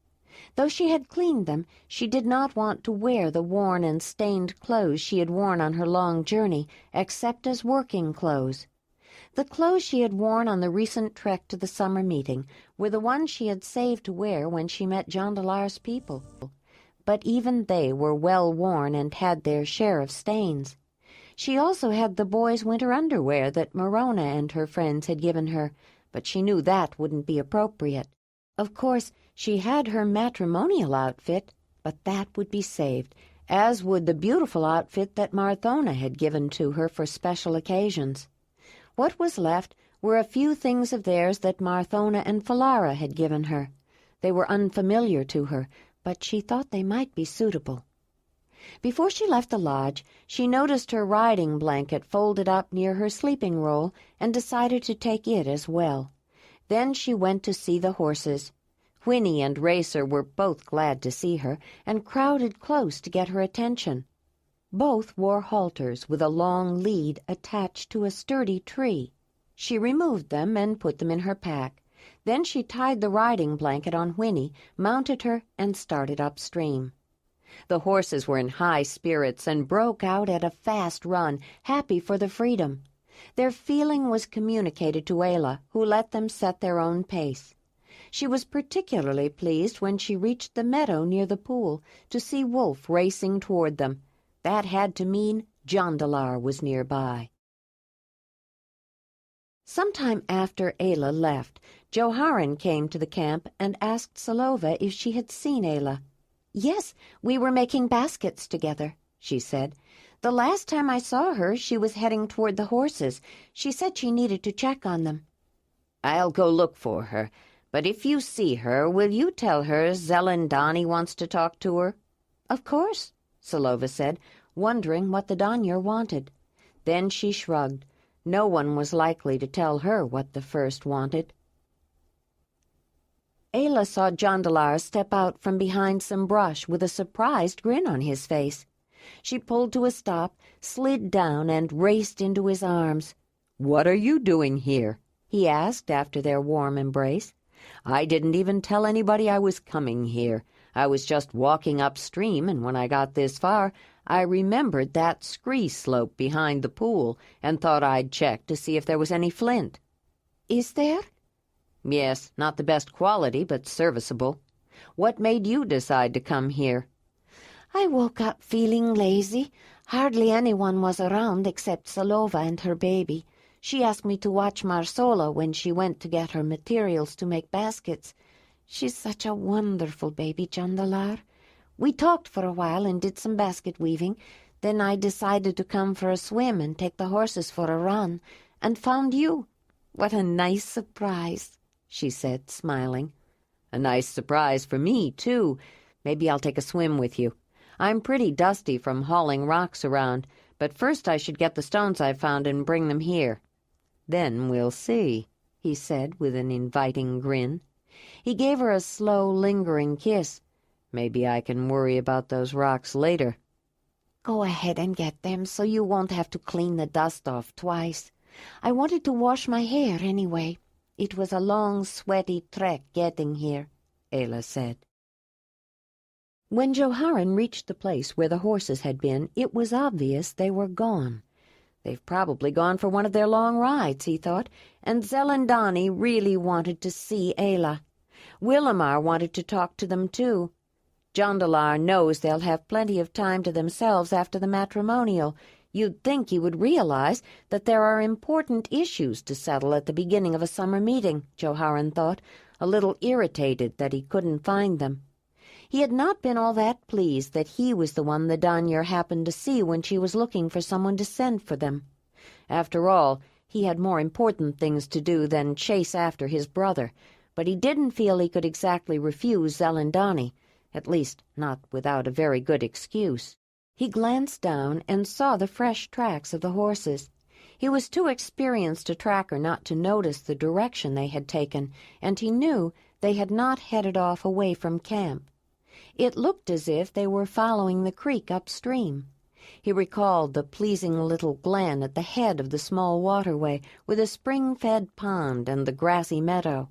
Though she had cleaned them, she did not want to wear the worn and stained clothes she had worn on her long journey, except as working clothes. The clothes she had worn on the recent trek to the summer meeting were the ones she had saved to wear when she met Jondalar's people. But even they were well worn and had their share of stains. She also had the boys' winter underwear that Morona and her friends had given her, but she knew that wouldn't be appropriate. Of course, she had her matrimonial outfit, but that would be saved, as would the beautiful outfit that Marthona had given to her for special occasions. What was left were a few things of theirs that Marthona and Falara had given her. They were unfamiliar to her, but she thought they might be suitable. Before she left the lodge, she noticed her riding blanket folded up near her sleeping roll and decided to take it as well. Then she went to see the horses. Whinny and Racer were both glad to see her and crowded close to get her attention. Both wore halters with a long lead attached to a sturdy tree. She removed them and put them in her pack. Then she tied the riding blanket on Whinny, mounted her, and started upstream. The horses were in high spirits and broke out at a fast run, happy for the freedom. Their feeling was communicated to Ayla, who let them set their own pace. She was particularly pleased when she reached the meadow near the pool to see Wolf racing toward them. That had to mean Jondalar was nearby. Sometime after Ayla left, Joharan came to the camp and asked Salova if she had seen Ayla. "Yes, we were making baskets together," she said. The last time I saw her, she was heading toward the horses. She said she needed to check on them. I'll go look for her, but if you see her, will you tell her Zelandonii wants to talk to her?" "Of course," Silova said, wondering what the Danyar wanted. Then she shrugged. No one was likely to tell her what the first wanted. Ayla saw Jondalar step out from behind some brush with a surprised grin on his face. She pulled to a stop, slid down, and raced into his arms. "What are you doing here?" he asked after their warm embrace. "I didn't even tell anybody I was coming here. I was just walking upstream, and when I got this far, I remembered that scree slope behind the pool and thought I'd check to see if there was any flint." "Is there?" "Yes, not the best quality, but serviceable. What made you decide to come here?" "I woke up feeling lazy. Hardly anyone was around except Silova and her baby. She asked me to watch Marsola when she went to get her materials to make baskets. She's such a wonderful baby, Jondalar. We talked for a while and did some basket weaving. Then I decided to come for a swim and take the horses for a run, and found you. What a nice surprise," she said, smiling. "A nice surprise for me, too. Maybe I'll take a swim with you. I'm pretty dusty from hauling rocks around, but first I should get the stones I found and bring them here. Then we'll see," he said with an inviting grin. He gave her a slow, lingering kiss. "Maybe I can worry about those rocks later." "Go ahead and get them so you won't have to clean the dust off twice. I wanted to wash my hair anyway. It was a long, sweaty trek getting here," Ayla said. When Joharan reached the place where the horses had been, it was obvious they were gone. "They've probably gone for one of their long rides," he thought, and Zelandonii really wanted to see Ayla. Willamar wanted to talk to them too. Jondalar knows they'll have plenty of time to themselves after the matrimonial. You'd think he would realize that there are important issues to settle at the beginning of a summer meeting, Joharan thought, a little irritated that he couldn't find them. He had not been all that pleased that he was the one the Danyar happened to see when she was looking for someone to send for them. After all, he had more important things to do than chase after his brother, but he didn't feel he could exactly refuse Zelandonii, at least not without a very good excuse. He glanced down and saw the fresh tracks of the horses. He was too experienced a tracker not to notice the direction they had taken, and he knew they had not headed off away from camp. It looked as if they were following the creek upstream. He recalled the pleasing little glen at the head of the small waterway with a spring-fed pond and the grassy meadow.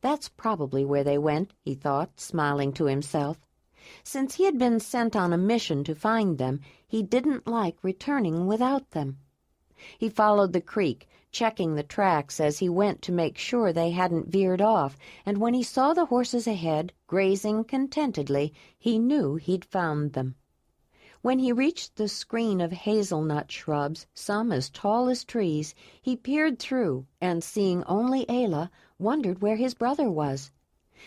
That's probably where they went, he thought, smiling to himself. Since he had been sent on a mission to find them, he didn't like returning without them. He followed the creek, checking the tracks as he went to make sure they hadn't veered off, and when he saw the horses ahead, grazing contentedly, he knew he'd found them. When he reached the screen of hazelnut shrubs, some as tall as trees, he peered through, and seeing only Ayla, wondered where his brother was.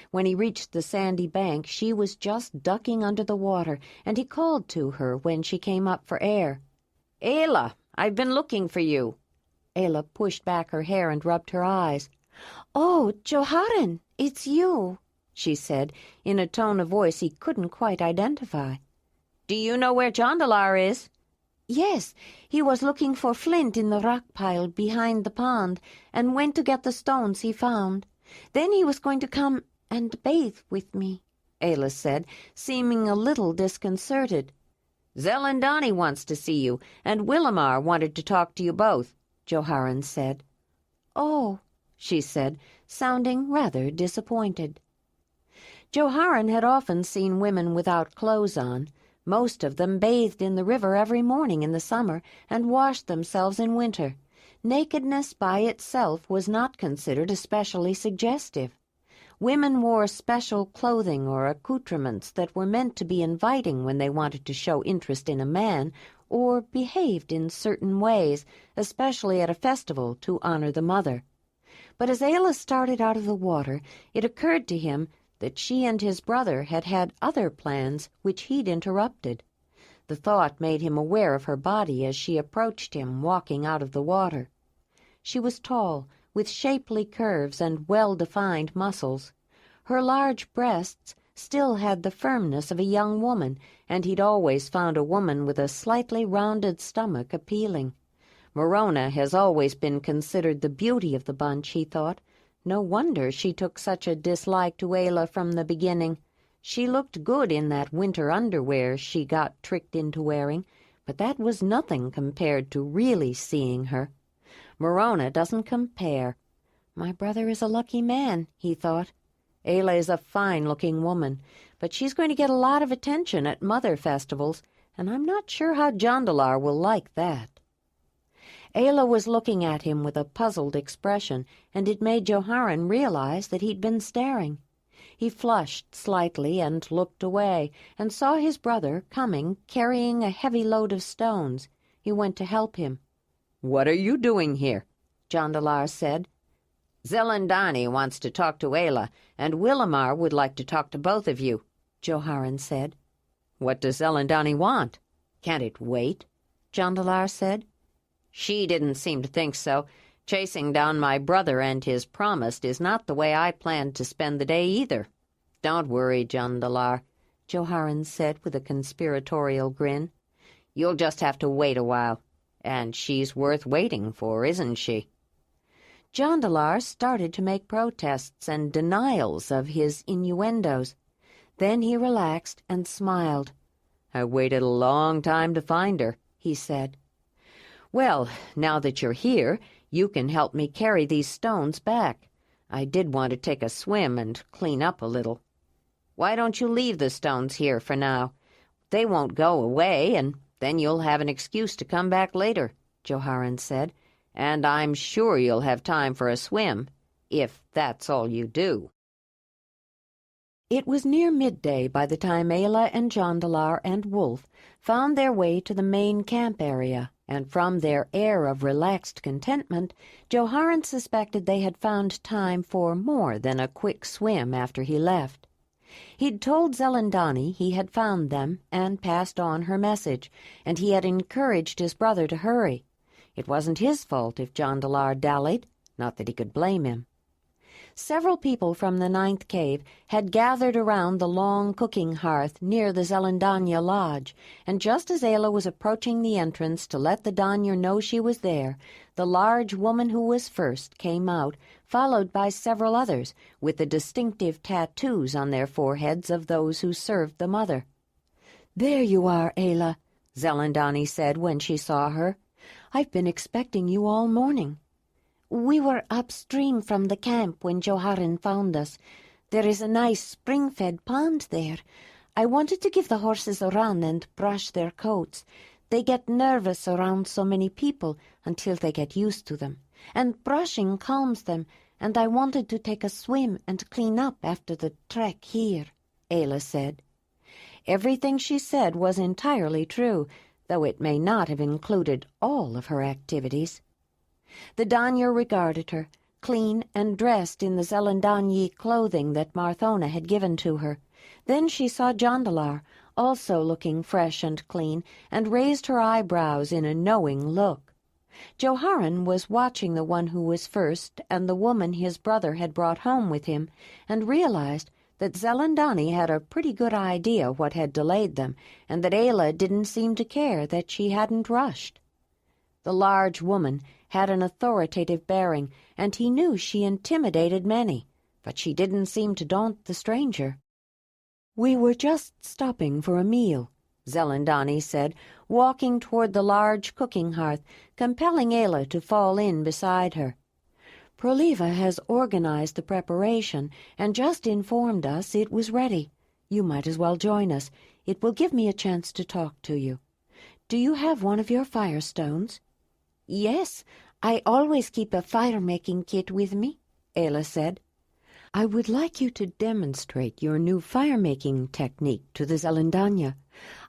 When he reached the sandy bank, she was just ducking under the water, and he called to her when she came up for air. "Ayla, I've been looking for you." Ayla pushed back her hair and rubbed her eyes. "Oh, Joharan, it's you," she said, in a tone of voice he couldn't quite identify. "Do you know where Jondalar is?" "Yes, he was looking for flint in the rock pile behind the pond, and went to get the stones he found. Then he was going to come and bathe with me," Ayla said, seeming a little disconcerted. "Zelandonii wants to see you, and Willamar wanted to talk to you both," Joharan said. "Oh," she said, sounding rather disappointed. Joharan had often seen women without clothes on. Most of them bathed in the river every morning in the summer and washed themselves in winter. Nakedness by itself was not considered especially suggestive. Women wore special clothing or accoutrements that were meant to be inviting when they wanted to show interest in a man, or behaved in certain ways, especially at a festival to honor the mother. But as Ayla started out of the water, it occurred to him that she and his brother had had other plans which he'd interrupted. The thought made him aware of her body as she approached him, walking out of the water. She was tall, with shapely curves and well-defined muscles. Her large breasts still had the firmness of a young woman, and he'd always found a woman with a slightly rounded stomach appealing. Morona has always been considered the beauty of the bunch, he thought. No wonder she took such a dislike to Ayla from the beginning. She looked good in that winter underwear she got tricked into wearing, but that was nothing compared to really seeing her. Morona doesn't compare. My brother is a lucky man, he thought. Ayla is a fine-looking woman, but she's going to get a lot of attention at mother festivals, and I'm not sure how Jondalar will like that. Ayla was looking at him with a puzzled expression, and it made Joharan realize that he'd been staring. He flushed slightly and looked away, and saw his brother coming, carrying a heavy load of stones. He went to help him. "What are you doing here?" Jondalar said. "Zelandonii wants to talk to Ayla, and Willamar would like to talk to both of you," Joharan said. "What does Zelandonii want?" "Can't it wait?" Jondalar said. "She didn't seem to think so. Chasing down my brother and his promise is not the way I planned to spend the day either." "Don't worry, Jondalar," Joharan said with a conspiratorial grin. "You'll just have to wait a while. And she's worth waiting for, isn't she?" Jondalar started to make protests and denials of his innuendos. Then he relaxed and smiled. "I waited a long time to find her," he said. "Well, now that you're here, you can help me carry these stones back. I did want to take a swim and clean up a little." "Why don't you leave the stones here for now? They won't go away, and then you'll have an excuse to come back later," Joharan said. "And I'm sure you'll have time for a swim, if that's all you do." It was near midday by the time Ayla and Jondalar and Wolf found their way to the main camp area, and from their air of relaxed contentment, Joharan suspected they had found time for more than a quick swim after he left. He'd told Zelandonii he had found them and passed on her message, and he had encouraged his brother to hurry. It wasn't his fault if Jondalar dallied, not that he could blame him. Several people from the 9th cave had gathered around the long cooking hearth near the Zelandonii lodge, and just as Ayla was approaching the entrance to let the Danyar know she was there, the large woman who was first came out, followed by several others, with the distinctive tattoos on their foreheads of those who served the mother. "There you are, Ayla," Zelandonii said when she saw her. "I've been expecting you all morning." "We were upstream from the camp when Joharan found us. There is a nice spring-fed pond there. I wanted to give the horses a run and brush their coats. They get nervous around so many people until they get used to them, and brushing calms them, and I wanted to take a swim and clean up after the trek here," Ayla said. Everything she said was entirely true, though it may not have included all of her activities. The Danyar regarded her, clean and dressed in the Zelandonii clothing that Marthona had given to her. Then she saw Jondalar, also looking fresh and clean, and raised her eyebrows in a knowing look. Joharan was watching the one who was first and the woman his brother had brought home with him, and realized that Zelandonii had a pretty good idea what had delayed them, and that Ayla didn't seem to care that she hadn't rushed. The large woman had an authoritative bearing, and he knew she intimidated many, but she didn't seem to daunt the stranger. "We were just stopping for a meal," Zelandonii said, walking toward the large cooking hearth, compelling Ayla to fall in beside her. "Proliva has organized the preparation and just informed us it was ready. You might as well join us. It will give me a chance to talk to you. Do you have one of your firestones?" "Yes, I always keep a fire-making kit with me," Ayla said. "I would like you to demonstrate your new fire-making technique to the Zelandonii.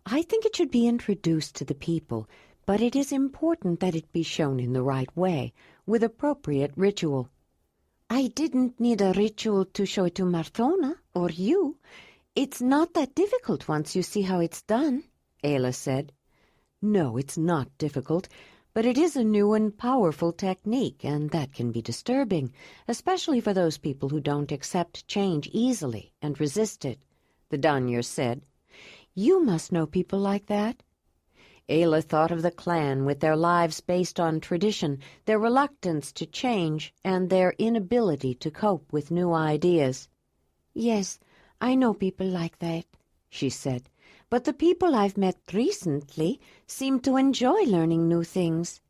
I think it should be introduced to the people, but it is important that it be shown in the right way, with appropriate ritual." "I didn't need a ritual to show it to Marthona or you. It's not that difficult once you see how it's done," Ayla said. No, it's not difficult, but it is a new and powerful technique, and that can be disturbing, especially for those people who don't accept change easily and resist it, the Danyer said. You must know people like that. Ayla thought of the clan with their lives based on tradition, their reluctance to change, and their inability to cope with new ideas. Yes, I know people like that, she said. But the people I've met recently seem to enjoy learning new things.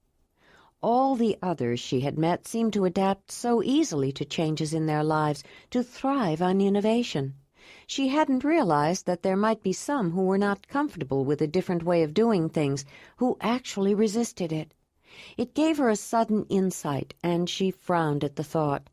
All the others she had met seemed to adapt so easily to changes in their lives, to thrive on innovation. She hadn't realized that there might be some who were not comfortable with a different way of doing things, who actually resisted it. It gave her a sudden insight, and she frowned at the thought.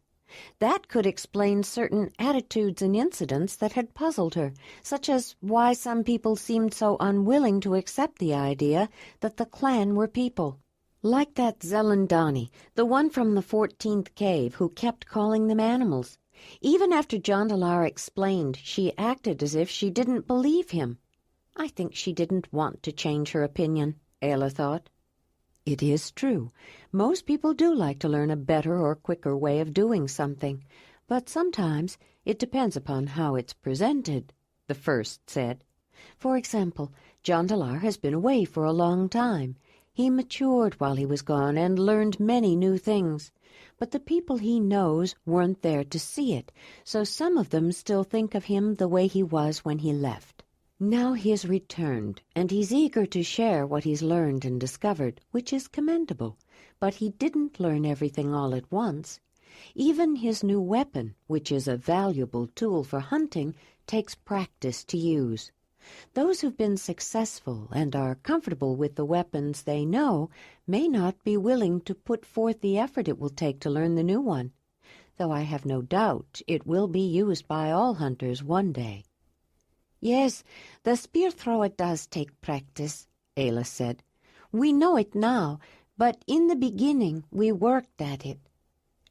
That could explain certain attitudes and incidents that had puzzled her, such as why some people seemed so unwilling to accept the idea that the clan were people. Like that Zelandonii, the one from the 14th cave who kept calling them animals. Even after Jondalar explained, she acted as if she didn't believe him. I think she didn't want to change her opinion, Ayla thought. It is true. Most people do like to learn a better or quicker way of doing something, but sometimes it depends upon how it's presented, the first said. For example, Jondalar has been away for a long time. He matured while he was gone and learned many new things. But the people he knows weren't there to see it, so some of them still think of him the way he was when he left. Now he has returned, and he's eager to share what he's learned and discovered, which is commendable. But he didn't learn everything all at once. Even his new weapon, which is a valuable tool for hunting, takes practice to use. Those who've been successful and are comfortable with the weapons they know may not be willing to put forth the effort it will take to learn the new one, though I have no doubt it will be used by all hunters one day. Yes, the spear thrower does take practice, Ayla said. We know it now, but in the beginning we worked at it.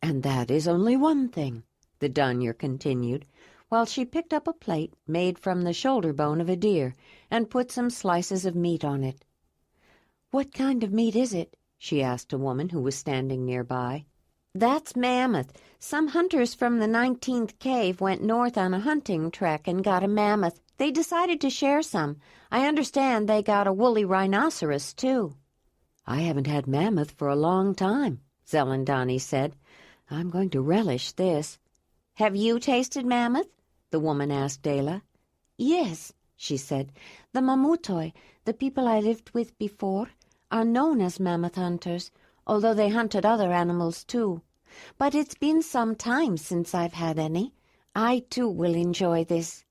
And that is only one thing, the Danyer continued, while she picked up a plate made from the shoulder bone of a deer and put some slices of meat on it. What kind of meat is it? She asked a woman who was standing nearby. That's mammoth. Some hunters from the 19th cave went north on a hunting trek and got a mammoth. They decided to share some. I understand they got a woolly rhinoceros, too. I haven't had mammoth for a long time, Zelandonii said. I'm going to relish this. Have you tasted mammoth? The woman asked Ayla. Yes, she said. The Mamutoi, the people I lived with before, are known as mammoth hunters, although they hunted other animals too. But it's been some time since I've had any. I too will enjoy this.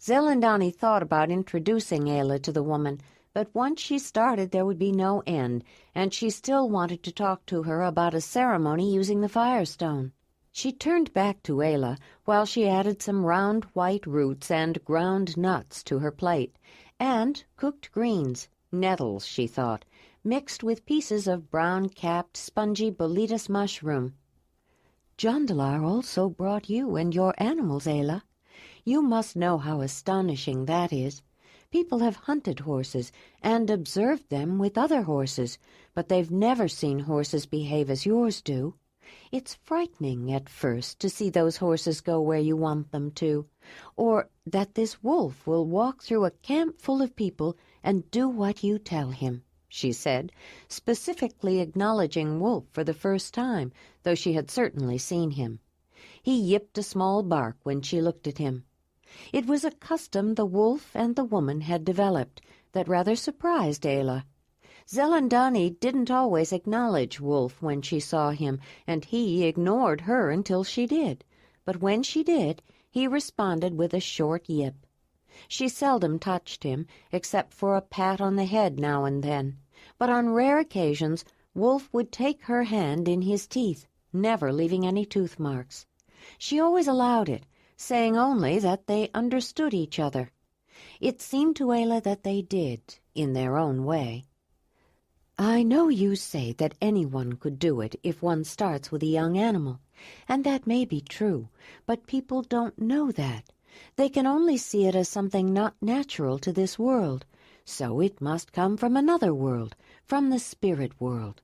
Zelandonii thought about introducing Ayla to the woman, but once she started there would be no end, and she still wanted to talk to her about a ceremony using the firestone. She turned back to Ayla while she added some round white roots and ground nuts to her plate, and cooked greens, nettles, she thought, mixed with pieces of brown-capped, spongy boletus mushroom. Jondalar also brought you and your animals, Ayla. You must know how astonishing that is. People have hunted horses and observed them with other horses, but they've never seen horses behave as yours do. It's frightening at first to see those horses go where you want them to, or that this wolf will walk through a camp full of people and do what you tell him, she said, specifically acknowledging Wolf for the first time, though she had certainly seen him. He yipped a small bark when she looked at him. It was a custom the wolf and the woman had developed that rather surprised Ayla. Zelandonii didn't always acknowledge Wolf when she saw him, and he ignored her until she did. But when she did, he responded with a short yip. She seldom touched him, except for a pat on the head now and then. But on rare occasions, Wolf would take her hand in his teeth, never leaving any tooth marks. She always allowed it, saying only that they understood each other. It seemed to Ayla that they did, in their own way. I know you say that anyone could do it if one starts with a young animal, and that may be true, but people don't know that. They can only see it as something not natural to this world, So it must come from another world, from the spirit world.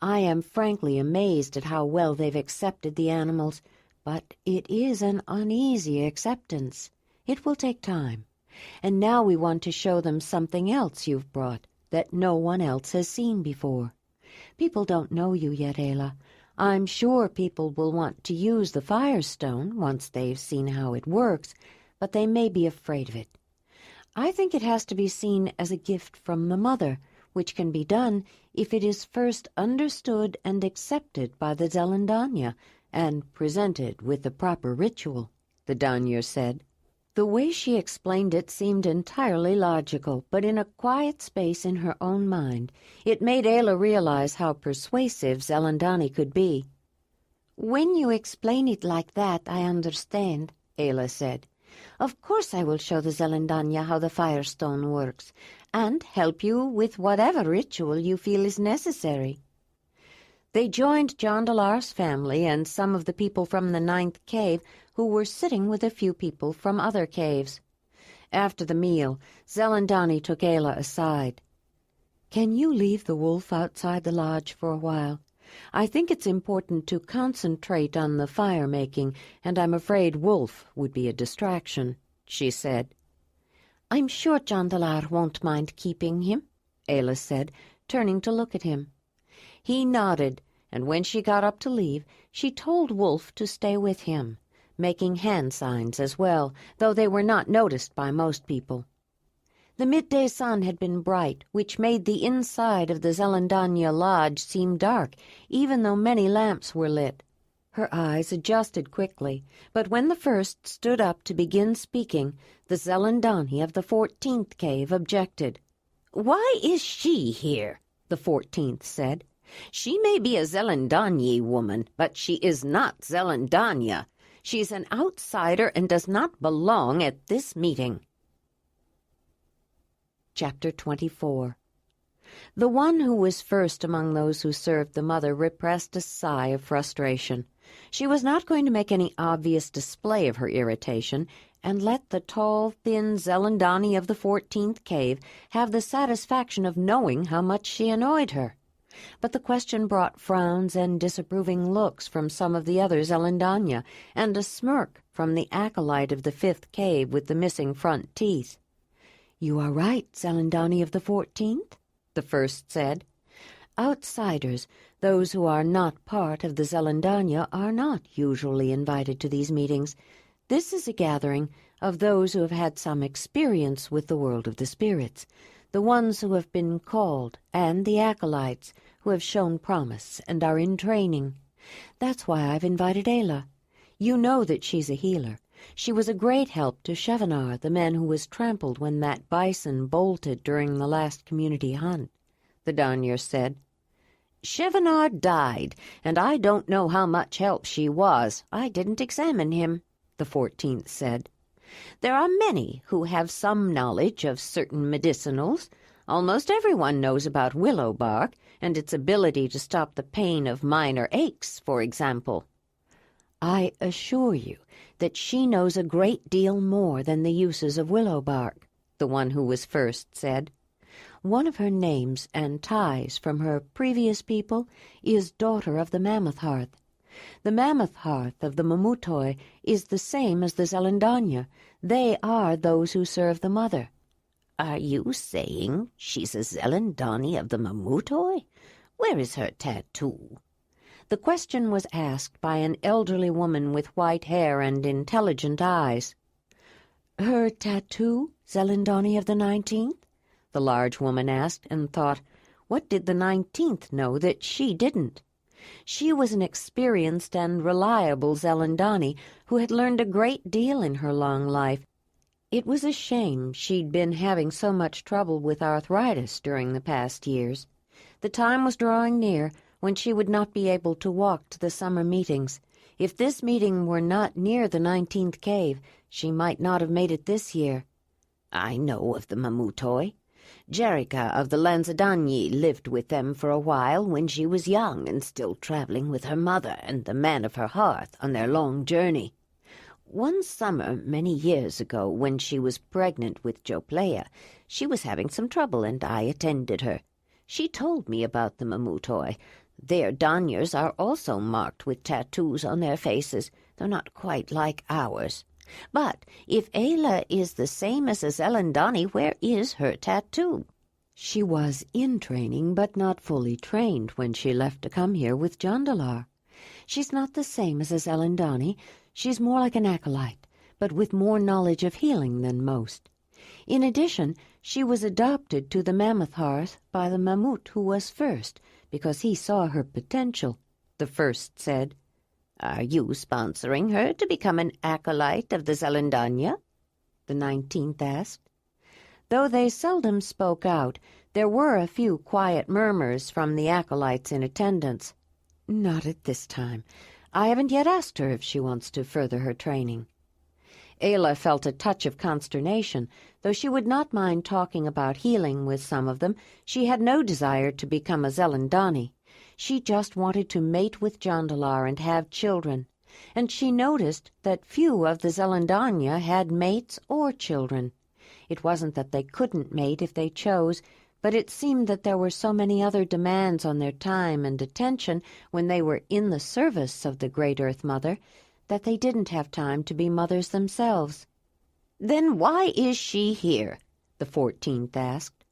I am frankly amazed at how well they've accepted the animals, but it is an uneasy acceptance. It will take time. And now we want to show them something else you've brought that no one else has seen before. People don't know you yet, Ayla. I'm sure people will want to use the Firestone once they've seen how it works, but they may be afraid of it. I think it has to be seen as a gift from the Mother, which can be done if it is first understood and accepted by the Zelandonii and presented with the proper ritual, the Danyer said. The way she explained it seemed entirely logical, but in a quiet space in her own mind, it made Ayla realize how persuasive Zelandonii could be. "When you explain it like that, I understand," Ayla said. "Of course I will show the Zelandonii how the Firestone works, and help you with whatever ritual you feel is necessary." They joined Jondalar's family and some of the people from the 9th cave who were sitting with a few people from other caves. After the meal, Zelandonii took Ayla aside. "Can you leave the wolf outside the lodge for a while? I think it's important to concentrate on the fire-making, and I'm afraid Wolf would be a distraction," she said. "I'm sure Jondalar won't mind keeping him," Ayla said, turning to look at him. He nodded, and when she got up to leave, she told Wolf to stay with him, making hand signs as well, though they were not noticed by most people. The midday sun had been bright, which made the inside of the Zelandonii lodge seem dark, even though many lamps were lit. Her eyes adjusted quickly, but when the first stood up to begin speaking, the Zelandonii of the 14th cave objected. "Why is she here?" the 14th said. "She may be a Zelandonii woman, but she is not Zelandonii. She's an outsider and does not belong at this meeting." Chapter 24. The one who was first among those who served the Mother repressed a sigh of frustration. She was not going to make any obvious display of her irritation, and let the tall, thin Zelandonii of the 14th cave have the satisfaction of knowing how much she annoyed her. But the question brought frowns and disapproving looks from some of the other Zelandonii, and a smirk from the acolyte of the 5th cave with the missing front teeth. "You are right, Zelandonii of the 14th, the first said. "Outsiders, those who are not part of the Zelandonii, are not usually invited to these meetings. This is a gathering of those who have had some experience with the world of the spirits, the ones who have been called, and the acolytes, who have shown promise and are in training. That's why I've invited Ayla. You know that she's a healer. She was a great help to Chevanar, the man who was trampled when that bison bolted during the last community hunt," the Danyer said. "Chevanar died, and I don't know how much help she was. I didn't examine him," the 14th said. "There are many who have some knowledge of certain medicinals. Almost everyone knows about willow bark and its ability to stop the pain of minor aches, for example." "I assure you that she knows a great deal more than the uses of willow bark," the one who was first said. "One of her names and ties from her previous people is Daughter of the Mammoth Hearth. The Mammoth Hearth of the Mamutoi is the same as the Zelandonii. They are those who serve the Mother." "Are you saying she's a Zelandonii of the Mamutoi? Where is her tattoo?" The question was asked by an elderly woman with white hair and intelligent eyes. "Her tattoo, Zelandonii of the 19th? The large woman asked, and thought, what did the 19th know that she didn't? She was an experienced and reliable Zelandonii who had learned a great deal in her long life. It was a shame she'd been having so much trouble with arthritis during the past years. The time was drawing near when she would not be able to walk to the summer meetings. If this meeting were not near the 19th cave, she might not have made it this year. "I know of the Mamutoi. Jerica of the Lanzadonii lived with them for a while when she was young and still traveling with her mother and the man of her hearth on their long journey." One summer, many years ago, when she was pregnant with Joplea, she was having some trouble, and I attended her. She told me about the Mamutoi. Their danyers are also marked with tattoos on their faces, though not quite like ours. But if Ayla is the same as a Zelandonii, where is her tattoo? She was in training, but not fully trained when she left to come here with Jondalar. She's not the same as a Zelandonii. She's more like an acolyte, but with more knowledge of healing than most. In addition, she was adopted to the Mammoth Hearth by the Mammut who was first, because he saw her potential, the first said. Are you sponsoring her to become an acolyte of the Zelandonii? The 19th asked. Though they seldom spoke out, there were a few quiet murmurs from the acolytes in attendance. Not at this time. I haven't yet asked her if she wants to further her training. Ayla felt a touch of consternation. Though she would not mind talking about healing with some of them, she had no desire to become a Zelandonii. She just wanted to mate with Jondalar and have children, and she noticed that few of the Zelandonii had mates or children. It wasn't that they couldn't mate if they chose, but it seemed that there were so many other demands on their time and attention when they were in the service of the Great Earth Mother that they didn't have time to be mothers themselves. Then why is she here? The 14th asked.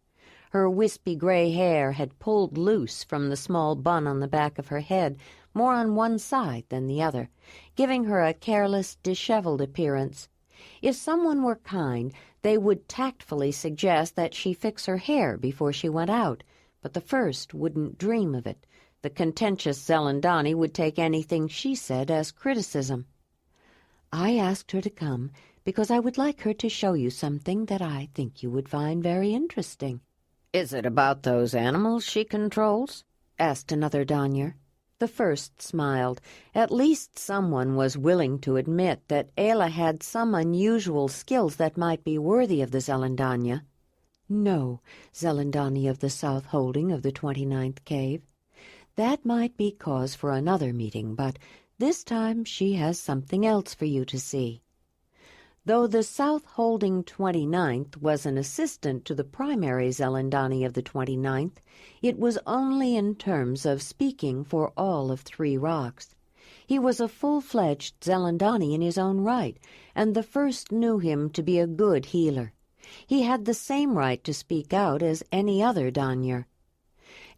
Her wispy gray hair had pulled loose from the small bun on the back of her head, more on one side than the other, giving her a careless, disheveled appearance. If someone were kind, they would tactfully suggest that she fix her hair before she went out, but the first wouldn't dream of it. The contentious Zelandonii would take anything she said as criticism. I asked her to come because I would like her to show you something that I think you would find very interesting. Is it about those animals she controls? Asked another Danyer. The first smiled. At least someone was willing to admit that Ayla had some unusual skills that might be worthy of the Zelandonii. No, Zelandonii of the South Holding of the 29th Cave. That might be cause for another meeting, but this time she has something else for you to see. Though the South Holding 29th was an assistant to the primary Zelandonii of the 29th, it was only in terms of speaking for all of Three Rocks. He was a full-fledged Zelandonii in his own right, and the first knew him to be a good healer. He had the same right to speak out as any other Danyer.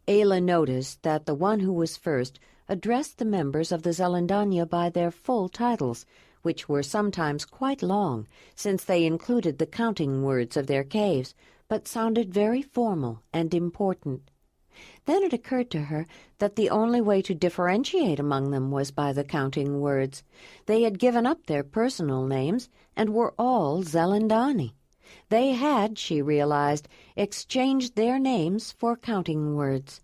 Ayla noticed that the one who was first addressed the members of the Zelandonii by their full titles, which were sometimes quite long, since they included the counting words of their caves, but sounded very formal and important. Then it occurred to her that the only way to differentiate among them was by the counting words. They had given up their personal names and were all Zelandonii. They had, she realized, exchanged their names for counting words.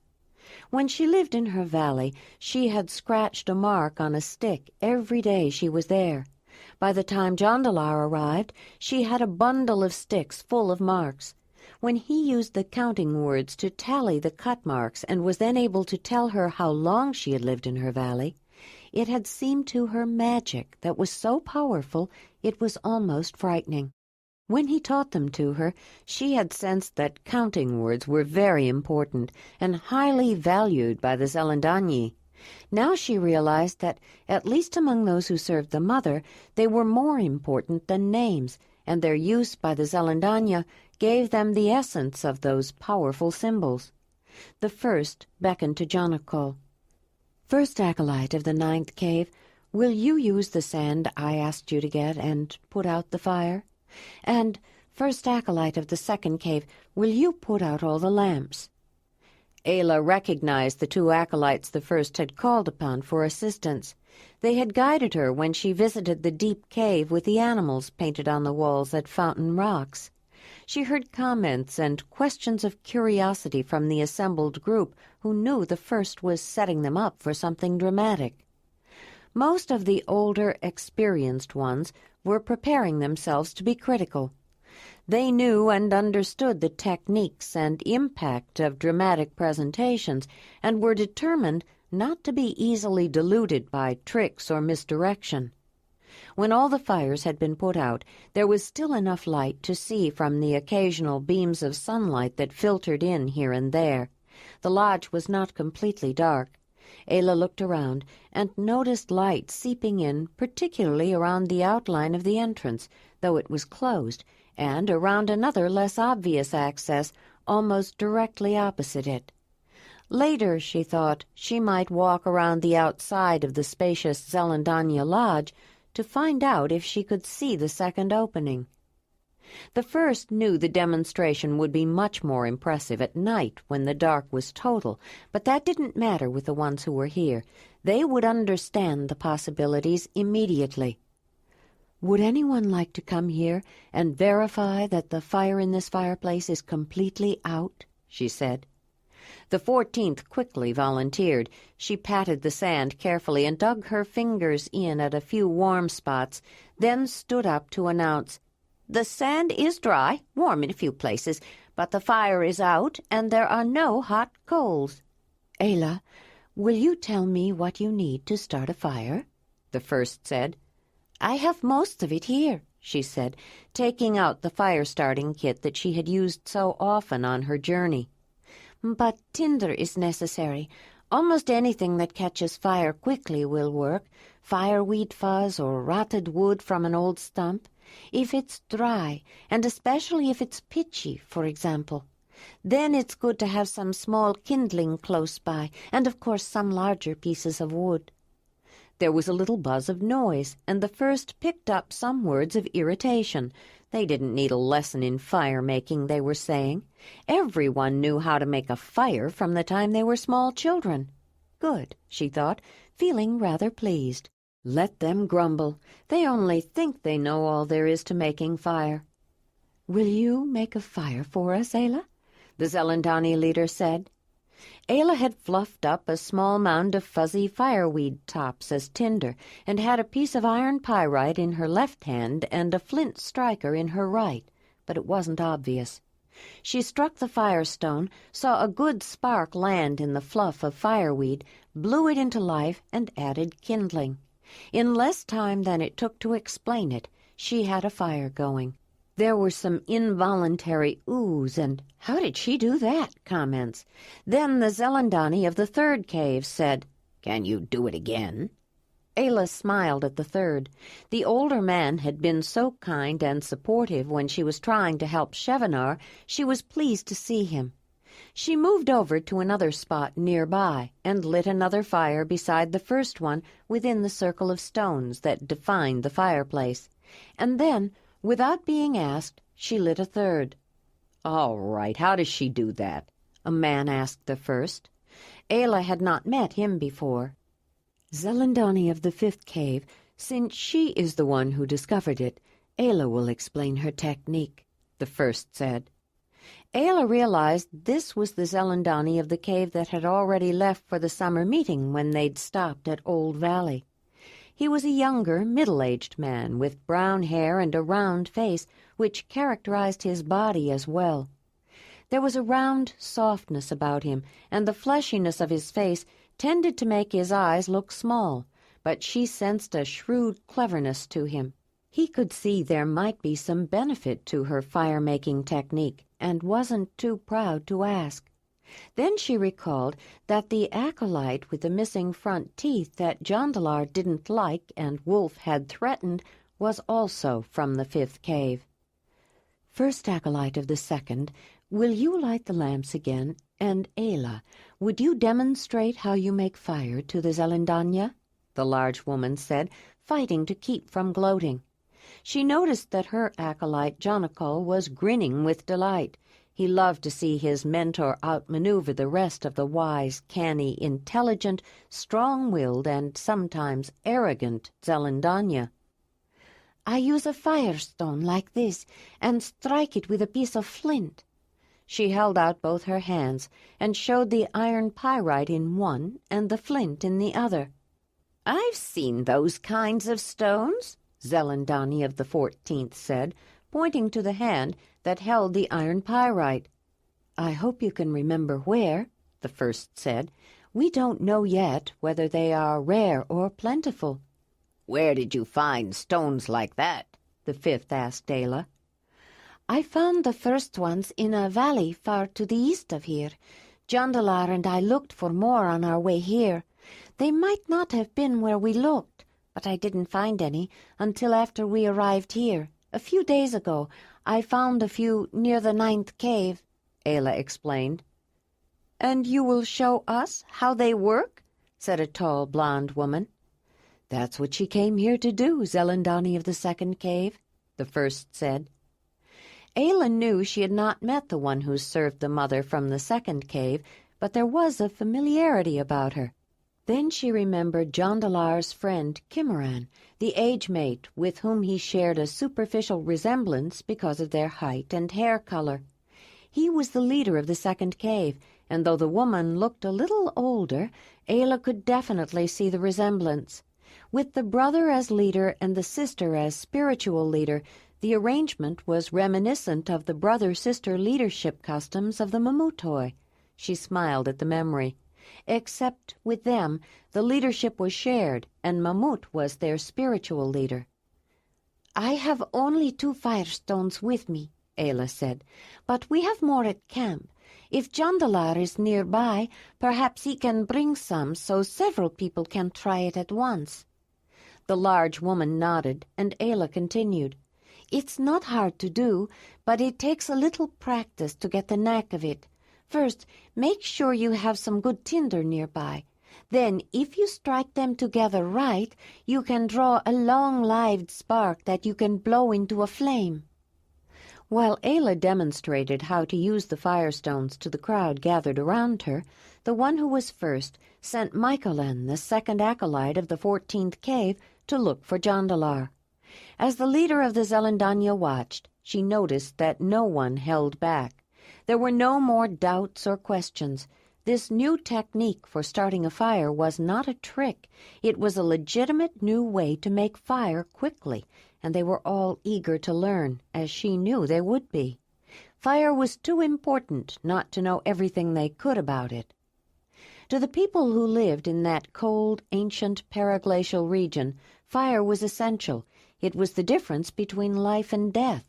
When she lived in her valley, she had scratched a mark on a stick every day she was there. By the time Jondalar arrived, she had a bundle of sticks full of marks. When he used the counting words to tally the cut marks and was then able to tell her how long she had lived in her valley, it had seemed to her magic that was so powerful it was almost frightening. When he taught them to her, she had sensed that counting words were very important and highly valued by the Zelandonii. Now she realized that, at least among those who served the Mother, they were more important than names, and their use by the Zelandonii gave them the essence of those powerful symbols. The first beckoned to Jonakol. "First acolyte of the 9th cave, will you use the sand I asked you to get and put out the fire? And, first acolyte of the 2nd cave, will you put out all the lamps?" Ayla recognized the two acolytes the first had called upon for assistance. They had guided her when she visited the deep cave with the animals painted on the walls at Fountain Rocks. She heard comments and questions of curiosity from the assembled group who knew the first was setting them up for something dramatic. Most of the older, experienced ones were preparing themselves to be critical. They knew and understood the techniques and impact of dramatic presentations and were determined not to be easily deluded by tricks or misdirection. When all the fires had been put out, there was still enough light to see from the occasional beams of sunlight that filtered in here and there. The lodge was not completely dark. Ayla looked around and noticed light seeping in, particularly around the outline of the entrance, though it was closed, and around another less obvious access, almost directly opposite it. Later, she thought, she might walk around the outside of the spacious Zelandonii lodge to find out if she could see the second opening. The first knew the demonstration would be much more impressive at night when the dark was total, but that didn't matter with the ones who were here. They would understand the possibilities immediately. "Would anyone like to come here and verify that the fire in this fireplace is completely out?" she said. The 14th quickly volunteered. She patted the sand carefully and dug her fingers in at a few warm spots, then stood up to announce, "The sand is dry, warm in a few places, but the fire is out and there are no hot coals." "Ayla, will you tell me what you need to start a fire?" the first said. "I have most of it here," she said, taking out the fire-starting kit that she had used so often on her journey. "But tinder is necessary. Almost anything that catches fire quickly will work. Fireweed fuzz or rotted wood from an old stump. If it's dry, and especially if it's pitchy, for example. Then it's good to have some small kindling close by, and of course some larger pieces of wood." There was a little buzz of noise, and the first picked up some words of irritation. They didn't need a lesson in fire-making, they were saying. Everyone knew how to make a fire from the time they were small children. Good, she thought, feeling rather pleased. Let them grumble. They only think they know all there is to making fire. "Will you make a fire for us, Ayla?" the Zelandonii leader said. Ayla had fluffed up a small mound of fuzzy fireweed tops as tinder, and had a piece of iron pyrite in her left hand and a flint striker in her right, but it wasn't obvious. She struck the firestone, saw a good spark land in the fluff of fireweed, blew it into life, and added kindling. In less time than it took to explain it, she had a fire going. There were some involuntary oohs and "How did she do that?" comments. Then the Zelandonii of the third cave said, "Can you do it again?" Ayla smiled at the third. The older man had been so kind and supportive when she was trying to help Shevanar, she was pleased to see him. She moved over to another spot nearby and lit another fire beside the first one within the circle of stones that defined the fireplace. And then, without being asked, she lit a third. "All right, how does she do that?" a man asked the first. Ayla had not met him before. "Zelandonii of the fifth cave, since she is the one who discovered it, Ayla will explain her technique," the first said. Ayla realized this was the Zelandonii of the cave that had already left for the summer meeting when they'd stopped at Old Valley. He was a younger, middle-aged man with brown hair and a round face, which characterized his body as well. There was a round softness about him, and the fleshiness of his face tended to make his eyes look small, but she sensed a shrewd cleverness to him. He could see there might be some benefit to her fire-making technique, and wasn't too proud to ask. Then she recalled that the acolyte with the missing front teeth that Jondalar didn't like and Wolf had threatened was also from the fifth cave. "First acolyte of the second, will you light the lamps again? And Ayla, would you demonstrate how you make fire to the Zelandonii?" the large woman said, fighting to keep from gloating. She noticed that her acolyte Jondalar was grinning with delight. He loved to see his mentor outmaneuver the rest of the wise, canny, intelligent, strong-willed, and sometimes arrogant Zelandonii. "I use a firestone like this and strike it with a piece of flint." She held out both her hands and showed the iron pyrite in one and the flint in the other. "I've seen those kinds of stones," Zelandonii of the 14th said, pointing to the hand that held the iron pyrite. "I hope you can remember where," the first said. "We don't know yet whether they are rare or plentiful." "Where did you find stones like that?" the fifth asked Ayla. I found the first ones in a valley far to the east of here. Jondalar and I looked for more on our way here. They might not have been where we looked, but I didn't find any until after we arrived here. A few days ago, I found a few near the 9th cave," Ayla explained. "And you will show us how they work?" said a tall blonde woman. "That's what she came here to do, Zelandonii of the 2nd cave," the first said. Ayla knew she had not met the one who served the mother from the 2nd cave, but there was a familiarity about her. Then she remembered Jondalar's friend Kimaran, the age-mate with whom he shared a superficial resemblance because of their height and hair color. He was the leader of the 2nd cave, and though the woman looked a little older, Ayla could definitely see the resemblance. With the brother as leader and the sister as spiritual leader, the arrangement was reminiscent of the brother-sister leadership customs of the Mamutoi. She smiled at the memory. Except with them, the leadership was shared, and Mamut was their spiritual leader. "I have only 2 firestones with me," Ayla said, "but we have more at camp. If Jondalar is nearby, perhaps he can bring some so several people can try it at once." The large woman nodded, and Ayla continued. "It's not hard to do, but it takes a little practice to get the knack of it. First, make sure you have some good tinder nearby. Then, if you strike them together right, you can draw a long-lived spark that you can blow into a flame." While Ayla demonstrated how to use the firestones to the crowd gathered around her, the one who was first sent Michaelan, the 2nd acolyte of the 14th cave, to look for Jondalar. As the leader of the Zelandonii watched, she noticed that no one held back. There were no more doubts or questions. This new technique for starting a fire was not a trick. It was a legitimate new way to make fire quickly, and they were all eager to learn, as she knew they would be. Fire was too important not to know everything they could about it. To the people who lived in that cold, ancient paraglacial region, fire was essential. It was the difference between life and death.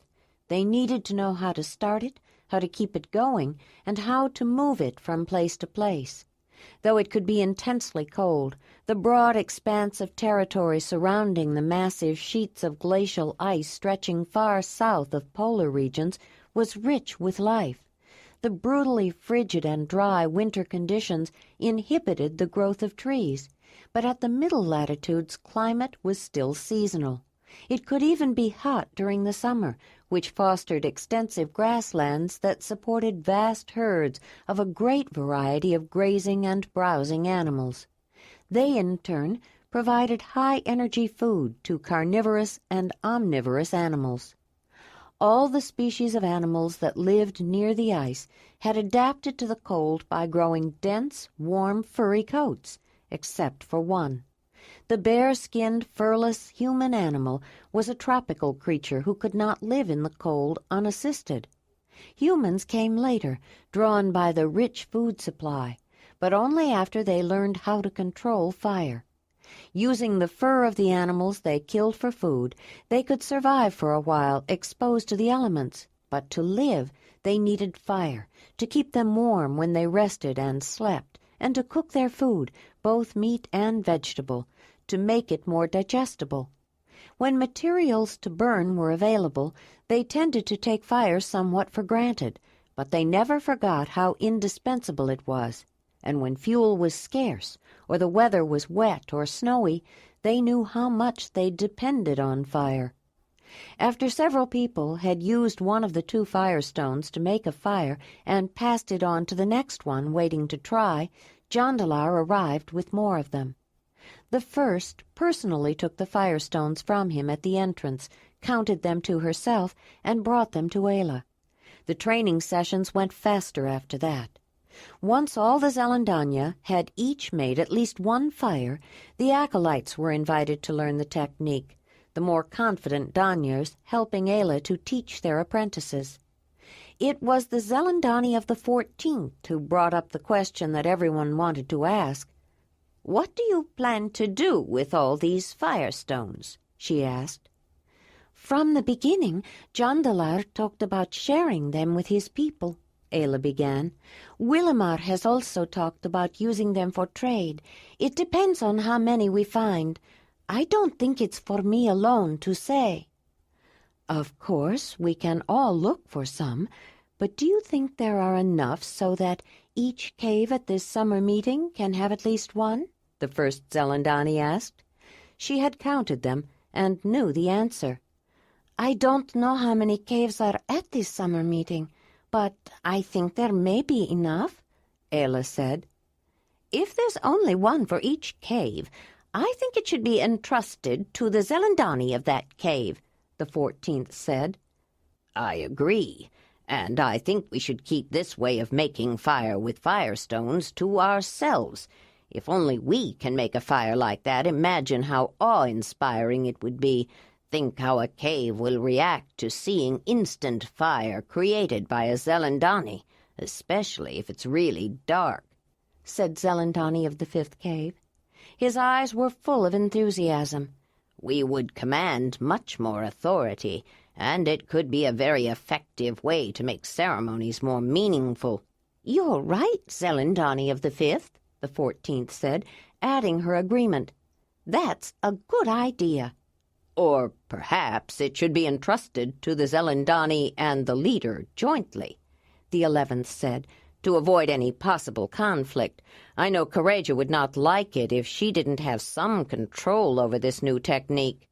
They needed to know how to start it, how to keep it going, and how to move it from place to place. Though it could be intensely cold, the broad expanse of territory surrounding the massive sheets of glacial ice stretching far south of polar regions was rich with life. The brutally frigid and dry winter conditions inhibited the growth of trees, but at the middle latitudes climate was still seasonal. It could even be hot during the summer, which fostered extensive grasslands that supported vast herds of a great variety of grazing and browsing animals. They, in turn, provided high-energy food to carnivorous and omnivorous animals. All the species of animals that lived near the ice had adapted to the cold by growing dense, warm, furry coats, except for one. The bare-skinned, furless human animal was a tropical creature who could not live in the cold unassisted. Humans came later, drawn by the rich food supply, but only after they learned how to control fire. Using the fur of the animals they killed for food, they could survive for a while exposed to the elements, but to live they needed fire, to keep them warm when they rested and slept, and to cook their food, both meat and vegetable, to make it more digestible. When materials to burn were available, they tended to take fire somewhat for granted, but they never forgot how indispensable it was. And when fuel was scarce, or the weather was wet or snowy, they knew how much they depended on fire. After several people had used one of the 2 firestones to make a fire and passed it on to the next one waiting to try, Jondalar arrived with more of them. The first personally took the firestones from him at the entrance, counted them to herself, and brought them to Ayla. The training sessions went faster after that. Once all the Zelandonii had each made at least one fire, the acolytes were invited to learn the technique, the more confident Danyers helping Ayla to teach their apprentices. It was the Zelandonii of the 14th who brought up the question that everyone wanted to ask. "What do you plan to do with all these firestones?" she asked. "From the beginning, Jondalar talked about sharing them with his people," Ayla began. "Willamar has also talked about using them for trade. It depends on how many we find. I don't think it's for me alone to say." "Of course, we can all look for some, but do you think there are enough so that each cave at this summer meeting can have at least one?" the first Zelandonii asked. She had counted them and knew the answer. "I don't know how many caves are at this summer meeting, but I think there may be enough," Ayla said. "If there's only one for each cave, I think it should be entrusted to the Zelandonii of that cave," the 14th said. "I agree, and I think we should keep this way of making fire with firestones to ourselves. If only we can make a fire like that, imagine how awe-inspiring it would be. Think how a cave will react to seeing instant fire created by a Zelandonii, especially if it's really dark," said Zelandonii of the 5th cave. His eyes were full of enthusiasm. "We would command much more authority, and it could be a very effective way to make ceremonies more meaningful." "You're right, Zelandonii of the 5th, the 14th said, adding her agreement. "That's a good idea." "Or perhaps it should be entrusted to the Zelandonii and the leader jointly," the 11th said, "to avoid any possible conflict. I know Courageous would not like it if she didn't have some control over this new technique."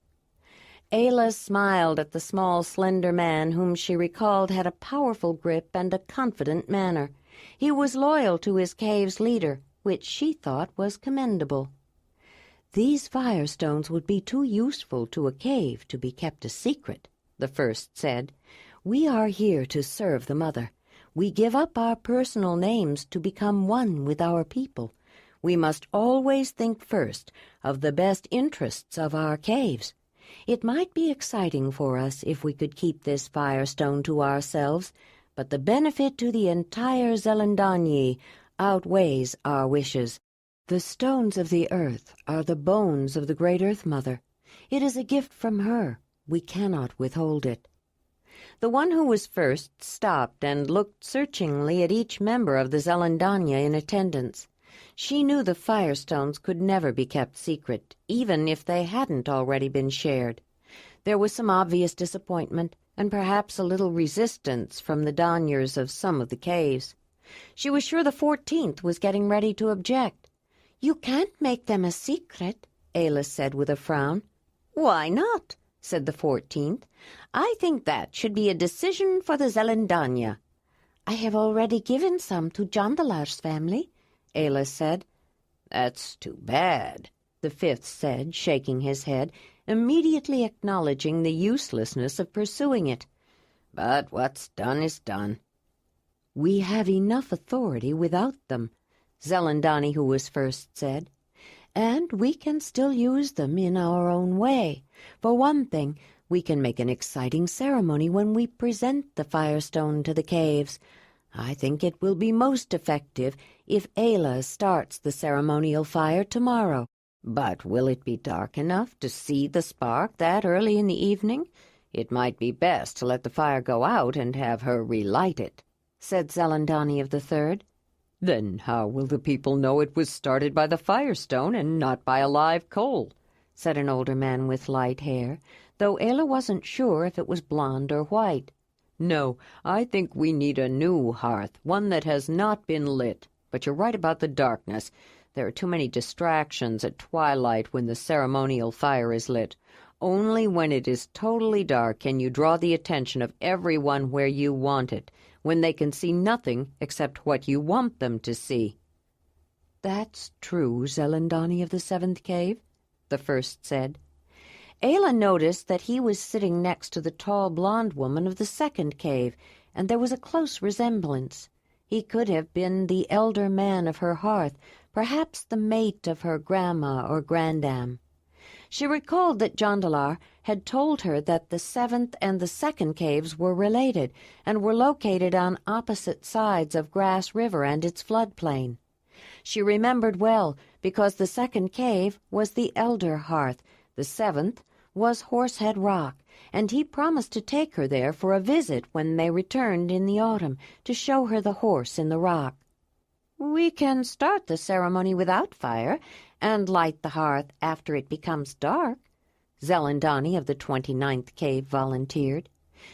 Ayla smiled at the small, slender man whom she recalled had a powerful grip and a confident manner. He was loyal to his cave's leader, which she thought was commendable. "These firestones would be too useful to a cave to be kept a secret," the first said. "We are here to serve the Mother. We give up our personal names to become one with our people. We must always think first of the best interests of our caves. It might be exciting for us if we could keep this firestone to ourselves, but the benefit to the entire Zelandonii outweighs our wishes. The stones of the earth are the bones of the great Earth Mother. It is a gift from her. We cannot withhold it." The one who was first stopped and looked searchingly at each member of the Zelandonii in attendance. She knew the firestones could never be kept secret, even if they hadn't already been shared. There was some obvious disappointment, and perhaps a little resistance from the donyers of some of the caves. She was sure the 14th was getting ready to object. "You can't make them a secret," Ayla said with a frown. "Why not?" said the 14th. "I think that should be a decision for the Zelandonii." "I have already given some to Jondalar's family," Ayla said. "That's too bad," the 5th said, shaking his head, immediately acknowledging the uselessness of pursuing it. "But what's done is done." "We have enough authority without them," Zelandonii, who was first, said. "And we can still use them in our own way. For one thing, we can make an exciting ceremony when we present the firestone to the caves. I think it will be most effective if Ayla starts the ceremonial fire tomorrow." "But will it be dark enough to see the spark that early in the evening? It might be best to let the fire go out and have her relight it," said Zelandonii of the 3rd. "Then how will the people know it was started by the firestone and not by a live coal?" said an older man with light hair, though Ayla wasn't sure if it was blonde or white. "No, I think we need a new hearth, one that has not been lit. But you're right about the darkness. There are too many distractions at twilight when the ceremonial fire is lit. Only when it is totally dark can you draw the attention of everyone where you want it, when they can see nothing except what you want them to see." "That's true, Zelandonii of the 7th cave," the first said. Ayla noticed that he was sitting next to the tall blonde woman of the 2nd cave, and there was a close resemblance. He could have been the elder man of her hearth, perhaps the mate of her grandma or grandam. She recalled that Jondalar had told her that the 7th and the 2nd caves were related and were located on opposite sides of Grass River and its floodplain. She remembered well because the second cave was the Elder Hearth, the seventh was Horsehead Rock, and he promised to take her there for a visit when they returned in the autumn to show her the horse in the rock. "We can start the ceremony without fire and light the hearth after it becomes dark," Zelandonii of the 29th cave volunteered.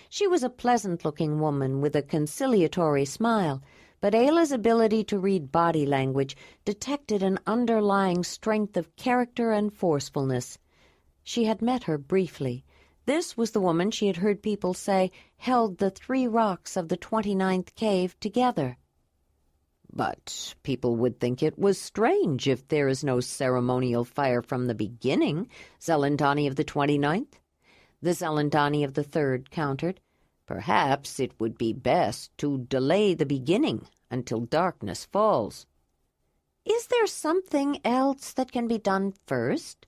She was a pleasant-looking woman with a conciliatory smile, but Ayla's ability to read body language detected an underlying strength of character and forcefulness. She had met her briefly. This was the woman she had heard people say held the 3 rocks of the 29th cave together. "But people would think it was strange if there is no ceremonial fire from the beginning, Zelandonii of the 29th. The Zelandonii of the 3rd countered. "Perhaps it would be best to delay the beginning until darkness falls." "Is there something else that can be done first?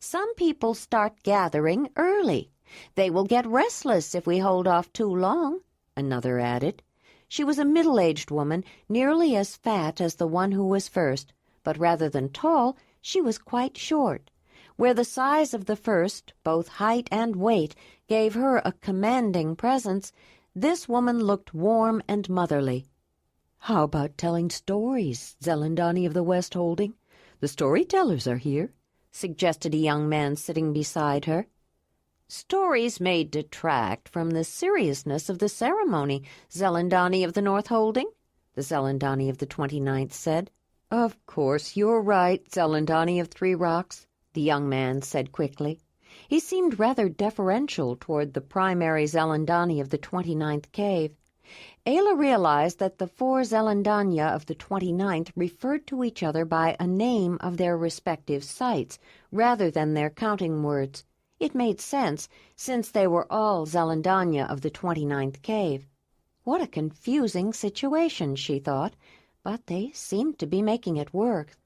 Some people start gathering early. They will get restless if we hold off too long," another added. She was a middle-aged woman, nearly as fat as the one who was first, but rather than tall, she was quite short. Where the size of the first, both height and weight, gave her a commanding presence, this woman looked warm and motherly. "How about telling stories, Zelandonii of the West Holding? The storytellers are here," suggested a young man sitting beside her. "Stories may detract from the seriousness of the ceremony, Zelandonii of the North Holding," the Zelandonii of the 29th said. "Of course you're right, Zelandonii of 3 Rocks," the young man said quickly. He seemed rather deferential toward the primary Zelandonii of the 29th cave. Ayla realized that the 4 Zelandania of the 29th referred to each other by a name of their respective sites, rather than their counting words. It made sense, since they were all Zelandania of the 29th cave. What a confusing situation, she thought, but they seemed to be making it work.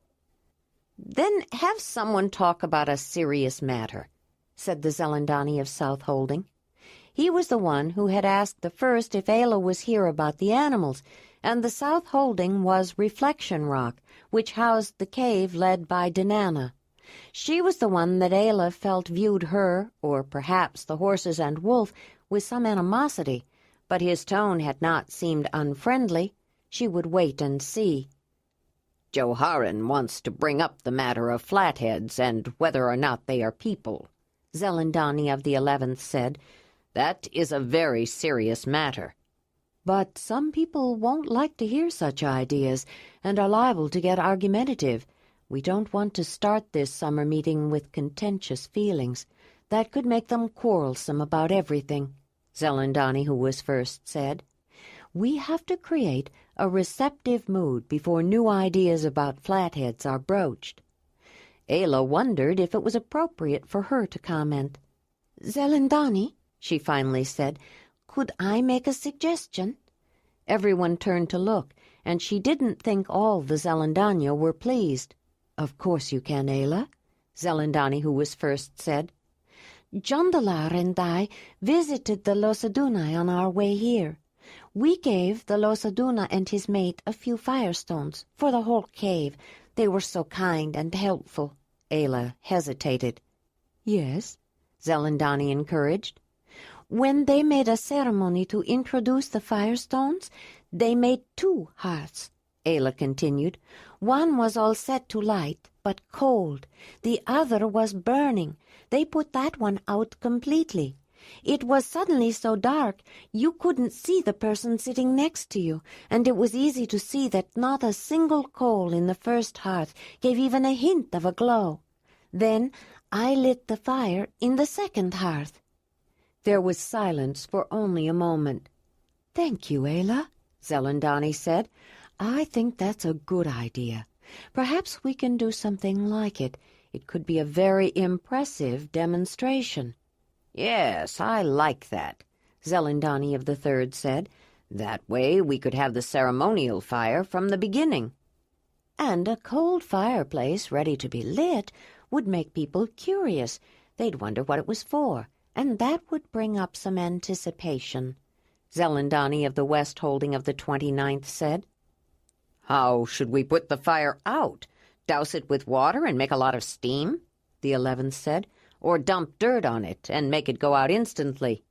"Then have someone talk about a serious matter," said the Zelandonii of South Holding. He was the one who had asked the first if Ayla was here about the animals, and the South Holding was Reflection Rock, which housed the cave led by Dinana. She was the one that Ayla felt viewed her, or perhaps the horses and wolf, with some animosity, but his tone had not seemed unfriendly. She would wait and see. "Joharan wants to bring up the matter of flatheads and whether or not they are people," Zelandonii of the 11th said. "That is a very serious matter." "But some people won't like to hear such ideas and are liable to get argumentative. We don't want to start this summer meeting with contentious feelings. That could make them quarrelsome about everything," Zelandonii, who was first, said. "We have to create a receptive mood before new ideas about flatheads are broached." Ayla wondered if it was appropriate for her to comment. "Zelandonii," she finally said, "could I make a suggestion?" Everyone turned to look, and she didn't think all the Zelandania were pleased. "Of course you can, Ayla," Zelandonii, who was first, said. "Jondalar and I visited the Losadunai on our way here. We gave the Losaduna and his mate a few firestones for the whole cave. They were so kind and helpful." Ayla hesitated. "Yes?" Zelandonii encouraged. "When they made a ceremony to introduce the firestones, they made 2 hearths," Ayla continued. "One was all set to light, but cold. The other was burning. They put that one out completely. It was suddenly so dark you couldn't see the person sitting next to you, and it was easy to see that not a single coal in the first hearth gave even a hint of a glow. Then I lit the fire in the second hearth." There was silence for only a moment. "Thank you, Ayla," Zelandonii said. "I think that's a good idea. Perhaps we can do something like it. It could be a very impressive demonstration." "Yes, I like that," Zelandonii of the 3rd said. "That way we could have the ceremonial fire from the beginning." "And a cold fireplace ready to be lit would make people curious. They'd wonder what it was for, and that would bring up some anticipation," Zelandonii of the West Holding of the 29th said. "How should we put the fire out? "Douse it with water and make a lot of steam," the 11th said. "Or dump dirt on it and make it go out instantly."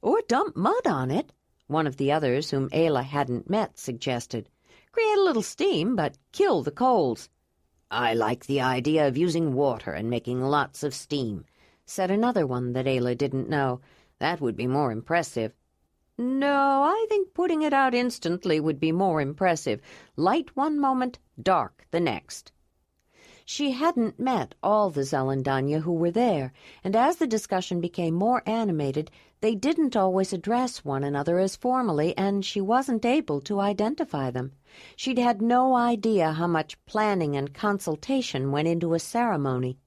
"Or dump mud on it," one of the others whom Ayla hadn't met suggested. "Create a little steam, but kill the coals." "I like the idea of using water and making lots of steam," said another one that Ayla didn't know. "That would be more impressive." "No, I think putting it out instantly would be more impressive. Light one moment, dark the next." She hadn't met all the Zelandonii who were there, and as the discussion became more animated, they didn't always address one another as formally, and she wasn't able to identify them. She'd had no idea how much planning and consultation went into a ceremony.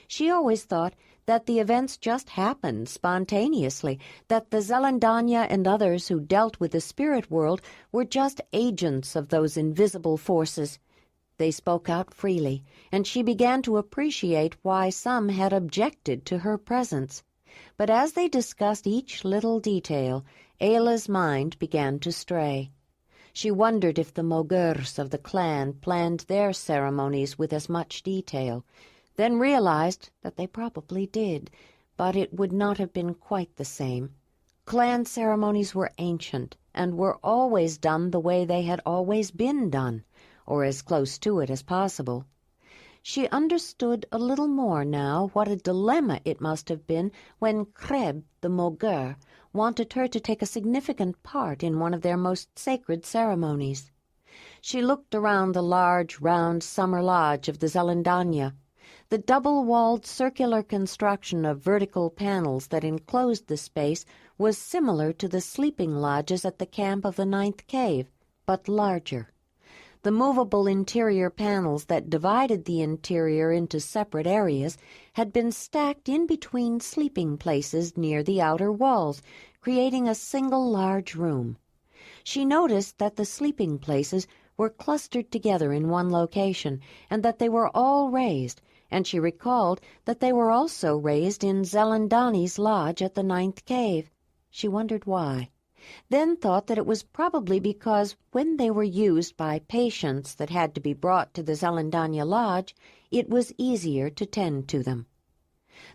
She always thought that the events just happened spontaneously, that the Zelandonii and others who dealt with the spirit world were just agents of those invisible forces. They spoke out freely, and she began to appreciate why some had objected to her presence. But as they discussed each little detail, Ayla's mind began to stray. She wondered if the Mogurs of the clan planned their ceremonies with as much detail, then realized that they probably did, but it would not have been quite the same. Clan ceremonies were ancient, and were always done the way they had always been done, or as close to it as possible. She understood a little more now what a dilemma it must have been when Kreb, the Mogur, wanted her to take a significant part in one of their most sacred ceremonies. She looked around the large, round summer lodge of the Zelandonii. The double-walled circular construction of vertical panels that enclosed the space was similar to the sleeping lodges at the camp of the 9th cave, but larger. The movable interior panels that divided the interior into separate areas had been stacked in between sleeping places near the outer walls, creating a single large room. She noticed that the sleeping places were clustered together in one location, and that they were all raised, and she recalled that they were also raised in Zelandonii's lodge at the 9th cave. She wondered why, then thought that it was probably because when they were used by patients that had to be brought to the Zelandonii lodge, it was easier to tend to them.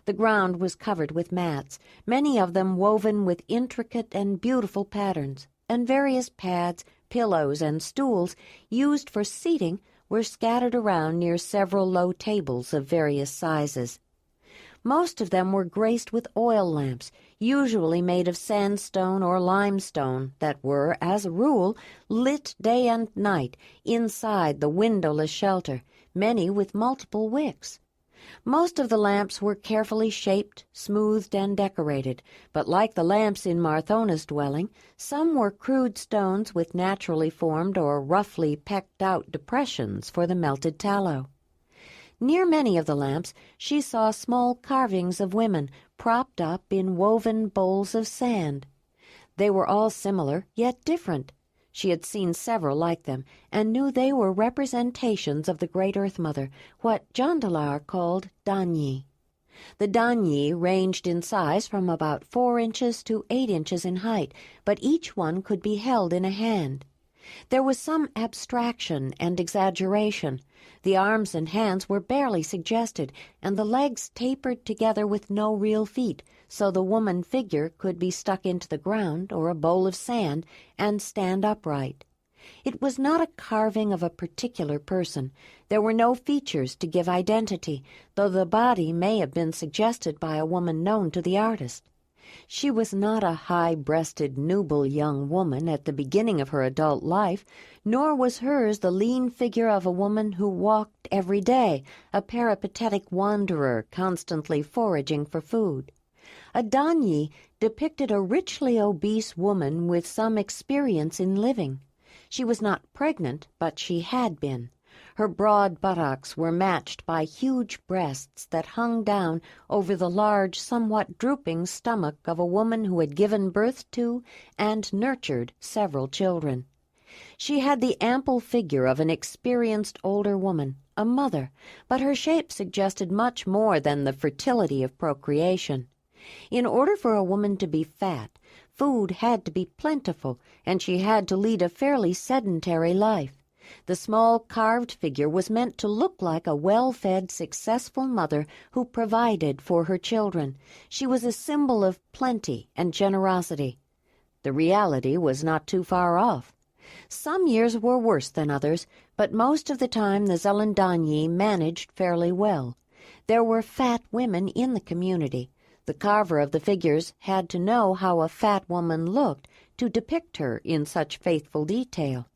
The ground was covered with mats, many of them woven with intricate and beautiful patterns, and various pads, pillows, and stools used for seating were scattered around near several low tables of various sizes. Most of them were graced with oil lamps, usually made of sandstone or limestone, that were, as a rule, lit day and night inside the windowless shelter, many with multiple wicks. Most of the lamps were carefully shaped, smoothed, and decorated, but like the lamps in Marthona's dwelling, some were crude stones with naturally formed or roughly pecked-out depressions for the melted tallow. Near many of the lamps she saw small carvings of women propped up in woven bowls of sand. They were all similar, yet different. She had seen several like them, and knew they were representations of the Great Earth Mother, what Jondalar called Danyi. The Danyi ranged in size from about 4 inches to 8 inches in height, but each one could be held in a hand. There was some abstraction and exaggeration. The arms and hands were barely suggested, and the legs tapered together with no real feet, so the woman figure could be stuck into the ground or a bowl of sand and stand upright. It was not a carving of a particular person. There were no features to give identity, though the body may have been suggested by a woman known to the artist. She was not a high-breasted, nubile young woman at the beginning of her adult life, nor was hers the lean figure of a woman who walked every day, a peripatetic wanderer constantly foraging for food. A Danyi depicted a richly obese woman with some experience in living. She was not pregnant, but she had been. Her broad buttocks were matched by huge breasts that hung down over the large, somewhat drooping stomach of a woman who had given birth to and nurtured several children. She had the ample figure of an experienced older woman, a mother, but her shape suggested much more than the fertility of procreation. In order for a woman to be fat, food had to be plentiful, and she had to lead a fairly sedentary life. The small carved figure was meant to look like a well-fed, successful mother who provided for her children. She was a symbol of plenty and generosity. The reality was not too far off. Some years were worse than others, but most of the time the Zelandonii managed fairly well. There were fat women in the community. The carver of the figures had to know how a fat woman looked to depict her in such faithful detail.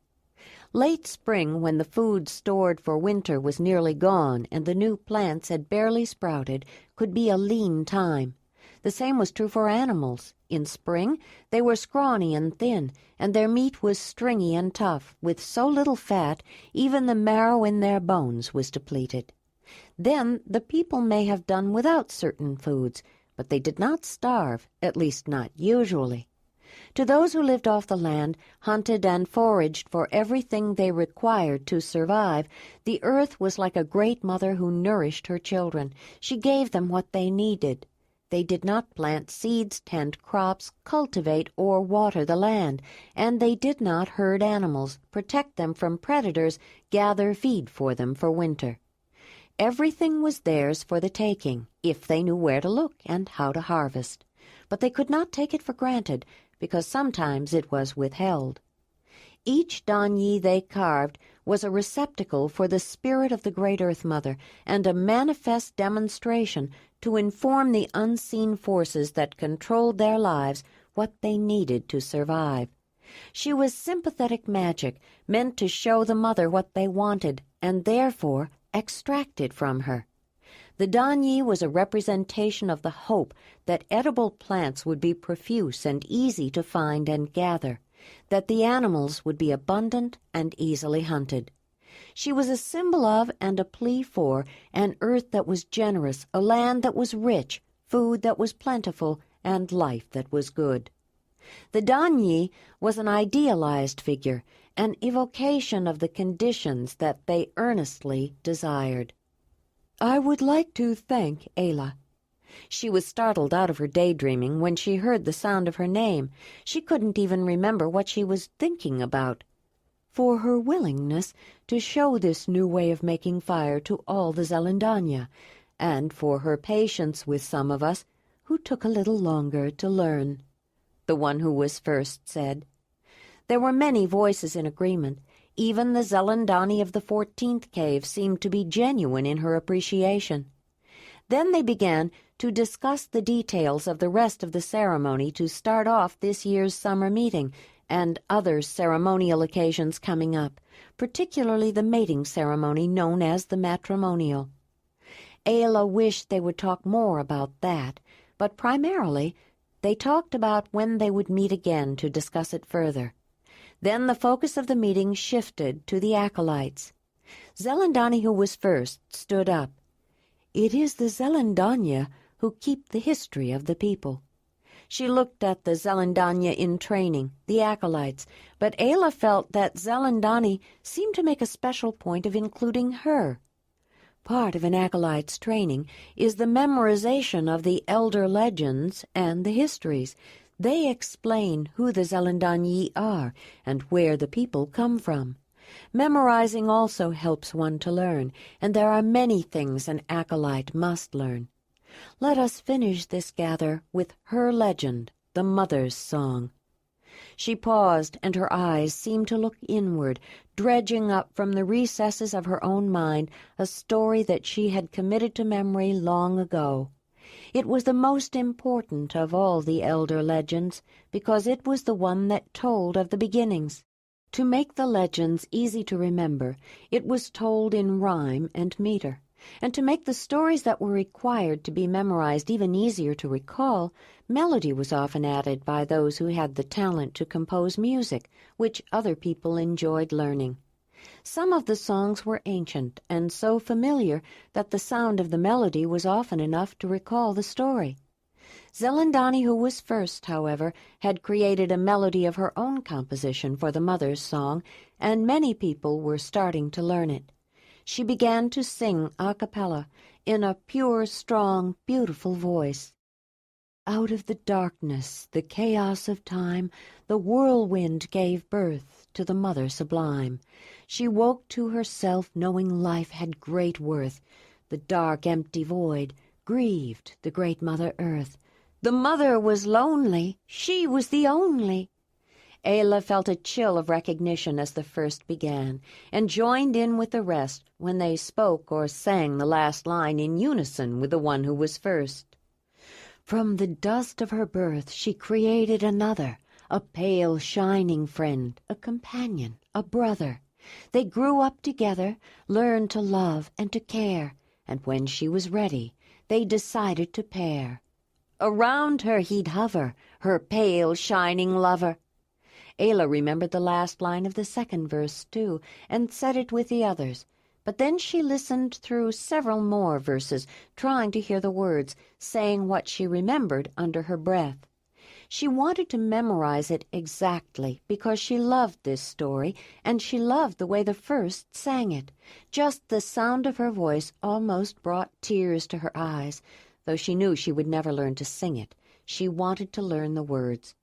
Late spring, when the food stored for winter was nearly gone and the new plants had barely sprouted, could be a lean time. The same was true for animals. In spring, they were scrawny and thin, and their meat was stringy and tough. With so little fat, even the marrow in their bones was depleted. Then the people may have done without certain foods, but they did not starve, at least not usually. To those who lived off the land, hunted and foraged for everything they required to survive, the earth was like a great mother who nourished her children. She gave them what they needed. They did not plant seeds, tend crops, cultivate or water the land, and they did not herd animals, protect them from predators, gather feed for them for winter. Everything was theirs for the taking, if they knew where to look and how to harvest. But they could not take it for granted, because sometimes it was withheld. Each Danyi they carved was a receptacle for the spirit of the great Earth Mother and a manifest demonstration to inform the unseen forces that controlled their lives what they needed to survive. She was sympathetic magic, meant to show the mother what they wanted and therefore extract it from her. The Danyi was a representation of the hope that edible plants would be profuse and easy to find and gather, that the animals would be abundant and easily hunted. She was a symbol of and a plea for an earth that was generous, a land that was rich, food that was plentiful, and life that was good. The Danyi was an idealized figure, an evocation of the conditions that they earnestly desired. "I would like to thank Ayla." She was startled out of her daydreaming when she heard the sound of her name. She couldn't even remember what she was thinking about. "For her willingness to show this new way of making fire to all the Zelandania, and for her patience with some of us who took a little longer to learn," the one who was first said. There were many voices in agreement. Even the Zelandonii of the 14th cave seemed to be genuine in her appreciation. Then they began to discuss the details of the rest of the ceremony to start off this year's summer meeting and other ceremonial occasions coming up, particularly the mating ceremony known as the matrimonial. Ayla wished they would talk more about that, but primarily they talked about when they would meet again to discuss it further. Then the focus of the meeting shifted to the acolytes. Zelandonii, who was first, stood up. "It is the Zelandania who keep the history of the people." She looked at the Zelandania in training, the acolytes, but Ayla felt that Zelandonii seemed to make a special point of including her. Part of an acolyte's training is the memorization of the elder legends and the histories. They explain who the Zelandonii are and where the people come from. Memorizing also helps one to learn, and there are many things an acolyte must learn. Let us finish this gather with her legend, the Mother's Song. She paused, and her eyes seemed to look inward, dredging up from the recesses of her own mind a story that she had committed to memory long ago. It was the most important of all the elder legends, because it was the one that told of the beginnings. To make the legends easy to remember, it was told in rhyme and meter, and to make the stories that were required to be memorized even easier to recall, melody was often added by those who had the talent to compose music, which other people enjoyed learning. Some of the songs were ancient and so familiar that the sound of the melody was often enough to recall the story. Zelandonii, who was first, however, had created a melody of her own composition for the Mother's Song, and many people were starting to learn it. She began to sing a cappella in a pure, strong, beautiful voice. Out of the darkness, the chaos of time, the whirlwind gave birth to the mother sublime. She woke to herself, knowing life had great worth. The dark, empty void grieved the great Mother Earth. The mother was lonely, she was the only. Ayla felt a chill of recognition as the first began, and joined in with the rest when they spoke or sang the last line in unison with the one who was first. From the dust of her birth she created another, a pale, shining friend, a companion, a brother. They grew up together, learned to love and to care, and when she was ready, they decided to pair. Around her he'd hover, her pale, shining lover. Ayla remembered the last line of the second verse, too, and said it with the others. But then she listened through several more verses, trying to hear the words, saying what she remembered under her breath. She wanted to memorize it exactly because she loved this story, and she loved the way the first sang it. Just the sound of her voice almost brought tears to her eyes, though she knew she would never learn to sing it. She wanted to learn the words.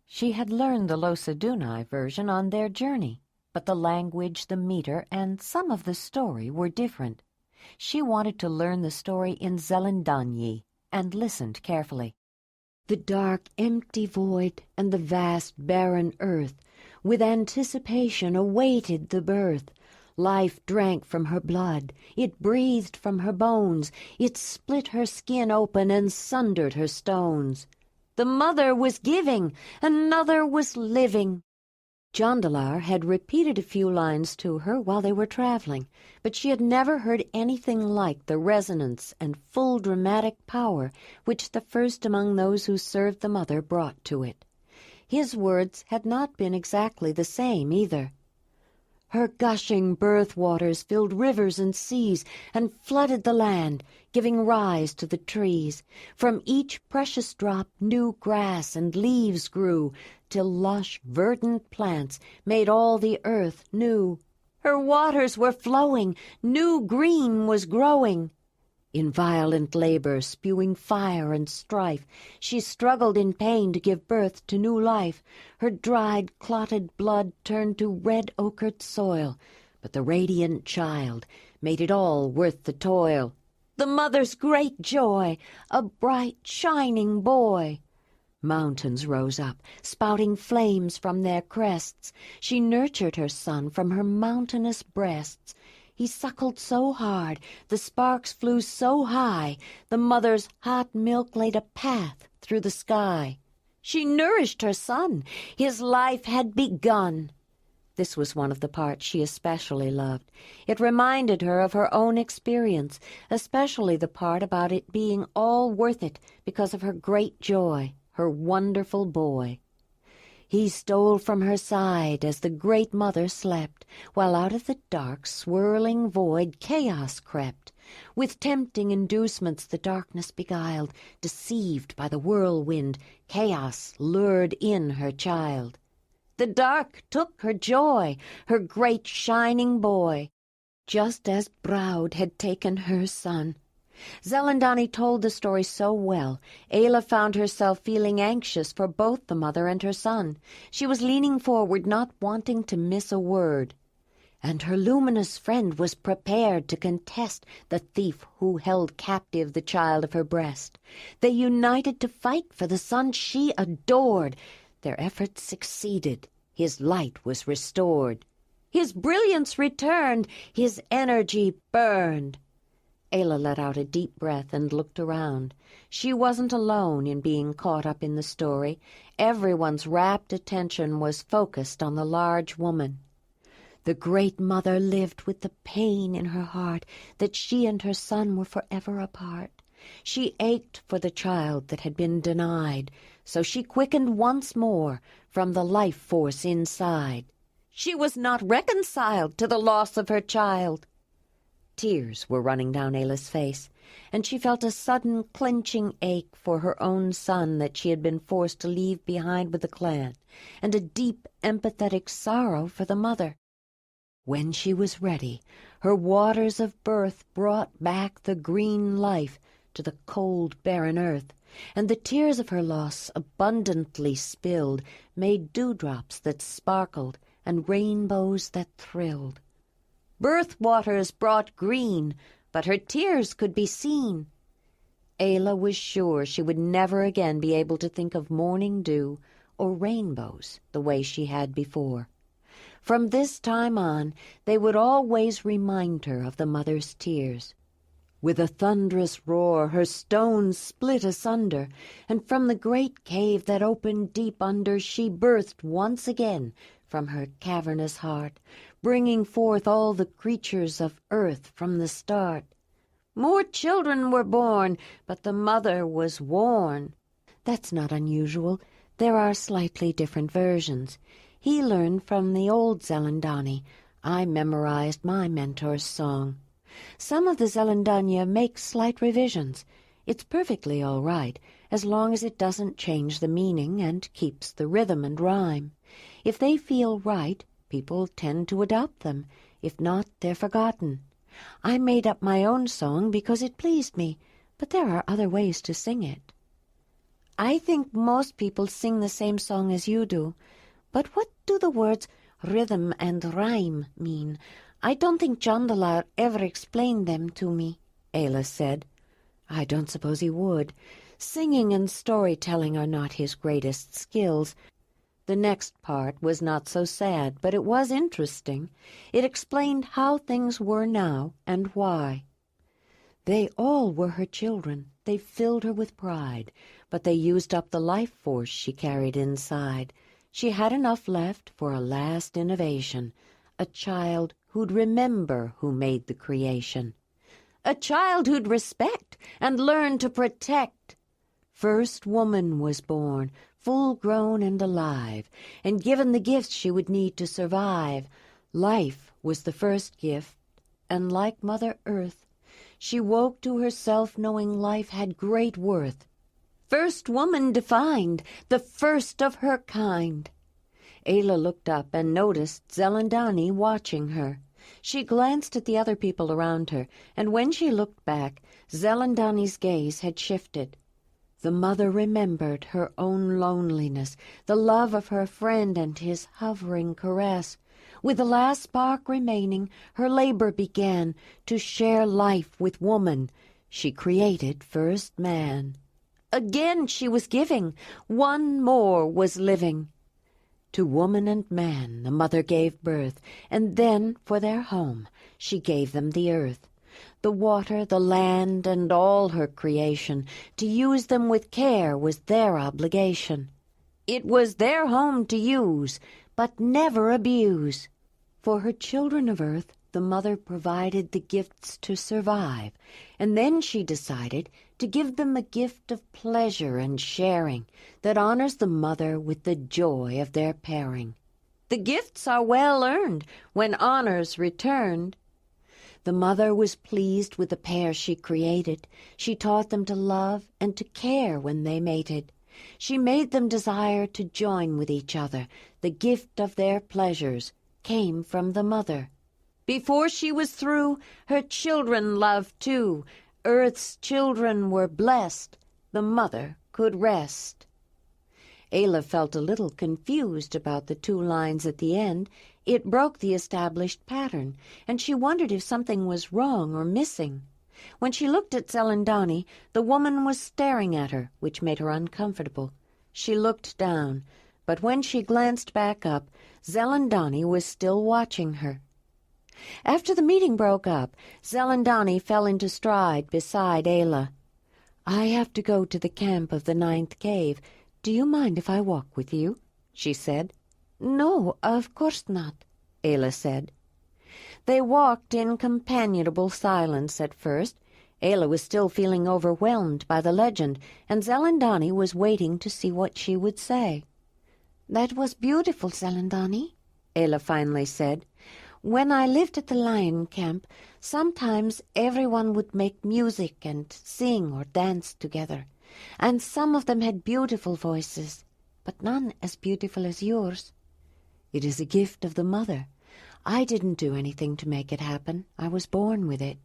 She had learned the Zelandonii version on their journey, but the language, the meter, and some of the story were different. She wanted to learn the story in Zelandonii and listened carefully. The dark, empty void and the vast, barren earth, with anticipation awaited the birth. Life drank from her blood, it breathed from her bones, it split her skin open and sundered her stones. The mother was giving, another was living. Jondalar had repeated a few lines to her while they were traveling, but she had never heard anything like the resonance and full dramatic power which the first among those who served the mother brought to it. His words had not been exactly the same either. Her gushing birth waters filled rivers and seas and flooded the land, giving rise to the trees. From each precious drop new grass and leaves grew, till lush, verdant plants made all the earth new. Her waters were flowing, new green was growing. In violent labor, spewing fire and strife, she struggled in pain to give birth to new life. Her dried, clotted blood turned to red ochred soil, but the radiant child made it all worth the toil. The mother's great joy, a bright, shining boy. Mountains rose up, spouting flames from their crests. She nurtured her son from her mountainous breasts. He suckled so hard, the sparks flew so high, the mother's hot milk laid a path through the sky. She nourished her son, his life had begun. This was one of the parts she especially loved. It reminded her of her own experience, especially the part about it being all worth it because of her great joy, her wonderful boy. He stole from her side as the great mother slept, while out of the dark, swirling void chaos crept. With tempting inducements the darkness beguiled, deceived by the whirlwind, chaos lured in her child. The dark took her joy, her great shining boy, just as Braud had taken her son. Zelandonii told the story so well, Ayla found herself feeling anxious for both the mother and her son. She was leaning forward, not wanting to miss a word. And her luminous friend was prepared to contest the thief who held captive the child of her breast. They united to fight for the son she adored. Their efforts succeeded. His light was restored. His brilliance returned. His energy burned. Ayla let out a deep breath and looked around. She wasn't alone in being caught up in the story. Everyone's rapt attention was focused on the large woman. The great mother lived with the pain in her heart that she and her son were forever apart. She ached for the child that had been denied, so she quickened once more from the life force inside. She was not reconciled to the loss of her child. Tears were running down Ayla's face, and she felt a sudden clenching ache for her own son that she had been forced to leave behind with the clan, and a deep, empathetic sorrow for the mother. When she was ready, her waters of birth brought back the green life to the cold, barren earth, and the tears of her loss, abundantly spilled, made dewdrops that sparkled and rainbows that thrilled. Birth waters brought green, but her tears could be seen. Ayla was sure she would never again be able to think of morning dew or rainbows the way she had before. From this time on, they would always remind her of the mother's tears. With a thunderous roar, her stones split asunder, and from the great cave that opened deep under, she birthed once again from her cavernous heart, bringing forth all the creatures of earth from the start. More children were born, but the mother was worn. That's not unusual. There are slightly different versions. He learned from the old Zelandonii. I memorized my mentor's song. Some of the Zelandonii make slight revisions. It's perfectly all right, as long as it doesn't change the meaning and keeps the rhythm and rhyme. If they feel right, people tend to adopt them. If not, they're forgotten. I made up my own song because it pleased me, but there are other ways to sing it. I think most people sing the same song as you do, but what do the words rhythm and rhyme mean? I don't think Jondalar ever explained them to me, Ayla said. I don't suppose he would. Singing and storytelling are not his greatest skills. The next part was not so sad, but it was interesting. It explained how things were now and why. They all were her children. They filled her with pride, but they used up the life force she carried inside. She had enough left for a last innovation, a child who'd remember who made the creation, a child who'd respect and learn to protect. First woman was born, full-grown and alive, and given the gifts she would need to survive. Life was the first gift, and like Mother Earth, she woke to herself knowing life had great worth. First woman defined, the first of her kind. Ayla looked up and noticed Zelandonii watching her. She glanced at the other people around her, and when she looked back, Zelandonii's gaze had shifted. The mother remembered her own loneliness, the love of her friend and his hovering caress. With the last spark remaining, her labor began to share life with woman. She created first man. Again she was giving, one more was living. To woman and man the mother gave birth, and then for their home she gave them the earth, the water, the land, and all her creation. To use them with care was their obligation. It was their home to use, but never abuse. For her children of earth, the mother provided the gifts to survive, and then she decided to give them a gift of pleasure and sharing that honors the mother with the joy of their pairing. The gifts are well earned when honors returned. The mother was pleased with the pair she created. She taught them to love and to care when they mated. She made them desire to join with each other. The gift of their pleasures came from the mother. Before she was through, her children loved too. Earth's children were blessed. The mother could rest. Ayla felt a little confused about the 2 lines at the end. It broke the established pattern, and she wondered if something was wrong or missing. When she looked at Zelandonii, the woman was staring at her, which made her uncomfortable. She looked down, but when she glanced back up, Zelandonii was still watching her. After the meeting broke up, Zelandonii fell into stride beside Ayla. "I have to go to the camp of the 9th cave. Do you mind if I walk with you?" she said. "No, of course not," Ayla said. They walked in companionable silence at first. Ayla was still feeling overwhelmed by the legend, and Zelandonii was waiting to see what she would say. "That was beautiful, Zelandonii," Ayla finally said. "When I lived at the lion camp, sometimes everyone would make music and sing or dance together, and some of them had beautiful voices, but none as beautiful as yours. It is a gift of the mother. I didn't do anything to make it happen. I was born with it.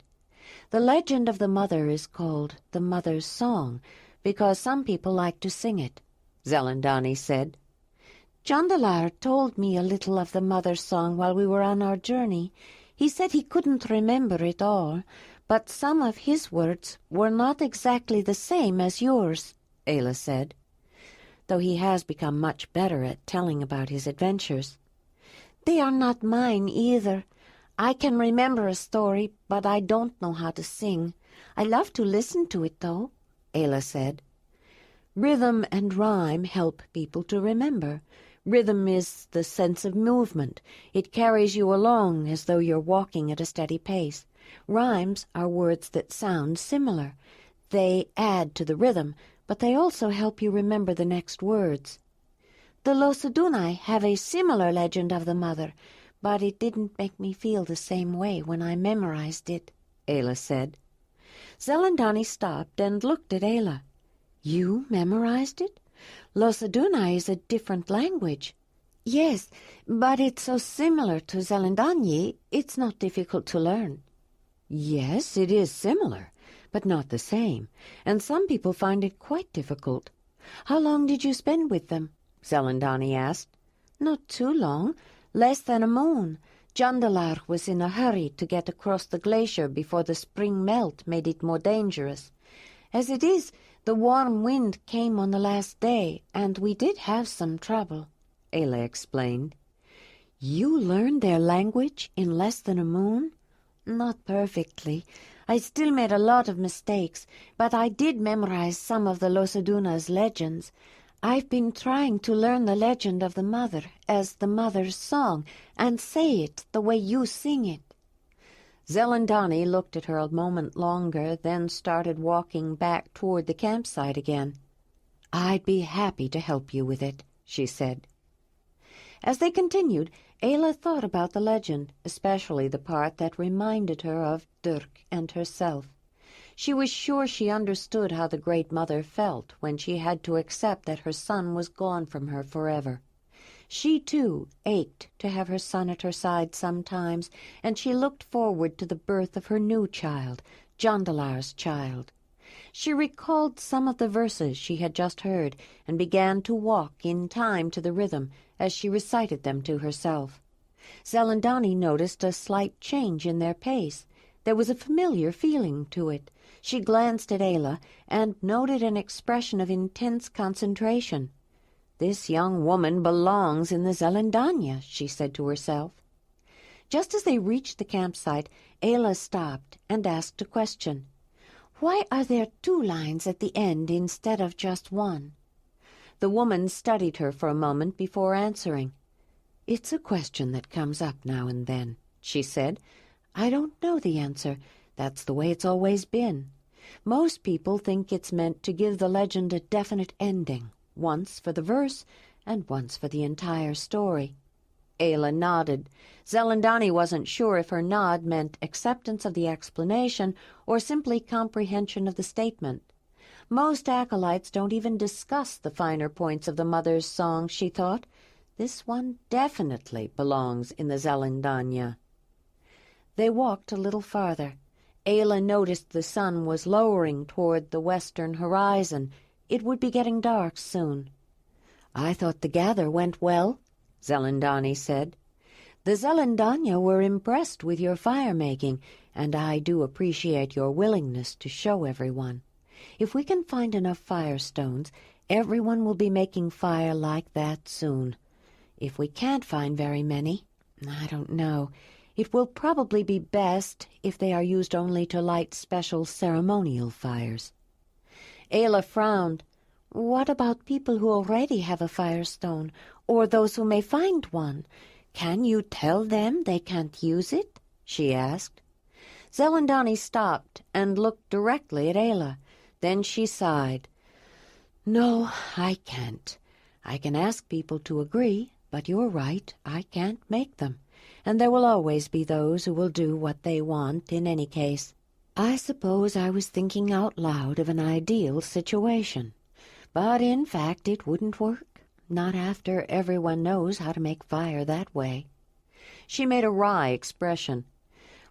The legend of the mother is called the Mother's Song because some people like to sing it," Zelandonii said. "Jondalar told me a little of the Mother's Song while we were on our journey. He said he couldn't remember it all, but some of his words were not exactly the same as yours," Ayla said, "though he has become much better at telling about his adventures." "They are not mine either. I can remember a story, but I don't know how to sing. I love to listen to it, though," Ayla said. "Rhythm and rhyme help people to remember. Rhythm is the sense of movement. It carries you along as though you're walking at a steady pace. Rhymes are words that sound similar. They add to the rhythm, but they also help you remember the next words. The Losadunai have a similar legend of the mother, but it didn't make me feel the same way when I memorized it," Ayla said. Zelandonii stopped and looked at Ayla. "You memorized it? Losadunai is a different language." "Yes, but it's so similar to Zelandonii, it's not difficult to learn." "Yes, it is similar, but not the same, and some people find it quite difficult. How long did you spend with them?" Zelandonii asked. "Not too long. Less than a moon. Jondalar was in a hurry to get across the glacier before the spring melt made it more dangerous. As it is, the warm wind came on the last day, and we did have some trouble," Ayla explained. "You learned their language in less than a moon?" "Not perfectly. I still made a lot of mistakes, but I did memorize some of the Losaduna's legends. I've been trying to learn the legend of the mother as the Mother's Song and say it the way you sing it." Zelandonii looked at her a moment longer, then started walking back toward the campsite again. "I'd be happy to help you with it," she said. As they continued, Ayla thought about the legend, especially the part that reminded her of Dirk and herself. She was sure she understood how the Great Mother felt when she had to accept that her son was gone from her forever. She, too, ached to have her son at her side sometimes, and she looked forward to the birth of her new child, Jondalar's child. She recalled some of the verses she had just heard and began to walk in time to the rhythm as she recited them to herself. Zelandonii noticed a slight change in their pace. There was a familiar feeling to it. She glanced at Ayla and noted an expression of intense concentration. "This young woman belongs in the Zelandania," she said to herself. Just as they reached the campsite, Ayla stopped and asked a question. "Why are there 2 lines at the end instead of just 1? The woman studied her for a moment before answering. "It's a question that comes up now and then," she said. "I don't know the answer. That's the way it's always been. Most people think it's meant to give the legend a definite ending, once for the verse and once for the entire story." Ayla nodded. Zelandonii wasn't sure if her nod meant acceptance of the explanation or simply comprehension of the statement. Most acolytes don't even discuss the finer points of the Mother's Song, she thought. This one definitely belongs in the Zelandania. They walked a little farther. Ayla noticed the sun was lowering toward the western horizon. It would be getting dark soon. "I thought the gather went well," Zelandonii said. "The Zelandania were impressed with your fire-making, and I do appreciate your willingness to show everyone. If we can find enough firestones, everyone will be making fire like that soon. If we can't find very many, I don't know. It will probably be best if they are used only to light special ceremonial fires." Ayla frowned. "What about people who already have a firestone, or those who may find one? Can you tell them they can't use it?" she asked. Zelandonii stopped and looked directly at Ayla. Then she sighed. "No, I can't. I can ask people to agree, but you're right, I can't make them. And there will always be those who will do what they want in any case. I suppose I was thinking out loud of an ideal situation. But in fact it wouldn't work, not after everyone knows how to make fire that way." She made a wry expression.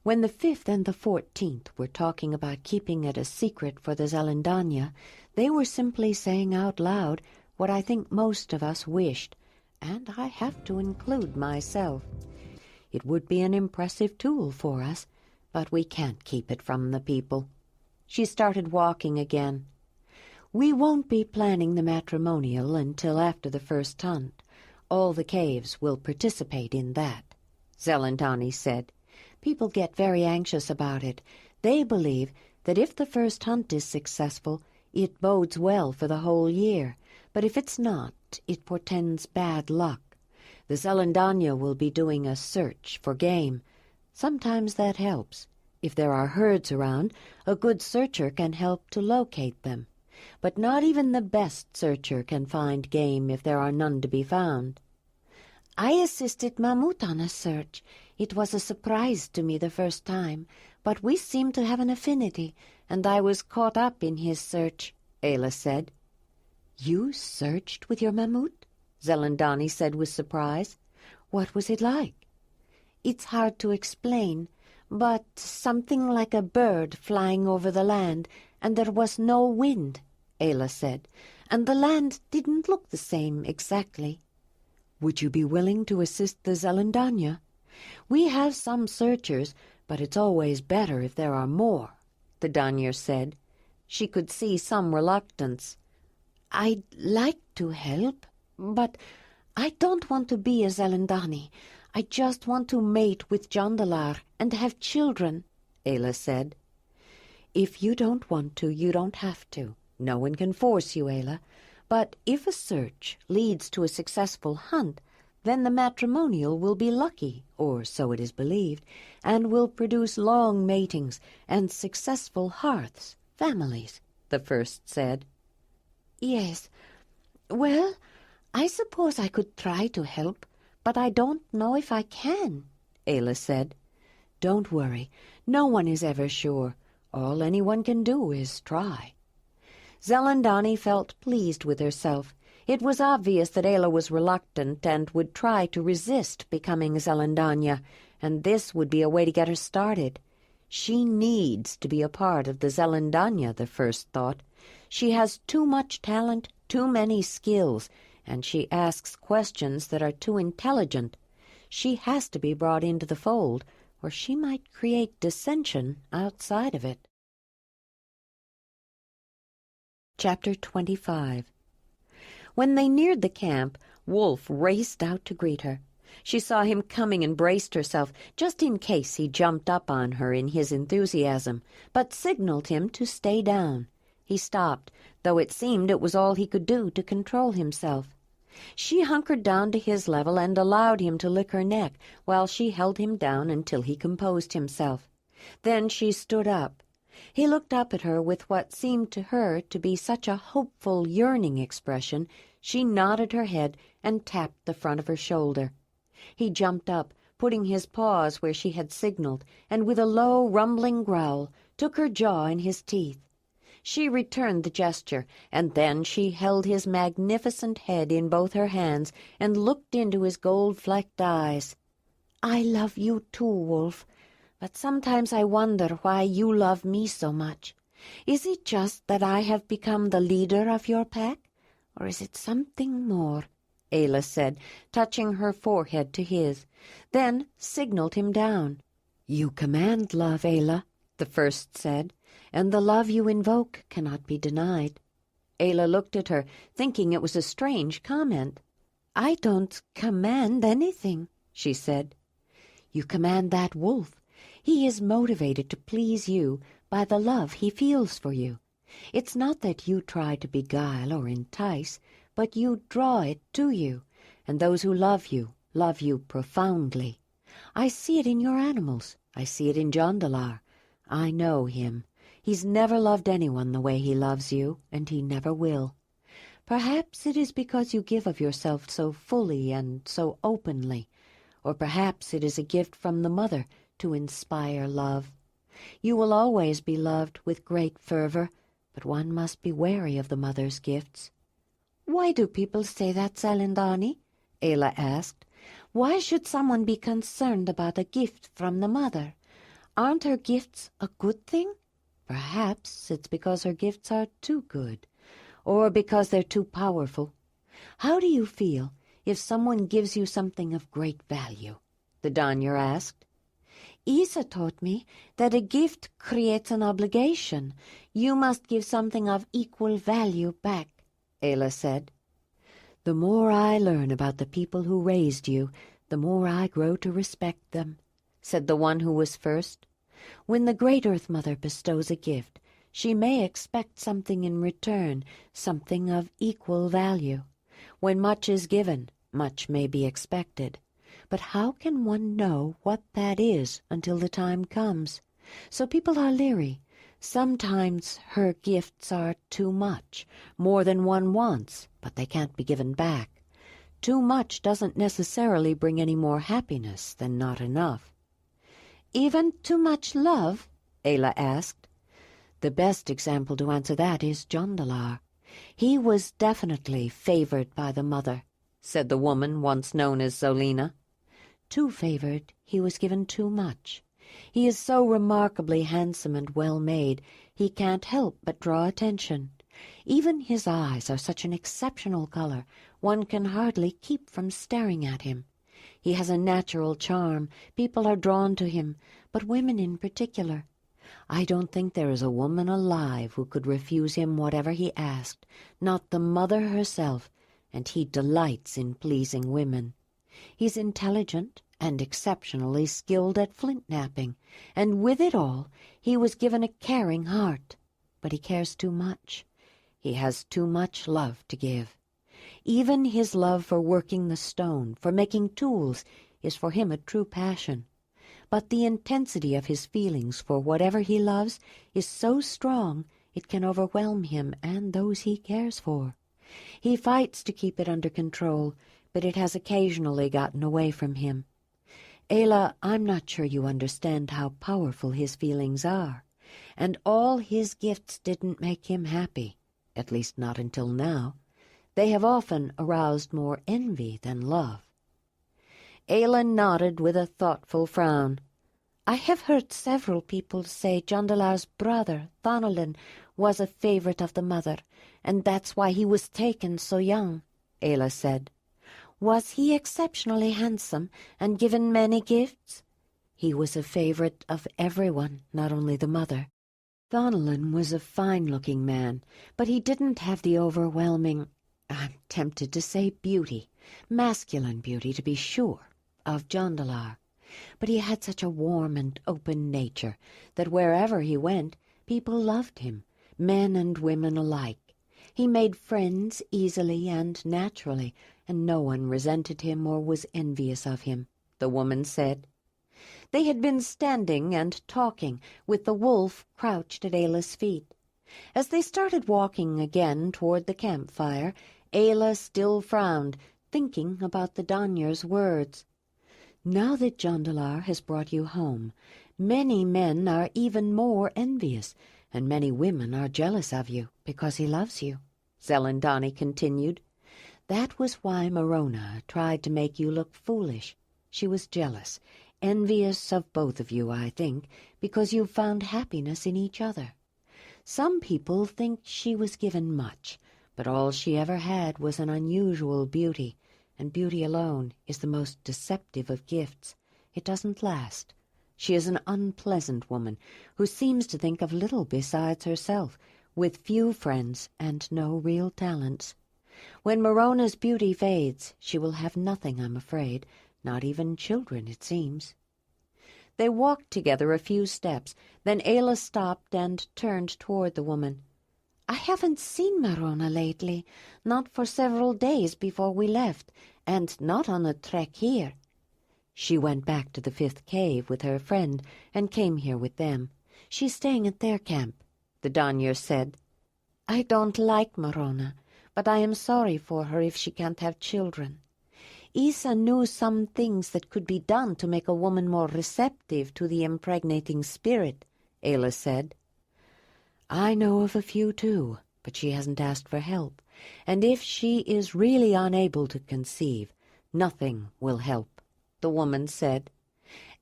When the 5th and the 14th were talking about keeping it a secret for the Zelandonii, they were simply saying out loud what I think most of us wished, and I have to include myself. It would be an impressive tool for us, but we can't keep it from the people. She started walking again. We won't be planning the matrimonial until after the first hunt. All the caves will participate in that, Zelandonii said. People get very anxious about it. They believe that if the first hunt is successful, it bodes well for the whole year, but if it's not, it portends bad luck. The Zelandonii will be doing a search for game. Sometimes that helps. If there are herds around, a good searcher can help to locate them. But not even the best searcher can find game if there are none to be found. I assisted Mahmoud on a search. It was a surprise to me the first time, but we seemed to have an affinity, and I was caught up in his search, Ayla said. You searched with your Mahmoud? Zelandonii said with surprise. What was it like? It's hard to explain, but something like a bird flying over the land, and there was no wind, Ayla said, and the land didn't look the same exactly. Would you be willing to assist the Zelandonii? We have some searchers, but it's always better if there are more, the Danir said. She could see some reluctance. I'd like to help, but I don't want to be a Zelandonii. I just want to mate with Jondalar and have children, Ayla said. If you don't want to, you don't have to. No one can force you, Ayla. But if a search leads to a successful hunt, then the matrimonial will be lucky, or so it is believed, and will produce long matings and successful hearths, families, the first said. Yes. Well, I suppose I could try to help, but I don't know if I can, Ayla said. Don't worry. No one is ever sure. All anyone can do is try. Zelandonii felt pleased with herself. It was obvious that Ayla was reluctant and would try to resist becoming Zelandonii, and this would be a way to get her started. She needs to be a part of the Zelandonii, the first thought. She has too much talent, too many skills, and she asks questions that are too intelligent. She has to be brought into the fold, or she might create dissension outside of it. Chapter 25. When they neared the camp, Wolf raced out to greet her. She saw him coming and braced herself, just in case he jumped up on her in his enthusiasm, but signaled him to stay down. He stopped, though it seemed it was all he could do to control himself. She hunkered down to his level and allowed him to lick her neck, while she held him down until he composed himself. Then she stood up. He looked up at her with what seemed to her to be such a hopeful, yearning expression. She nodded her head and tapped the front of her shoulder. He jumped up, putting his paws where she had signaled, and with a low, rumbling growl, took her jaw in his teeth. She returned the gesture, and then she held his magnificent head in both her hands and looked into his gold-flecked eyes. I love you too, Wolf, but sometimes I wonder why you love me so much. Is it just that I have become the leader of your pack, or is it something more? Ayla said, touching her forehead to his, then signaled him down. You command love, Ayla, the first said, and the love you invoke cannot be denied. Ayla looked at her, thinking it was a strange comment. I don't command anything, she said. You command that wolf. He is motivated to please you by the love he feels for you. It's not that you try to beguile or entice, but you draw it to you, and those who love you profoundly. I see it in your animals. I see it in Jondalar. I know him. He's never loved anyone the way he loves you, and he never will. Perhaps it is because you give of yourself so fully and so openly, or perhaps it is a gift from the mother to inspire love. You will always be loved with great fervor, but one must be wary of the mother's gifts. Why do people say that, Zelandonii? Ayla asked. Why should someone be concerned about a gift from the mother? Aren't her gifts a good thing? Perhaps it's because her gifts are too good, or because they're too powerful. How do you feel if someone gives you something of great value?" the Danyer asked. "Isa taught me that a gift creates an obligation. You must give something of equal value back," Ayla said. "The more I learn about the people who raised you, the more I grow to respect them," said the one who was first. "When the Great Earth Mother bestows a gift, she may expect something in return, something of equal value. When much is given, much may be expected. But how can one know what that is until the time comes? So people are leery. Sometimes her gifts are too much, more than one wants, but they can't be given back. Too much doesn't necessarily bring any more happiness than not enough." "Even too much love?" Ayla asked. "The best example to answer that is Jondalar. He was definitely favored by the mother," said the woman once known as Zolina. "Too favored, he was given too much. He is so remarkably handsome and well-made, he can't help but draw attention. Even his eyes are such an exceptional color, one can hardly keep from staring at him. He has a natural charm, people are drawn to him, but women in particular. I don't think there is a woman alive who could refuse him whatever he asked, not the mother herself, and he delights in pleasing women. He's intelligent and exceptionally skilled at flint-knapping, and with it all he was given a caring heart. But he cares too much. He has too much love to give. Even his love for working the stone, for making tools, is for him a true passion. But the intensity of his feelings for whatever he loves is so strong it can overwhelm him and those he cares for. He fights to keep it under control, but it has occasionally gotten away from him. Ayla, I'm not sure you understand how powerful his feelings are, and all his gifts didn't make him happy, at least not until now. They have often aroused more envy than love." Ayla nodded with a thoughtful frown. "I have heard several people say Jondalar's brother, Thonolin, was a favorite of the mother, and that's why he was taken so young," Ayla said. "Was he exceptionally handsome and given many gifts?" "He was a favorite of everyone, not only the mother. Thonolin was a fine-looking man, but he didn't have the overwhelming, I'm tempted to say beauty, masculine beauty to be sure, of Jondalar. But he had such a warm and open nature that wherever he went, people loved him, men and women alike. He made friends easily and naturally, and no one resented him or was envious of him," the woman said. They had been standing and talking, with the wolf crouched at Ayla's feet. As they started walking again toward the campfire, Ayla still frowned, thinking about the Danyer's words. "Now that Jondalar has brought you home, many men are even more envious, and many women are jealous of you because he loves you," Zelandonii continued. "That was why Morona tried to make you look foolish. She was jealous, envious of both of you, I think, because you found happiness in each other. Some people think she was given much, but all she ever had was an unusual beauty, and beauty alone is the most deceptive of gifts. It doesn't last. She is an unpleasant woman who seems to think of little besides herself, with few friends and no real talents. When Morona's beauty fades, she will have nothing, I'm afraid, not even children, it seems." They walked together a few steps, then Ayla stopped and turned toward the woman. "I haven't seen Morona lately, not for several days before we left, and not on the trek here." "She went back to the 5th cave with her friend and came here with them. She's staying at their camp," the Danyer said. "I don't like Morona, but I am sorry for her if she can't have children. Isa knew some things that could be done to make a woman more receptive to the impregnating spirit," Ayla said. "I know of a few too, but she hasn't asked for help, and if she is really unable to conceive, nothing will help," the woman said.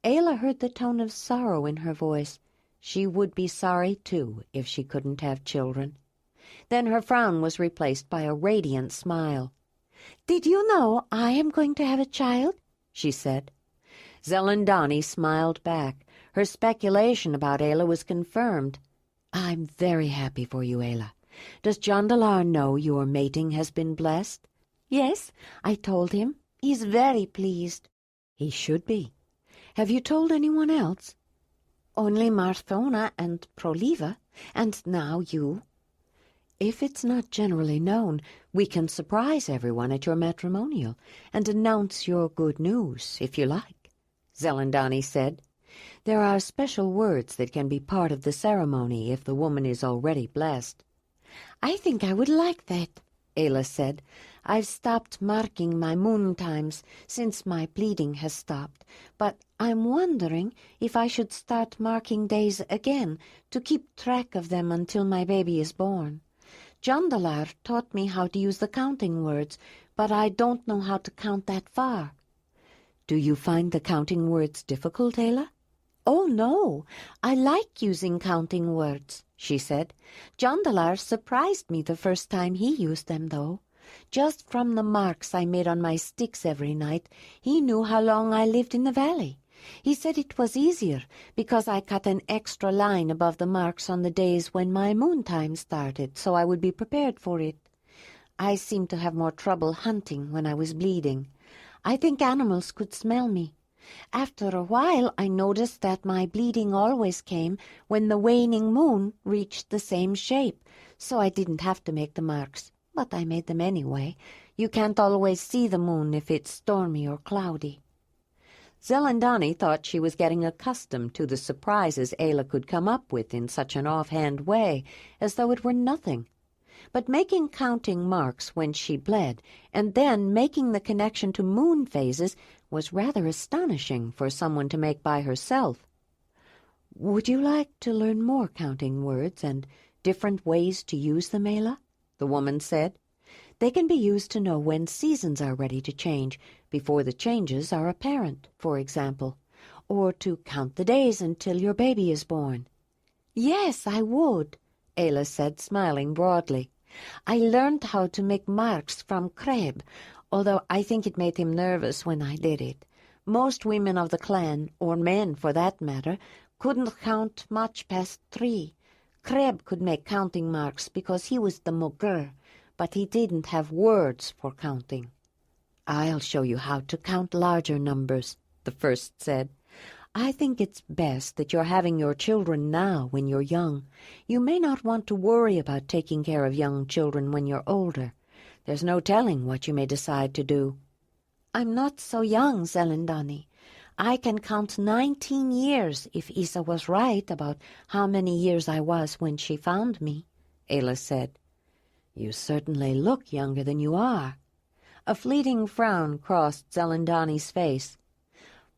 Ayla heard the tone of sorrow in her voice. She would be sorry, too, if she couldn't have children. Then her frown was replaced by a radiant smile. "Did you know I am going to have a child?" she said. Zelandonii smiled back. Her speculation about Ayla was confirmed. "I'm very happy for you, Ayla. Does Jondalar know your mating has been blessed?" "Yes, I told him. He's very pleased." "He should be. Have you told anyone else?" "Only Marthona and Proliva, and now you." "If it's not generally known, we can surprise everyone at your matrimonial and announce your good news, if you like," Zelandonii said. "There are special words that can be part of the ceremony if the woman is already blessed." "I think I would like that," Ayla said. "I've stopped marking my moon times since my bleeding has stopped, but I'm wondering if I should start marking days again to keep track of them until my baby is born. Jondalar taught me how to use the counting words, but I don't know how to count that far." "Do you find the counting words difficult, Ayla?" "Oh, no. I like using counting words," she said. "Jondalar surprised me the first time he used them, though. Just from the marks I made on my sticks every night, he knew how long I lived in the valley. He said it was easier because I cut an extra line above the marks on the days when my moon time started, so I would be prepared for it. I seemed to have more trouble hunting when I was bleeding. I think animals could smell me. After a while I noticed that my bleeding always came when the waning moon reached the same shape, so I didn't have to make the marks, but I made them anyway. You can't always see the moon if it's stormy or cloudy." Zelandonii thought she was getting accustomed to the surprises Ayla could come up with in such an offhand way, as though it were nothing. But making counting marks when she bled, and then making the connection to moon phases, was rather astonishing for someone to make by herself. "Would you like to learn more counting words and different ways to use them, Ayla?" the woman said. "They can be used to know when seasons are ready to change, before the changes are apparent, for example, or to count the days until your baby is born." "Yes, I would," Ayla said, smiling broadly. "I learned how to make marks from Kreb, although I think it made him nervous when I did it. Most women of the clan, or men for that matter, couldn't count much past 3. Kreb could make counting marks because he was the Mugur, but he didn't have words for counting." "I'll show you how to count larger numbers," the first said. "I think it's best that you're having your children now when you're young. You may not want to worry about taking care of young children when you're older. There's no telling what you may decide to do." "I'm not so young, Zelandonii. I can count 19 years if Isa was right about how many years I was when she found me," Ayla said. "You certainly look younger than you are." A fleeting frown crossed Zelandonii's face.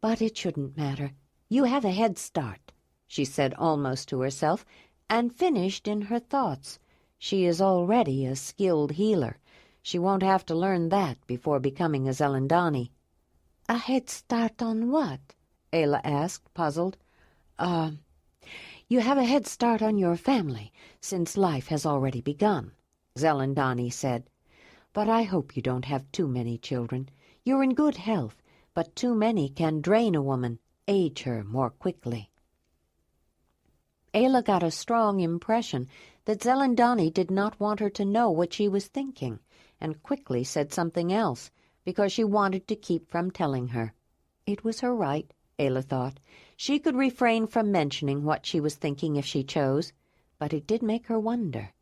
"But it shouldn't matter. You have a head start," she said almost to herself, and finished in her thoughts. "She is already a skilled healer. She won't have to learn that before becoming a Zelandonii." "A head start on what?" Ayla asked, puzzled. You have a head start on your family, since life has already begun," Zelandonii said. "But I hope you don't have too many children. You're in good health, but too many can drain a woman, age her more quickly." Ayla got a strong impression that Zelandonii did not want her to know what she was thinking, and quickly said something else, because she wanted to keep from telling her. It was her right, Ayla thought. She could refrain from mentioning what she was thinking if she chose, but it did make her wonder.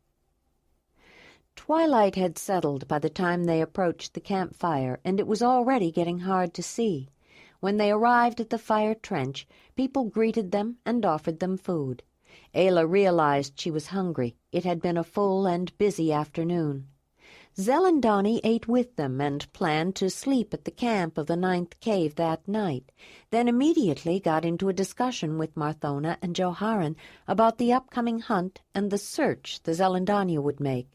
Twilight had settled by the time they approached the campfire, and it was already getting hard to see. When they arrived at the fire trench, people greeted them and offered them food. Ayla realized she was hungry. It had been a full and busy afternoon. Zelandonii ate with them and planned to sleep at the camp of the 9th cave that night, then immediately got into a discussion with Marthona and Joharan about the upcoming hunt and the search the Zelandonii would make.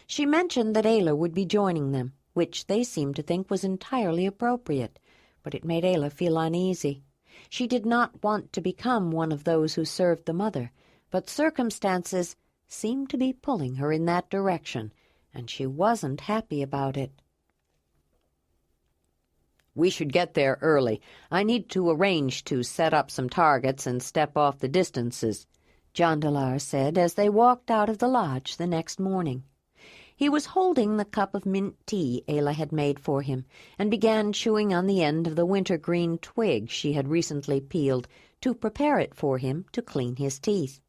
She mentioned that Ayla would be joining them, which they seemed to think was entirely appropriate, but it made Ayla feel uneasy. She did not want to become one of those who served the mother, but circumstances seemed to be pulling her in that direction, and she wasn't happy about it. We should get there early. I need to arrange to set up some targets and step off the distances, Jondalar said as they walked out of the lodge the next morning. He was holding the cup of mint tea Ayla had made for him, and began chewing on the end of the wintergreen twig she had recently peeled to prepare it for him to clean his teeth.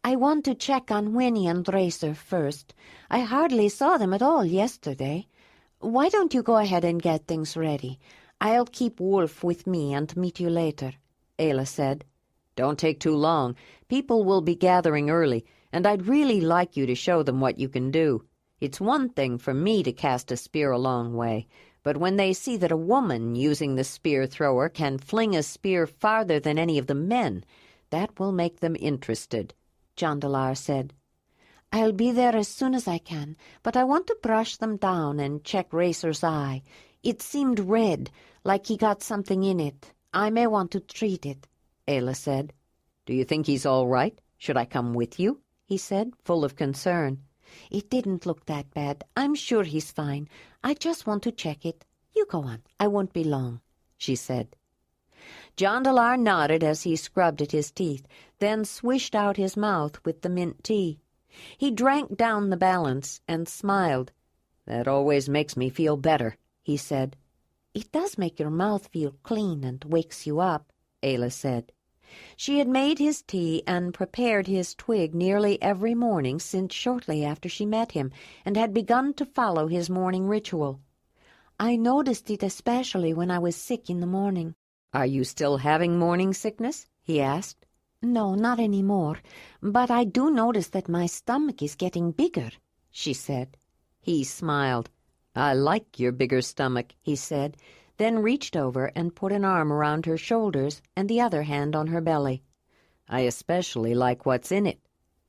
"I want to check on Winnie and Racer first. I hardly saw them at all yesterday. Why don't you go ahead and get things ready? I'll keep Wolf with me and meet you later," Ayla said. "Don't take too long. People will be gathering early, and I'd really like you to show them what you can do. It's one thing for me to cast a spear a long way, but when they see that a woman using the spear thrower can fling a spear farther than any of the men, that will make them interested," Jondalar said. "I'll be there as soon as I can, but I want to brush them down and check Racer's eye. It seemed red, like he got something in it. I may want to treat it," Ayla said. "Do you think he's all right? Should I come with you?" he said, full of concern. "It didn't look that bad. I'm sure he's fine. I just want to check it. You go on. I won't be long," she said. Jondalar nodded as he scrubbed at his teeth, then swished out his mouth with the mint tea. He drank down the balance and smiled. "That always makes me feel better," he said. "It does make your mouth feel clean and wakes you up," Ayla said. She had made his tea and prepared his twig nearly every morning since shortly after she met him, and had begun to follow his morning ritual. "I noticed it especially when I was sick in the morning." "Are you still having morning sickness?" he asked. "No, not any more, but I do notice that my stomach is getting bigger," she said. He smiled. "I like your bigger stomach," he said, then reached over and put an arm around her shoulders and the other hand on her belly. "I especially like what's in it."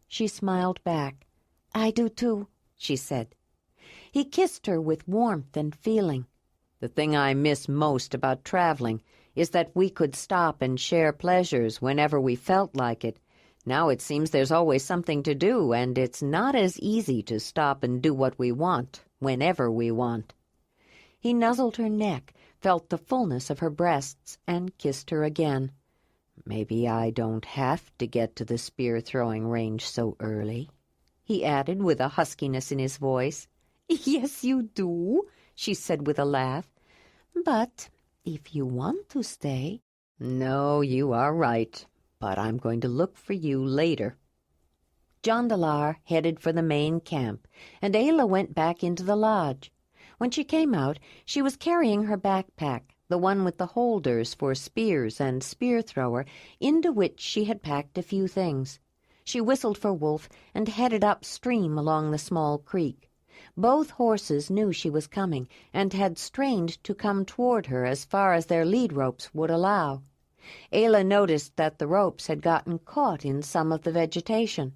She smiled back. "I do too," she said. He kissed her with warmth and feeling. "The thing I miss most about traveling is that we could stop and share pleasures whenever we felt like it. Now it seems there's always something to do, and it's not as easy to stop and do what we want, whenever we want." He nuzzled her neck, felt the fullness of her breasts, and kissed her again. "Maybe I don't have to get to the spear-throwing range so early," he added with a huskiness in his voice. "Yes, you do," she said with a laugh. "But if you want to stay—" "No, you are right, but I'm going to look for you later." Jondalar headed for the main camp, and Ayla went back into the lodge. When she came out, she was carrying her backpack, the one with the holders for spears and spear-thrower, into which she had packed a few things. She whistled for Wolf and headed upstream along the small creek. Both horses knew she was coming and had strained to come toward her as far as their lead ropes would allow. Ayla noticed that the ropes had gotten caught in some of the vegetation.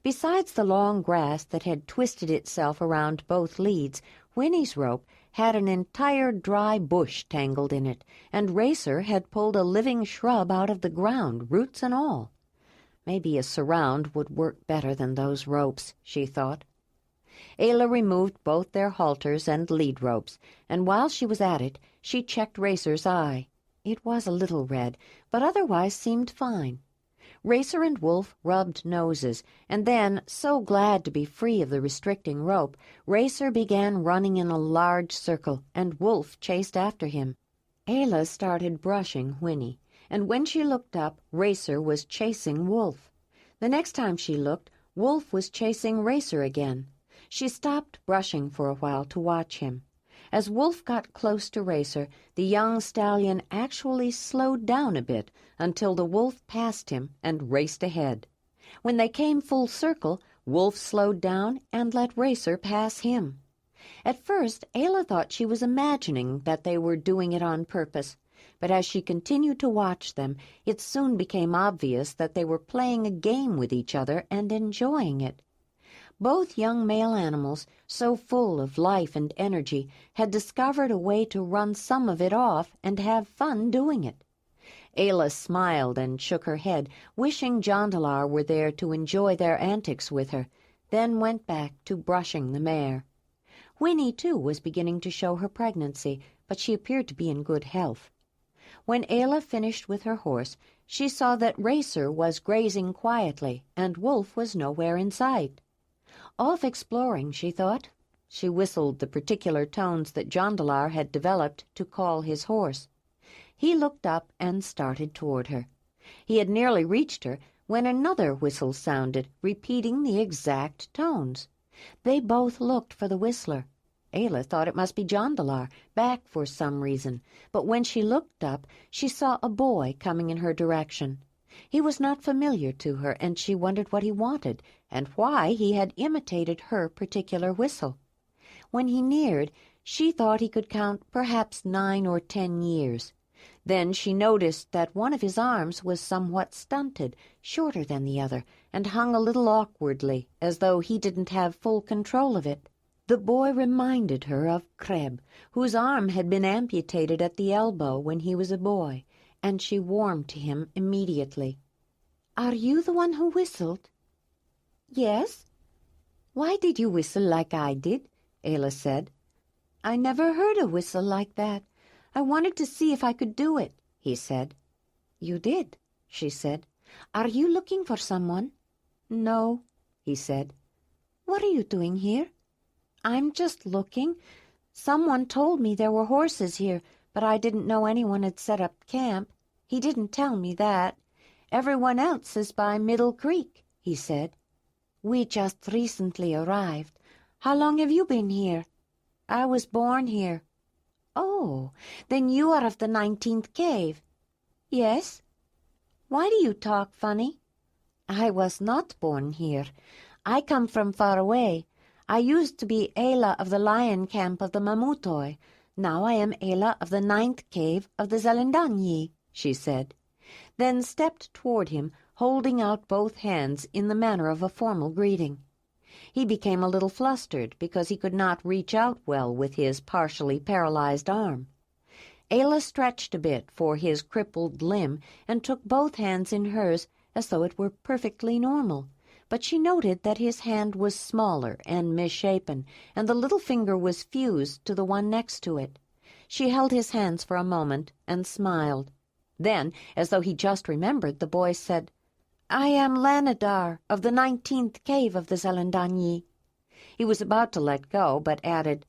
Besides the long grass that had twisted itself around both leads, Winnie's rope had an entire dry bush tangled in it, and Racer had pulled a living shrub out of the ground, roots and all. Maybe a surround would work better than those ropes, she thought. Ayla removed both their halters and lead ropes, and while she was at it, she checked Racer's eye. It was a little red, but otherwise seemed fine. Racer and Wolf rubbed noses, and then, so glad to be free of the restricting rope, Racer began running in a large circle, and Wolf chased after him. Ayla started brushing Winnie, and when she looked up, Racer was chasing Wolf. The next time she looked, Wolf was chasing Racer again. She stopped brushing for a while to watch him. As Wolf got close to Racer, the young stallion actually slowed down a bit until the wolf passed him and raced ahead. When they came full circle, Wolf slowed down and let Racer pass him. At first, Ayla thought she was imagining that they were doing it on purpose, but as she continued to watch them, it soon became obvious that they were playing a game with each other and enjoying it. Both young male animals, so full of life and energy, had discovered a way to run some of it off and have fun doing it. Ayla smiled and shook her head, wishing Jondalar were there to enjoy their antics with her, then went back to brushing the mare. Winnie, too, was beginning to show her pregnancy, but she appeared to be in good health. When Ayla finished with her horse, she saw that Racer was grazing quietly, and Wolf was nowhere in sight. Off exploring, she thought. She whistled the particular tones that Jondalar had developed to call his horse. He looked up and started toward her. He had nearly reached her when another whistle sounded, repeating the exact tones. They both looked for the whistler. Ayla thought it must be Jondalar, back for some reason, but when she looked up, she saw a boy coming in her direction. He was not familiar to her, and she wondered what he wanted, and why he had imitated her particular whistle. When he neared, she thought he could count perhaps 9 or 10 years. Then she noticed that one of his arms was somewhat stunted, shorter than the other, and hung a little awkwardly, as though he didn't have full control of it. The boy reminded her of Kreb, whose arm had been amputated at the elbow when he was a boy, and she warmed to him immediately. "Are you the one who whistled?" "Yes." "Why did you whistle like I did?" Ayla said. "I never heard a whistle like that. I wanted to see if I could do it," he said. "You did," she said. "Are you looking for someone?" "No," he said. "What are you doing here?" "I'm just looking. Someone told me there were horses here, but I didn't know anyone had set up camp. He didn't tell me that. Everyone else is by Middle Creek," he said. "We just recently arrived. How long have you been here?" "I was born here." "Oh, then you are of the 19th cave." "Yes." "Why do you talk funny?" "I was not born here. I come from far away. I used to be Ayla of the lion camp of the Mamutoi. Now I am Ayla of the 9th cave of the Zelandonii," she said, then stepped toward him, holding out both hands in the manner of a formal greeting. He became a little flustered because he could not reach out well with his partially paralyzed arm. Ayla stretched a bit for his crippled limb and took both hands in hers as though it were perfectly normal, but she noted that his hand was smaller and misshapen, and the little finger was fused to the one next to it. She held his hands for a moment and smiled. Then, as though he just remembered, the boy said, "I am Lanadar of the 19th cave of the Zelandonii." He was about to let go, but added,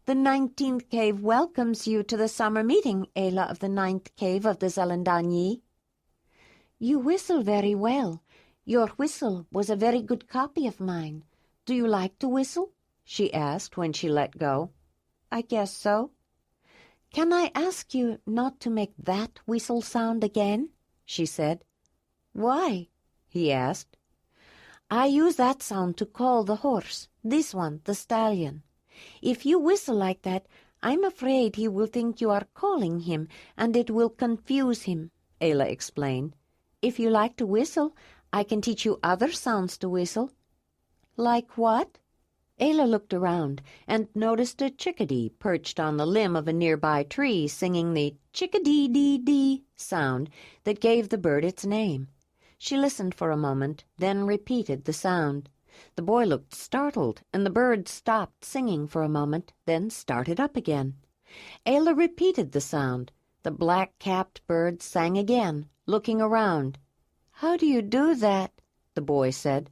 "The 19th cave welcomes you to the summer meeting, Ayla of the 9th cave of the Zelandonii." "You whistle very well. Your whistle was a very good copy of mine. Do you like to whistle?" she asked when she let go. "I guess so." "Can I ask you not to make that whistle sound again?" she said. "Why?" he asked. "I use that sound to call the horse, this one, the stallion. If you whistle like that, I'm afraid he will think you are calling him, and it will confuse him," Ayla explained. "If you like to whistle, I can teach you other sounds to whistle." "Like what?" Ayla looked around and noticed a chickadee perched on the limb of a nearby tree singing the chickadee-dee-dee sound that gave the bird its name. She listened for a moment, then repeated the sound. The boy looked startled, and the bird stopped singing for a moment, then started up again. Ayla repeated the sound. The black-capped bird sang again, looking around. "How do you do that?" the boy said.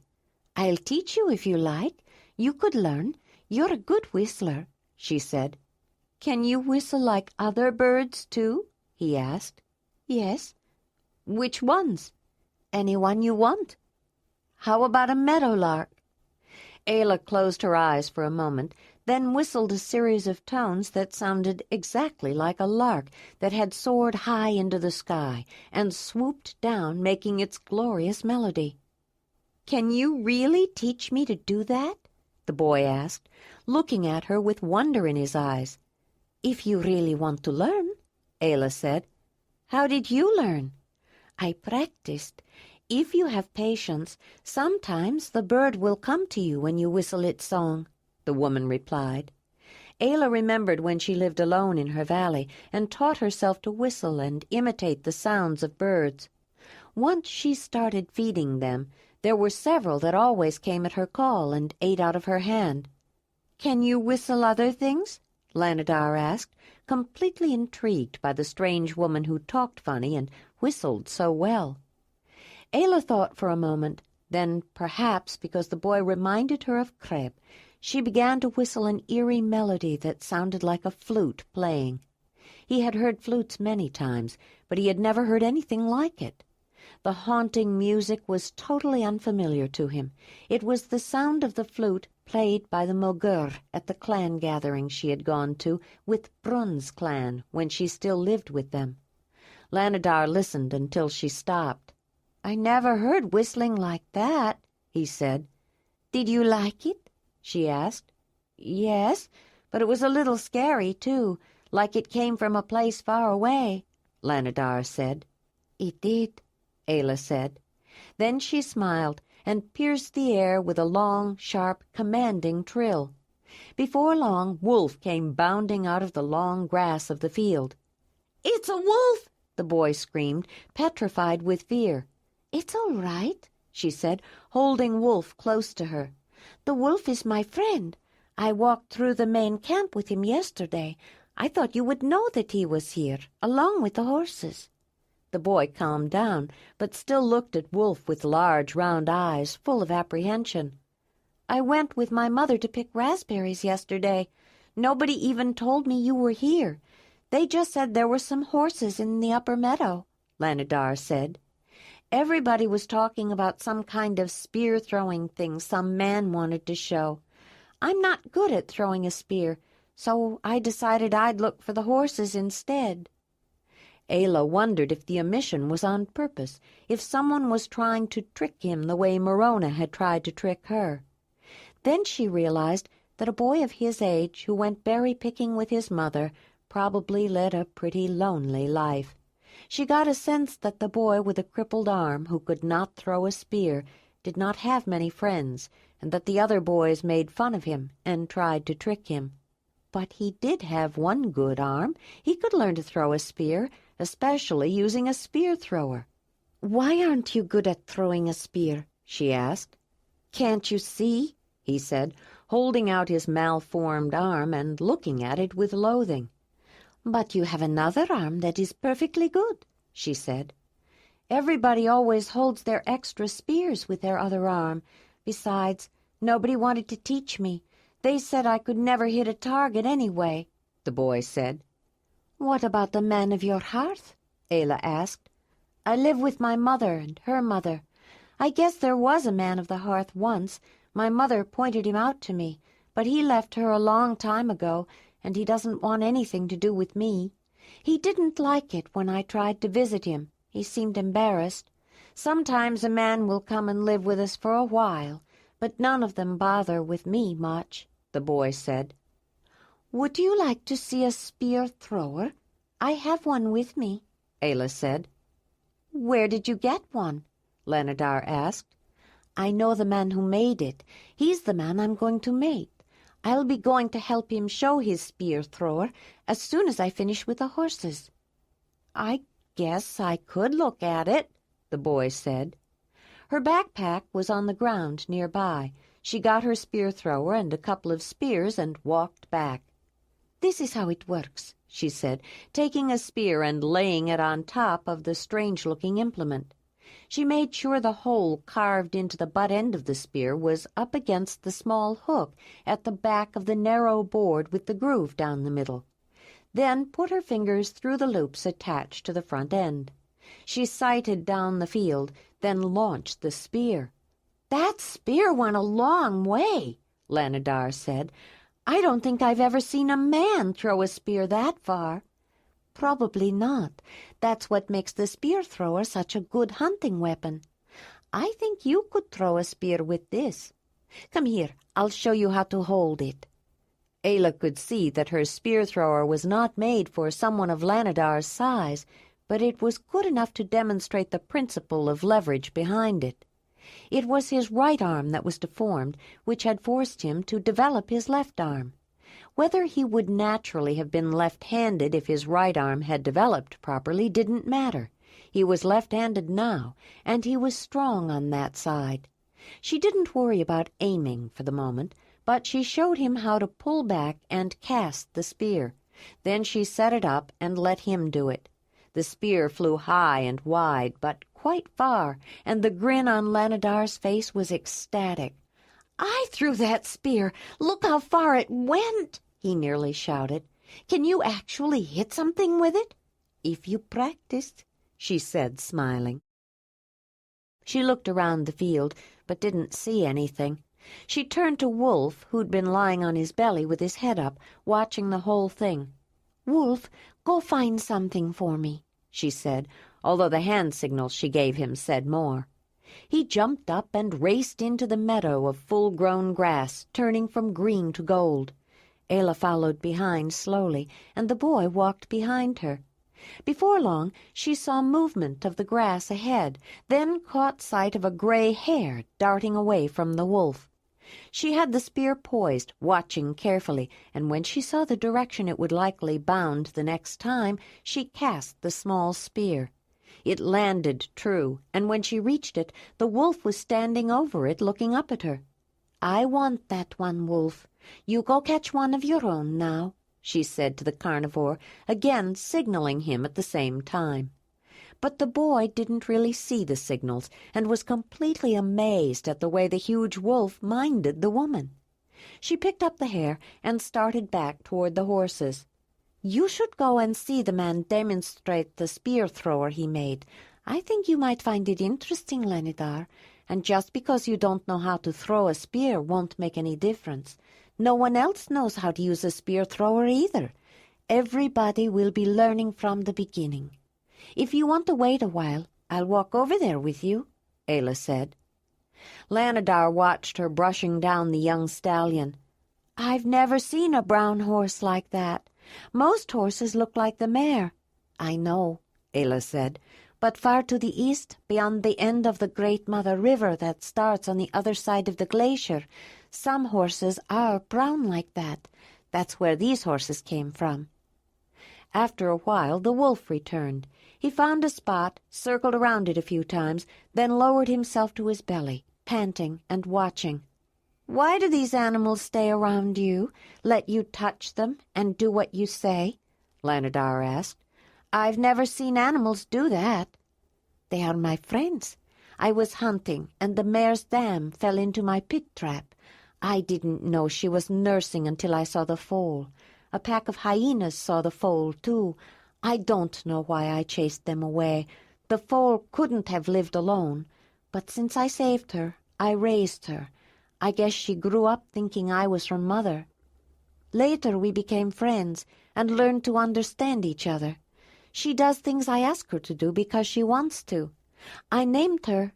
"I'll teach you if you like. You could learn. You're a good whistler," she said. "Can you whistle like other birds, too?" he asked. "Yes." "Which ones?" "Any one you want." "How about a meadowlark?" Ayla closed her eyes for a moment, then whistled a series of tones that sounded exactly like a lark that had soared high into the sky and swooped down, making its glorious melody. "Can you really teach me to do that?" the boy asked, looking at her with wonder in his eyes. "If you really want to learn," Ayla said. "How did you learn?" "I practiced. If you have patience, sometimes the bird will come to you when you whistle its song," the woman replied. Ayla remembered when she lived alone in her valley and taught herself to whistle and imitate the sounds of birds. Once she started feeding them, there were several that always came at her call and ate out of her hand. "Can you whistle other things?" Lanadar asked, completely intrigued by the strange woman who talked funny and whistled so well. Ayla thought for a moment. Then, perhaps because the boy reminded her of Creb, she began to whistle an eerie melody that sounded like a flute playing. He had heard flutes many times, but he had never heard anything like it. The haunting music was totally unfamiliar to him. It was the sound of the flute played by the Mogur at the clan gathering she had gone to with Brun's clan when she still lived with them. Lanadar listened until she stopped. "I never heard whistling like that," he said. "Did you like it?" she asked. "Yes, but it was a little scary, too, like it came from a place far away," Lanadar said. "It did," Ayla said. Then she smiled and pierced the air with a long, sharp, commanding trill. Before long, Wolf came bounding out of the long grass of the field. "It's a wolf!" the boy screamed, petrified with fear. "It's all right," she said, holding Wolf close to her. "The wolf is my friend. I walked through the main camp with him yesterday. I thought you would know that he was here, along with the horses." The boy calmed down, but still looked at Wolf with large, round eyes, full of apprehension. "I went with my mother to pick raspberries yesterday. Nobody even told me you were here. They just said there were some horses in the upper meadow," Lanadar said. "Everybody was talking about some kind of spear-throwing thing some man wanted to show. I'm not good at throwing a spear, so I decided I'd look for the horses instead." Ayla wondered if the omission was on purpose, if someone was trying to trick him the way Morona had tried to trick her. Then she realized that a boy of his age who went berry-picking with his mother probably led a pretty lonely life. She got a sense that the boy with a crippled arm who could not throw a spear did not have many friends, and that the other boys made fun of him and tried to trick him. But he did have one good arm. He could learn to throw a spear, especially using a spear-thrower. "Why aren't you good at throwing a spear?" she asked. "Can't you see?" he said, holding out his malformed arm and looking at it with loathing. "But you have another arm that is perfectly good," she said. "Everybody always holds their extra spears with their other arm. Besides, nobody wanted to teach me. They said I could never hit a target anyway," the boy said. "What about the man of your hearth?" Ayla asked. "I live with my mother and her mother. I guess there was a man of the hearth once. My mother pointed him out to me, but he left her a long time ago, and he doesn't want anything to do with me. He didn't like it when I tried to visit him. He seemed embarrassed. Sometimes a man will come and live with us for a while, but none of them bother with me much," the boy said. "Would you like to see a spear-thrower? I have one with me," Ayla said. "Where did you get one?" Lanadar asked. "I know the man who made it. He's the man I'm going to mate. I'll be going to help him show his spear-thrower as soon as I finish with the horses." "I guess I could look at it," the boy said. Her backpack was on the ground nearby. She got her spear-thrower and a couple of spears and walked back. "This is how it works," she said, taking a spear and laying it on top of the strange-looking implement. She made sure the hole carved into the butt end of the spear was up against the small hook at the back of the narrow board with the groove down the middle. Then put her fingers through the loops attached to the front end. She sighted down the field, then launched the spear. "That spear went a long way," Lanadar said. "I don't think I've ever seen a man throw a spear that far." "Probably not. That's what makes the spear-thrower such a good hunting weapon. I think you could throw a spear with this. Come here, I'll show you how to hold it." Ayla could see that her spear-thrower was not made for someone of Lanadar's size, but it was good enough to demonstrate the principle of leverage behind it. It was his right arm that was deformed, which had forced him to develop his left arm. Whether he would naturally have been left-handed if his right arm had developed properly didn't matter. He was left-handed now, and he was strong on that side. She didn't worry about aiming for the moment, but she showed him how to pull back and cast the spear. Then she set it up and let him do it. The spear flew high and wide, but quite far, and the grin on Lanadar's face was ecstatic. "I threw that spear! Look how far it went!" he nearly shouted. "Can you actually hit something with it?" "If you practiced," she said, smiling. She looked around the field, but didn't see anything. She turned to Wolf, who'd been lying on his belly with his head up, watching the whole thing. "Wolf, go find something for me," she said, although the hand signals she gave him said more. He jumped up and raced into the meadow of full-grown grass, turning from green to gold. Ayla followed behind slowly, and the boy walked behind her. Before long, she saw movement of the grass ahead, then caught sight of a gray hare darting away from the wolf. She had the spear poised, watching carefully, and when she saw the direction it would likely bound the next time, she cast the small spear. It landed true, and when she reached it, the wolf was standing over it, looking up at her. "I want that one, Wolf. You go catch one of your own now," she said to the carnivore, again signaling him at the same time. But the boy didn't really see the signals, and was completely amazed at the way the huge wolf minded the woman. She picked up the hare and started back toward the horses. "You should go and see the man demonstrate the spear thrower he made. I think you might find it interesting, Lenidar, and just because you don't know how to throw a spear won't make any difference. No one else knows how to use a spear thrower either. Everybody will be learning from the beginning. If you want to wait a while, I'll walk over there with you," Ayla said. Lanadar watched her brushing down the young stallion. "I've never seen a brown horse like that. Most horses look like the mare." "I know," Ayla said, "but far to the east, beyond the end of the Great Mother River that starts on the other side of the glacier, some horses are brown like that. That's where these horses came from." After a while, the wolf returned. He found a spot, circled around it a few times, then lowered himself to his belly, panting and watching. "Why do these animals stay around you, let you touch them, and do what you say?" Lanadar asked. "I've never seen animals do that." "They are my friends. I was hunting, and the mare's dam fell into my pit trap. I didn't know she was nursing until I saw the foal. A pack of hyenas saw the foal, too. I don't know why I chased them away. The foal couldn't have lived alone. But since I saved her, I raised her. I guess she grew up thinking I was her mother. Later we became friends and learned to understand each other. She does things I ask her to do because she wants to. I named her,"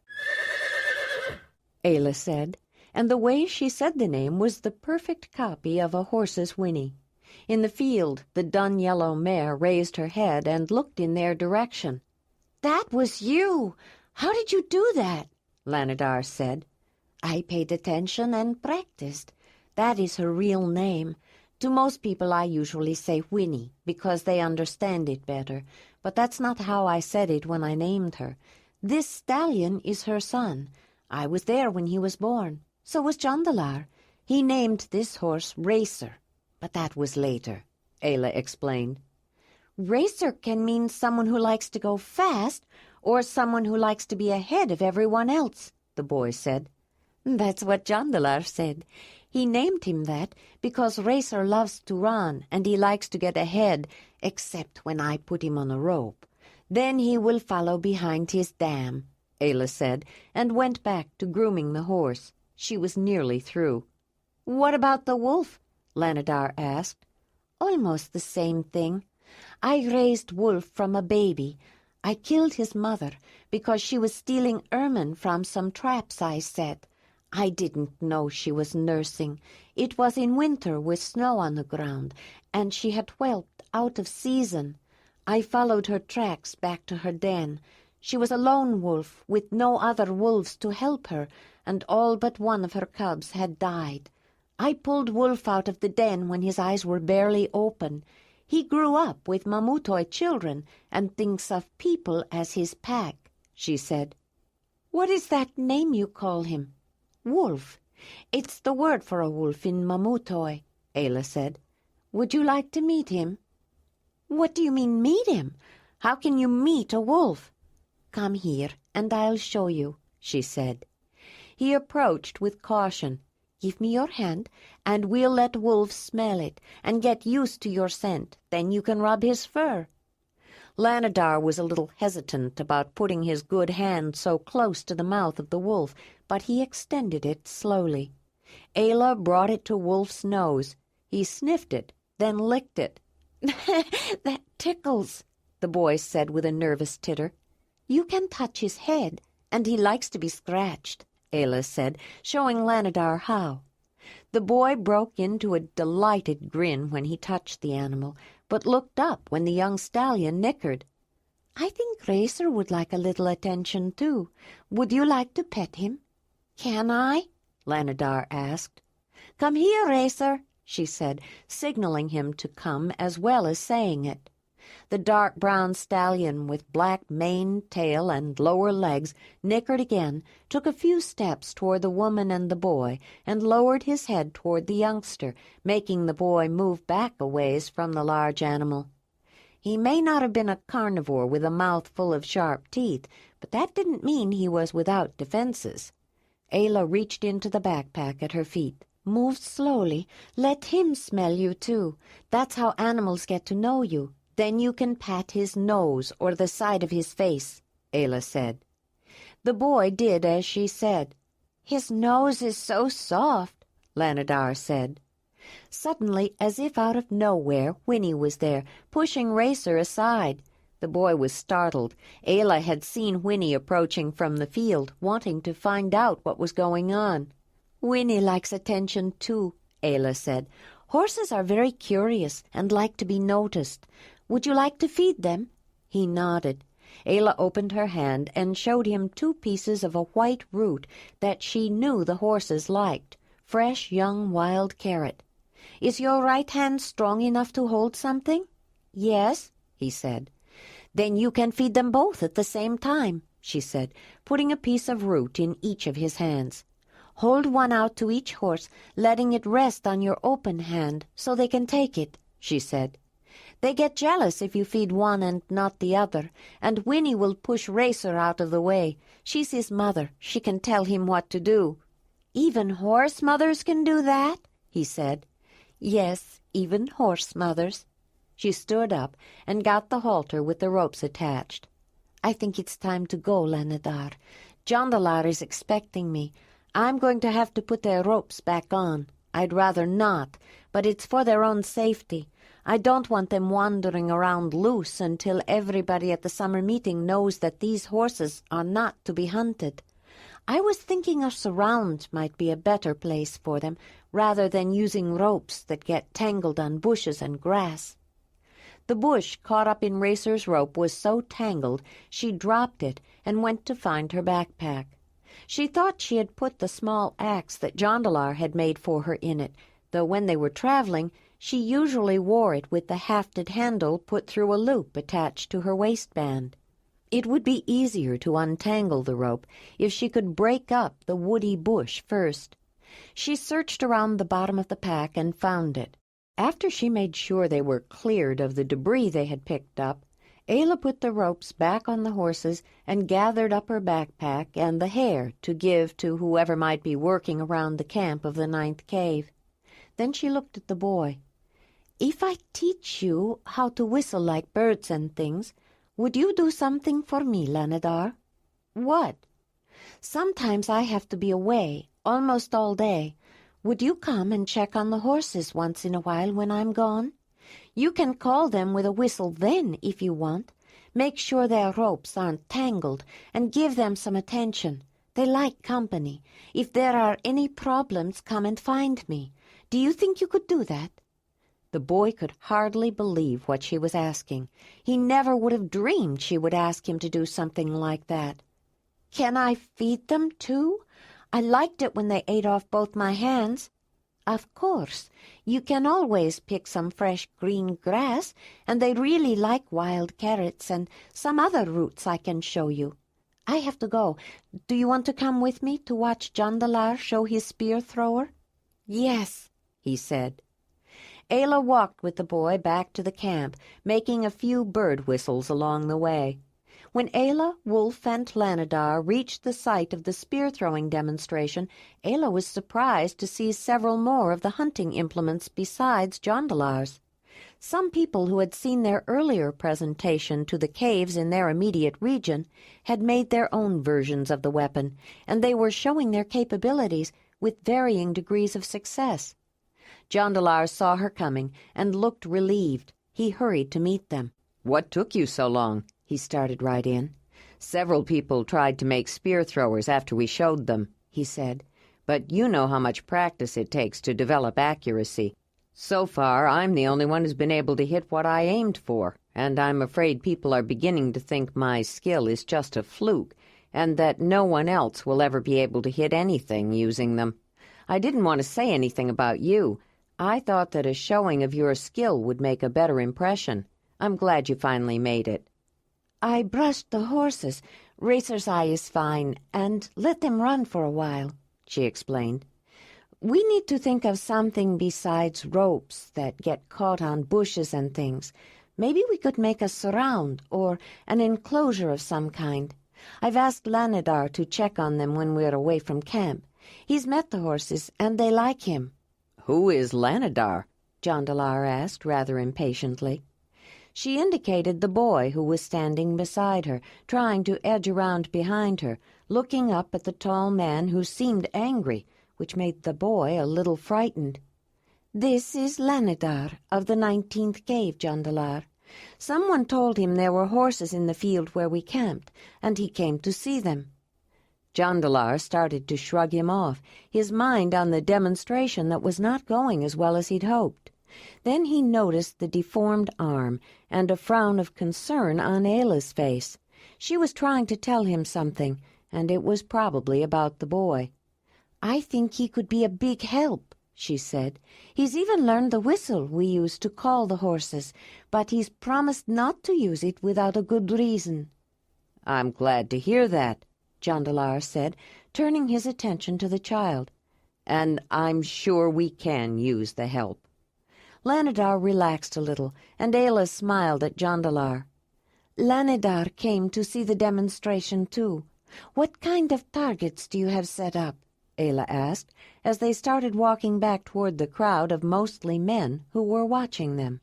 Ayla said, and the way she said the name was the perfect copy of a horse's whinny. In the field, the dun-yellow mare raised her head and looked in their direction. "That was you! How did you do that?" Lanadar said. "I paid attention and practiced. That is her real name. To most people I usually say Winnie, because they understand it better, but that's not how I said it when I named her. This stallion is her son. I was there when he was born. So was Jondalar. He named this horse Racer, but that was later," Ayla explained. "Racer can mean someone who likes to go fast, or someone who likes to be ahead of everyone else," the boy said. "That's what Jondalar said. He named him that because Racer loves to run and he likes to get ahead, except when I put him on a rope. Then he will follow behind his dam," Ayla said, and went back to grooming the horse. She was nearly through. "What about the wolf?" Lanadar asked. "Almost the same thing. I raised Wolf from a baby. I killed his mother because she was stealing ermine from some traps I set. I didn't know she was nursing. It was in winter with snow on the ground, and she had whelped out of season. I followed her tracks back to her den. She was a lone wolf with no other wolves to help her, and all but one of her cubs had died. I pulled Wolf out of the den when his eyes were barely open. He grew up with Mamutoi children and thinks of people as his pack," she said. "What is that name you call him?" "Wolf. It's the word for a wolf in Mamutoi," Ayla said. "Would you like to meet him?" "What do you mean, meet him? How can you meet a wolf?" "Come here, and I'll show you," she said. He approached with caution. "Give me your hand, and we'll let Wolf smell it and get used to your scent. Then you can rub his fur." Lanadar was a little hesitant about putting his good hand so close to the mouth of the wolf, but he extended it slowly. Ayla brought it to Wolf's nose. He sniffed it, then licked it. "That tickles," the boy said with a nervous titter. "You can touch his head, and he likes to be scratched," Ayla said, showing Lanadar how. The boy broke into a delighted grin when he touched the animal, but looked up when the young stallion nickered. "I think Racer would like a little attention, too. Would you like to pet him?" "Can I?" Lanadar asked. "Come here, Racer," she said, signaling him to come as well as saying it. The dark brown stallion with black mane, tail, and lower legs nickered again, took a few steps toward the woman and the boy, and lowered his head toward the youngster, making the boy move back a ways from the large animal. He may not have been a carnivore with a mouth full of sharp teeth, but that didn't mean he was without defenses. Ayla reached into the backpack at her feet. "Move slowly. Let him smell you, too. That's how animals get to know you. Then you can pat his nose or the side of his face," Ayla said. The boy did as she said. "His nose is so soft," Lanadar said. Suddenly, as if out of nowhere, Winnie was there, pushing Racer aside. The boy was startled. Ayla had seen Winnie approaching from the field, wanting to find out what was going on. "Winnie likes attention, too," Ayla said. "Horses are very curious and like to be noticed. Would you like to feed them?" He nodded. Ayla opened her hand and showed him 2 pieces of a white root that she knew the horses liked, fresh young wild carrot. "Is your right hand strong enough to hold something?" "Yes," he said. "Then you can feed them both at the same time," she said, putting a piece of root in each of his hands. "Hold one out to each horse, letting it rest on your open hand so they can take it," she said. "They get jealous if you feed one and not the other, and Winnie will push Racer out of the way. She's his mother. She can tell him what to do." "Even horse mothers can do that?" he said. "Yes, even horse mothers." She stood up and got the halter with the ropes attached. "I think it's time to go, Lanadar. Jondalar is expecting me. I'm going to have to put their ropes back on. I'd rather not, but it's for their own safety. I don't want them wandering around loose until everybody at the summer meeting knows that these horses are not to be hunted. I was thinking a surround might be a better place for them, rather than using ropes that get tangled on bushes and grass." The bush caught up in Racer's rope was so tangled she dropped it and went to find her backpack. She thought she had put the small axe that Jondalar had made for her in it, though when they were traveling, she usually wore it with the hafted handle put through a loop attached to her waistband. It would be easier to untangle the rope if she could break up the woody bush first. She searched around the bottom of the pack and found it. After she made sure they were cleared of the debris they had picked up, Ayla put the ropes back on the horses and gathered up her backpack and the hair to give to whoever might be working around the camp of the 9th cave. Then she looked at the boy. "If I teach you how to whistle like birds and things, would you do something for me, Lanadar?" "What?" "Sometimes I have to be away, almost all day. Would you come and check on the horses once in a while when I'm gone? You can call them with a whistle then, if you want. Make sure their ropes aren't tangled, and give them some attention. They like company. If there are any problems, come and find me. Do you think you could do that?" The boy could hardly believe what she was asking. He never would have dreamed she would ask him to do something like that. "Can I feed them, too? I liked it when they ate off both my hands." Of course. You can always pick some fresh green grass, and they really like wild carrots and some other roots I can show you. I have to go. Do you want to come with me to watch Jondalar show his spear thrower? Yes, he said. Ayla walked with the boy back to the camp, making a few bird whistles along the way. When Ayla, Wolf, and Lanadar reached the site of the spear-throwing demonstration, Ayla was surprised to see several more of the hunting implements besides Jondalar's. Some people who had seen their earlier presentation to the caves in their immediate region had made their own versions of the weapon, and they were showing their capabilities with varying degrees of success. Jondalar saw her coming and looked relieved. He hurried to meet them. "What took you so long?" He started right in. "Several people tried to make spear throwers after we showed them," he said. "But you know how much practice it takes to develop accuracy. So far, I'm the only one who's been able to hit what I aimed for, and I'm afraid people are beginning to think my skill is just a fluke, and that no one else will ever be able to hit anything using them. I didn't want to say anything about you. I thought that a showing of your skill would make a better impression. I'm glad you finally made it." I brushed the horses. Racer's Eye is fine, and let them run for a while, she explained. We need to think of something besides ropes that get caught on bushes and things. Maybe we could make a surround or an enclosure of some kind. I've asked Lanadar to check on them when we're away from camp. He's met the horses, and they like him. "Who is Lanadar?" Jondalar asked rather impatiently. She indicated the boy who was standing beside her, trying to edge around behind her, looking up at the tall man who seemed angry, which made the boy a little frightened. "This is Lanadar of the 19th cave, Jondalar. Someone told him there were horses in the field where we camped, and he came to see them." Jondalar started to shrug him off, his mind on the demonstration that was not going as well as he'd hoped. Then he noticed the deformed arm and a frown of concern on Ayla's face. She was trying to tell him something, and it was probably about the boy. "I think he could be a big help," she said. "He's even learned the whistle we use to call the horses, but he's promised not to use it without a good reason." "I'm glad to hear that," Jondalar said, turning his attention to the child. "And I'm sure we can use the help." Lanadar relaxed a little, and Ayla smiled at Jondalar. "Lanadar came to see the demonstration, too. What kind of targets do you have set up?" Ayla asked, as they started walking back toward the crowd of mostly men who were watching them.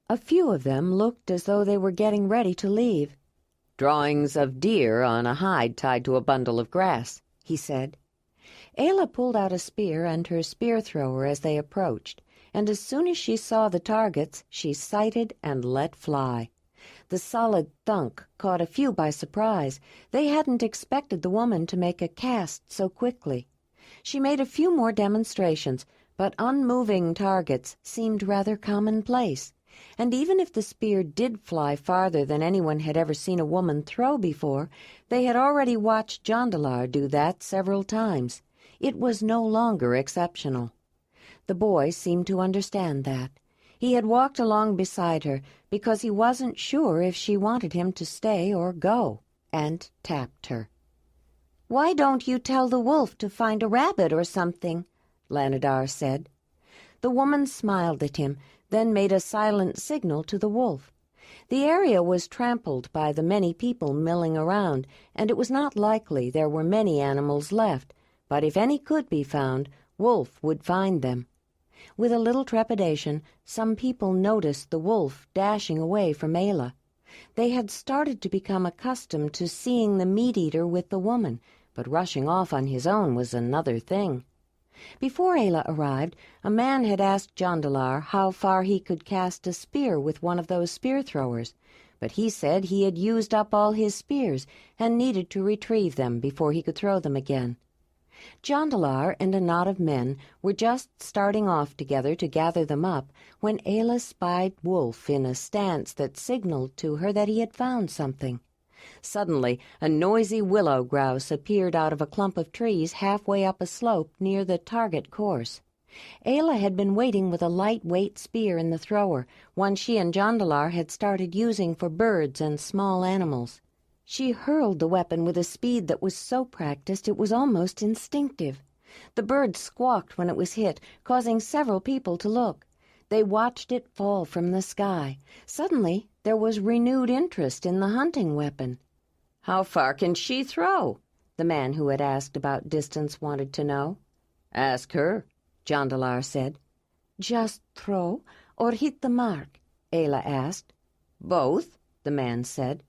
A few of them looked as though they were getting ready to leave. "Drawings of deer on a hide tied to a bundle of grass," he said. Ayla pulled out a spear and her spear thrower as they approached, and as soon as she saw the targets, she sighted and let fly. The solid thunk caught a few by surprise. They hadn't expected the woman to make a cast so quickly. She made a few more demonstrations, but unmoving targets seemed rather commonplace. And even if the spear did fly farther than anyone had ever seen a woman throw before, they had already watched Jondalar do that several times. It was no longer exceptional. The boy seemed to understand that. He had walked along beside her because he wasn't sure if she wanted him to stay or go, and tapped her. "Why don't you tell the wolf to find a rabbit or something?" Lanadar said. The woman smiled at him, then made a silent signal to the wolf. The area was trampled by the many people milling around, and it was not likely there were many animals left, but if any could be found, Wolf would find them. With a little trepidation, some people noticed the wolf dashing away from Ayla. They had started to become accustomed to seeing the meat-eater with the woman, but rushing off on his own was another thing. Before Ayla arrived, a man had asked Jondalar how far he could cast a spear with one of those spear-throwers, but he said he had used up all his spears and needed to retrieve them before he could throw them again. Jondalar and a knot of men were just starting off together to gather them up when Ayla spied Wolf in a stance that signaled to her that he had found something. Suddenly, a noisy willow grouse appeared out of a clump of trees halfway up a slope near the target course. Ayla had been waiting with a lightweight spear in the thrower, one she and Jondalar had started using for birds and small animals. She hurled the weapon with a speed that was so practiced it was almost instinctive. The bird squawked when it was hit, causing several people to look. They watched it fall from the sky. Suddenly, there was renewed interest in the hunting weapon. "How far can she throw?" the man who had asked about distance wanted to know. "Ask her," Jondalar said. "Just throw or hit the mark?" Ayla asked. "Both," the man said.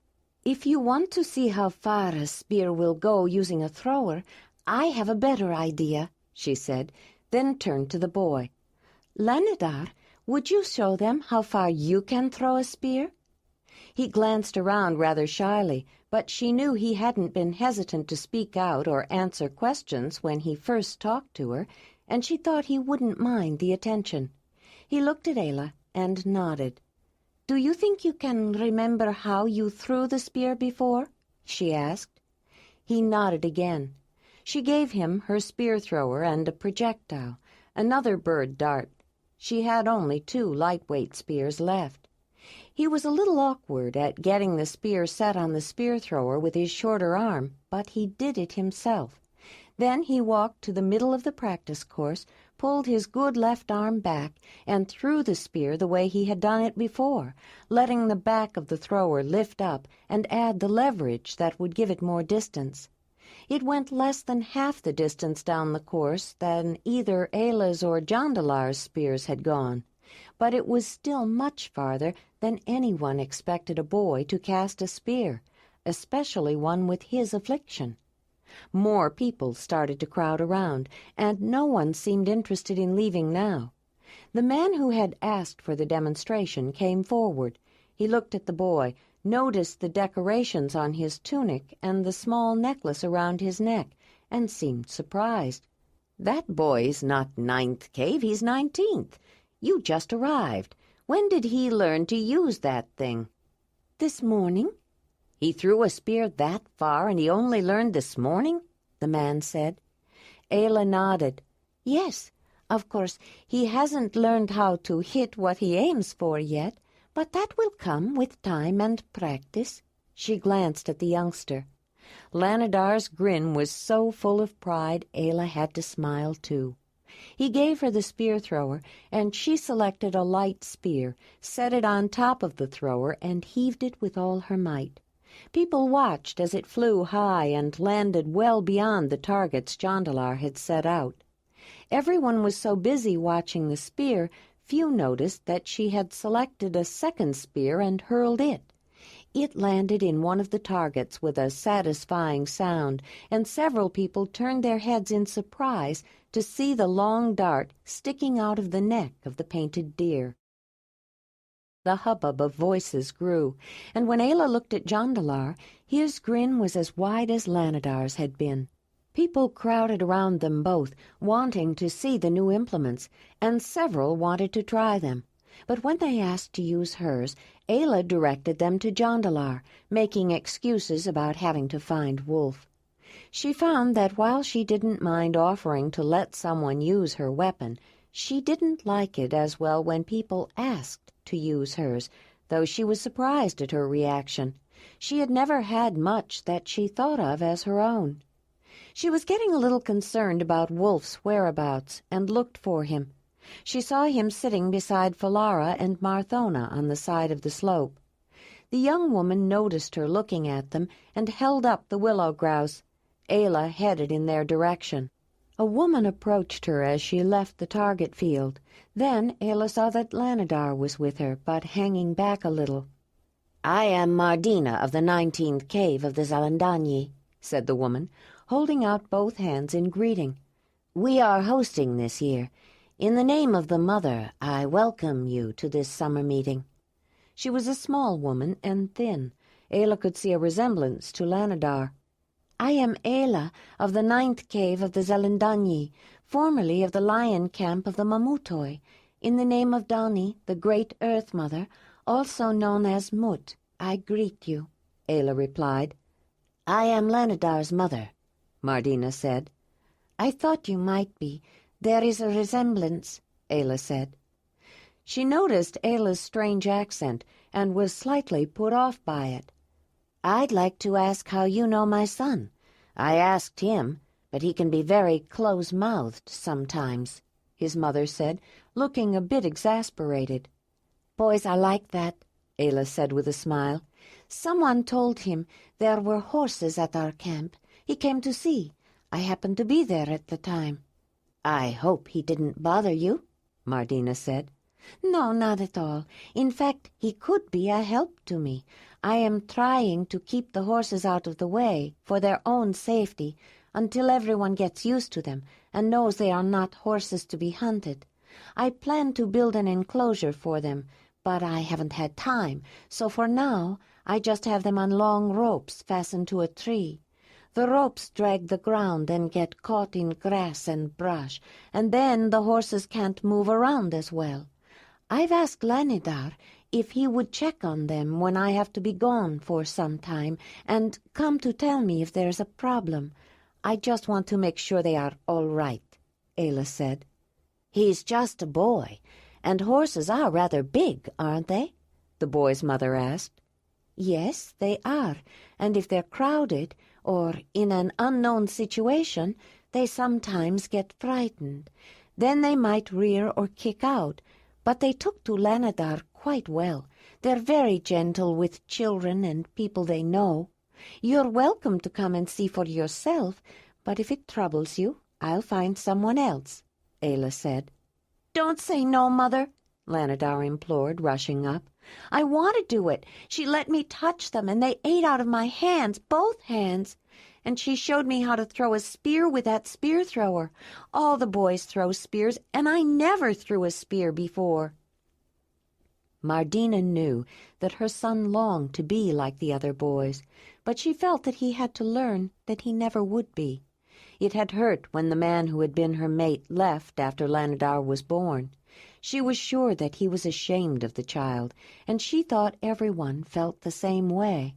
"If you want to see how far a spear will go using a thrower, I have a better idea," she said, then turned to the boy. "Lanadar, would you show them how far you can throw a spear?" He glanced around rather shyly, but she knew he hadn't been hesitant to speak out or answer questions when he first talked to her, and she thought he wouldn't mind the attention. He looked at Ayla and nodded. "Do you think you can remember how you threw the spear before?" she asked. He nodded again. She gave him her spear thrower and a projectile, another bird dart. She had only 2 lightweight spears left. He was a little awkward at getting the spear set on the spear thrower with his shorter arm, but he did it himself. Then he walked to the middle of the practice course, pulled his good left arm back, and threw the spear the way he had done it before, letting the back of the thrower lift up and add the leverage that would give it more distance. It went less than half the distance down the course than either Ayla's or Jondalar's spears had gone, but it was still much farther than anyone expected a boy to cast a spear, especially one with his affliction. More people started to crowd around, and no one seemed interested in leaving now. The man who had asked for the demonstration came forward. He looked at the boy, noticed the decorations on his tunic and the small necklace around his neck, and seemed surprised. "That boy's not 9th cave, he's 19th. You just arrived. When did he learn to use that thing?" "This morning." "He threw a spear that far and he only learned this morning?" the man said. Ayla nodded. "Yes, of course, he hasn't learned how to hit what he aims for yet, but that will come with time and practice." She glanced at the youngster. Lanadar's grin was so full of pride, Ayla had to smile too. He gave her the spear thrower, and she selected a light spear, set it on top of the thrower, and heaved it with all her might. People watched as it flew high and landed well beyond the targets Jondalar had set out. Everyone was so busy watching the spear, few noticed that she had selected a second spear and hurled it. It landed in one of the targets with a satisfying sound, and several people turned their heads in surprise to see the long dart sticking out of the neck of the painted deer. The hubbub of voices grew, and when Ayla looked at Jondalar, his grin was as wide as Lanadar's had been. People crowded around them both, wanting to see the new implements, and several wanted to try them. But when they asked to use hers, Ayla directed them to Jondalar, making excuses about having to find Wolf. She found that while she didn't mind offering to let someone use her weapon, she didn't like it as well when people asked to use hers, though she was surprised at her reaction. She had never had much that she thought of as her own. She was getting a little concerned about Wolf's whereabouts and looked for him. She saw him sitting beside Falara and Marthona on the side of the slope. The young woman noticed her looking at them and held up the willow grouse. Ayla headed in their direction. A woman approached her as she left the target field. Then Ayla saw that Lanadar was with her, but hanging back a little. "I am Mardina of the 19th cave of the Zelandonii," said the woman, holding out both hands in greeting. "We are hosting this year. In the name of the Mother, I welcome you to this summer meeting." She was a small woman and thin. Ayla could see a resemblance to Lanadar. "I am Ayla of the 9th cave of the Zelandonii, formerly of the lion camp of the Mamutoi. In the name of Dani, the great Earth Mother, also known as Mut, I greet you," Ayla replied. "I am Lanadar's mother," Mardina said. "I thought you might be. "There is a resemblance," Ayla said. She noticed Ayla's strange accent and was slightly put off by it. "I'd like to ask how you know my son. I asked him, but he can be very close-mouthed sometimes," his mother said, looking a bit exasperated. "Boys are like that," Ayla said with a smile. "Someone told him there were horses at our camp. He came to see. I happened to be there at the time." "I hope he didn't bother you," Mardina said. "No, not at all. In fact, he could be a help to me. I am trying to keep the horses out of the way for their own safety until everyone gets used to them and knows they are not horses to be hunted. I plan to build an enclosure for them, but I haven't had time, so for now I just have them on long ropes fastened to a tree. The ropes drag the ground and get caught in grass and brush, and then the horses can't move around as well. I've asked Lanidar if he would check on them when I have to be gone for some time and come to tell me if there's a problem. I just want to make sure they are all right," Ayla said. "He's just a boy, and horses are rather big, aren't they?" the boy's mother asked. "Yes, they are, and if they're crowded or in an unknown situation, they sometimes get frightened. Then they might rear or kick out, but they took to Lanidar quite well. They're very gentle with children and people they know. You're welcome to come and see for yourself, but if it troubles you, I'll find someone else," Ayla said. "Don't say no, Mother," Lanidar implored, rushing up. "I want to do it. She let me touch them, and they ate out of my hands, both hands. And she showed me how to throw a spear with that spear thrower. All the boys throw spears, and I never threw a spear before." Mardina knew that her son longed to be like the other boys, but she felt that he had to learn that he never would be. It had hurt when the man who had been her mate left after Lanidar was born. She was sure that he was ashamed of the child, and she thought everyone felt the same way.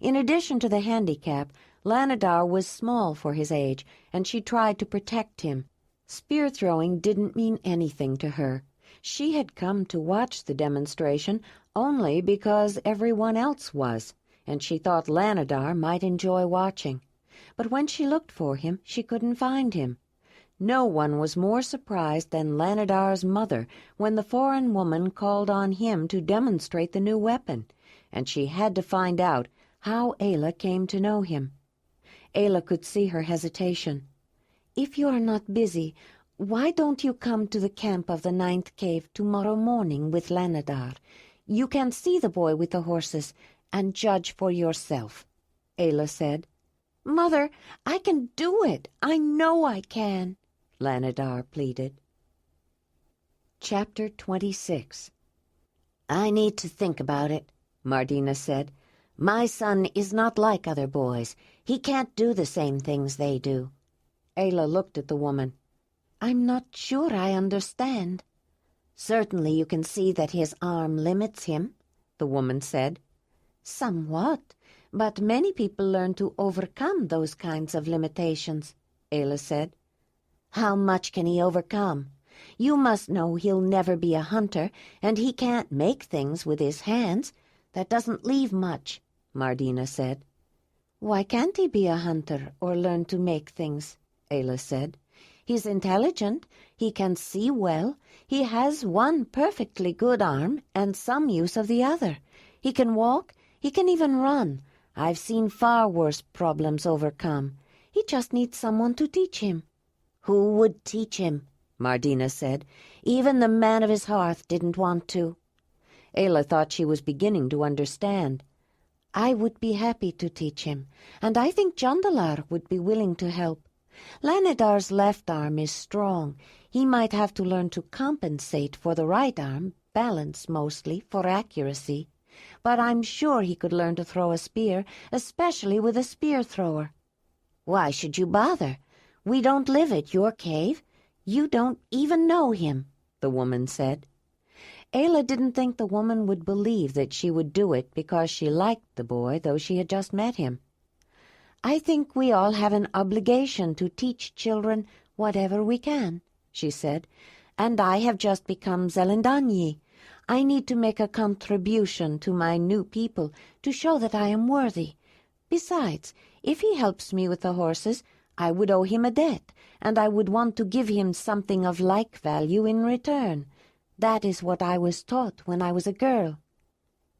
In addition to the handicap, Lanidar was small for his age, and she tried to protect him. Spear-throwing didn't mean anything to her. She had come to watch the demonstration only because everyone else was, and she thought Lanidar might enjoy watching. But when she looked for him, she couldn't find him. No one was more surprised than Lanidar's mother when the foreign woman called on him to demonstrate the new weapon, and she had to find out how Ayla came to know him. Ayla could see her hesitation. "If you are not busy, why don't you come to the camp of the 9th cave tomorrow morning with Lanidar? You can see the boy with the horses and judge for yourself," Ayla said. "Mother, I can do it. I know I can," Lanidar pleaded. Chapter 26. "I need to think about it," Mardina said. "My son is not like other boys. He can't do the same things they do." Ayla looked at the woman. "I'm not sure I understand." "Certainly you can see that his arm limits him," the woman said. "Somewhat, but many people learn to overcome those kinds of limitations," Ayla said. "How much can he overcome? You must know he'll never be a hunter, and he can't make things with his hands. That doesn't leave much," Mardina said. "Why can't he be a hunter or learn to make things?" Ayla said. "He's intelligent, he can see well, he has one perfectly good arm and some use of the other. He can walk, he can even run. I've seen far worse problems overcome. He just needs someone to teach him." "Who would teach him?" Mardina said. "Even the man of his hearth didn't want to." Ayla thought she was beginning to understand. "I would be happy to teach him, and I think Jondalar would be willing to help. Lanidar's left arm is strong. He might have to learn to compensate for the right arm, balance mostly, for accuracy. But I'm sure he could learn to throw a spear, especially with a spear thrower." "Why should you bother? We don't live at your cave. You don't even know him," the woman said. Ayla didn't think the woman would believe that she would do it because she liked the boy, though she had just met him. "I think we all have an obligation to teach children whatever we can," she said, "and I have just become Zelandonii. I need to make a contribution to my new people to show that I am worthy. Besides, if he helps me with the horses, I would owe him a debt, and I would want to give him something of like value in return. That is what I was taught when I was a girl."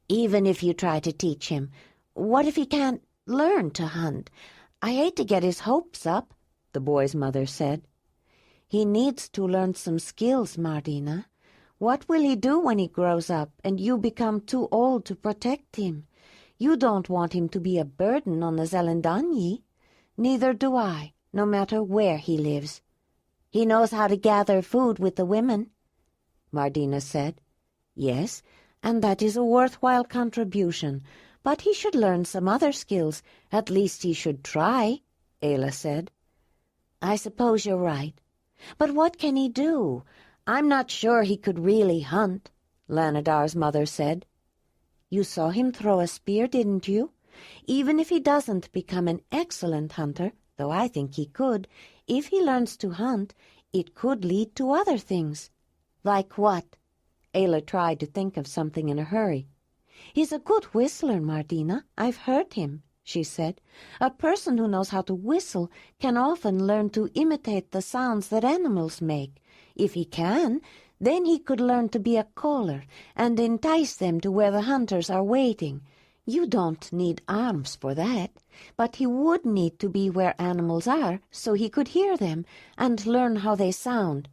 "Even if you try to teach him, what if he can't learn to hunt? I hate to get his hopes up," the boy's mother said. "He needs to learn some skills, Martina. What will he do when he grows up and you become too old to protect him? You don't want him to be a burden on the Zelandonii. Neither do I, no matter where he lives." "He knows how to gather food with the women," Martina said. "Yes, and that is a worthwhile contribution, but he should learn some other skills. At least he should try," Ayla said. "I suppose you're right. But what can he do? I'm not sure he could really hunt," Lanadar's mother said. "You saw him throw a spear, didn't you? Even if he doesn't become an excellent hunter, though I think he could, if he learns to hunt, it could lead to other things." "Like what?" Ayla tried to think of something in a hurry. "He's a good whistler, Martina. I've heard him," she said. "A person who knows how to whistle can often learn to imitate the sounds that animals make. If he can, then he could learn to be a caller and entice them to where the hunters are waiting. You don't need arms for that, but he would need to be where animals are so he could hear them and learn how they sound."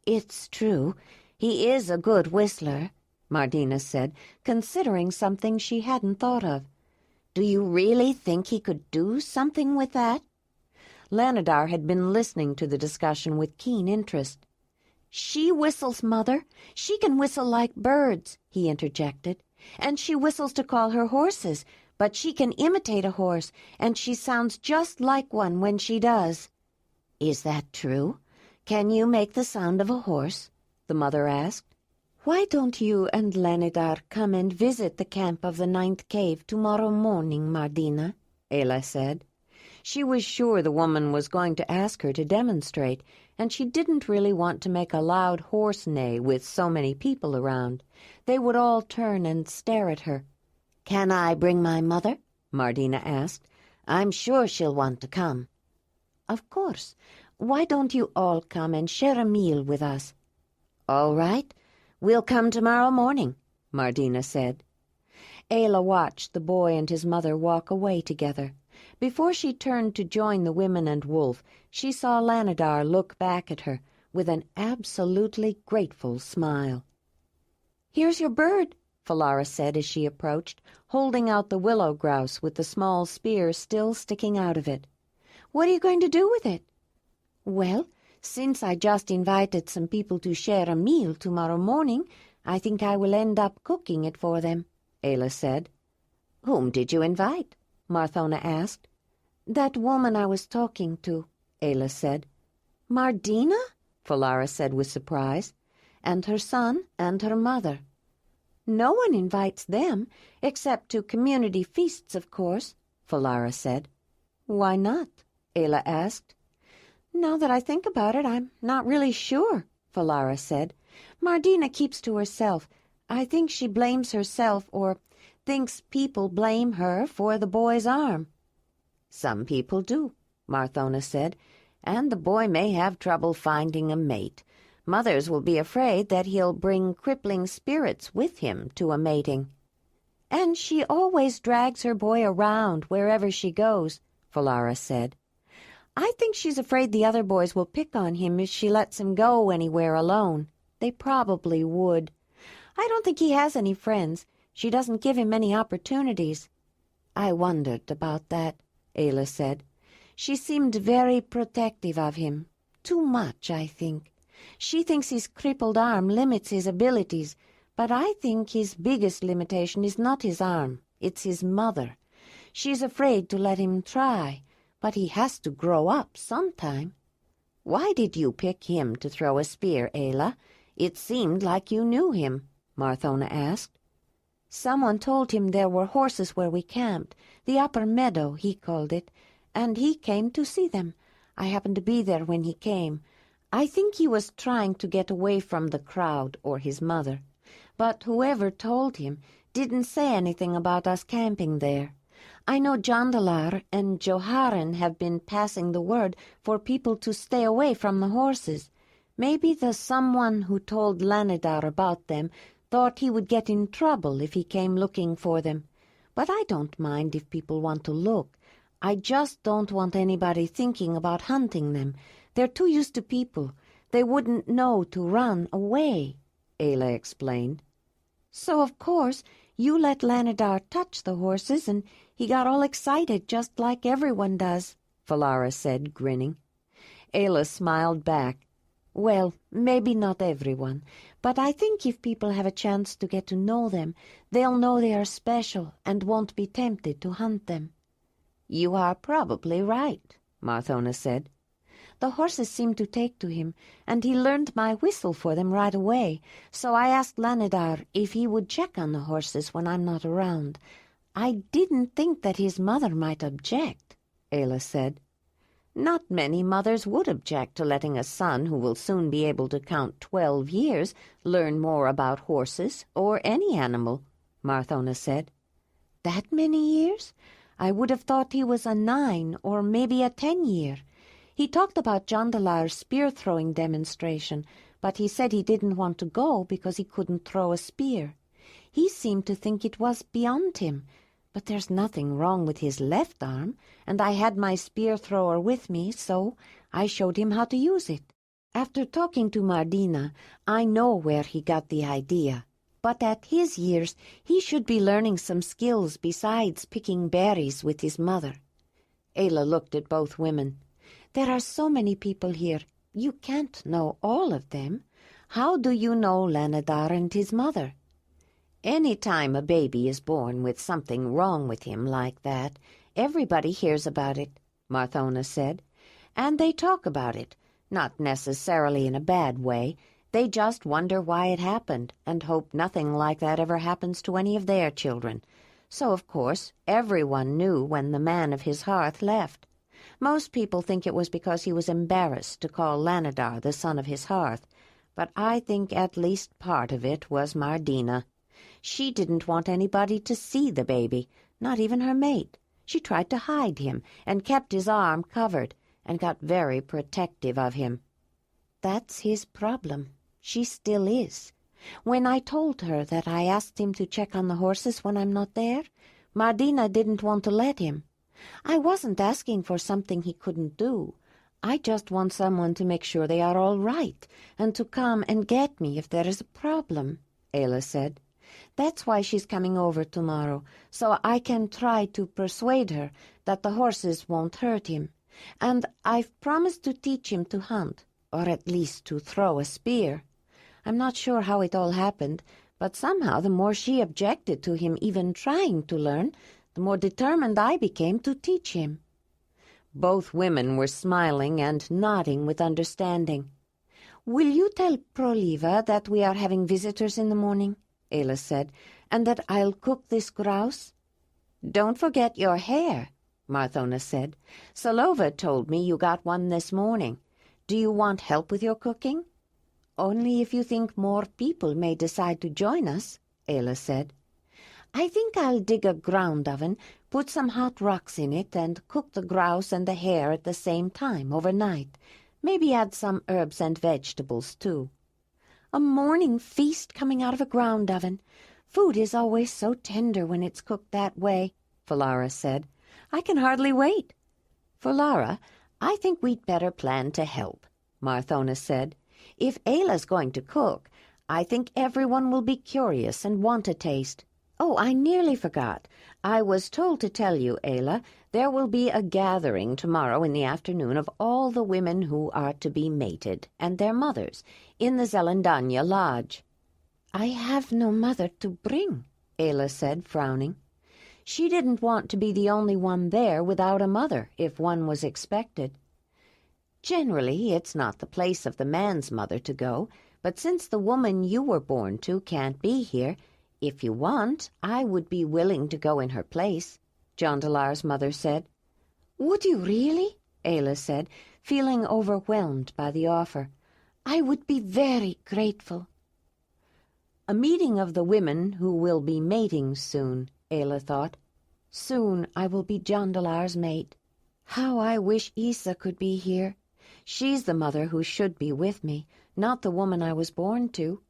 "It's true. He is a good whistler," Martina said, considering something she hadn't thought of. "Do you really think he could do something with that?" Lanadar had been listening to the discussion with keen interest. "She whistles, Mother. She can whistle like birds," he interjected. "And she whistles to call her horses, but she can imitate a horse, and she sounds just like one when she does." "Is that true? Can you make the sound of a horse?" the mother asked. "Why don't you and Lanidar come and visit the camp of the 9th cave tomorrow morning, Martina?" Ayla said. She was sure the woman was going to ask her to demonstrate, and she didn't really want to make a loud horse neigh with so many people around. They would all turn and stare at her. "Can I bring my mother?" Martina asked. "I'm sure she'll want to come." "Of course. Why don't you all come and share a meal with us?" "All right. We'll come tomorrow morning," Martina said. Ayla watched the boy and his mother walk away together. Before she turned to join the women and Wolf, she saw Lanadar look back at her with an absolutely grateful smile. "Here's your bird," Falara said as she approached, holding out the willow grouse with the small spear still sticking out of it. "What are you going to do with it?" "Well, since I just invited some people to share a meal tomorrow morning, I think I will end up cooking it for them," Ayla said. "Whom did you invite?" Marthona asked. "That woman I was talking to," Ayla said. "Mardina?" Falara said with surprise. "And her son and her mother." "No one invites them, except to community feasts, of course," Falara said. "Why not?" Ayla asked. "Now that I think about it, I'm not really sure," Falara said. "Mardina keeps to herself. I think she blames herself or thinks people blame her for the boy's arm." "Some people do," Marthona said, "and the boy may have trouble finding a mate. Mothers will be afraid that he'll bring crippling spirits with him to a mating." "And she always drags her boy around wherever she goes," Falara said. "I think she's afraid the other boys will pick on him if she lets him go anywhere alone. They probably would. I don't think he has any friends. She doesn't give him many opportunities." "I wondered about that," Ayla said. "She seemed very protective of him. Too much, I think. She thinks his crippled arm limits his abilities, but I think his biggest limitation is not his arm. It's his mother. She's afraid to let him try, but he has to grow up sometime." "Why did you pick him to throw a spear, Ayla? It seemed like you knew him," Marthona asked. "Someone told him there were horses where we camped. The upper meadow, he called it, and he came to see them. I happened to be there when he came. I think he was trying to get away from the crowd or his mother, but whoever told him didn't say anything about us camping there. I know Jondalar and Joharen have been passing the word for people to stay away from the horses. Maybe the someone who told Lanidar about them thought he would get in trouble if he came looking for them. But I don't mind if people want to look. I just don't want anybody thinking about hunting them. They're too used to people. They wouldn't know to run away, Ayla explained. So, of course, you let Lanidar touch the horses, and he got all excited just like everyone does, Falara said, grinning. Ayla smiled back. Well, maybe not everyone, but I think if people have a chance to get to know them, they'll know they are special and won't be tempted to hunt them. You are probably right, Marthona said. The horses seemed to take to him, and he learned my whistle for them right away, so I asked Lanidar if he would check on the horses when I'm not around. I didn't think that his mother might object, Ayla said. Not many mothers would object to letting a son who will soon be able to count 12 years learn more about horses or any animal, Marthona said. That many years? I would have thought he was a 9 or maybe a 10-year. He talked about Jondalar's spear-throwing demonstration, but he said he didn't want to go because he couldn't throw a spear. He seemed to think it was beyond him, but there's nothing wrong with his left arm, and I had my spear-thrower with me, so I showed him how to use it. After talking to Mardina, I know where he got the idea. But at his years, he should be learning some skills besides picking berries with his mother. Ayla looked at both women. There are so many people here. You can't know all of them. How do you know Lanidar and his mother? Any time a baby is born with something wrong with him like that, everybody hears about it, Marthona said. And they talk about it, not necessarily in a bad way. They just wonder why it happened and hope nothing like that ever happens to any of their children. So, of course, everyone knew when the man of his hearth left. Most people think it was because he was embarrassed to call Lanidar the son of his hearth, but I think at least part of it was Mardina. She didn't want anybody to see the baby, not even her mate. She tried to hide him and kept his arm covered and got very protective of him. That's his problem. She still is. When I told her that I asked him to check on the horses when I'm not there, Mardina didn't want to let him. I wasn't asking for something he couldn't do. I just want someone to make sure they are all right and to come and get me if there is a problem, Ayla said. That's why she's coming over tomorrow, so I can try to persuade her that the horses won't hurt him. And I've promised to teach him to hunt, or at least to throw a spear. I'm not sure how it all happened, but somehow the more she objected to him even trying to learn, the more determined I became to teach him. Both women were smiling and nodding with understanding. Will you tell Proliva that we are having visitors in the morning? Ayla said, and that I'll cook this grouse? Don't forget your hair, Marthona said. Salova told me you got one this morning. Do you want help with your cooking? Only if you think more people may decide to join us, Ayla said. I think I'll dig a ground oven, put some hot rocks in it, and cook the grouse and the hare at the same time overnight. Maybe add some herbs and vegetables, too. A morning feast coming out of a ground oven. Food is always so tender when it's cooked that way, Falara said. I can hardly wait. Falara, I think we'd better plan to help, Marthona said. If Ayla's going to cook, I think everyone will be curious and want a taste. Oh, I nearly forgot. I was told to tell you, Ayla, there will be a gathering tomorrow in the afternoon of all the women who are to be mated, and their mothers, in the Zelandonii lodge. I have no mother to bring, Ayla said, frowning. She didn't want to be the only one there without a mother, if one was expected. Generally, it's not the place of the man's mother to go, but since the woman you were born to can't be here, if you want, I would be willing to go in her place, Jondalar's mother said. Would you really? Ayla said, feeling overwhelmed by the offer. I would be very grateful." A meeting of the women who will be mating soon, Ayla thought. Soon I will be Jondalar's mate. How I wish Isa could be here. She's the mother who should be with me, not the woman I was born to.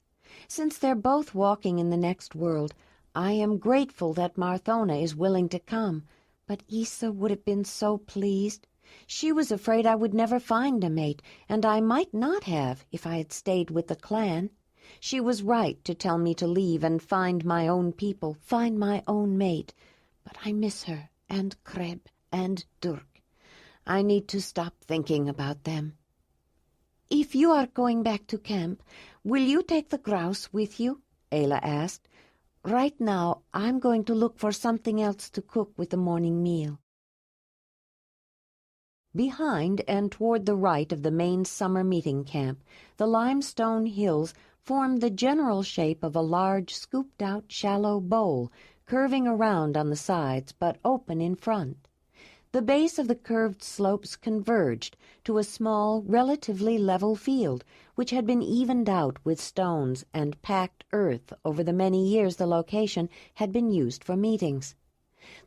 Since they're both walking in the next world, I am grateful that Marthona is willing to come, but Isa would have been so pleased. She was afraid I would never find a mate, and I might not have if I had stayed with the clan. She was right to tell me to leave and find my own people, find my own mate. But I miss her, and Kreb, and Durk. I need to stop thinking about them. "If you are going back to camp, will you take the grouse with you?" Ayla asked. "Right now, I'm going to look for something else to cook with the morning meal." Behind and toward the right of the main summer meeting camp, the limestone hills formed the general shape of a large, scooped-out, shallow bowl, curving around on the sides but open in front. The base of the curved slopes converged to a small, relatively level field, which had been evened out with stones and packed earth over the many years the location had been used for meetings.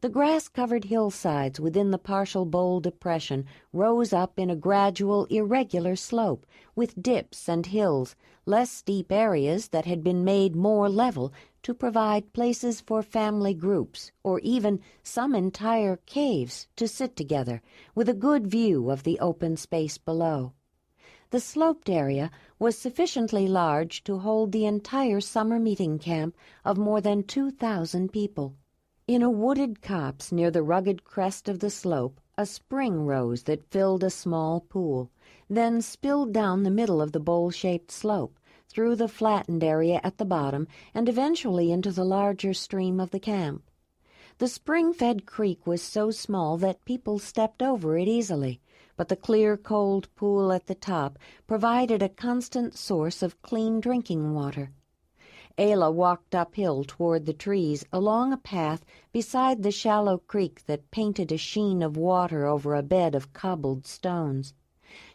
The grass-covered hillsides within the partial bowl depression rose up in a gradual, irregular slope, with dips and hills, less steep areas that had been made more level to provide places for family groups, or even some entire caves to sit together, with a good view of the open space below. The sloped area was sufficiently large to hold the entire summer meeting camp of more than 2,000 people. In a wooded copse near the rugged crest of the slope, a spring rose that filled a small pool, then spilled down the middle of the bowl-shaped slope, through the flattened area at the bottom, and eventually into the larger stream of the camp. The spring-fed creek was so small that people stepped over it easily, but the clear, cold pool at the top provided a constant source of clean drinking water. Ayla walked uphill toward the trees along a path beside the shallow creek that painted a sheen of water over a bed of cobbled stones.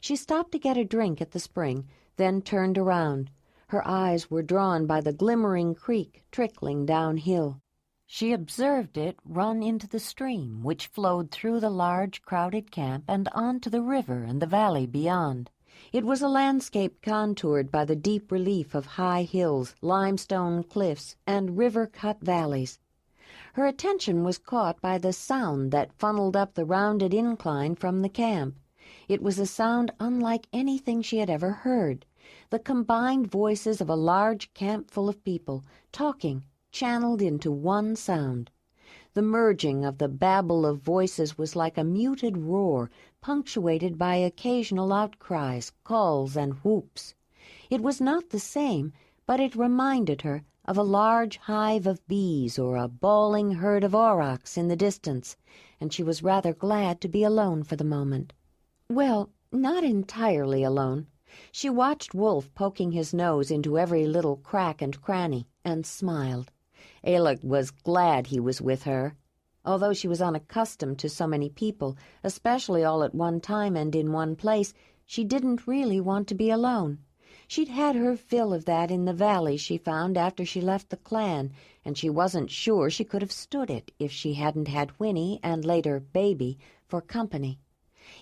She stopped to get a drink at the spring, then turned around. Her eyes were drawn by the glimmering creek trickling downhill. She observed it run into the stream, which flowed through the large, crowded camp and on to the river and the valley beyond. It was a landscape contoured by the deep relief of high hills, limestone cliffs, and river-cut valleys. Her attention was caught by the sound that funneled up the rounded incline from the camp. It was a sound unlike anything she had ever heard, the combined voices of a large camp full of people, talking, channeled into one sound. The merging of the babble of voices was like a muted roar, punctuated by occasional outcries, calls, and whoops. It was not the same, but it reminded her of a large hive of bees or a bawling herd of aurochs in the distance, and she was rather glad to be alone for the moment. Well, not entirely alone. She watched Wolf poking his nose into every little crack and cranny, and smiled. Ayla was glad he was with her. Although she was unaccustomed to so many people, especially all at one time and in one place, she didn't really want to be alone. She'd had her fill of that in the valley, she found, after she left the clan, and she wasn't sure she could have stood it if she hadn't had Winnie, and later Baby, for company.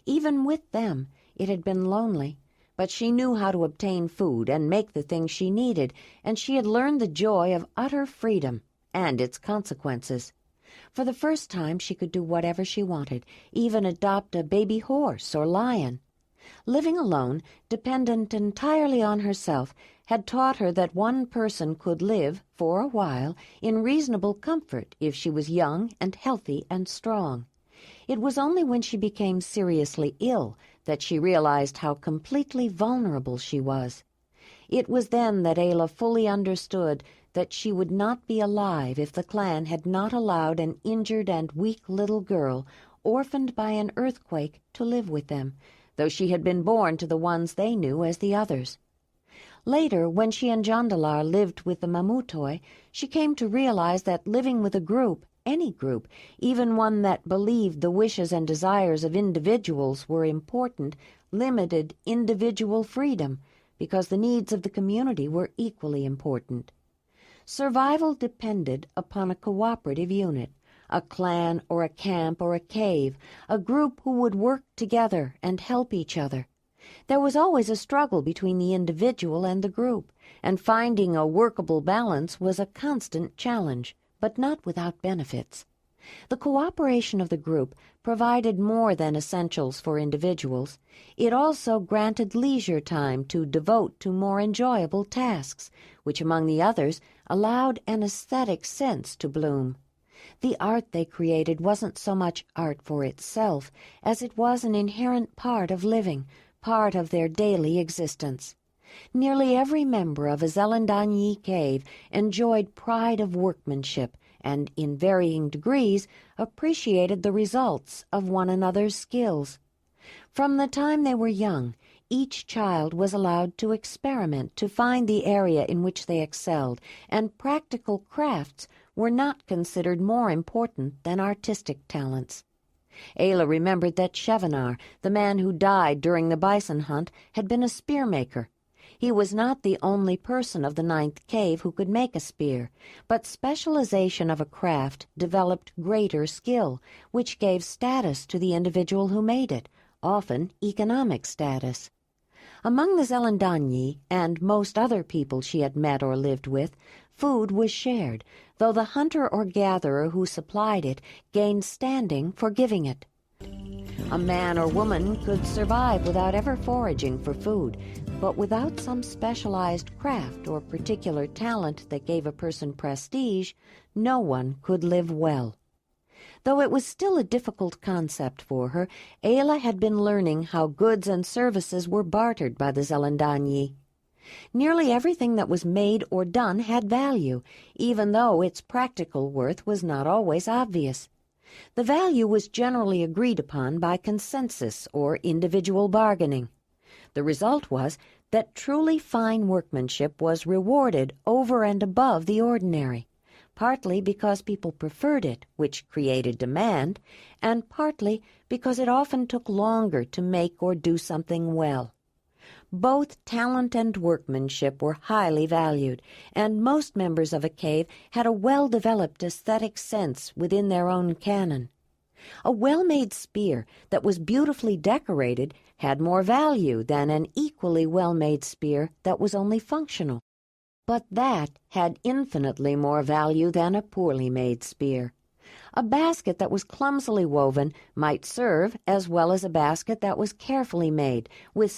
Even with them, it had been lonely, but she knew how to obtain food and make the things she needed, and she had learned the joy of utter freedom and its consequences. For the first time she could do whatever she wanted, even adopt a baby horse or lion. Living alone, dependent entirely on herself, had taught her that one person could live, for a while, in reasonable comfort if she was young and healthy and strong. It was only when she became seriously ill that she realized how completely vulnerable she was. It was then that Ayla fully understood that she would not be alive if the clan had not allowed an injured and weak little girl, orphaned by an earthquake, to live with them, though she had been born to the ones they knew as the others. Later, when she and Jondalar lived with the Mamutoi, she came to realize that living with a group, any group, even one that believed the wishes and desires of individuals were important, limited individual freedom, because the needs of the community were equally important. Survival depended upon a cooperative unit, a clan or a camp or a cave, a group who would work together and help each other. There was always a struggle between the individual and the group, and finding a workable balance was a constant challenge, but not without benefits. The cooperation of the group provided more than essentials for individuals. It also granted leisure time to devote to more enjoyable tasks, which among the others allowed an aesthetic sense to bloom. The art they created wasn't so much art for itself as it was an inherent part of living, part of their daily existence. Nearly every member of a Zelandonii cave enjoyed pride of workmanship and, in varying degrees, appreciated the results of one another's skills. From the time they were young, each child was allowed to experiment to find the area in which they excelled, and practical crafts were not considered more important than artistic talents. Ayla remembered that Chevenar, the man who died during the bison hunt, had been a spear-maker. He was not the only person of the ninth cave who could make a spear, but specialization of a craft developed greater skill, which gave status to the individual who made it, often economic status. Among the Zelandonii and most other people she had met or lived with, food was shared, though the hunter or gatherer who supplied it gained standing for giving it. A man or woman could survive without ever foraging for food, but without some specialized craft or particular talent that gave a person prestige, no one could live well. Though it was still a difficult concept for her, Ayla had been learning how goods and services were bartered by the Zelandonii. Nearly everything that was made or done had value, even though its practical worth was not always obvious. The value was generally agreed upon by consensus or individual bargaining. The result was that truly fine workmanship was rewarded over and above the ordinary, partly because people preferred it, which created demand, and partly because it often took longer to make or do something well. Both talent and workmanship were highly valued, and most members of a cave had a well-developed aesthetic sense within their own canon. A well-made spear that was beautifully decorated had more value than an equally well-made spear that was only functional. But that had infinitely more value than a poorly made spear. A basket that was clumsily woven might serve as well as a basket that was carefully made, with